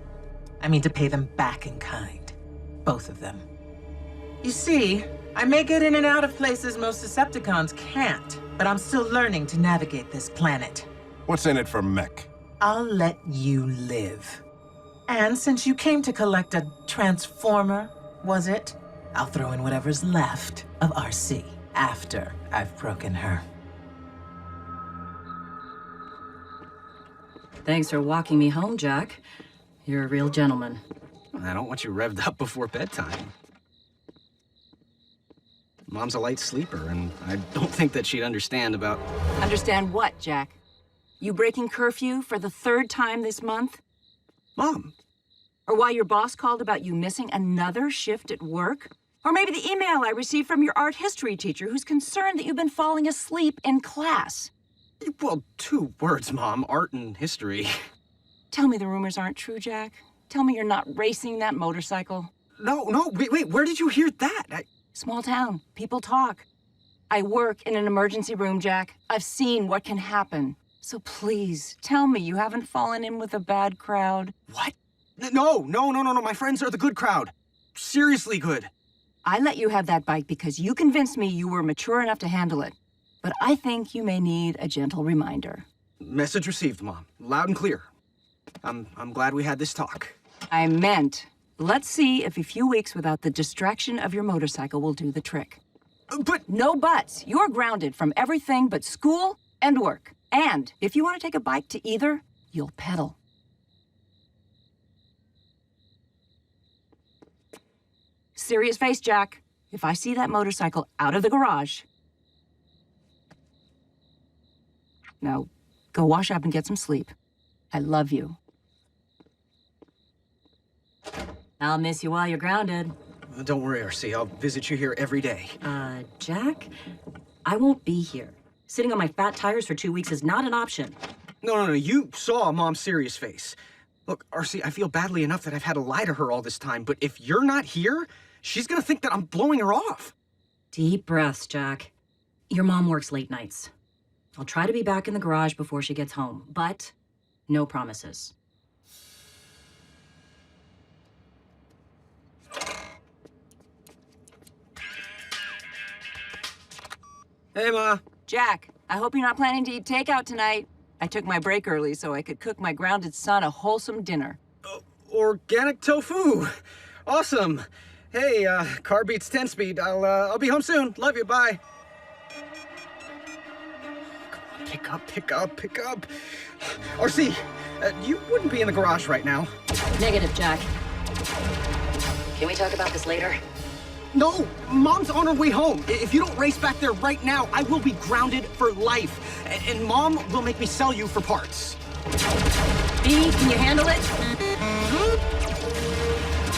I mean to pay them back in kind. Both of them. You see, I may get in and out of places most Decepticons can't, but I'm still learning to navigate this planet. What's in it for Mech? I'll let you live. And since you came to collect a transformer, was it? I'll throw in whatever's left of RC after I've broken her. Thanks for walking me home, Jack. You're a real gentleman. I don't want you revved up before bedtime. Mom's a light sleeper, and I don't think that she'd understand about... Understand what, Jack? You breaking curfew for the third time this month? Mom. Or why your boss called about you missing another shift at work? Or maybe the email I received from your art history teacher who's concerned that you've been falling asleep in class. Well, 2 words, Mom. Art and history. Tell me the rumors aren't true, Jack. Tell me you're not racing that motorcycle. No, wait, where did you hear that? Small town. People talk. I work in an emergency room, Jack. I've seen what can happen. So please, tell me you haven't fallen in with a bad crowd. What? No. My friends are the good crowd. Seriously good. I let you have that bike because you convinced me you were mature enough to handle it. But I think you may need a gentle reminder. Message received, Mom. Loud and clear. I'm glad we had this talk. I meant, let's see if a few weeks without the distraction of your motorcycle will do the trick. But... No buts. You're grounded from everything but school and work. And if you want to take a bike to either, you'll pedal. Serious face, Jack. If I see that motorcycle out of the garage... Now, go wash up and get some sleep. I love you. I'll miss you while you're grounded. Don't worry, RC. I'll visit you here every day. Jack? I won't be here. Sitting on my fat tires for 2 weeks is not an option. No. You saw Mom's serious face. Look, RC, I feel badly enough that I've had to lie to her all this time, but if you're not here, she's gonna think that I'm blowing her off. Deep breaths, Jack. Your mom works late nights. I'll try to be back in the garage before she gets home, but no promises. Hey, Ma. Jack, I hope you're not planning to eat takeout tonight. I took my break early so I could cook my grounded son a wholesome dinner. Organic tofu. Awesome. Hey, car beats 10-speed. I'll be home soon. Love you. Bye. Come on, pick up. RC, you wouldn't be in the garage right now. Negative, Jack. Can we talk about this later? No, Mom's on her way home. If you don't race back there right now, I will be grounded for life. And Mom will make me sell you for parts. B, can you handle it?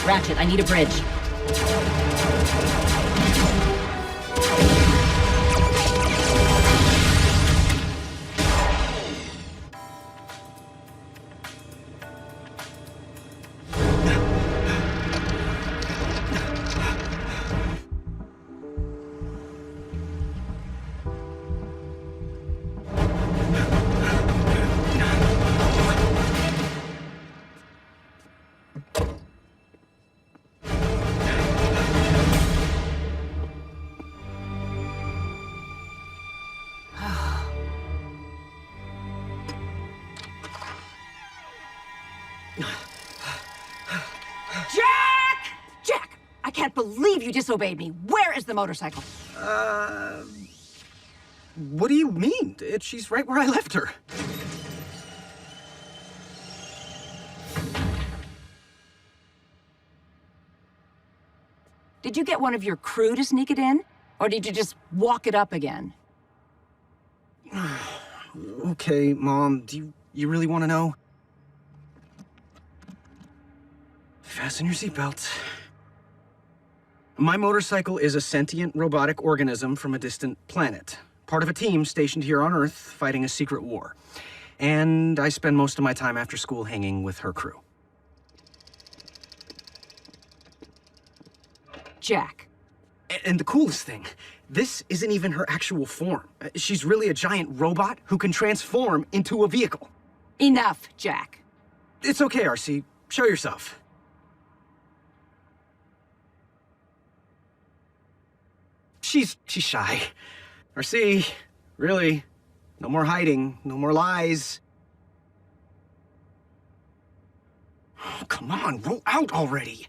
Ratchet, I need a bridge. Jack! I can't believe you disobeyed me. Where is the motorcycle? What do you mean? She's right where I left her. Did you get one of your crew to sneak it in? Or did you just walk it up again? Okay, Mom, do you really want to know? Fasten your seatbelts. My motorcycle is a sentient robotic organism from a distant planet. Part of a team stationed here on Earth fighting a secret war. And I spend most of my time after school hanging with her crew. Jack. And the coolest thing, this isn't even her actual form. She's really a giant robot who can transform into a vehicle. Enough, Jack. It's okay, RC. Show yourself. She's shy. RC, really, no more hiding, no more lies. Oh, come on, roll out already.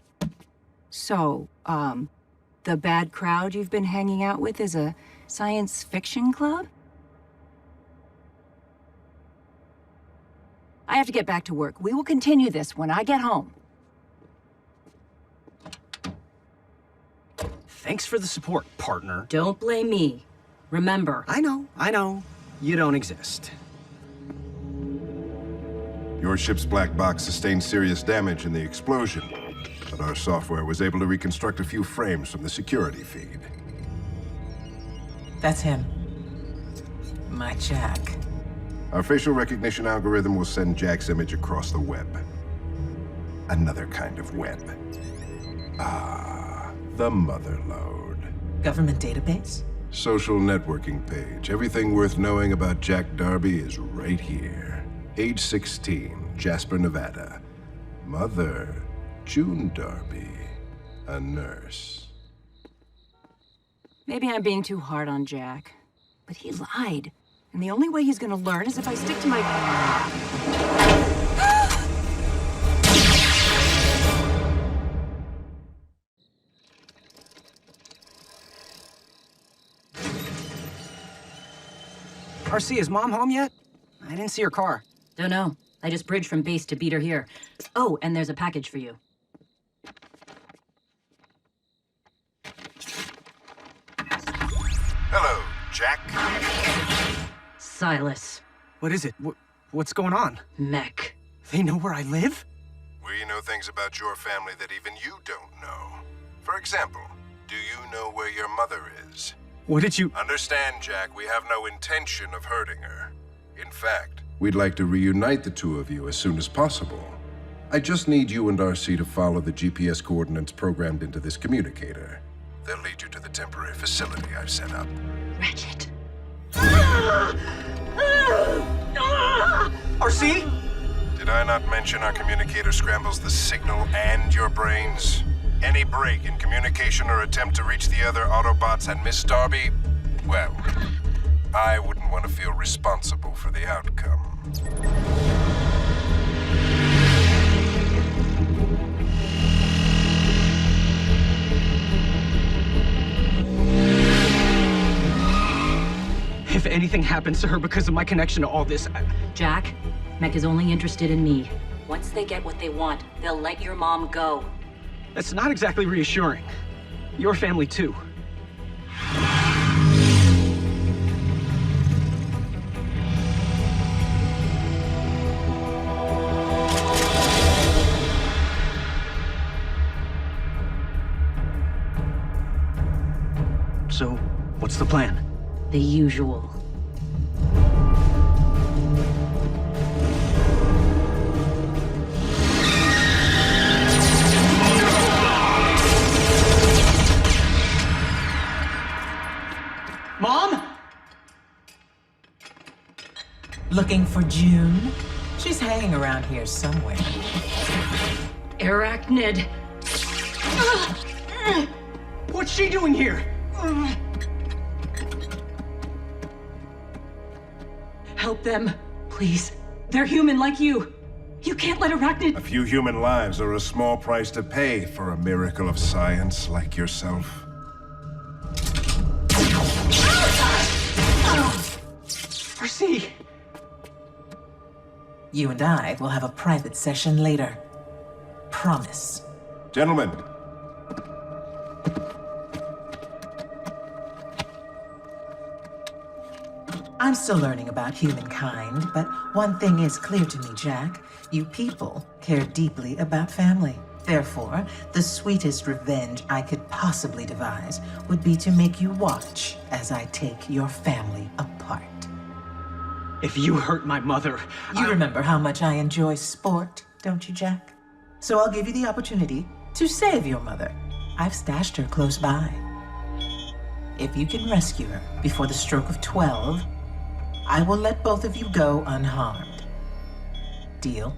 So, the bad crowd you've been hanging out with is a science fiction club? I have to get back to work. We will continue this when I get home. Thanks for the support, partner. Don't blame me. Remember. I know. You don't exist. Your ship's black box sustained serious damage in the explosion, but our software was able to reconstruct a few frames from the security feed. That's him. My Jack. Our facial recognition algorithm will send Jack's image across the web. Another kind of web. The mother lode. Government database? Social networking page. Everything worth knowing about Jack Darby is right here. Age 16, Jasper, Nevada. Mother, June Darby. A nurse. Maybe I'm being too hard on Jack, but he lied. And the only way he's gonna learn is if I stick to my... RC, is Mom home yet? I didn't see her car. Don't know. I just bridged from base to beat her here. Oh, and there's a package for you. Hello, Jack. Silas. What is it? What's going on? Mech. They know where I live? We know things about your family that even you don't know. For example, do you know where your mother is? What did you... Understand, Jack, we have no intention of hurting her. In fact, we'd like to reunite the two of you as soon as possible. I just need you and RC to follow the GPS coordinates programmed into this communicator. They'll lead you to the temporary facility I've set up. Ratchet. RC? Did I not mention our communicator scrambles the signal and your brains? Any break in communication or attempt to reach the other Autobots and Miss Darby, well, I wouldn't want to feel responsible for the outcome. If anything happens to her because of my connection to all this, Jack, Mech is only interested in me. Once they get what they want, they'll let your mom go. That's not exactly reassuring. Your family, too. So, what's the plan? The usual. Mom? Looking for June? She's hanging around here somewhere. Arachnid. What's she doing here? Help them, please. They're human like you. You can't let Arachnid... A few human lives are a small price to pay for a miracle of science like yourself. RC! You and I will have a private session later. Promise. Gentlemen, I'm still learning about humankind, but one thing is clear to me, Jack. You people care deeply about family. Therefore, the sweetest revenge I could possibly devise would be to make you watch as I take your family apart. If you hurt my mother, You remember how much I enjoy sport, don't you, Jack? So I'll give you the opportunity to save your mother. I've stashed her close by. If you can rescue her before the stroke of 12, I will let both of you go unharmed. Deal?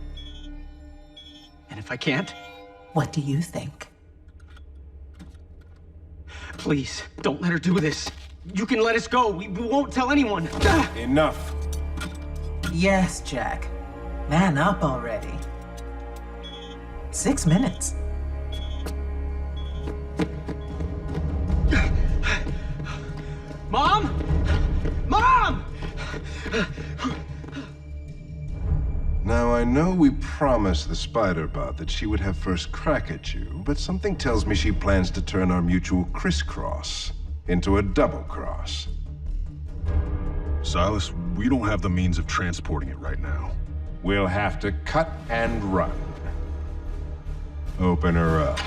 And if I can't? What do you think? Please, don't let her do this. You can let us go. We won't tell anyone. Enough. Yes, Jack. Man up already. 6 minutes. Mom! Mom! Now, I know we promised the Spider-Bot that she would have first crack at you, but something tells me she plans to turn our mutual crisscross into a double-cross. Silas, we don't have the means of transporting it right now. We'll have to cut and run. Open her up.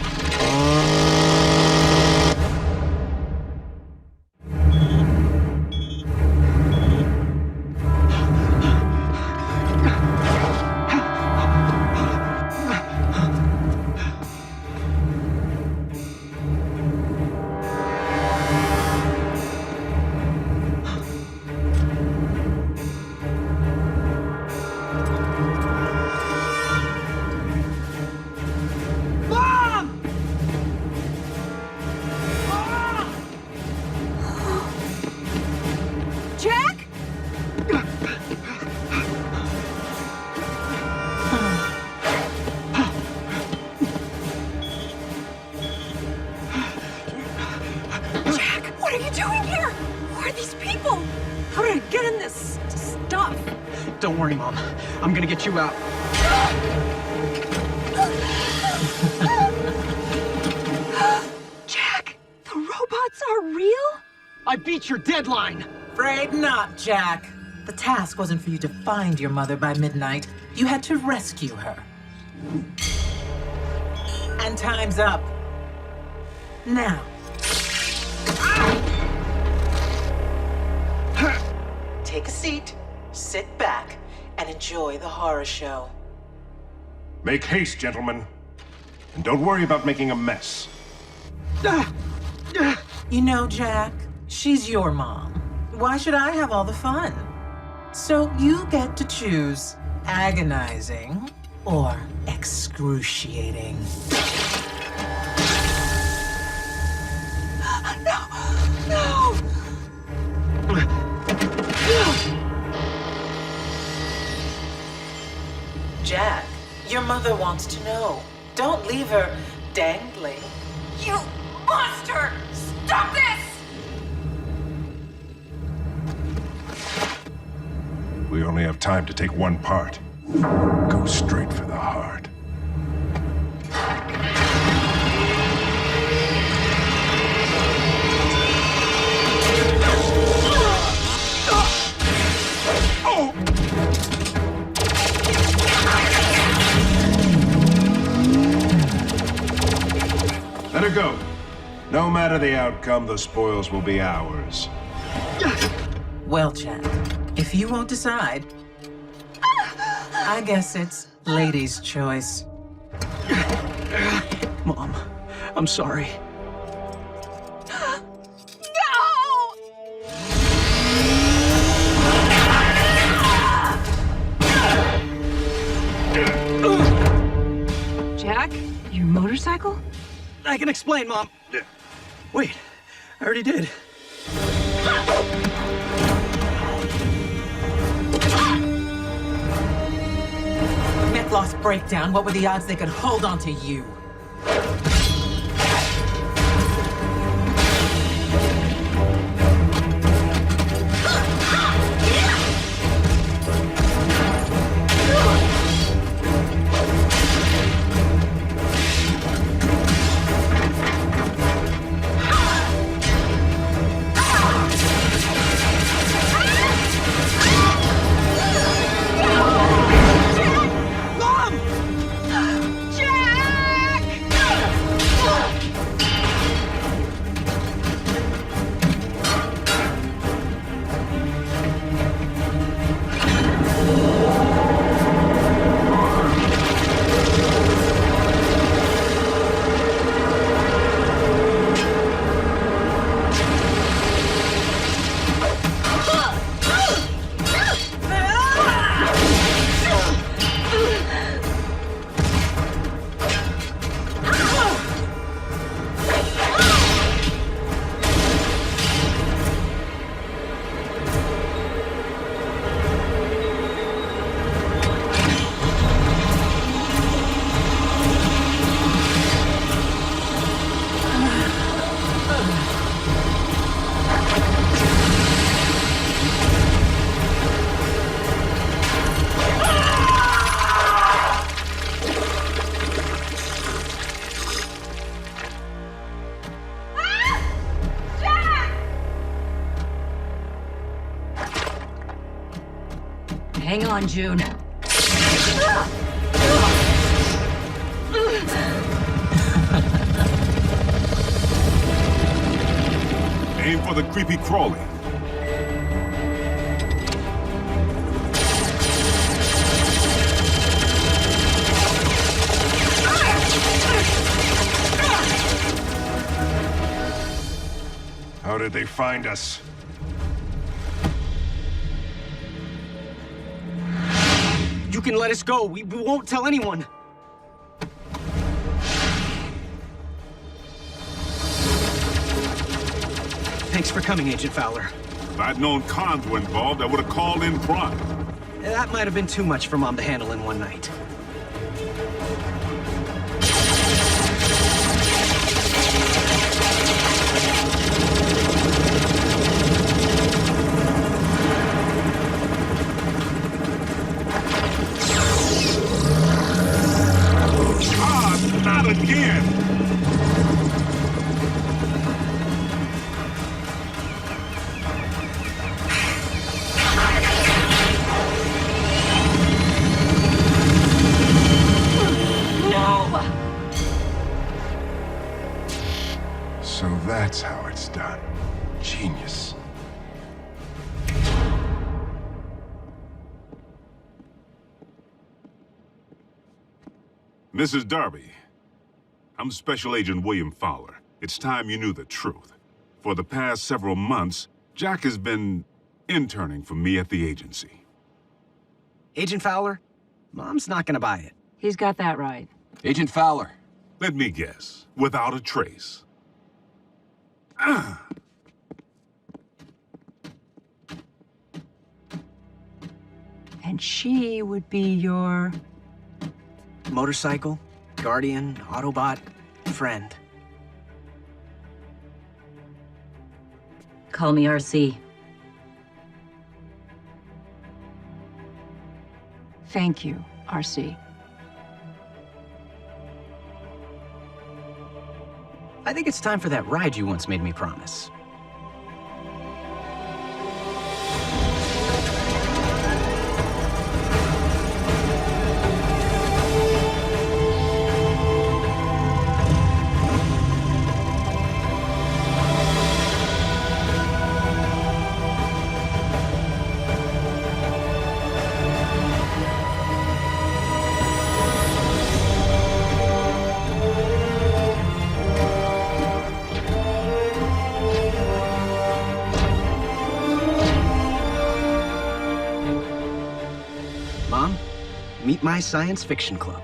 Don't worry, Mom. I'm gonna get you out. Jack, the robots are real? I beat your deadline! Afraid not, Jack. The task wasn't for you to find your mother by midnight. You had to rescue her. And time's up. Now. Take a seat, sit back, and enjoy the horror show. Make haste, gentlemen. And don't worry about making a mess. You know, Jack, she's your mom. Why should I have all the fun? So you get to choose agonizing or excruciating. No! Jack, your mother wants to know. Don't leave her dangling. You monster! Stop this! We only have time to take one part. Go straight for the heart. Let her go. No matter the outcome, the spoils will be ours. Well, Jack, if you won't decide, I guess it's lady's choice. Mom, I'm sorry. Jack, your motorcycle? I can explain, Mom. Wait, I already did. Metloss breakdown. What were the odds they could hold on to you? Hang on, June. Aim for the creepy crawly. How did they find us? You can let us go. We won't tell anyone. Thanks for coming, Agent Fowler. If I'd known cons were involved, I would have called in Prime. That might have been too much for Mom to handle in one night. Not again! No! So that's how it's done. Genius. Mrs. Darby, I'm Special Agent William Fowler. It's time you knew the truth. For the past several months, Jack has been interning for me at the agency. Agent Fowler, Mom's not gonna buy it. He's got that right. Agent Fowler. Let me guess, without a trace. And she would be your... Motorcycle, guardian, Autobot, friend. Call me RC. Thank you, RC. I think it's time for that ride you once made me promise. Mom, meet my science fiction club.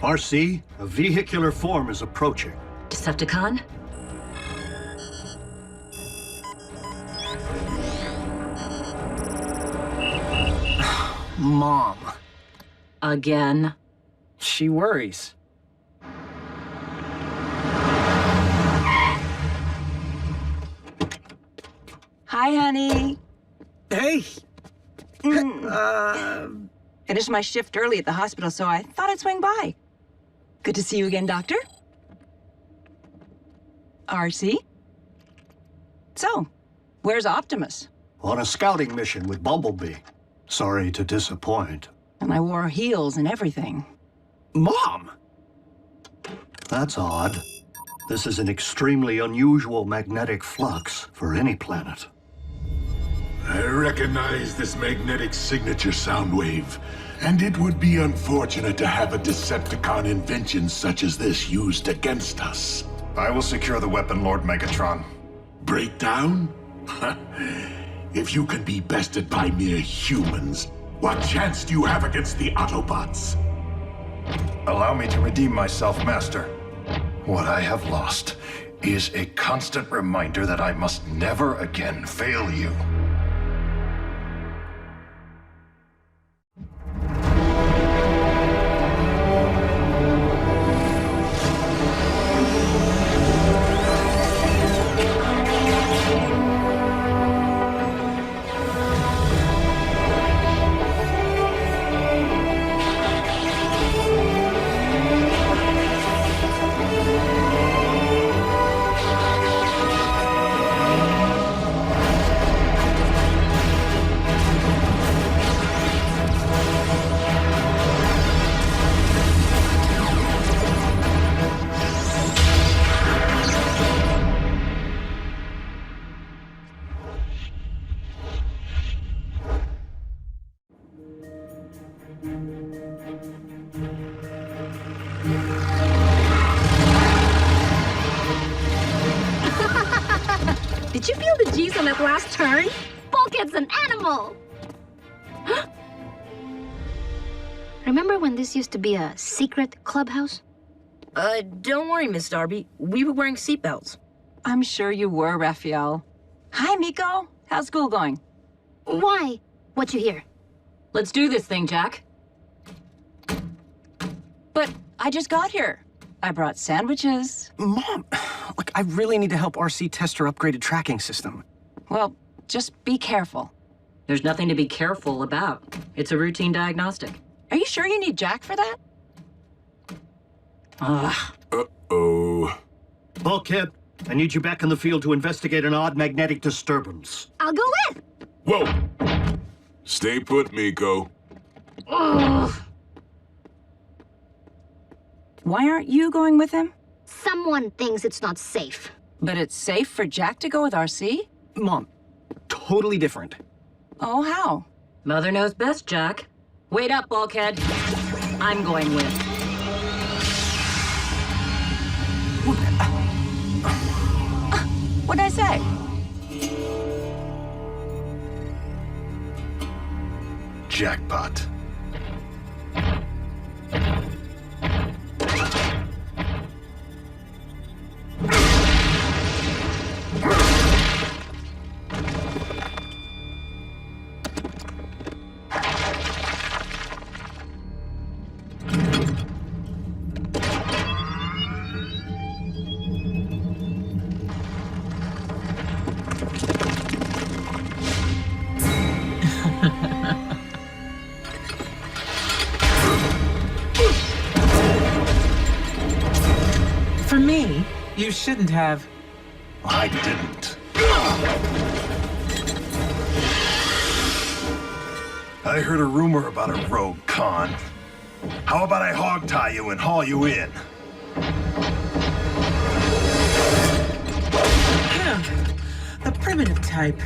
RC, a vehicular form is approaching. Decepticon? Mom. Again? She worries. Hi, honey. Hey. Finished my shift early at the hospital, so I thought I'd swing by. Good to see you again, Doctor. RC? So, where's Optimus? On a scouting mission with Bumblebee. Sorry to disappoint. And I wore heels and everything. Mom! That's odd. This is an extremely unusual magnetic flux for any planet. I recognize this magnetic signature sound wave, and it would be unfortunate to have a Decepticon invention such as this used against us. I will secure the weapon, Lord Megatron. Breakdown? If you can be bested by mere humans, What chance do you have against the Autobots? Allow me to redeem myself, Master. What I have lost is a constant reminder that I must never again fail you. Did you feel the G's on that last turn? Bulkhead's an animal! Remember when this used to be a secret clubhouse? Don't worry, Miss Darby. We were wearing seatbelts. I'm sure you were, Raphael. Hi, Miko. How's school going? Why? What you hear? Let's do this thing, Jack. But I just got here. I brought sandwiches. Mom, look, I really need to help RC test her upgraded tracking system. Well, just be careful. There's nothing to be careful about. It's a routine diagnostic. Are you sure you need Jack for that? Ugh. Uh-oh. Bulkhead, I need you back in the field to investigate an odd magnetic disturbance. I'll go with! Whoa! Stay put, Miko. Ugh. Why aren't you going with him? Someone thinks it's not safe. But it's safe for Jack to go with RC? Mom, totally different. Oh, how? Mother knows best, Jack. Wait up, Bulkhead. I'm going with. What'd I say? Jackpot. For me, you shouldn't have. I didn't. I heard a rumor about a rogue con. How about I hog tie you and haul you in? The primitive type.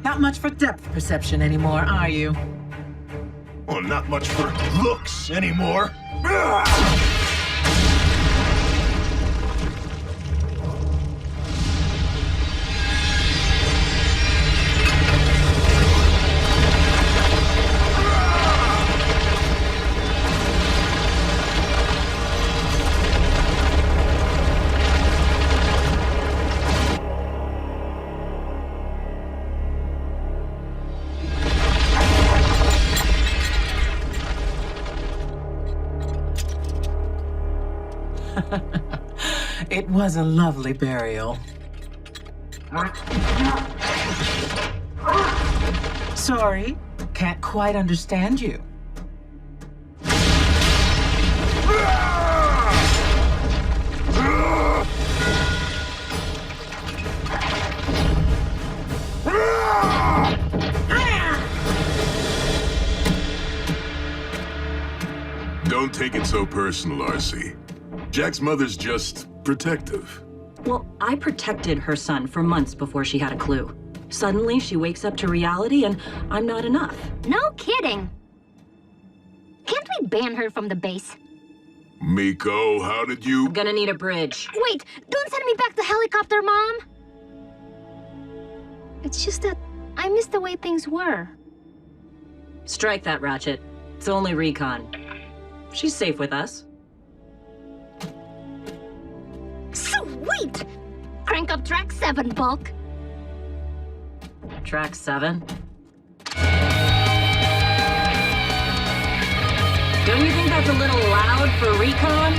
Not much for depth perception anymore, are you? Well, not much for looks anymore. It was a lovely burial. Sorry, can't quite understand you. Don't take it so personal, RC. Jack's mother's just protective. Well, I protected her son for months before she had a clue. Suddenly, she wakes up to reality, and I'm not enough. No kidding. Can't we ban her from the base? Miko, how did you... I'm gonna need a bridge. Wait, don't send me back the helicopter, Mom! It's just that I miss the way things were. Strike that, Ratchet. It's only recon. She's safe with us. Sweet! Crank up track 7, Bulk. Track 7? Don't you think that's a little loud for recon?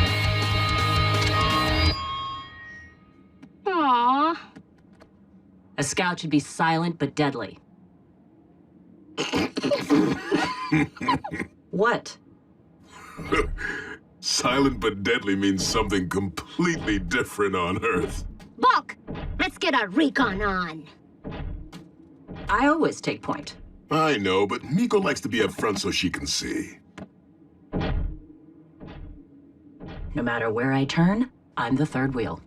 Aww. A scout should be silent but deadly. What? Silent but deadly means something completely different on Earth. Bulk, let's get our recon on. I always take point. I know, but Miko likes to be up front so she can see. No matter where I turn, I'm the third wheel.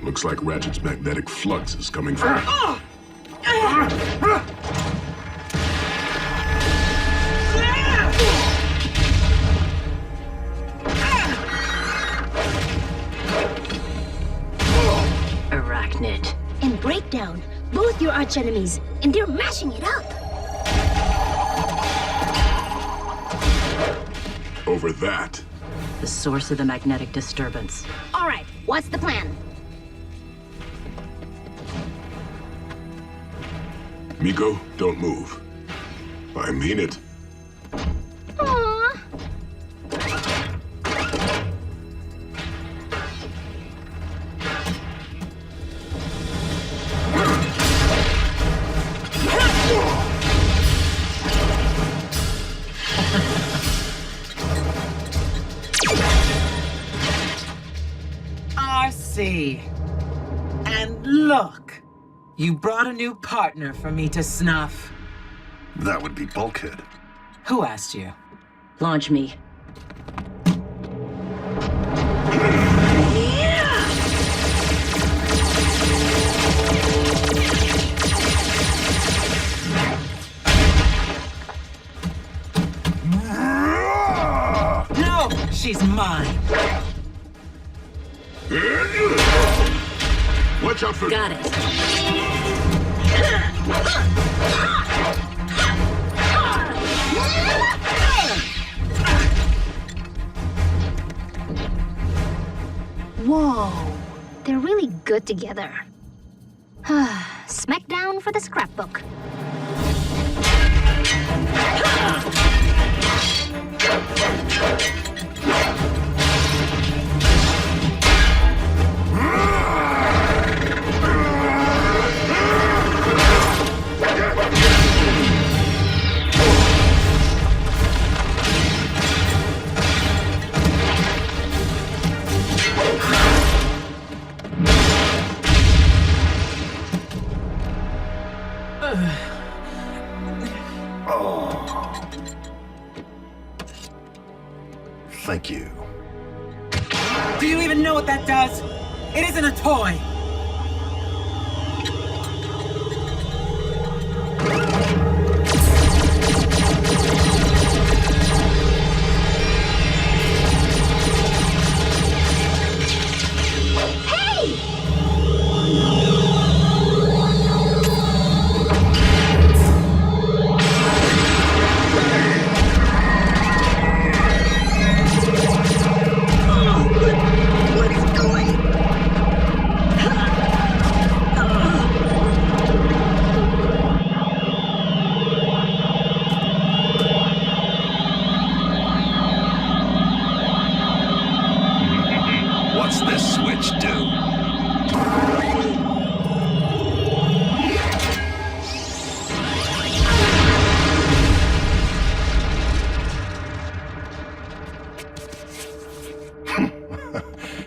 Looks like Ratchet's magnetic flux is coming from... Arachnid. And Breakdown, both your archenemies, and they're mashing it up. Over that. The source of the magnetic disturbance. All right, what's the plan? Miko, don't move. I mean it. Aww. RC. And look, you brought a new partner for me to snuff. That would be Bulkhead. Who asked you? Launch me. No, she's mine. Watch out for... Got it. Whoa, they're really good together. Smackdown for the scrapbook. Thank you. Do you even know what that does? It isn't a toy.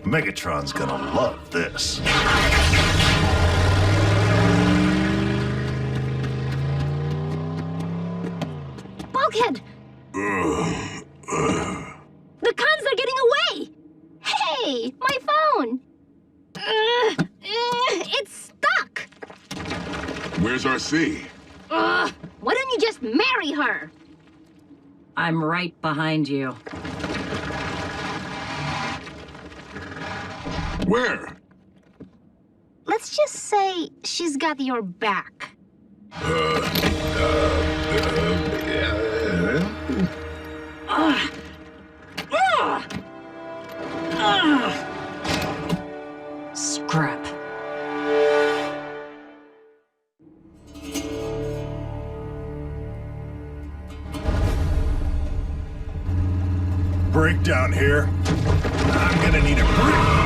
Megatron's gonna love this. Bulkhead! The cons are getting away! Hey, my phone! It's stuck! Where's RC? Ugh! Why don't you just marry her? I'm right behind you. Where? Let's just say she's got your back. Scrap. Breakdown here. I'm gonna need a break.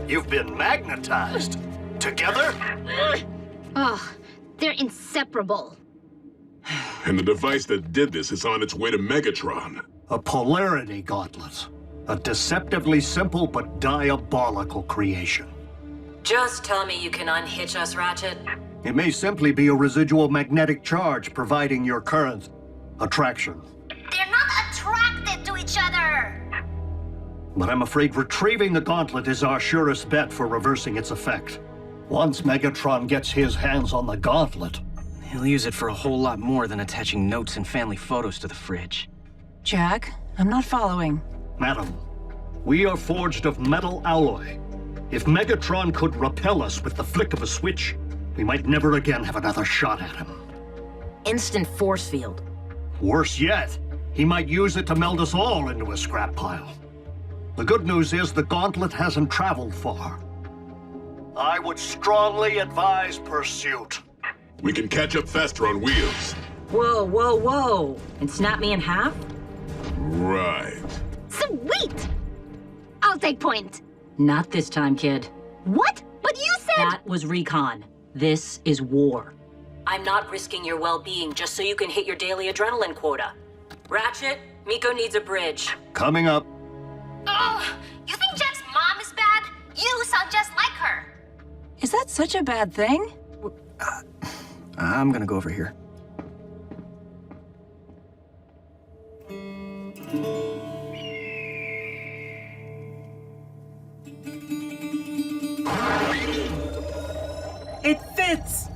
You've been magnetized. Together? Ugh, they're inseparable. And the device that did this is on its way to Megatron. A polarity gauntlet. A deceptively simple but diabolical creation. Just tell me you can unhitch us, Ratchet. It may simply be a residual magnetic charge providing your current attraction. They're not attracted to each other! But I'm afraid retrieving the gauntlet is our surest bet for reversing its effect. Once Megatron gets his hands on the gauntlet, he'll use it for a whole lot more than attaching notes and family photos to the fridge. Jack, I'm not following. Madam, we are forged of metal alloy. If Megatron could repel us with the flick of a switch, we might never again have another shot at him. Instant force field. Worse yet, he might use it to meld us all into a scrap pile. The good news is the gauntlet hasn't traveled far. I would strongly advise pursuit. We can catch up faster on wheels. Whoa, whoa, whoa. And snap me in half? Right. Sweet! I'll take point. Not this time, kid. What? But you said— That was recon. This is war. I'm not risking your well-being just so you can hit your daily adrenaline quota. Ratchet, Miko needs a bridge. Coming up. Oh, you think Jack's mom is bad? You sound just like her. Is that such a bad thing? I'm gonna go over here. It fits!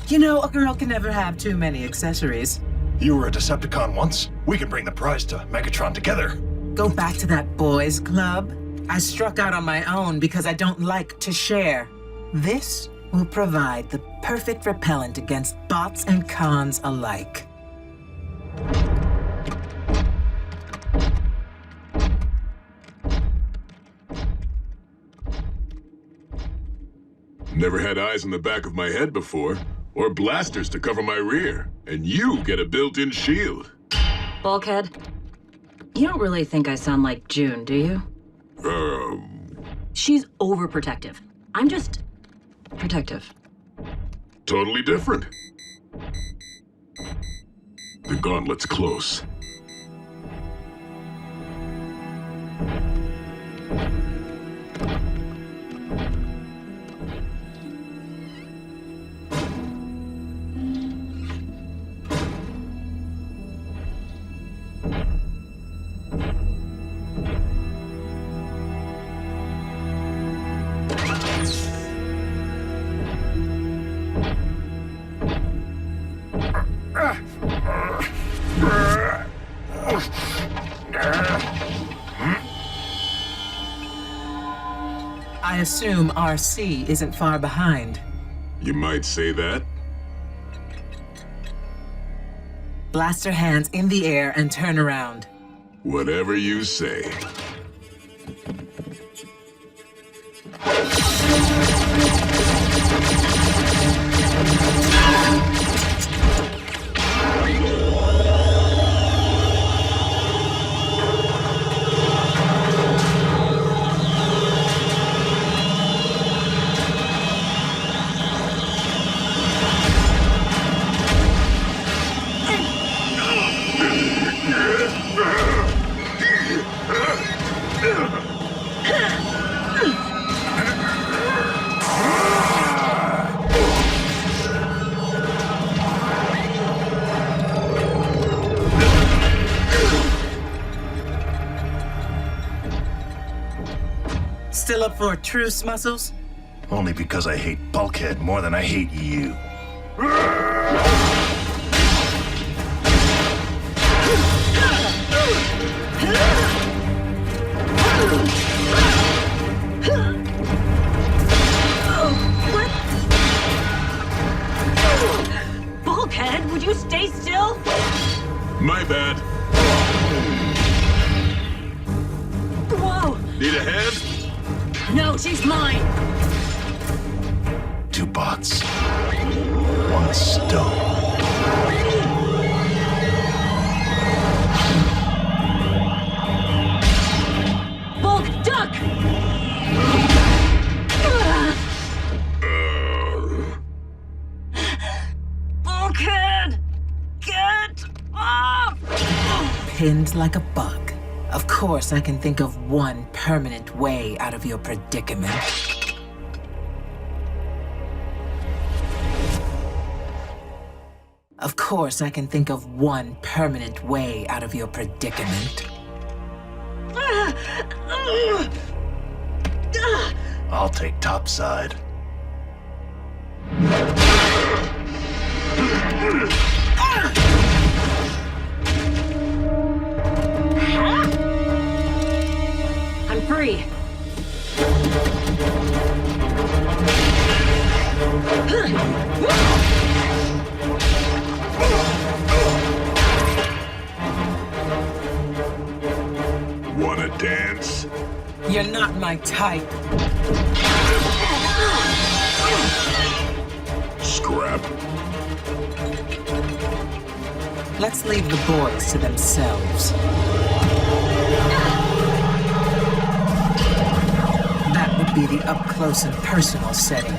You know, a girl can never have too many accessories. You were a Decepticon once. We can bring the prize to Megatron together. Go back to that boys' club. I struck out on my own because I don't like to share. This will provide the perfect repellent against bots and cons alike. Never had eyes in the back of my head before, or blasters to cover my rear, and you get a built-in shield. Bulkhead, you don't really think I sound like June, do you? She's overprotective. I'm just protective. Totally different. The gauntlet's close. I assume RC isn't far behind. You might say that. Blaster hands in the air and turn around. Whatever you say. Still up for a truce, Muscles? Only because I hate Bulkhead more than I hate you. Bulkhead, would you stay still? My bad. Whoa! Need a hand? No, she's mine! 2 bots. 1 stone. Bulk, duck! Bulkhead! Get off! Pinned like a bug. Of course, I can think of one permanent way out of your predicament. Of course, I can think of one permanent way out of your predicament. I'll take topside. I'm free. Wanna dance? You're not my type. Scrap. Let's leave the boys to themselves. That would be the up-close and personal setting.